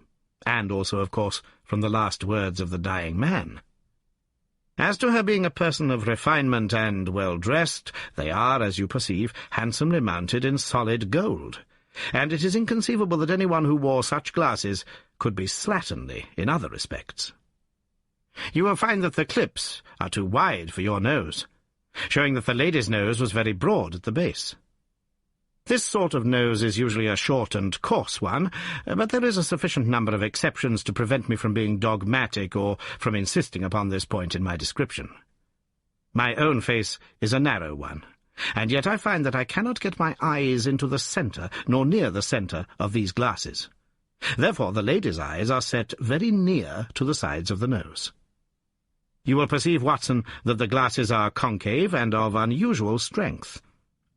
and also, of course, from the last words of the dying man. As to her being a person of refinement and well-dressed, they are, as you perceive, handsomely mounted in solid gold, and it is inconceivable that anyone who wore such glasses could be slatternly in other respects. You will find that the clips are too wide for your nose, showing that the lady's nose was very broad at the base. This sort of nose is usually a short and coarse one, but there is a sufficient number of exceptions to prevent me from being dogmatic or from insisting upon this point in my description. My own face is a narrow one, and yet I find that I cannot get my eyes into the centre, nor near the centre, of these glasses. Therefore the lady's eyes are set very near to the sides of the nose. You will perceive, Watson, that the glasses are concave and of unusual strength.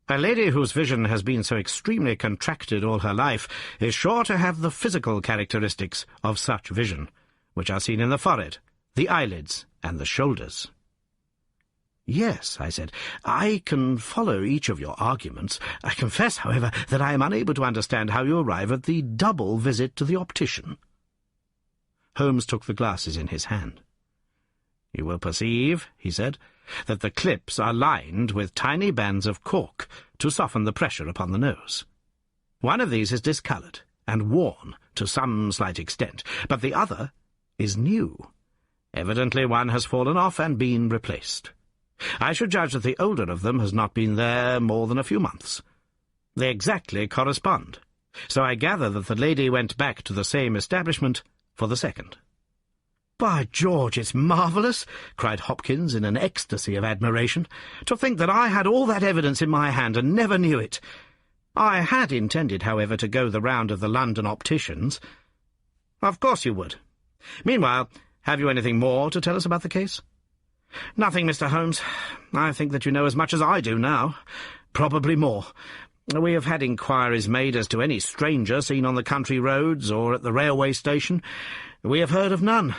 A lady whose vision has been so extremely contracted all her life is sure to have the physical characteristics of such vision, which are seen in the forehead, the eyelids, and the shoulders." "Yes," I said, "I can follow each of your arguments. I confess, however, that I am unable to understand how you arrive at the double visit to the optician." Holmes took the glasses in his hand. "You will perceive," he said, "that the clips are lined with tiny bands of cork to soften the pressure upon the nose. One of these is discoloured and worn to some slight extent, but the other is new. Evidently one has fallen off and been replaced. I should judge that the older of them has not been there more than a few months. They exactly correspond, so I gather that the lady went back to the same establishment for the second." "By George, it's marvellous!" cried Hopkins in an ecstasy of admiration. "To think that I had all that evidence in my hand and never knew it! I had intended, however, to go the round of the London opticians." "Of course you would. Meanwhile, have you anything more to tell us about the case?" "Nothing, Mr. Holmes. I think that you know as much as I do now. Probably more. We have had inquiries made as to any stranger seen on the country roads or at the railway station. We have heard of none.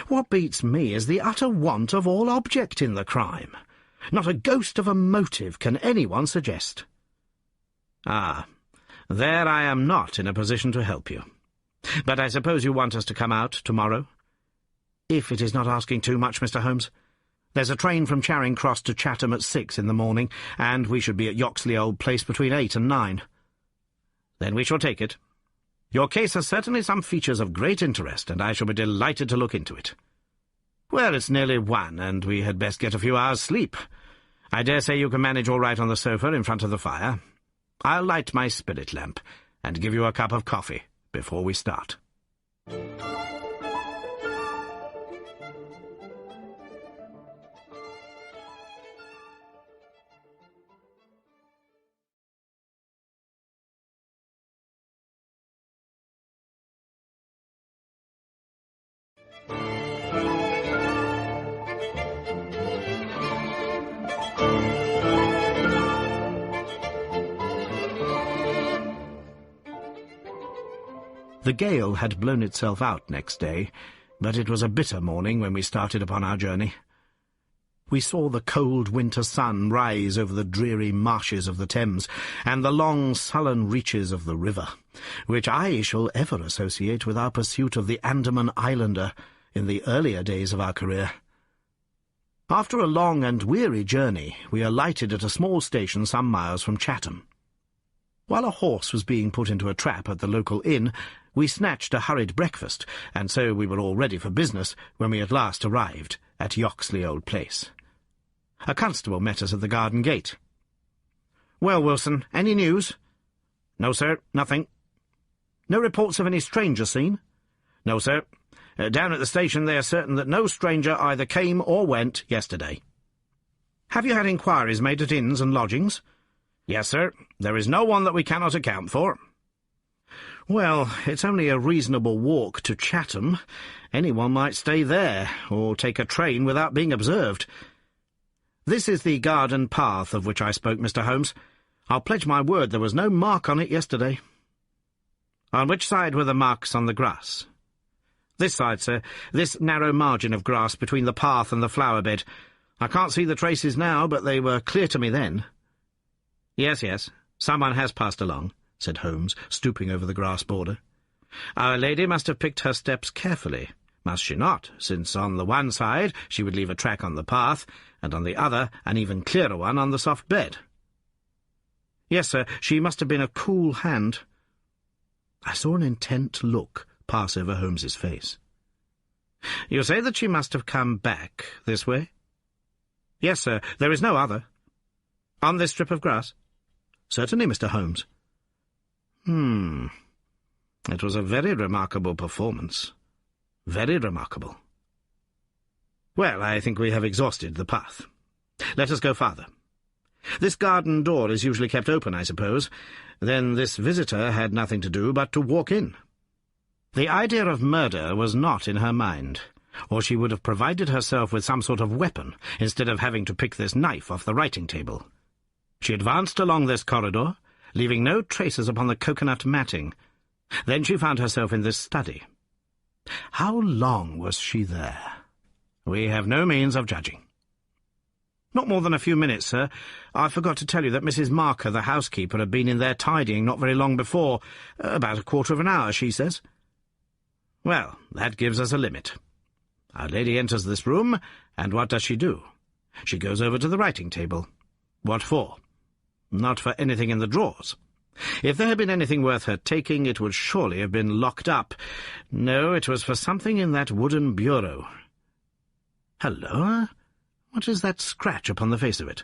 What beats me is the utter want of all object in the crime. Not a ghost of a motive can anyone suggest." "Ah, there I am not in a position to help you. But I suppose you want us to come out tomorrow?" "If it is not asking too much, Mr. Holmes. There's a train from Charing Cross to Chatham at 6 in the morning, and we should be at Yoxley Old Place between 8 and 9. "Then we shall take it. Your case has certainly some features of great interest, and I shall be delighted to look into it. Well, it's nearly 1, and we had best get a few hours' sleep. I dare say you can manage all right on the sofa in front of the fire. I'll light my spirit lamp, and give you a cup of coffee before we start." The gale had blown itself out next day, but it was a bitter morning when we started upon our journey. We saw the cold winter sun rise over the dreary marshes of the Thames and the long sullen reaches of the river, which I shall ever associate with our pursuit of the Andaman Islander in the earlier days of our career. After a long and weary journey, we alighted at a small station some miles from Chatham. While a horse was being put into a trap at the local inn, we snatched a hurried breakfast, and so we were all ready for business when we at last arrived at Yoxley Old Place. A constable met us at the garden gate. "Well, Wilson, any news?" "No, sir, nothing." "No reports of any stranger seen?" "No, sir. Down at the station they are certain that no stranger either came or went yesterday." Have you had inquiries made at inns and lodgings? Yes, sir. There is no one that we cannot account for. Well, it's only a reasonable walk to Chatham. Anyone might stay there, or take a train without being observed. This is the garden path of which I spoke, Mr. Holmes. I'll pledge my word there was no mark on it yesterday. On which side were the marks on the grass? This side, sir. This narrow margin of grass between the path and the flower bed. I can't see the traces now, but they were clear to me then. Yes, yes. Someone has passed along, said Holmes, stooping over the grass border. Our lady must have picked her steps carefully, must she not, since on the one side she would leave a track on the path, and on the other an even clearer one on the soft bed. Yes, sir, she must have been a cool hand. I saw an intent look pass over Holmes's face. You say that she must have come back this way? Yes, sir, there is no other. On this strip of grass? Certainly, Mr. Holmes. It was a very remarkable performance. Very remarkable. Well, I think we have exhausted the path. Let us go farther. This garden door is usually kept open, I suppose. Then this visitor had nothing to do but to walk in. The idea of murder was not in her mind, or she would have provided herself with some sort of weapon, instead of having to pick this knife off the writing-table. She advanced along this corridor, leaving no traces upon the coconut matting. Then she found herself in this study. How long was she there? We have no means of judging. Not more than a few minutes, sir. I forgot to tell you that Mrs. Marker, the housekeeper, had been in there tidying not very long before. About a quarter of an hour, she says. Well, that gives us a limit. Our lady enters this room, and what does she do? She goes over to the writing-table. What for? Not for anything in the drawers. If there had been anything worth her taking, it would surely have been locked up. No, it was for something in that wooden bureau. Hello? What is that scratch upon the face of it?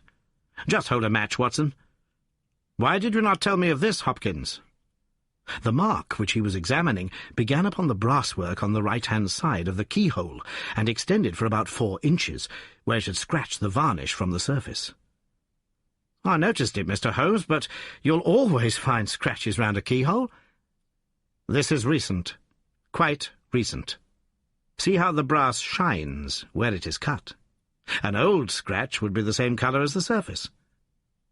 Just hold a match, Watson. Why did you not tell me of this, Hopkins? The mark which he was examining began upon the brasswork on the right-hand side of the keyhole, and extended for about 4 inches, where it had scratched the varnish from the surface. I noticed it, Mr. Holmes, but you'll always find scratches round a keyhole. This is recent. Quite recent. See how the brass shines where it is cut. An old scratch would be the same colour as the surface.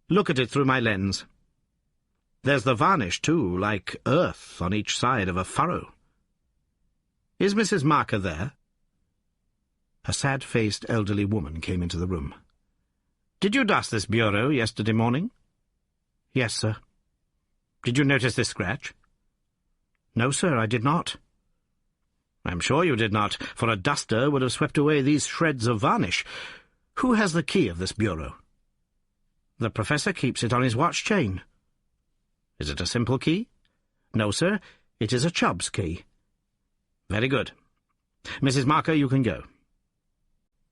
Look at it through my lens. There's the varnish, too, like earth on each side of a furrow. Is Mrs. Marker there? A sad-faced elderly woman came into the room. Did you dust this bureau yesterday morning? Yes, sir. Did you notice this scratch? No, sir, I did not. I'm sure you did not, for a duster would have swept away these shreds of varnish. Who has the key of this bureau? The Professor keeps it on his watch chain. Is it a simple key? No, sir, it is a Chubb's key. Very good. Mrs. Marker, you can go.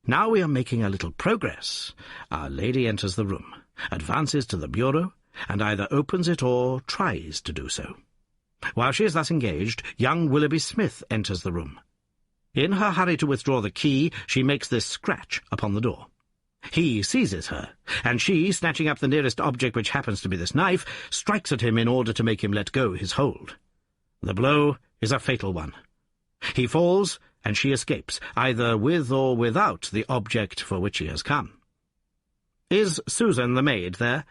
Now we are making a little progress. Our lady enters the room, advances to the bureau, and either opens it or tries to do so. While she is thus engaged, young Willoughby Smith enters the room. In her hurry to withdraw the key, she makes this scratch upon the door. He seizes her, and she, snatching up the nearest object, which happens to be this knife, strikes at him in order to make him let go his hold. The blow is a fatal one. He falls, and she escapes, either with or without the object for which he has come. Is Susan, the maid, there?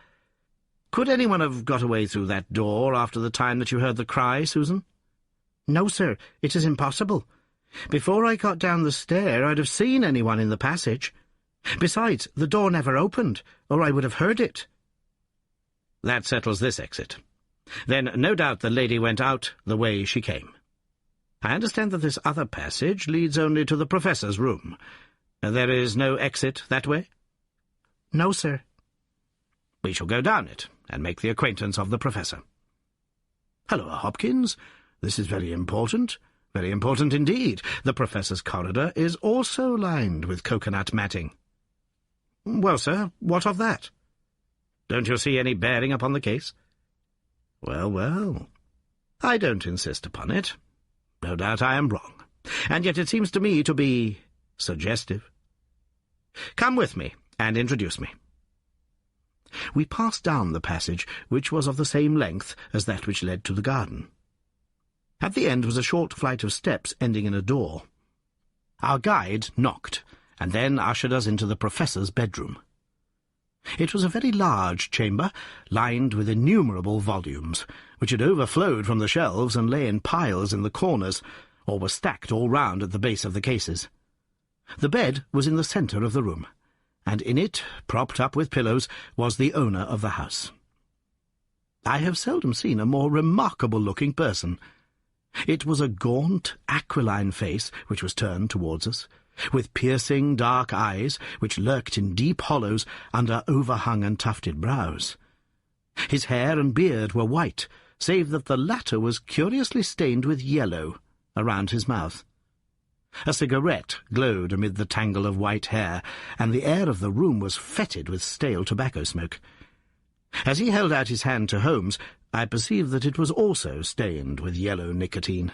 Could anyone have got away through that door after the time that you heard the cry, Susan? No, sir, it is impossible. Before I got down the stair, I'd have seen anyone in the passage. Besides, the door never opened, or I would have heard it. That settles this exit. Then no doubt the lady went out the way she came. I understand that this other passage leads only to the Professor's room. There is no exit that way? No, sir. We shall go down it, and make the acquaintance of the Professor. Hello, Hopkins. This is very important indeed. The Professor's corridor is also lined with coconut matting. Well, sir, what of that? Don't you see any bearing upon the case? Well, well, I don't insist upon it. No doubt I am wrong, and yet it seems to me to be suggestive. Come with me, and introduce me. We passed down the passage, which was of the same length as that which led to the garden. At the end was a short flight of steps ending in a door. Our guide knocked, and then ushered us into the professor's bedroom. It was a very large chamber, lined with innumerable volumes, which had overflowed from the shelves and lay in piles in the corners, or were stacked all round at the base of the cases. The bed was in the centre of the room, and in it, propped up with pillows, was the owner of the house. I have seldom seen a more remarkable-looking person. It was a gaunt, aquiline face which was turned towards us, with piercing dark eyes which lurked in deep hollows under overhung and tufted brows. His hair and beard were white, save that the latter was curiously stained with yellow around his mouth. A cigarette glowed amid the tangle of white hair, and the air of the room was fetid with stale tobacco smoke. As he held out his hand to Holmes, I perceived that it was also stained with yellow nicotine.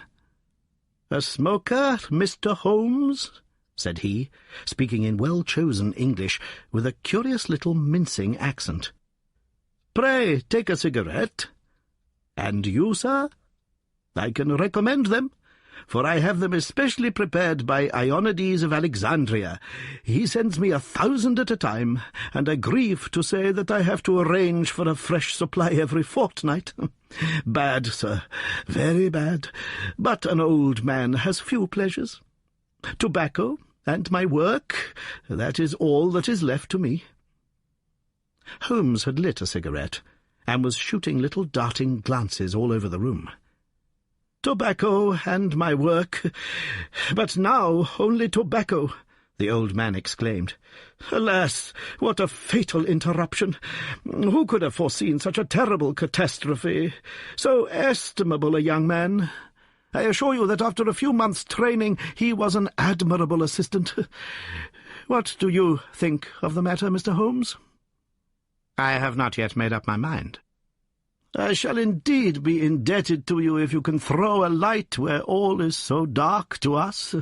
"A smoker, Mr. Holmes?" said he, speaking in well-chosen English, with a curious little mincing accent. "Pray take a cigarette. And you, sir? I can recommend them, for I have them especially prepared by Ionides of Alexandria. He sends me 1,000 at a time, and I grieve to say that I have to arrange for a fresh supply every fortnight. Bad, sir, very bad, but an old man has few pleasures. Tobacco and my work, that is all that is left to me." Holmes had lit a cigarette, and was shooting little darting glances all over the room. "Tobacco and my work, but now only tobacco," the old man exclaimed. "Alas, what a fatal interruption! Who could have foreseen such a terrible catastrophe? So estimable a young man. I assure you that after a few months' training he was an admirable assistant. What do you think of the matter, Mr. Holmes?" "I have not yet made up my mind." "I shall indeed be indebted to you if you can throw a light where all is so dark to us.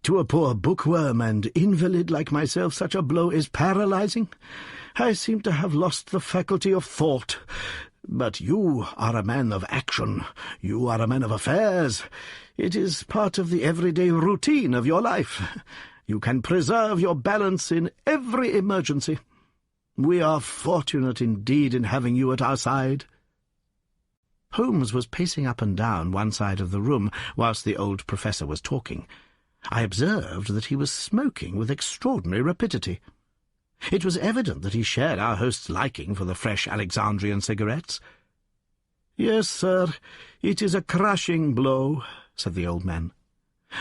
To a poor bookworm and invalid like myself, such a blow is paralyzing. I seem to have lost the faculty of thought. But you are a man of action. You are a man of affairs. It is part of the everyday routine of your life. You can preserve your balance in every emergency. We are fortunate indeed in having you at our side." Holmes was pacing up and down one side of the room whilst the old professor was talking. I observed that he was smoking with extraordinary rapidity. It was evident that he shared our host's liking for the fresh Alexandrian cigarettes. "Yes, sir, it is a crushing blow," said the old man.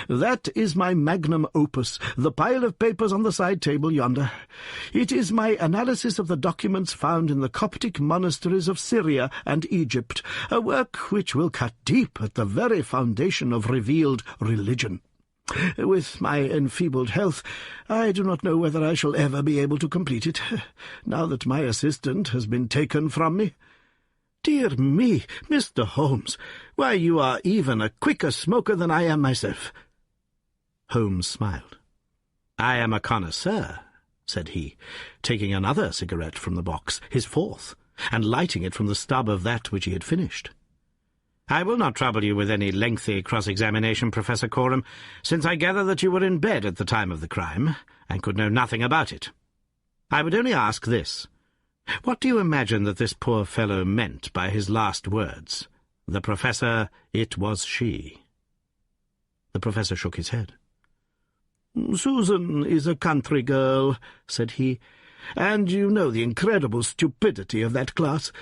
"That is my magnum opus, the pile of papers on the side table yonder. It is my analysis of the documents found in the Coptic monasteries of Syria and Egypt, a work which will cut deep at the very foundation of revealed religion. With my enfeebled health, I do not know whether I shall ever be able to complete it, now that my assistant has been taken from me. Dear me, Mr. Holmes, why, you are even a quicker smoker than I am myself." Holmes smiled. "I am a connoisseur," said he, taking another cigarette from the box, his fourth, and lighting it from the stub of that which he had finished. "I will not trouble you with any lengthy cross-examination, Professor Coram, since I gather that you were in bed at the time of the crime, and could know nothing about it. I would only ask this. What do you imagine that this poor fellow meant by his last words? The Professor, it was she." The Professor shook his head. "Susan is a country girl," said he, "and you know the incredible stupidity of that class.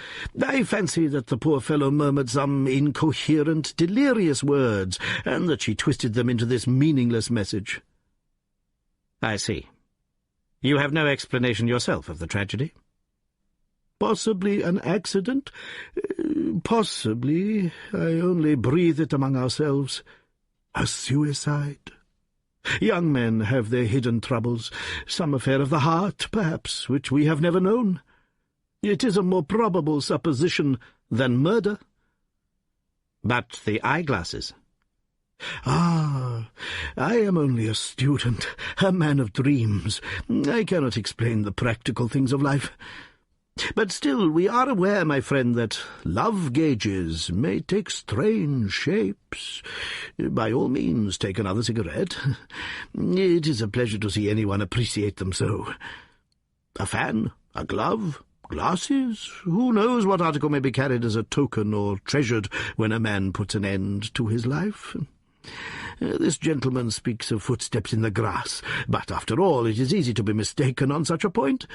I fancy that the poor fellow murmured some incoherent, delirious words, and that she twisted them into this meaningless message." "I see. You have no explanation yourself of the tragedy?" "Possibly an accident. Possibly. I only breathe it among ourselves. A suicide. Young men have their hidden troubles, some affair of the heart, perhaps, which we have never known. It is a more probable supposition than murder." "But the eyeglasses?" "Ah, I am only a student, a man of dreams. I cannot explain the practical things of life. But still, we are aware, my friend, that love gauges may take strange shapes. By all means, take another cigarette. It is a pleasure to see anyone appreciate them so. A fan, a glove, glasses, who knows what article may be carried as a token or treasured when a man puts an end to his life. This gentleman speaks of footsteps in the grass, but after all it is easy to be mistaken on such a point.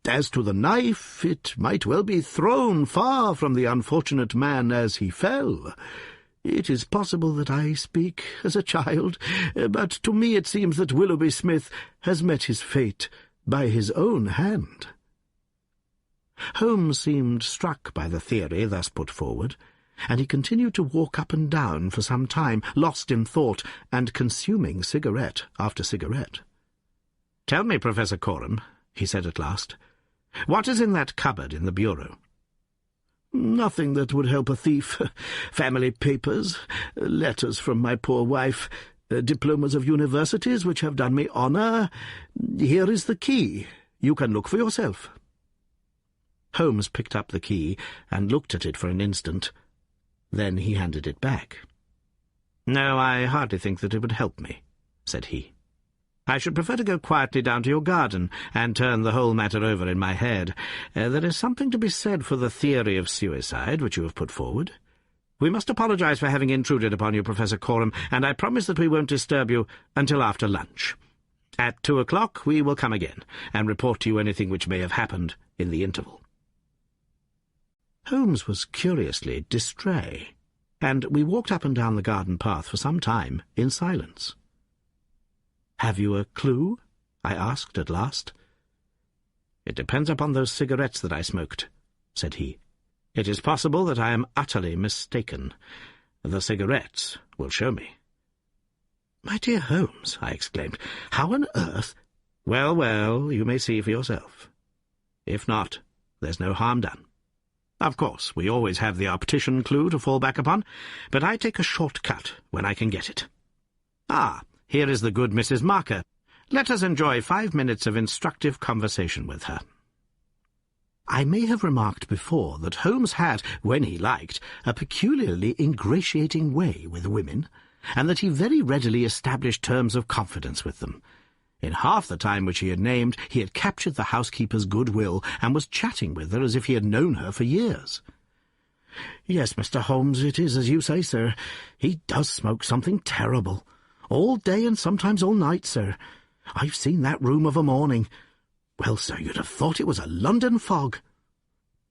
As to the knife, it might well be thrown far from the unfortunate man as he fell. It is possible that I speak as a child, but to me it seems that Willoughby Smith has met his fate by his own hand. Holmes seemed struck by the theory thus put forward, and he continued to walk up and down for some time, lost in thought, and consuming cigarette after cigarette. "Tell me, Professor Coram," he said at last, "what is in that cupboard in the bureau?" "Nothing that would help a thief. Family papers, letters from my poor wife, diplomas of universities which have done me honour. Here is the key. You can look for yourself." Holmes picked up the key and looked at it for an instant. Then he handed it back. "No, I hardly think that it would help me," said he. "I should prefer to go quietly down to your garden and turn the whole matter over in my head. There is something to be said for the theory of suicide which you have put forward. We must apologize for having intruded upon you, Professor Coram, and I promise that we won't disturb you until after lunch. At 2 o'clock we will come again and report to you anything which may have happened in the interval." Holmes was curiously distrait, and we walked up and down the garden path for some time in silence. "Have you a clue?" I asked at last. "It depends upon those cigarettes that I smoked," said he. "It is possible that I am utterly mistaken. The cigarettes will show me." "My dear Holmes," I exclaimed, "how on earth—" "Well, well, you may see for yourself. If not, there's no harm done. Of course, we always have the optician clue to fall back upon, but I take a short cut when I can get it. Ah, here is the good Mrs. Marker. Let us enjoy 5 minutes of instructive conversation with her." I may have remarked before that Holmes had, when he liked, a peculiarly ingratiating way with women, and that he very readily established terms of confidence with them. In half the time which he had named, he had captured the housekeeper's goodwill, and was chatting with her as if he had known her for years. "Yes, Mr. Holmes, it is as you say, sir. He does smoke something terrible. All day and sometimes all night, sir. I've seen that room of a morning. Well, sir, you'd have thought it was a London fog.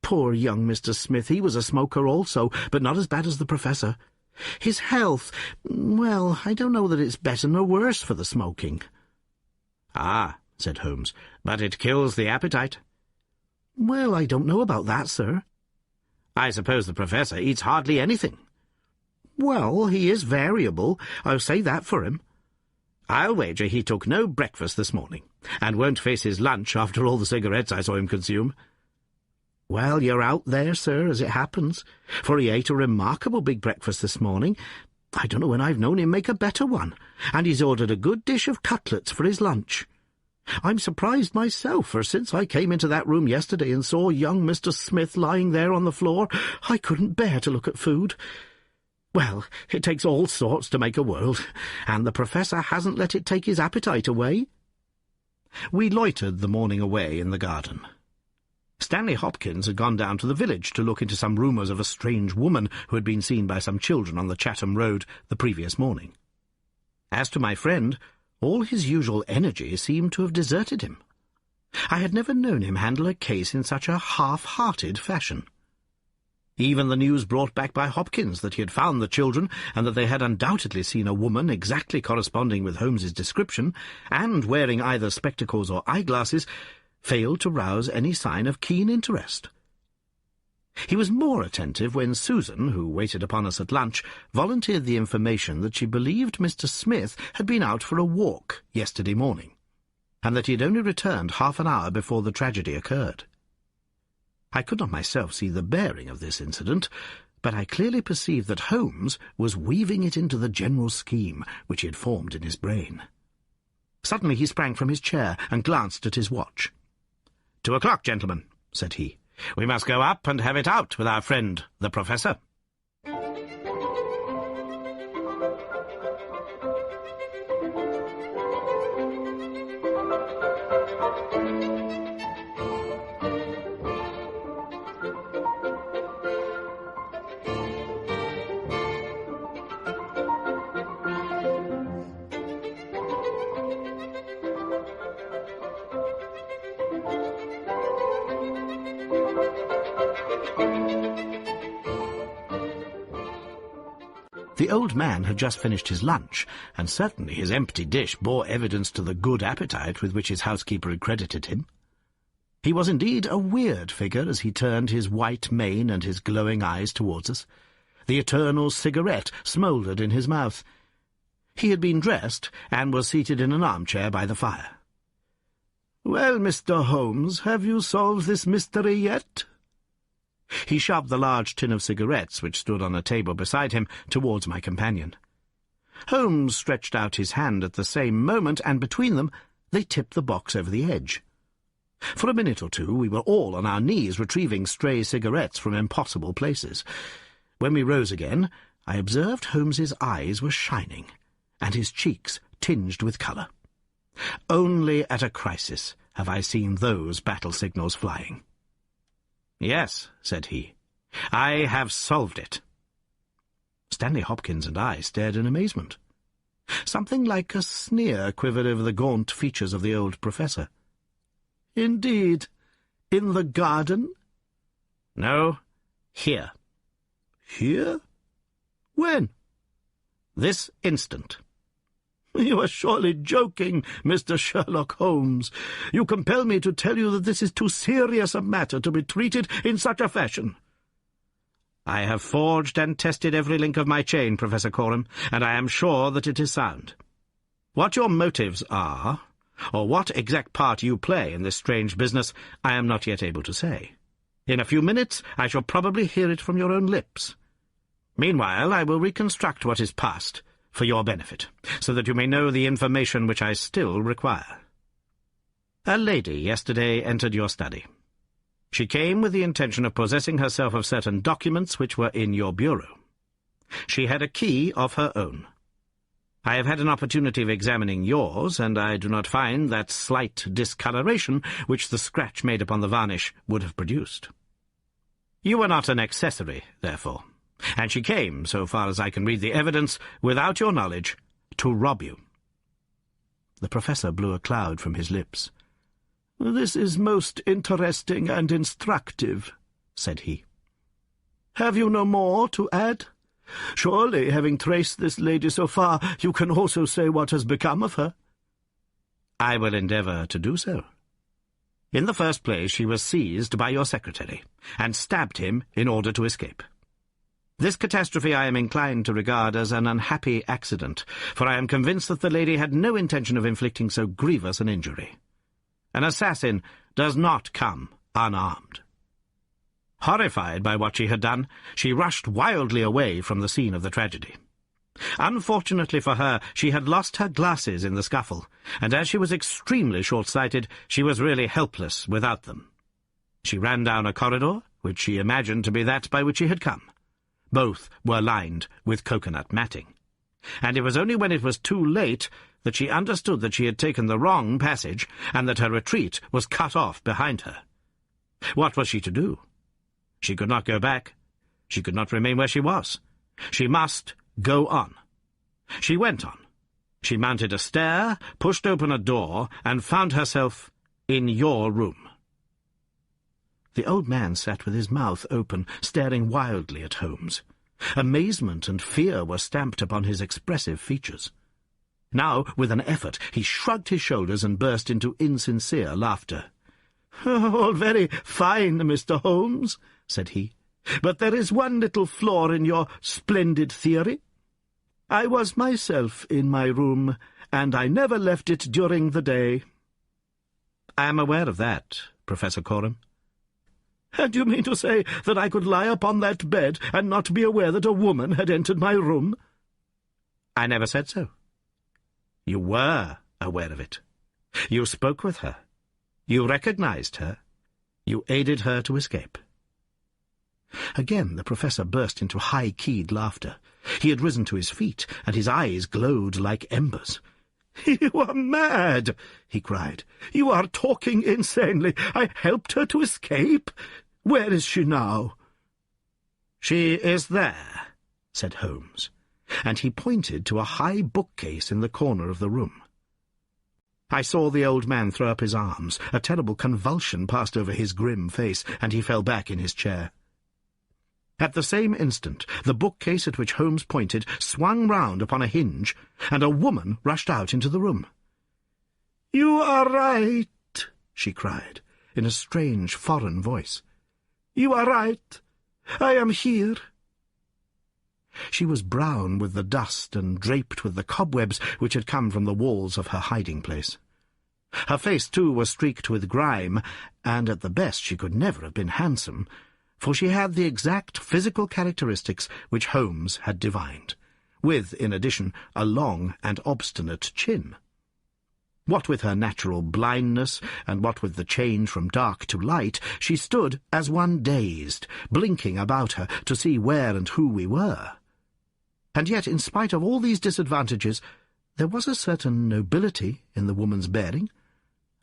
Poor young Mr. Smith, he was a smoker also, but not as bad as the Professor. His health, well, I don't know that it's better nor worse for the smoking." "Ah," said Holmes, "but it kills the appetite." "Well, I don't know about that, sir." "I suppose the Professor eats hardly anything." "Well, he is variable, I'll say that for him." "I'll wager he took no breakfast this morning, and won't face his lunch after all the cigarettes I saw him consume." "Well, you're out there, sir, as it happens, for he ate a remarkable big breakfast this morning. I don't know when I've known him make a better one, and he's ordered a good dish of cutlets for his lunch. I'm surprised myself, for since I came into that room yesterday and saw young Mr. Smith lying there on the floor, I couldn't bear to look at food. Well, it takes all sorts to make a world, and the Professor hasn't let it take his appetite away." We loitered the morning away in the garden. Stanley Hopkins had gone down to the village to look into some rumours of a strange woman who had been seen by some children on the Chatham Road the previous morning. As to my friend, all his usual energy seemed to have deserted him. I had never known him handle a case in such a half-hearted fashion. Even the news brought back by Hopkins that he had found the children, and that they had undoubtedly seen a woman exactly corresponding with Holmes's description, and wearing either spectacles or eyeglasses, failed to rouse any sign of keen interest. He was more attentive when Susan, who waited upon us at lunch, volunteered the information that she believed Mr. Smith had been out for a walk yesterday morning, and that he had only returned half an hour before the tragedy occurred. I could not myself see the bearing of this incident, but I clearly perceived that Holmes was weaving it into the general scheme which he had formed in his brain. Suddenly he sprang from his chair and glanced at his watch. 2 o'clock, gentlemen, said he. "We must go up and have it out with our friend, the Professor." The old man had just finished his lunch, and certainly his empty dish bore evidence to the good appetite with which his housekeeper had credited him. He was indeed a weird figure as he turned his white mane and his glowing eyes towards us. The eternal cigarette smouldered in his mouth. He had been dressed, and was seated in an armchair by the fire. "Well, Mr. Holmes, have you solved this mystery yet?" He shoved the large tin of cigarettes, which stood on a table beside him, towards my companion. Holmes stretched out his hand at the same moment, and between them they tipped the box over the edge. For a minute or two we were all on our knees retrieving stray cigarettes from impossible places. When we rose again, I observed Holmes's eyes were shining, and his cheeks tinged with colour. Only at a crisis have I seen those battle signals flying. "Yes," said he, "I have solved it." Stanley Hopkins and I stared in amazement. Something like a sneer quivered over the gaunt features of the old professor. "Indeed? In the garden?" "No, here." "Here? When?" "This instant." "You are surely joking, Mr. Sherlock Holmes. You compel me to tell you that this is too serious a matter to be treated in such a fashion." "I have forged and tested every link of my chain, Professor Coram, and I am sure that it is sound. What your motives are, or what exact part you play in this strange business, I am not yet able to say. In a few minutes I shall probably hear it from your own lips. Meanwhile I will reconstruct what is past, for your benefit, so that you may know the information which I still require. A lady yesterday entered your study. She came with the intention of possessing herself of certain documents which were in your bureau. She had a key of her own. I have had an opportunity of examining yours, and I do not find that slight discoloration which the scratch made upon the varnish would have produced. You were not an accessory, therefore, and she came, so far as I can read the evidence, without your knowledge, to rob you." The professor blew a cloud from his lips. "This is most interesting and instructive," said he. "Have you no more to add? Surely, having traced this lady so far, you can also say what has become of her." "I will endeavour to do so. In the first place, she was seized by your secretary, and stabbed him in order to escape. This catastrophe I am inclined to regard as an unhappy accident, for I am convinced that the lady had no intention of inflicting so grievous an injury. An assassin does not come unarmed. Horrified by what she had done, she rushed wildly away from the scene of the tragedy. Unfortunately for her, she had lost her glasses in the scuffle, and as she was extremely short-sighted, she was really helpless without them. She ran down a corridor, which she imagined to be that by which she had come. Both were lined with coconut matting, and it was only when it was too late that she understood that she had taken the wrong passage, and that her retreat was cut off behind her. What was she to do? She could not go back. She could not remain where she was. She must go on. She went on. She mounted a stair, pushed open a door, and found herself in your room." The old man sat with his mouth open, staring wildly at Holmes. Amazement and fear were stamped upon his expressive features. Now, with an effort, he shrugged his shoulders and burst into insincere laughter. "All very fine, Mr. Holmes," said he, "but there is one little flaw in your splendid theory. I was myself in my room, and I never left it during the day." "I am aware of that, Professor Coram." "And you mean to say that I could lie upon that bed and not be aware that a woman had entered my room?" "I never said so. You were aware of it. You spoke with her. You recognized her. You aided her to escape." Again the professor burst into high-keyed laughter. He had risen to his feet, and his eyes glowed like embers. "You are mad!" he cried. "You are talking insanely. I helped her to escape. Where is she now?" "She is there," said Holmes, and he pointed to a high bookcase in the corner of the room. I saw the old man throw up his arms. A terrible convulsion passed over his grim face, and he fell back in his chair. At the same instant, the bookcase at which Holmes pointed swung round upon a hinge, and a woman rushed out into the room. "You are right," she cried, in a strange foreign voice. "You are right. I am here." She was brown with the dust and draped with the cobwebs which had come from the walls of her hiding-place. Her face, too, was streaked with grime, and at the best she could never have been handsome, for she had the exact physical characteristics which Holmes had divined, with, in addition, a long and obstinate chin. What with her natural blindness, and what with the change from dark to light, she stood as one dazed, blinking about her to see where and who we were. And yet, in spite of all these disadvantages, there was a certain nobility in the woman's bearing,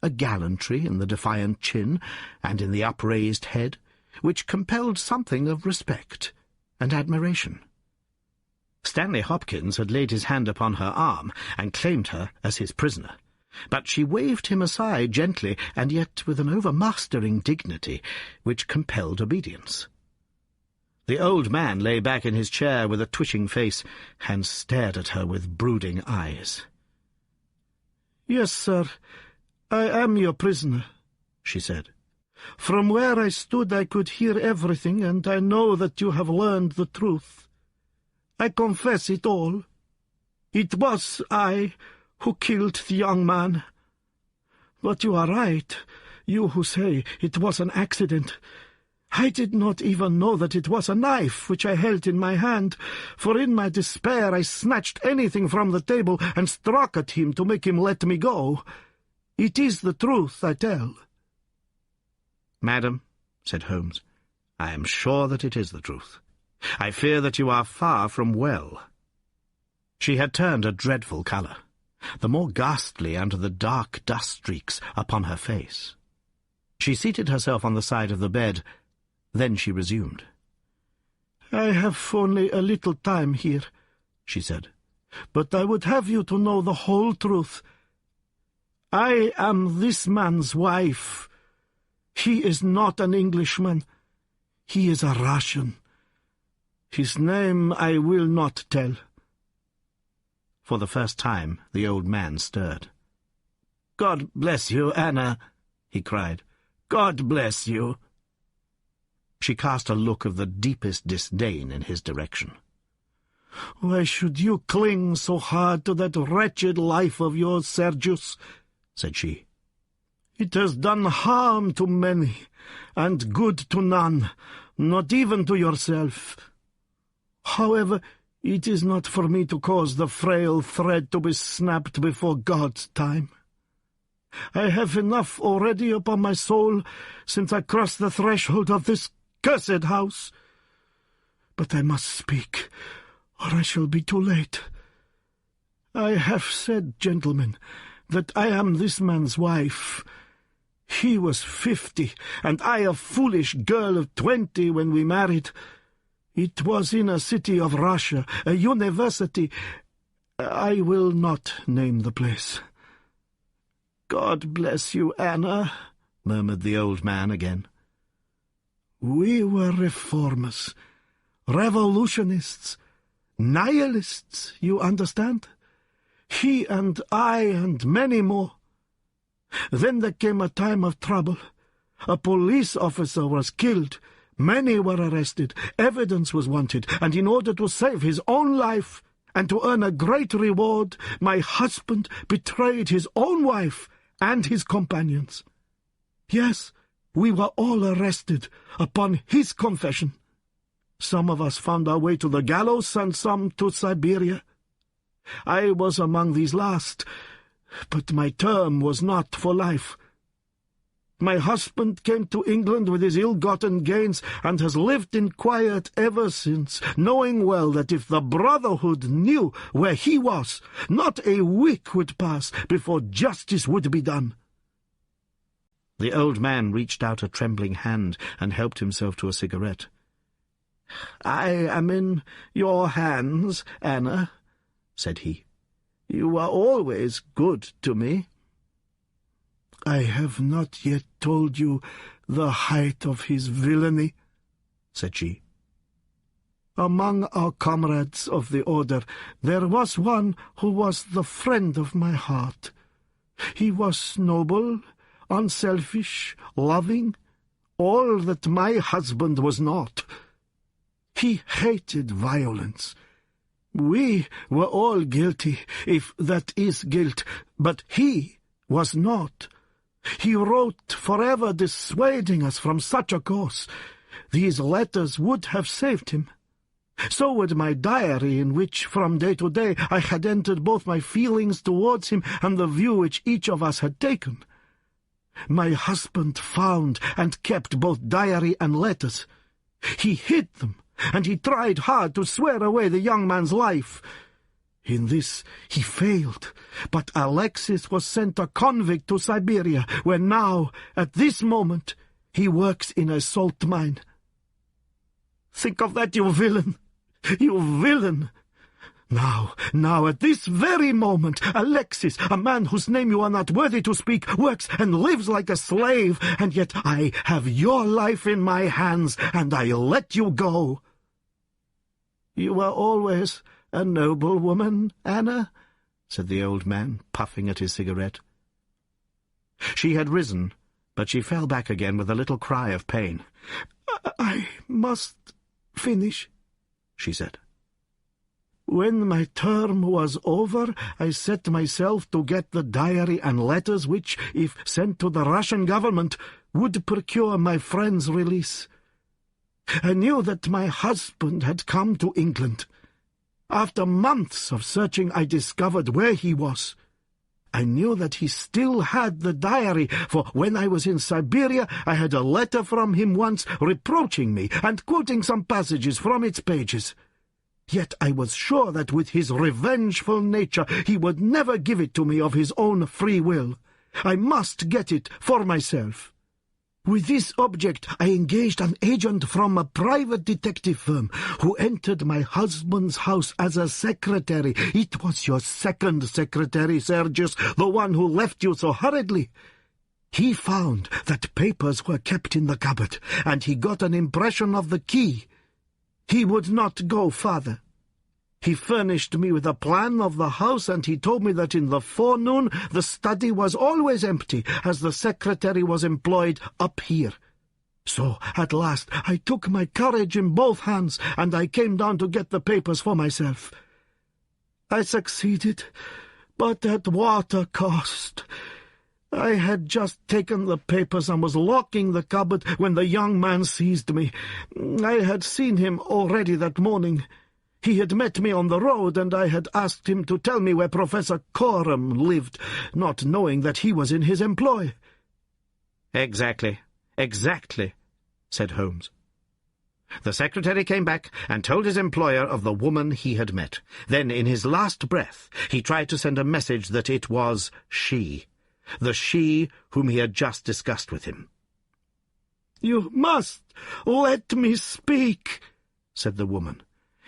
a gallantry in the defiant chin and in the upraised head, which compelled something of respect and admiration. Stanley Hopkins had laid his hand upon her arm and claimed her as his prisoner, but she waved him aside gently and yet with an overmastering dignity which compelled obedience. The old man lay back in his chair with a twitching face and stared at her with brooding eyes. "Yes, sir, I am your prisoner," she said. "From where I stood I could hear everything, and I know that you have learned the truth. I confess it all. It was I who killed the young man. But you are right, you who say it was an accident. I did not even know that it was a knife which I held in my hand, for in my despair I snatched anything from the table and struck at him to make him let me go. It is the truth I tell." "Madam," said Holmes, "I am sure that it is the truth. I fear that you are far from well." She had turned a dreadful colour, the more ghastly under the dark dust streaks upon her face. She seated herself on the side of the bed. Then she resumed. "I have only a little time here," she said, "but I would have you to know the whole truth. I am this man's wife. He is not an Englishman. He is a Russian. His name I will not tell." For the first time the old man stirred. "God bless you, Anna," he cried. "God bless you." She cast a look of the deepest disdain in his direction. "Why should you cling so hard to that wretched life of yours, Sergius?" said she. "It has done harm to many, and good to none, not even to yourself. However, it is not for me to cause the frail thread to be snapped before God's time. I have enough already upon my soul since I crossed the threshold of this cursed house. But I must speak, or I shall be too late. I have said, gentlemen, that I am this man's wife. He was 50, and I a foolish girl of 20 when we married. It was in a city of Russia, a university. I will not name the place." "God bless you, Anna," murmured the old man again. "We were reformers, revolutionists, nihilists, you understand? He and I and many more. Then there came a time of trouble. A police officer was killed. Many were arrested. Evidence was wanted, and in order to save his own life and to earn a great reward, my husband betrayed his own wife and his companions. Yes, we were all arrested upon his confession. Some of us found our way to the gallows and some to Siberia. I was among these last, but my term was not for life. My husband came to England with his ill-gotten gains and has lived in quiet ever since, knowing well that if the Brotherhood knew where he was, not a week would pass before justice would be done." The old man reached out a trembling hand and helped himself to a cigarette. "I am in your hands, Anna," said he. "You are always good to me." "I have not yet told you the height of his villainy," said she. "Among our comrades of the Order there was one who was the friend of my heart. He was noble, unselfish, loving, all that my husband was not. He hated violence. We were all guilty, if that is guilt, but he was not. He wrote forever dissuading us from such a course. These letters would have saved him. So would my diary, in which from day to day I had entered both my feelings towards him and the view which each of us had taken. My husband found and kept both diary and letters. He hid them, and he tried hard to swear away the young man's life. In this he failed, but Alexis was sent a convict to Siberia, where now, at this moment, he works in a salt mine. Think of that, you villain! You villain! Now, at this very moment, Alexis, a man whose name you are not worthy to speak, works and lives like a slave, and yet I have your life in my hands, and I let you go." "You were always a noble woman, Anna," said the old man, puffing at his cigarette. She had risen, but she fell back again with a little cry of pain. "I must finish," she said. "When my term was over, I set myself to get the diary and letters which, if sent to the Russian government, would procure my friend's release. I knew that my husband had come to England. After months of searching, I discovered where he was. I knew that he still had the diary, for when I was in Siberia, I had a letter from him once reproaching me and quoting some passages from its pages. Yet I was sure that with his revengeful nature he would never give it to me of his own free will. I must get it for myself. With this object I engaged an agent from a private detective firm, who entered my husband's house as a secretary. It was your second secretary, Sergius, the one who left you so hurriedly. He found that papers were kept in the cupboard, and he got an impression of the key. He would not go farther. He furnished me with a plan of the house, and he told me that in the forenoon the study was always empty, as the secretary was employed up here. So, at last, I took my courage in both hands, and I came down to get the papers for myself. I succeeded, but at what a cost! I had just taken the papers and was locking the cupboard when the young man seized me. I had seen him already that morning. He had met me on the road, and I had asked him to tell me where Professor Coram lived, not knowing that he was in his employ. Exactly, said Holmes. The secretary came back and told his employer of the woman he had met. Then, in his last breath, he tried to send a message that it was she, the she whom he had just discussed with him. "You must let me speak," said the woman,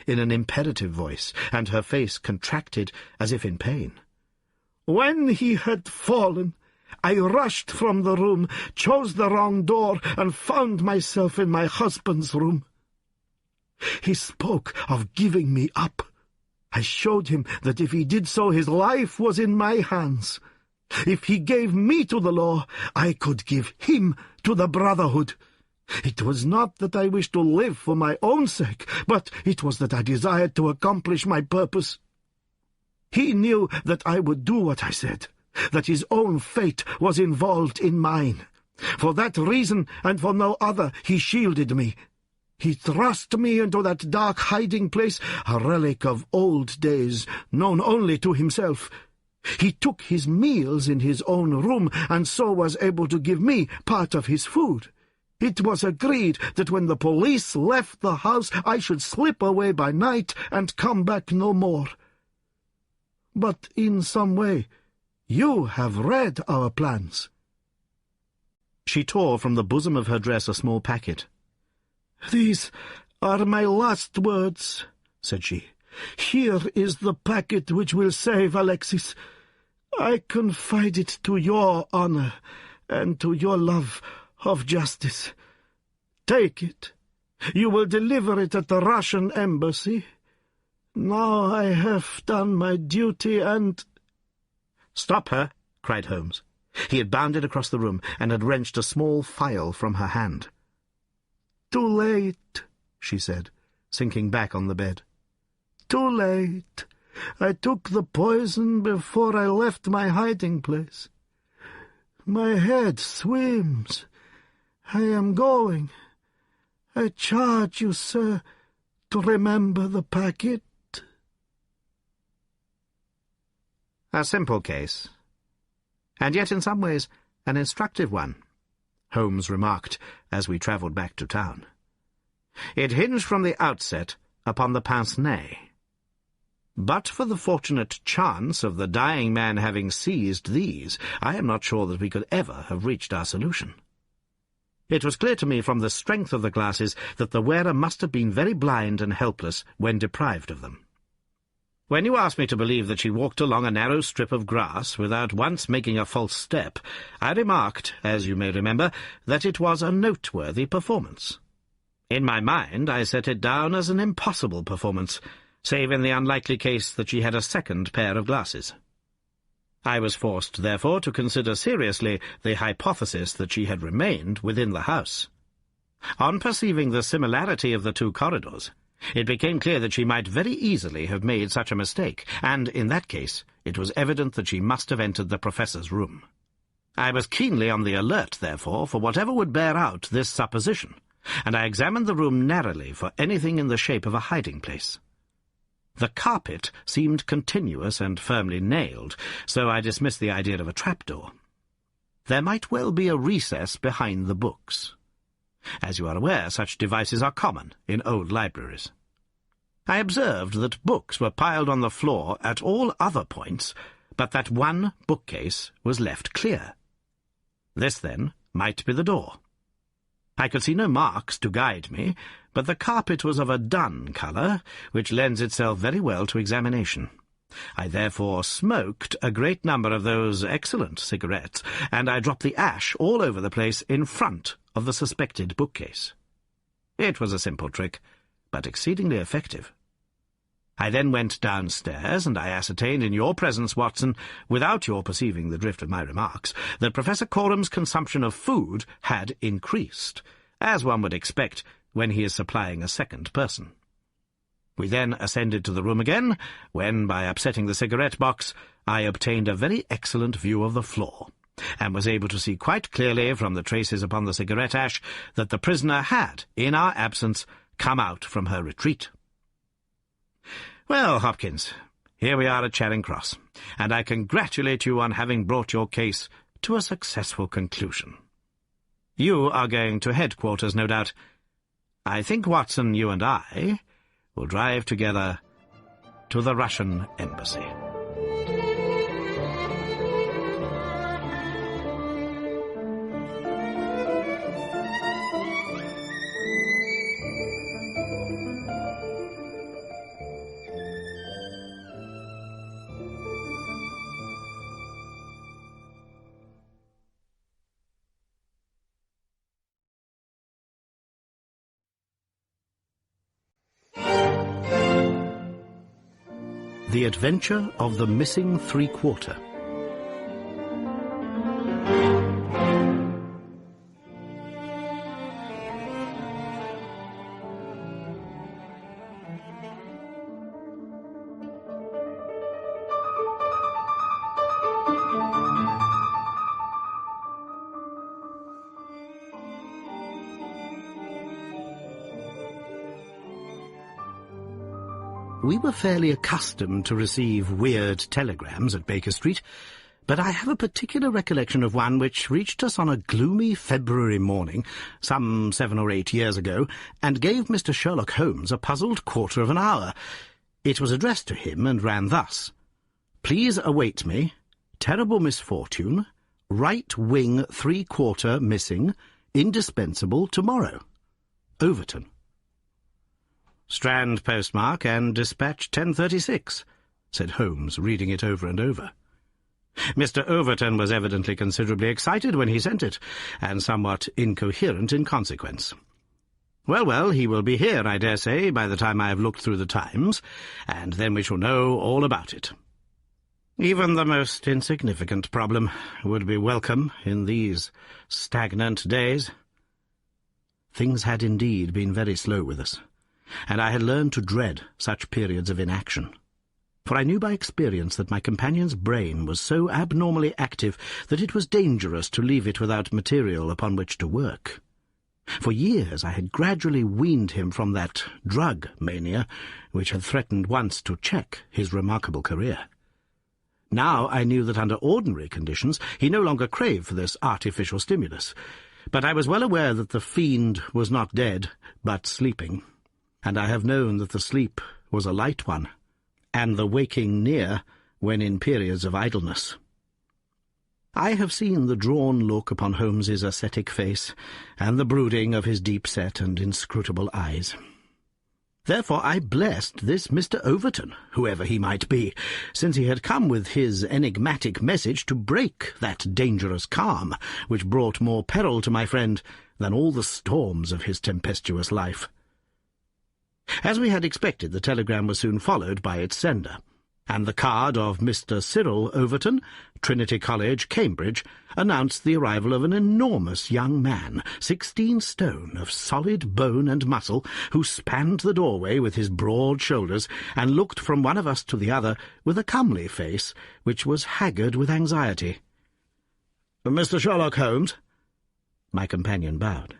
in an imperative voice, and her face contracted as if in pain. "When he had fallen, I rushed from the room, chose the wrong door, and found myself in my husband's room. He spoke of giving me up. I showed him that if he did so, his life was in my hands. If he gave me to the law, I could give him to the Brotherhood. It was not that I wished to live for my own sake, but it was that I desired to accomplish my purpose. He knew that I would do what I said, that his own fate was involved in mine. For that reason, and for no other, he shielded me. He thrust me into that dark hiding place, a relic of old days, known only to himself. He took his meals in his own room, and so was able to give me part of his food. It was agreed that when the police left the house, I should slip away by night and come back no more. But in some way, you have read our plans." She tore from the bosom of her dress a small packet. "These are my last words," said she. "Here is the packet which will save Alexis. I confide it to your honor and to your love of justice. Take it. You will deliver it at the Russian embassy. Now I have done my duty and—" "Stop her!" cried Holmes. He had bounded across the room and had wrenched a small phial from her hand. "Too late," she said, sinking back on the bed. "Too late. I took the poison before I left my hiding-place. My head swims. I am going. I charge you, sir, to remember the packet." A simple case, and yet in some ways an instructive one, Holmes remarked as we travelled back to town. It hinged from the outset upon the pince-nez. But for the fortunate chance of the dying man having seized these, I am not sure that we could ever have reached our solution. It was clear to me from the strength of the glasses that the wearer must have been very blind and helpless when deprived of them. When you asked me to believe that she walked along a narrow strip of grass without once making a false step, I remarked, as you may remember, that it was a noteworthy performance. In my mind I set it down as an impossible performance, save in the unlikely case that she had a second pair of glasses. I was forced, therefore, to consider seriously the hypothesis that she had remained within the house. On perceiving the similarity of the two corridors, it became clear that she might very easily have made such a mistake, and, in that case, it was evident that she must have entered the professor's room. I was keenly on the alert, therefore, for whatever would bear out this supposition, and I examined the room narrowly for anything in the shape of a hiding-place. The carpet seemed continuous and firmly nailed, so I dismissed the idea of a trapdoor. There might well be a recess behind the books. As you are aware, such devices are common in old libraries. I observed that books were piled on the floor at all other points, but that one bookcase was left clear. This, then, might be the door. I could see no marks to guide me, but the carpet was of a dun colour, which lends itself very well to examination. I therefore smoked a great number of those excellent cigarettes, and I dropped the ash all over the place in front of the suspected bookcase. It was a simple trick, but exceedingly effective. I then went downstairs, and I ascertained in your presence, Watson, without your perceiving the drift of my remarks, that Professor Corum's consumption of food had increased, as one would expect when he is supplying a second person. We then ascended to the room again, when, by upsetting the cigarette-box, I obtained a very excellent view of the floor, and was able to see quite clearly from the traces upon the cigarette-ash that the prisoner had, in our absence, come out from her retreat. Well, Hopkins, here we are at Charing Cross, and I congratulate you on having brought your case to a successful conclusion. You are going to headquarters, no doubt. I think, Watson, you and I will drive together to the Russian embassy. The Adventure of the Missing Three-Quarter. We were fairly accustomed to receive weird telegrams at Baker Street, but I have a particular recollection of one which reached us on a gloomy February morning, some 7 or 8 years ago, and gave Mr. Sherlock Holmes a puzzled quarter of an hour. It was addressed to him and ran thus: "Please await me. Terrible misfortune. Right wing 3/4 missing. Indispensable tomorrow. Overton." "Strand postmark and dispatch 10:36, said Holmes, reading it over and over. Mr. Overton was evidently considerably excited when he sent it, and somewhat incoherent in consequence. Well, well, he will be here, I dare say, by the time I have looked through the Times, and then we shall know all about it. Even the most insignificant problem would be welcome in these stagnant days." Things had indeed been very slow with us, and I had learned to dread such periods of inaction. For I knew by experience that my companion's brain was so abnormally active that it was dangerous to leave it without material upon which to work. For years I had gradually weaned him from that drug mania which had threatened once to check his remarkable career. Now I knew that under ordinary conditions he no longer craved for this artificial stimulus, but I was well aware that the fiend was not dead, but sleeping, and I have known that the sleep was a light one, and the waking near when in periods of idleness. I have seen the drawn look upon Holmes's ascetic face, and the brooding of his deep-set and inscrutable eyes. Therefore I blessed this Mr. Overton, whoever he might be, since he had come with his enigmatic message to break that dangerous calm which brought more peril to my friend than all the storms of his tempestuous life. As we had expected, the telegram was soon followed by its sender, and the card of Mr. Cyril Overton, Trinity College, Cambridge, announced the arrival of an enormous young man, 16 stone, of solid bone and muscle, who spanned the doorway with his broad shoulders, and looked from one of us to the other with a comely face, which was haggard with anxiety. "Mr. Sherlock Holmes?" My companion bowed.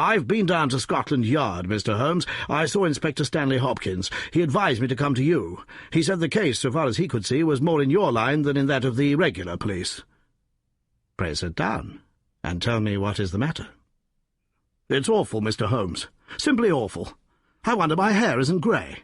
"I've been down to Scotland Yard, Mr. Holmes. I saw Inspector Stanley Hopkins. He advised me to come to you. He said the case, so far as he could see, was more in your line than in that of the regular police." "Pray sit down, and tell me what is the matter." "It's awful, Mr. Holmes. Simply awful. I wonder my hair isn't grey.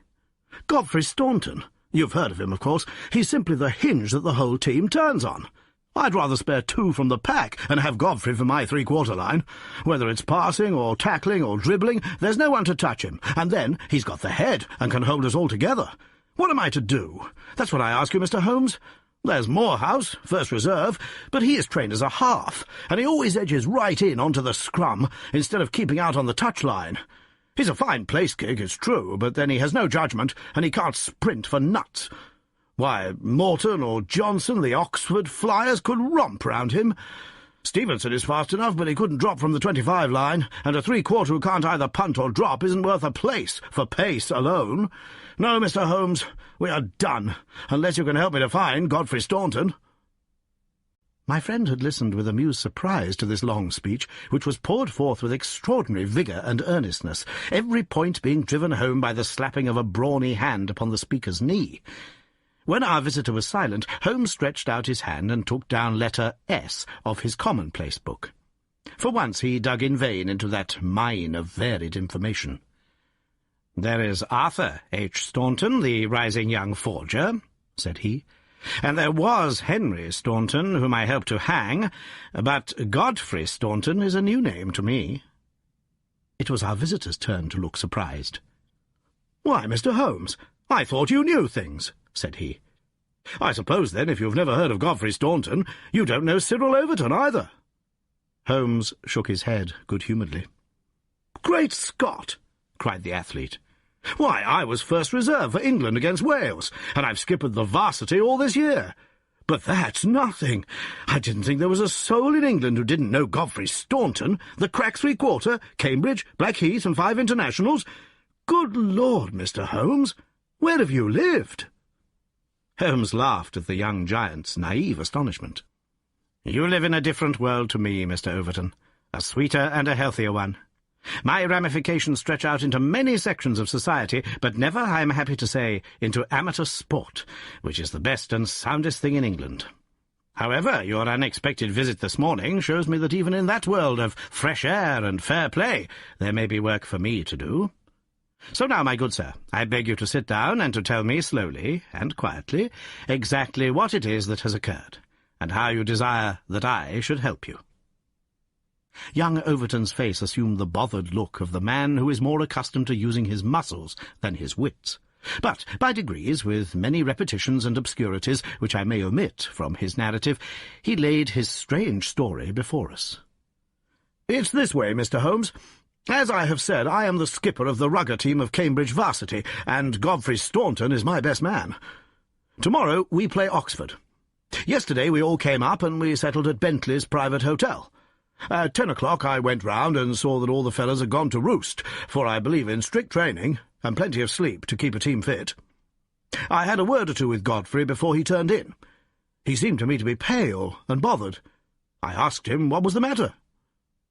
Godfrey Staunton. You've heard of him, of course. He's simply the hinge that the whole team turns on. I'd rather spare 2 from the pack and have Godfrey for my 3/4 line. Whether it's passing or tackling or dribbling, there's no one to touch him, and then he's got the head and can hold us all together. What am I to do? That's what I ask you, Mr. Holmes. There's Morehouse, first reserve, but he is trained as a half, and he always edges right in onto the scrum instead of keeping out on the touchline. He's a fine place-kick, it's true, but then he has no judgment, and he can't sprint for nuts. Why, Morton or Johnson, the Oxford Flyers, could romp round him. Stevenson is fast enough, but he couldn't drop from the 25 line, and a 3/4 who can't either punt or drop isn't worth a place for pace alone. No, Mr. Holmes, we are done, unless you can help me to find Godfrey Staunton." My friend had listened with amused surprise to this long speech, which was poured forth with extraordinary vigour and earnestness, every point being driven home by the slapping of a brawny hand upon the speaker's knee. When our visitor was silent, Holmes stretched out his hand and took down letter S of his commonplace book. For once he dug in vain into that mine of varied information. "There is Arthur H. Staunton, the rising young forger," said he, "and there was Henry Staunton, whom I helped to hang, but Godfrey Staunton is a new name to me." It was our visitor's turn to look surprised. "Why, Mr. Holmes, I thought you knew things," said he. "I suppose, then, if you've never heard of Godfrey Staunton, you don't know Cyril Overton either." Holmes shook his head good-humouredly. "Great Scott!" cried the athlete. "Why, I was first reserve for England against Wales, and I've skippered the varsity all this year. But that's nothing. I didn't think there was a soul in England who didn't know Godfrey Staunton, the crack 3/4, Cambridge, Blackheath, and 5 internationals. Good Lord, Mr. Holmes, where have you lived?" Holmes laughed at the young giant's naive astonishment. "You live in a different world to me, Mr. Overton, a sweeter and a healthier one. My ramifications stretch out into many sections of society, but never, I am happy to say, into amateur sport, which is the best and soundest thing in England. However, your unexpected visit this morning shows me that even in that world of fresh air and fair play there may be work for me to do. So now, my good sir, I beg you to sit down and to tell me slowly and quietly exactly what it is that has occurred, and how you desire that I should help you." Young Overton's face assumed the bothered look of the man who is more accustomed to using his muscles than his wits. But by degrees, with many repetitions and obscurities, which I may omit from his narrative, he laid his strange story before us. "It's this way, Mr. Holmes. As I have said, I am the skipper of the rugger team of Cambridge Varsity, and Godfrey Staunton is my best man. Tomorrow we play Oxford. Yesterday we all came up and we settled at Bentley's private hotel. At 10 o'clock I went round and saw that all the fellows had gone to roost, for I believe in strict training and plenty of sleep to keep a team fit. I had a word or two with Godfrey before he turned in. He seemed to me to be pale and bothered. I asked him what was the matter.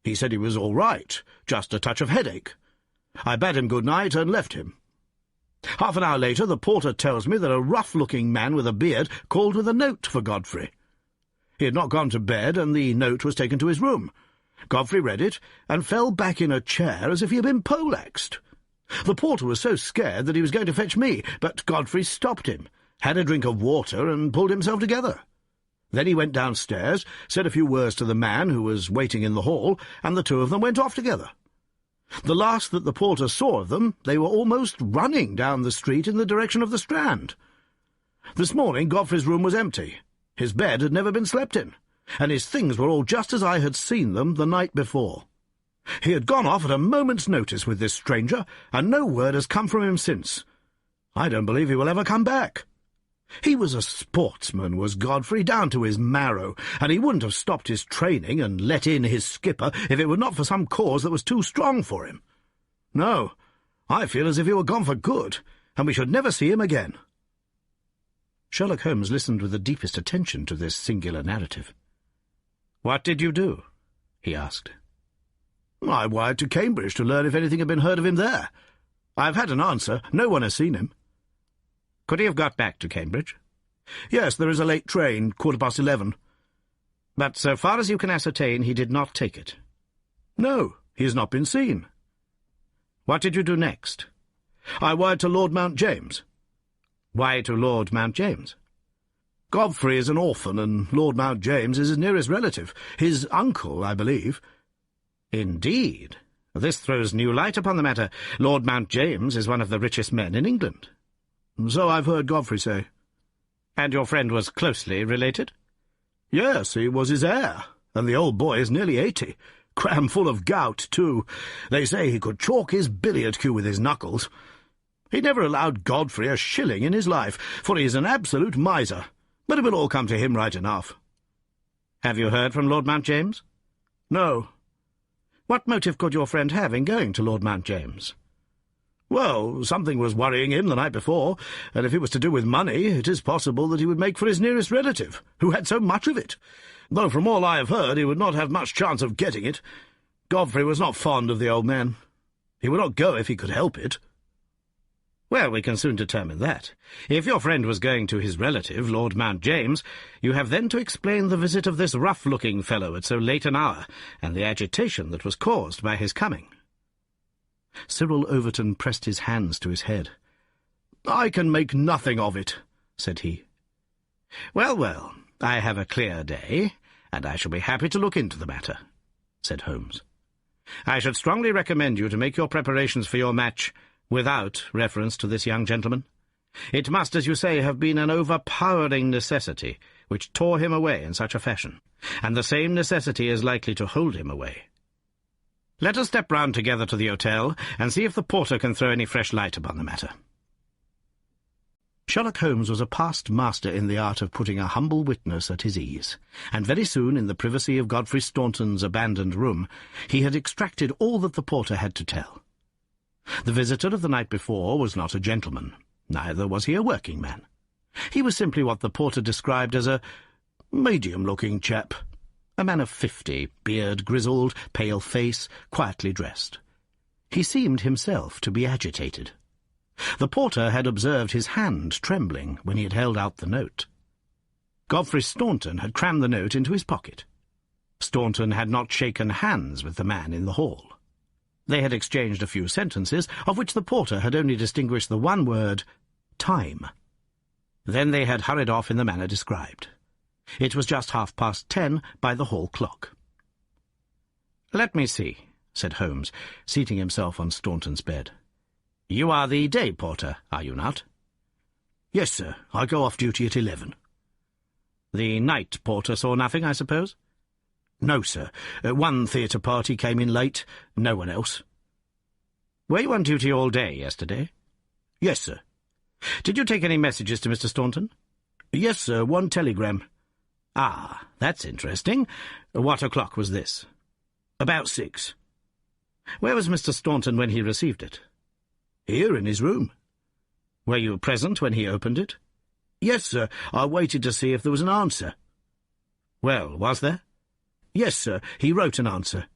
He said he was all right, just a touch of headache. I bade him good night and left him. Half an hour later the porter tells me that a rough-looking man with a beard called with a note for Godfrey. He had not gone to bed, and the note was taken to his room. Godfrey read it, and fell back in a chair as if he had been poleaxed. The porter was so scared that he was going to fetch me, but Godfrey stopped him, had a drink of water, and pulled himself together. Then he went downstairs, said a few words to the man who was waiting in the hall, and the two of them went off together. The last that the porter saw of them, they were almost running down the street in the direction of the Strand. This morning Godfrey's room was empty. His bed had never been slept in, and his things were all just as I had seen them the night before. He had gone off at a moment's notice with this stranger, and no word has come from him since. I don't believe he will ever come back. He was a sportsman, was Godfrey, down to his marrow, and he wouldn't have stopped his training and let in his skipper if it were not for some cause that was too strong for him. No, I feel as if he were gone for good, and we should never see him again." Sherlock Holmes listened with the deepest attention to this singular narrative. "What did you do?" he asked. "I wired to Cambridge to learn if anything had been heard of him there. I've had an answer. No one has seen him." "Could he have got back to Cambridge?" "Yes, there is a late train, 11:15. "But so far as you can ascertain, he did not take it?" "No, he has not been seen." "What did you do next?" "I wired to Lord Mount James." "Why to Lord Mount James?" "Godfrey is an orphan, and Lord Mount James is his nearest relative, his uncle, I believe." "Indeed. This throws new light upon the matter. Lord Mount James is one of the richest men in England." "So I've heard Godfrey say." "And your friend was closely related?" "Yes, he was his heir, and the old boy is nearly 80, cram full of gout, too. They say he could chalk his billiard cue with his knuckles. He never allowed Godfrey a shilling in his life, for he is an absolute miser, but it will all come to him right enough." "Have you heard from Lord Mount James?" "No." "What motive could your friend have in going to Lord Mount James?" "Well, something was worrying him the night before, and if it was to do with money, it is possible that he would make for his nearest relative, who had so much of it, though from all I have heard he would not have much chance of getting it. Godfrey was not fond of the old man. He would not go if he could help it." "Well, we can soon determine that. If your friend was going to his relative, Lord Mount James, you have then to explain the visit of this rough-looking fellow at so late an hour, and the agitation that was caused by his coming." Cyril Overton pressed his hands to his head. "I can make nothing of it," said he. "Well, well, I have a clear day, and I shall be happy to look into the matter," said Holmes. "I should strongly recommend you to make your preparations for your match without reference to this young gentleman. It must, as you say, have been an overpowering necessity which tore him away in such a fashion, and the same necessity is likely to hold him away. Let us step round together to the hotel, and see if the porter can throw any fresh light upon the matter." Sherlock Holmes was a past master in the art of putting a humble witness at his ease, and very soon, in the privacy of Godfrey Staunton's abandoned room, he had extracted all that the porter had to tell. The visitor of the night before was not a gentleman, neither was he a working man. He was simply what the porter described as a medium-looking chap, a man of 50, beard grizzled, pale face, quietly dressed. He seemed himself to be agitated. The porter had observed his hand trembling when he had held out the note. Godfrey Staunton had crammed the note into his pocket. Staunton had not shaken hands with the man in the hall. They had exchanged a few sentences, of which the porter had only distinguished the one word, time. Then they had hurried off in the manner described. It was just 10:30 by the hall clock. "Let me see," said Holmes, seating himself on Staunton's bed. "You are the day porter, are you not?" "Yes, sir. I go off duty at 11. "The night porter saw nothing, I suppose?" "No, sir. One theatre party came in late. No one else." "Were you on duty all day yesterday?" "Yes, sir." "Did you take any messages to Mr. Staunton?" "Yes, sir. One telegram." "Ah, that's interesting. What o'clock was this?" "About 6. "Where was Mr. Staunton when he received it?" "Here, in his room." "Were you present when he opened it?" "Yes, sir. I waited to see if there was an answer." "Well, was there?" "Yes, sir. He wrote an answer."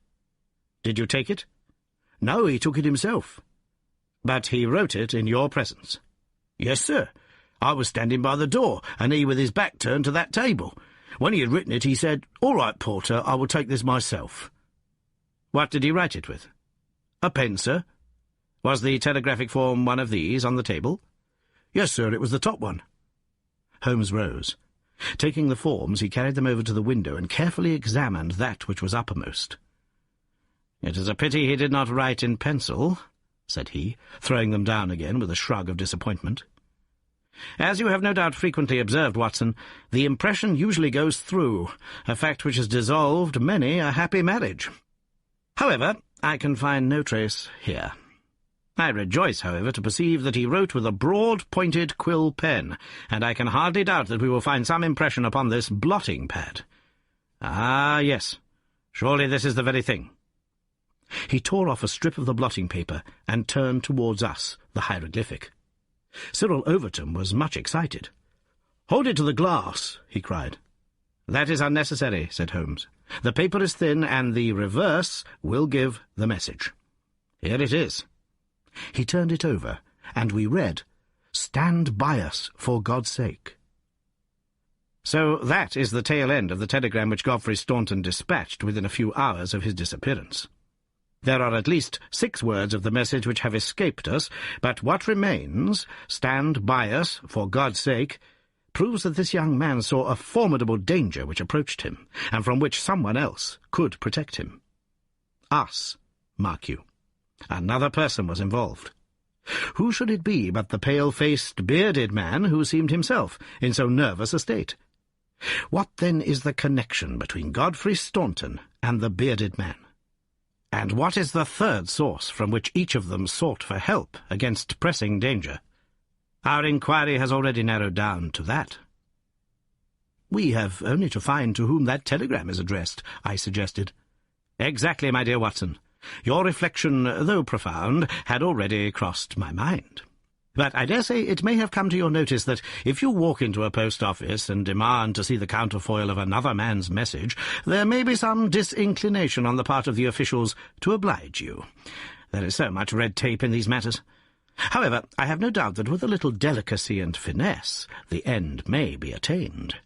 "Did you take it?" "No, he took it himself." "But he wrote it in your presence?" "Yes, sir. I was standing by the door, and he with his back turned to that table. When he had written it, he said, 'All right, porter, I will take this myself.'" "What did he write it with?" "A pen, sir." "Was the telegraphic form one of these on the table?" "Yes, sir, it was the top one." Holmes rose. Taking the forms, he carried them over to the window and carefully examined that which was uppermost. "It is a pity he did not write in pencil," said he, throwing them down again with a shrug of disappointment. "As you have no doubt frequently observed, Watson, the impression usually goes through, a fact which has dissolved many a happy marriage. However, I can find no trace here. I rejoice, however, to perceive that he wrote with a broad-pointed quill pen, and I can hardly doubt that we will find some impression upon this blotting-pad. Ah, yes, surely this is the very thing." He tore off a strip of the blotting paper and turned towards us, the hieroglyphic. Cyril Overton was much excited. "Hold it to the glass," he cried. "That is unnecessary," said Holmes. "The paper is thin, and the reverse will give the message. Here it is." He turned it over, and we read, "Stand by us, for God's sake." So that is the tail end of the telegram which Godfrey Staunton dispatched within a few hours of his disappearance. There are at least 6 words of the message which have escaped us, but what remains, "Stand by us, for God's sake," proves that this young man saw a formidable danger which approached him, and from which someone else could protect him. Us, mark you. Another person was involved. Who should it be but the pale-faced, bearded man who seemed himself in so nervous a state? What, then, is the connection between Godfrey Staunton and the bearded man? And what is the third source from which each of them sought for help against pressing danger? Our inquiry has already narrowed down to that. "We have only to find to whom that telegram is addressed," I suggested. "Exactly, my dear Watson. Your reflection, though profound, had already crossed my mind. But I dare say it may have come to your notice that if you walk into a post-office and demand to see the counterfoil of another man's message, there may be some disinclination on the part of the officials to oblige you. There is so much red tape in these matters. However, I have no doubt that with a little delicacy and finesse, the end may be attained.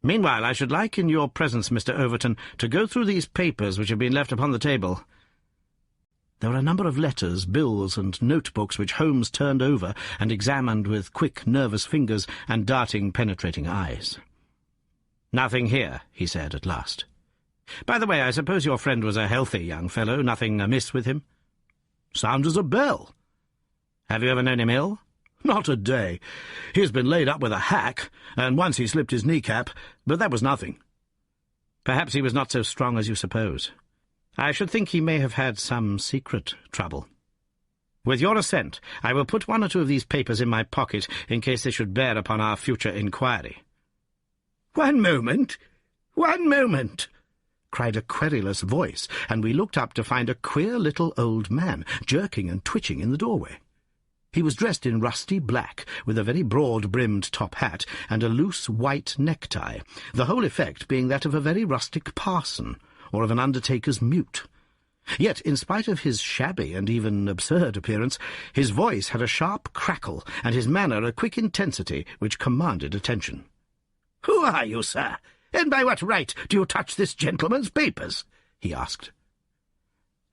Meanwhile, I should like, in your presence, Mr. Overton, to go through these papers which have been left upon the table." There were a number of letters, bills, and notebooks which Holmes turned over and examined with quick, nervous fingers and darting, penetrating eyes. "Nothing here," he said at last. "By the way, I suppose your friend was a healthy young fellow, nothing amiss with him?" "Sound as a bell." "Have you ever known him ill?" "Not a day. He has been laid up with a hack, and once he slipped his kneecap, but that was nothing." "Perhaps he was not so strong as you suppose. I should think he may have had some secret trouble. With your assent, I will put 1 or 2 of these papers in my pocket in case they should bear upon our future inquiry." One moment, cried a querulous voice, and we looked up to find a queer little old man jerking and twitching in the doorway. He was dressed in rusty black, with a very broad-brimmed top hat and a loose white necktie, the whole effect being that of a very rustic parson, or of an undertaker's mute. Yet, in spite of his shabby and even absurd appearance, his voice had a sharp crackle, and his manner a quick intensity which commanded attention. "Who are you, sir? And by what right do you touch this gentleman's papers?" he asked.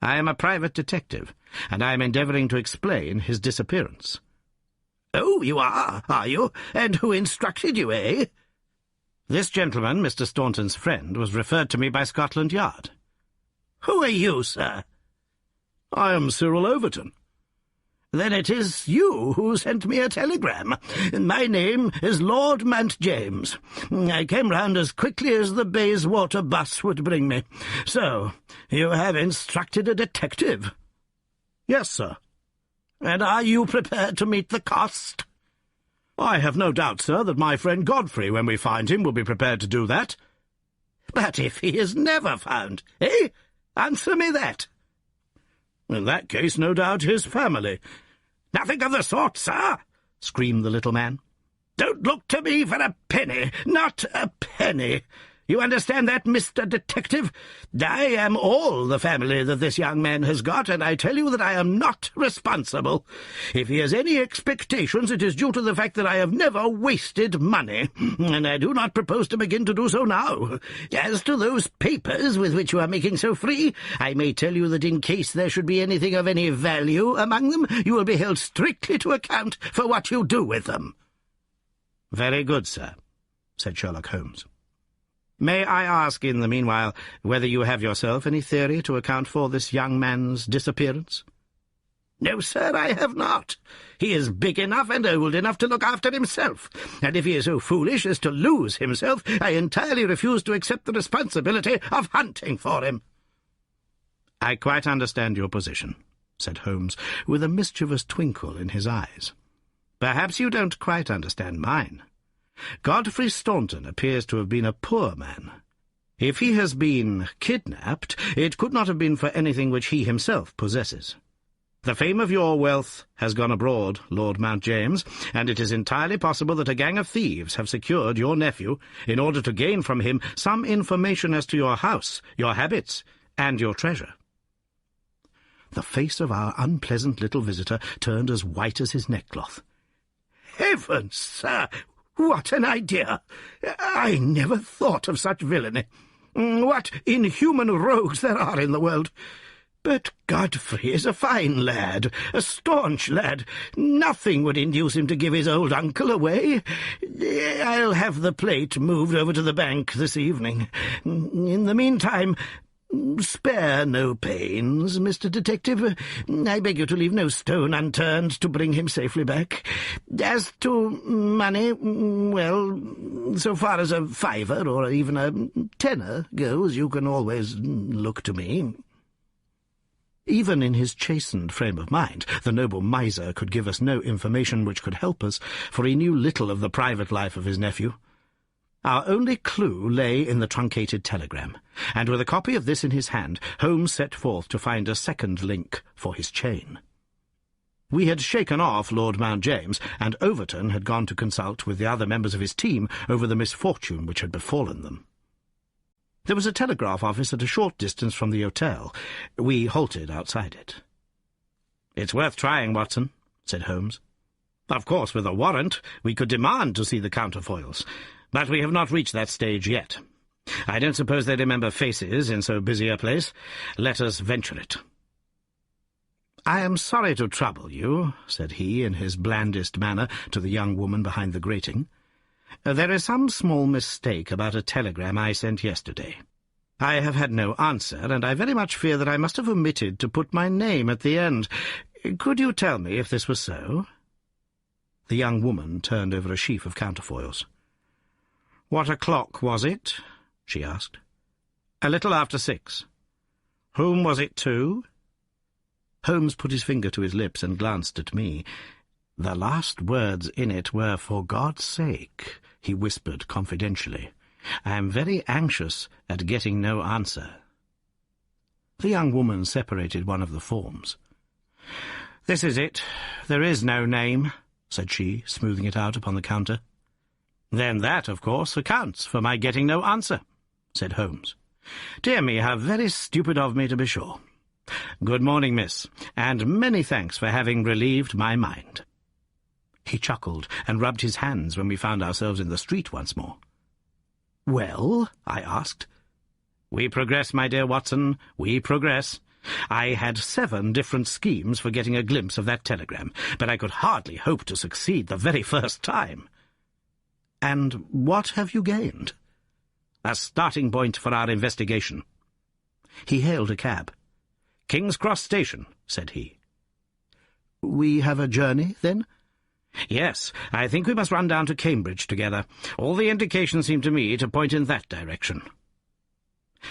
"I am a private detective, and I am endeavouring to explain his disappearance." "Oh, you are you? And who instructed you, eh?" "This gentleman, Mr. Staunton's friend, was referred to me by Scotland Yard." "Who are you, sir?" "I am Cyril Overton." "Then it is you who sent me a telegram. My name is Lord Mount James. I came round as quickly as the Bayswater bus would bring me. So, you have instructed a detective?" "Yes, sir." "And are you prepared to meet the cost?" "I have no doubt, sir, that my friend Godfrey, when we find him, will be prepared to do that." "But if he is never found, eh? Answer me that." "In that case, no doubt his family—" "Nothing of the sort, sir," screamed the little man. "Don't look to me for a penny, not a penny. You understand that, Mr. Detective? I am all the family that this young man has got, and I tell you that I am not responsible. If he has any expectations, it is due to the fact that I have never wasted money, and I do not propose to begin to do so now. As to those papers with which you are making so free, I may tell you that in case there should be anything of any value among them, you will be held strictly to account for what you do with them." "Very good, sir," said Sherlock Holmes. "May I ask, in the meanwhile, whether you have yourself any theory to account for this young man's disappearance?" "No, sir, I have not. He is big enough and old enough to look after himself, and if he is so foolish as to lose himself, I entirely refuse to accept the responsibility of hunting for him." "I quite understand your position," said Holmes, with a mischievous twinkle in his eyes. "Perhaps you don't quite understand mine. Godfrey Staunton appears to have been a poor man. If he has been kidnapped, it could not have been for anything which he himself possesses. The fame of your wealth has gone abroad, Lord Mount James, and it is entirely possible that a gang of thieves have secured your nephew in order to gain from him some information as to your house, your habits, and your treasure." The face of our unpleasant little visitor turned as white as his neckcloth. "Heavens, sir! What an idea! I never thought of such villainy. What inhuman rogues there are in the world! But Godfrey is a fine lad, a staunch lad. Nothing would induce him to give his old uncle away. I'll have the plate moved over to the bank this evening. In the meantime, spare no pains, Mr. Detective. I beg you to leave no stone unturned to bring him safely back. As to money, well, so far as a fiver or even a tenner goes, you can always look to me." Even in his chastened frame of mind, the noble miser could give us no information which could help us, for he knew little of the private life of his nephew. Our only clue lay in the truncated telegram, and with a copy of this in his hand, Holmes set forth to find a second link for his chain. We had shaken off Lord Mount James, and Overton had gone to consult with the other members of his team over the misfortune which had befallen them. There was a telegraph office at a short distance from the hotel. We halted outside it. "It's worth trying, Watson," said Holmes. "Of course, with a warrant, we could demand to see the counterfoils, but we have not reached that stage yet. I don't suppose they remember faces in so busy a place. Let us venture it." "I am sorry to trouble you," said he in his blandest manner to the young woman behind the grating. "There is some small mistake about a telegram I sent yesterday. I have had no answer, and I very much fear that I must have omitted to put my name at the end. Could you tell me if this was so?" The young woman turned over a sheaf of counterfoils. "What o'clock was it?" she asked. "A little after 6. Whom was it to?" Holmes put his finger to his lips and glanced at me. "The last words in it were, 'For God's sake,'" he whispered confidentially. "I am very anxious at getting no answer." The young woman separated one of the forms. "This is it. There is no name," said she, smoothing it out upon the counter. "Then that, of course, accounts for my getting no answer," said Holmes. "Dear me, how very stupid of me, to be sure. "Good morning, miss, and many thanks for having relieved my mind." He chuckled and rubbed his hands when we found ourselves in the street once more. "Well?" I asked. "We progress, my dear Watson, we progress. I had 7 different schemes for getting a glimpse of that telegram, but I could hardly hope to succeed the very first time." "And what have you gained?" "A starting point for our investigation." He hailed a cab. "King's Cross Station," said he. "We have a journey, then?" "Yes, I think we must run down to Cambridge together. All the indications seem to me to point in that direction."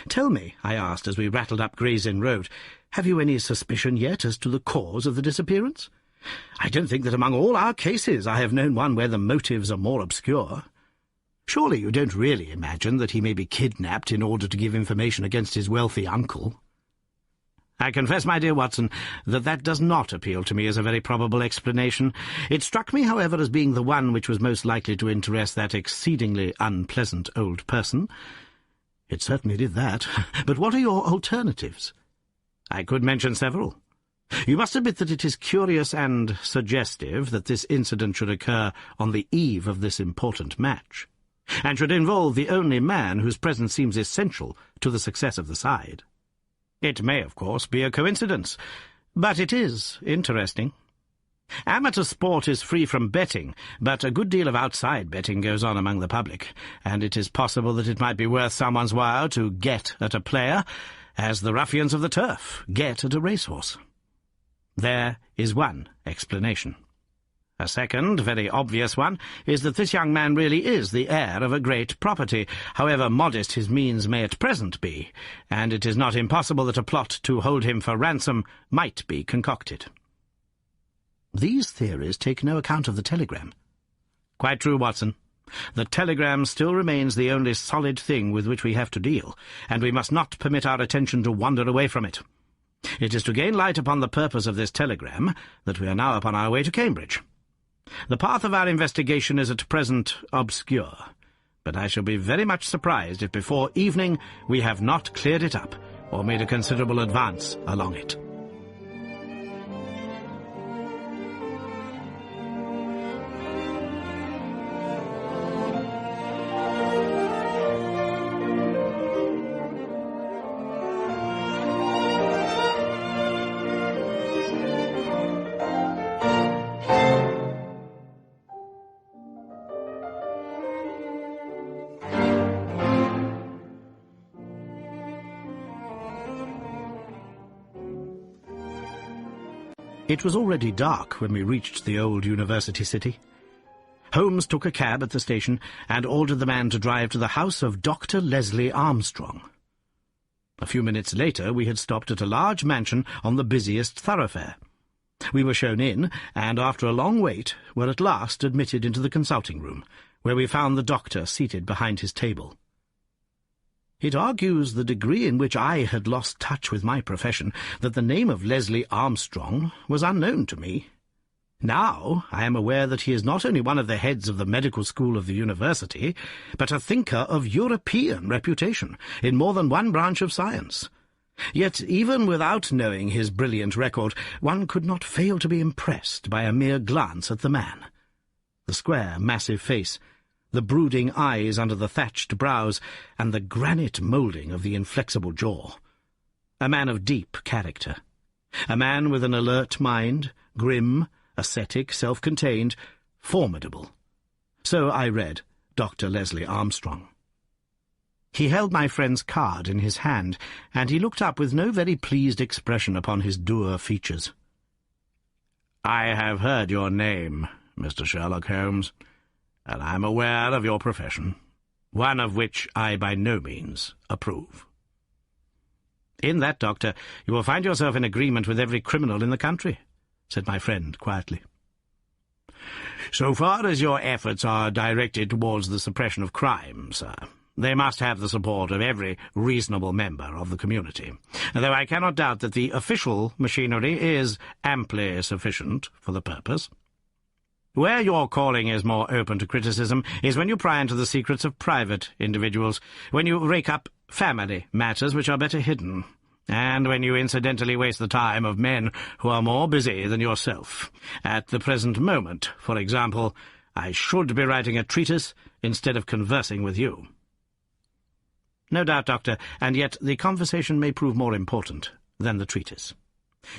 "Tell me," I asked as we rattled up Gray's Inn Road, "have you any suspicion yet as to the cause of the disappearance? I don't think that among all our cases I have known one where the motives are more obscure. Surely you don't really imagine that he may be kidnapped in order to give information against his wealthy uncle?" "I confess, my dear Watson, that does not appeal to me as a very probable explanation. It struck me, however, as being the one which was most likely to interest that exceedingly unpleasant old person." "It certainly did that. But what are your alternatives?" "I could mention several. You must admit that it is curious and suggestive that this incident should occur on the eve of this important match, and should involve the only man whose presence seems essential to the success of the side. It may, of course, be a coincidence, but it is interesting. Amateur sport is free from betting, but a good deal of outside betting goes on among the public, and it is possible that it might be worth someone's while to get at a player, as the ruffians of the turf get at a racehorse. There is one explanation. A second, very obvious one, is that this young man really is the heir of a great property, however modest his means may at present be, and it is not impossible that a plot to hold him for ransom might be concocted." "These theories take no account of the telegram." "Quite true, Watson. The telegram still remains the only solid thing with which we have to deal, and we must not permit our attention to wander away from it. It is to gain light upon the purpose of this telegram that we are now upon our way to Cambridge. The path of our investigation is at present obscure, but I shall be very much surprised if before evening we have not cleared it up or made a considerable advance along it." It was already dark when we reached the old university city. Holmes took a cab at the station and ordered the man to drive to the house of Dr. Leslie Armstrong. A few minutes later we had stopped at a large mansion on the busiest thoroughfare. We were shown in, and after a long wait were at last admitted into the consulting room, where we found the doctor seated behind his table. It argues the degree in which I had lost touch with my profession that the name of Leslie Armstrong was unknown to me. Now I am aware that he is not only one of the heads of the medical school of the university, but a thinker of European reputation in more than one branch of science. Yet even without knowing his brilliant record, one could not fail to be impressed by a mere glance at the man. The square, massive face, the brooding eyes under the thatched brows, and the granite moulding of the inflexible jaw. A man of deep character. A man with an alert mind, grim, ascetic, self-contained, formidable. So I read Dr. Leslie Armstrong. He held my friend's card in his hand, and he looked up with no very pleased expression upon his dour features. "I have heard your name, Mr. Sherlock Holmes, and I am aware of your profession, one of which I by no means approve." "In that, Doctor, you will find yourself in agreement with every criminal in the country," said my friend quietly. "So far as your efforts are directed towards the suppression of crime, sir, they must have the support of every reasonable member of the community, though I cannot doubt that the official machinery is amply sufficient for the purpose. Where your calling is more open to criticism is when you pry into the secrets of private individuals, when you rake up family matters which are better hidden. And when you incidentally waste the time of men who are more busy than yourself. At the present moment, for example, I should be writing a treatise instead of conversing with you. No doubt, Doctor, and yet the conversation may prove more important than the treatise.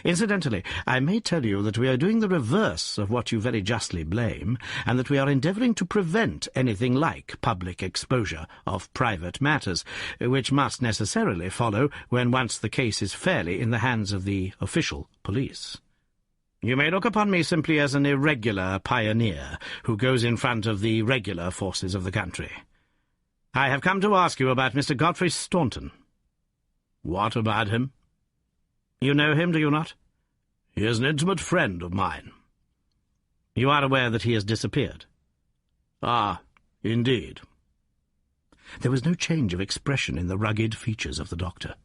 Incidentally, I may tell you that we are doing the reverse of what you very justly blame, and that we are endeavouring to prevent anything like public exposure of private matters, which must necessarily follow when once the case is fairly in the hands of the official police. You may look upon me simply as an irregular pioneer who goes in front of the regular forces of the country. I have come to ask you about Mr. Godfrey Staunton. What about him? You know him, do you not? He is an intimate friend of mine. You are aware that he has disappeared? Ah, indeed. There was no change of expression in the rugged features of the doctor.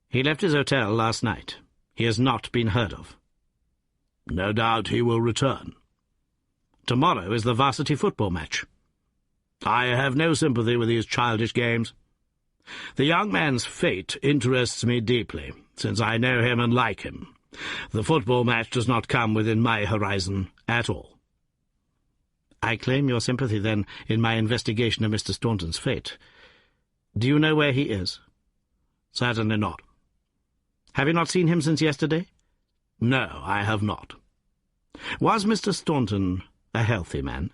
He left his hotel last night. He has not been heard of. No doubt he will return. Tomorrow is the varsity football match. I have no sympathy with these childish games. The young man's fate interests me deeply, since I know him and like him. The football match does not come within my horizon at all. I claim your sympathy, then, in my investigation of Mr. Staunton's fate. Do you know where he is? Certainly not. Have you not seen him since yesterday? No, I have not. Was Mr. Staunton a healthy man?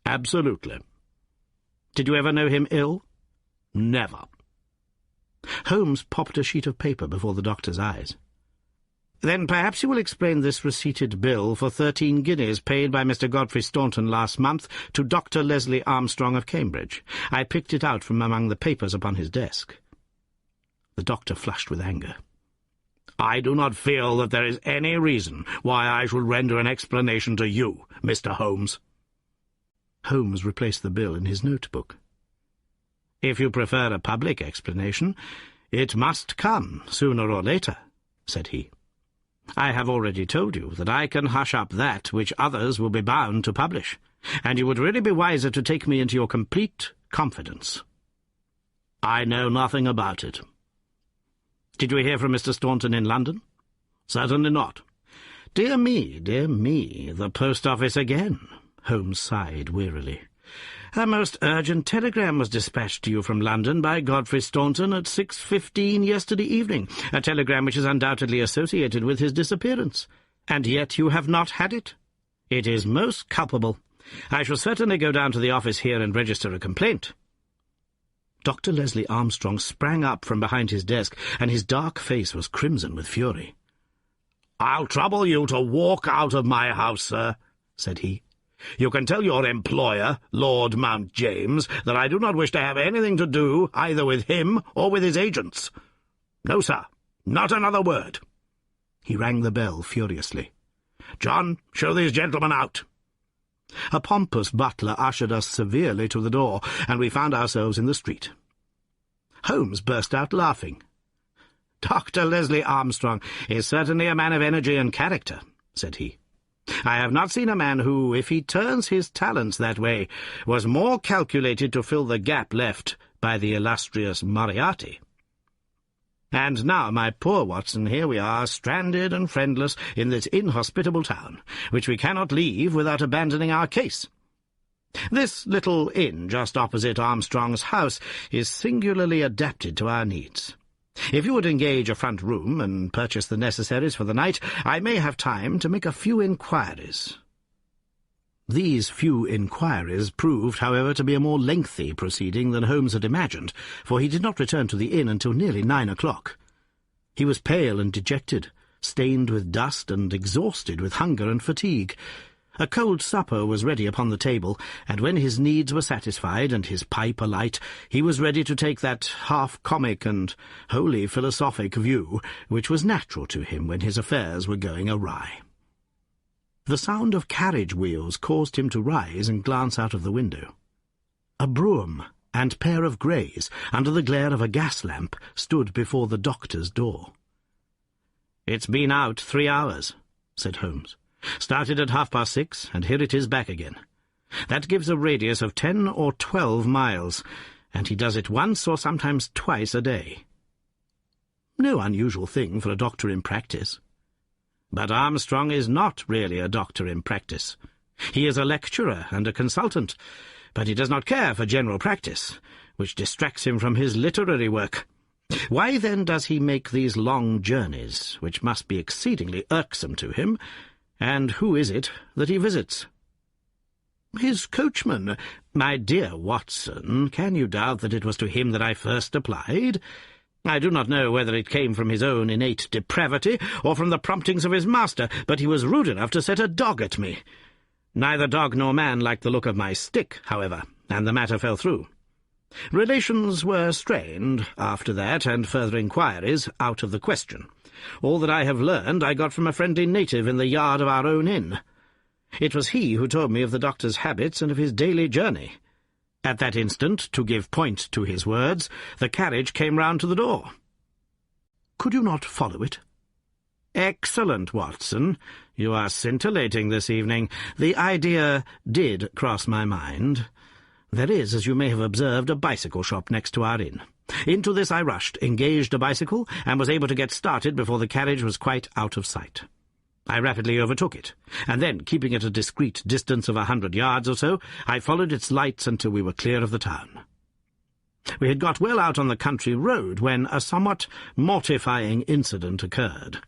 Absolutely. Did you ever know him ill? Never. Holmes popped a sheet of paper before the doctor's eyes. Then perhaps you will explain this receipted bill for 13 guineas paid by Mr. Godfrey Staunton last month to Dr. Leslie Armstrong of Cambridge. I picked it out from among the papers upon his desk. The doctor flushed with anger. I do not feel that there is any reason why I should render an explanation to you, Mr. Holmes. Holmes replaced the bill in his notebook. If you prefer a public explanation, it must come sooner or later, said he. I have already told you that I can hush up that which others will be bound to publish, and you would really be wiser to take me into your complete confidence. I know nothing about it. Did you hear from Mr. Staunton in London? Certainly not. Dear me, the post office again. Holmes sighed wearily. A most urgent telegram was dispatched to you from London by Godfrey Staunton at 6:15 yesterday evening, a telegram which is undoubtedly associated with his disappearance. And yet you have not had it. It is most culpable. I shall certainly go down to the office here and register a complaint. Dr. Leslie Armstrong sprang up from behind his desk, and his dark face was crimson with fury. "I'll trouble you to walk out of my house, sir," said he. "You can tell your employer, Lord Mount James, that I do not wish to have anything to do either with him or with his agents. No, sir, not another word." He rang the bell furiously. "John, show these gentlemen out." A pompous butler ushered us severely to the door, and we found ourselves in the street. Holmes burst out laughing. "Dr. Leslie Armstrong is certainly a man of energy and character," said he. "I have not seen a man who, if he turns his talents that way, was more calculated to fill the gap left by the illustrious Moriarty. And now, my poor Watson, here we are, stranded and friendless in this inhospitable town, which we cannot leave without abandoning our case. This little inn just opposite Armstrong's house is singularly adapted to our needs. If you would engage a front room and purchase the necessaries for the night, I may have time to make a few inquiries." These few inquiries proved, however, to be a more lengthy proceeding than Holmes had imagined, for he did not return to the inn until nearly 9 o'clock. He was pale and dejected, stained with dust and exhausted with hunger and fatigue. A cold supper was ready upon the table, and when his needs were satisfied and his pipe alight, he was ready to take that half-comic and wholly philosophic view which was natural to him when his affairs were going awry. The sound of carriage wheels caused him to rise and glance out of the window. A brougham and pair of greys, under the glare of a gas lamp, stood before the doctor's door. "It's been out 3 hours," said Holmes. "Started at 6:30, and here it is back again. That gives a radius of 10 or 12 miles, and he does it once or sometimes twice a day." No unusual thing for a doctor in practice. But Armstrong is not really a doctor in practice. He is a lecturer and a consultant, but he does not care for general practice, which distracts him from his literary work. Why then does he make these long journeys, which must be exceedingly irksome to him, and who is it that he visits? His coachman. My dear Watson, can you doubt that it was to him that I first applied? I do not know whether it came from his own innate depravity or from the promptings of his master, but he was rude enough to set a dog at me. Neither dog nor man liked the look of my stick, however, and the matter fell through. Relations were strained after that, and further inquiries out of the question. All that I have learned I got from a friendly native in the yard of our own inn. It was he who told me of the doctor's habits and of his daily journey. At that instant, to give point to his words, the carriage came round to the door. Could you not follow it? Excellent, Watson. You are scintillating this evening. The idea did cross my mind. There is, as you may have observed, a bicycle shop next to our inn. Into this I rushed, engaged a bicycle, and was able to get started before the carriage was quite out of sight. I rapidly overtook it, and then, keeping at a discreet distance of 100 yards or so, I followed its lights until we were clear of the town. We had got well out on the country road when a somewhat mortifying incident occurred.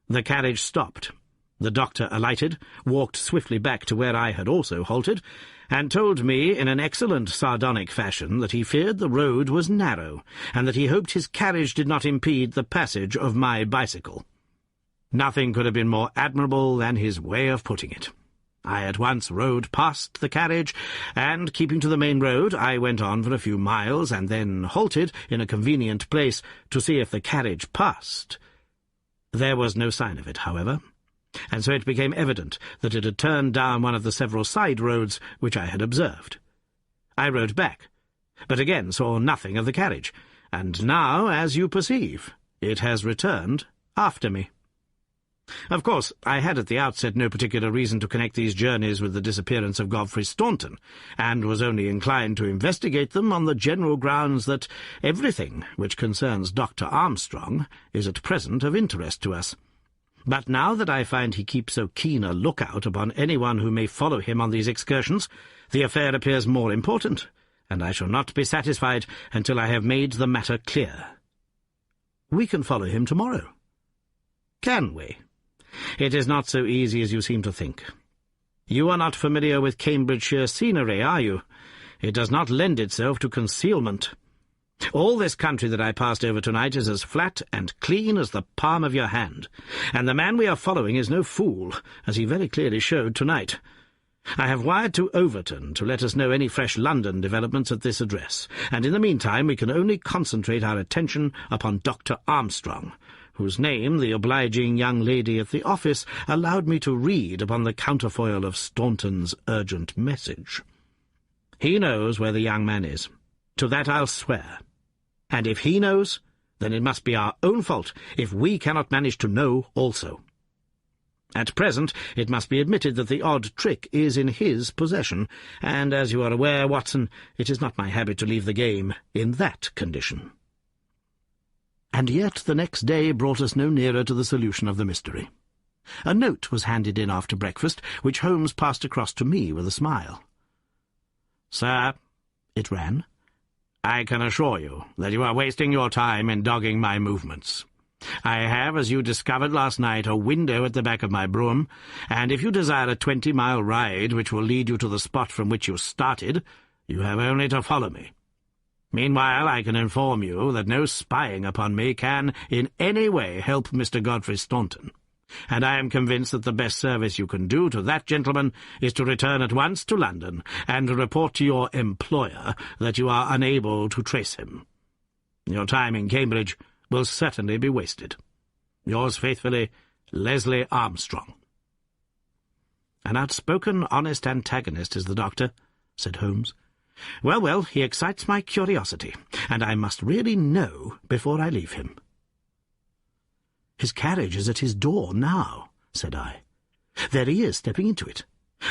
The carriage stopped. The doctor alighted, walked swiftly back to where I had also halted, and told me in an excellent sardonic fashion that he feared the road was narrow, and that he hoped his carriage did not impede the passage of my bicycle. Nothing could have been more admirable than his way of putting it. I at once rode past the carriage, and, keeping to the main road, I went on for a few miles, and then halted in a convenient place to see if the carriage passed. There was no sign of it, however, and so it became evident that it had turned down one of the several side roads which I had observed. I rode back, but again saw nothing of the carriage, and now, as you perceive, it has returned after me. Of course, I had at the outset no particular reason to connect these journeys with the disappearance of Godfrey Staunton, and was only inclined to investigate them on the general grounds that everything which concerns Dr. Armstrong is at present of interest to us. But now that I find he keeps so keen a lookout upon anyone who may follow him on these excursions, the affair appears more important, and I shall not be satisfied until I have made the matter clear. We can follow him tomorrow. Can we? It is not so easy as you seem to think. You are not familiar with Cambridgeshire scenery, are you? It does not lend itself to concealment. All this country that I passed over tonight is as flat and clean as the palm of your hand, and the man we are following is no fool, as he very clearly showed tonight. I have wired to Overton to let us know any fresh London developments at this address, and in the meantime we can only concentrate our attention upon Dr. Armstrong, whose name the obliging young lady at the office allowed me to read upon the counterfoil of Staunton's urgent message. He knows where the young man is. To that I'll swear. And if he knows, then it must be our own fault if we cannot manage to know also. At present, it must be admitted that the odd trick is in his possession, and, as you are aware, Watson, it is not my habit to leave the game in that condition. And yet the next day brought us no nearer to the solution of the mystery. A note was handed in after breakfast, which Holmes passed across to me with a smile. "Sir," it ran, "I can assure you that you are wasting your time in dogging my movements. I have, as you discovered last night, a window at the back of my brougham, and if you desire a 20-mile ride which will lead you to the spot from which you started, you have only to follow me. Meanwhile, I can inform you that no spying upon me can in any way help Mr. Godfrey Staunton, and I am convinced that the best service you can do to that gentleman is to return at once to London and report to your employer that you are unable to trace him. Your time in Cambridge will certainly be wasted. Yours faithfully, Leslie Armstrong." "An outspoken, honest antagonist is the doctor," said Holmes. "Well, well, he excites my curiosity, and I must really know before I leave him." "His carriage is at his door now," said I. "There he is, stepping into it.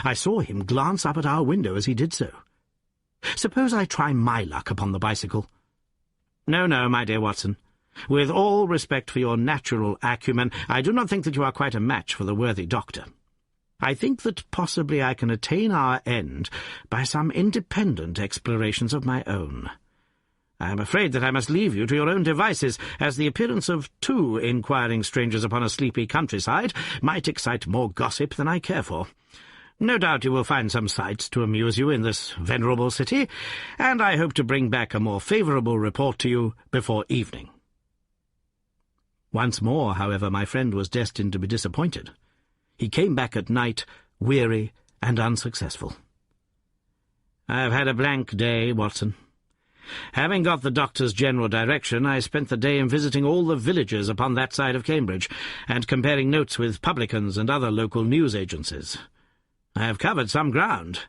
I saw him glance up at our window as he did so. Suppose I try my luck upon the bicycle?" "No, no, my dear Watson. With all respect for your natural acumen, I do not think that you are quite a match for the worthy doctor. I think that possibly I can attain our end by some independent explorations of my own. I am afraid that I must leave you to your own devices, as the appearance of two inquiring strangers upon a sleepy countryside might excite more gossip than I care for. No doubt you will find some sights to amuse you in this venerable city, and I hope to bring back a more favourable report to you before evening." Once more, however, my friend was destined to be disappointed. He came back at night, weary and unsuccessful. "I've had a blank day, Watson. Having got the doctor's general direction, I spent the day in visiting all the villages upon that side of Cambridge, and comparing notes with publicans and other local news agencies. I have covered some ground.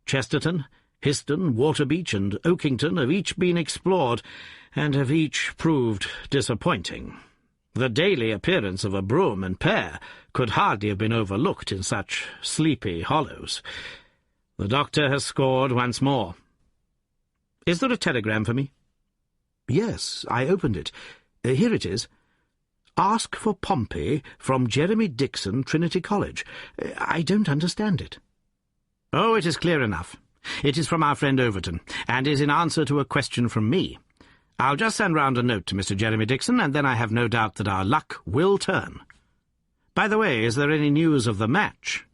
Chesterton, Histon, Waterbeach, and Oakington have each been explored, and have each proved disappointing. The daily appearance of a brougham and pair could hardly have been overlooked in such sleepy hollows. The doctor has scored once more. Is there a telegram for me?" "Yes, I opened it. Here it is. Ask for Pompey from Jeremy Dixon, Trinity College. I don't understand it." "Oh, it is clear enough. It is from our friend Overton, and is in answer to a question from me. I'll just send round a note to Mr. Jeremy Dixon, and then I have no doubt that our luck will turn. By the way, is there any news of the match?"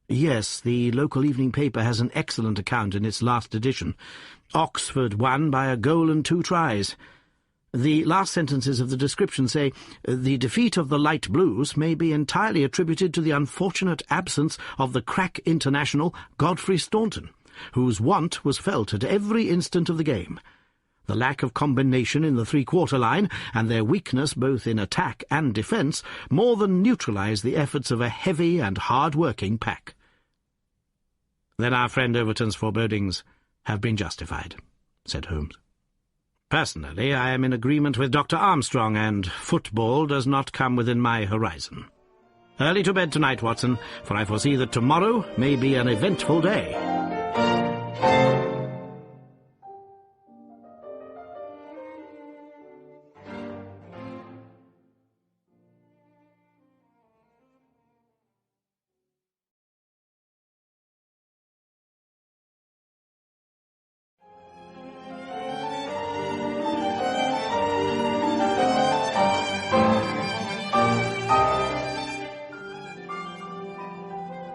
"Yes, the local evening paper has an excellent account in its last edition. Oxford won by a goal and 2 tries. The last sentences of the description say, 'The defeat of the Light Blues may be entirely attributed to the unfortunate absence of the crack international Godfrey Staunton, whose want was felt at every instant of the game. The lack of combination in the three-quarter line, and their weakness both in attack and defence, more than neutralise the efforts of a heavy and hard-working pack.'" "Then our friend Overton's forebodings have been justified," said Holmes. "Personally, I am in agreement with Dr. Armstrong, and football does not come within my horizon. Early to bed tonight, Watson, for I foresee that tomorrow may be an eventful day."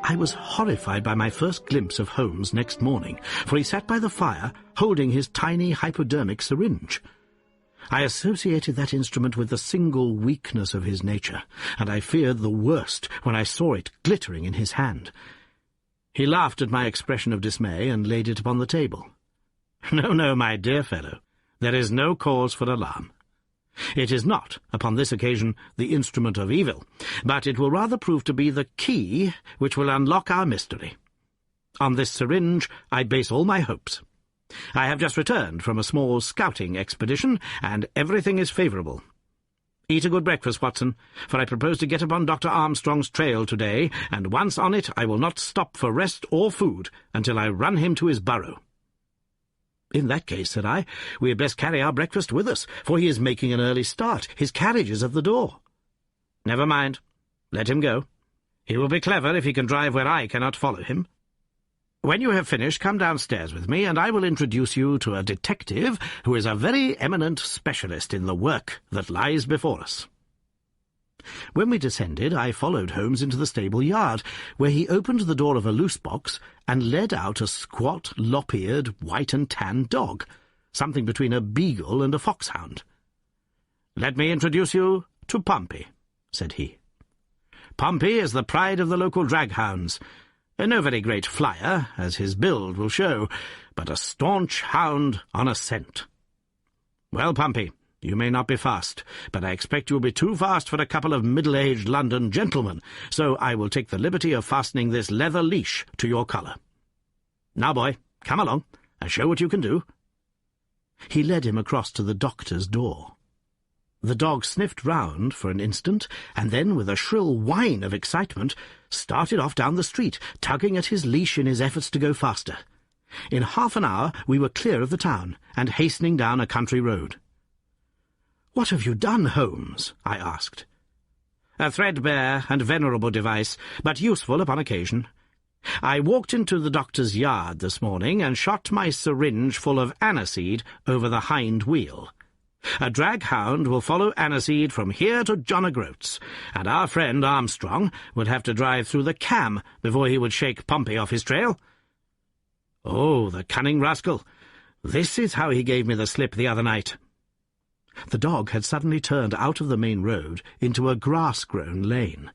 I was horrified by my first glimpse of Holmes next morning, for he sat by the fire holding his tiny hypodermic syringe. I associated that instrument with the single weakness of his nature, and I feared the worst when I saw it glittering in his hand. He laughed at my expression of dismay and laid it upon the table. "No, no, my dear fellow, there is no cause for alarm. It is not, upon this occasion, the instrument of evil, but it will rather prove to be the key which will unlock our mystery. On this syringe I base all my hopes. I have just returned from a small scouting expedition, and everything is favourable. Eat a good breakfast, Watson, for I propose to get upon Dr. Armstrong's trail today, and once on it I will not stop for rest or food until I run him to his burrow." "In that case," said I, "we had best carry our breakfast with us, for he is making an early start. His carriage is at the door." "Never mind. Let him go. He will be clever if he can drive where I cannot follow him. When you have finished, come downstairs with me, and I will introduce you to a detective who is a very eminent specialist in the work that lies before us." When we descended, I followed Holmes into the stable yard, where he opened the door of a loose box and led out a squat, lop-eared, white and tan dog, something between a beagle and a foxhound. "Let me introduce you to Pompey," said he. "Pompey is the pride of the local draghounds. No very great flyer, as his build will show, but a staunch hound on a scent. Well, Pompey, you may not be fast, but I expect you will be too fast for a couple of middle-aged London gentlemen, so I will take the liberty of fastening this leather leash to your collar. Now, boy, come along, and show what you can do." He led him across to the doctor's door. The dog sniffed round for an instant, and then, with a shrill whine of excitement, started off down the street, tugging at his leash in his efforts to go faster. In half an hour we were clear of the town, and hastening down a country road. "What have you done, Holmes?" I asked. "A threadbare and venerable device, but useful upon occasion. I walked into the doctor's yard this morning and shot my syringe full of aniseed over the hind wheel. A drag-hound will follow aniseed from here to John O'Groats, and our friend Armstrong would have to drive through the Cam before he would shake Pompey off his trail. Oh, the cunning rascal! This is how he gave me the slip the other night." The dog had suddenly turned out of the main road into a grass-grown lane.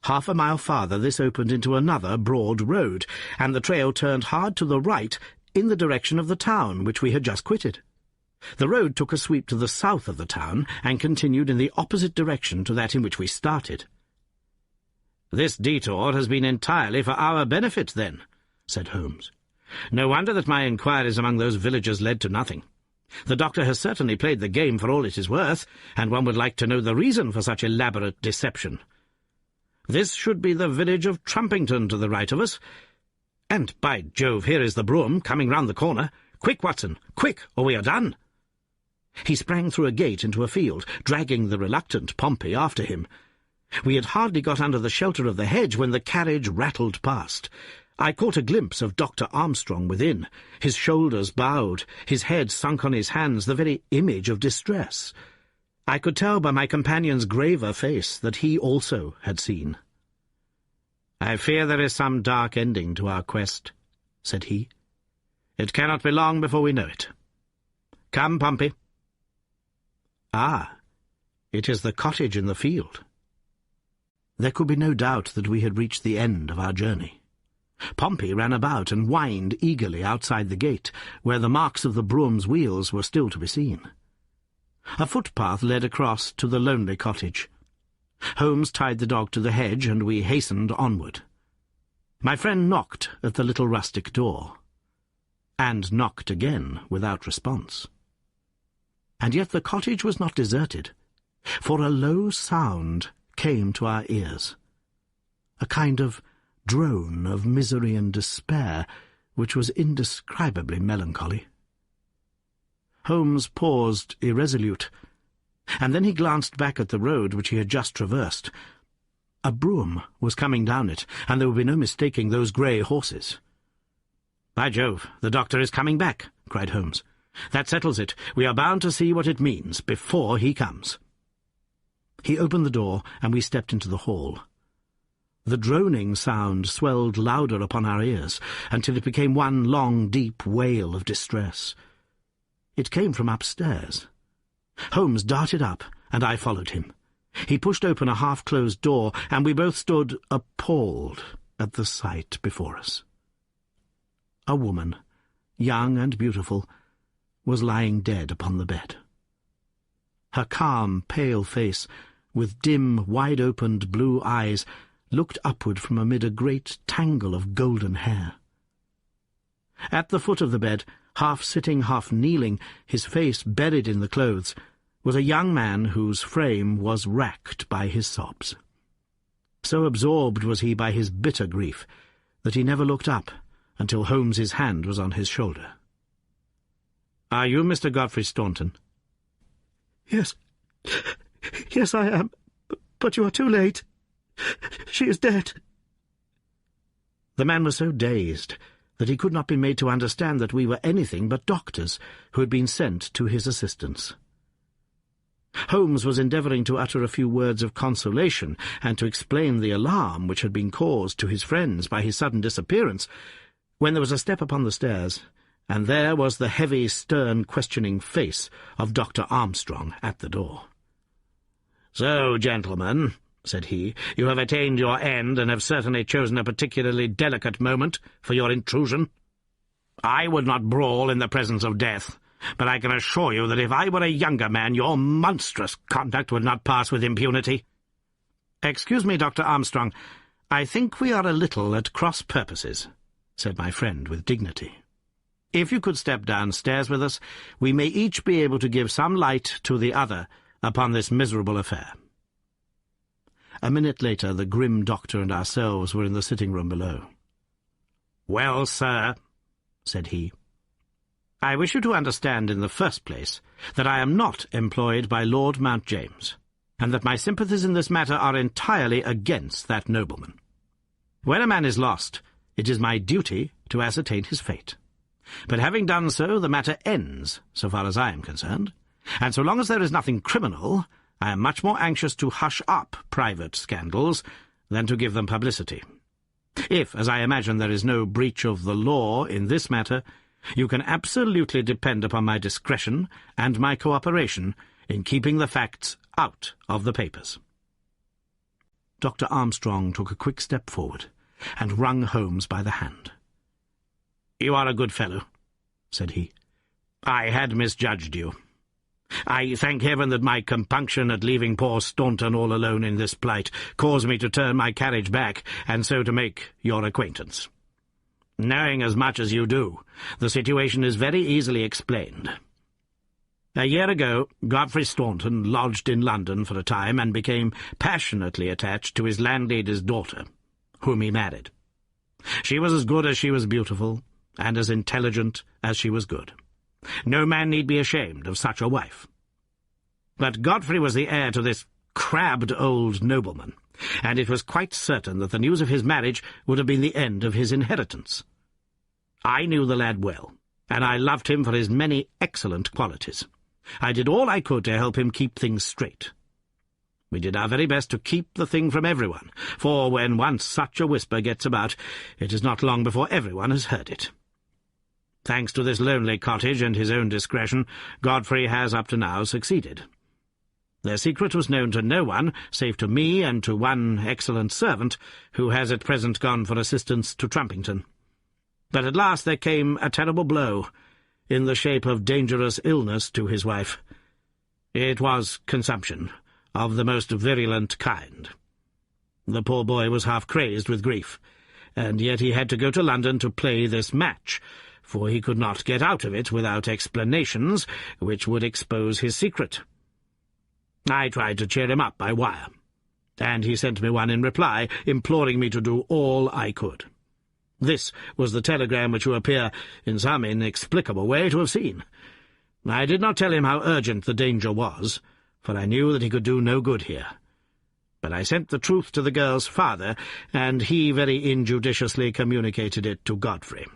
Half a mile farther this opened into another broad road, and the trail turned hard to the right in the direction of the town which we had just quitted. The road took a sweep to the south of the town and continued in the opposite direction to that in which we started. "This detour has been entirely for our benefit, then," said Holmes. "No wonder that my inquiries among those villagers led to nothing. The doctor has certainly played the game for all it is worth, and one would like to know the reason for such elaborate deception. This should be the village of Trumpington to the right of us. And, by Jove, here is the brougham coming round the corner. Quick, Watson, quick, or we are done." He sprang through a gate into a field, dragging the reluctant Pompey after him. We had hardly got under the shelter of the hedge when the carriage rattled past. I caught a glimpse of Dr. Armstrong within, his shoulders bowed, his head sunk on his hands, the very image of distress. I could tell by my companion's graver face that he also had seen. "I fear there is some dark ending to our quest," said he. "It cannot be long before we know it. Come, Pompey." Ah, it is the cottage in the field. There could be no doubt that we had reached the end of our journey. Pompey ran about and whined eagerly outside the gate, where the marks of the brougham's wheels were still to be seen. A footpath led across to the lonely cottage. Holmes tied the dog to the hedge, and we hastened onward. My friend knocked at the little rustic door, and knocked again without response. And yet the cottage was not deserted, for a low sound came to our ears, a kind of drone of misery and despair, which was indescribably melancholy. Holmes paused irresolute, and then he glanced back at the road which he had just traversed. A brougham was coming down it, and there would be no mistaking those grey horses. "By Jove, the doctor is coming back," cried Holmes. "That settles it. We are bound to see what it means before he comes." He opened the door, and we stepped into the hall. The droning sound swelled louder upon our ears, until it became one long, deep wail of distress. It came from upstairs. Holmes darted up, and I followed him. He pushed open a half-closed door, and we both stood appalled at the sight before us. A woman, young and beautiful, was lying dead upon the bed. Her calm, pale face, with dim, wide-opened blue eyes, looked upward from amid a great tangle of golden hair. At the foot of the bed, half sitting, half kneeling, his face buried in the clothes, was a young man whose frame was racked by his sobs. So absorbed was he by his bitter grief that he never looked up until Holmes's hand was on his shoulder. "Are you Mr. Godfrey Staunton?" Yes, I am, but you are too late. She is dead." The man was so dazed that he could not be made to understand that we were anything but doctors who had been sent to his assistance. Holmes was endeavouring to utter a few words of consolation and to explain the alarm which had been caused to his friends by his sudden disappearance, when there was a step upon the stairs, and there was the heavy, stern, questioning face of Dr. Armstrong at the door. "So, gentlemen," said he, "you have attained your end, and have certainly chosen a particularly delicate moment for your intrusion. I would not brawl in the presence of death, but I can assure you that if I were a younger man, your monstrous conduct would not pass with impunity." "Excuse me, Dr. Armstrong, I think we are a little at cross purposes," said my friend with dignity. "If you could step downstairs with us, we may each be able to give some light to the other upon this miserable affair." A minute later the grim doctor and ourselves were in the sitting-room below. "Well, sir," said he. I wish you to understand in the first place that I am not employed by Lord Mount James, and that my sympathies in this matter are entirely against that nobleman. When a man is lost, it is my duty to ascertain his fate. But having done so, the matter ends, so far as I am concerned, and so long as there is nothing criminal, I am much more anxious to hush up private scandals than to give them publicity. If, as I imagine, there is no breach of the law in this matter, you can absolutely depend upon my discretion and my cooperation in keeping the facts out of the papers." Dr. Armstrong took a quick step forward and wrung Holmes by the hand. "You are a good fellow," said he. "I had misjudged you. I thank heaven that my compunction at leaving poor Staunton all alone in this plight caused me to turn my carriage back, and so to make your acquaintance. Knowing as much as you do, the situation is very easily explained. A year ago, Godfrey Staunton lodged in London for a time and became passionately attached to his landlady's daughter, whom he married. She was as good as she was beautiful, and as intelligent as she was good. No man need be ashamed of such a wife. But Godfrey was the heir to this crabbed old nobleman, and it was quite certain that the news of his marriage would have been the end of his inheritance. I knew the lad well, and I loved him for his many excellent qualities. I did all I could to help him keep things straight. We did our very best to keep the thing from everyone, for when once such a whisper gets about, it is not long before everyone has heard it. Thanks to this lonely cottage and his own discretion, Godfrey has up to now succeeded. Their secret was known to no one, save to me and to one excellent servant, who has at present gone for assistance to Trumpington. But at last there came a terrible blow, in the shape of dangerous illness to his wife. It was consumption, of the most virulent kind. The poor boy was half crazed with grief, and yet he had to go to London to play this match, for he could not get out of it without explanations which would expose his secret. I tried to cheer him up by wire, and he sent me one in reply, imploring me to do all I could. This was the telegram which you appear, in some inexplicable way, to have seen. I did not tell him how urgent the danger was, for I knew that he could do no good here. But I sent the truth to the girl's father, and he very injudiciously communicated it to Godfrey.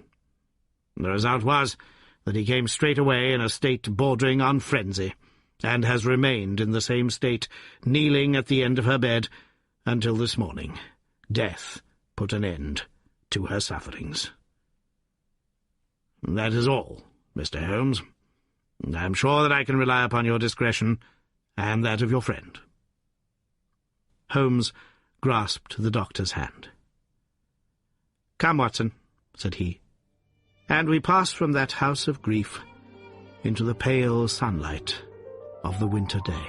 The result was that he came straight away in a state bordering on frenzy, and has remained in the same state, kneeling at the end of her bed, until this morning. Death put an end to her sufferings. That is all, Mr. Holmes. I am sure that I can rely upon your discretion and that of your friend." Holmes grasped the doctor's hand. "Come, Watson," said he, and we passed from that house of grief into the pale sunlight of the winter day.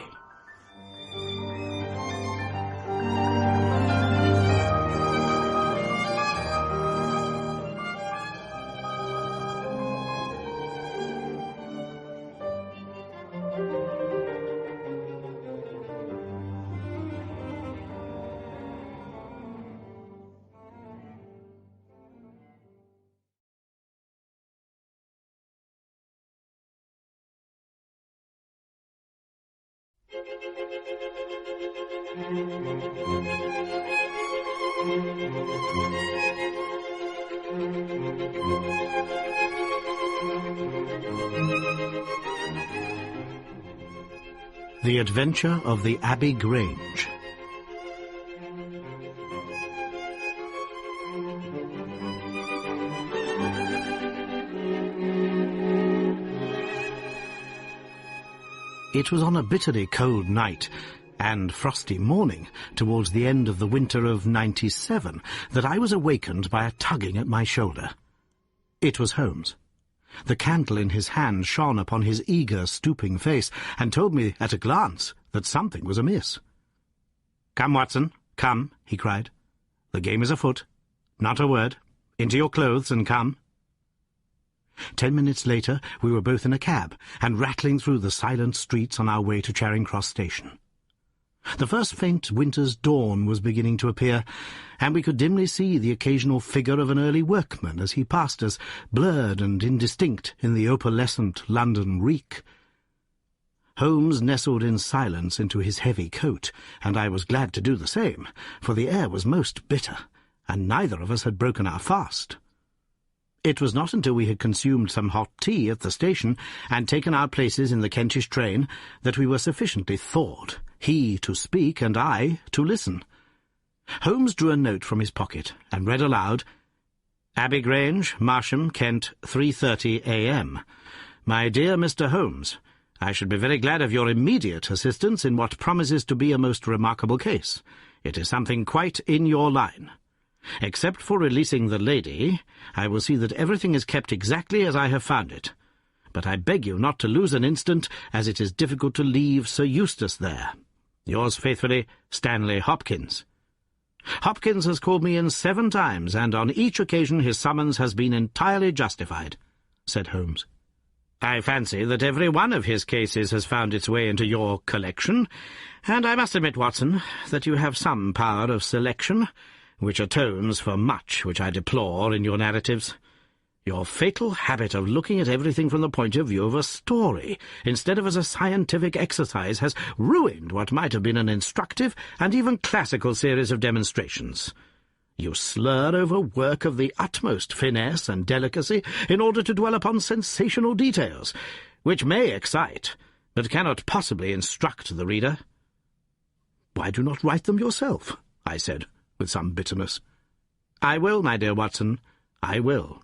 The Adventure of the Abbey Grange. It was on a bitterly cold night and frosty morning, towards the end of the winter of '97, that I was awakened by a tugging at my shoulder. It was Holmes. The candle in his hand shone upon his eager, stooping face, and told me at a glance that something was amiss. "Come, Watson, come," he cried. "The game is afoot. Not a word. Into your clothes and come." 10 minutes later we were both in a cab, and rattling through the silent streets on our way to Charing Cross Station. The first faint winter's dawn was beginning to appear, and we could dimly see the occasional figure of an early workman as he passed us, blurred and indistinct in the opalescent London reek. Holmes nestled in silence into his heavy coat, and I was glad to do the same, for the air was most bitter, and neither of us had broken our fast. It was not until we had consumed some hot tea at the station and taken our places in the Kentish train that we were sufficiently thawed, he to speak and I to listen. Holmes drew a note from his pocket and read aloud, "Abbey Grange, Marsham, Kent, 3:30 a.m. My dear Mr. Holmes, I should be very glad of your immediate assistance in what promises to be a most remarkable case. It is something quite in your line. Except for releasing the lady, I will see that everything is kept exactly as I have found it. But I beg you not to lose an instant, as it is difficult to leave Sir Eustace there. Yours faithfully, Stanley Hopkins." "Hopkins has called me in 7 times, and on each occasion his summons has been entirely justified," said Holmes. "I fancy that every one of his cases has found its way into your collection, and I must admit, Watson, that you have some power of selection, which atones for much which I deplore in your narratives. Your fatal habit of looking at everything from the point of view of a story, instead of as a scientific exercise, has ruined what might have been an instructive and even classical series of demonstrations. You slur over work of the utmost finesse and delicacy in order to dwell upon sensational details, which may excite, but cannot possibly instruct the reader." "Why do you not write them yourself?" I said, with some bitterness. "I will, my dear Watson, I will.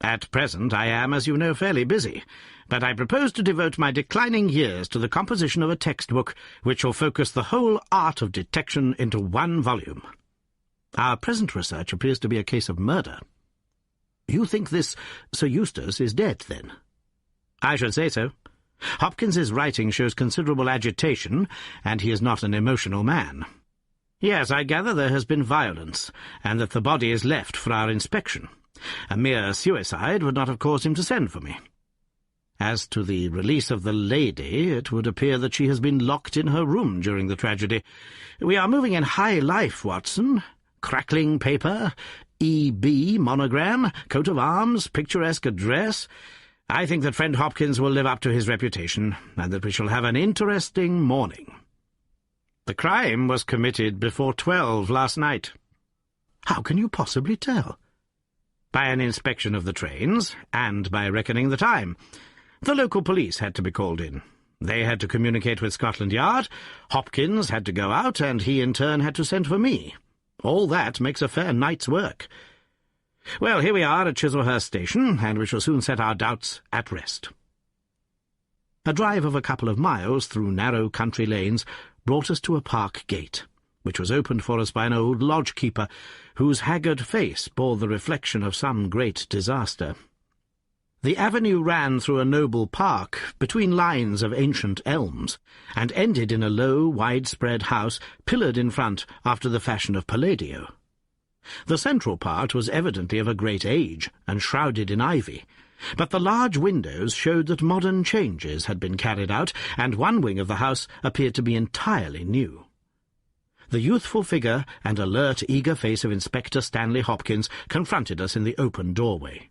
At present I am, as you know, fairly busy, but I propose to devote my declining years to the composition of a textbook which will focus the whole art of detection into one volume. Our present research appears to be a case of murder. You think this Sir Eustace is dead, then?" "I should say so. Hopkins's writing shows considerable agitation, and he is not an emotional man. Yes, I gather there has been violence, and that the body is left for our inspection. A mere suicide would not have caused him to send for me. As to the release of the lady, it would appear that she has been locked in her room during the tragedy. We are moving in high life, Watson. Crackling paper, E.B. monogram, coat of arms, picturesque address. I think that friend Hopkins will live up to his reputation, and that we shall have an interesting morning. The crime was committed before 12 last night." "How can you possibly tell?" "By an inspection of the trains, and by reckoning the time. The local police had to be called in. They had to communicate with Scotland Yard, Hopkins had to go out, and he in turn had to send for me. All that makes a fair night's work. Well, here we are at Chislehurst Station, and we shall soon set our doubts at rest." A drive of a couple of miles through narrow country lanes brought us to a park gate, which was opened for us by an old lodge-keeper, whose haggard face bore the reflection of some great disaster. The avenue ran through a noble park, between lines of ancient elms, and ended in a low, widespread house, pillared in front after the fashion of Palladio. The central part was evidently of a great age, and shrouded in ivy, but the large windows showed that modern changes had been carried out, and one wing of the house appeared to be entirely new. The youthful figure and alert, eager face of Inspector Stanley Hopkins confronted us in the open doorway.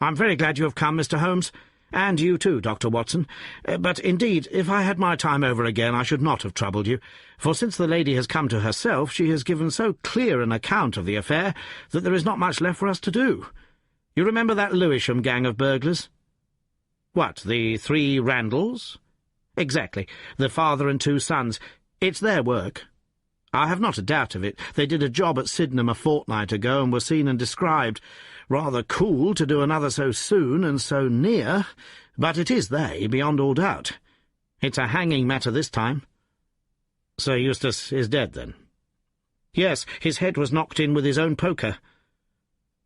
"I'm very glad you have come, Mr. Holmes, and you too, Dr. Watson. But indeed, if I had my time over again, I should not have troubled you, for since the lady has come to herself, she has given so clear an account of the affair that there is not much left for us to do. You remember that Lewisham gang of burglars?" "What, the 3 Randalls?" "Exactly, the father and 2 sons. It's their work. I have not a doubt of it. They did a job at Sydenham a fortnight ago and were seen and described. Rather cool to do another so soon and so near, but it is they, beyond all doubt. It's a hanging matter this time." "Sir Eustace is dead, then?" "Yes, his head was knocked in with his own poker."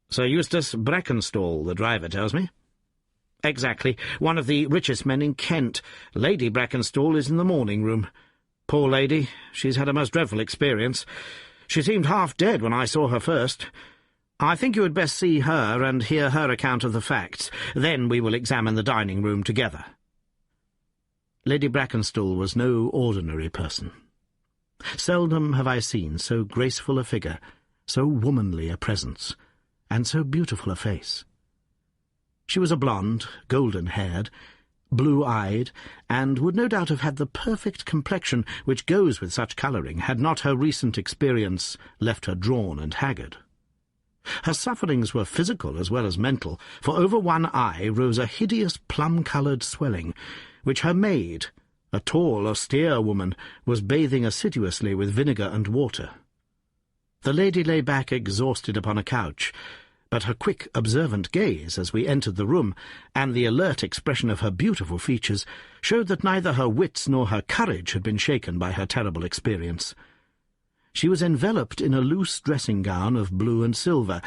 "Sir Eustace Brackenstall, the driver tells me." "Exactly, one of the richest men in Kent. Lady Brackenstall is in the morning-room. Poor lady, she's had a most dreadful experience. She seemed half dead when I saw her first. I think you had best see her and hear her account of the facts. Then we will examine the dining-room together." Lady Brackenstall was no ordinary person. Seldom have I seen so graceful a figure, so womanly a presence, and so beautiful a face. She was a blonde, golden-haired, blue-eyed, and would no doubt have had the perfect complexion which goes with such colouring had not her recent experience left her drawn and haggard. Her sufferings were physical as well as mental, for over one eye rose a hideous plum-coloured swelling, which her maid, a tall, austere woman, was bathing assiduously with vinegar and water. The lady lay back exhausted upon a couch, but her quick, observant gaze as we entered the room, and the alert expression of her beautiful features, showed that neither her wits nor her courage had been shaken by her terrible experience. She was enveloped in a loose dressing-gown of blue and silver,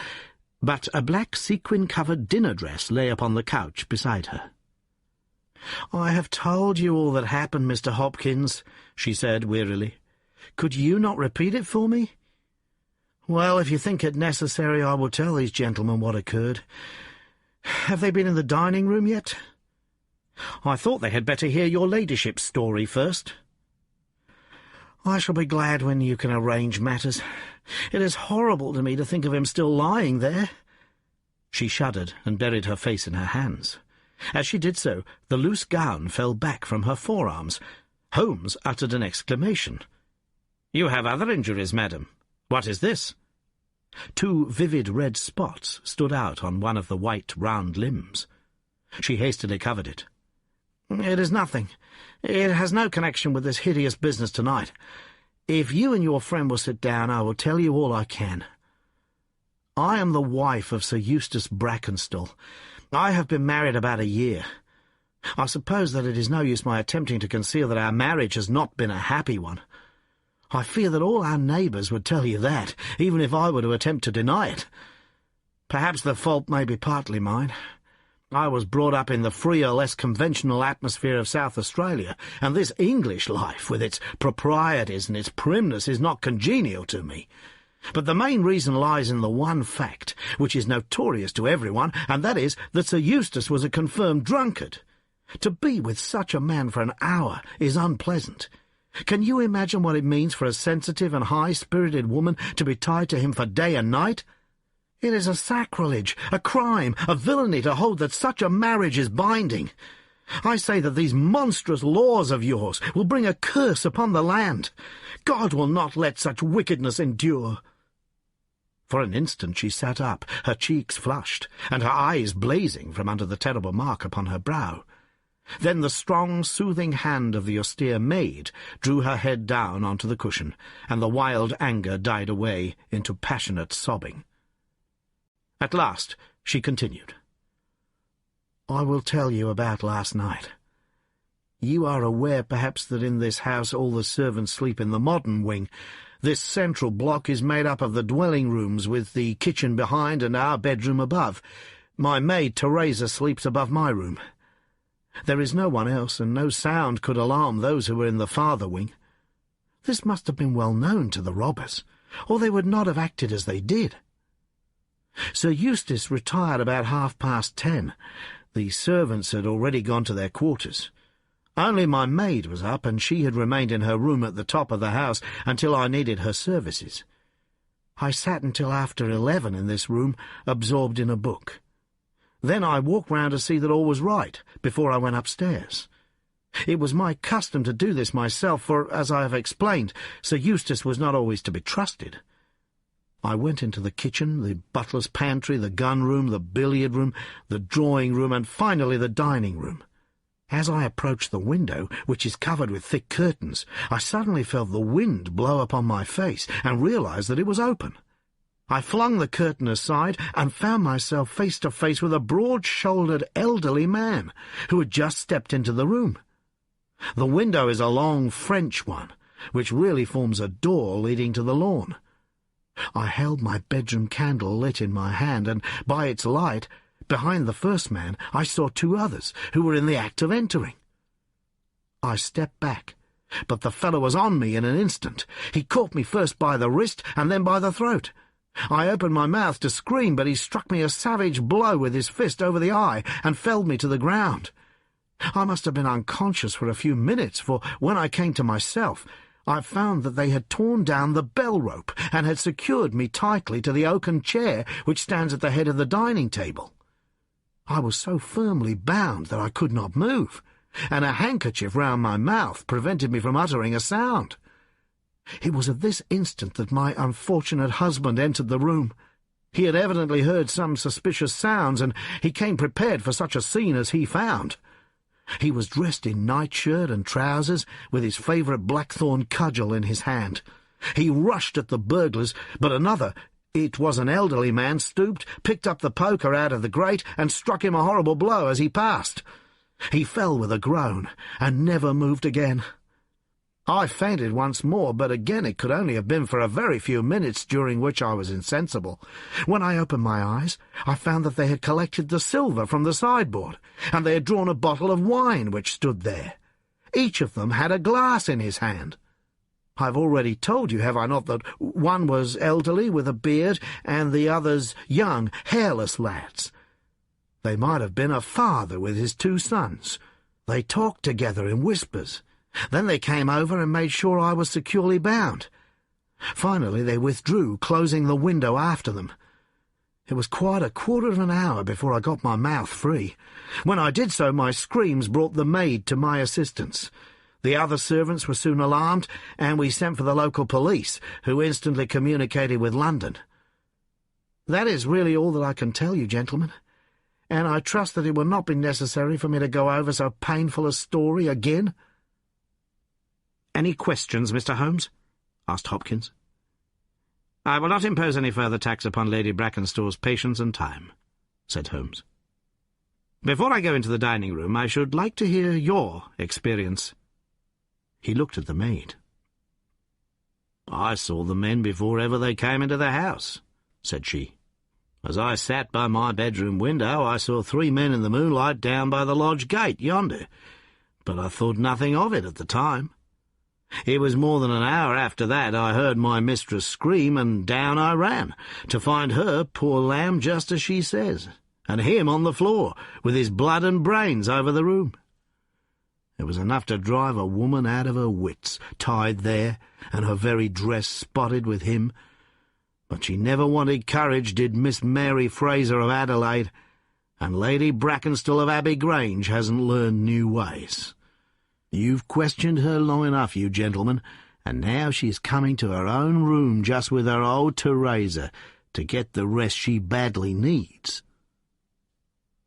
but a black sequin-covered dinner dress lay upon the couch beside her. "I have told you all that happened, Mr. Hopkins," she said wearily. "Could you not repeat it for me?" "Well, if you think it necessary, I will tell these gentlemen what occurred. Have they been in the dining-room yet?" "I thought they had better hear your ladyship's story first." "I shall be glad when you can arrange matters. It is horrible to me to think of him still lying there." She shuddered and buried her face in her hands. As she did so, the loose gown fell back from her forearms. Holmes uttered an exclamation. "You have other injuries, madam. What is this?" 2 vivid red spots stood out on one of the white, round limbs. She hastily covered it. "It is nothing. It has no connection with this hideous business tonight. If you and your friend will sit down, I will tell you all I can. I am the wife of Sir Eustace Brackenstall. I have been married about a year. I suppose that it is no use my attempting to conceal that our marriage has not been a happy one. I fear that all our neighbours would tell you that, even if I were to attempt to deny it. Perhaps the fault may be partly mine. I was brought up in the freer, less conventional atmosphere of South Australia, and this English life, with its proprieties and its primness, is not congenial to me. But the main reason lies in the one fact, which is notorious to everyone, and that is that Sir Eustace was a confirmed drunkard. To be with such a man for an hour is unpleasant. Can you imagine what it means for a sensitive and high-spirited woman to be tied to him for day and night? It is a sacrilege, a crime, a villainy to hold that such a marriage is binding. I say that these monstrous laws of yours will bring a curse upon the land. God will not let such wickedness endure." For an instant she sat up, her cheeks flushed, and her eyes blazing from under the terrible mark upon her brow. Then the strong, soothing hand of the austere maid drew her head down onto the cushion, and the wild anger died away into passionate sobbing. At last she continued. "I will tell you about last night. You are aware, perhaps, that in this house all the servants sleep in the modern wing. This central block is made up of the dwelling rooms, with the kitchen behind and our bedroom above. My maid Teresa sleeps above my room. There is no one else, and no sound could alarm those who were in the farther wing. This must have been well known to the robbers, or they would not have acted as they did. Sir Eustace retired about 10:30. The servants had already gone to their quarters. Only my maid was up, and she had remained in her room at the top of the house until I needed her services. I sat until after 11 in this room, absorbed in a book. Then I walked round to see that all was right before I went upstairs. It was my custom to do this myself, for, as I have explained, Sir Eustace was not always to be trusted. I went into the kitchen, the butler's pantry, the gun-room, the billiard-room, the drawing-room, and finally the dining-room. As I approached the window, which is covered with thick curtains, I suddenly felt the wind blow upon my face and realized that it was open. I flung the curtain aside and found myself face to face with a broad-shouldered elderly man who had just stepped into the room. The window is a long French one, which really forms a door leading to the lawn. I held my bedroom candle lit in my hand, and by its light, behind the first man, I saw 2 others who were in the act of entering. I stepped back, but the fellow was on me in an instant. He caught me first by the wrist and then by the throat. I opened my mouth to scream, but he struck me a savage blow with his fist over the eye and felled me to the ground. I must have been unconscious for a few minutes, for when I came to myself, I found that they had torn down the bell rope and had secured me tightly to the oaken chair which stands at the head of the dining table. I was so firmly bound that I could not move, and a handkerchief round my mouth prevented me from uttering a sound. It was at this instant that my unfortunate husband entered the room. He had evidently heard some suspicious sounds, and he came prepared for such a scene as he found. He was dressed in nightshirt and trousers, with his favourite blackthorn cudgel in his hand. He rushed at the burglars, but another, it was an elderly man, stooped, picked up the poker out of the grate, and struck him a horrible blow as he passed. He fell with a groan, and never moved again. I fainted once more, but again it could only have been for a very few minutes, during which I was insensible. When I opened my eyes, I found that they had collected the silver from the sideboard, and they had drawn a bottle of wine which stood there. Each of them had a glass in his hand. I've already told you, have I not, that one was elderly with a beard, and the others young, hairless lads. They might have been a father with his two sons. They talked together in whispers. Then they came over and made sure I was securely bound. Finally they withdrew, closing the window after them. It was quite a quarter of an hour before I got my mouth free. When I did so, my screams brought the maid to my assistance. The other servants were soon alarmed, and we sent for the local police, who instantly communicated with London. That is really all that I can tell you, gentlemen, and I trust that it will not be necessary for me to go over so painful a story again." "Any questions, Mr. Holmes?" asked Hopkins. "I will not impose any further tax upon Lady Brackenstall's patience and time," said Holmes. "Before I go into the dining-room, I should like to hear your experience." He looked at the maid. "I saw the men before ever they came into the house," said she. "As I sat by my bedroom window, I saw 3 men in the moonlight down by the lodge gate yonder, but I thought nothing of it at the time. It was more than an hour after that I heard my mistress scream, and down I ran, to find her, poor lamb, just as she says, and him on the floor, with his blood and brains over the room. It was enough to drive a woman out of her wits, tied there, and her very dress spotted with him. But she never wanted courage, did Miss Mary Fraser of Adelaide, and Lady Brackenstall of Abbey Grange hasn't learned new ways. You've questioned her long enough, you gentlemen, and now she's coming to her own room just with her old Teresa to get the rest she badly needs."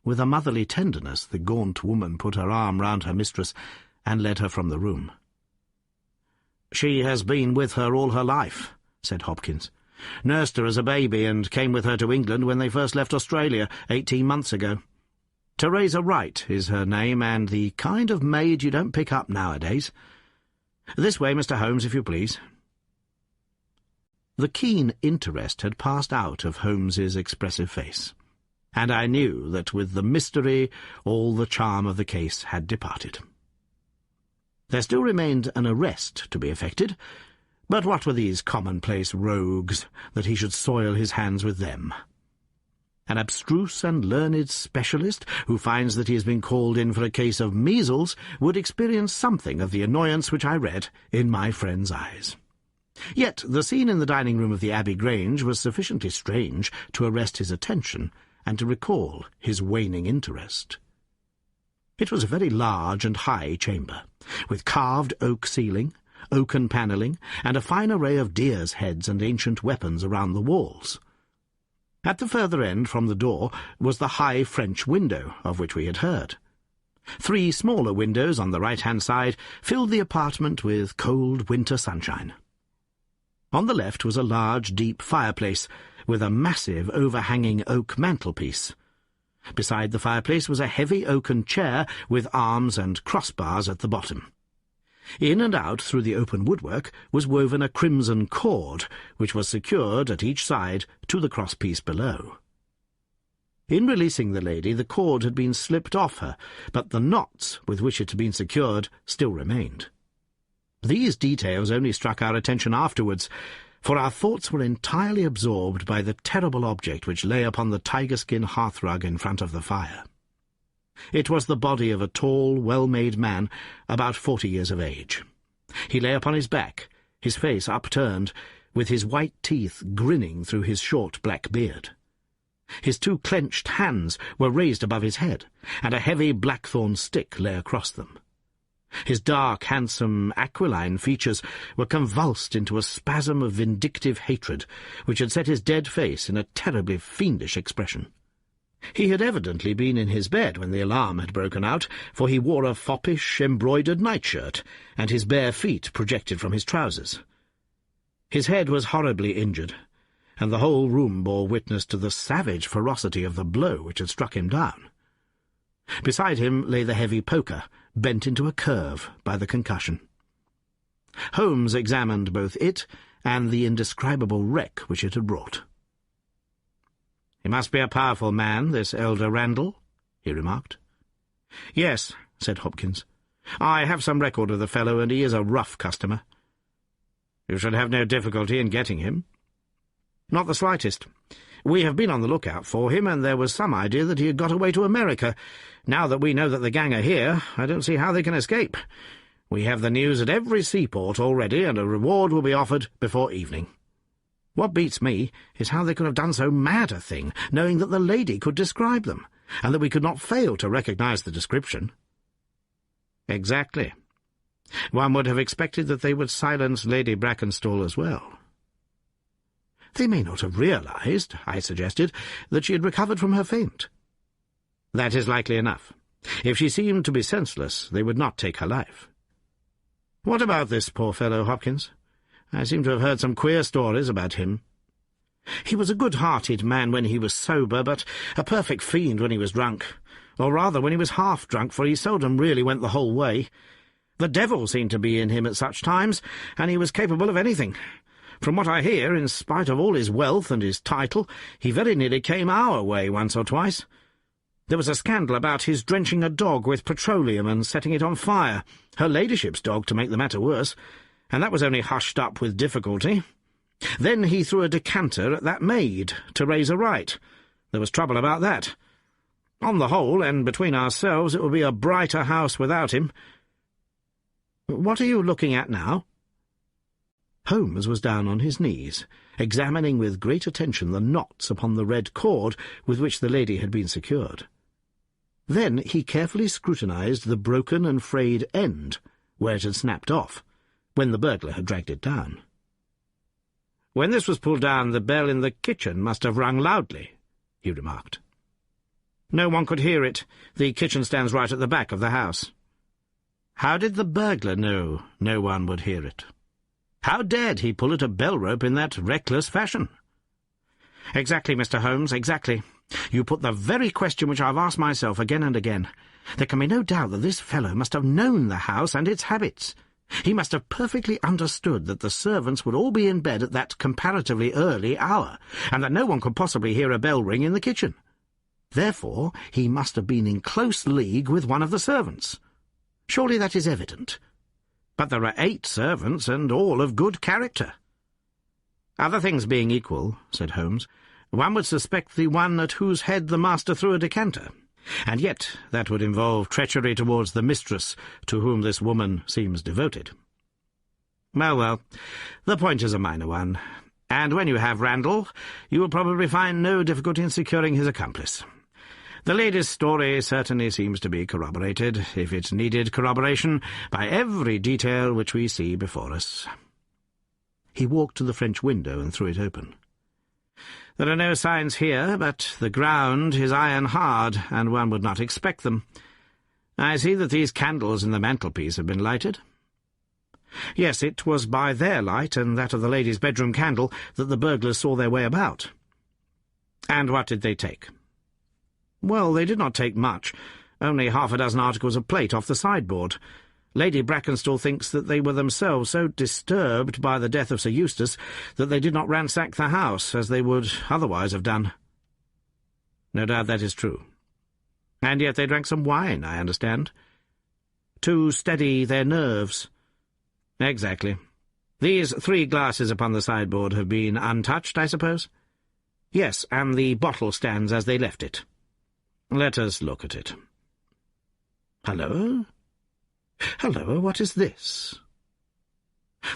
With a motherly tenderness, the gaunt woman put her arm round her mistress and led her from the room. "She has been with her all her life," said Hopkins. "Nursed her as a baby and came with her to England when they first left Australia 18 months ago. Teresa Wright is her name, and the kind of maid you don't pick up nowadays. This way, Mr. Holmes, if you please." The keen interest had passed out of Holmes's expressive face, and I knew that with the mystery all the charm of the case had departed. There still remained an arrest to be effected, but what were these commonplace rogues that he should soil his hands with them? An abstruse and learned specialist who finds that he has been called in for a case of measles would experience something of the annoyance which I read in my friend's eyes. Yet the scene in the dining-room of the Abbey Grange was sufficiently strange to arrest his attention and to recall his waning interest. It was a very large and high chamber, with carved oak ceiling, oaken panelling, and a fine array of deer's heads and ancient weapons around the walls. At the further end from the door was the high French window of which we had heard. 3 smaller windows on the right-hand side filled the apartment with cold winter sunshine. On the left was a large, deep fireplace, with a massive overhanging oak mantelpiece. Beside the fireplace was a heavy oaken chair with arms and crossbars at the bottom. In and out through the open woodwork was woven a crimson cord, which was secured at each side to the crosspiece below. In releasing the lady, the cord had been slipped off her, but the knots with which it had been secured still remained. These details only struck our attention afterwards, for our thoughts were entirely absorbed by the terrible object which lay upon the tiger-skin hearthrug in front of the fire. It was the body of a tall, well-made man, about 40 years of age. He lay upon his back, his face upturned, with his white teeth grinning through his short black beard. His two clenched hands were raised above his head, and a heavy blackthorn stick lay across them. His dark, handsome, aquiline features were convulsed into a spasm of vindictive hatred, which had set his dead face in a terribly fiendish expression. He had evidently been in his bed when the alarm had broken out, for he wore a foppish, embroidered nightshirt, and his bare feet projected from his trousers. His head was horribly injured, and the whole room bore witness to the savage ferocity of the blow which had struck him down. Beside him lay the heavy poker, bent into a curve by the concussion. Holmes examined both it and the indescribable wreck which it had brought. "He must be a powerful man, this elder Randall," he remarked. "Yes," said Hopkins. "I have some record of the fellow, and he is a rough customer." "You should have no difficulty in getting him." "Not the slightest. We have been on the lookout for him, and there was some idea that he had got away to America. Now that we know that the gang are here, I don't see how they can escape. We have the news at every seaport already, and a reward will be offered before evening. What beats me is how they could have done so mad a thing, knowing that the lady could describe them, and that we could not fail to recognize the description." "Exactly. One would have expected that they would silence Lady Brackenstall as well." "They may not have realized," I suggested, "that she had recovered from her faint." "That is likely enough. If she seemed to be senseless, they would not take her life." "What about this poor fellow, Hopkins? I seem to have heard some queer stories about him." "He was a good-hearted man when he was sober, but a perfect fiend when he was drunk, or rather when he was half drunk, for he seldom really went the whole way. The devil seemed to be in him at such times, and he was capable of anything. From what I hear, in spite of all his wealth and his title, he very nearly came our way once or twice. There was a scandal about his drenching a dog with petroleum and setting it on fire, her ladyship's dog, to make the matter worse, and that was only hushed up with difficulty. Then he threw a decanter at that maid, Teresa Wright. There was trouble about that. On the whole, and between ourselves, it will be a brighter house without him. What are you looking at now?" Holmes was down on his knees, examining with great attention the knots upon the red cord with which the lady had been secured. Then he carefully scrutinized the broken and frayed end, where it had snapped off, when the burglar had dragged it down. "When this was pulled down, the bell in the kitchen must have rung loudly," he remarked. "No one could hear it. The kitchen stands right at the back of the house." "How did the burglar know no one would hear it? How dared he pull at a bell-rope in that reckless fashion?" "Exactly, Mr. Holmes, exactly. You put the very question which I've asked myself again and again. There can be no doubt that this fellow must have known the house and its habits. He must have perfectly understood that the servants would all be in bed at that comparatively early hour, and that no one could possibly hear a bell ring in the kitchen. Therefore, he must have been in close league with one of the servants. Surely that is evident. But there are 8 servants, and all of good character." "Other things being equal," said Holmes, "one would suspect the one at whose head the master threw a decanter. And yet that would involve treachery towards the mistress to whom this woman seems devoted. Well, the point is a minor one, and when you have Randall, you will probably find no difficulty in securing his accomplice. The lady's story certainly seems to be corroborated, if it needed corroboration, by every detail which we see before us." He walked to the French window and threw it open. "There are no signs here, but the ground is iron-hard, and one would not expect them. I see that these candles in the mantelpiece have been lighted." "Yes, it was by their light and that of the lady's bedroom candle that the burglars saw their way about." "And what did they take?" "Well, they did not take much, only half a dozen articles of plate off the sideboard. Lady Brackenstall thinks that they were themselves so disturbed by the death of Sir Eustace that they did not ransack the house, as they would otherwise have done." "No doubt that is true. And yet they drank some wine, I understand." "To steady their nerves." "Exactly. These 3 glasses upon the sideboard have been untouched, I suppose?" "Yes, and the bottle stands as they left it." "Let us look at it. Halloa? Halloa, what is this?"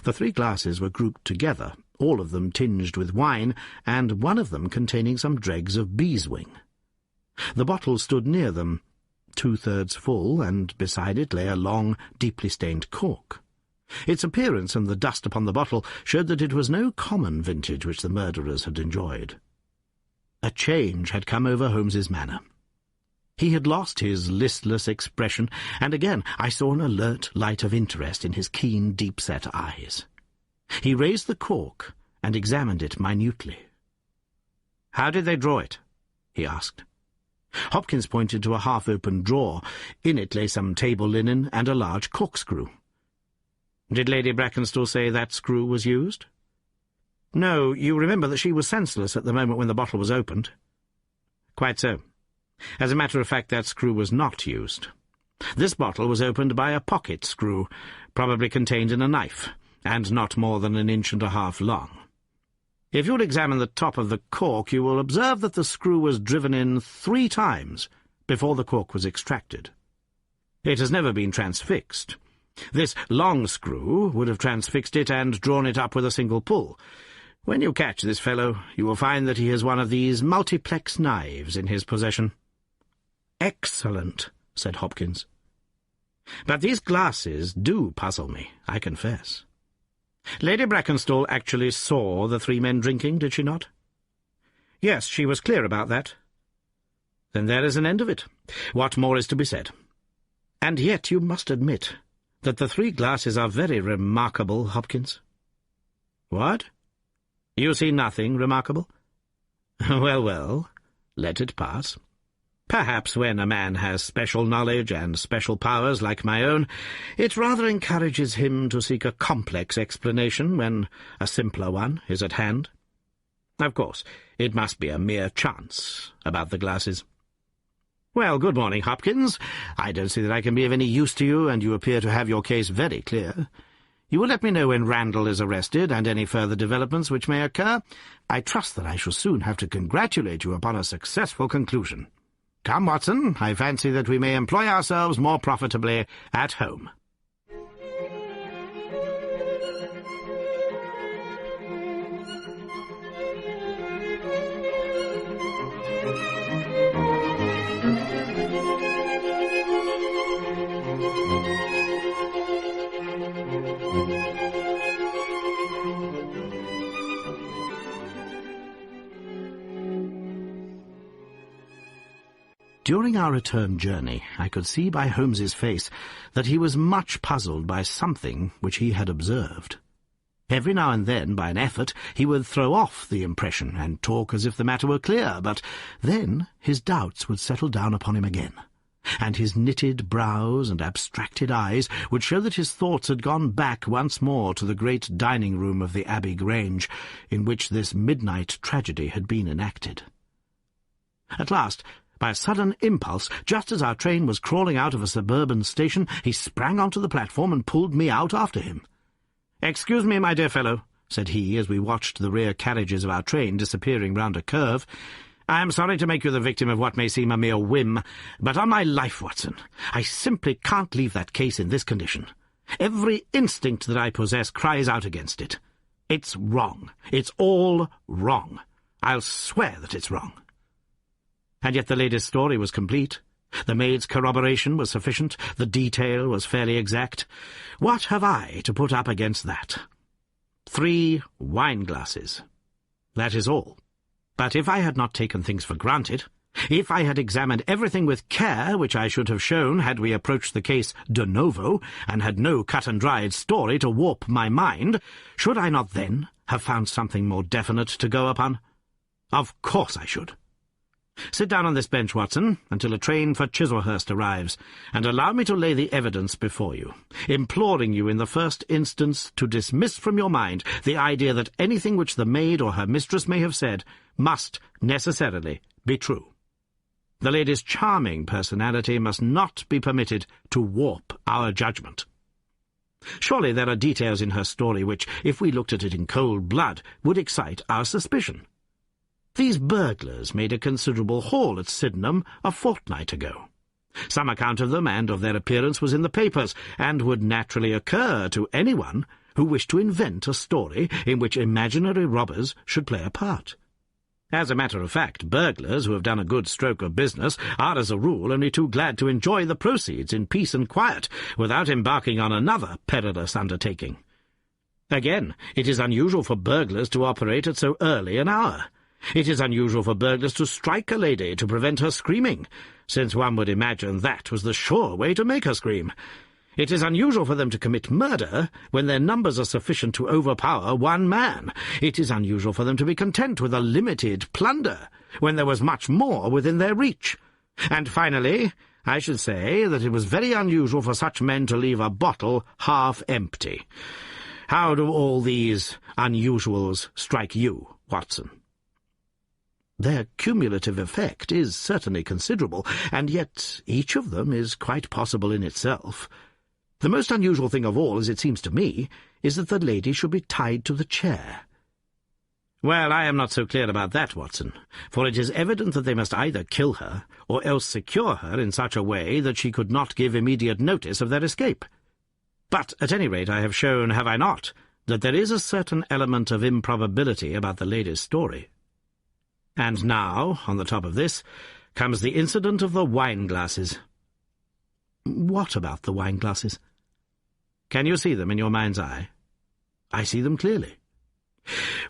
The 3 glasses were grouped together, all of them tinged with wine, and one of them containing some dregs of beeswing. The bottle stood near them, 2/3 full, and beside it lay a long, deeply stained cork. Its appearance and the dust upon the bottle showed that it was no common vintage which the murderers had enjoyed. A change had come over Holmes's manner. He had lost his listless expression, and again I saw an alert light of interest in his keen, deep-set eyes. He raised the cork and examined it minutely. "How did they draw it?" he asked. Hopkins pointed to a half-open drawer. In it lay some table linen and a large corkscrew. "Did Lady Brackenstall say that screw was used?" "No, you remember that she was senseless at the moment when the bottle was opened." "Quite so. As a matter of fact, that screw was not used. This bottle was opened by a pocket screw, probably contained in a knife, and not more than 1.5 inches long. If you'll examine the top of the cork, you will observe that the screw was driven in 3 times before the cork was extracted. It has never been transfixed. This long screw would have transfixed it and drawn it up with a single pull. When you catch this fellow, you will find that he has one of these multiplex knives in his possession." "Excellent," said Hopkins. "But these glasses do puzzle me, I confess. Lady Brackenstall actually saw the 3 men drinking, did she not?" "Yes, she was clear about that." "Then there is an end of it. What more is to be said? And yet you must admit that the 3 glasses are very remarkable, Hopkins." "What? You see nothing remarkable?" "Well, well, let it pass. Perhaps when a man has special knowledge and special powers like my own, it rather encourages him to seek a complex explanation when a simpler one is at hand. Of course, it must be a mere chance about the glasses. Well, good morning, Hopkins. I don't see that I can be of any use to you, and you appear to have your case very clear. You will let me know when Randall is arrested, and any further developments which may occur. I trust that I shall soon have to congratulate you upon a successful conclusion. Come, Watson, I fancy that we may employ ourselves more profitably at home." During our return journey, I could see by Holmes's face that he was much puzzled by something which he had observed. Every now and then, by an effort, he would throw off the impression and talk as if the matter were clear, but then his doubts would settle down upon him again, and his knitted brows and abstracted eyes would show that his thoughts had gone back once more to the great dining-room of the Abbey Grange, in which this midnight tragedy had been enacted. At last, by a sudden impulse, just as our train was crawling out of a suburban station, he sprang onto the platform and pulled me out after him. "Excuse me, my dear fellow," said he, as we watched the rear carriages of our train disappearing round a curve. "I am sorry to make you the victim of what may seem a mere whim, but on my life, Watson, I simply can't leave that case in this condition. Every instinct that I possess cries out against it. It's wrong. It's all wrong. I'll swear that it's wrong." And yet the lady's story was complete. The maid's corroboration was sufficient. The detail was fairly exact. What have I to put up against that? 3 wine-glasses. That is all. But if I had not taken things for granted, if I had examined everything with care, which I should have shown had we approached the case de novo, and had no cut-and-dried story to warp my mind, should I not then have found something more definite to go upon? Of course I should. Sit down on this bench, Watson, until a train for Chislehurst arrives, and allow me to lay the evidence before you, imploring you in the first instance to dismiss from your mind the idea that anything which the maid or her mistress may have said must necessarily be true. The lady's charming personality must not be permitted to warp our judgment. Surely there are details in her story which, if we looked at it in cold blood, would excite our suspicion. These burglars made a considerable haul at Sydenham a fortnight ago. Some account of them and of their appearance was in the papers, and would naturally occur to anyone who wish to invent a story in which imaginary robbers should play a part. As a matter of fact, burglars who have done a good stroke of business are, as a rule, only too glad to enjoy the proceeds in peace and quiet, without embarking on another perilous undertaking. Again, it is unusual for burglars to operate at so early an hour. It is unusual for burglars to strike a lady to prevent her screaming, since one would imagine that was the sure way to make her scream. It is unusual for them to commit murder when their numbers are sufficient to overpower one man. It is unusual for them to be content with a limited plunder when there was much more within their reach. And finally, I should say that it was very unusual for such men to leave a bottle half empty. How do all these unusuals strike you, Watson? Their cumulative effect is certainly considerable, and yet each of them is quite possible in itself. The most unusual thing of all, as it seems to me, is that the lady should be tied to the chair. Well, I am not so clear about that, Watson, for it is evident that they must either kill her, or else secure her in such a way that she could not give immediate notice of their escape. But, at any rate, I have shown, have I not, that there is a certain element of improbability about the lady's story. And now, on the top of this, comes the incident of the wine-glasses. What about the wine-glasses? Can you see them in your mind's eye? I see them clearly.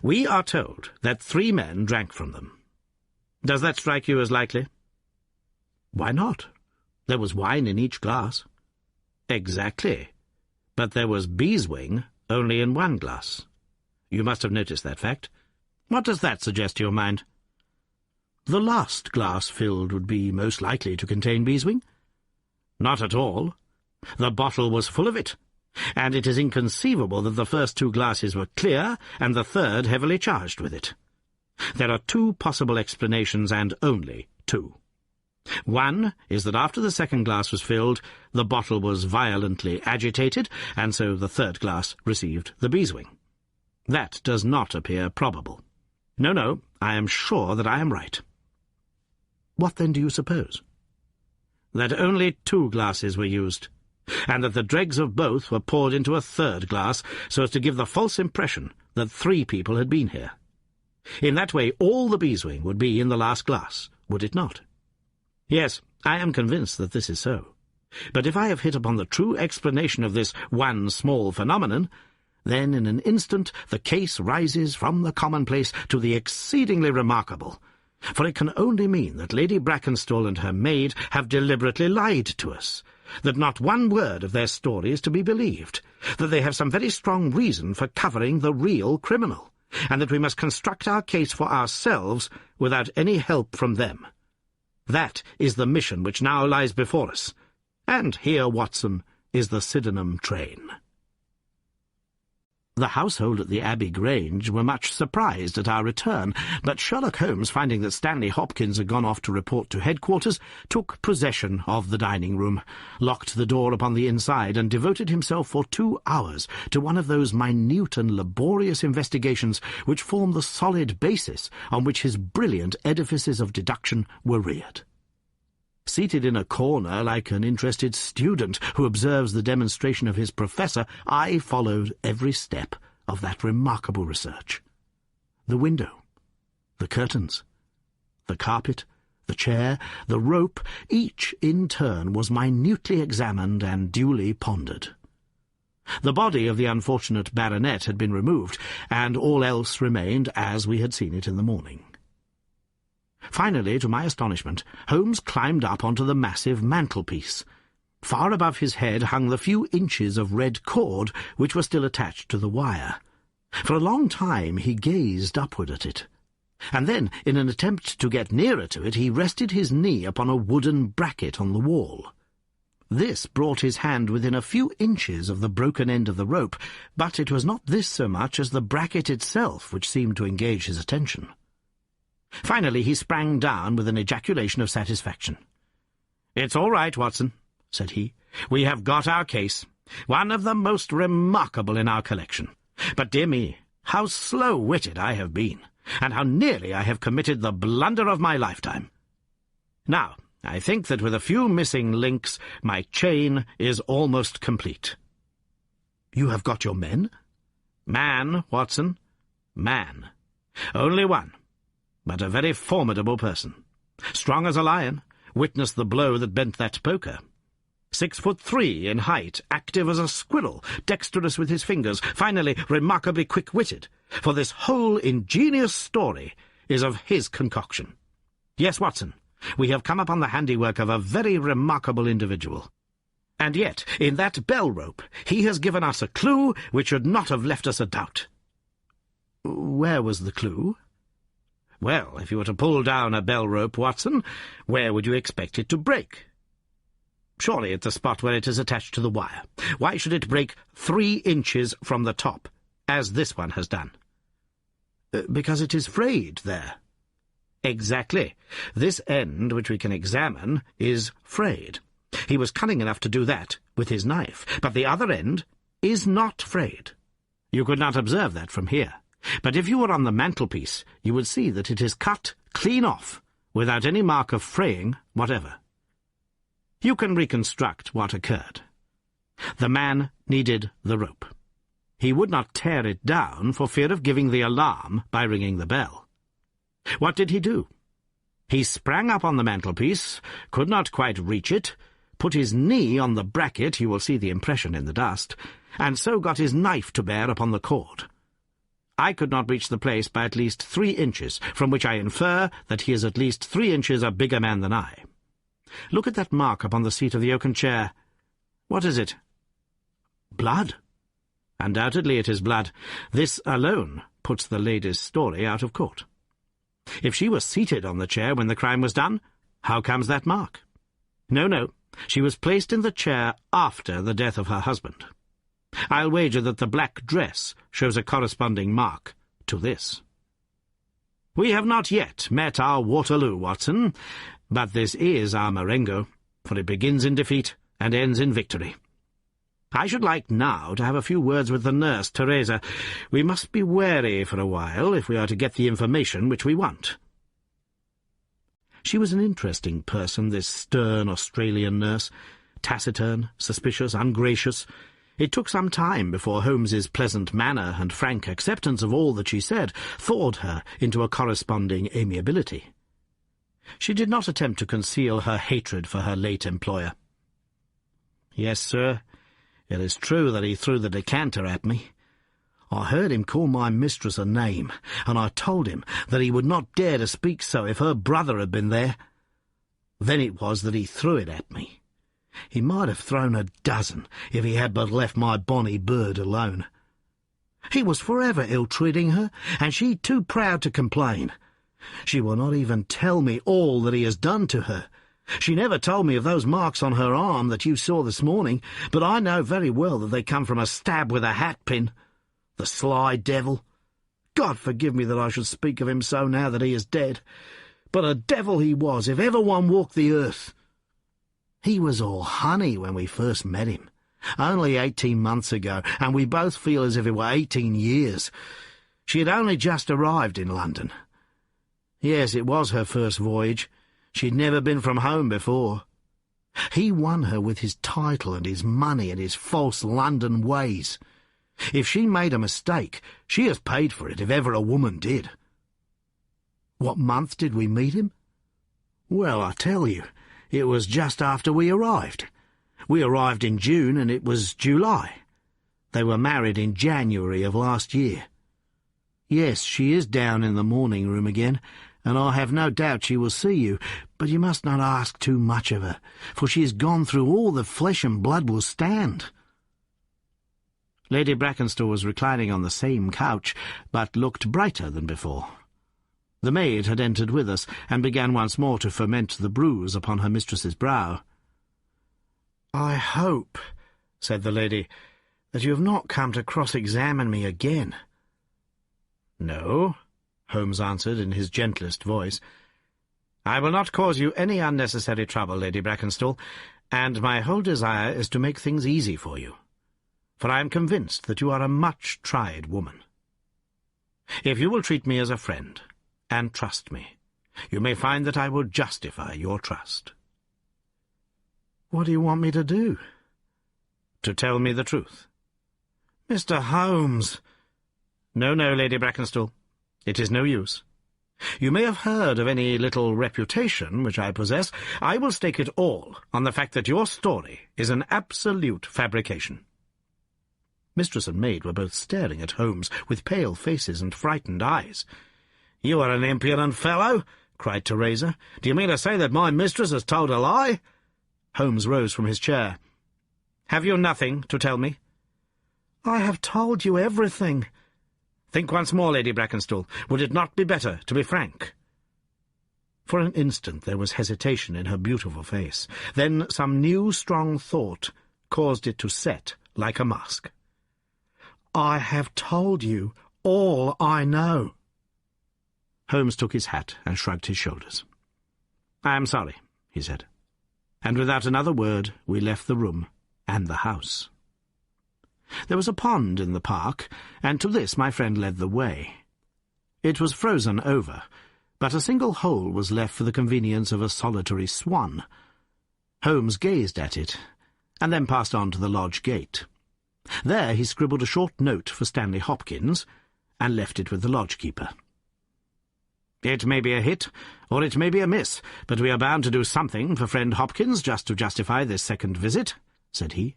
We are told that 3 men drank from them. Does that strike you as likely? Why not? There was wine in each glass. Exactly. But there was beeswing only in 1 glass. You must have noticed that fact. What does that suggest to your mind? The last glass filled would be most likely to contain beeswing. Not at all. The bottle was full of it, and it is inconceivable that the first 2 glasses were clear and the third heavily charged with it. There are 2 possible explanations, and only 2. One is that after the 2nd glass was filled, the bottle was violently agitated, and so the 3rd glass received the beeswing. That does not appear probable. No, I am sure that I am right. What then do you suppose? That only 2 glasses were used, and that the dregs of both were poured into a 3rd glass so as to give the false impression that 3 people had been here. In that way all the beeswing would be in the last glass, would it not? Yes, I am convinced that this is so. But if I have hit upon the true explanation of this one small phenomenon, then in an instant the case rises from the commonplace to the exceedingly remarkable, for it can only mean that Lady Brackenstall and her maid have deliberately lied to us, that not one word of their story is to be believed, that they have some very strong reason for covering the real criminal, and that we must construct our case for ourselves without any help from them. That is the mission which now lies before us, and here, Watson, is the Sydenham train. The household at the Abbey Grange were much surprised at our return, but Sherlock Holmes, finding that Stanley Hopkins had gone off to report to headquarters, took possession of the dining-room, locked the door upon the inside, and devoted himself for 2 hours to one of those minute and laborious investigations which form the solid basis on which his brilliant edifices of deduction were reared. Seated in a corner like an interested student who observes the demonstration of his professor, I followed every step of that remarkable research. The window, the curtains, the carpet, the chair, the rope, each in turn was minutely examined and duly pondered. The body of the unfortunate baronet had been removed, and all else remained as we had seen it in the morning. Finally, to my astonishment, Holmes climbed up onto the massive mantelpiece. Far above his head hung the few inches of red cord which were still attached to the wire. For a long time he gazed upward at it, and then, in an attempt to get nearer to it, he rested his knee upon a wooden bracket on the wall. This brought his hand within a few inches of the broken end of the rope, but it was not this so much as the bracket itself which seemed to engage his attention. Finally he sprang down with an ejaculation of satisfaction. "It's all right, Watson," said he. "We have got our case, one of the most remarkable in our collection. But, dear me, how slow-witted I have been, and how nearly I have committed the blunder of my lifetime. Now, I think that with a few missing links, my chain is almost complete." "You have got your men?" Man, Watson, man. Only one, but a very formidable person. Strong as a lion, witness the blow that bent that poker. 6'3" in height, active as a squirrel, dexterous with his fingers, finally remarkably quick-witted, for this whole ingenious story is of his concoction. Yes, Watson, we have come upon the handiwork of a very remarkable individual. And yet, in that bell-rope, he has given us a clue which should not have left us a doubt. Where was the clue? Well, if you were to pull down a bell-rope, Watson, where would you expect it to break? Surely it's the spot where it is attached to the wire. Why should it break 3 inches from the top, as this one has done? Because it is frayed there. Exactly. This end, which we can examine, is frayed. He was cunning enough to do that with his knife, but the other end is not frayed. You could not observe that from here, but if you were on the mantelpiece, you would see that it is cut clean off, without any mark of fraying whatever. You can reconstruct what occurred. The man needed the rope. He would not tear it down for fear of giving the alarm by ringing the bell. What did he do? He sprang up on the mantelpiece, could not quite reach it, put his knee on the bracket, you will see the impression in the dust, and so got his knife to bear upon the cord. I could not reach the place by at least 3 inches, from which I infer that he is at least 3 inches a bigger man than I. Look at that mark upon the seat of the oaken chair. What is it? Blood. Undoubtedly it is blood. This alone puts the lady's story out of court. If she was seated on the chair when the crime was done, how comes that mark? No, she was placed in the chair after the death of her husband. I'll wager that the black dress shows a corresponding mark to this. We have not yet met our Waterloo, Watson, but this is our Marengo, for it begins in defeat and ends in victory. I should like now to have a few words with the nurse, Teresa. We must be wary for a while if we are to get the information which we want. She was an interesting person, this stern Australian nurse, taciturn, suspicious, ungracious. It took some time before Holmes's pleasant manner and frank acceptance of all that she said thawed her into a corresponding amiability. She did not attempt to conceal her hatred for her late employer. Yes, sir, it is true that he threw the decanter at me. I heard him call my mistress a name, and I told him that he would not dare to speak so if her brother had been there. Then it was that he threw it at me. He might have thrown a dozen if he had but left my bonny bird alone. He was forever ill-treating her, and she too proud to complain. She will not even tell me all that he has done to her. She never told me of those marks on her arm that you saw this morning, but I know very well that they come from a stab with a hat-pin. The sly devil! God forgive me that I should speak of him so now that he is dead. But a devil he was, if ever one walked the earth. He was all honey when we first met him, only 18 months ago, and we both feel as if it were 18 years. She had only just arrived in London. Yes, it was her first voyage. She'd never been from home before. He won her with his title and his money and his false London ways. If she made a mistake, she has paid for it if ever a woman did. What month did we meet him? Well, I tell you, it was just after we arrived. We arrived in June and it was July. They were married in January of last year. Yes, she is down in the morning room again, and I have no doubt she will see you, but you must not ask too much of her, for she has gone through all the flesh and blood will stand. Lady Brackenstall was reclining on the same couch, but looked brighter than before. The maid had entered with us, and began once more to ferment the bruise upon her mistress's brow. "I hope," said the lady, "that you have not come to cross-examine me again." "No," Holmes answered in his gentlest voice. "I will not cause you any unnecessary trouble, Lady Brackenstall, and my whole desire is to make things easy for you, for I am convinced that you are a much-tried woman. If you will treat me as a friend, and trust me, you may find that I will justify your trust." "What do you want me to do?" "To tell me the truth." "Mr. Holmes, No, no, Lady Brackenstall. It is no use. You may have heard of any little reputation which I possess. I will stake it all on the fact that your story is an absolute fabrication." Mistress and maid were both staring at Holmes with pale faces and frightened eyes. "You are an impudent fellow," cried Teresa. "Do you mean to say that my mistress has told a lie?" Holmes rose from his chair. "Have you nothing to tell me?" "I have told you everything." "Think once more, Lady Brackenstall. Would it not be better to be frank?" For an instant there was hesitation in her beautiful face. Then some new, strong thought caused it to set like a mask. "I have told you all I know." Holmes took his hat and shrugged his shoulders. "I am sorry," he said. And without another word we left the room and the house. There was a pond in the park, and to this my friend led the way. It was frozen over, but a single hole was left for the convenience of a solitary swan. Holmes gazed at it, and then passed on to the lodge gate. There he scribbled a short note for Stanley Hopkins, and left it with the lodge-keeper. "It may be a hit, or it may be a miss, but we are bound to do something for friend Hopkins just to justify this second visit," said he.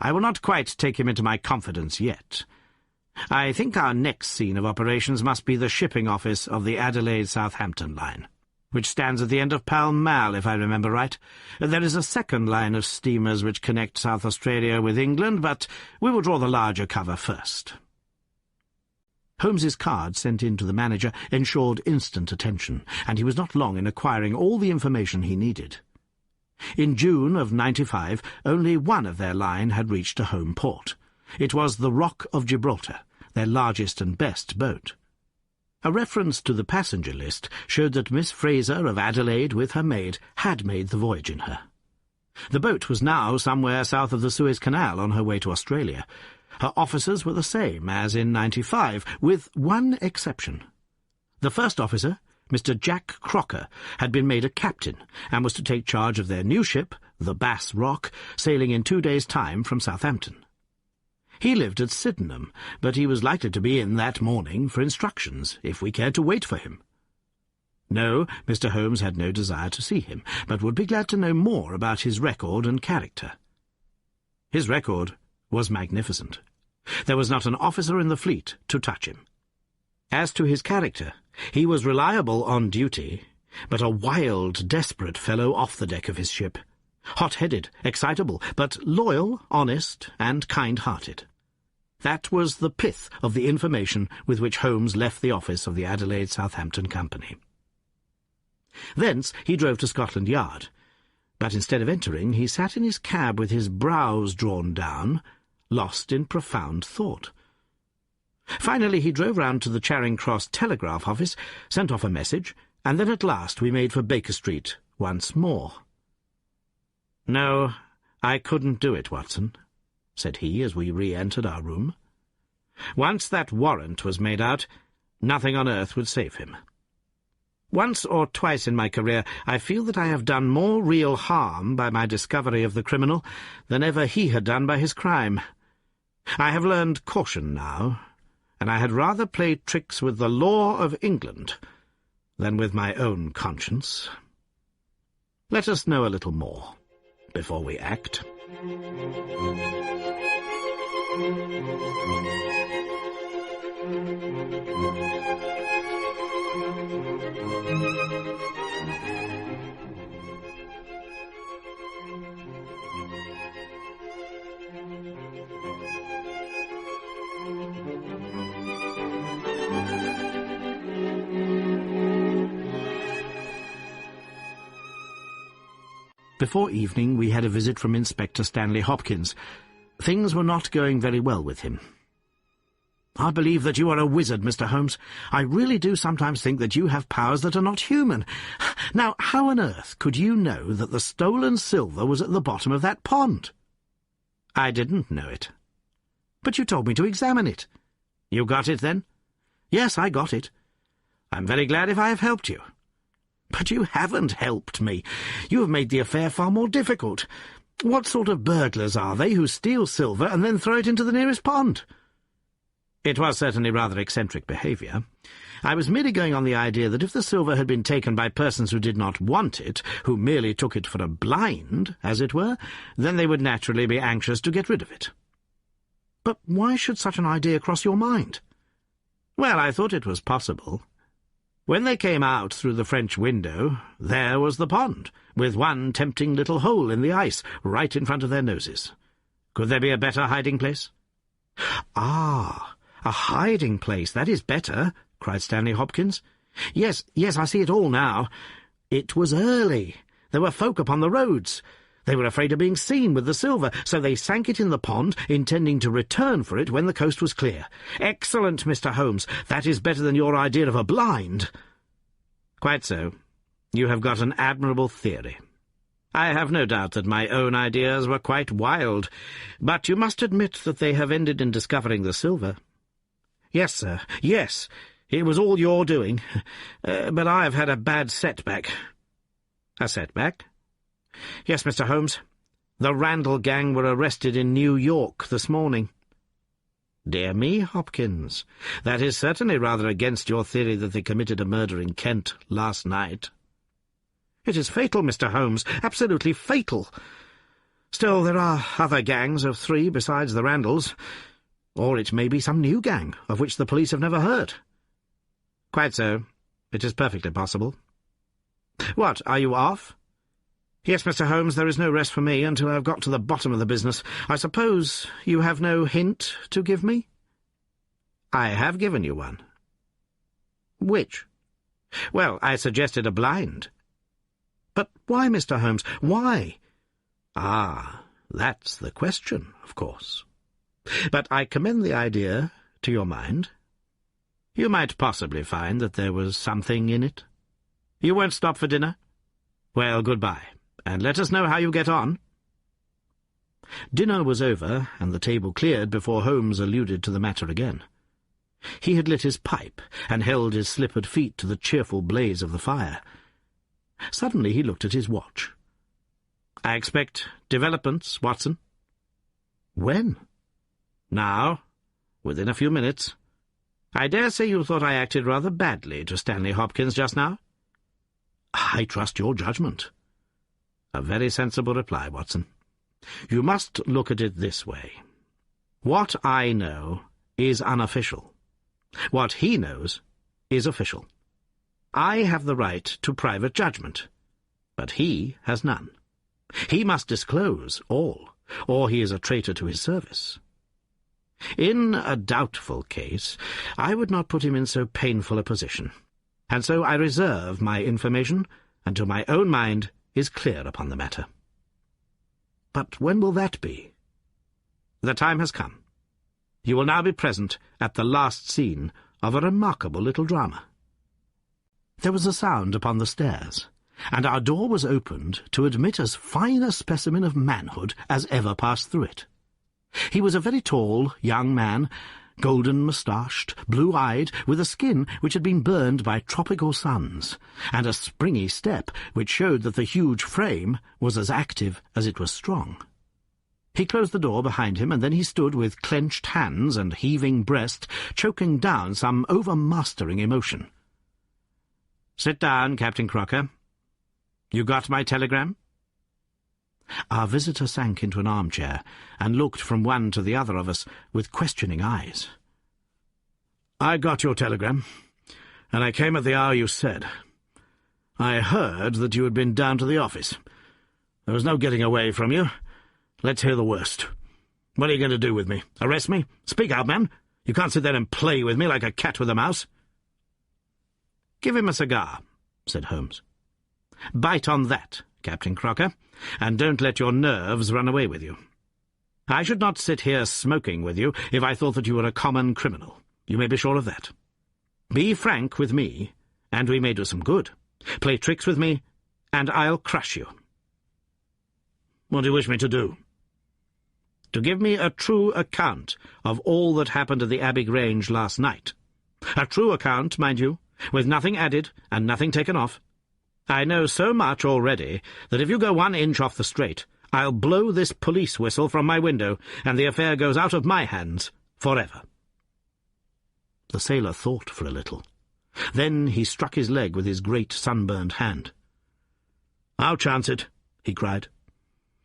"I will not quite take him into my confidence yet. I think our next scene of operations must be the shipping office of the Adelaide-Southampton line, which stands at the end of Pall Mall, if I remember right. There is a second line of steamers which connect South Australia with England, but we will draw the larger cover first." Holmes's card sent in to the manager ensured instant attention, and he was not long in acquiring all the information he needed. In June of '95, only one of their line had reached a home port. It was the Rock of Gibraltar, their largest and best boat. A reference to the passenger list showed that Miss Fraser of Adelaide with her maid had made the voyage in her. The boat was now somewhere south of the Suez Canal on her way to Australia. Her officers were the same as in '95, with one exception. The first officer, Mr. Jack Crocker, had been made a captain, and was to take charge of their new ship, the Bass Rock, sailing in 2 days' time from Southampton. He lived at Sydenham, but he was likely to be in that morning for instructions, if we cared to wait for him. No, Mr. Holmes had no desire to see him, but would be glad to know more about his record and character. His record was magnificent. There was not an officer in the fleet to touch him. As to his character, he was reliable on duty, but a wild, desperate fellow off the deck of his ship. Hot-headed, excitable, but loyal, honest, and kind-hearted. That was the pith of the information with which Holmes left the office of the Adelaide-Southampton Company. Thence he drove to Scotland Yard, but instead of entering, he sat in his cab with his brows drawn down, lost in profound thought. Finally he drove round to the Charing Cross telegraph office, sent off a message, and then at last we made for Baker Street once more. "No, I couldn't do it, Watson," said he as we re-entered our room. "Once that warrant was made out, nothing on earth would save him. Once or twice in my career I feel that I have done more real harm by my discovery of the criminal than ever he had done by his crime. I have learned caution now, and I had rather play tricks with the law of England than with my own conscience. Let us know a little more before we act." Before evening we had a visit from Inspector Stanley Hopkins. Things were not going very well with him. "I believe that you are a wizard, Mr. Holmes. I really do sometimes think that you have powers that are not human. Now, how on earth could you know that the stolen silver was at the bottom of that pond?" "I didn't know it." "But you told me to examine it." "You got it, then?" "Yes, I got it." "I'm very glad if I have helped you." "But you haven't helped me. You have made the affair far more difficult. What sort of burglars are they who steal silver and then throw it into the nearest pond?" It was certainly rather eccentric behaviour. I was merely going on the idea that if the silver had been taken by persons who did not want it, who merely took it for a blind, as it were, then they would naturally be anxious to get rid of it. But why should such an idea cross your mind? Well, I thought it was possible. When they came out through the French window, there was the pond, with one tempting little hole in the ice right in front of their noses. Could there be a better hiding place? Ah, a hiding place, that is better, cried Stanley Hopkins. Yes, I see it all now. It was early. There were folk upon the roads. They were afraid of being seen with the silver, so they sank it in the pond, intending to return for it when the coast was clear. Excellent, Mr. Holmes. That is better than your idea of a blind. Quite so. You have got an admirable theory. I have no doubt that my own ideas were quite wild, but you must admit that they have ended in discovering the silver. Yes, sir, yes. It was all your doing. But I have had a bad setback. A setback? Yes, Mr. Holmes. The Randall gang were arrested in New York this morning. Dear me, Hopkins, that is certainly rather against your theory that they committed a murder in Kent last night. It is fatal, Mr. Holmes, absolutely fatal. Still, there are other gangs of 3 besides the Randalls, or it may be some new gang of which the police have never heard. Quite so. It is perfectly possible. What, are you off? Yes, Mr. Holmes, there is no rest for me until I have got to the bottom of the business. I suppose you have no hint to give me? I have given you one. Which? Well, I suggested a blind. But why, Mr. Holmes, why? Ah, that's the question, of course. But I commend the idea to your mind. You might possibly find that there was something in it. You won't stop for dinner? Well, goodbye, and let us know how you get on. Dinner was over, and the table cleared before Holmes alluded to the matter again. He had lit his pipe, and held his slippered feet to the cheerful blaze of the fire. Suddenly he looked at his watch. I expect developments, Watson. When? Now, within a few minutes. I dare say you thought I acted rather badly to Stanley Hopkins just now. I trust your judgment. A very sensible reply, Watson. You must look at it this way. What I know is unofficial. What he knows is official. I have the right to private judgment, but he has none. He must disclose all, or he is a traitor to his service. In a doubtful case, I would not put him in so painful a position, and so I reserve my information until my own mind is clear upon the matter. But when will that be? The time has come. You will now be present at the last scene of a remarkable little drama. There was a sound upon the stairs, and our door was opened to admit as fine a specimen of manhood as ever passed through it. He was a very tall young man, golden-moustached, blue-eyed, with a skin which had been burned by tropical suns, and a springy step which showed that the huge frame was as active as it was strong. He closed the door behind him, and then he stood with clenched hands and heaving breast, choking down some overmastering emotion. "Sit down, Captain Crocker. You got my telegram?" Our visitor sank into an armchair and looked from one to the other of us with questioning eyes. "I got your telegram, and I came at the hour you said. I heard that you had been down to the office. There was no getting away from you. Let's hear the worst. What are you going to do with me? Arrest me? Speak out, man. You can't sit there and play with me like a cat with a mouse." "Give him a cigar," said Holmes. "Bite on that, Captain Crocker, and don't let your nerves run away with you. I should not sit here smoking with you if I thought that you were a common criminal. You may be sure of that. Be frank with me, and we may do some good. Play tricks with me, and I'll crush you." "What do you wish me to do?" "To give me a true account of all that happened at the Abbey Grange last night. A true account, mind you, with nothing added and nothing taken off. I know so much already that if you go 1 inch off the straight, I'll blow this police whistle from my window, and the affair goes out of my hands forever." The sailor thought for a little. Then he struck his leg with his great sunburned hand. "I'll chance it," he cried.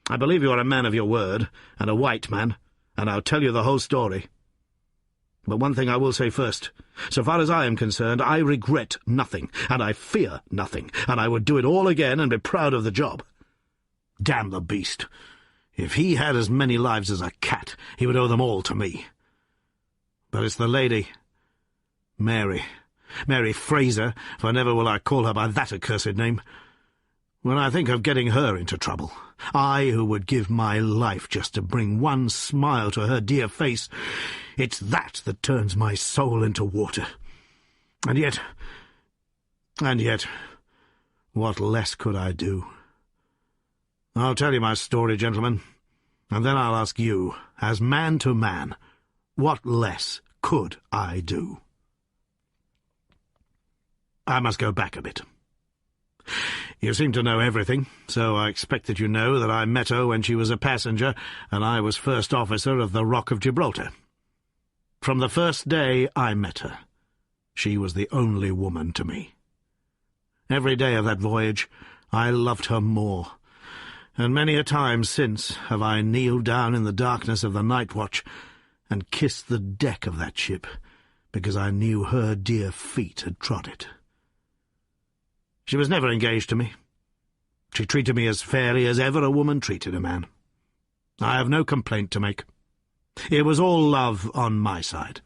"I believe you are a man of your word, and a white man, and I'll tell you the whole story. But one thing I will say first. So far as I am concerned, I regret nothing, and I fear nothing, and I would do it all again and be proud of the job. Damn the beast! If he had as many lives as a cat, he would owe them all to me. But it's the lady, Mary Fraser, for never will I call her by that accursed name. When I think of getting her into trouble, I who would give my life just to bring one smile to her dear face, it's that turns my soul into water. And yet, what less could I do? I'll tell you my story, gentlemen, and then I'll ask you, as man to man, what less could I do? I must go back a bit. You seem to know everything, so I expect that you know that I met her when she was a passenger and I was first officer of the Rock of Gibraltar. From the first day I met her, she was the only woman to me. Every day of that voyage I loved her more, and many a time since have I kneeled down in the darkness of the night watch and kissed the deck of that ship, because I knew her dear feet had trod it. She was never engaged to me. She treated me as fairly as ever a woman treated a man. I have no complaint to make. It was all love on my side,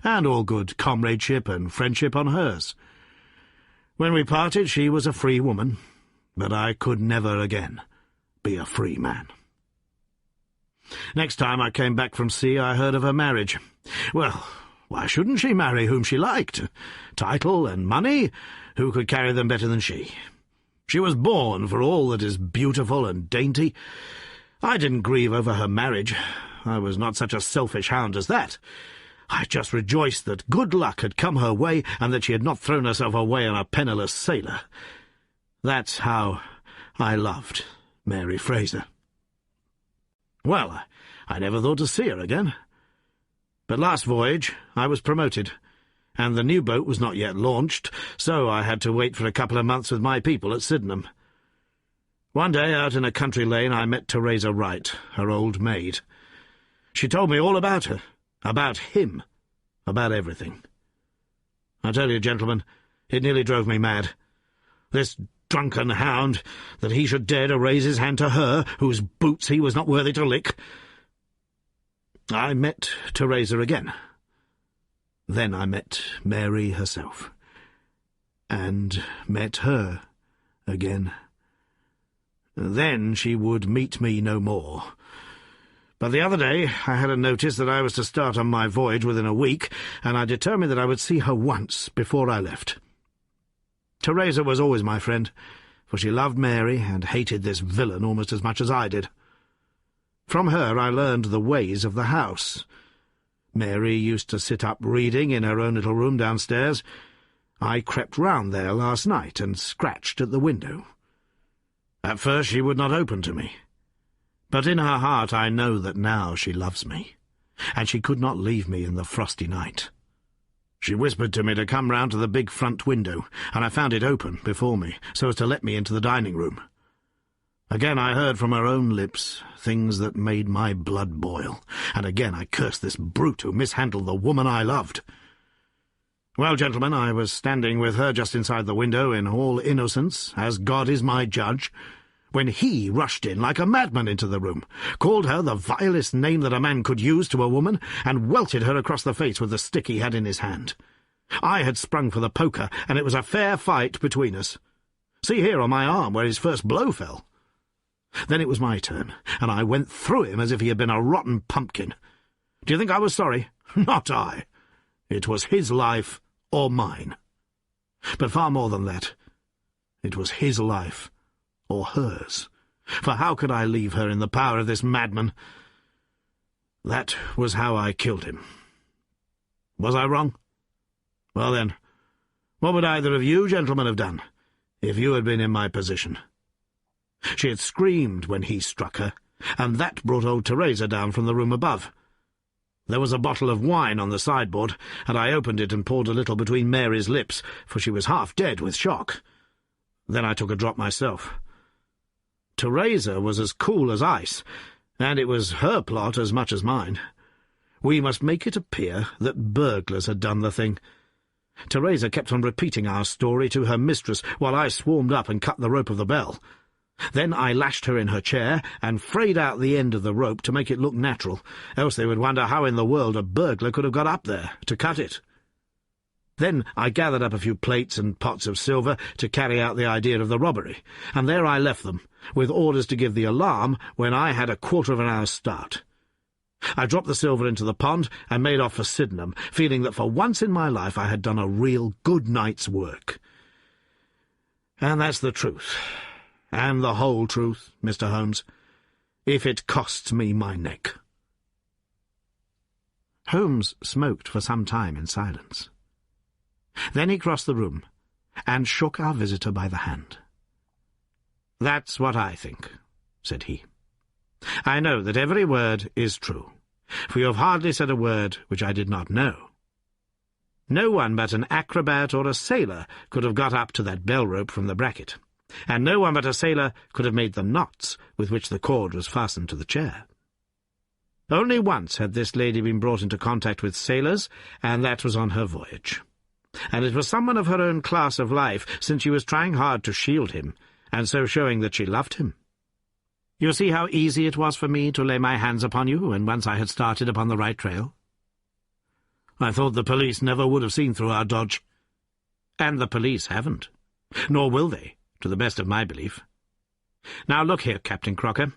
and all good comradeship and friendship on hers. When we parted, she was a free woman, but I could never again be a free man. Next time I came back from sea, I heard of her marriage. Well, why shouldn't she marry whom she liked? Title and money, who could carry them better than she? She was born for all that is beautiful and dainty. I didn't grieve over her marriage. I was not such a selfish hound as that. I just rejoiced that good luck had come her way and that she had not thrown herself away on a penniless sailor. That's how I loved Mary Fraser. Well, I never thought to see her again. But last voyage I was promoted, and the new boat was not yet launched, so I had to wait for a couple of months with my people at Sydenham. One day, out in a country lane, I met Teresa Wright, her old maid. She told me all about her, about him, about everything. I tell you, gentlemen, it nearly drove me mad. This drunken hound, that he should dare to raise his hand to her, whose boots he was not worthy to lick. I met Teresa again. Then I met Mary herself, and met her again. Then she would meet me no more. But the other day I had a notice that I was to start on my voyage within a week, and I determined that I would see her once before I left. Teresa was always my friend, for she loved Mary and hated this villain almost as much as I did. From her I learned the ways of the house. Mary used to sit up reading in her own little room downstairs. I crept round there last night and scratched at the window. At first she would not open to me, but in her heart I know that now she loves me, and she could not leave me in the frosty night. She whispered to me to come round to the big front window, and I found it open before me, so as to let me into the dining room. Again I heard from her own lips things that made my blood boil, and again I cursed this brute who mishandled the woman I loved. Well, gentlemen, I was standing with her just inside the window in all innocence, as God is my judge, when he rushed in like a madman into the room, called her the vilest name that a man could use to a woman, and welted her across the face with the stick he had in his hand. I had sprung for the poker, and it was a fair fight between us. See here on my arm where his first blow fell. Then it was my turn, and I went through him as if he had been a rotten pumpkin. Do you think I was sorry? Not I. It was his life or mine. But far more than that, it was his life or hers. For how could I leave her in the power of this madman? That was how I killed him. Was I wrong? Well then, what would either of you gentlemen have done if you had been in my position? She had screamed when he struck her, and that brought old Teresa down from the room above. There was a bottle of wine on the sideboard, and I opened it and poured a little between Mary's lips, for she was half dead with shock. Then I took a drop myself. Teresa was as cool as ice, and it was her plot as much as mine. We must make it appear that burglars had done the thing. Teresa kept on repeating our story to her mistress, while I swarmed up and cut the rope of the bell. Then I lashed her in her chair and frayed out the end of the rope to make it look natural, else they would wonder how in the world a burglar could have got up there to cut it. Then I gathered up a few plates and pots of silver to carry out the idea of the robbery, and there I left them, with orders to give the alarm when I had a quarter of an hour's start. I dropped the silver into the pond and made off for Sydenham, feeling that for once in my life I had done a real good night's work. And that's the truth, and the whole truth, Mr. Holmes, if it costs me my neck." Holmes smoked for some time in silence. Then he crossed the room and shook our visitor by the hand. "That's what I think," said he. "I know that every word is true, for you have hardly said a word which I did not know. No one but an acrobat or a sailor could have got up to that bell-rope from the bracket, and no one but a sailor could have made the knots with which the cord was fastened to the chair. Only once had this lady been brought into contact with sailors, and that was on her voyage. And it was someone of her own class of life, since she was trying hard to shield him, and so showing that she loved him. You see how easy it was for me to lay my hands upon you when once I had started upon the right trail? I thought the police never would have seen through our dodge. And the police haven't, nor will they, to the best of my belief. Now look here, Captain Crocker.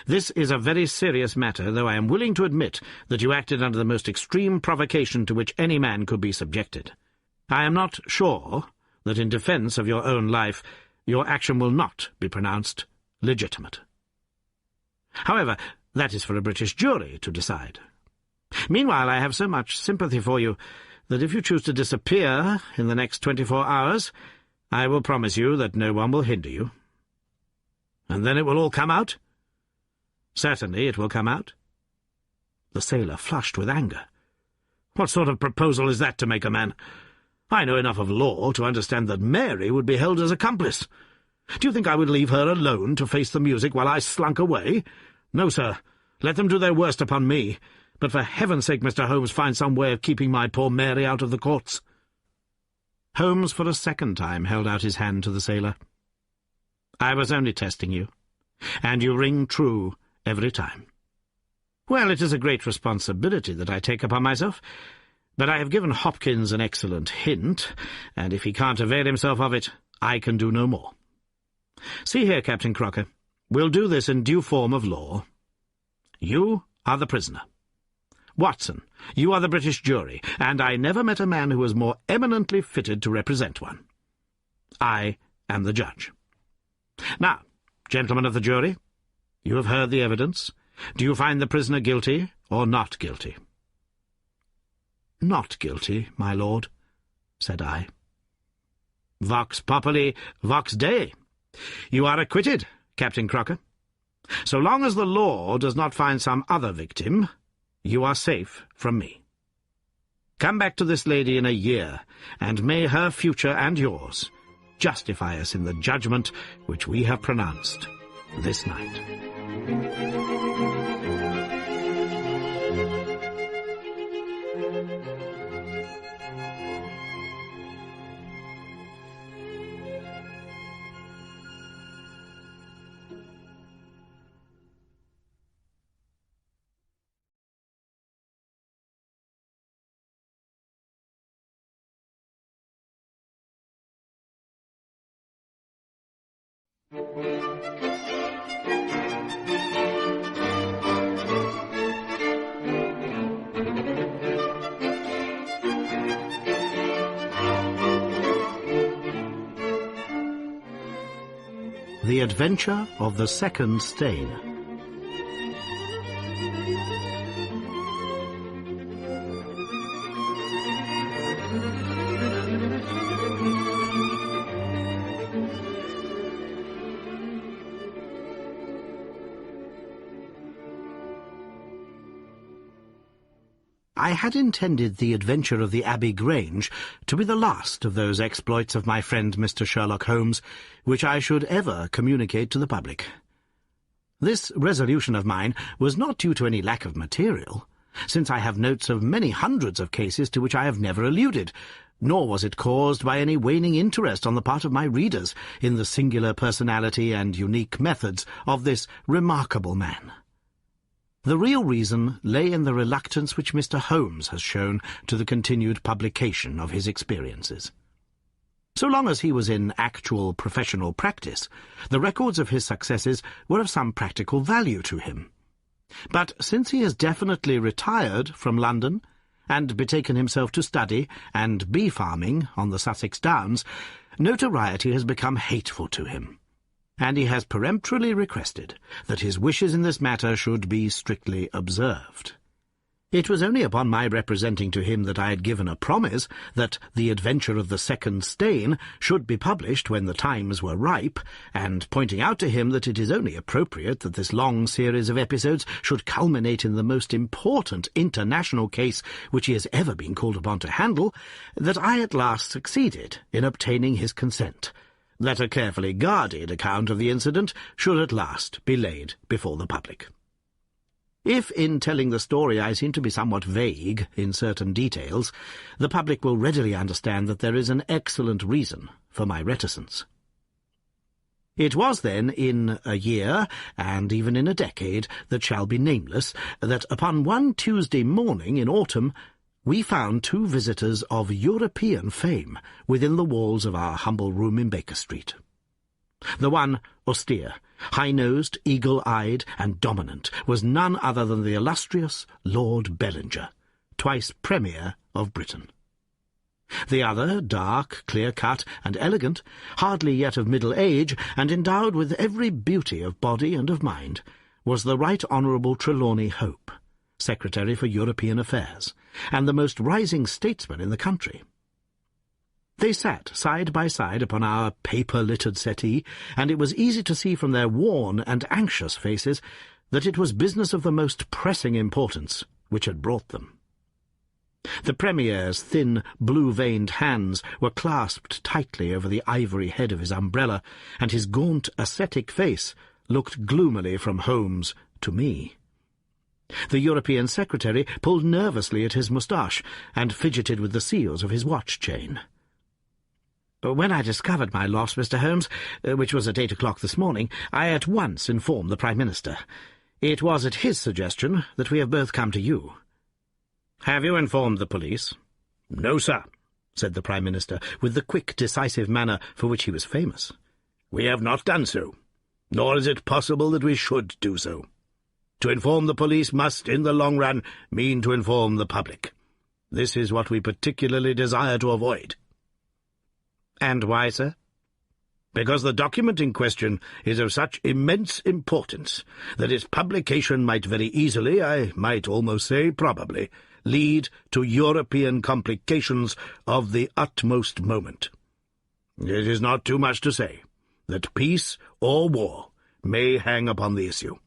This is a very serious matter, though I am willing to admit that you acted under the most extreme provocation to which any man could be subjected. I am not sure that in defence of your own life your action will not be pronounced legitimate. However, that is for a British jury to decide. Meanwhile, I have so much sympathy for you that if you choose to disappear in the next 24 hours, I will promise you that no one will hinder you. And then it will all come out? Certainly it will come out. The sailor flushed with anger. What sort of proposal is that to make a man? I know enough of law to understand that Mary would be held as accomplice. Do you think I would leave her alone to face the music while I slunk away? No, sir. Let them do their worst upon me. But for heaven's sake, Mr. Holmes, find some way of keeping my poor Mary out of the courts." Holmes for a second time held out his hand to the sailor. "I was only testing you, and you ring true every time. Well, it is a great responsibility that I take upon myself, but I have given Hopkins an excellent hint, and if he can't avail himself of it, I can do no more. See here, Captain Crocker, we'll do this in due form of law. You are the prisoner. Watson, you are the British jury, and I never met a man who was more eminently fitted to represent one. I am the judge. Now, gentlemen of the jury, you have heard the evidence. Do you find the prisoner guilty or not guilty?" "Not guilty, my lord," said I. "Vox populi, vox Dei. You are acquitted, Captain Crocker. So long as the law does not find some other victim, you are safe from me. Come back to this lady in a year, and may her future and yours justify us in the judgment which we have pronounced this night." The Adventure of the Second Stain. I had intended the adventure of the Abbey Grange to be the last of those exploits of my friend Mr. Sherlock Holmes which I should ever communicate to the public. This resolution of mine was not due to any lack of material, since I have notes of many hundreds of cases to which I have never alluded, nor was it caused by any waning interest on the part of my readers in the singular personality and unique methods of this remarkable man. The real reason lay in the reluctance which Mr. Holmes has shown to the continued publication of his experiences. So long as he was in actual professional practice, the records of his successes were of some practical value to him. But since he has definitely retired from London and betaken himself to study and bee-farming on the Sussex Downs, notoriety has become hateful to him, and he has peremptorily requested that his wishes in this matter should be strictly observed. It was only upon my representing to him that I had given a promise that The Adventure of the Second Stain should be published when the times were ripe, and pointing out to him that it is only appropriate that this long series of episodes should culminate in the most important international case which he has ever been called upon to handle, that I at last succeeded in obtaining his consent, that a carefully guarded account of the incident should at last be laid before the public. If in telling the story I seem to be somewhat vague in certain details, the public will readily understand that there is an excellent reason for my reticence. It was then in a year, and even in a decade that shall be nameless, that upon one Tuesday morning in autumn we found two visitors of European fame within the walls of our humble room in Baker Street. The one, austere, high-nosed, eagle-eyed, and dominant, was none other than the illustrious Lord Bellinger, twice Premier of Britain. The other, dark, clear-cut, and elegant, hardly yet of middle age, and endowed with every beauty of body and of mind, was the Right Honourable Trelawney Hope, Secretary for European Affairs, and the most rising statesman in the country. They sat side by side upon our paper-littered settee, and it was easy to see from their worn and anxious faces that it was business of the most pressing importance which had brought them. The Premier's thin, blue-veined hands were clasped tightly over the ivory head of his umbrella, and his gaunt, ascetic face looked gloomily from Holmes to me. The European Secretary pulled nervously at his moustache and fidgeted with the seals of his watch-chain. When I discovered my loss, Mr. Holmes, which was at 8 o'clock this morning, I at once informed the Prime Minister. It was at his suggestion that we have both come to you. Have you informed the police? No, sir, said the Prime Minister, with the quick, decisive manner for which he was famous. We have not done so, nor is it possible that we should do so. To inform the police must, in the long run, mean to inform the public. This is what we particularly desire to avoid. And why, sir? Because the document in question is of such immense importance that its publication might very easily, I might almost say probably, lead to European complications of the utmost moment. It is not too much to say that peace or war may hang upon the issue.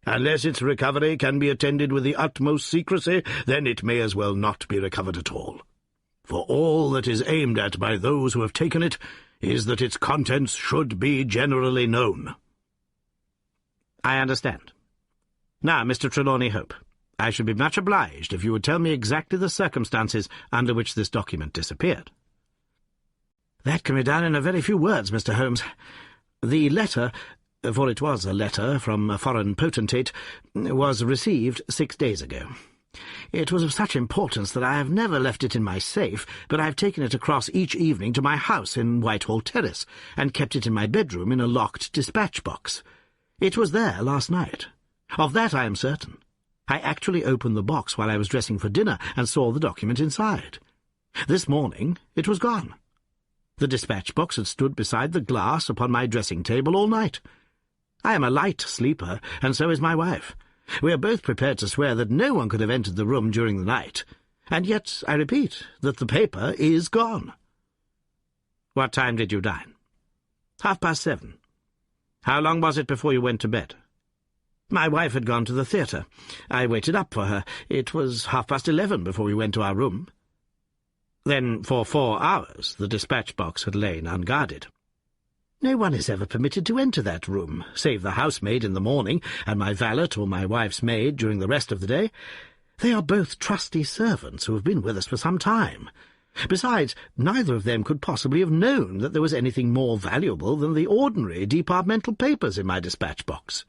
Unless its recovery can be attended with the utmost secrecy, then it may as well not be recovered at all. For all that is aimed at by those who have taken it is that its contents should be generally known. I understand. Now, Mr. Trelawney Hope, I should be much obliged if you would tell me exactly the circumstances under which this document disappeared. That can be done in a very few words, Mr. Holmes. The letter, for it was a letter from a foreign potentate, was received 6 days ago. It was of such importance that I have never left it in my safe, but I have taken it across each evening to my house in Whitehall Terrace, and kept it in my bedroom in a locked dispatch-box. It was there last night. Of that I am certain. I actually opened the box while I was dressing for dinner, and saw the document inside. This morning it was gone. The dispatch-box had stood beside the glass upon my dressing-table all night. I am a light sleeper, and so is my wife. We are both prepared to swear that no one could have entered the room during the night, and yet I repeat that the paper is gone. What time did you dine? 7:30. How long was it before you went to bed? My wife had gone to the theatre. I waited up for her. It was 11:30 before we went to our room. Then, for 4 hours, the dispatch-box had lain unguarded. No one is ever permitted to enter that room, save the housemaid in the morning and my valet or my wife's maid during the rest of the day. They are both trusty servants who have been with us for some time. Besides, neither of them could possibly have known that there was anything more valuable than the ordinary departmental papers in my dispatch-box.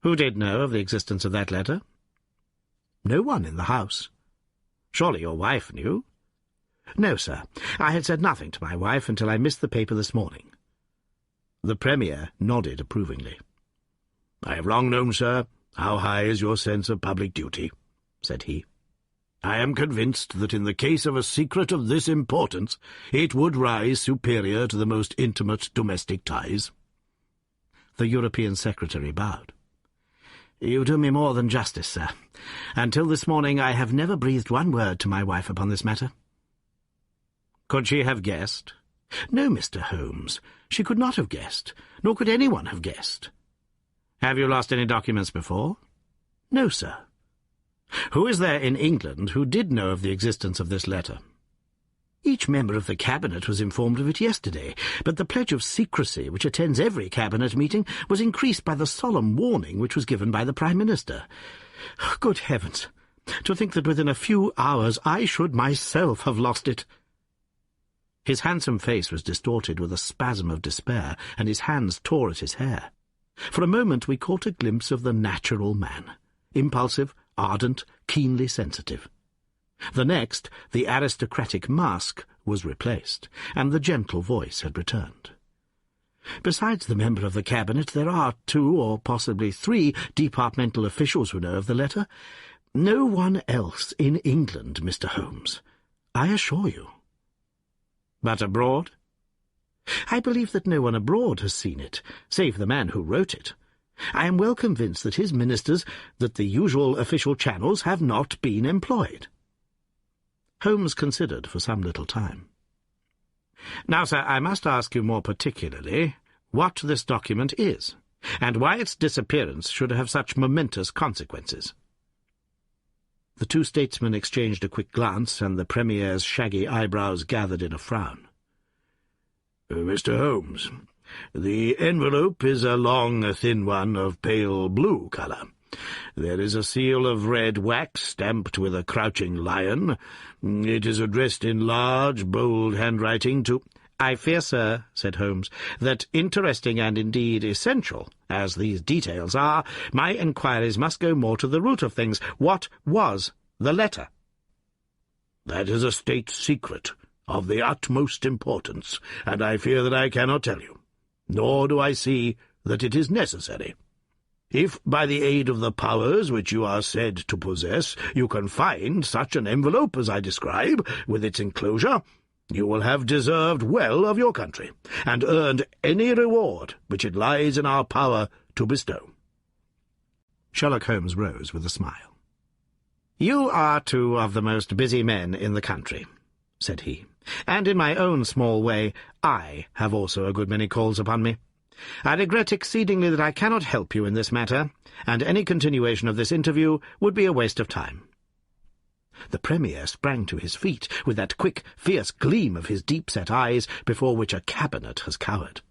Who did know of the existence of that letter? No one in the house. Surely your wife knew? No, sir. I had said nothing to my wife until I missed the paper this morning. The Premier nodded approvingly. I have long known, sir, how high is your sense of public duty, said he. I am convinced that in the case of a secret of this importance, it would rise superior to the most intimate domestic ties. The European Secretary bowed. You do me more than justice, sir. Until this morning I have never breathed one word to my wife upon this matter. Could she have guessed? No, Mr. Holmes. She could not have guessed, nor could anyone have guessed. Have you lost any documents before? No, sir. Who is there in England who did know of the existence of this letter? Each member of the Cabinet was informed of it yesterday, but the pledge of secrecy which attends every Cabinet meeting was increased by the solemn warning which was given by the Prime Minister. Good heavens! To think that within a few hours I should myself have lost it! His handsome face was distorted with a spasm of despair, and his hands tore at his hair. For a moment we caught a glimpse of the natural man, impulsive, ardent, keenly sensitive. The next, the aristocratic mask was replaced, and the gentle voice had returned. Besides the member of the Cabinet, there are 2 or possibly 3 departmental officials who know of the letter. No one else in England, Mr. Holmes, I assure you. But abroad? I believe that no one abroad has seen it, save the man who wrote it. I am well convinced that his ministers, that the usual official channels have not been employed. Holmes considered for some little time. Now, sir, I must ask you more particularly what this document is, and why its disappearance should have such momentous consequences. The 2 statesmen exchanged a quick glance, and the Premier's shaggy eyebrows gathered in a frown. Mr. Holmes, the envelope is a long, thin one of pale blue colour. There is a seal of red wax stamped with a crouching lion. It is addressed in large, bold handwriting to— I fear, sir, said Holmes, that interesting and indeed essential as these details are, my inquiries must go more to the root of things. What was the letter? That is a state secret of the utmost importance, and I fear that I cannot tell you, nor do I see that it is necessary. If, by the aid of the powers which you are said to possess, you can find such an envelope as I describe, with its enclosure, you will have deserved well of your country, and earned any reward which it lies in our power to bestow. Sherlock Holmes rose with a smile. You are 2 of the most busy men in the country, said he, and in my own small way I have also a good many calls upon me. I regret exceedingly that I cannot help you in this matter, and any continuation of this interview would be a waste of time. The Premier sprang to his feet, with that quick, fierce gleam of his deep-set eyes before which a cabinet has cowered.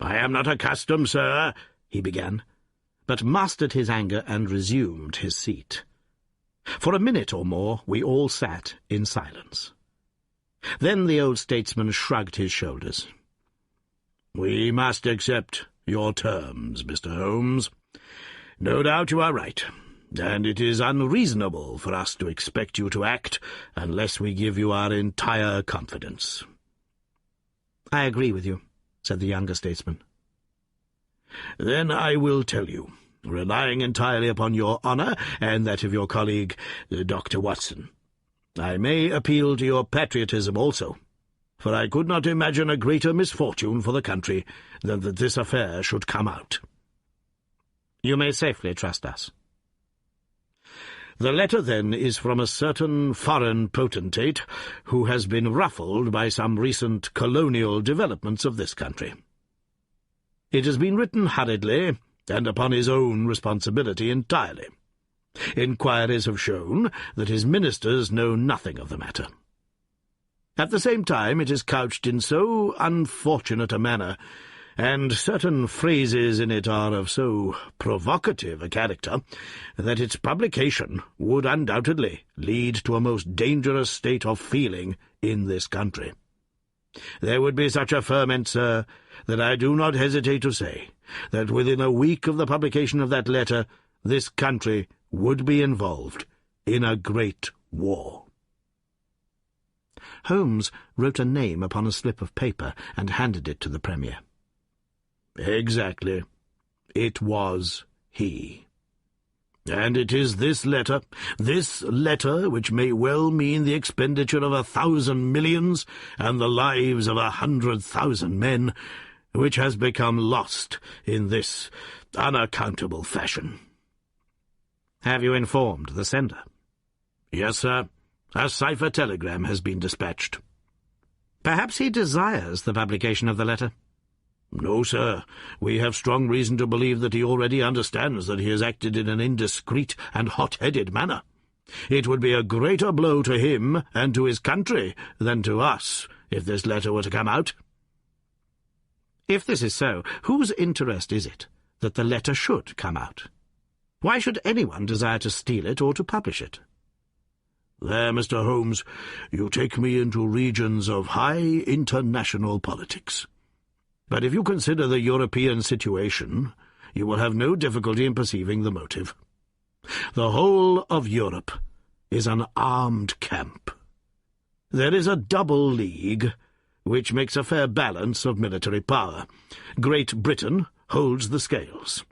"I am not accustomed, sir," he began, but mastered his anger and resumed his seat. For a minute or more we all sat in silence. Then the old statesman shrugged his shoulders. "We must accept your terms, Mr. Holmes. No doubt you are right, and it is unreasonable for us to expect you to act unless we give you our entire confidence." "I agree with you," said the younger statesman. "Then I will tell you, relying entirely upon your honour and that of your colleague, Dr. Watson. I may appeal to your patriotism also, for I could not imagine a greater misfortune for the country than that this affair should come out." "You may safely trust us." "The letter, then, is from a certain foreign potentate who has been ruffled by some recent colonial developments of this country. It has been written hurriedly, and upon his own responsibility entirely. Inquiries have shown that his ministers know nothing of the matter. At the same time, it is couched in so unfortunate a manner, and certain phrases in it are of so provocative a character, that its publication would undoubtedly lead to a most dangerous state of feeling in this country. There would be such a ferment, sir, that I do not hesitate to say that within a week of the publication of that letter this country would be involved in a great war." Holmes wrote a name upon a slip of paper and handed it to the Premier. "Exactly. It was he. And it is this letter which may well mean the expenditure of 1,000 millions and the lives of 100,000 men, which has become lost in this unaccountable fashion." "Have you informed the sender?" "Yes, sir. A cipher telegram has been dispatched." "Perhaps he desires the publication of the letter?" "No, sir. We have strong reason to believe that he already understands that he has acted in an indiscreet and hot-headed manner. It would be a greater blow to him and to his country than to us if this letter were to come out." "If this is so, whose interest is it that the letter should come out? Why should anyone desire to steal it or to publish it?" "There, Mr. Holmes, you take me into regions of high international politics. But if you consider the European situation, you will have no difficulty in perceiving the motive. The whole of Europe is an armed camp. There is a double league, which makes a fair balance of military power. Great Britain holds the scales.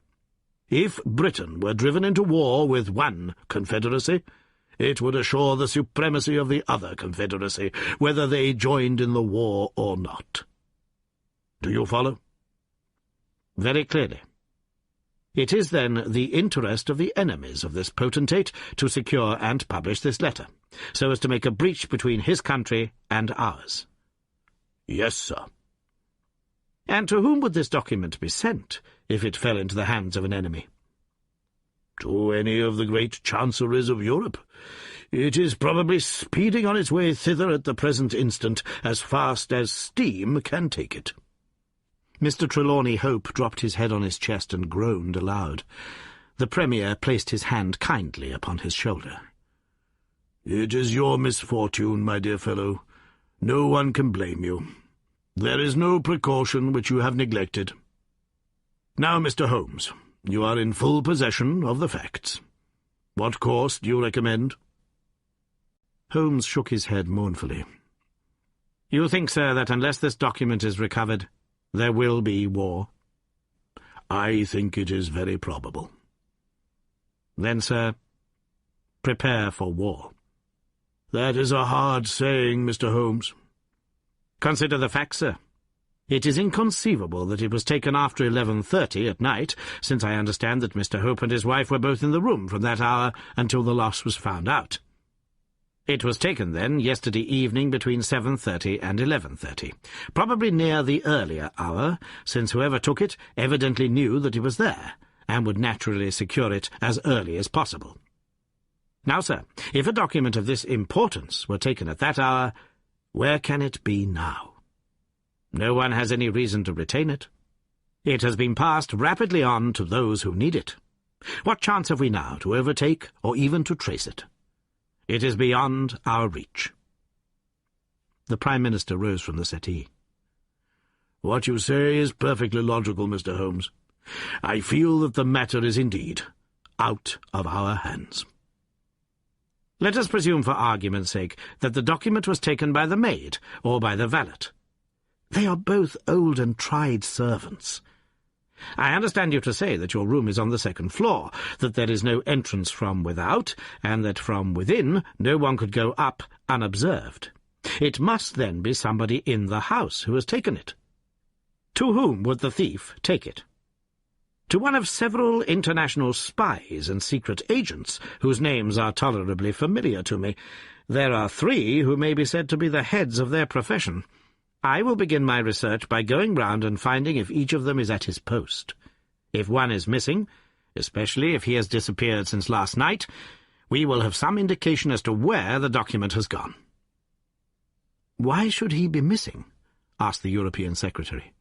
If Britain were driven into war with one confederacy, it would assure the supremacy of the other confederacy, whether they joined in the war or not. Do you follow?" "Very clearly. It is, then, the interest of the enemies of this potentate to secure and publish this letter, so as to make a breach between his country and ours." "Yes, sir." "And to whom would this document be sent, if it fell into the hands of an enemy?" "To any of the great chanceries of Europe. It is probably speeding on its way thither at the present instant, as fast as steam can take it." Mr. Trelawney Hope dropped his head on his chest and groaned aloud. The Premier placed his hand kindly upon his shoulder. "It is your misfortune, my dear fellow. No one can blame you. There is no precaution which you have neglected. Now, Mr. Holmes, you are in full possession of the facts. What course do you recommend?" Holmes shook his head mournfully. "You think, sir, that unless this document is recovered, there will be war?" "I think it is very probable." "Then, sir, prepare for war." "That is a hard saying, Mr. Holmes." "Consider the facts, sir. It is inconceivable that it was taken after 11:30 at night, since I understand that Mr. Hope and his wife were both in the room from that hour until the loss was found out. It was taken, then, yesterday evening between 7:30 and 11:30, probably near the earlier hour, since whoever took it evidently knew that it was there, and would naturally secure it as early as possible. Now, sir, if a document of this importance were taken at that hour, where can it be now? No one has any reason to retain it. It has been passed rapidly on to those who need it. What chance have we now to overtake or even to trace it? It is beyond our reach." The Prime Minister rose from the settee. "What you say is perfectly logical, Mr. Holmes. I feel that the matter is indeed out of our hands." Let us presume, for argument's sake, that the document was taken by the maid or by the valet. They are both old and tried servants. I understand you to say that your room is on the second floor, that there is no entrance from without, and that from within no one could go up unobserved. It must then be somebody in the house who has taken it. To whom would the thief take it? To one of several international spies and secret agents, whose names are tolerably familiar to me. There are 3 who may be said to be the heads of their profession. I will begin my research by going round and finding if each of them is at his post. If one is missing, especially if he has disappeared since last night, we will have some indication as to where the document has gone." "Why should he be missing?" asked the European Secretary.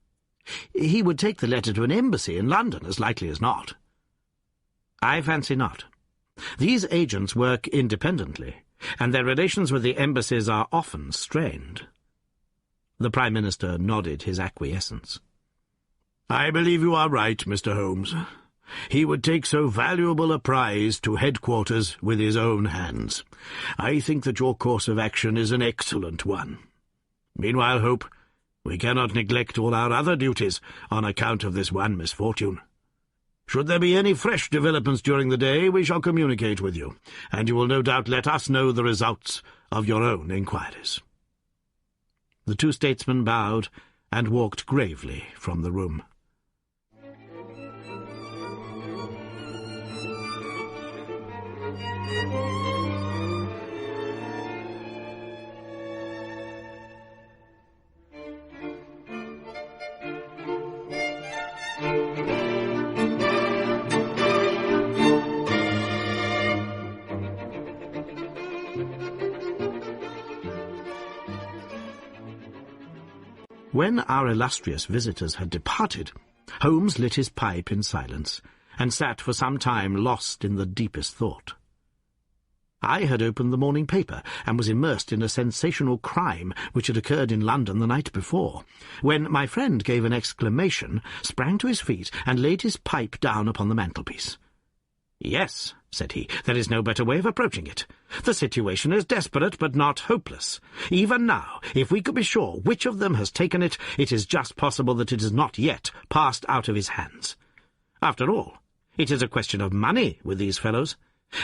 "He would take the letter to an embassy in London, as likely as not." "I fancy not. These agents work independently, and their relations with the embassies are often strained." The Prime Minister nodded his acquiescence. "I believe you are right, Mr. Holmes. He would take so valuable a prize to headquarters with his own hands. I think that your course of action is an excellent one. Meanwhile, Hope, we cannot neglect all our other duties on account of this one misfortune. Should there be any fresh developments during the day, we shall communicate with you, and you will no doubt let us know the results of your own inquiries." The two statesmen bowed and walked gravely from the room. When our illustrious visitors had departed, Holmes lit his pipe in silence, and sat for some time lost in the deepest thought. I had opened the morning paper, and was immersed in a sensational crime which had occurred in London the night before, when my friend gave an exclamation, sprang to his feet, and laid his pipe down upon the mantelpiece. "Yes," said he, "there is no better way of approaching it. The situation is desperate, but not hopeless. Even now, if we could be sure which of them has taken it, it is just possible that it has not yet passed out of his hands. After all, it is a question of money with these fellows,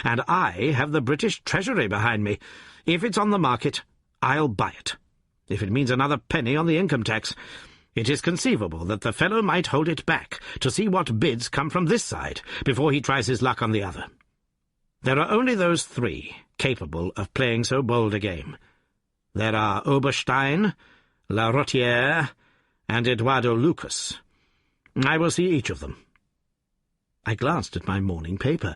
and I have the British Treasury behind me. If it's on the market, I'll buy it. If it means another penny on the income tax, it is conceivable that the fellow might hold it back to see what bids come from this side before he tries his luck on the other. There are only those three capable of playing so bold a game. There are Oberstein, La Rotière, and Eduardo Lucas. I will see each of them." I glanced at my morning paper.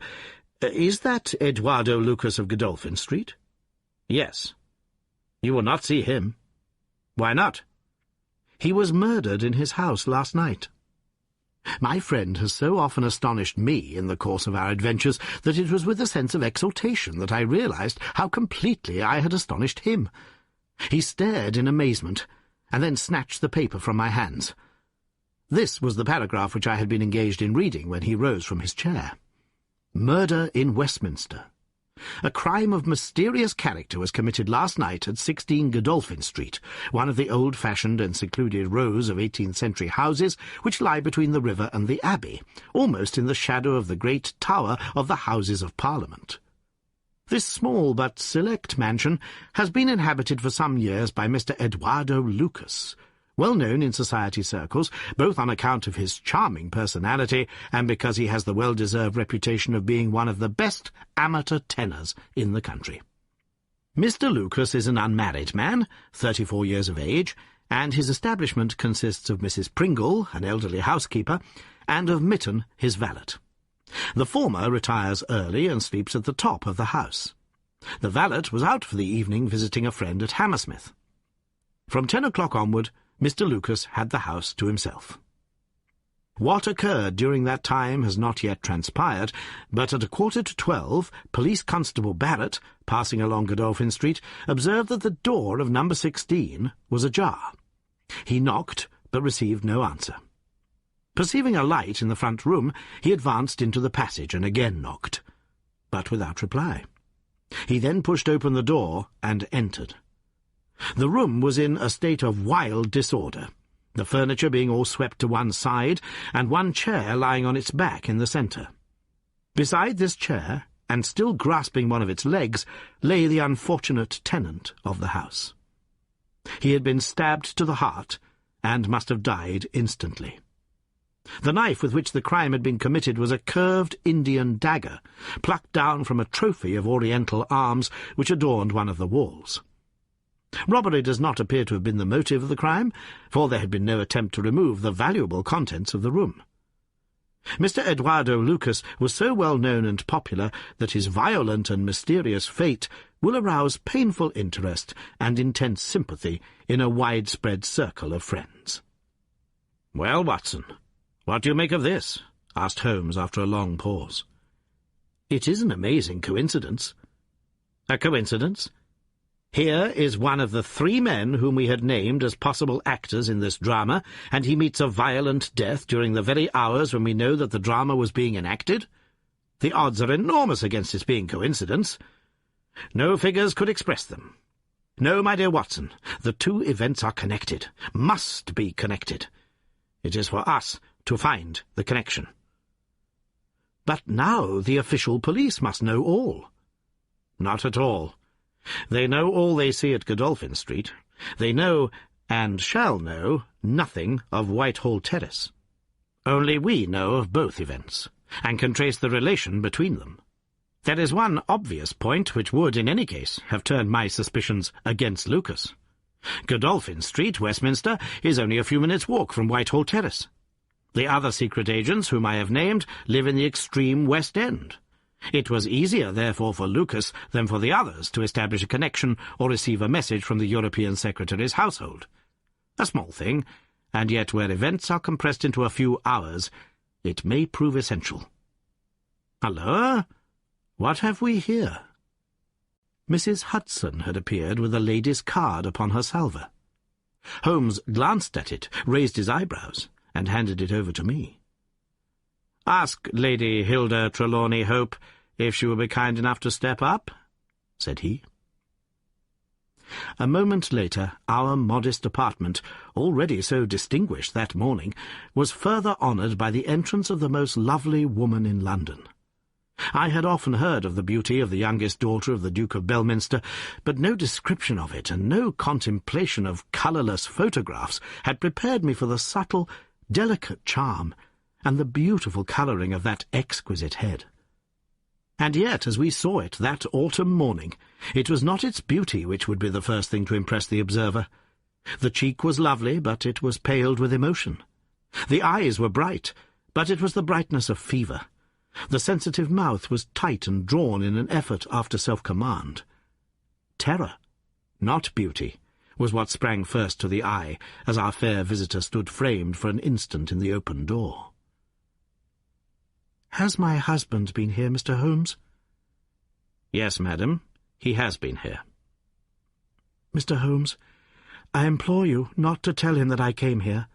"Is that Eduardo Lucas of Godolphin Street?" "Yes." "You will not see him." "Why not?" "He was murdered in his house last night." My friend has so often astonished me in the course of our adventures that it was with a sense of exultation that I realized how completely I had astonished him. He stared in amazement, and then snatched the paper from my hands. This was the paragraph which I had been engaged in reading when he rose from his chair. "Murder in Westminster. A crime of mysterious character was committed last night at 16 Godolphin Street, one of the old-fashioned and secluded rows of 18th-century houses which lie between the river and the Abbey, almost in the shadow of the great tower of the Houses of Parliament. This small but select mansion has been inhabited for some years by Mr. Eduardo Lucas, well known in society circles, both on account of his charming personality and because he has the well-deserved reputation of being one of the best amateur tenors in the country. Mr. Lucas is an unmarried man, 34 years of age, and his establishment consists of Mrs. Pringle, an elderly housekeeper, and of Mitten, his valet. The former retires early and sleeps at the top of the house. The valet was out for the evening visiting a friend at Hammersmith. From 10 o'clock onward, Mr. Lucas had the house to himself. What occurred during that time has not yet transpired, but at 11:45, Police Constable Barrett, passing along Godolphin Street, observed that the door of number 16 was ajar. He knocked, but received no answer. Perceiving a light in the front room, he advanced into the passage and again knocked, but without reply. He then pushed open the door and entered. The room was in a state of wild disorder, the furniture being all swept to one side, and one chair lying on its back in the centre. Beside this chair, and still grasping one of its legs, lay the unfortunate tenant of the house. He had been stabbed to the heart, and must have died instantly. The knife with which the crime had been committed was a curved Indian dagger, plucked down from a trophy of Oriental arms which adorned one of the walls. Robbery does not appear to have been the motive of the crime, for there had been no attempt to remove the valuable contents of the room. Mr. Eduardo Lucas was so well known and popular that his violent and mysterious fate will arouse painful interest and intense sympathy in a widespread circle of friends. "Well, Watson, what do you make of this?" asked Holmes after a long pause. "It is an amazing coincidence." "A coincidence? Here is one of the 3 men whom we had named as possible actors in this drama, and he meets a violent death during the very hours when we know that the drama was being enacted. The odds are enormous against its being coincidence. No figures could express them. No, my dear Watson, the 2 events are connected, must be connected. It is for us to find the connection." "But now the official police must know all." "Not at all. They know all they see at Godolphin Street. They know, and shall know, nothing of Whitehall Terrace. Only we know of both events, and can trace the relation between them. There is one obvious point which would, in any case, have turned my suspicions against Lucas. Godolphin Street, Westminster, is only a few minutes' walk from Whitehall Terrace. The other secret agents whom I have named live in the extreme West End. It was easier, therefore, for Lucas than for the others to establish a connection or receive a message from the European Secretary's household. A small thing, and yet where events are compressed into a few hours, it may prove essential. Halloa! What have we here?" Mrs. Hudson had appeared with a lady's card upon her salver. Holmes glanced at it, raised his eyebrows, and handed it over to me. "Ask Lady Hilda Trelawney Hope if she will be kind enough to step up," said he. A moment later, our modest apartment, already so distinguished that morning, was further honoured by the entrance of the most lovely woman in London. I had often heard of the beauty of the youngest daughter of the Duke of Belminster, but no description of it and no contemplation of colourless photographs had prepared me for the subtle, delicate charm and the beautiful colouring of that exquisite head. And yet, as we saw it that autumn morning, it was not its beauty which would be the first thing to impress the observer. The cheek was lovely, but it was paled with emotion. The eyes were bright, but it was the brightness of fever. The sensitive mouth was tight and drawn in an effort after self-command. Terror, not beauty, was what sprang first to the eye as our fair visitor stood framed for an instant in the open door. "Has my husband been here, Mr. Holmes?" "Yes, madam, he has been here." "Mr. Holmes, I implore you not to tell him that I came here."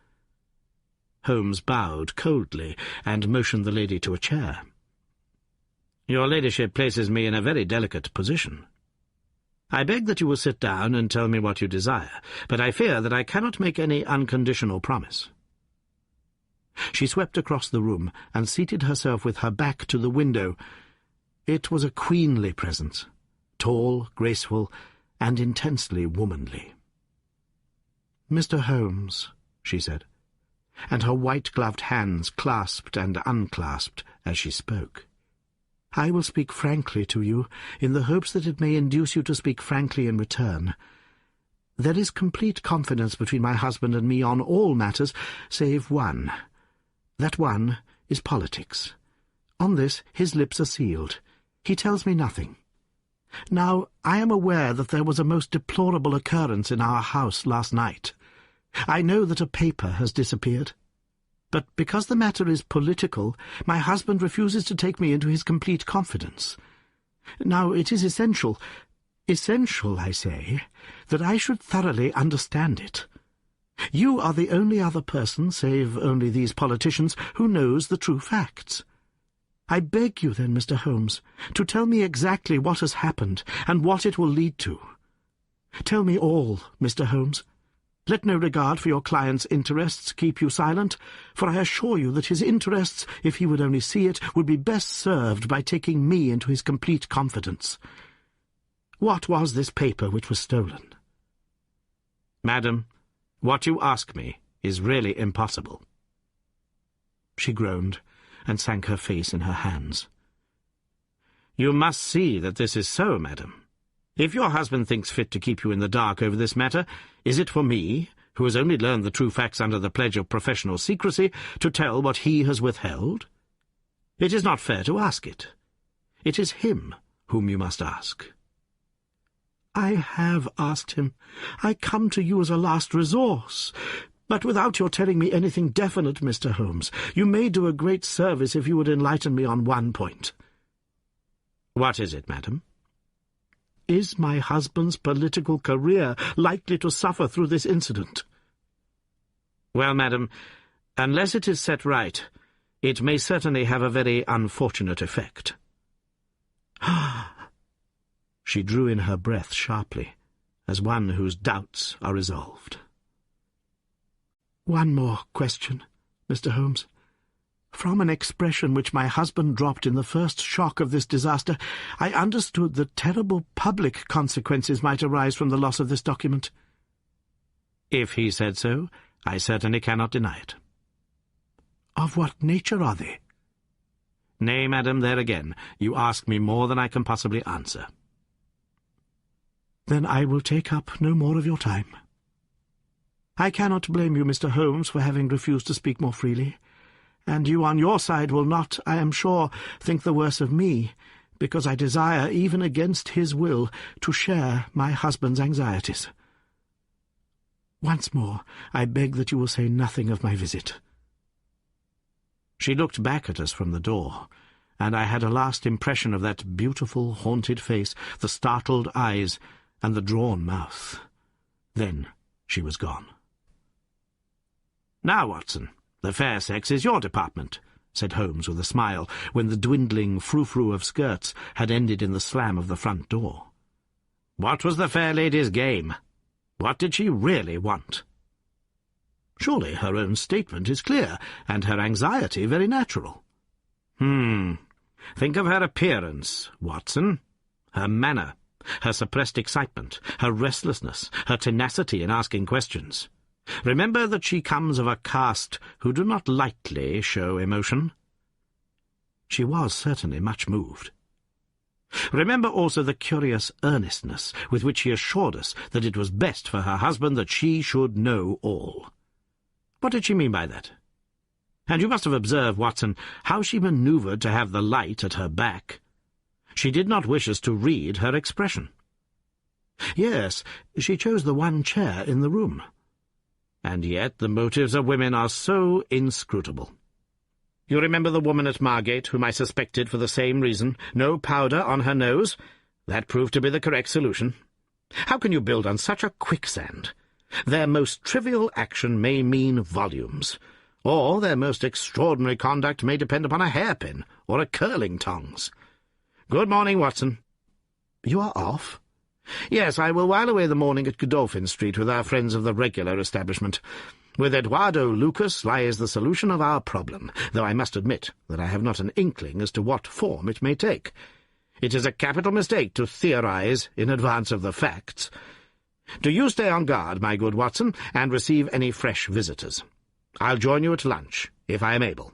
Holmes bowed coldly and motioned the lady to a chair. "Your ladyship places me in a very delicate position. I beg that you will sit down and tell me what you desire, but I fear that I cannot make any unconditional promise." She swept across the room and seated herself with her back to the window. It was a queenly presence, tall, graceful, and intensely womanly. "Mr. Holmes," she said, and her white-gloved hands clasped and unclasped as she spoke, "I will speak frankly to you, in the hopes that it may induce you to speak frankly in return. There is complete confidence between my husband and me on all matters, save one. That one is politics. On this his lips are sealed. He tells me nothing. Now, I am aware that there was a most deplorable occurrence in our house last night. I know that a paper has disappeared. But because the matter is political, my husband refuses to take me into his complete confidence. Now, it is essential, I say, that I should thoroughly understand it. You are the only other person, save only these politicians, who knows the true facts. I beg you, then, Mr. Holmes, to tell me exactly what has happened and what it will lead to. Tell me all, Mr. Holmes. Let no regard for your client's interests keep you silent, for I assure you that his interests, if he would only see it, would be best served by taking me into his complete confidence. What was this paper which was stolen?" "Madam, what you ask me is really impossible." She groaned and sank her face in her hands. "You must see that this is so, madam. If your husband thinks fit to keep you in the dark over this matter, is it for me, who has only learned the true facts under the pledge of professional secrecy, to tell what he has withheld? It is not fair to ask it. It is him whom you must ask. I have asked him. I come to you as a last resource. But without your telling me anything definite, Mr. Holmes, you may do a great service if you would enlighten me on one point. What is it, madam? Is my husband's political career likely to suffer through this incident? Well, madam, unless it is set right, it may certainly have a very unfortunate effect. She drew in her breath sharply, as one whose doubts are resolved. One more question, Mr. Holmes. From an expression which my husband dropped in the first shock of this disaster, I understood that terrible public consequences might arise from the loss of this document. If he said so, I certainly cannot deny it. Of what nature are they? Nay, madam, there again, you ask me more than I can possibly answer. Then I will take up no more of your time. I cannot blame you, Mr. Holmes, for having refused to speak more freely, and you on your side will not, I am sure, think the worse of me, because I desire, even against his will, to share my husband's anxieties. Once more, I beg that you will say nothing of my visit. She looked back at us from the door, and I had a last impression of that beautiful, haunted face, the startled eyes, and the drawn mouth. Then she was gone. "Now, Watson, the fair sex is your department," said Holmes with a smile, when the dwindling frou-frou of skirts had ended in the slam of the front door. "What was the fair lady's game? What did she really want?" Surely her own statement is clear, and her anxiety very natural. Think of her appearance, Watson, her manner, her suppressed excitement, her restlessness, her tenacity in asking questions. Remember that she comes of a caste who do not lightly show emotion. She was certainly much moved. Remember also the curious earnestness with which she assured us that it was best for her husband that she should know all. What did she mean by that? And you must have observed, Watson, how she manoeuvred to have the light at her back. She did not wish us to read her expression. Yes, she chose the one chair in the room. And yet the motives of women are so inscrutable. You remember the woman at Margate, whom I suspected for the same reason? No powder on her nose? That proved to be the correct solution. How can you build on such a quicksand? Their most trivial action may mean volumes, or their most extraordinary conduct may depend upon a hairpin or a curling tongs. Good morning, Watson. You are off? Yes, I will while away the morning at Godolphin Street with our friends of the regular establishment. With Eduardo Lucas lies the solution of our problem, though I must admit that I have not an inkling as to what form it may take. It is a capital mistake to theorize in advance of the facts. Do you stay on guard, my good Watson, and receive any fresh visitors. I'll join you at lunch, if I am able.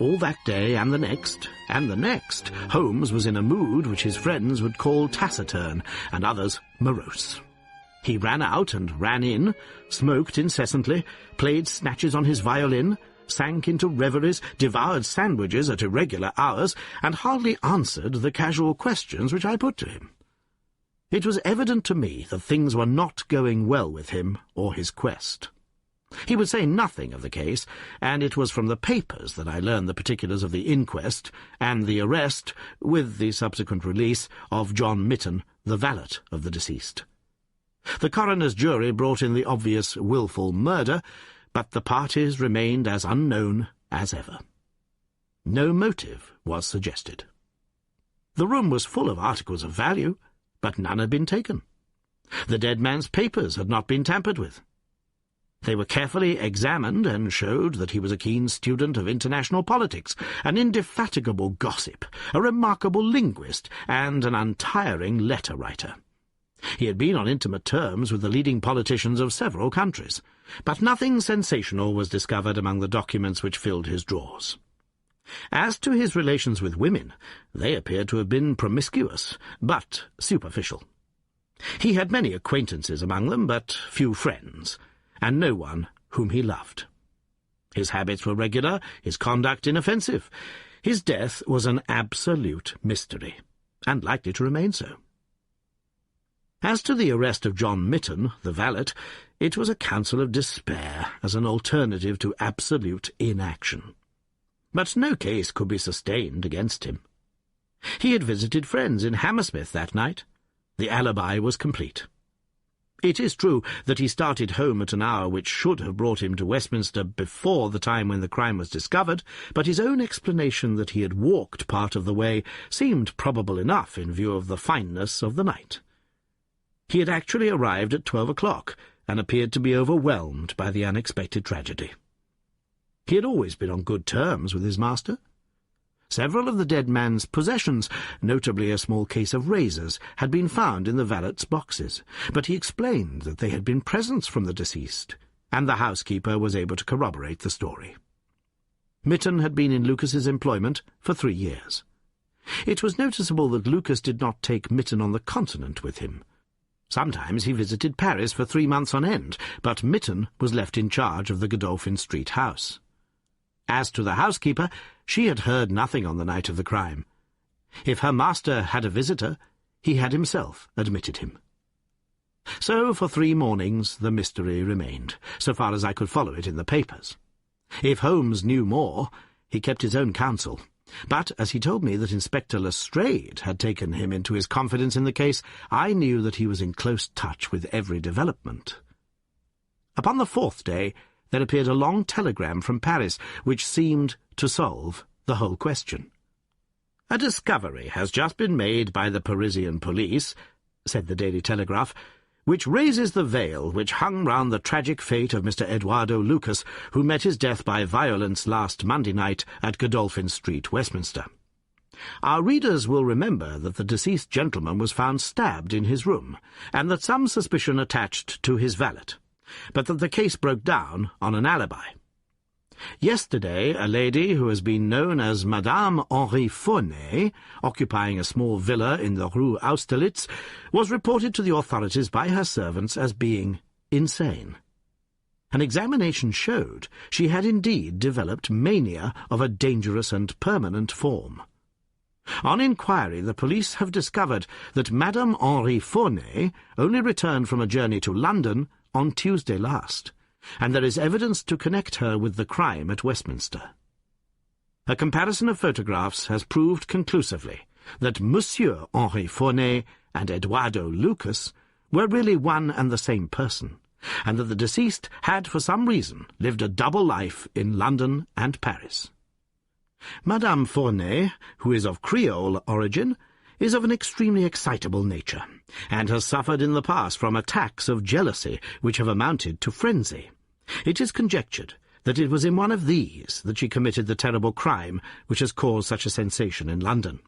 All that day and the next, Holmes was in a mood which his friends would call taciturn, and others morose. He ran out and ran in, smoked incessantly, played snatches on his violin, sank into reveries, devoured sandwiches at irregular hours, and hardly answered the casual questions which I put to him. It was evident to me that things were not going well with him or his quest. He would say nothing of the case, and it was from the papers that I learned the particulars of the inquest and the arrest, with the subsequent release, of John Mitten, the valet of the deceased. The coroner's jury brought in the obvious wilful murder, but the parties remained as unknown as ever. No motive was suggested. The room was full of articles of value, but none had been taken. The dead man's papers had not been tampered with. They were carefully examined and showed that he was a keen student of international politics, an indefatigable gossip, a remarkable linguist, and an untiring letter-writer. He had been on intimate terms with the leading politicians of several countries, but nothing sensational was discovered among the documents which filled his drawers. As to his relations with women, they appeared to have been promiscuous, but superficial. He had many acquaintances among them, but few friends, and no one whom he loved. His habits were regular, his conduct inoffensive. His death was an absolute mystery, and likely to remain so. As to the arrest of John Mitten, the valet, it was a counsel of despair as an alternative to absolute inaction. But no case could be sustained against him. He had visited friends in Hammersmith that night. The alibi was complete. It is true that he started home at an hour which should have brought him to Westminster before the time when the crime was discovered, but his own explanation that he had walked part of the way seemed probable enough in view of the fineness of the night. He had actually arrived at 12 o'clock, and appeared to be overwhelmed by the unexpected tragedy. He had always been on good terms with his master. Several of the dead man's possessions, notably a small case of razors, had been found in the valet's boxes, but he explained that they had been presents from the deceased, and the housekeeper was able to corroborate the story. Mitten had been in Lucas's employment for 3 years. It was noticeable that Lucas did not take Mitten on the continent with him. Sometimes he visited Paris for 3 months on end, but Mitten was left in charge of the Godolphin Street house. As to the housekeeper, she had heard nothing on the night of the crime. If her master had a visitor, he had himself admitted him. So for 3 mornings the mystery remained, so far as I could follow it in the papers. If Holmes knew more, he kept his own counsel. But as he told me that Inspector Lestrade had taken him into his confidence in the case, I knew that he was in close touch with every development. Upon the 4th day, there appeared a long telegram from Paris, which seemed to solve the whole question. "A discovery has just been made by the Parisian police," said the Daily Telegraph, "which raises the veil which hung round the tragic fate of Mr. Eduardo Lucas, who met his death by violence last Monday night at Godolphin Street, Westminster. Our readers will remember that the deceased gentleman was found stabbed in his room, and that some suspicion attached to his valet, but that the case broke down on an alibi. Yesterday, a lady who has been known as Madame Henri Fournet, occupying a small villa in the Rue Austerlitz, was reported to the authorities by her servants as being insane. An examination showed she had indeed developed mania of a dangerous and permanent form. On inquiry, the police have discovered that Madame Henri Fournet only returned from a journey to London on Tuesday last, and there is evidence to connect her with the crime at Westminster. A comparison of photographs has proved conclusively that Monsieur Henri Fournet and Eduardo Lucas were really one and the same person, and that the deceased had for some reason lived a double life in London and Paris. Madame Fournet, who is of Creole origin, is of an extremely excitable nature, and has suffered in the past from attacks of jealousy which have amounted to frenzy. It is conjectured that it was in one of these that she committed the terrible crime which has caused such a sensation in London.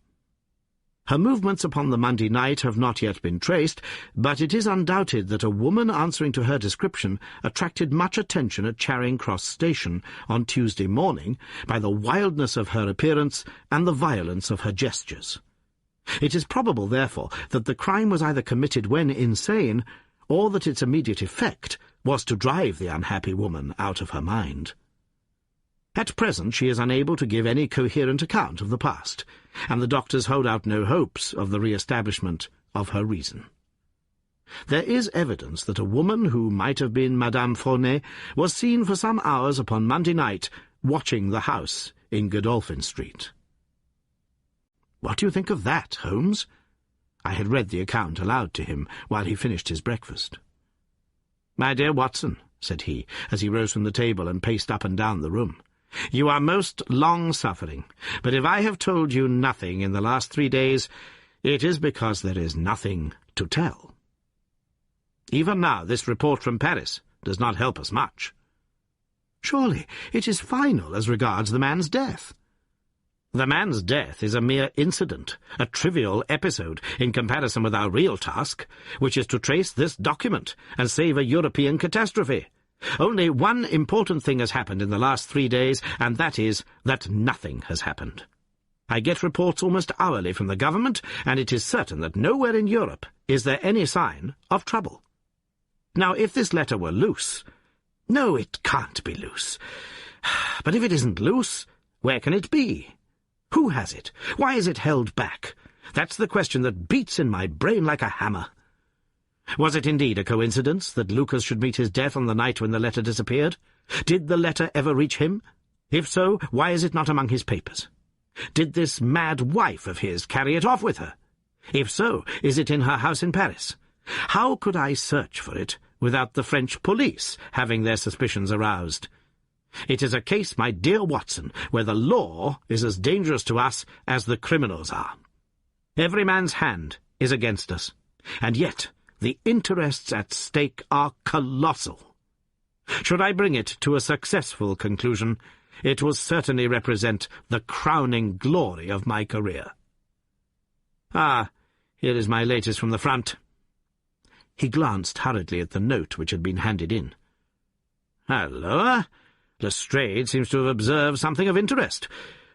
Her movements upon the Monday night have not yet been traced, but it is undoubted that a woman answering to her description attracted much attention at Charing Cross Station on Tuesday morning by the wildness of her appearance and the violence of her gestures. It is probable, therefore, that the crime was either committed when insane, or that its immediate effect was to drive the unhappy woman out of her mind. At present she is unable to give any coherent account of the past, and the doctors hold out no hopes of the re-establishment of her reason. There is evidence that a woman who might have been Madame Fournet was seen for some hours upon Monday night watching the house in Godolphin Street. What do you think of that, Holmes? I had read the account aloud to him while he finished his breakfast. My dear Watson, said he, as he rose from the table and paced up and down the room, you are most long-suffering, but if I have told you nothing in the last 3 days, it is because there is nothing to tell. Even now, this report from Paris does not help us much. Surely it is final as regards the man's death. The man's death is a mere incident, a trivial episode, in comparison with our real task, which is to trace this document and save a European catastrophe. Only one important thing has happened in the last 3 days, and that is that nothing has happened. I get reports almost hourly from the government, and it is certain that nowhere in Europe is there any sign of trouble. Now, if this letter were loose— no, it can't be loose. But if it isn't loose, where can it be? Who has it? Why is it held back? That's the question that beats in my brain like a hammer. Was it indeed a coincidence that Lucas should meet his death on the night when the letter disappeared? Did the letter ever reach him? If so, why is it not among his papers? Did this mad wife of his carry it off with her? If so, is it in her house in Paris? How could I search for it without the French police having their suspicions aroused? It is a case, my dear Watson, where the law is as dangerous to us as the criminals are. Every man's hand is against us, and yet the interests at stake are colossal. Should I bring it to a successful conclusion, it will certainly represent the crowning glory of my career. Ah, here is my latest from the front. He glanced hurriedly at the note which had been handed in. Halloa! Lestrade seems to have observed something of interest.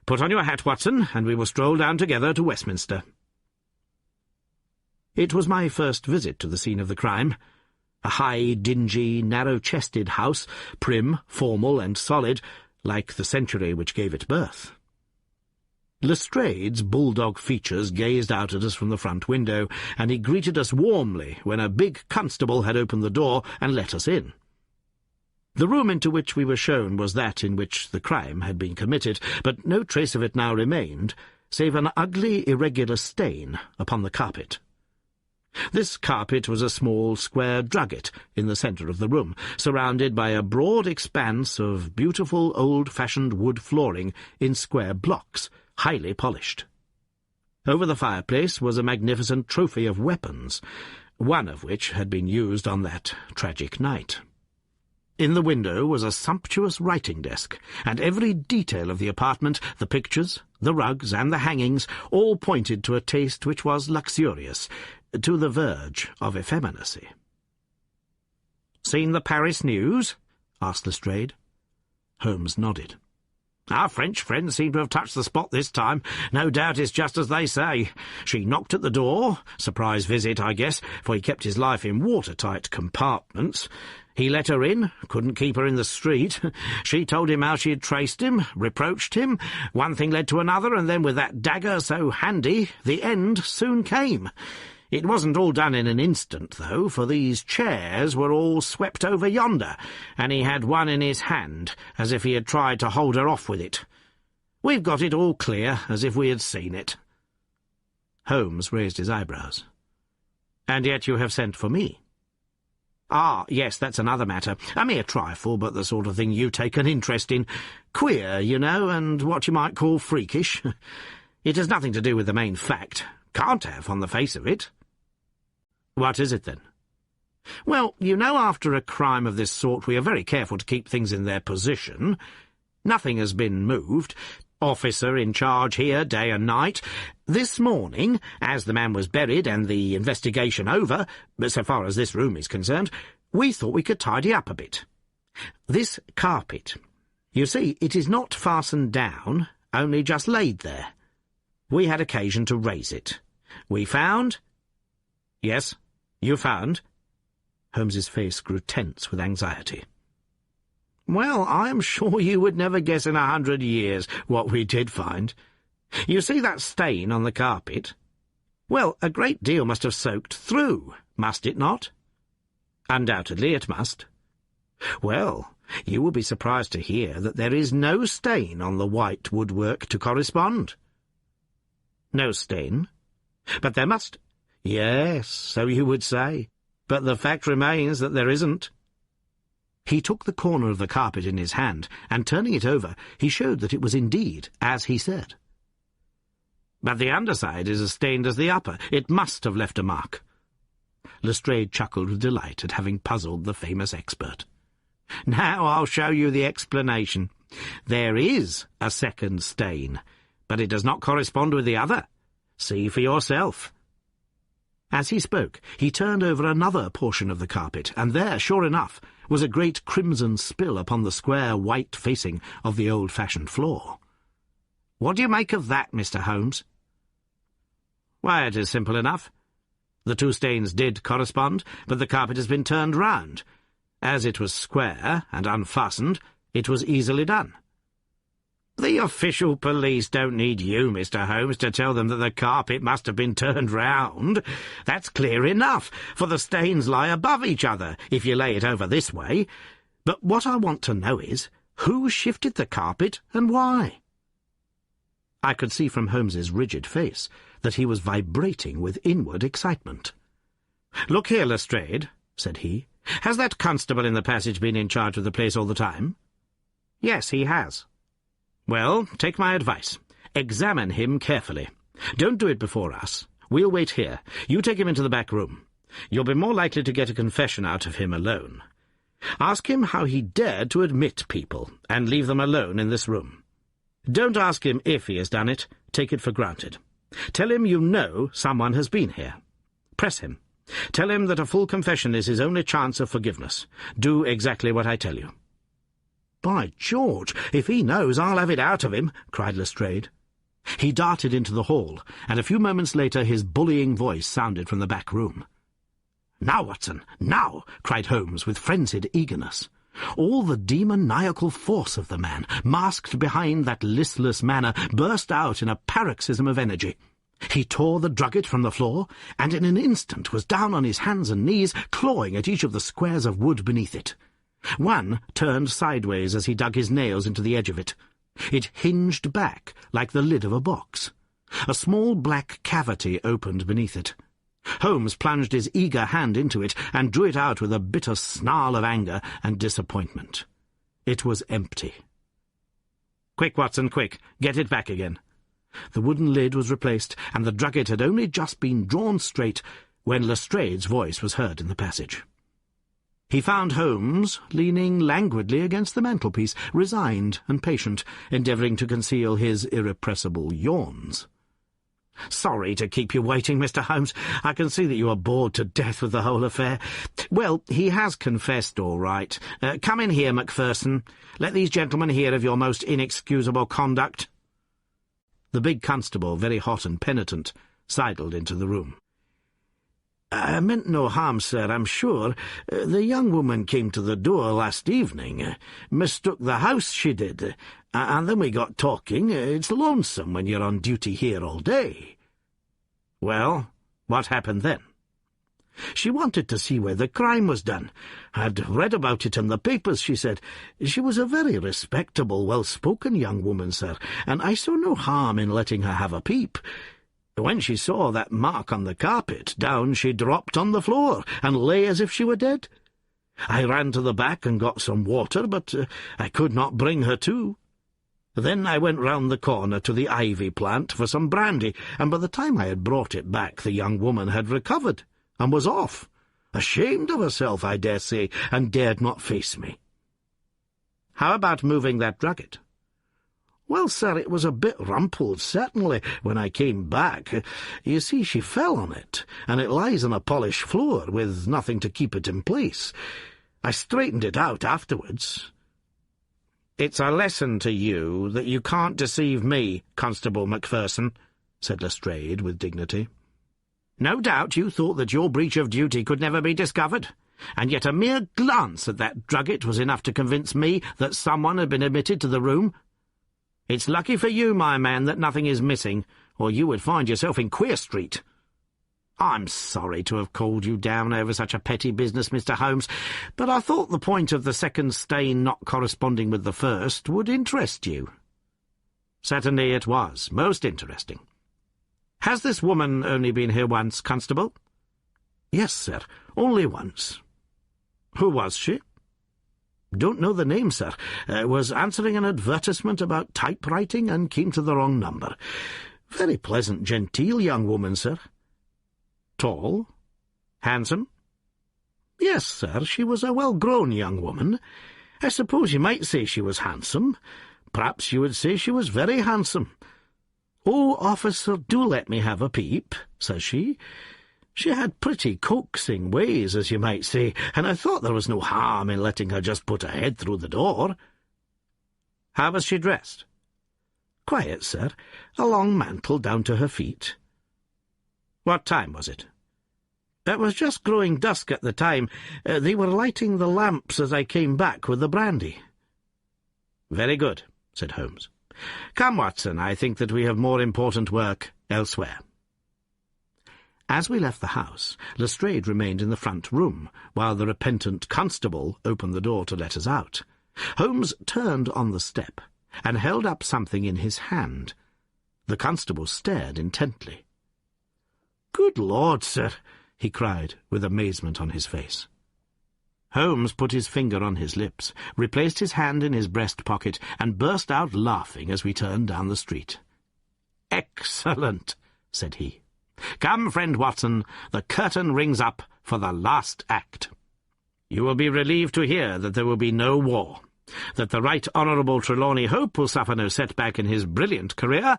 Put on your hat, Watson, and we will stroll down together to Westminster. It was my first visit to the scene of the crime. A high, dingy, narrow-chested house, prim, formal, and solid, like the century which gave it birth. Lestrade's bulldog features gazed out at us from the front window, and he greeted us warmly when a big constable had opened the door and let us in. The room into which we were shown was that in which the crime had been committed, but no trace of it now remained, save an ugly, irregular stain upon the carpet. This carpet was a small, square drugget in the centre of the room, surrounded by a broad expanse of beautiful, old-fashioned wood flooring in square blocks, highly polished. Over the fireplace was a magnificent trophy of weapons, one of which had been used on that tragic night. In the window was a sumptuous writing desk, and every detail of the apartment, the pictures, the rugs, and the hangings, all pointed to a taste which was luxurious, to the verge of effeminacy. "Seen the Paris news?" asked Lestrade. Holmes nodded. "Our French friends seem to have touched the spot this time. No doubt it's just as they say. She knocked at the door. Surprise visit, I guess, for he kept his life in watertight compartments. He let her in, couldn't keep her in the street. She told him how she had traced him, reproached him. One thing led to another, and then with that dagger so handy, the end soon came. It wasn't all done in an instant, though, for these chairs were all swept over yonder, and he had one in his hand, as if he had tried to hold her off with it. We've got it all clear, as if we had seen it." Holmes raised his eyebrows. "And yet you have sent for me." "Ah, yes, that's another matter. A mere trifle, but the sort of thing you take an interest in. Queer, you know, and what you might call freakish. It has nothing to do with the main fact. Can't have, on the face of it." "What is it, then?" "Well, you know, after a crime of this sort we are very careful to keep things in their position. Nothing has been moved. Officer in charge here day and night. This morning, as the man was buried and the investigation over, so far as this room is concerned, we thought we could tidy up a bit. This carpet, you see, it is not fastened down, only just laid there. We had occasion to raise it. We found—" "Yes, you found?" Holmes's face grew tense with anxiety. "Well, I am sure you would never guess in 100 years what we did find. You see that stain on the carpet? Well, a great deal must have soaked through, must it not?" "Undoubtedly it must." "Well, you will be surprised to hear that there is no stain on the white woodwork to correspond." "No stain? But there must—" "Yes, so you would say, but the fact remains that there isn't." He took the corner of the carpet in his hand, and turning it over, he showed that it was indeed as he said. "But the underside is as stained as the upper. It must have left a mark." Lestrade chuckled with delight at having puzzled the famous expert. "Now I'll show you the explanation. There is a second stain, but it does not correspond with the other. See for yourself." As he spoke, he turned over another portion of the carpet, and there, sure enough, was a great crimson spill upon the square white facing of the old-fashioned floor. "What do you make of that, Mr. Holmes?" "Why, it is simple enough. The two stains did correspond, but the carpet has been turned round. As it was square and unfastened, it was easily done." "The official police don't need you, Mr. Holmes, to tell them that the carpet must have been turned round. That's clear enough, for the stains lie above each other, if you lay it over this way. But what I want to know is, who shifted the carpet and why?" I could see from Holmes's rigid face that he was vibrating with inward excitement. "Look here, Lestrade," said he. "Has that constable in the passage been in charge of the place all the time?" "Yes, he has." "Well, take my advice. Examine him carefully. Don't do it before us. We'll wait here. You take him into the back room. You'll be more likely to get a confession out of him alone. Ask him how he dared to admit people, and leave them alone in this room. Don't ask him if he has done it. Take it for granted. Tell him you know someone has been here. Press him. Tell him that a full confession is his only chance of forgiveness. Do exactly what I tell you." "By George, if he knows, I'll have it out of him," cried Lestrade. He darted into the hall, and a few moments later his bullying voice sounded from the back room. "Now, Watson, now!" cried Holmes with frenzied eagerness. All the demoniacal force of the man, masked behind that listless manner, burst out in a paroxysm of energy. He tore the drugget from the floor, and in an instant was down on his hands and knees, clawing at each of the squares of wood beneath it. One turned sideways as he dug his nails into the edge of it. It hinged back like the lid of a box. A small black cavity opened beneath it. Holmes plunged his eager hand into it and drew it out with a bitter snarl of anger and disappointment. It was empty. "Quick, Watson, quick! Get it back again." The wooden lid was replaced, and the drugget had only just been drawn straight when Lestrade's voice was heard in the passage. He found Holmes leaning languidly against the mantelpiece, resigned and patient, endeavouring to conceal his irrepressible yawns. "Sorry to keep you waiting, Mr. Holmes. I can see that you are bored to death with the whole affair. Well, he has confessed all right. Come in here, Macpherson. Let these gentlemen hear of your most inexcusable conduct." The big constable, very hot and penitent, sidled into the room. "I meant no harm, sir, I'm sure. The young woman came to the door last evening. Mistook the house, she did. And then we got talking. It's lonesome when you're on duty here all day." "Well, what happened then?" "She wanted to see where the crime was done. I'd read about it in the papers, she said. She was a very respectable, well-spoken young woman, sir, and I saw no harm in letting her have a peep. When she saw that mark on the carpet, down she dropped on the floor, and lay as if she were dead. I ran to the back and got some water, but I could not bring her to. Then I went round the corner to the ivy plant for some brandy, and by the time I had brought it back the young woman had recovered, and was off, ashamed of herself, I dare say, and dared not face me." "How about moving that drugget?" "Well, sir, it was a bit rumpled, certainly, when I came back. You see, she fell on it, and it lies on a polished floor, with nothing to keep it in place. I straightened it out afterwards." "It's a lesson to you that you can't deceive me, Constable Macpherson," said Lestrade with dignity. "No doubt you thought that your breach of duty could never be discovered, and yet a mere glance at that drugget was enough to convince me that someone had been admitted to the room. It's lucky for you, my man, that nothing is missing, or you would find yourself in Queer Street. I'm sorry to have called you down over such a petty business, Mr. Holmes, but I thought the point of the second stain not corresponding with the first would interest you." "Certainly it was, most interesting. Has this woman only been here once, Constable?" "Yes, sir, only once." "Who was she?" "Don't know the name, sir. Was answering an advertisement about typewriting and came to the wrong number. Very pleasant, genteel young woman, sir." "Tall? Handsome?" "Yes, sir, she was a well-grown young woman. I suppose you might say she was handsome. Perhaps you would say she was very handsome. 'Oh, officer, do let me have a peep,' says she. She had pretty coaxing ways, as you might say, and I thought there was no harm in letting her just put her head through the door. How was she dressed? Quiet, sir. A long mantle down to her feet. What time was it? It was just growing dusk at the time. They were lighting the lamps as I came back with the brandy. Very good, said Holmes. Come, Watson, I think that we have more important work elsewhere. As we left the house, Lestrade remained in the front room, while the repentant constable opened the door to let us out. Holmes turned on the step, and held up something in his hand. The constable stared intently. "Good Lord, sir!" he cried, with amazement on his face. Holmes put his finger on his lips, replaced his hand in his breast pocket, and burst out laughing as we turned down the street. "Excellent," said he. "Come, friend Watson, the curtain rings up for the last act. You will be relieved to hear that there will be no war, that the Right Honourable Trelawney Hope will suffer no setback in his brilliant career,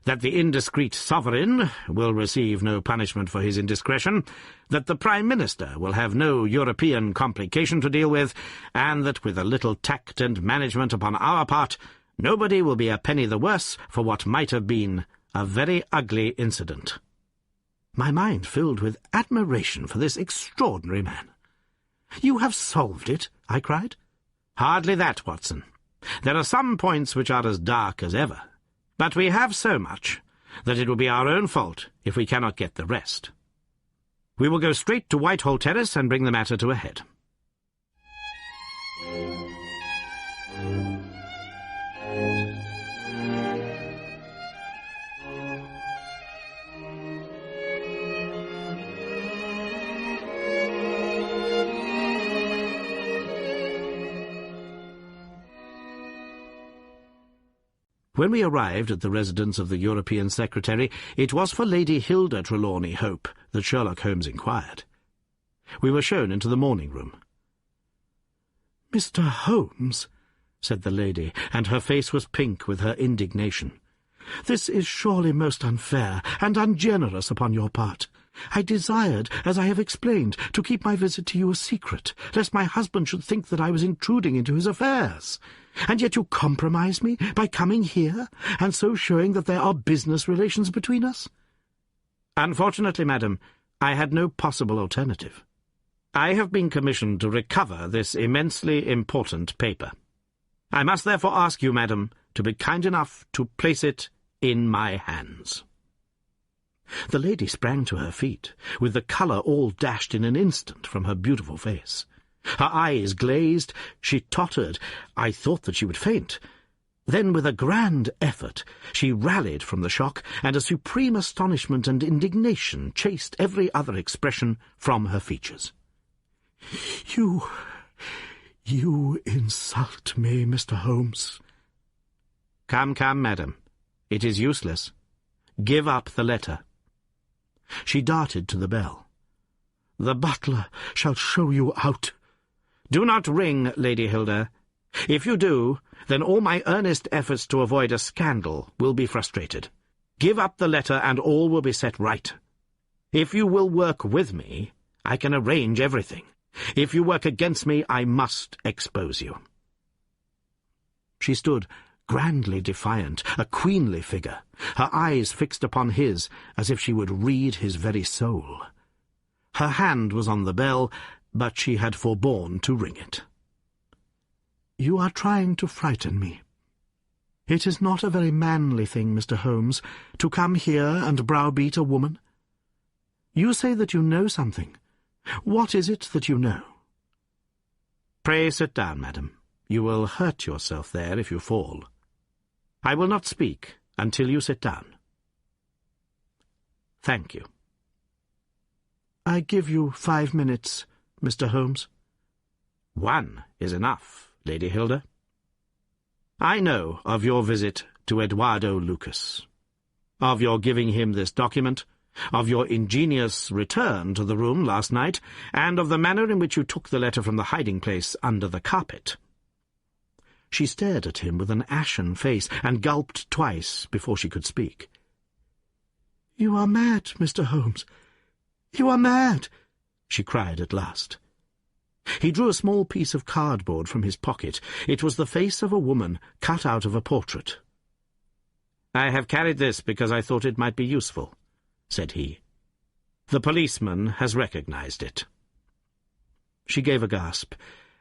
that the indiscreet sovereign will receive no punishment for his indiscretion, that the Prime Minister will have no European complication to deal with, and that with a little tact and management upon our part, nobody will be a penny the worse for what might have been a very ugly incident." My mind filled with admiration for this extraordinary man. "You have solved it?" I cried. "Hardly that, Watson. There are some points which are as dark as ever, but we have so much that it will be our own fault if we cannot get the rest. We will go straight to Whitehall Terrace and bring the matter to a head." When we arrived at the residence of the European Secretary, it was for Lady Hilda Trelawney Hope that Sherlock Holmes inquired. We were shown into the morning-room. "Mr. Holmes," said the lady, and her face was pink with her indignation, "this is surely most unfair and ungenerous upon your part. I desired, as I have explained, to keep my visit to you a secret, lest my husband should think that I was intruding into his affairs. And yet you compromise me by coming here, and so showing that there are business relations between us." "Unfortunately, madam, I had no possible alternative. I have been commissioned to recover this immensely important paper. I must therefore ask you, madam, to be kind enough to place it in my hands." The lady sprang to her feet, with the colour all dashed in an instant from her beautiful face. Her eyes glazed, she tottered. I thought that she would faint. Then, with a grand effort, she rallied from the shock, and a supreme astonishment and indignation chased every other expression from her features. You insult me, Mr. Holmes." "Come, madam. It is useless. Give up the letter." She darted to the bell. "The butler shall show you out." "Do not ring, Lady Hilda. If you do, then all my earnest efforts to avoid a scandal will be frustrated. Give up the letter, and all will be set right. If you will work with me, I can arrange everything. If you work against me, I must expose you." She stood grandly defiant, a queenly figure, her eyes fixed upon his as if she would read his very soul. Her hand was on the bell, but she had forborne to ring it. "You are trying to frighten me. It is not a very manly thing, Mr. Holmes, to come here and browbeat a woman. You say that you know something. What is it that you know?" "Pray sit down, madam. You will hurt yourself there if you fall. I will not speak until you sit down." "Thank you." "I give you 5 minutes, Mr. Holmes." "1 is enough, Lady Hilda. I know of your visit to Eduardo Lucas, of your giving him this document, of your ingenious return to the room last night, and of the manner in which you took the letter from the hiding-place under the carpet." She stared at him with an ashen face, and gulped twice before she could speak. "You are mad, Mr. Holmes. "You are mad!" she cried at last. He drew a small piece of cardboard from his pocket. It was the face of a woman cut out of a portrait. "I have carried this because I thought it might be useful," said he. "The policeman has recognized it." She gave a gasp,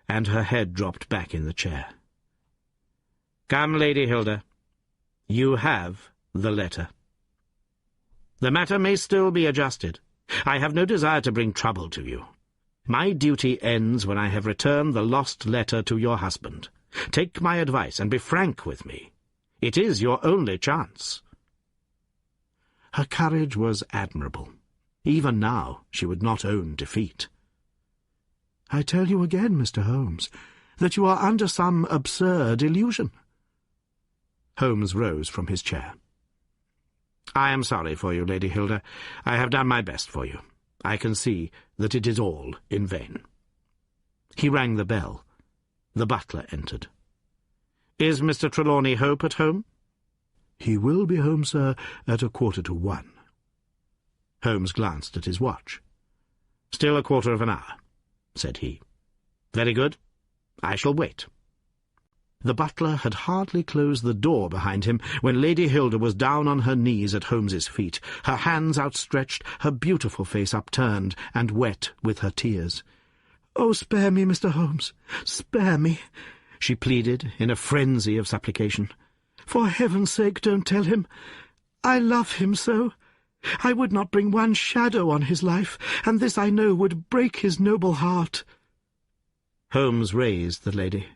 and her head dropped back in the chair. "Come, Lady Hilda. You have the letter. The matter may still be adjusted. I have no desire to bring trouble to you. My duty ends when I have returned the lost letter to your husband. Take my advice and be frank with me. It is your only chance." Her courage was admirable. Even now she would not own defeat. "I tell you again, Mr. Holmes, that you are under some absurd illusion." Holmes rose from his chair. "I am sorry for you, Lady Hilda. I have done my best for you. I can see that it is all in vain." He rang the bell. The butler entered. "Is Mr. Trelawney Hope at home?" "He will be home, sir, at 1:45. Holmes glanced at his watch. "Still 1/4 said he. "Very good. I shall wait." The butler had hardly closed the door behind him when Lady Hilda was down on her knees at Holmes's feet, her hands outstretched, her beautiful face upturned and wet with her tears. "Oh, spare me, Mr. Holmes, spare me," she pleaded in a frenzy of supplication. "For heaven's sake, don't tell him. I love him so. I would not bring one shadow on his life, and this I know would break his noble heart." Holmes raised the lady.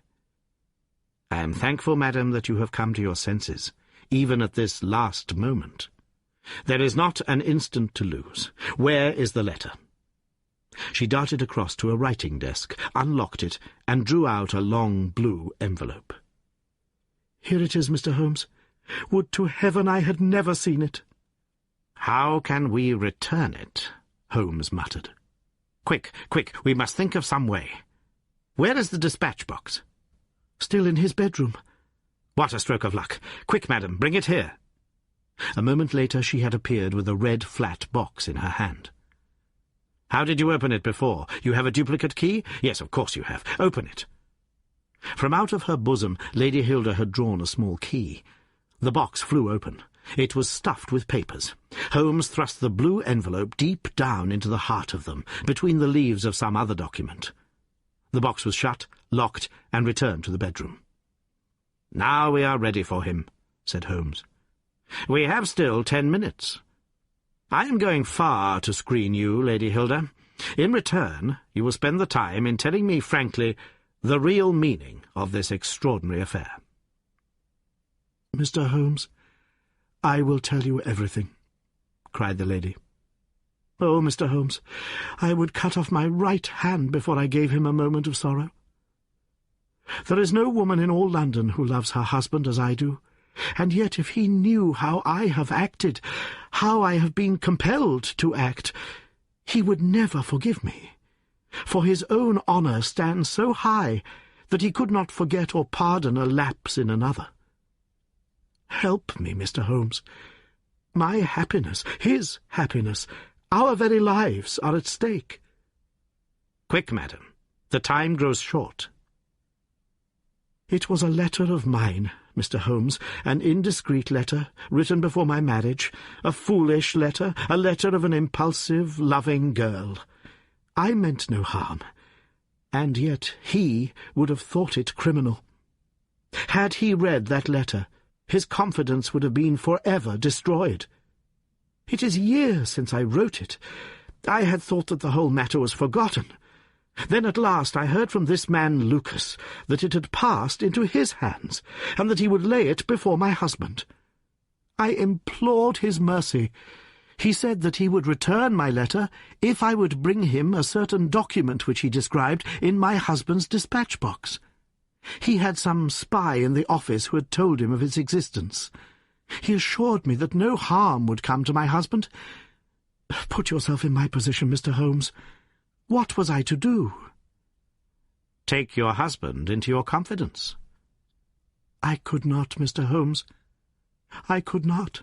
"I am thankful, madam, that you have come to your senses, even at this last moment. There is not an instant to lose. Where is the letter?" She darted across to a writing-desk, unlocked it, and drew out a long blue envelope. "Here it is, Mr. Holmes. Would to heaven I had never seen it." "How can we return it?" Holmes muttered. "Quick, quick, we must think of some way. Where is the dispatch-box?" "Still in his bedroom." "What a stroke of luck! Quick, madam, bring it here." A moment later she had appeared with a red flat box in her hand. "How did you open it before? You have a duplicate key? Yes, of course you have. Open it." From out of her bosom Lady Hilda had drawn a small key. The box flew open. It was stuffed with papers. Holmes thrust the blue envelope deep down into the heart of them, between the leaves of some other document. The box was shut, locked, and returned to the bedroom. "Now we are ready for him," said Holmes. "We have still 10 minutes. I am going far to screen you, Lady Hilda. In return, you will spend the time in telling me frankly the real meaning of this extraordinary affair." "Mr. Holmes, I will tell you everything," cried the lady. "Oh, Mr. Holmes, I would cut off my right hand before I gave him a moment of sorrow. There is no woman in all London who loves her husband as I do, and yet if he knew how I have acted, how I have been compelled to act, he would never forgive me. For his own honour stands so high that he could not forget or pardon a lapse in another. Help me, Mr. Holmes. My happiness, his happiness, our very lives are at stake." "Quick, madam. The time grows short." "It was a letter of mine, Mr. Holmes, an indiscreet letter, written before my marriage, a foolish letter, a letter of an impulsive, loving girl. I meant no harm, and yet he would have thought it criminal. Had he read that letter, his confidence would have been forever destroyed. It is years since I wrote it. I had thought that the whole matter was forgotten. Then at last I heard from this man Lucas that it had passed into his hands, and that he would lay it before my husband. I implored his mercy. He said that he would return my letter if I would bring him a certain document which he described in my husband's dispatch-box. He had some spy in the office who had told him of its existence. He assured me that no harm would come to my husband. Put yourself in my position, Mr. Holmes. What was I to do?" "Take your husband into your confidence." "I could not, Mr. Holmes. I could not.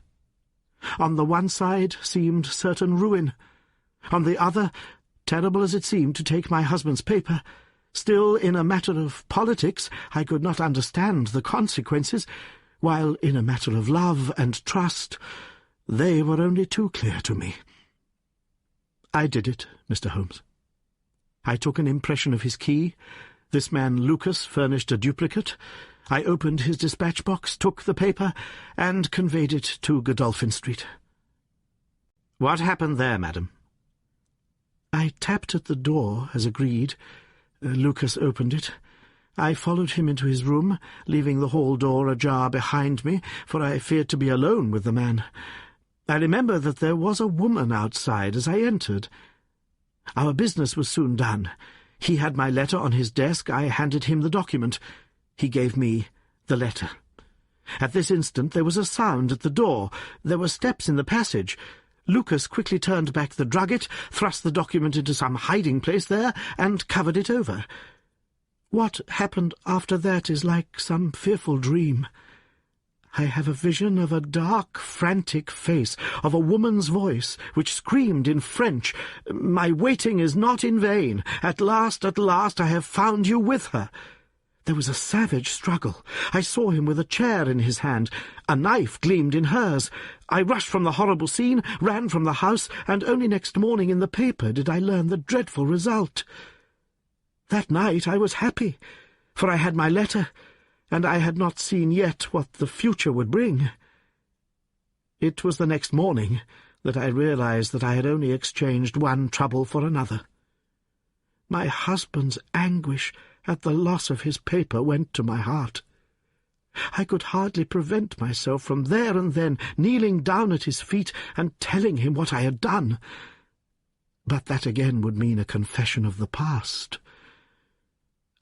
On the one side seemed certain ruin. On the other, terrible as it seemed to take my husband's paper, still in a matter of politics I could not understand the consequences, while in a matter of love and trust they were only too clear to me. I did it, Mr. Holmes. I took an impression of his key. This man Lucas furnished a duplicate. I opened his dispatch box, took the paper, and conveyed it to Godolphin Street. What happened there, madam? I tapped at the door, as agreed. Lucas opened it. I followed him into his room, leaving the hall door ajar behind me, for I feared to be alone with the man. I remember that there was a woman outside as I entered. Our business was soon done. He had my letter on his desk. I handed him the document. He gave me the letter. At this instant there was a sound at the door. There were steps in the passage. Lucas quickly turned back the drugget, thrust the document into some hiding place there, and covered it over. What happened after that is like some fearful dream. I have a vision of a dark, frantic face, of a woman's voice, which screamed in French, "My waiting is not in vain. At last, I have found you with her." There was a savage struggle. I saw him with a chair in his hand. A knife gleamed in hers. I rushed from the horrible scene, ran from the house, and only next morning in the paper did I learn the dreadful result. That night I was happy, for I had my letter, and I had not seen yet what the future would bring. It was the next morning that I realized that I had only exchanged one trouble for another. My husband's anguish at the loss of his paper went to my heart. I could hardly prevent myself from there and then kneeling down at his feet and telling him what I had done. But that again would mean a confession of the past.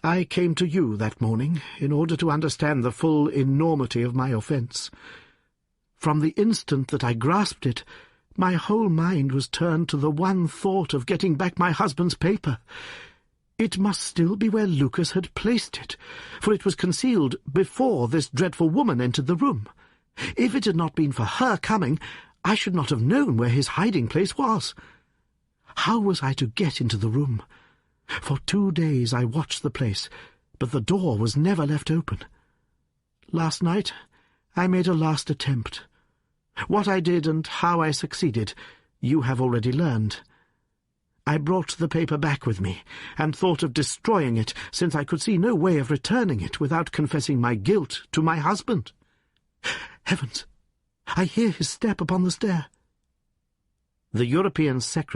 I came to you that morning in order to understand the full enormity of my offence. From the instant that I grasped it, my whole mind was turned to the one thought of getting back my husband's paper. It must still be where Lucas had placed it, for it was concealed before this dreadful woman entered the room. If it had not been for her coming, I should not have known where his hiding-place was. How was I to get into the room? For 2 days I watched the place, but the door was never left open. Last night I made a last attempt. What I did and how I succeeded, you have already learned. I brought the paper back with me, and thought of destroying it, since I could see no way of returning it without confessing my guilt to my husband. Heavens! I hear his step upon the stair. The European secretary